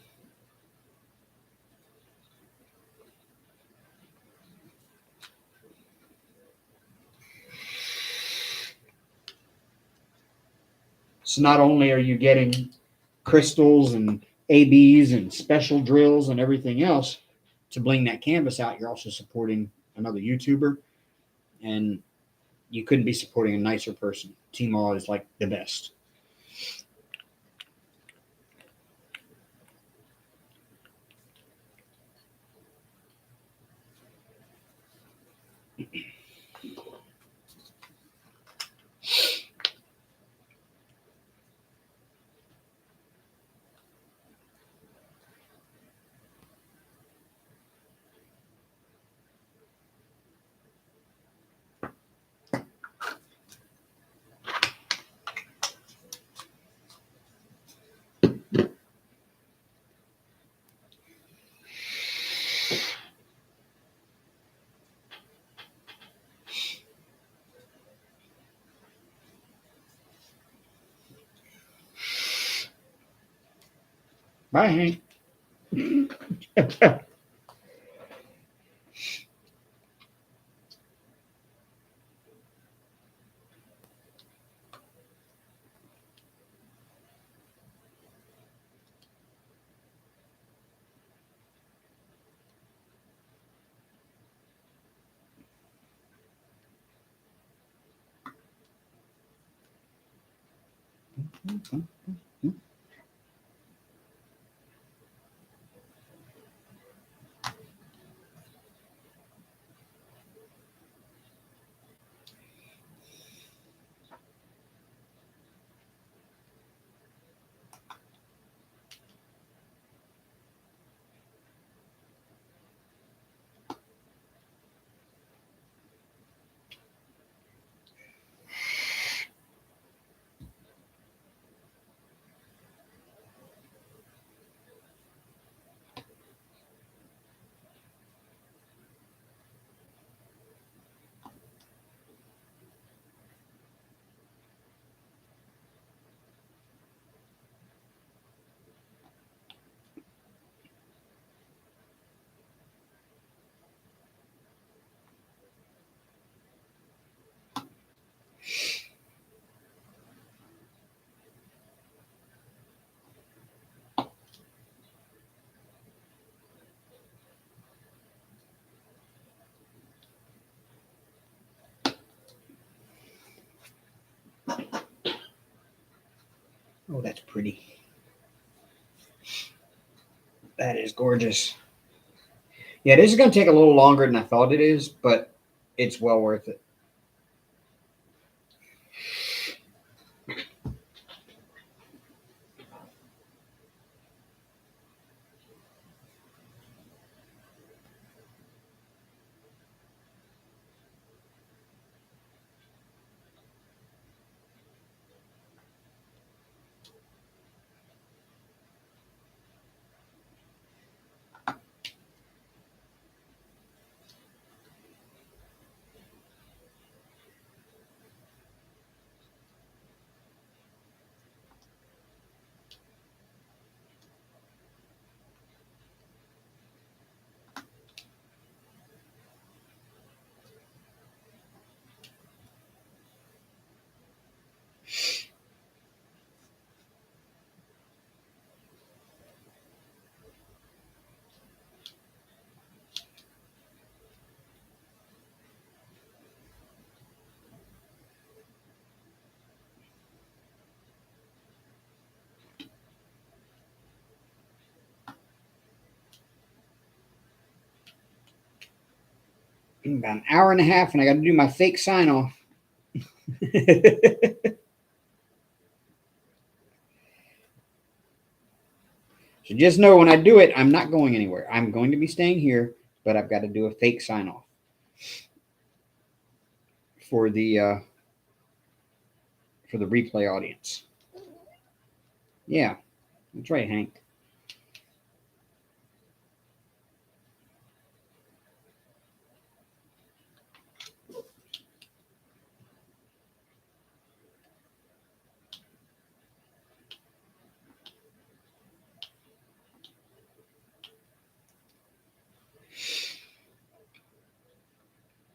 S1: So not only are you getting crystals and ABs and special drills and everything else to bling that canvas out, you're also supporting another YouTuber, and you couldn't be supporting a nicer person. T-Mall is like the best. Bye, Hank. Oh, that's pretty. That is gorgeous. Yeah, this is going to take a little longer than I thought it is, but it's well worth it. About an hour and a half, and I got to do my fake sign off. So just know when I do it, I'm not going anywhere. I'm going to be staying here, but I've got to do a fake sign off for the replay audience. Yeah, that's right, Hank.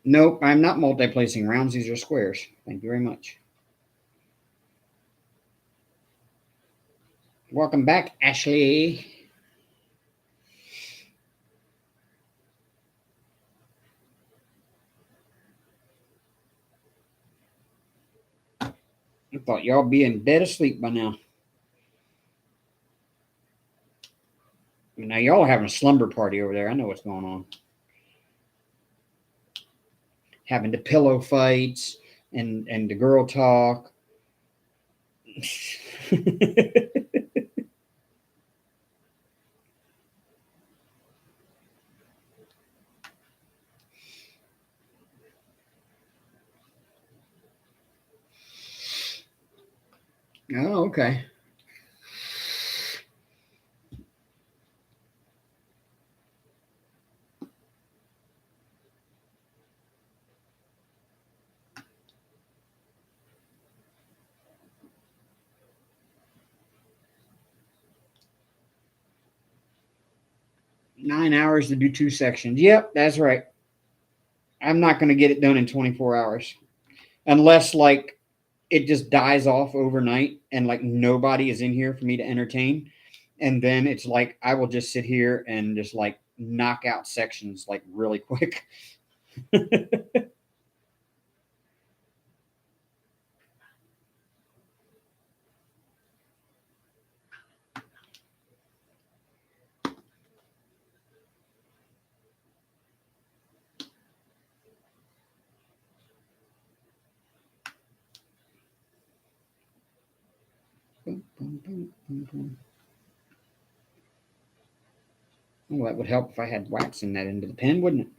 S1: Nope, I'm not multi-placing rounds. These are squares. Thank you very much. Welcome back, Ashley. I thought y'all being dead asleep by now. Now y'all are having a slumber party over there. I know what's going on. Having the pillow fights and the girl talk. Oh, okay. 9 hours to do 2 sections. Yep, that's right. I'm not going to get it done in 24 hours unless like it just dies off overnight and like nobody is in here for me to entertain. And then it's like I will just sit here and just like knock out sections like really quick. Oh, that would help if I had wax in that end of the pen, wouldn't it?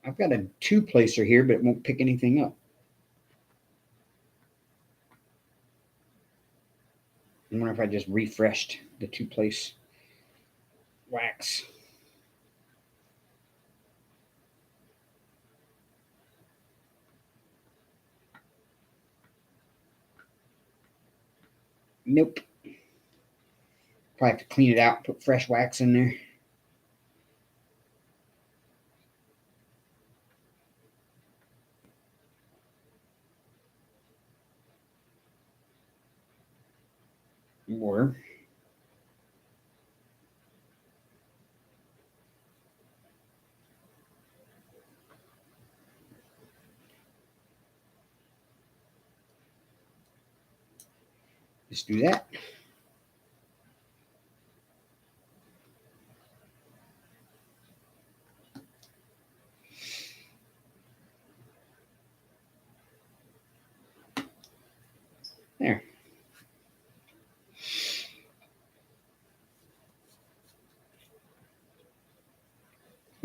S1: I've got a 2-placer here, but it won't pick anything up. I wonder if I just refreshed the 2-place wax. Nope. Probably have to clean it out, put fresh wax in there. Or just do that. There.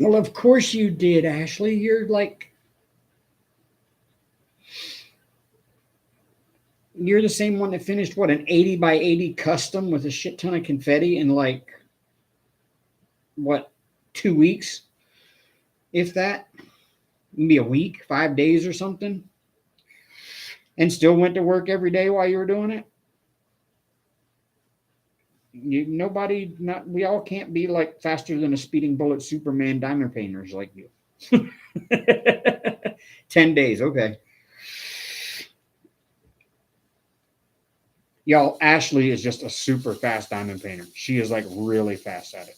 S1: Well, of course you did, Ashley. You're the same one that finished what, an 80 by 80 custom with a shit ton of confetti in like what, 2 weeks? If that, maybe a week, 5 days or something. And still went to work every day while you were doing it. We all can't be like faster than a speeding bullet Superman diamond painters like you. 10 days, okay. Y'all, Ashley is just a super fast diamond painter. She is like really fast at it.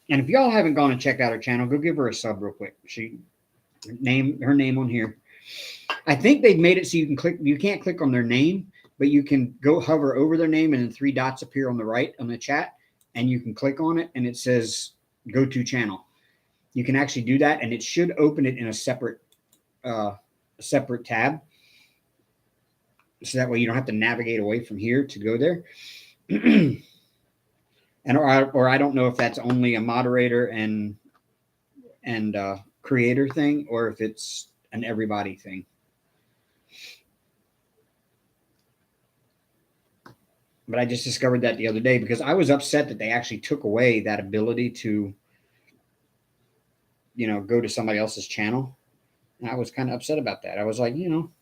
S1: And if y'all haven't gone and checked out her channel, go give her a sub real quick. Her name on here. I think they've made it so you can't click on their name, but you can go hover over their name and then 3 dots appear on the right on the chat and you can click on it and it says go to channel. You can actually do that and it should open it in a separate tab. So that way you don't have to navigate away from here to go there. or I don't know if that's only a moderator and creator thing or if it's an everybody thing. But I just discovered that the other day because I was upset that they actually took away that ability to, go to somebody else's channel. And I was kind of upset about that. I was like, it's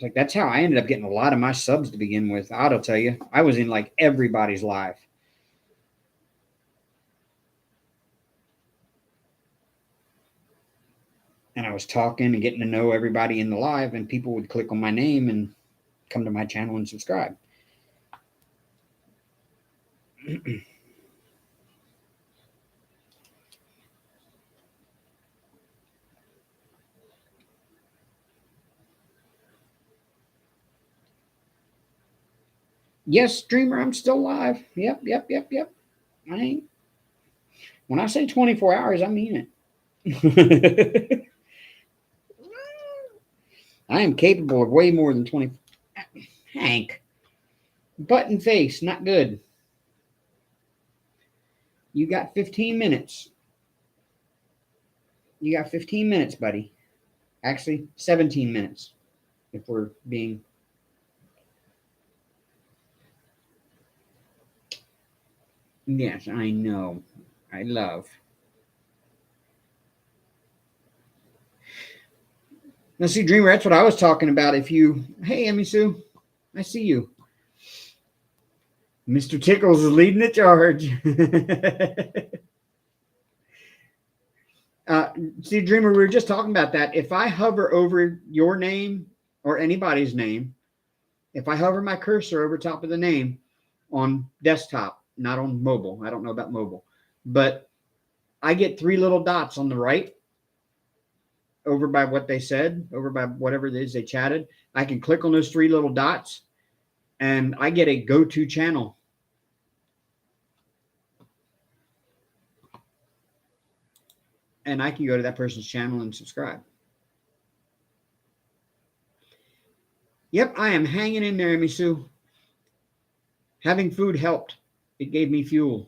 S1: like, that's how I ended up getting a lot of my subs to begin with. I'll tell you, I was in like everybody's live. And I was talking and getting to know everybody in the live, and people would click on my name and come to my channel and subscribe. Yes, streamer, I'm still live. Yep. When I say 24 hours, I mean it. I am capable of way more than 20. Hank. Button face, not good. You got 15 minutes. You got 15 minutes, buddy. Actually, 17 minutes if we're being. Yes, I know. I love. Now, see, Dreamer, that's what I was talking about. If you, hey, Emmy Sue, I see you. Mr. Tickles is leading the charge. See, Dreamer, we were just talking about that. If I hover over your name or anybody's name, if I hover my cursor over top of the name on desktop, not on mobile, I don't know about mobile, but I get 3 little dots on the right over by what they said, over by whatever it is they chatted. I can click on those 3 little dots and I get a go-to channel. And I can go to that person's channel and subscribe. Yep, I am hanging in there, Emmy Sue. Having food helped. It gave me fuel.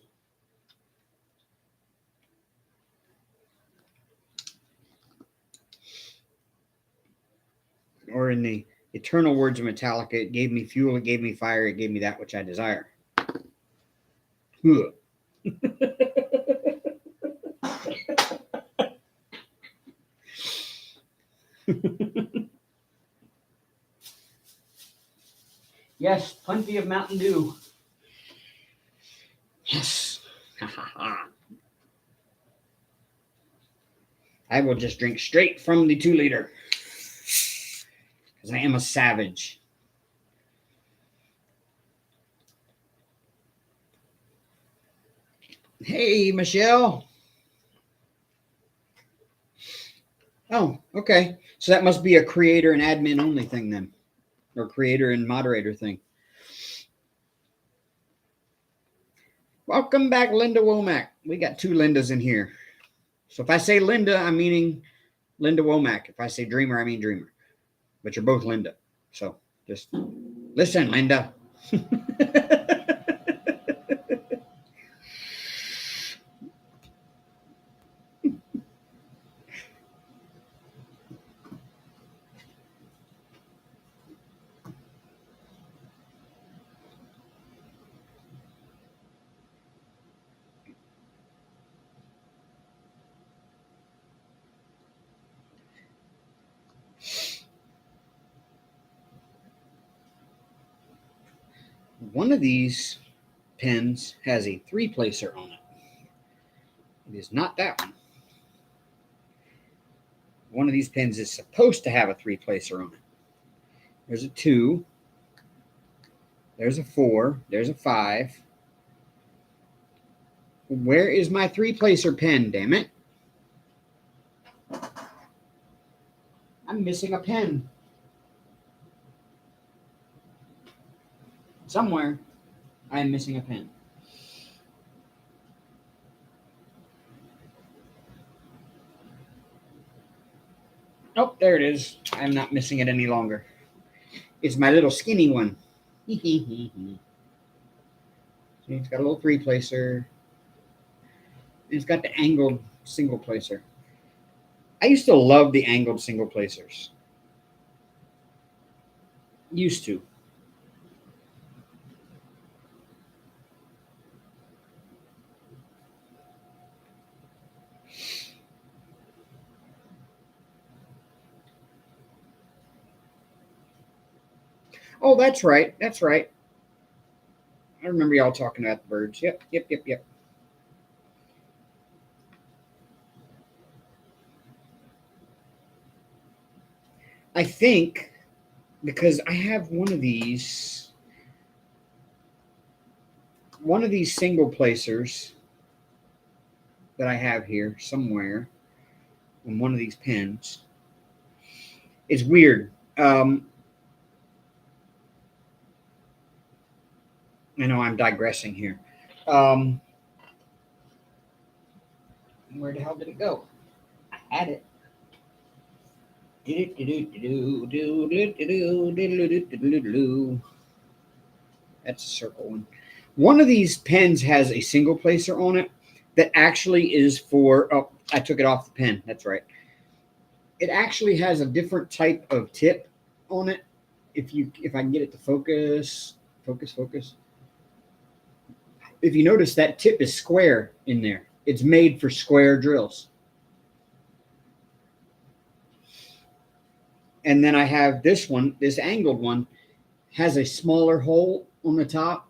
S1: Or in the eternal words of Metallica, it gave me fuel, it gave me fire, it gave me that which I desire. Yes, plenty of Mountain Dew. Yes. I will just drink straight from the 2-liter. Because I am a savage. Hey, Michelle. Oh, okay. So that must be a creator and admin only thing then. Or creator and moderator thing. Welcome back, Linda Womack. We got 2 Lindas in here. So if I say Linda, I'm meaning Linda Womack. If I say Dreamer, I mean Dreamer. But you're both Linda. So just listen, Linda. One of these pens has a 3-placer on it. It is not that one. One of these pens is supposed to have a 3-placer on it. There's a 2. There's a 4. There's a 5. Where is my 3-placer pen, damn it? I'm missing a pen. Somewhere, I am missing a pen. Oh, there it is. I'm not missing it any longer. It's my little skinny one. See, it's got a little 3-placer. It's got the angled single placer. I used to love the angled single placers. Used to. Oh, that's right. That's right. I remember y'all talking about the birds. Yep. I think because I have one of these single placers that I have here somewhere on one of these pens. It's weird. I know I'm digressing here. Where the hell did it go? I had it. That's a circle one. One of these pens has a single placer on it that actually is for, oh, I took it off the pen. That's right. It actually has a different type of tip on it. If I can get it to focus. If you notice, that tip is square in there. It's made for square drills. And then I have this one, this angled one, has a smaller hole on the top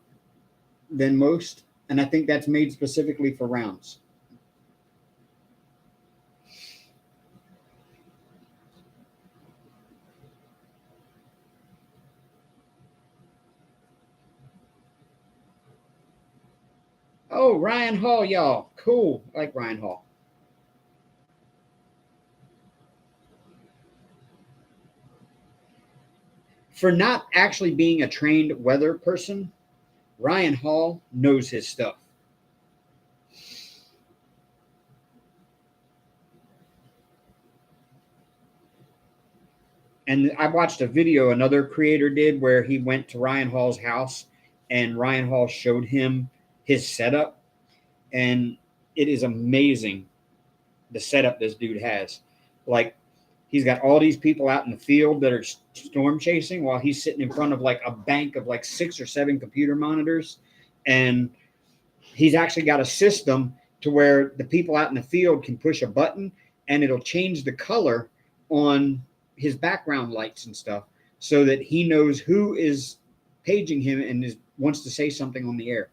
S1: than most. And I think that's made specifically for rounds. Oh, Ryan Hall, y'all. Cool. I like Ryan Hall. For not actually being a trained weather person, Ryan Hall knows his stuff. And I watched a video another creator did where he went to Ryan Hall's house and Ryan Hall showed him his setup. And it is amazing the setup this dude has. Like, he's got all these people out in the field that are storm chasing while he's sitting in front of like a bank of like 6 or 7 computer monitors. And he's actually got a system to where the people out in the field can push a button and it'll change the color on his background lights and stuff so that he knows who is paging him and wants to say something on the air.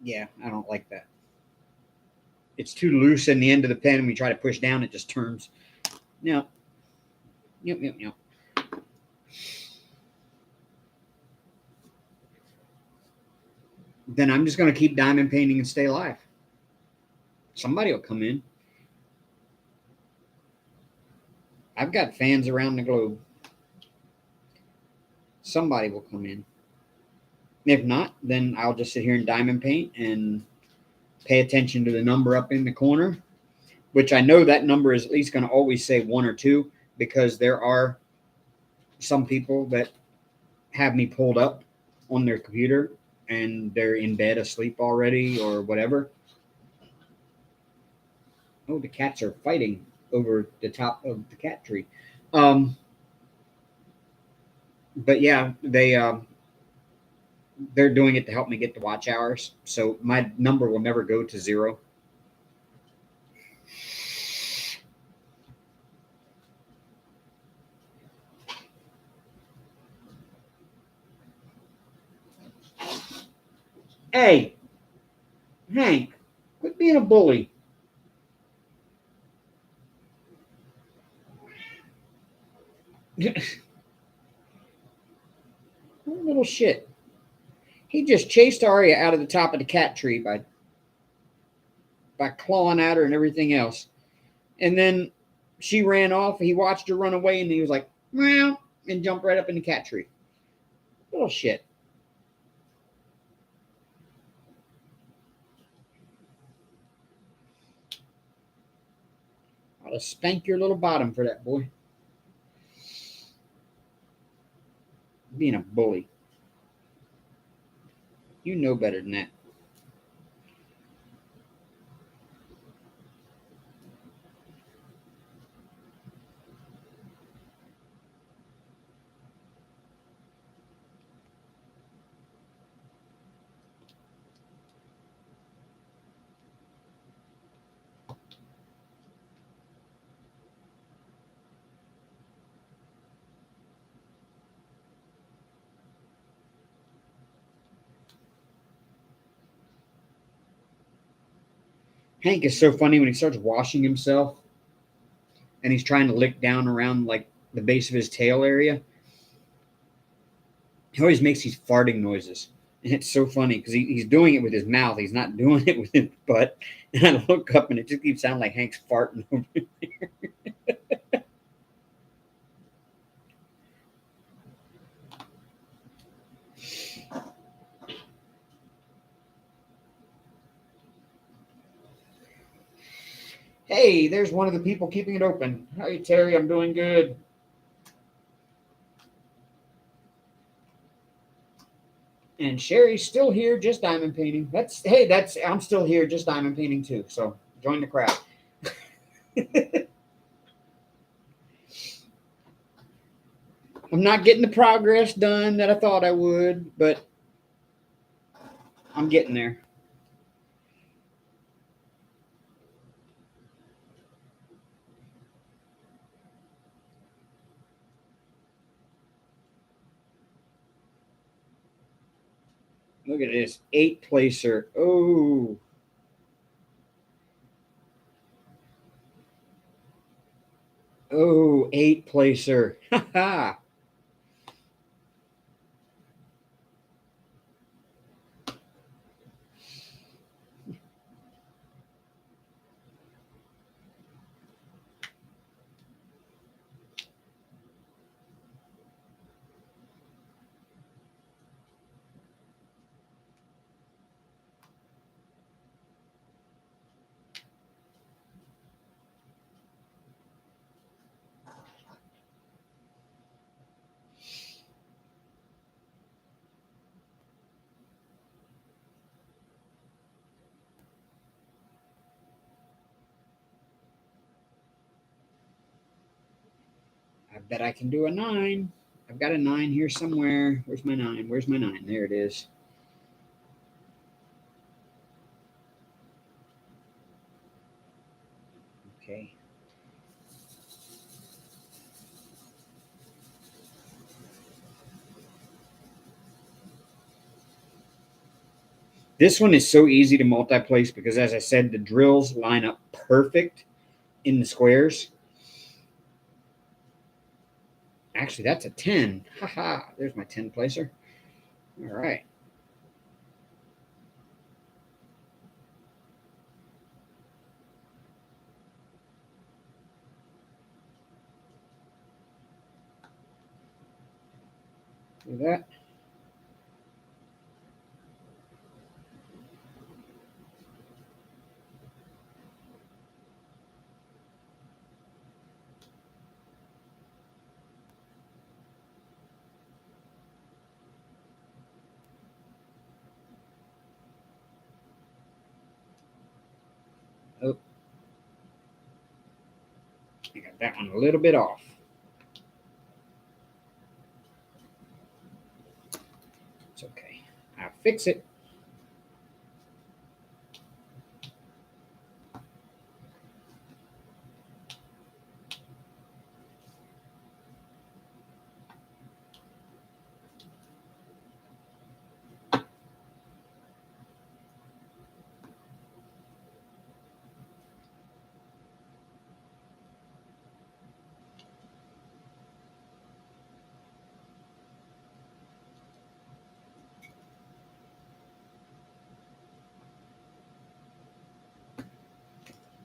S1: Yeah, I don't like that. It's too loose in the end of the pen. When we try to push down, it just turns. No. Yep. Then I'm just going to keep diamond painting and stay alive. Somebody will come in. I've got fans around the globe. Somebody will come in. If not, then I'll just sit here and diamond paint and pay attention to the number up in the corner, which I know that number is at least going to always say 1 or 2 because there are some people that have me pulled up on their computer and they're in bed asleep already or whatever. Oh, the cats are fighting over the top of the cat tree. But yeah, they're doing it to help me get the watch hours. So my number will never go to 0. Hey, Hank, quit being a bully. Little shit. He just chased Arya out of the top of the cat tree by clawing at her and everything else. And then she ran off. He watched her run away and he was like, meow, and jumped right up in the cat tree. Little shit. I'll spank your little bottom for that, boy. Being a bully. You know better than that. Hank is so funny when he starts washing himself and he's trying to lick down around like the base of his tail area. He always makes these farting noises. And it's so funny because he's doing it with his mouth. He's not doing it with his butt. And I look up and it just keeps sounding like Hank's farting over there. Hey, there's one of the people keeping it open. Hey, Terry, I'm doing good. And Sherry's still here, just diamond painting. I'm still here, just diamond painting too. So join the crowd. I'm not getting the progress done that I thought I would, but I'm getting there. Look at this 8-placer. Oh. Oh, 8-placer. Ha ha. I bet I can do a 9. I've got a 9 here somewhere. Where's my 9? Where's my 9? There it is. Okay. This one is so easy to multi-place because, as I said, the drills line up perfect in the squares. Actually, that's a 10. Haha. There's my 10-placer. All right. Do that. Oh, I got that one a little bit off. It's okay. I'll fix it.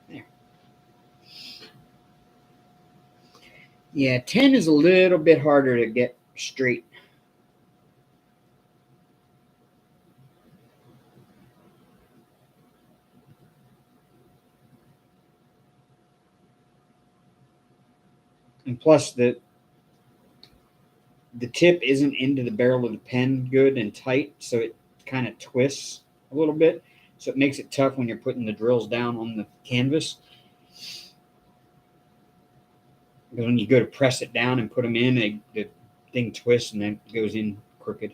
S1: There. Yeah, 10 is a little bit harder to get straight. And plus, the tip isn't into the barrel of the pen good and tight, so it kind of twists a little bit. So it makes it tough when you're putting the drills down on the canvas. Because when you go to press it down and put them in, the thing twists and then goes in crooked.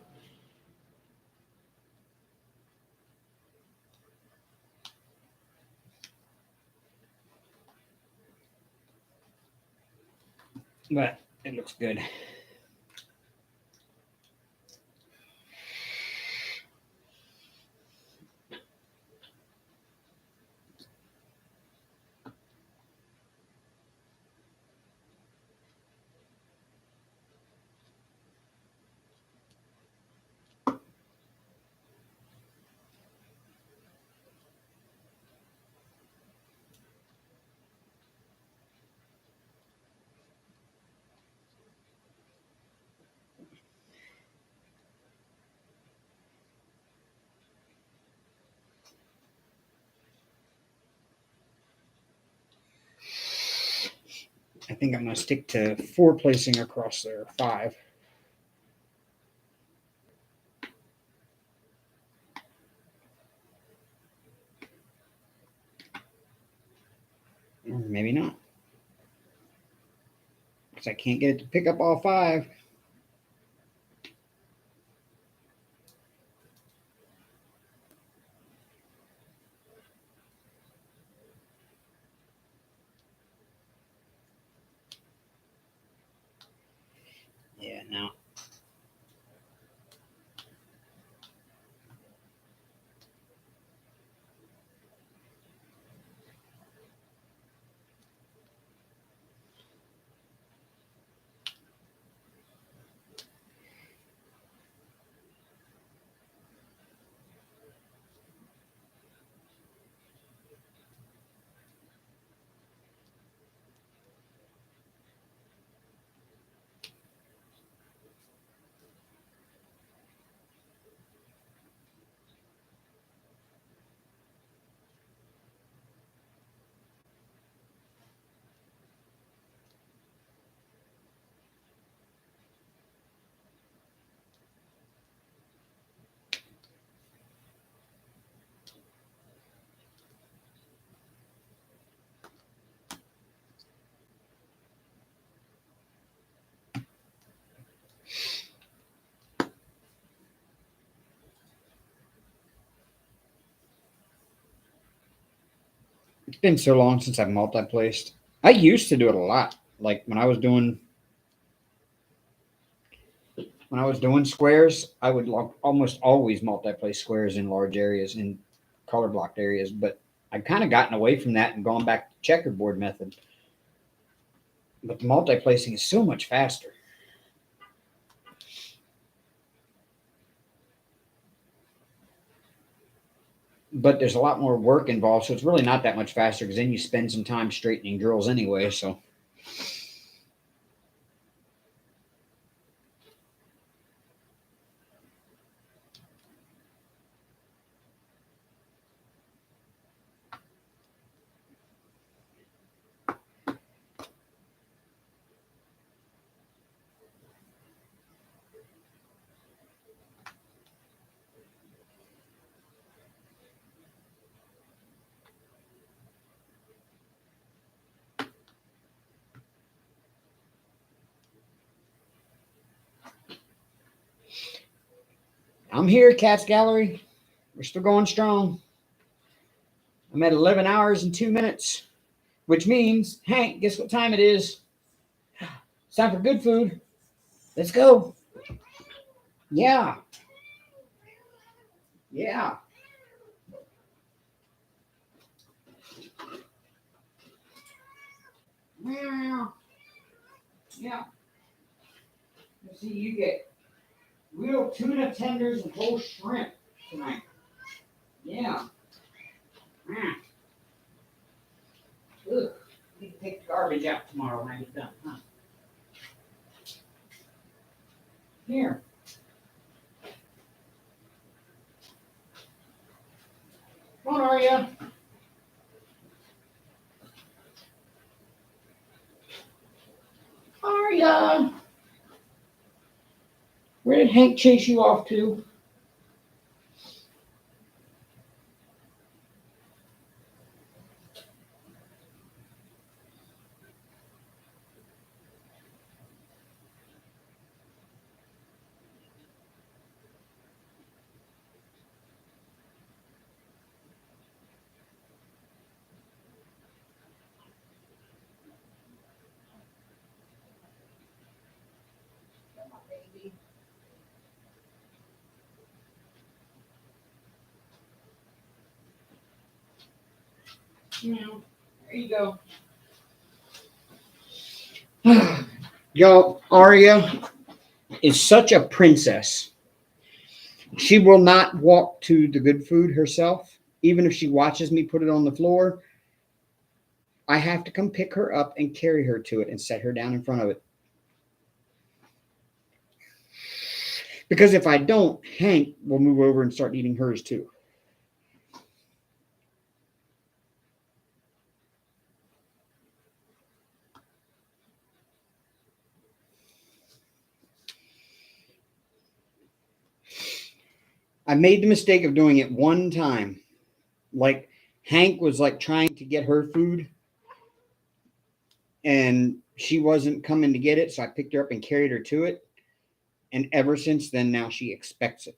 S1: But it looks good. I think I'm going to stick to 4 placing across there, 5. Or maybe not. Because I can't get it to pick up all 5. Yeah, no. It's been so long since I've multi-placed. I used to do it a lot. Like when I was doing squares, I would almost always multi-place squares in large areas, in color blocked areas. But I've kind of gotten away from that and gone back to checkerboard method. But the multi-placing is so much faster. But there's a lot more work involved, so it's really not that much faster because then you spend some time straightening drills anyway. So I'm here, Cats Gallery. We're still going strong. I'm at 11 hours and 2 minutes, which means, Hank, guess what time it is? It's time for good food. Let's go. Yeah. Yeah. Yeah. Let's see, you get real tuna tenders and whole shrimp tonight. Yeah. Ugh. Need to take the garbage out tomorrow when I get done, huh? Here. Come on, Aria. Aria. Where did Hank chase you off to? Yeah, there you go. Y'all, Aria is such a princess. She will not walk to the good food herself. Even if she watches me put it on the floor, I have to come pick her up and carry her to it and set her down in front of it. Because if I don't, Hank will move over and start eating hers too. I made the mistake of doing it one time. Like Hank was like trying to get her food and she wasn't coming to get it. So I picked her up and carried her to it. And ever since then, now she expects it.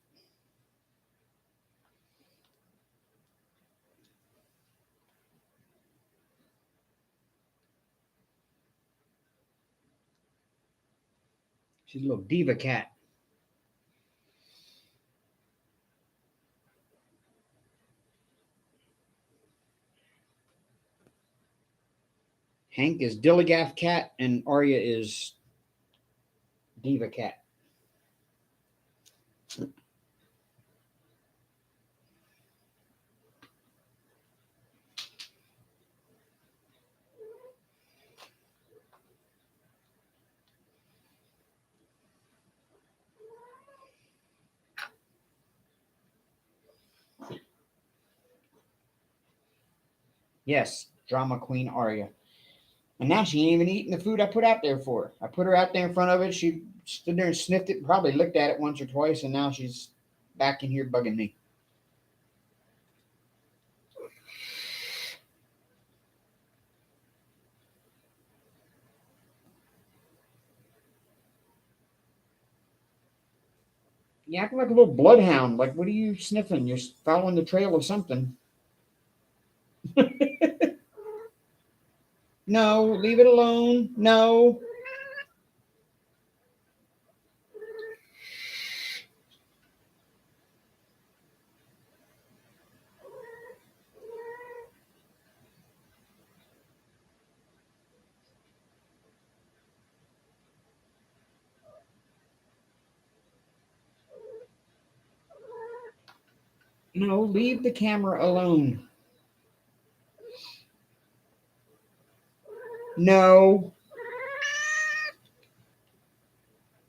S1: She's a little diva cat. Hank is Dilligaff cat and Arya is diva cat. Yes, drama queen Arya. And now she ain't even eating the food I put out there for her. I put her out there in front of it. She stood there and sniffed it, probably looked at it once or twice, and now she's back in here bugging me. You act like a little bloodhound. Like, what are you sniffing? You're following the trail of something. No, leave it alone. No. No, leave the camera alone. No.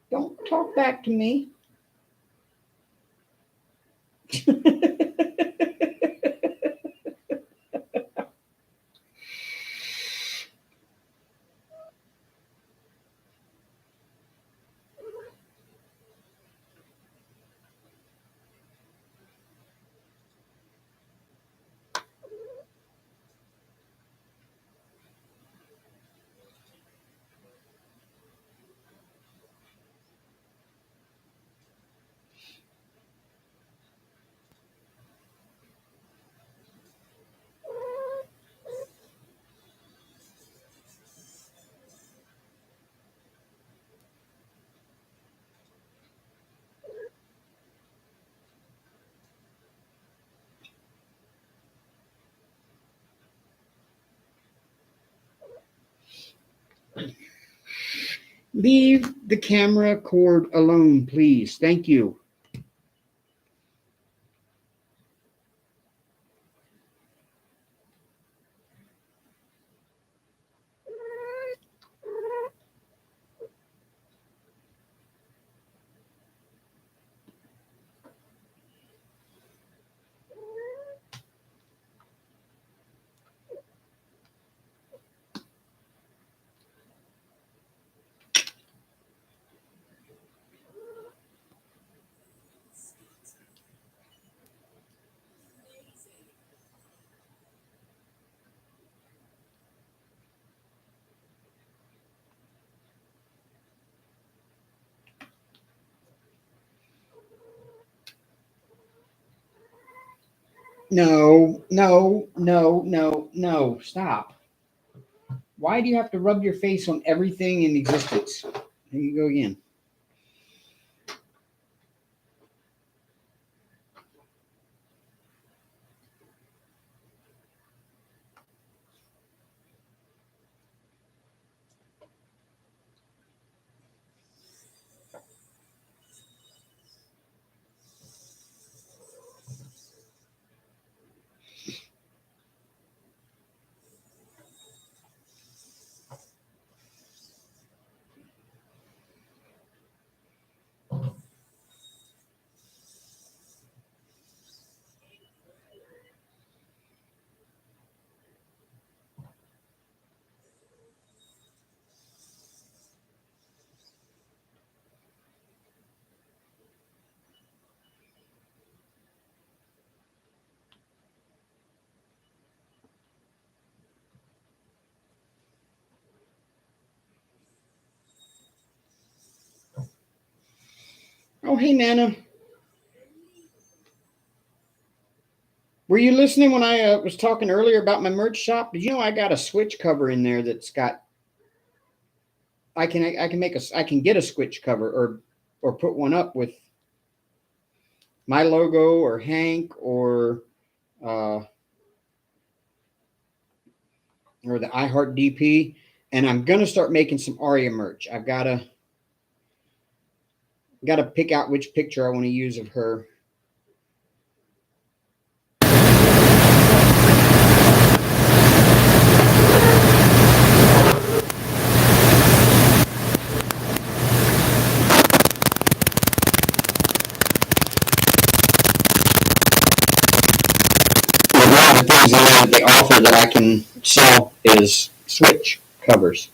S1: Don't talk back to me. Leave the camera cord alone, please. Thank you. No, no, no, no, no. Stop. Why do you have to rub your face on everything in existence? Here you go again. Oh, hey, Nana. Were you listening when I was talking earlier about my merch shop? Did you know I got a switch cover in there that's got? I can get a switch cover or put one up with my logo or Hank or the iHeart DP, and I'm gonna start making some Aria merch. I've gotta pick out which picture I want to use of her. One of the things that they offer that I can sell is switch covers.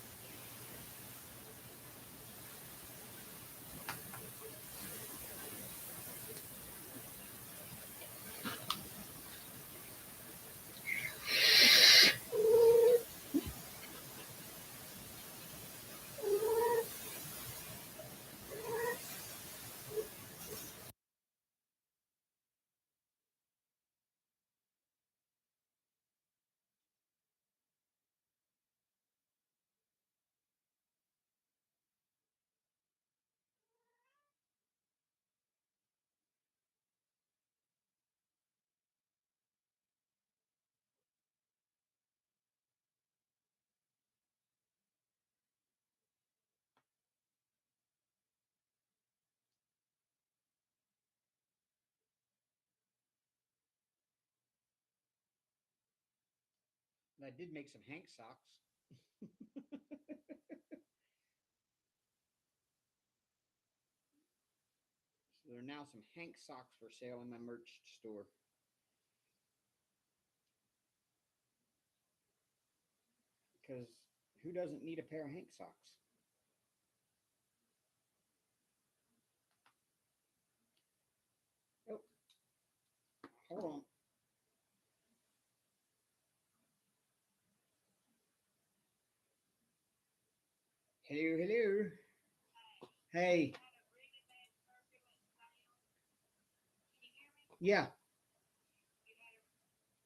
S1: I did make some Hank socks. So there are now some Hank socks for sale in my merch store. Because who doesn't need a pair of Hank socks? Oh, hold on. Hello, hello. Hey. Yeah.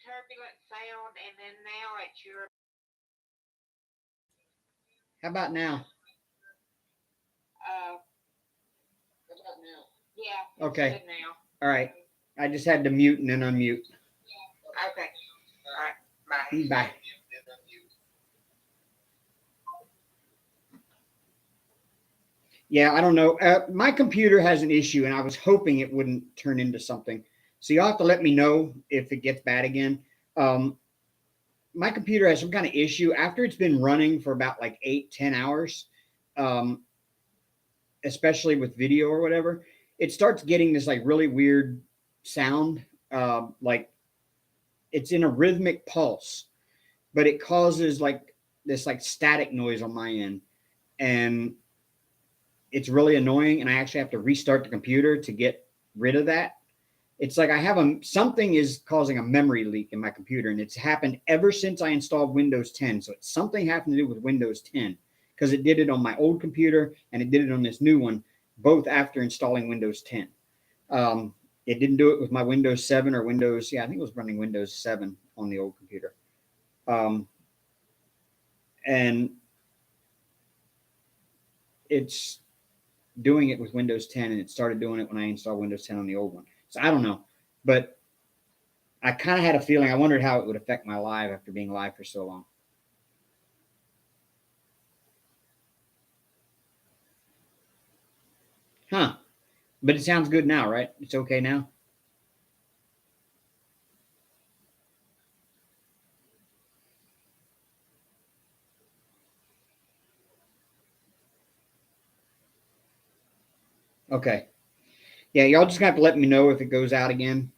S4: Turbulent sound, and then now it's your.
S1: How about now?
S4: How about now? Yeah.
S1: Okay.
S4: Good now.
S1: All right. I just had to mute and then unmute.
S4: Okay. All right. Bye.
S1: Bye. Yeah, I don't know. My computer has an issue, and I was hoping it wouldn't turn into something. So you'll have to let me know if it gets bad again. My computer has some kind of issue after it's been running for about like 8-10 hours, um, especially with video or whatever. It starts getting this like really weird sound, like it's in a rhythmic pulse, but it causes like this like static noise on my end, and it's really annoying. And I actually have to restart the computer to get rid of that. It's like I have something is causing a memory leak in my computer, and it's happened ever since I installed Windows 10. So it's something having to do with Windows 10, because it did it on my old computer and it did it on this new one, both after installing Windows 10. It didn't do it with my Windows 7 or Windows. Yeah, I think it was running Windows 7 on the old computer. And it's doing it with Windows 10, and it started doing it when I installed Windows 10 on the old one. So I don't know, but I kind of had a feeling. I wondered how it would affect my live after being live for so long. Huh. But it sounds good now, right? It's okay now? Okay. Yeah, y'all just have to let me know if it goes out again.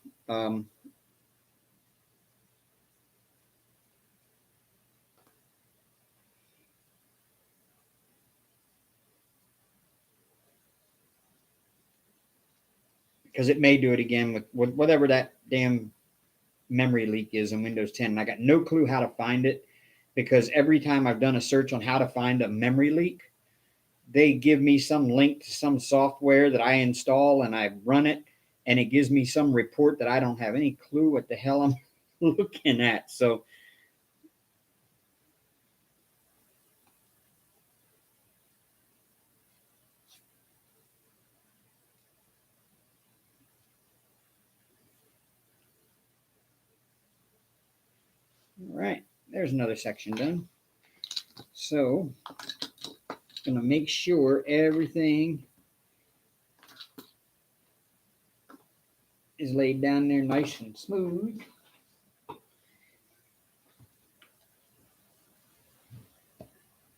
S1: Because it may do it again with whatever that damn memory leak is in Windows 10. And I got no clue how to find it, because every time I've done a search on how to find a memory leak, they give me some link to some software that I install and I run it, and it gives me some report that I don't have any clue what the hell I'm looking at. So all right, there's another section done. So gonna make sure everything is laid down there nice and smooth.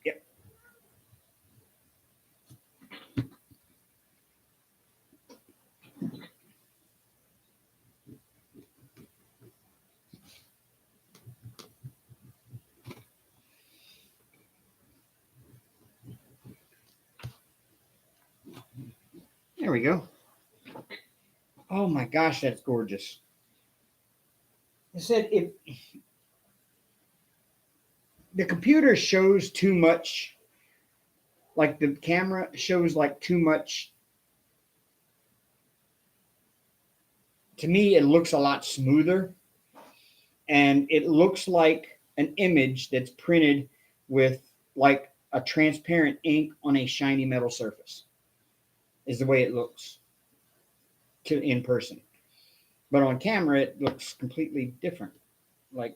S1: Yep. There we go. Oh my gosh, that's gorgeous. I said if the computer shows too much, like the camera shows like too much, to me it looks a lot smoother, and it looks like an image that's printed with like a transparent ink on a shiny metal surface is the way it looks to in person. But on camera it looks completely different. Like,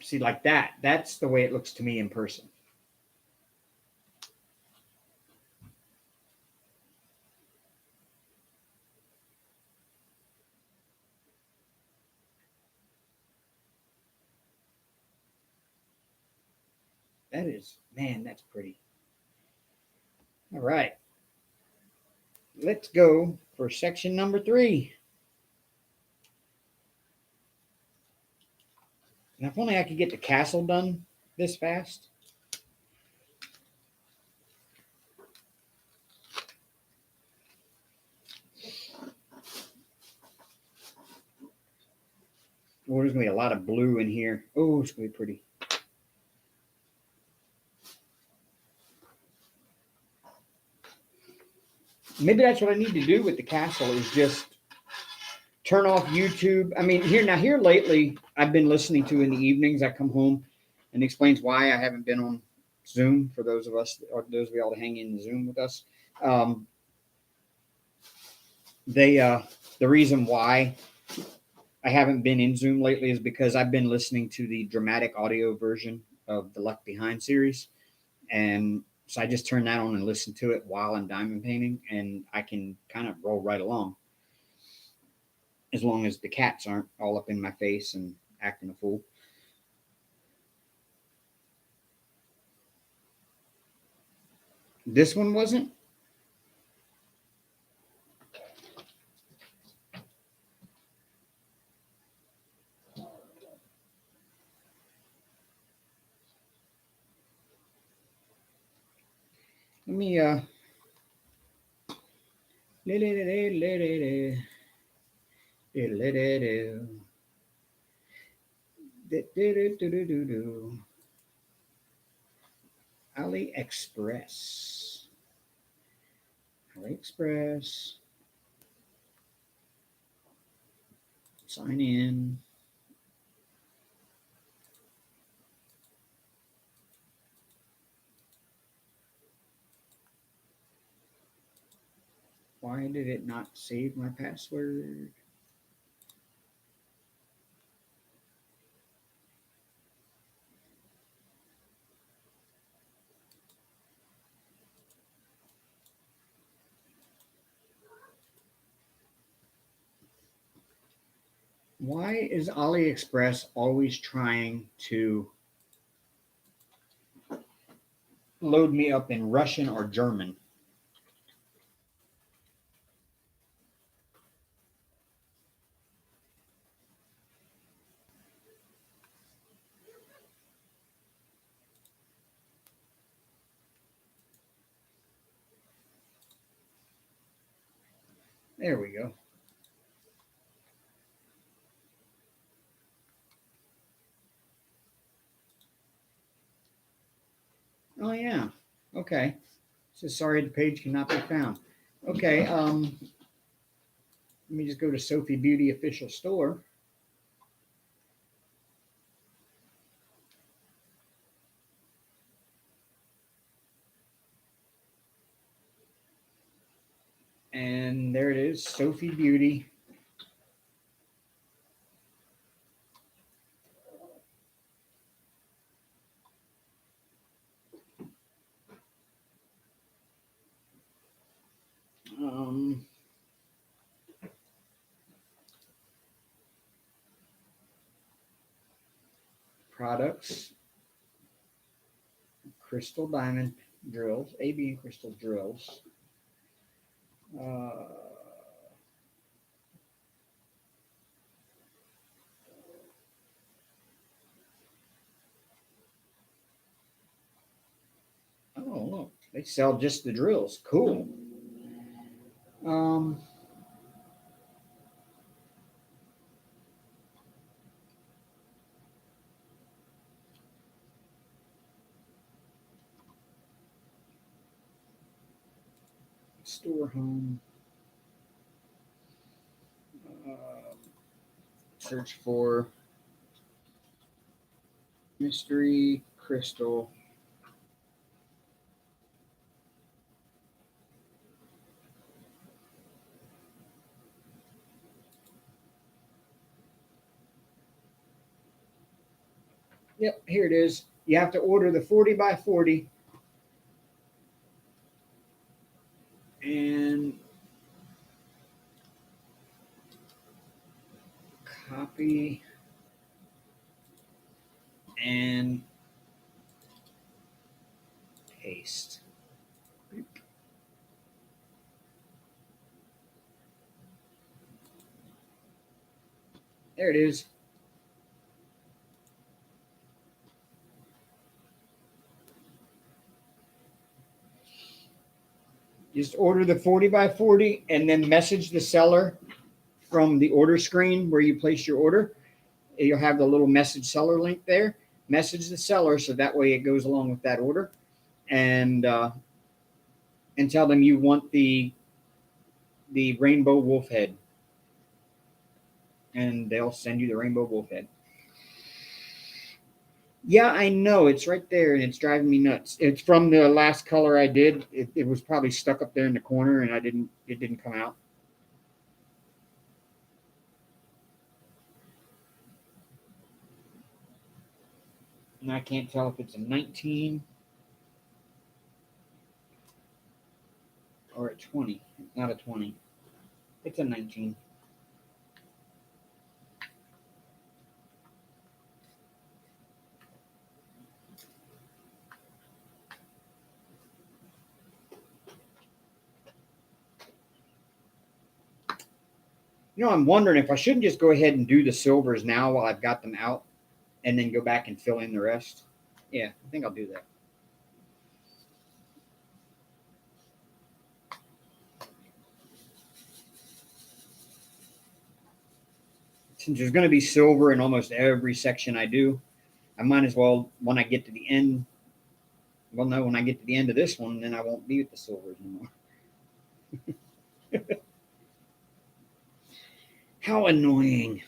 S1: see, like that. That's the way it looks to me in person. That is, man, that's pretty. All right. Let's go for section number 3. Now, if only I could get the castle done this fast. Oh, there's going to be a lot of blue in here. Oh, it's going to be pretty. Maybe that's what I need to do with the castle is just turn off YouTube. I mean, here lately, I've been listening to in the evenings. I come home and explains why I haven't been on Zoom for those of us, or those of y'all to hang in the Zoom with us. The reason why I haven't been in Zoom lately is because I've been listening to the dramatic audio version of the Left Behind series. And so I just turn that on and listen to it while I'm diamond painting, and I can kind of roll right along. As long as the cats aren't all up in my face and acting a fool. This one wasn't? Let me AliExpress. AliExpress. Sign in. Why did it not save my password? Why is AliExpress always trying to load me up in Russian or German? There we go. Oh yeah. Okay. So sorry the page cannot be found. Okay. Let me just go to Sophie Beauty official store. And there it is, Sophie Beauty. Um, Products, crystal diamond drills, AB and crystal drills. Oh, look, they sell just the drills. Cool. Um, Store home. Search for mystery crystal. Yep, here it is. You have to order the 40 by 40 and copy and paste. There it is. Just order the 40 by 40 and then message the seller from the order screen where you place your order. You'll have the little message seller link there. Message the seller so that way it goes along with that order, and tell them you want the rainbow wolf head, and they'll send you the rainbow wolf head. Yeah, I know it's right there, and it's driving me nuts. It's from the last color I did. It was probably stuck up there in the corner, and it didn't come out. And I can't tell if it's a 19 or a 20. It's not a 20. It's a 19. I'm wondering if I shouldn't just go ahead and do the silvers now while I've got them out and then go back and fill in the rest. Yeah, I think I'll do that. Since there's going to be silver in almost every section I do, I might as well, when I get to the end, when I get to the end of this one, then I won't be with the silvers anymore. How annoying.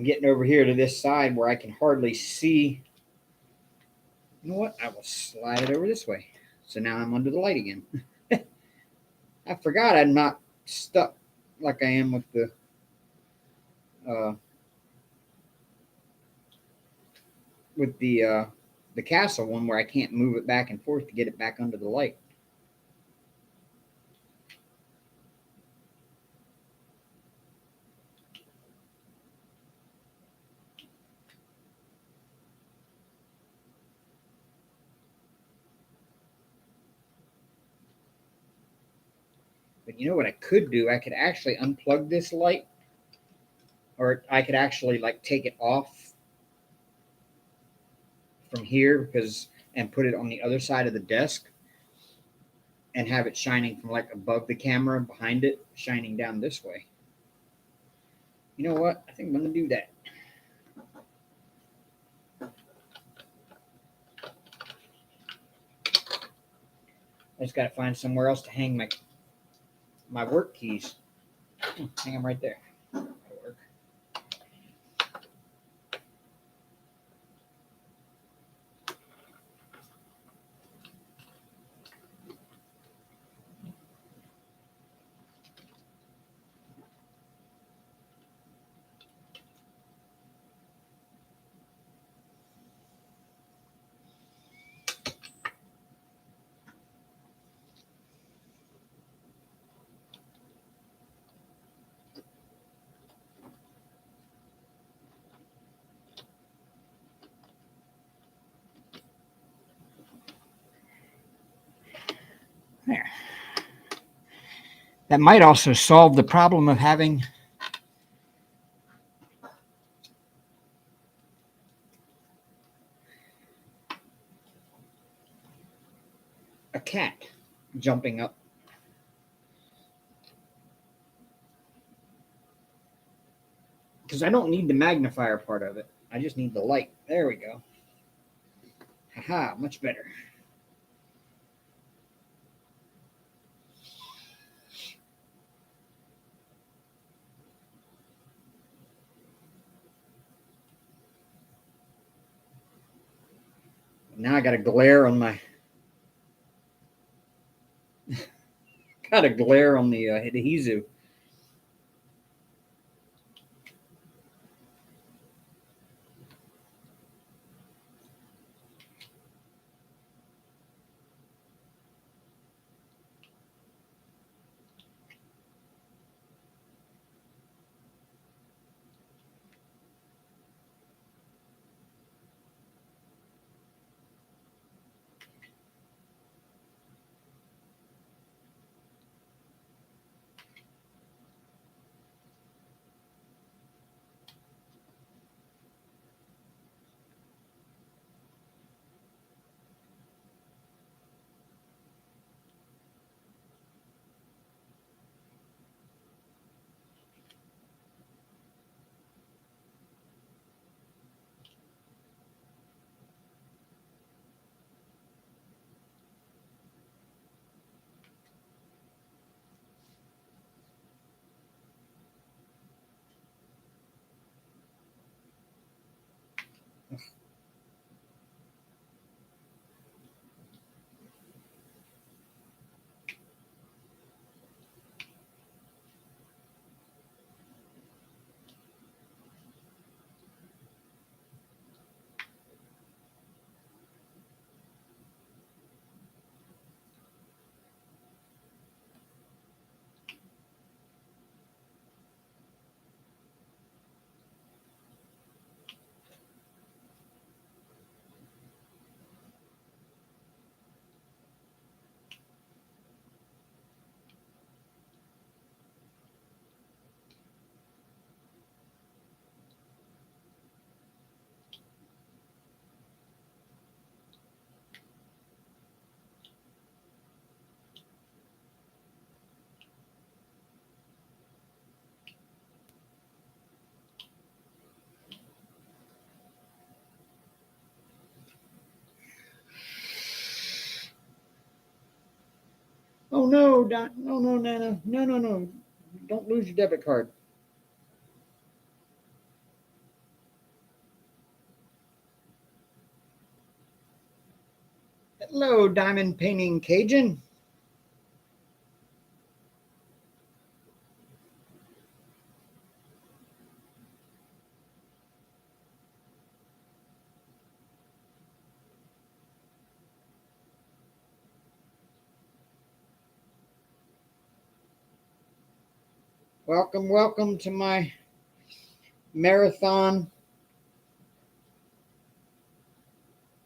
S1: I'm getting over here to this side where I can hardly see. You know what? I will slide it over this way. So now I'm under the light again. I forgot I'm not stuck like I am with uh, the castle one where I can't move it back and forth to get it back under the light. But you know what I could do? I could actually unplug this light, or I could actually like take it off from here and put it on the other side of the desk and have it shining from like above the camera behind it, shining down this way. You know what? I think I'm going to do that. I just got to find somewhere else to hang my work keys. Hang them right there. That'll work. There. That might also solve the problem of having a cat jumping up. Because I don't need the magnifier part of it. I just need the light. There we go. Haha, much better. Now I got a glare on my the adhesive. Oh no, Don, no, Nana, no. Don't lose your debit card. Hello, Diamond Painting Cajun. Welcome, welcome to my marathon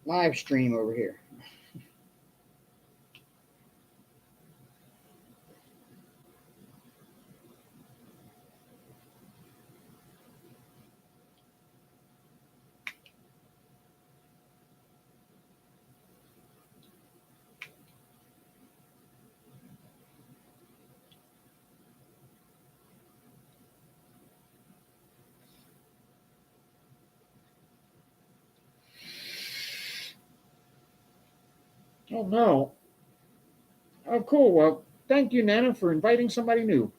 S1: live stream over here. Oh no. Oh, cool. Well, thank you, Nana, for inviting somebody new.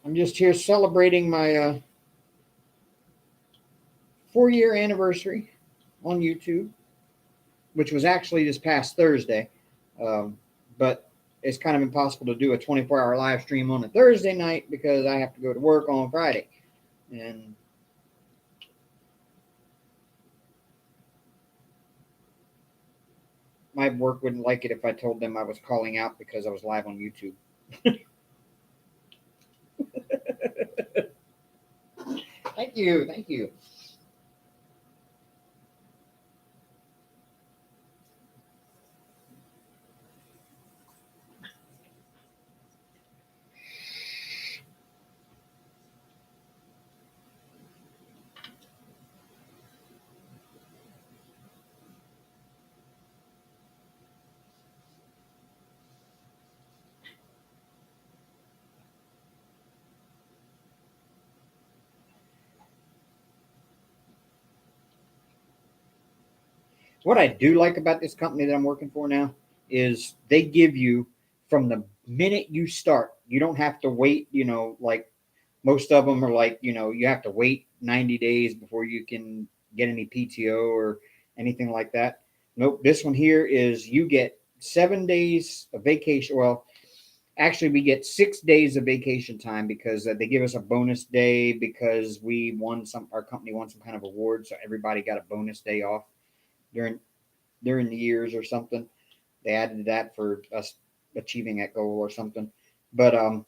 S1: I'm just here celebrating my 4-year anniversary on YouTube, which was actually this past Thursday. But it's kind of impossible to do a 24-hour live stream on a Thursday night because I have to go to work on Friday. And my work wouldn't like it if I told them I was calling out because I was live on YouTube. Thank you. Thank you. What I do like about this company that I'm working for now is they give you from the minute you start, you don't have to wait, like most of them are like, you have to wait 90 days before you can get any PTO or anything like that. Nope. This one here is you get 7 days of vacation. Well, actually, we get 6 days of vacation time because they give us a bonus day because our company won some kind of award. So everybody got a bonus day off during the years or something. They added that for us achieving that goal or something. But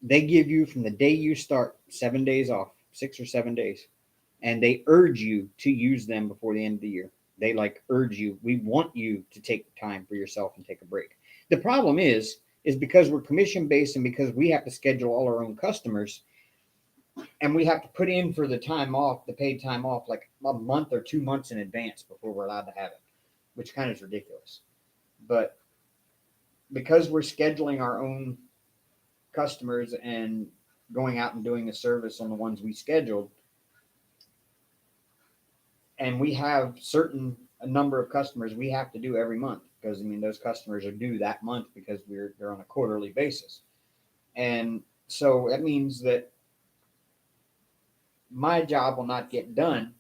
S1: they give you from the day you start 7 days off, 6 or 7 days, and they urge you to use them before the end of the year. They urge you. We want you to take time for yourself and take a break. The problem is because we're commission based and because we have to schedule all our own customers, and we have to put in for the time off, the paid time off, like a month or 2 months in advance before we're allowed to have it, which kind of is ridiculous. But because we're scheduling our own customers and going out and doing the service on the ones we scheduled, and we have a number of customers we have to do every month because those customers are due that month because they're on a quarterly basis. And so that means that my job will not get done,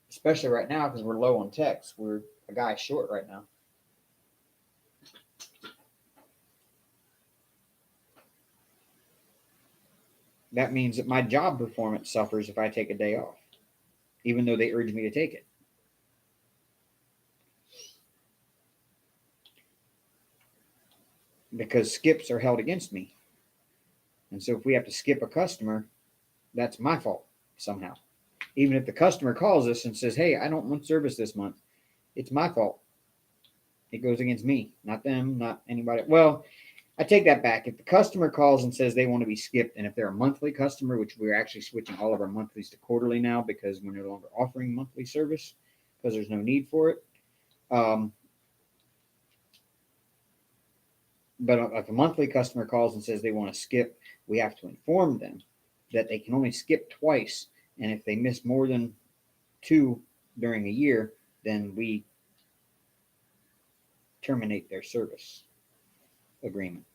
S1: especially right now because we're low on techs. We're a guy short right now. That means that my job performance suffers if I take a day off, even though they urge me to take it. Because skips are held against me. And so if we have to skip a customer, that's my fault somehow. Even if the customer calls us and says, hey, I don't want service this month, it's my fault. It goes against me, not them, not anybody. Well, I take that back. If the customer calls and says they want to be skipped, and if they're a monthly customer, which we're actually switching all of our monthlies to quarterly now because we're no longer offering monthly service because there's no need for it. But if a monthly customer calls and says they want to skip, we have to inform them that they can only skip twice. And if they miss more than 2 during a year, then we terminate their service agreement.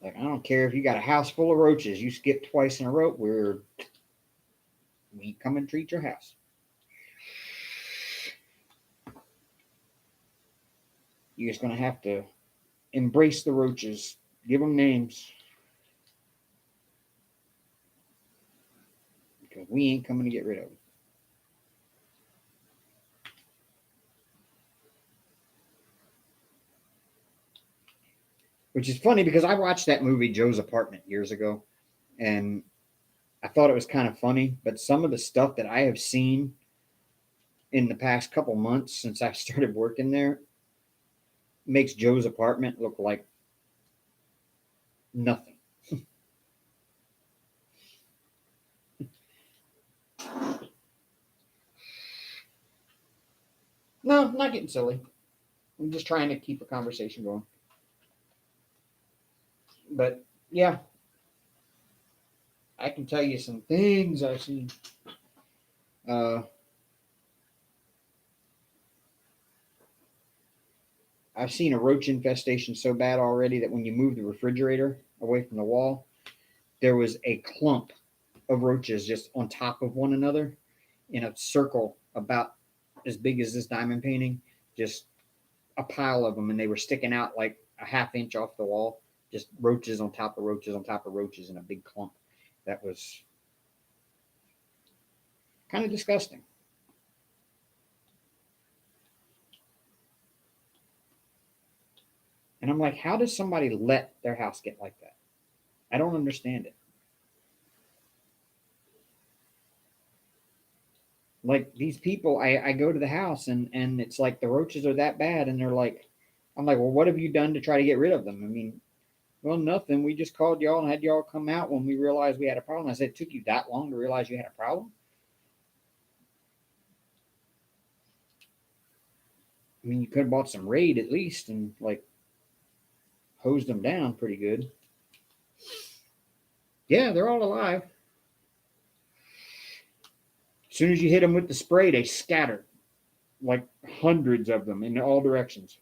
S1: Like, I don't care if you got a house full of roaches, you skip twice in a row, we come and treat your house. You're just gonna have to embrace the roaches, give them names, because we ain't coming to get rid of them. Which is funny because I watched that movie Joe's Apartment years ago, and I thought it was kind of funny, but some of the stuff that I have seen in the past couple months since I started working there makes Joe's Apartment look like nothing. No, I'm not getting silly. I'm just trying to keep a conversation going. But yeah, I can tell you some things I've seen. I've seen a roach infestation so bad already that when you move the refrigerator away from the wall, there was a clump of roaches just on top of one another in a circle about as big as this diamond painting, just a pile of them, and they were sticking out like a half inch off the wall, just roaches on top of roaches on top of roaches in a big clump. That was kind of disgusting. And I'm like, how does somebody let their house get like that? I don't understand it. Like these people, I go to the house and it's like the roaches are that bad, and they're like, I'm like, well, what have you done to try to get rid of them? I mean, well, nothing. We just called y'all and had y'all come out when we realized we had a problem. I said, it took you that long to realize you had a problem? I mean, you could have bought some Raid at least and like hosed them down pretty good. Yeah, they're all alive. As soon as you hit them with the spray, they scatter like hundreds of them in all directions.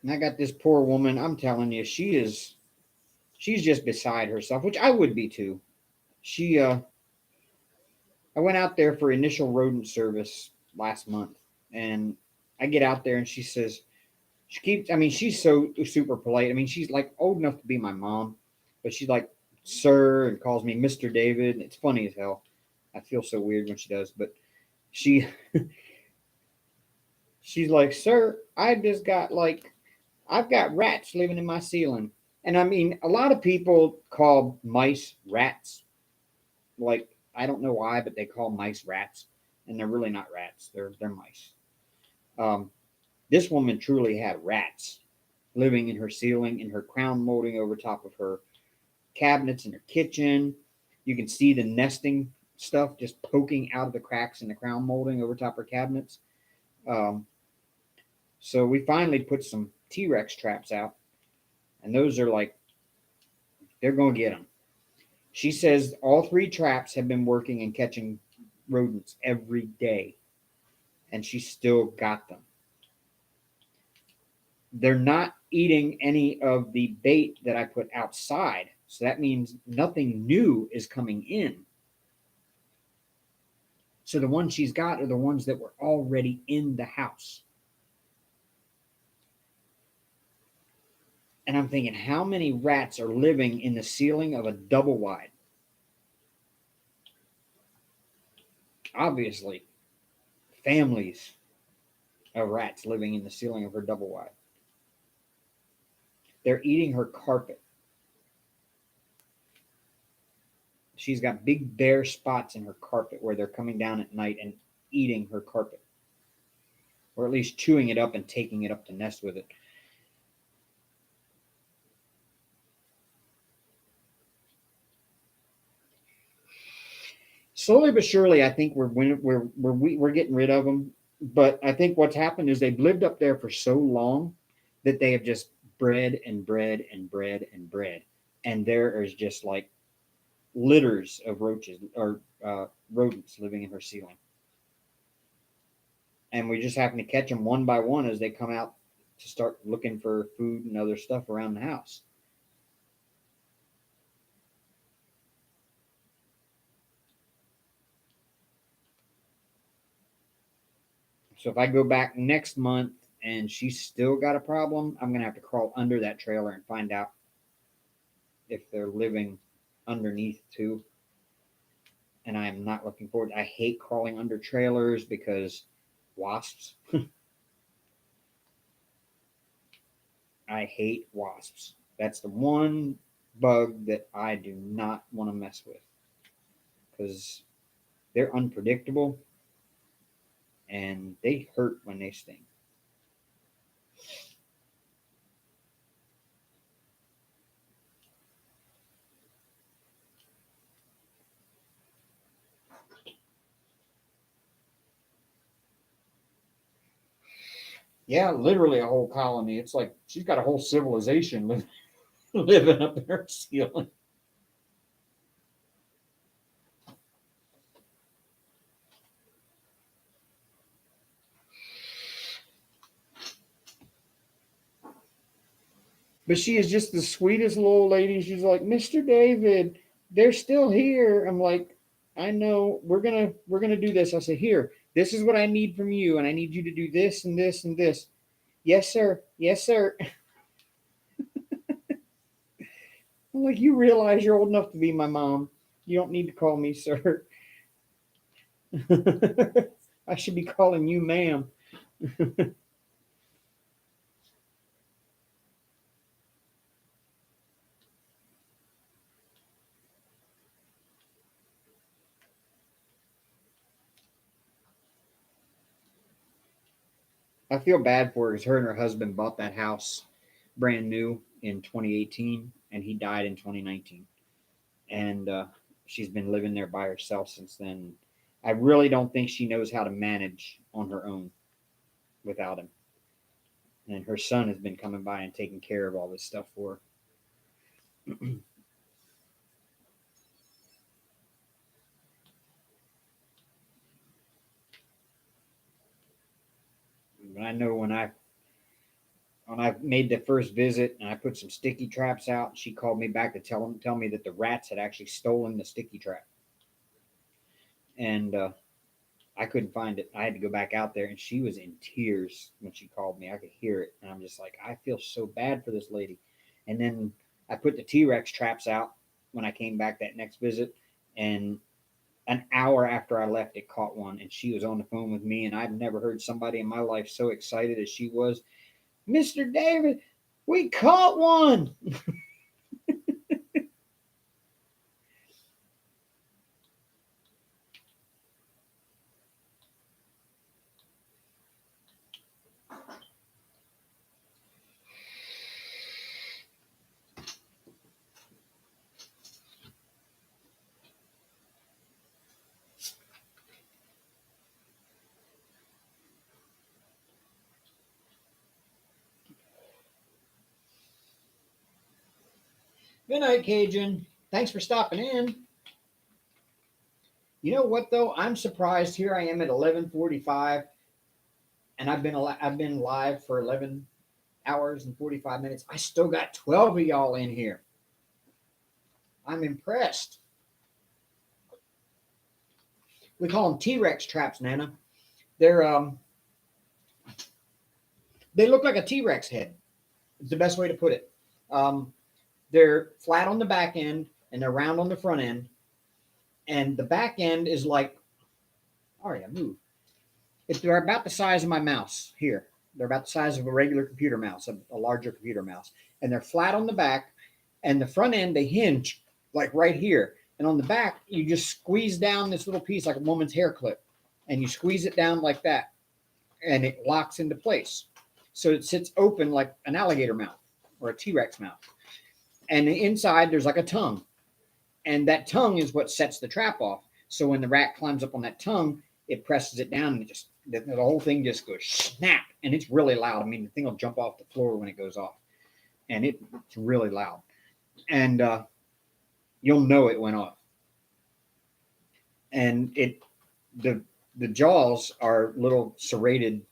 S1: And I got this poor woman, I'm telling you, she's just beside herself, which I would be too. I went out there for initial rodent service last month, and I get out there and she says, I mean, she's so super polite. I mean, she's like old enough to be my mom, but she's like, sir, and calls me Mr. David. And it's funny as hell. I feel so weird when she does, but she, she's like, sir, I've got rats living in my ceiling. And I mean, a lot of people call mice rats. Like, I don't know why, but they call mice rats, and they're really not rats. They're mice. Um, this woman truly had rats living in her ceiling, in her crown molding over top of her cabinets in her kitchen. You can see the nesting stuff just poking out of the cracks in the crown molding over top of her cabinets. Um, so we finally put some T-Rex traps out, and those are like, they're going to get them. She says all 3 traps have been working and catching rodents every day, and she still got them. They're not eating any of the bait that I put outside, so that means nothing new is coming in. So the ones she's got are the ones that were already in the house. And I'm thinking, how many rats are living in the ceiling of a double wide? Obviously, families of rats living in the ceiling of her double wide. They're eating her carpet. She's got big bare spots in her carpet where they're coming down at night and eating her carpet, or at least chewing it up and taking it up to nest with it. Slowly but surely, I think we're getting rid of them. But I think what's happened is they've lived up there for so long that they have just bred and bred and bred and bred, and there is just like litters of roaches or rodents living in her ceiling. And we just happen to catch them one by one as they come out to start looking for food and other stuff around the house. So if I go back next month and she's still got a problem, I'm going to have to crawl under that trailer and find out if they're living underneath too. And I am not looking forward. I hate crawling under trailers because wasps. I hate wasps. That's the one bug that I do not want to mess with because they're unpredictable and they hurt when they sting. Yeah, literally a whole colony. It's like she's got a whole civilization living up in her ceiling. But she is just the sweetest little lady. She's like, Mr. David, they're still here. I'm like, I know we're gonna do this. I said, here, this is what I need from you, and I need you to do this and this and this. Yes, sir. Yes, sir. I'm like, you realize you're old enough to be my mom. You don't need to call me sir. I should be calling you ma'am. I feel bad for her because her and her husband bought that house brand new in 2018 and he died in 2019. And she's been living there by herself since then. I really don't think she knows how to manage on her own without him. And her son has been coming by and taking care of all this stuff for her. But I know when I made the first visit and I put some sticky traps out, she called me back to tell me that the rats had actually stolen the sticky trap, and I couldn't find it. I had to go back out there, and she was in tears when she called me. I could hear it, and I'm just like, I feel so bad for this lady. And then I put the T-Rex traps out when I came back that next visit, and an hour after I left, it caught one, and she was on the phone with me, and I've never heard somebody in my life so excited as she was. Mr. David, we caught one. Good night, Cajun. Thanks for stopping in. You know what though? I'm surprised. Here I am at 11:45, and I've been live for 11 hours and 45 minutes. I still got 12 of y'all in here. I'm impressed. We call them T-Rex traps, Nana. They're they look like a T-Rex head. It's the best way to put it. They're flat on the back end and they're round on the front end. And the back end is like, Aria, move. They're about the size of my mouse here. They're about the size of a regular computer mouse, a larger computer mouse. And they're flat on the back. And the front end, they hinge like right here. And on the back, you just squeeze down this little piece like a woman's hair clip, and you squeeze it down like that, and it locks into place. So it sits open like an alligator mouth or a T-Rex mouth. And inside there's like a tongue, and that tongue is what sets the trap off. So when the rat climbs up on that tongue, it presses it down, and it just the whole thing just goes snap, and it's really loud. I mean, the thing will jump off the floor when it goes off, and it's really loud, and you'll know it went off. And the jaws are little serrated,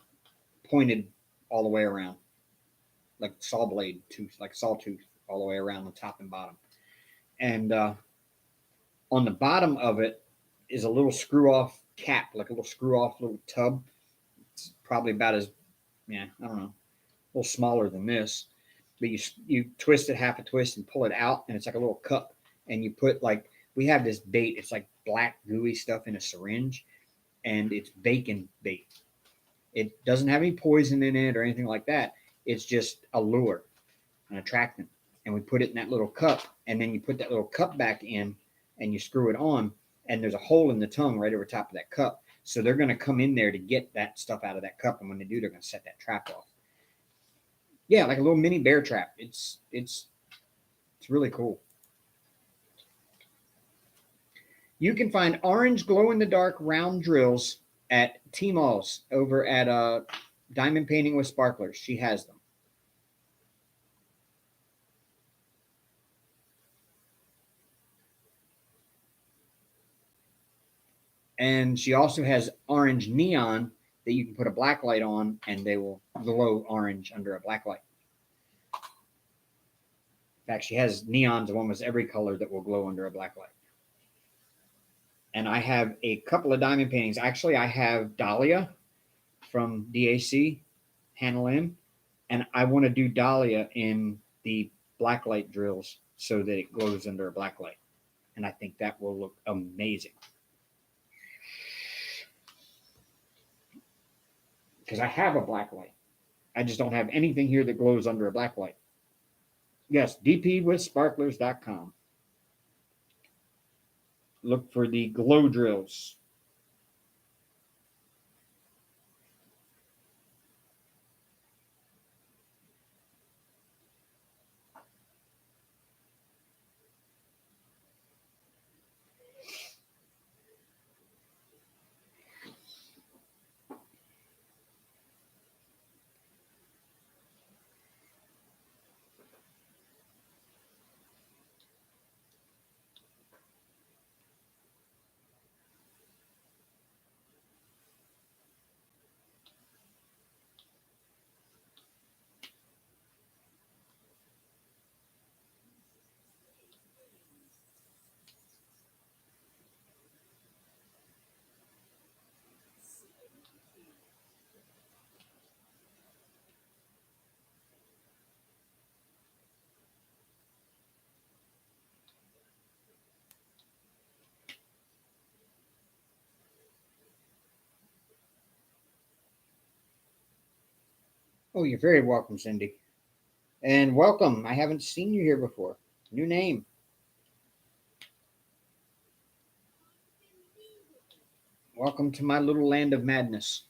S1: pointed all the way around, like saw blade tooth, like sawtooth all the way around the top and bottom. And on the bottom of it is a little screw off cap, like a little screw off little tub. It's probably about as, I don't know, a little smaller than this. But you twist it half a twist and pull it out, and it's like a little cup. And you put like, we have this bait. It's like black gooey stuff in a syringe, and it's bacon bait. It doesn't have any poison in it or anything like that. It's just a lure, an attractant. And we put it in that little cup, and then you put that little cup back in, and you screw it on, and there's a hole in the tongue right over top of that cup. So they're going to come in there to get that stuff out of that cup, and when they do, they're going to set that trap off. Yeah, like a little mini bear trap. It's really cool. You can find orange glow-in-the-dark round drills at T-Malls over at Diamond Painting with Sparklers. She has them. And she also has orange neon that you can put a black light on, and they will glow orange under a black light. In fact, she has neons of almost every color that will glow under a black light. And I have a couple of diamond paintings. Actually, I have Dahlia from DAC, Hannah Lynn, and I want to do Dahlia in the black light drills so that it glows under a black light. And I think that will look amazing. Because I have a black light. I just don't have anything here that glows under a black light. Yes, dpwithsparklers.com. Look for the glow drills. Oh, you're very welcome, Cindy. And welcome. I haven't seen you here before. New name. Welcome to my little land of madness.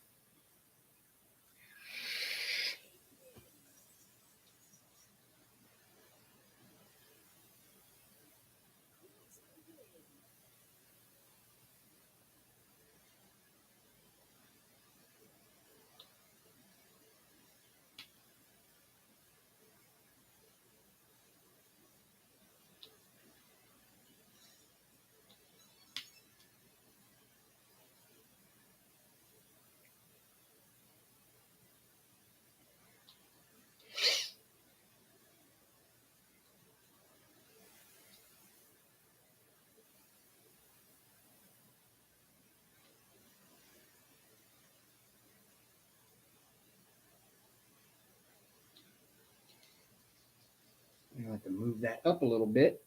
S1: I have to move that up a little bit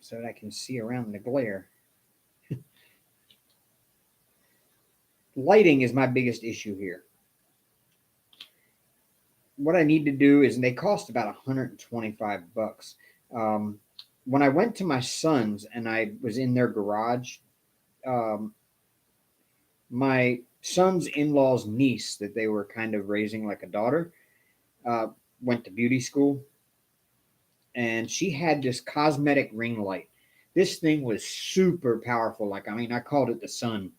S1: so that I can see around the glare. Lighting is my biggest issue here. What I need to do is, and they cost about $125. when I went to my son's and I was in their garage, my son's in-laws niece that they were kind of raising like a daughter uh, went to beauty school, and she had this cosmetic ring light. This thing was super powerful. Like, I mean, I called it the sun,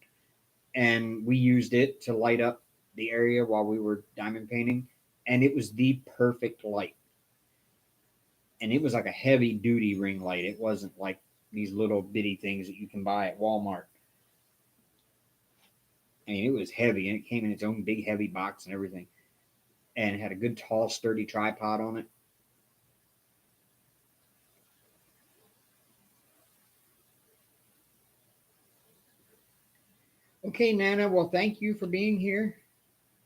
S1: and we used it to light up the area while we were diamond painting, and it was the perfect light. And it was like a heavy duty ring light. It wasn't like these little bitty things that you can buy at Walmart. I mean, it was heavy, and it came in its own big heavy box and everything, and it had a good tall sturdy tripod on it. Okay, Nana. Well, thank you for being here.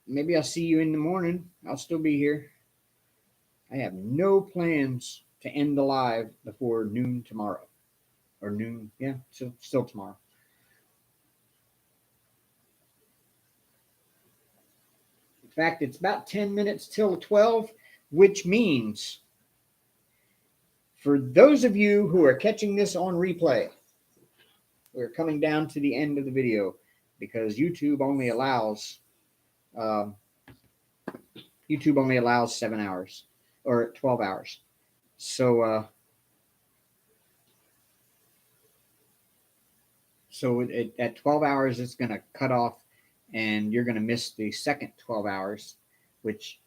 S1: Maybe I'll see you in the morning. I'll still be here. I have no plans to end the live before noon tomorrow. Or noon, yeah, still tomorrow. In fact, it's about 10 minutes till 12, which means for those of you who are catching this on replay, we're coming down to the end of the video because YouTube only allows 7 hours or 12 hours. So at 12 hours, it's going to cut off, and you're going to miss the second 12 hours, which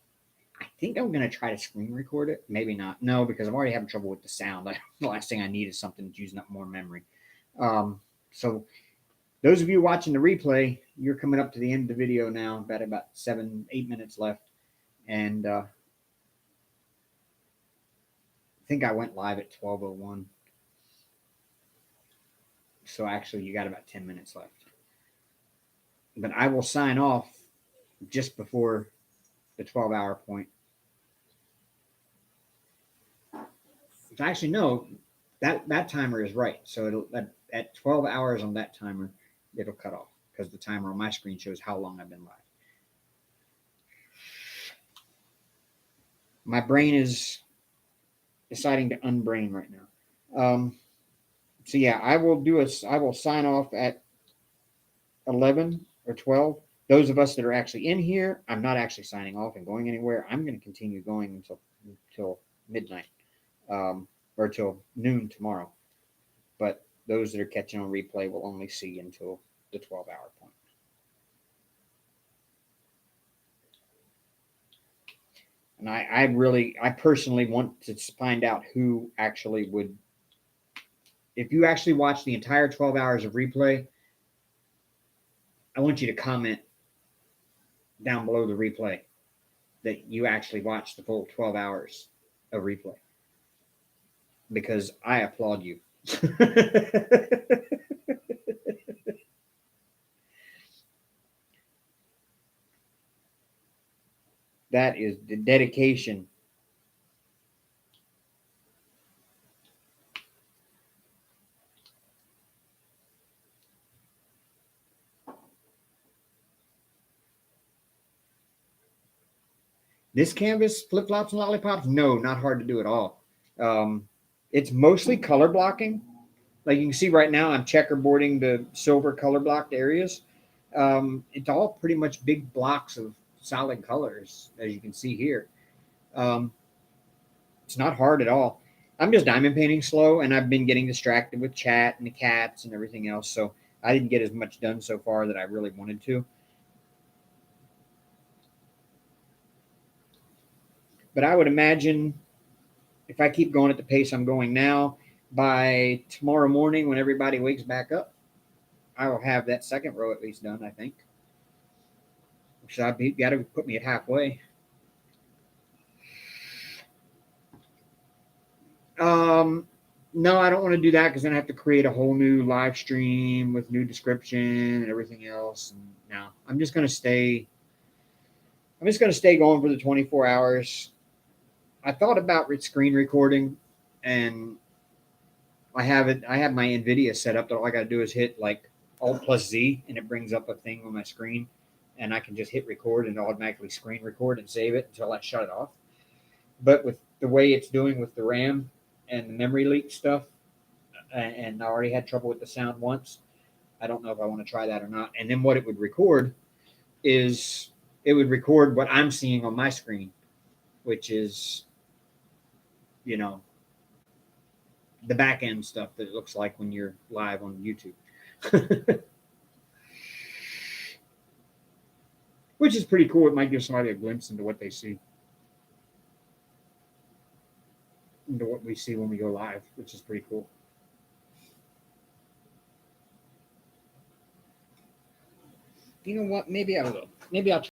S1: I think I'm going to try to screen record it. Maybe not. No, because I'm already having trouble with the sound. The last thing I need is something that's using up more memory. So those of you watching the replay, you're coming up to the end of the video now, about 7-8 minutes left. And I think I went live at 12:01. So actually, you got about 10 minutes left. But I will sign off just before the 12-hour point. So actually, no, that timer is right. So it'll at 12 hours on that timer, it'll cut off because the timer on my screen shows how long I've been live. My brain is deciding to unbrain right now. So yeah, I will sign off at 11 or 12. Those of us that are actually in here, I'm not actually signing off and going anywhere. I'm going to continue going until midnight, or till noon tomorrow. But those that are catching on replay will only see until the 12-hour point. And I personally want to find out who actually would. If you actually watch the entire 12 hours of replay, I want you to comment down below the replay that you actually watched the full 12 hours of replay, because I applaud you. That is the dedication. This canvas, flip-flops and lollipops, no, not hard to do at all. It's mostly color blocking. Like you can see right now, I'm checkerboarding the silver color blocked areas. It's all pretty much big blocks of solid colors, as you can see here. It's not hard at all. I'm just diamond painting slow, and I've been getting distracted with chat and the cats and everything else. So I didn't get as much done so far that I really wanted to. But I would imagine if I keep going at the pace I'm going now, by tomorrow morning when everybody wakes back up, I will have that second row at least done, I think. So I've got to put me at halfway. No, I don't want to do that because then I have to create a whole new live stream with new description and everything else. And no, I'm just going to stay going for the 24 hours. I thought about screen recording, and I have my NVIDIA set up that all I got to do is hit like Alt+Z, and it brings up a thing on my screen, and I can just hit record and automatically screen record and save it until I shut it off. But with the way it's doing with the RAM, and the memory leak stuff, and I already had trouble with the sound once. I don't know if I want to try that or not. And then what it would record is it would record what I'm seeing on my screen, which is, you know, the back end stuff that it looks like when you're live on YouTube. Which is pretty cool. It might give somebody a glimpse into what they see, into what we see when we go live, which is pretty cool. You know what? Maybe I will. Maybe I'll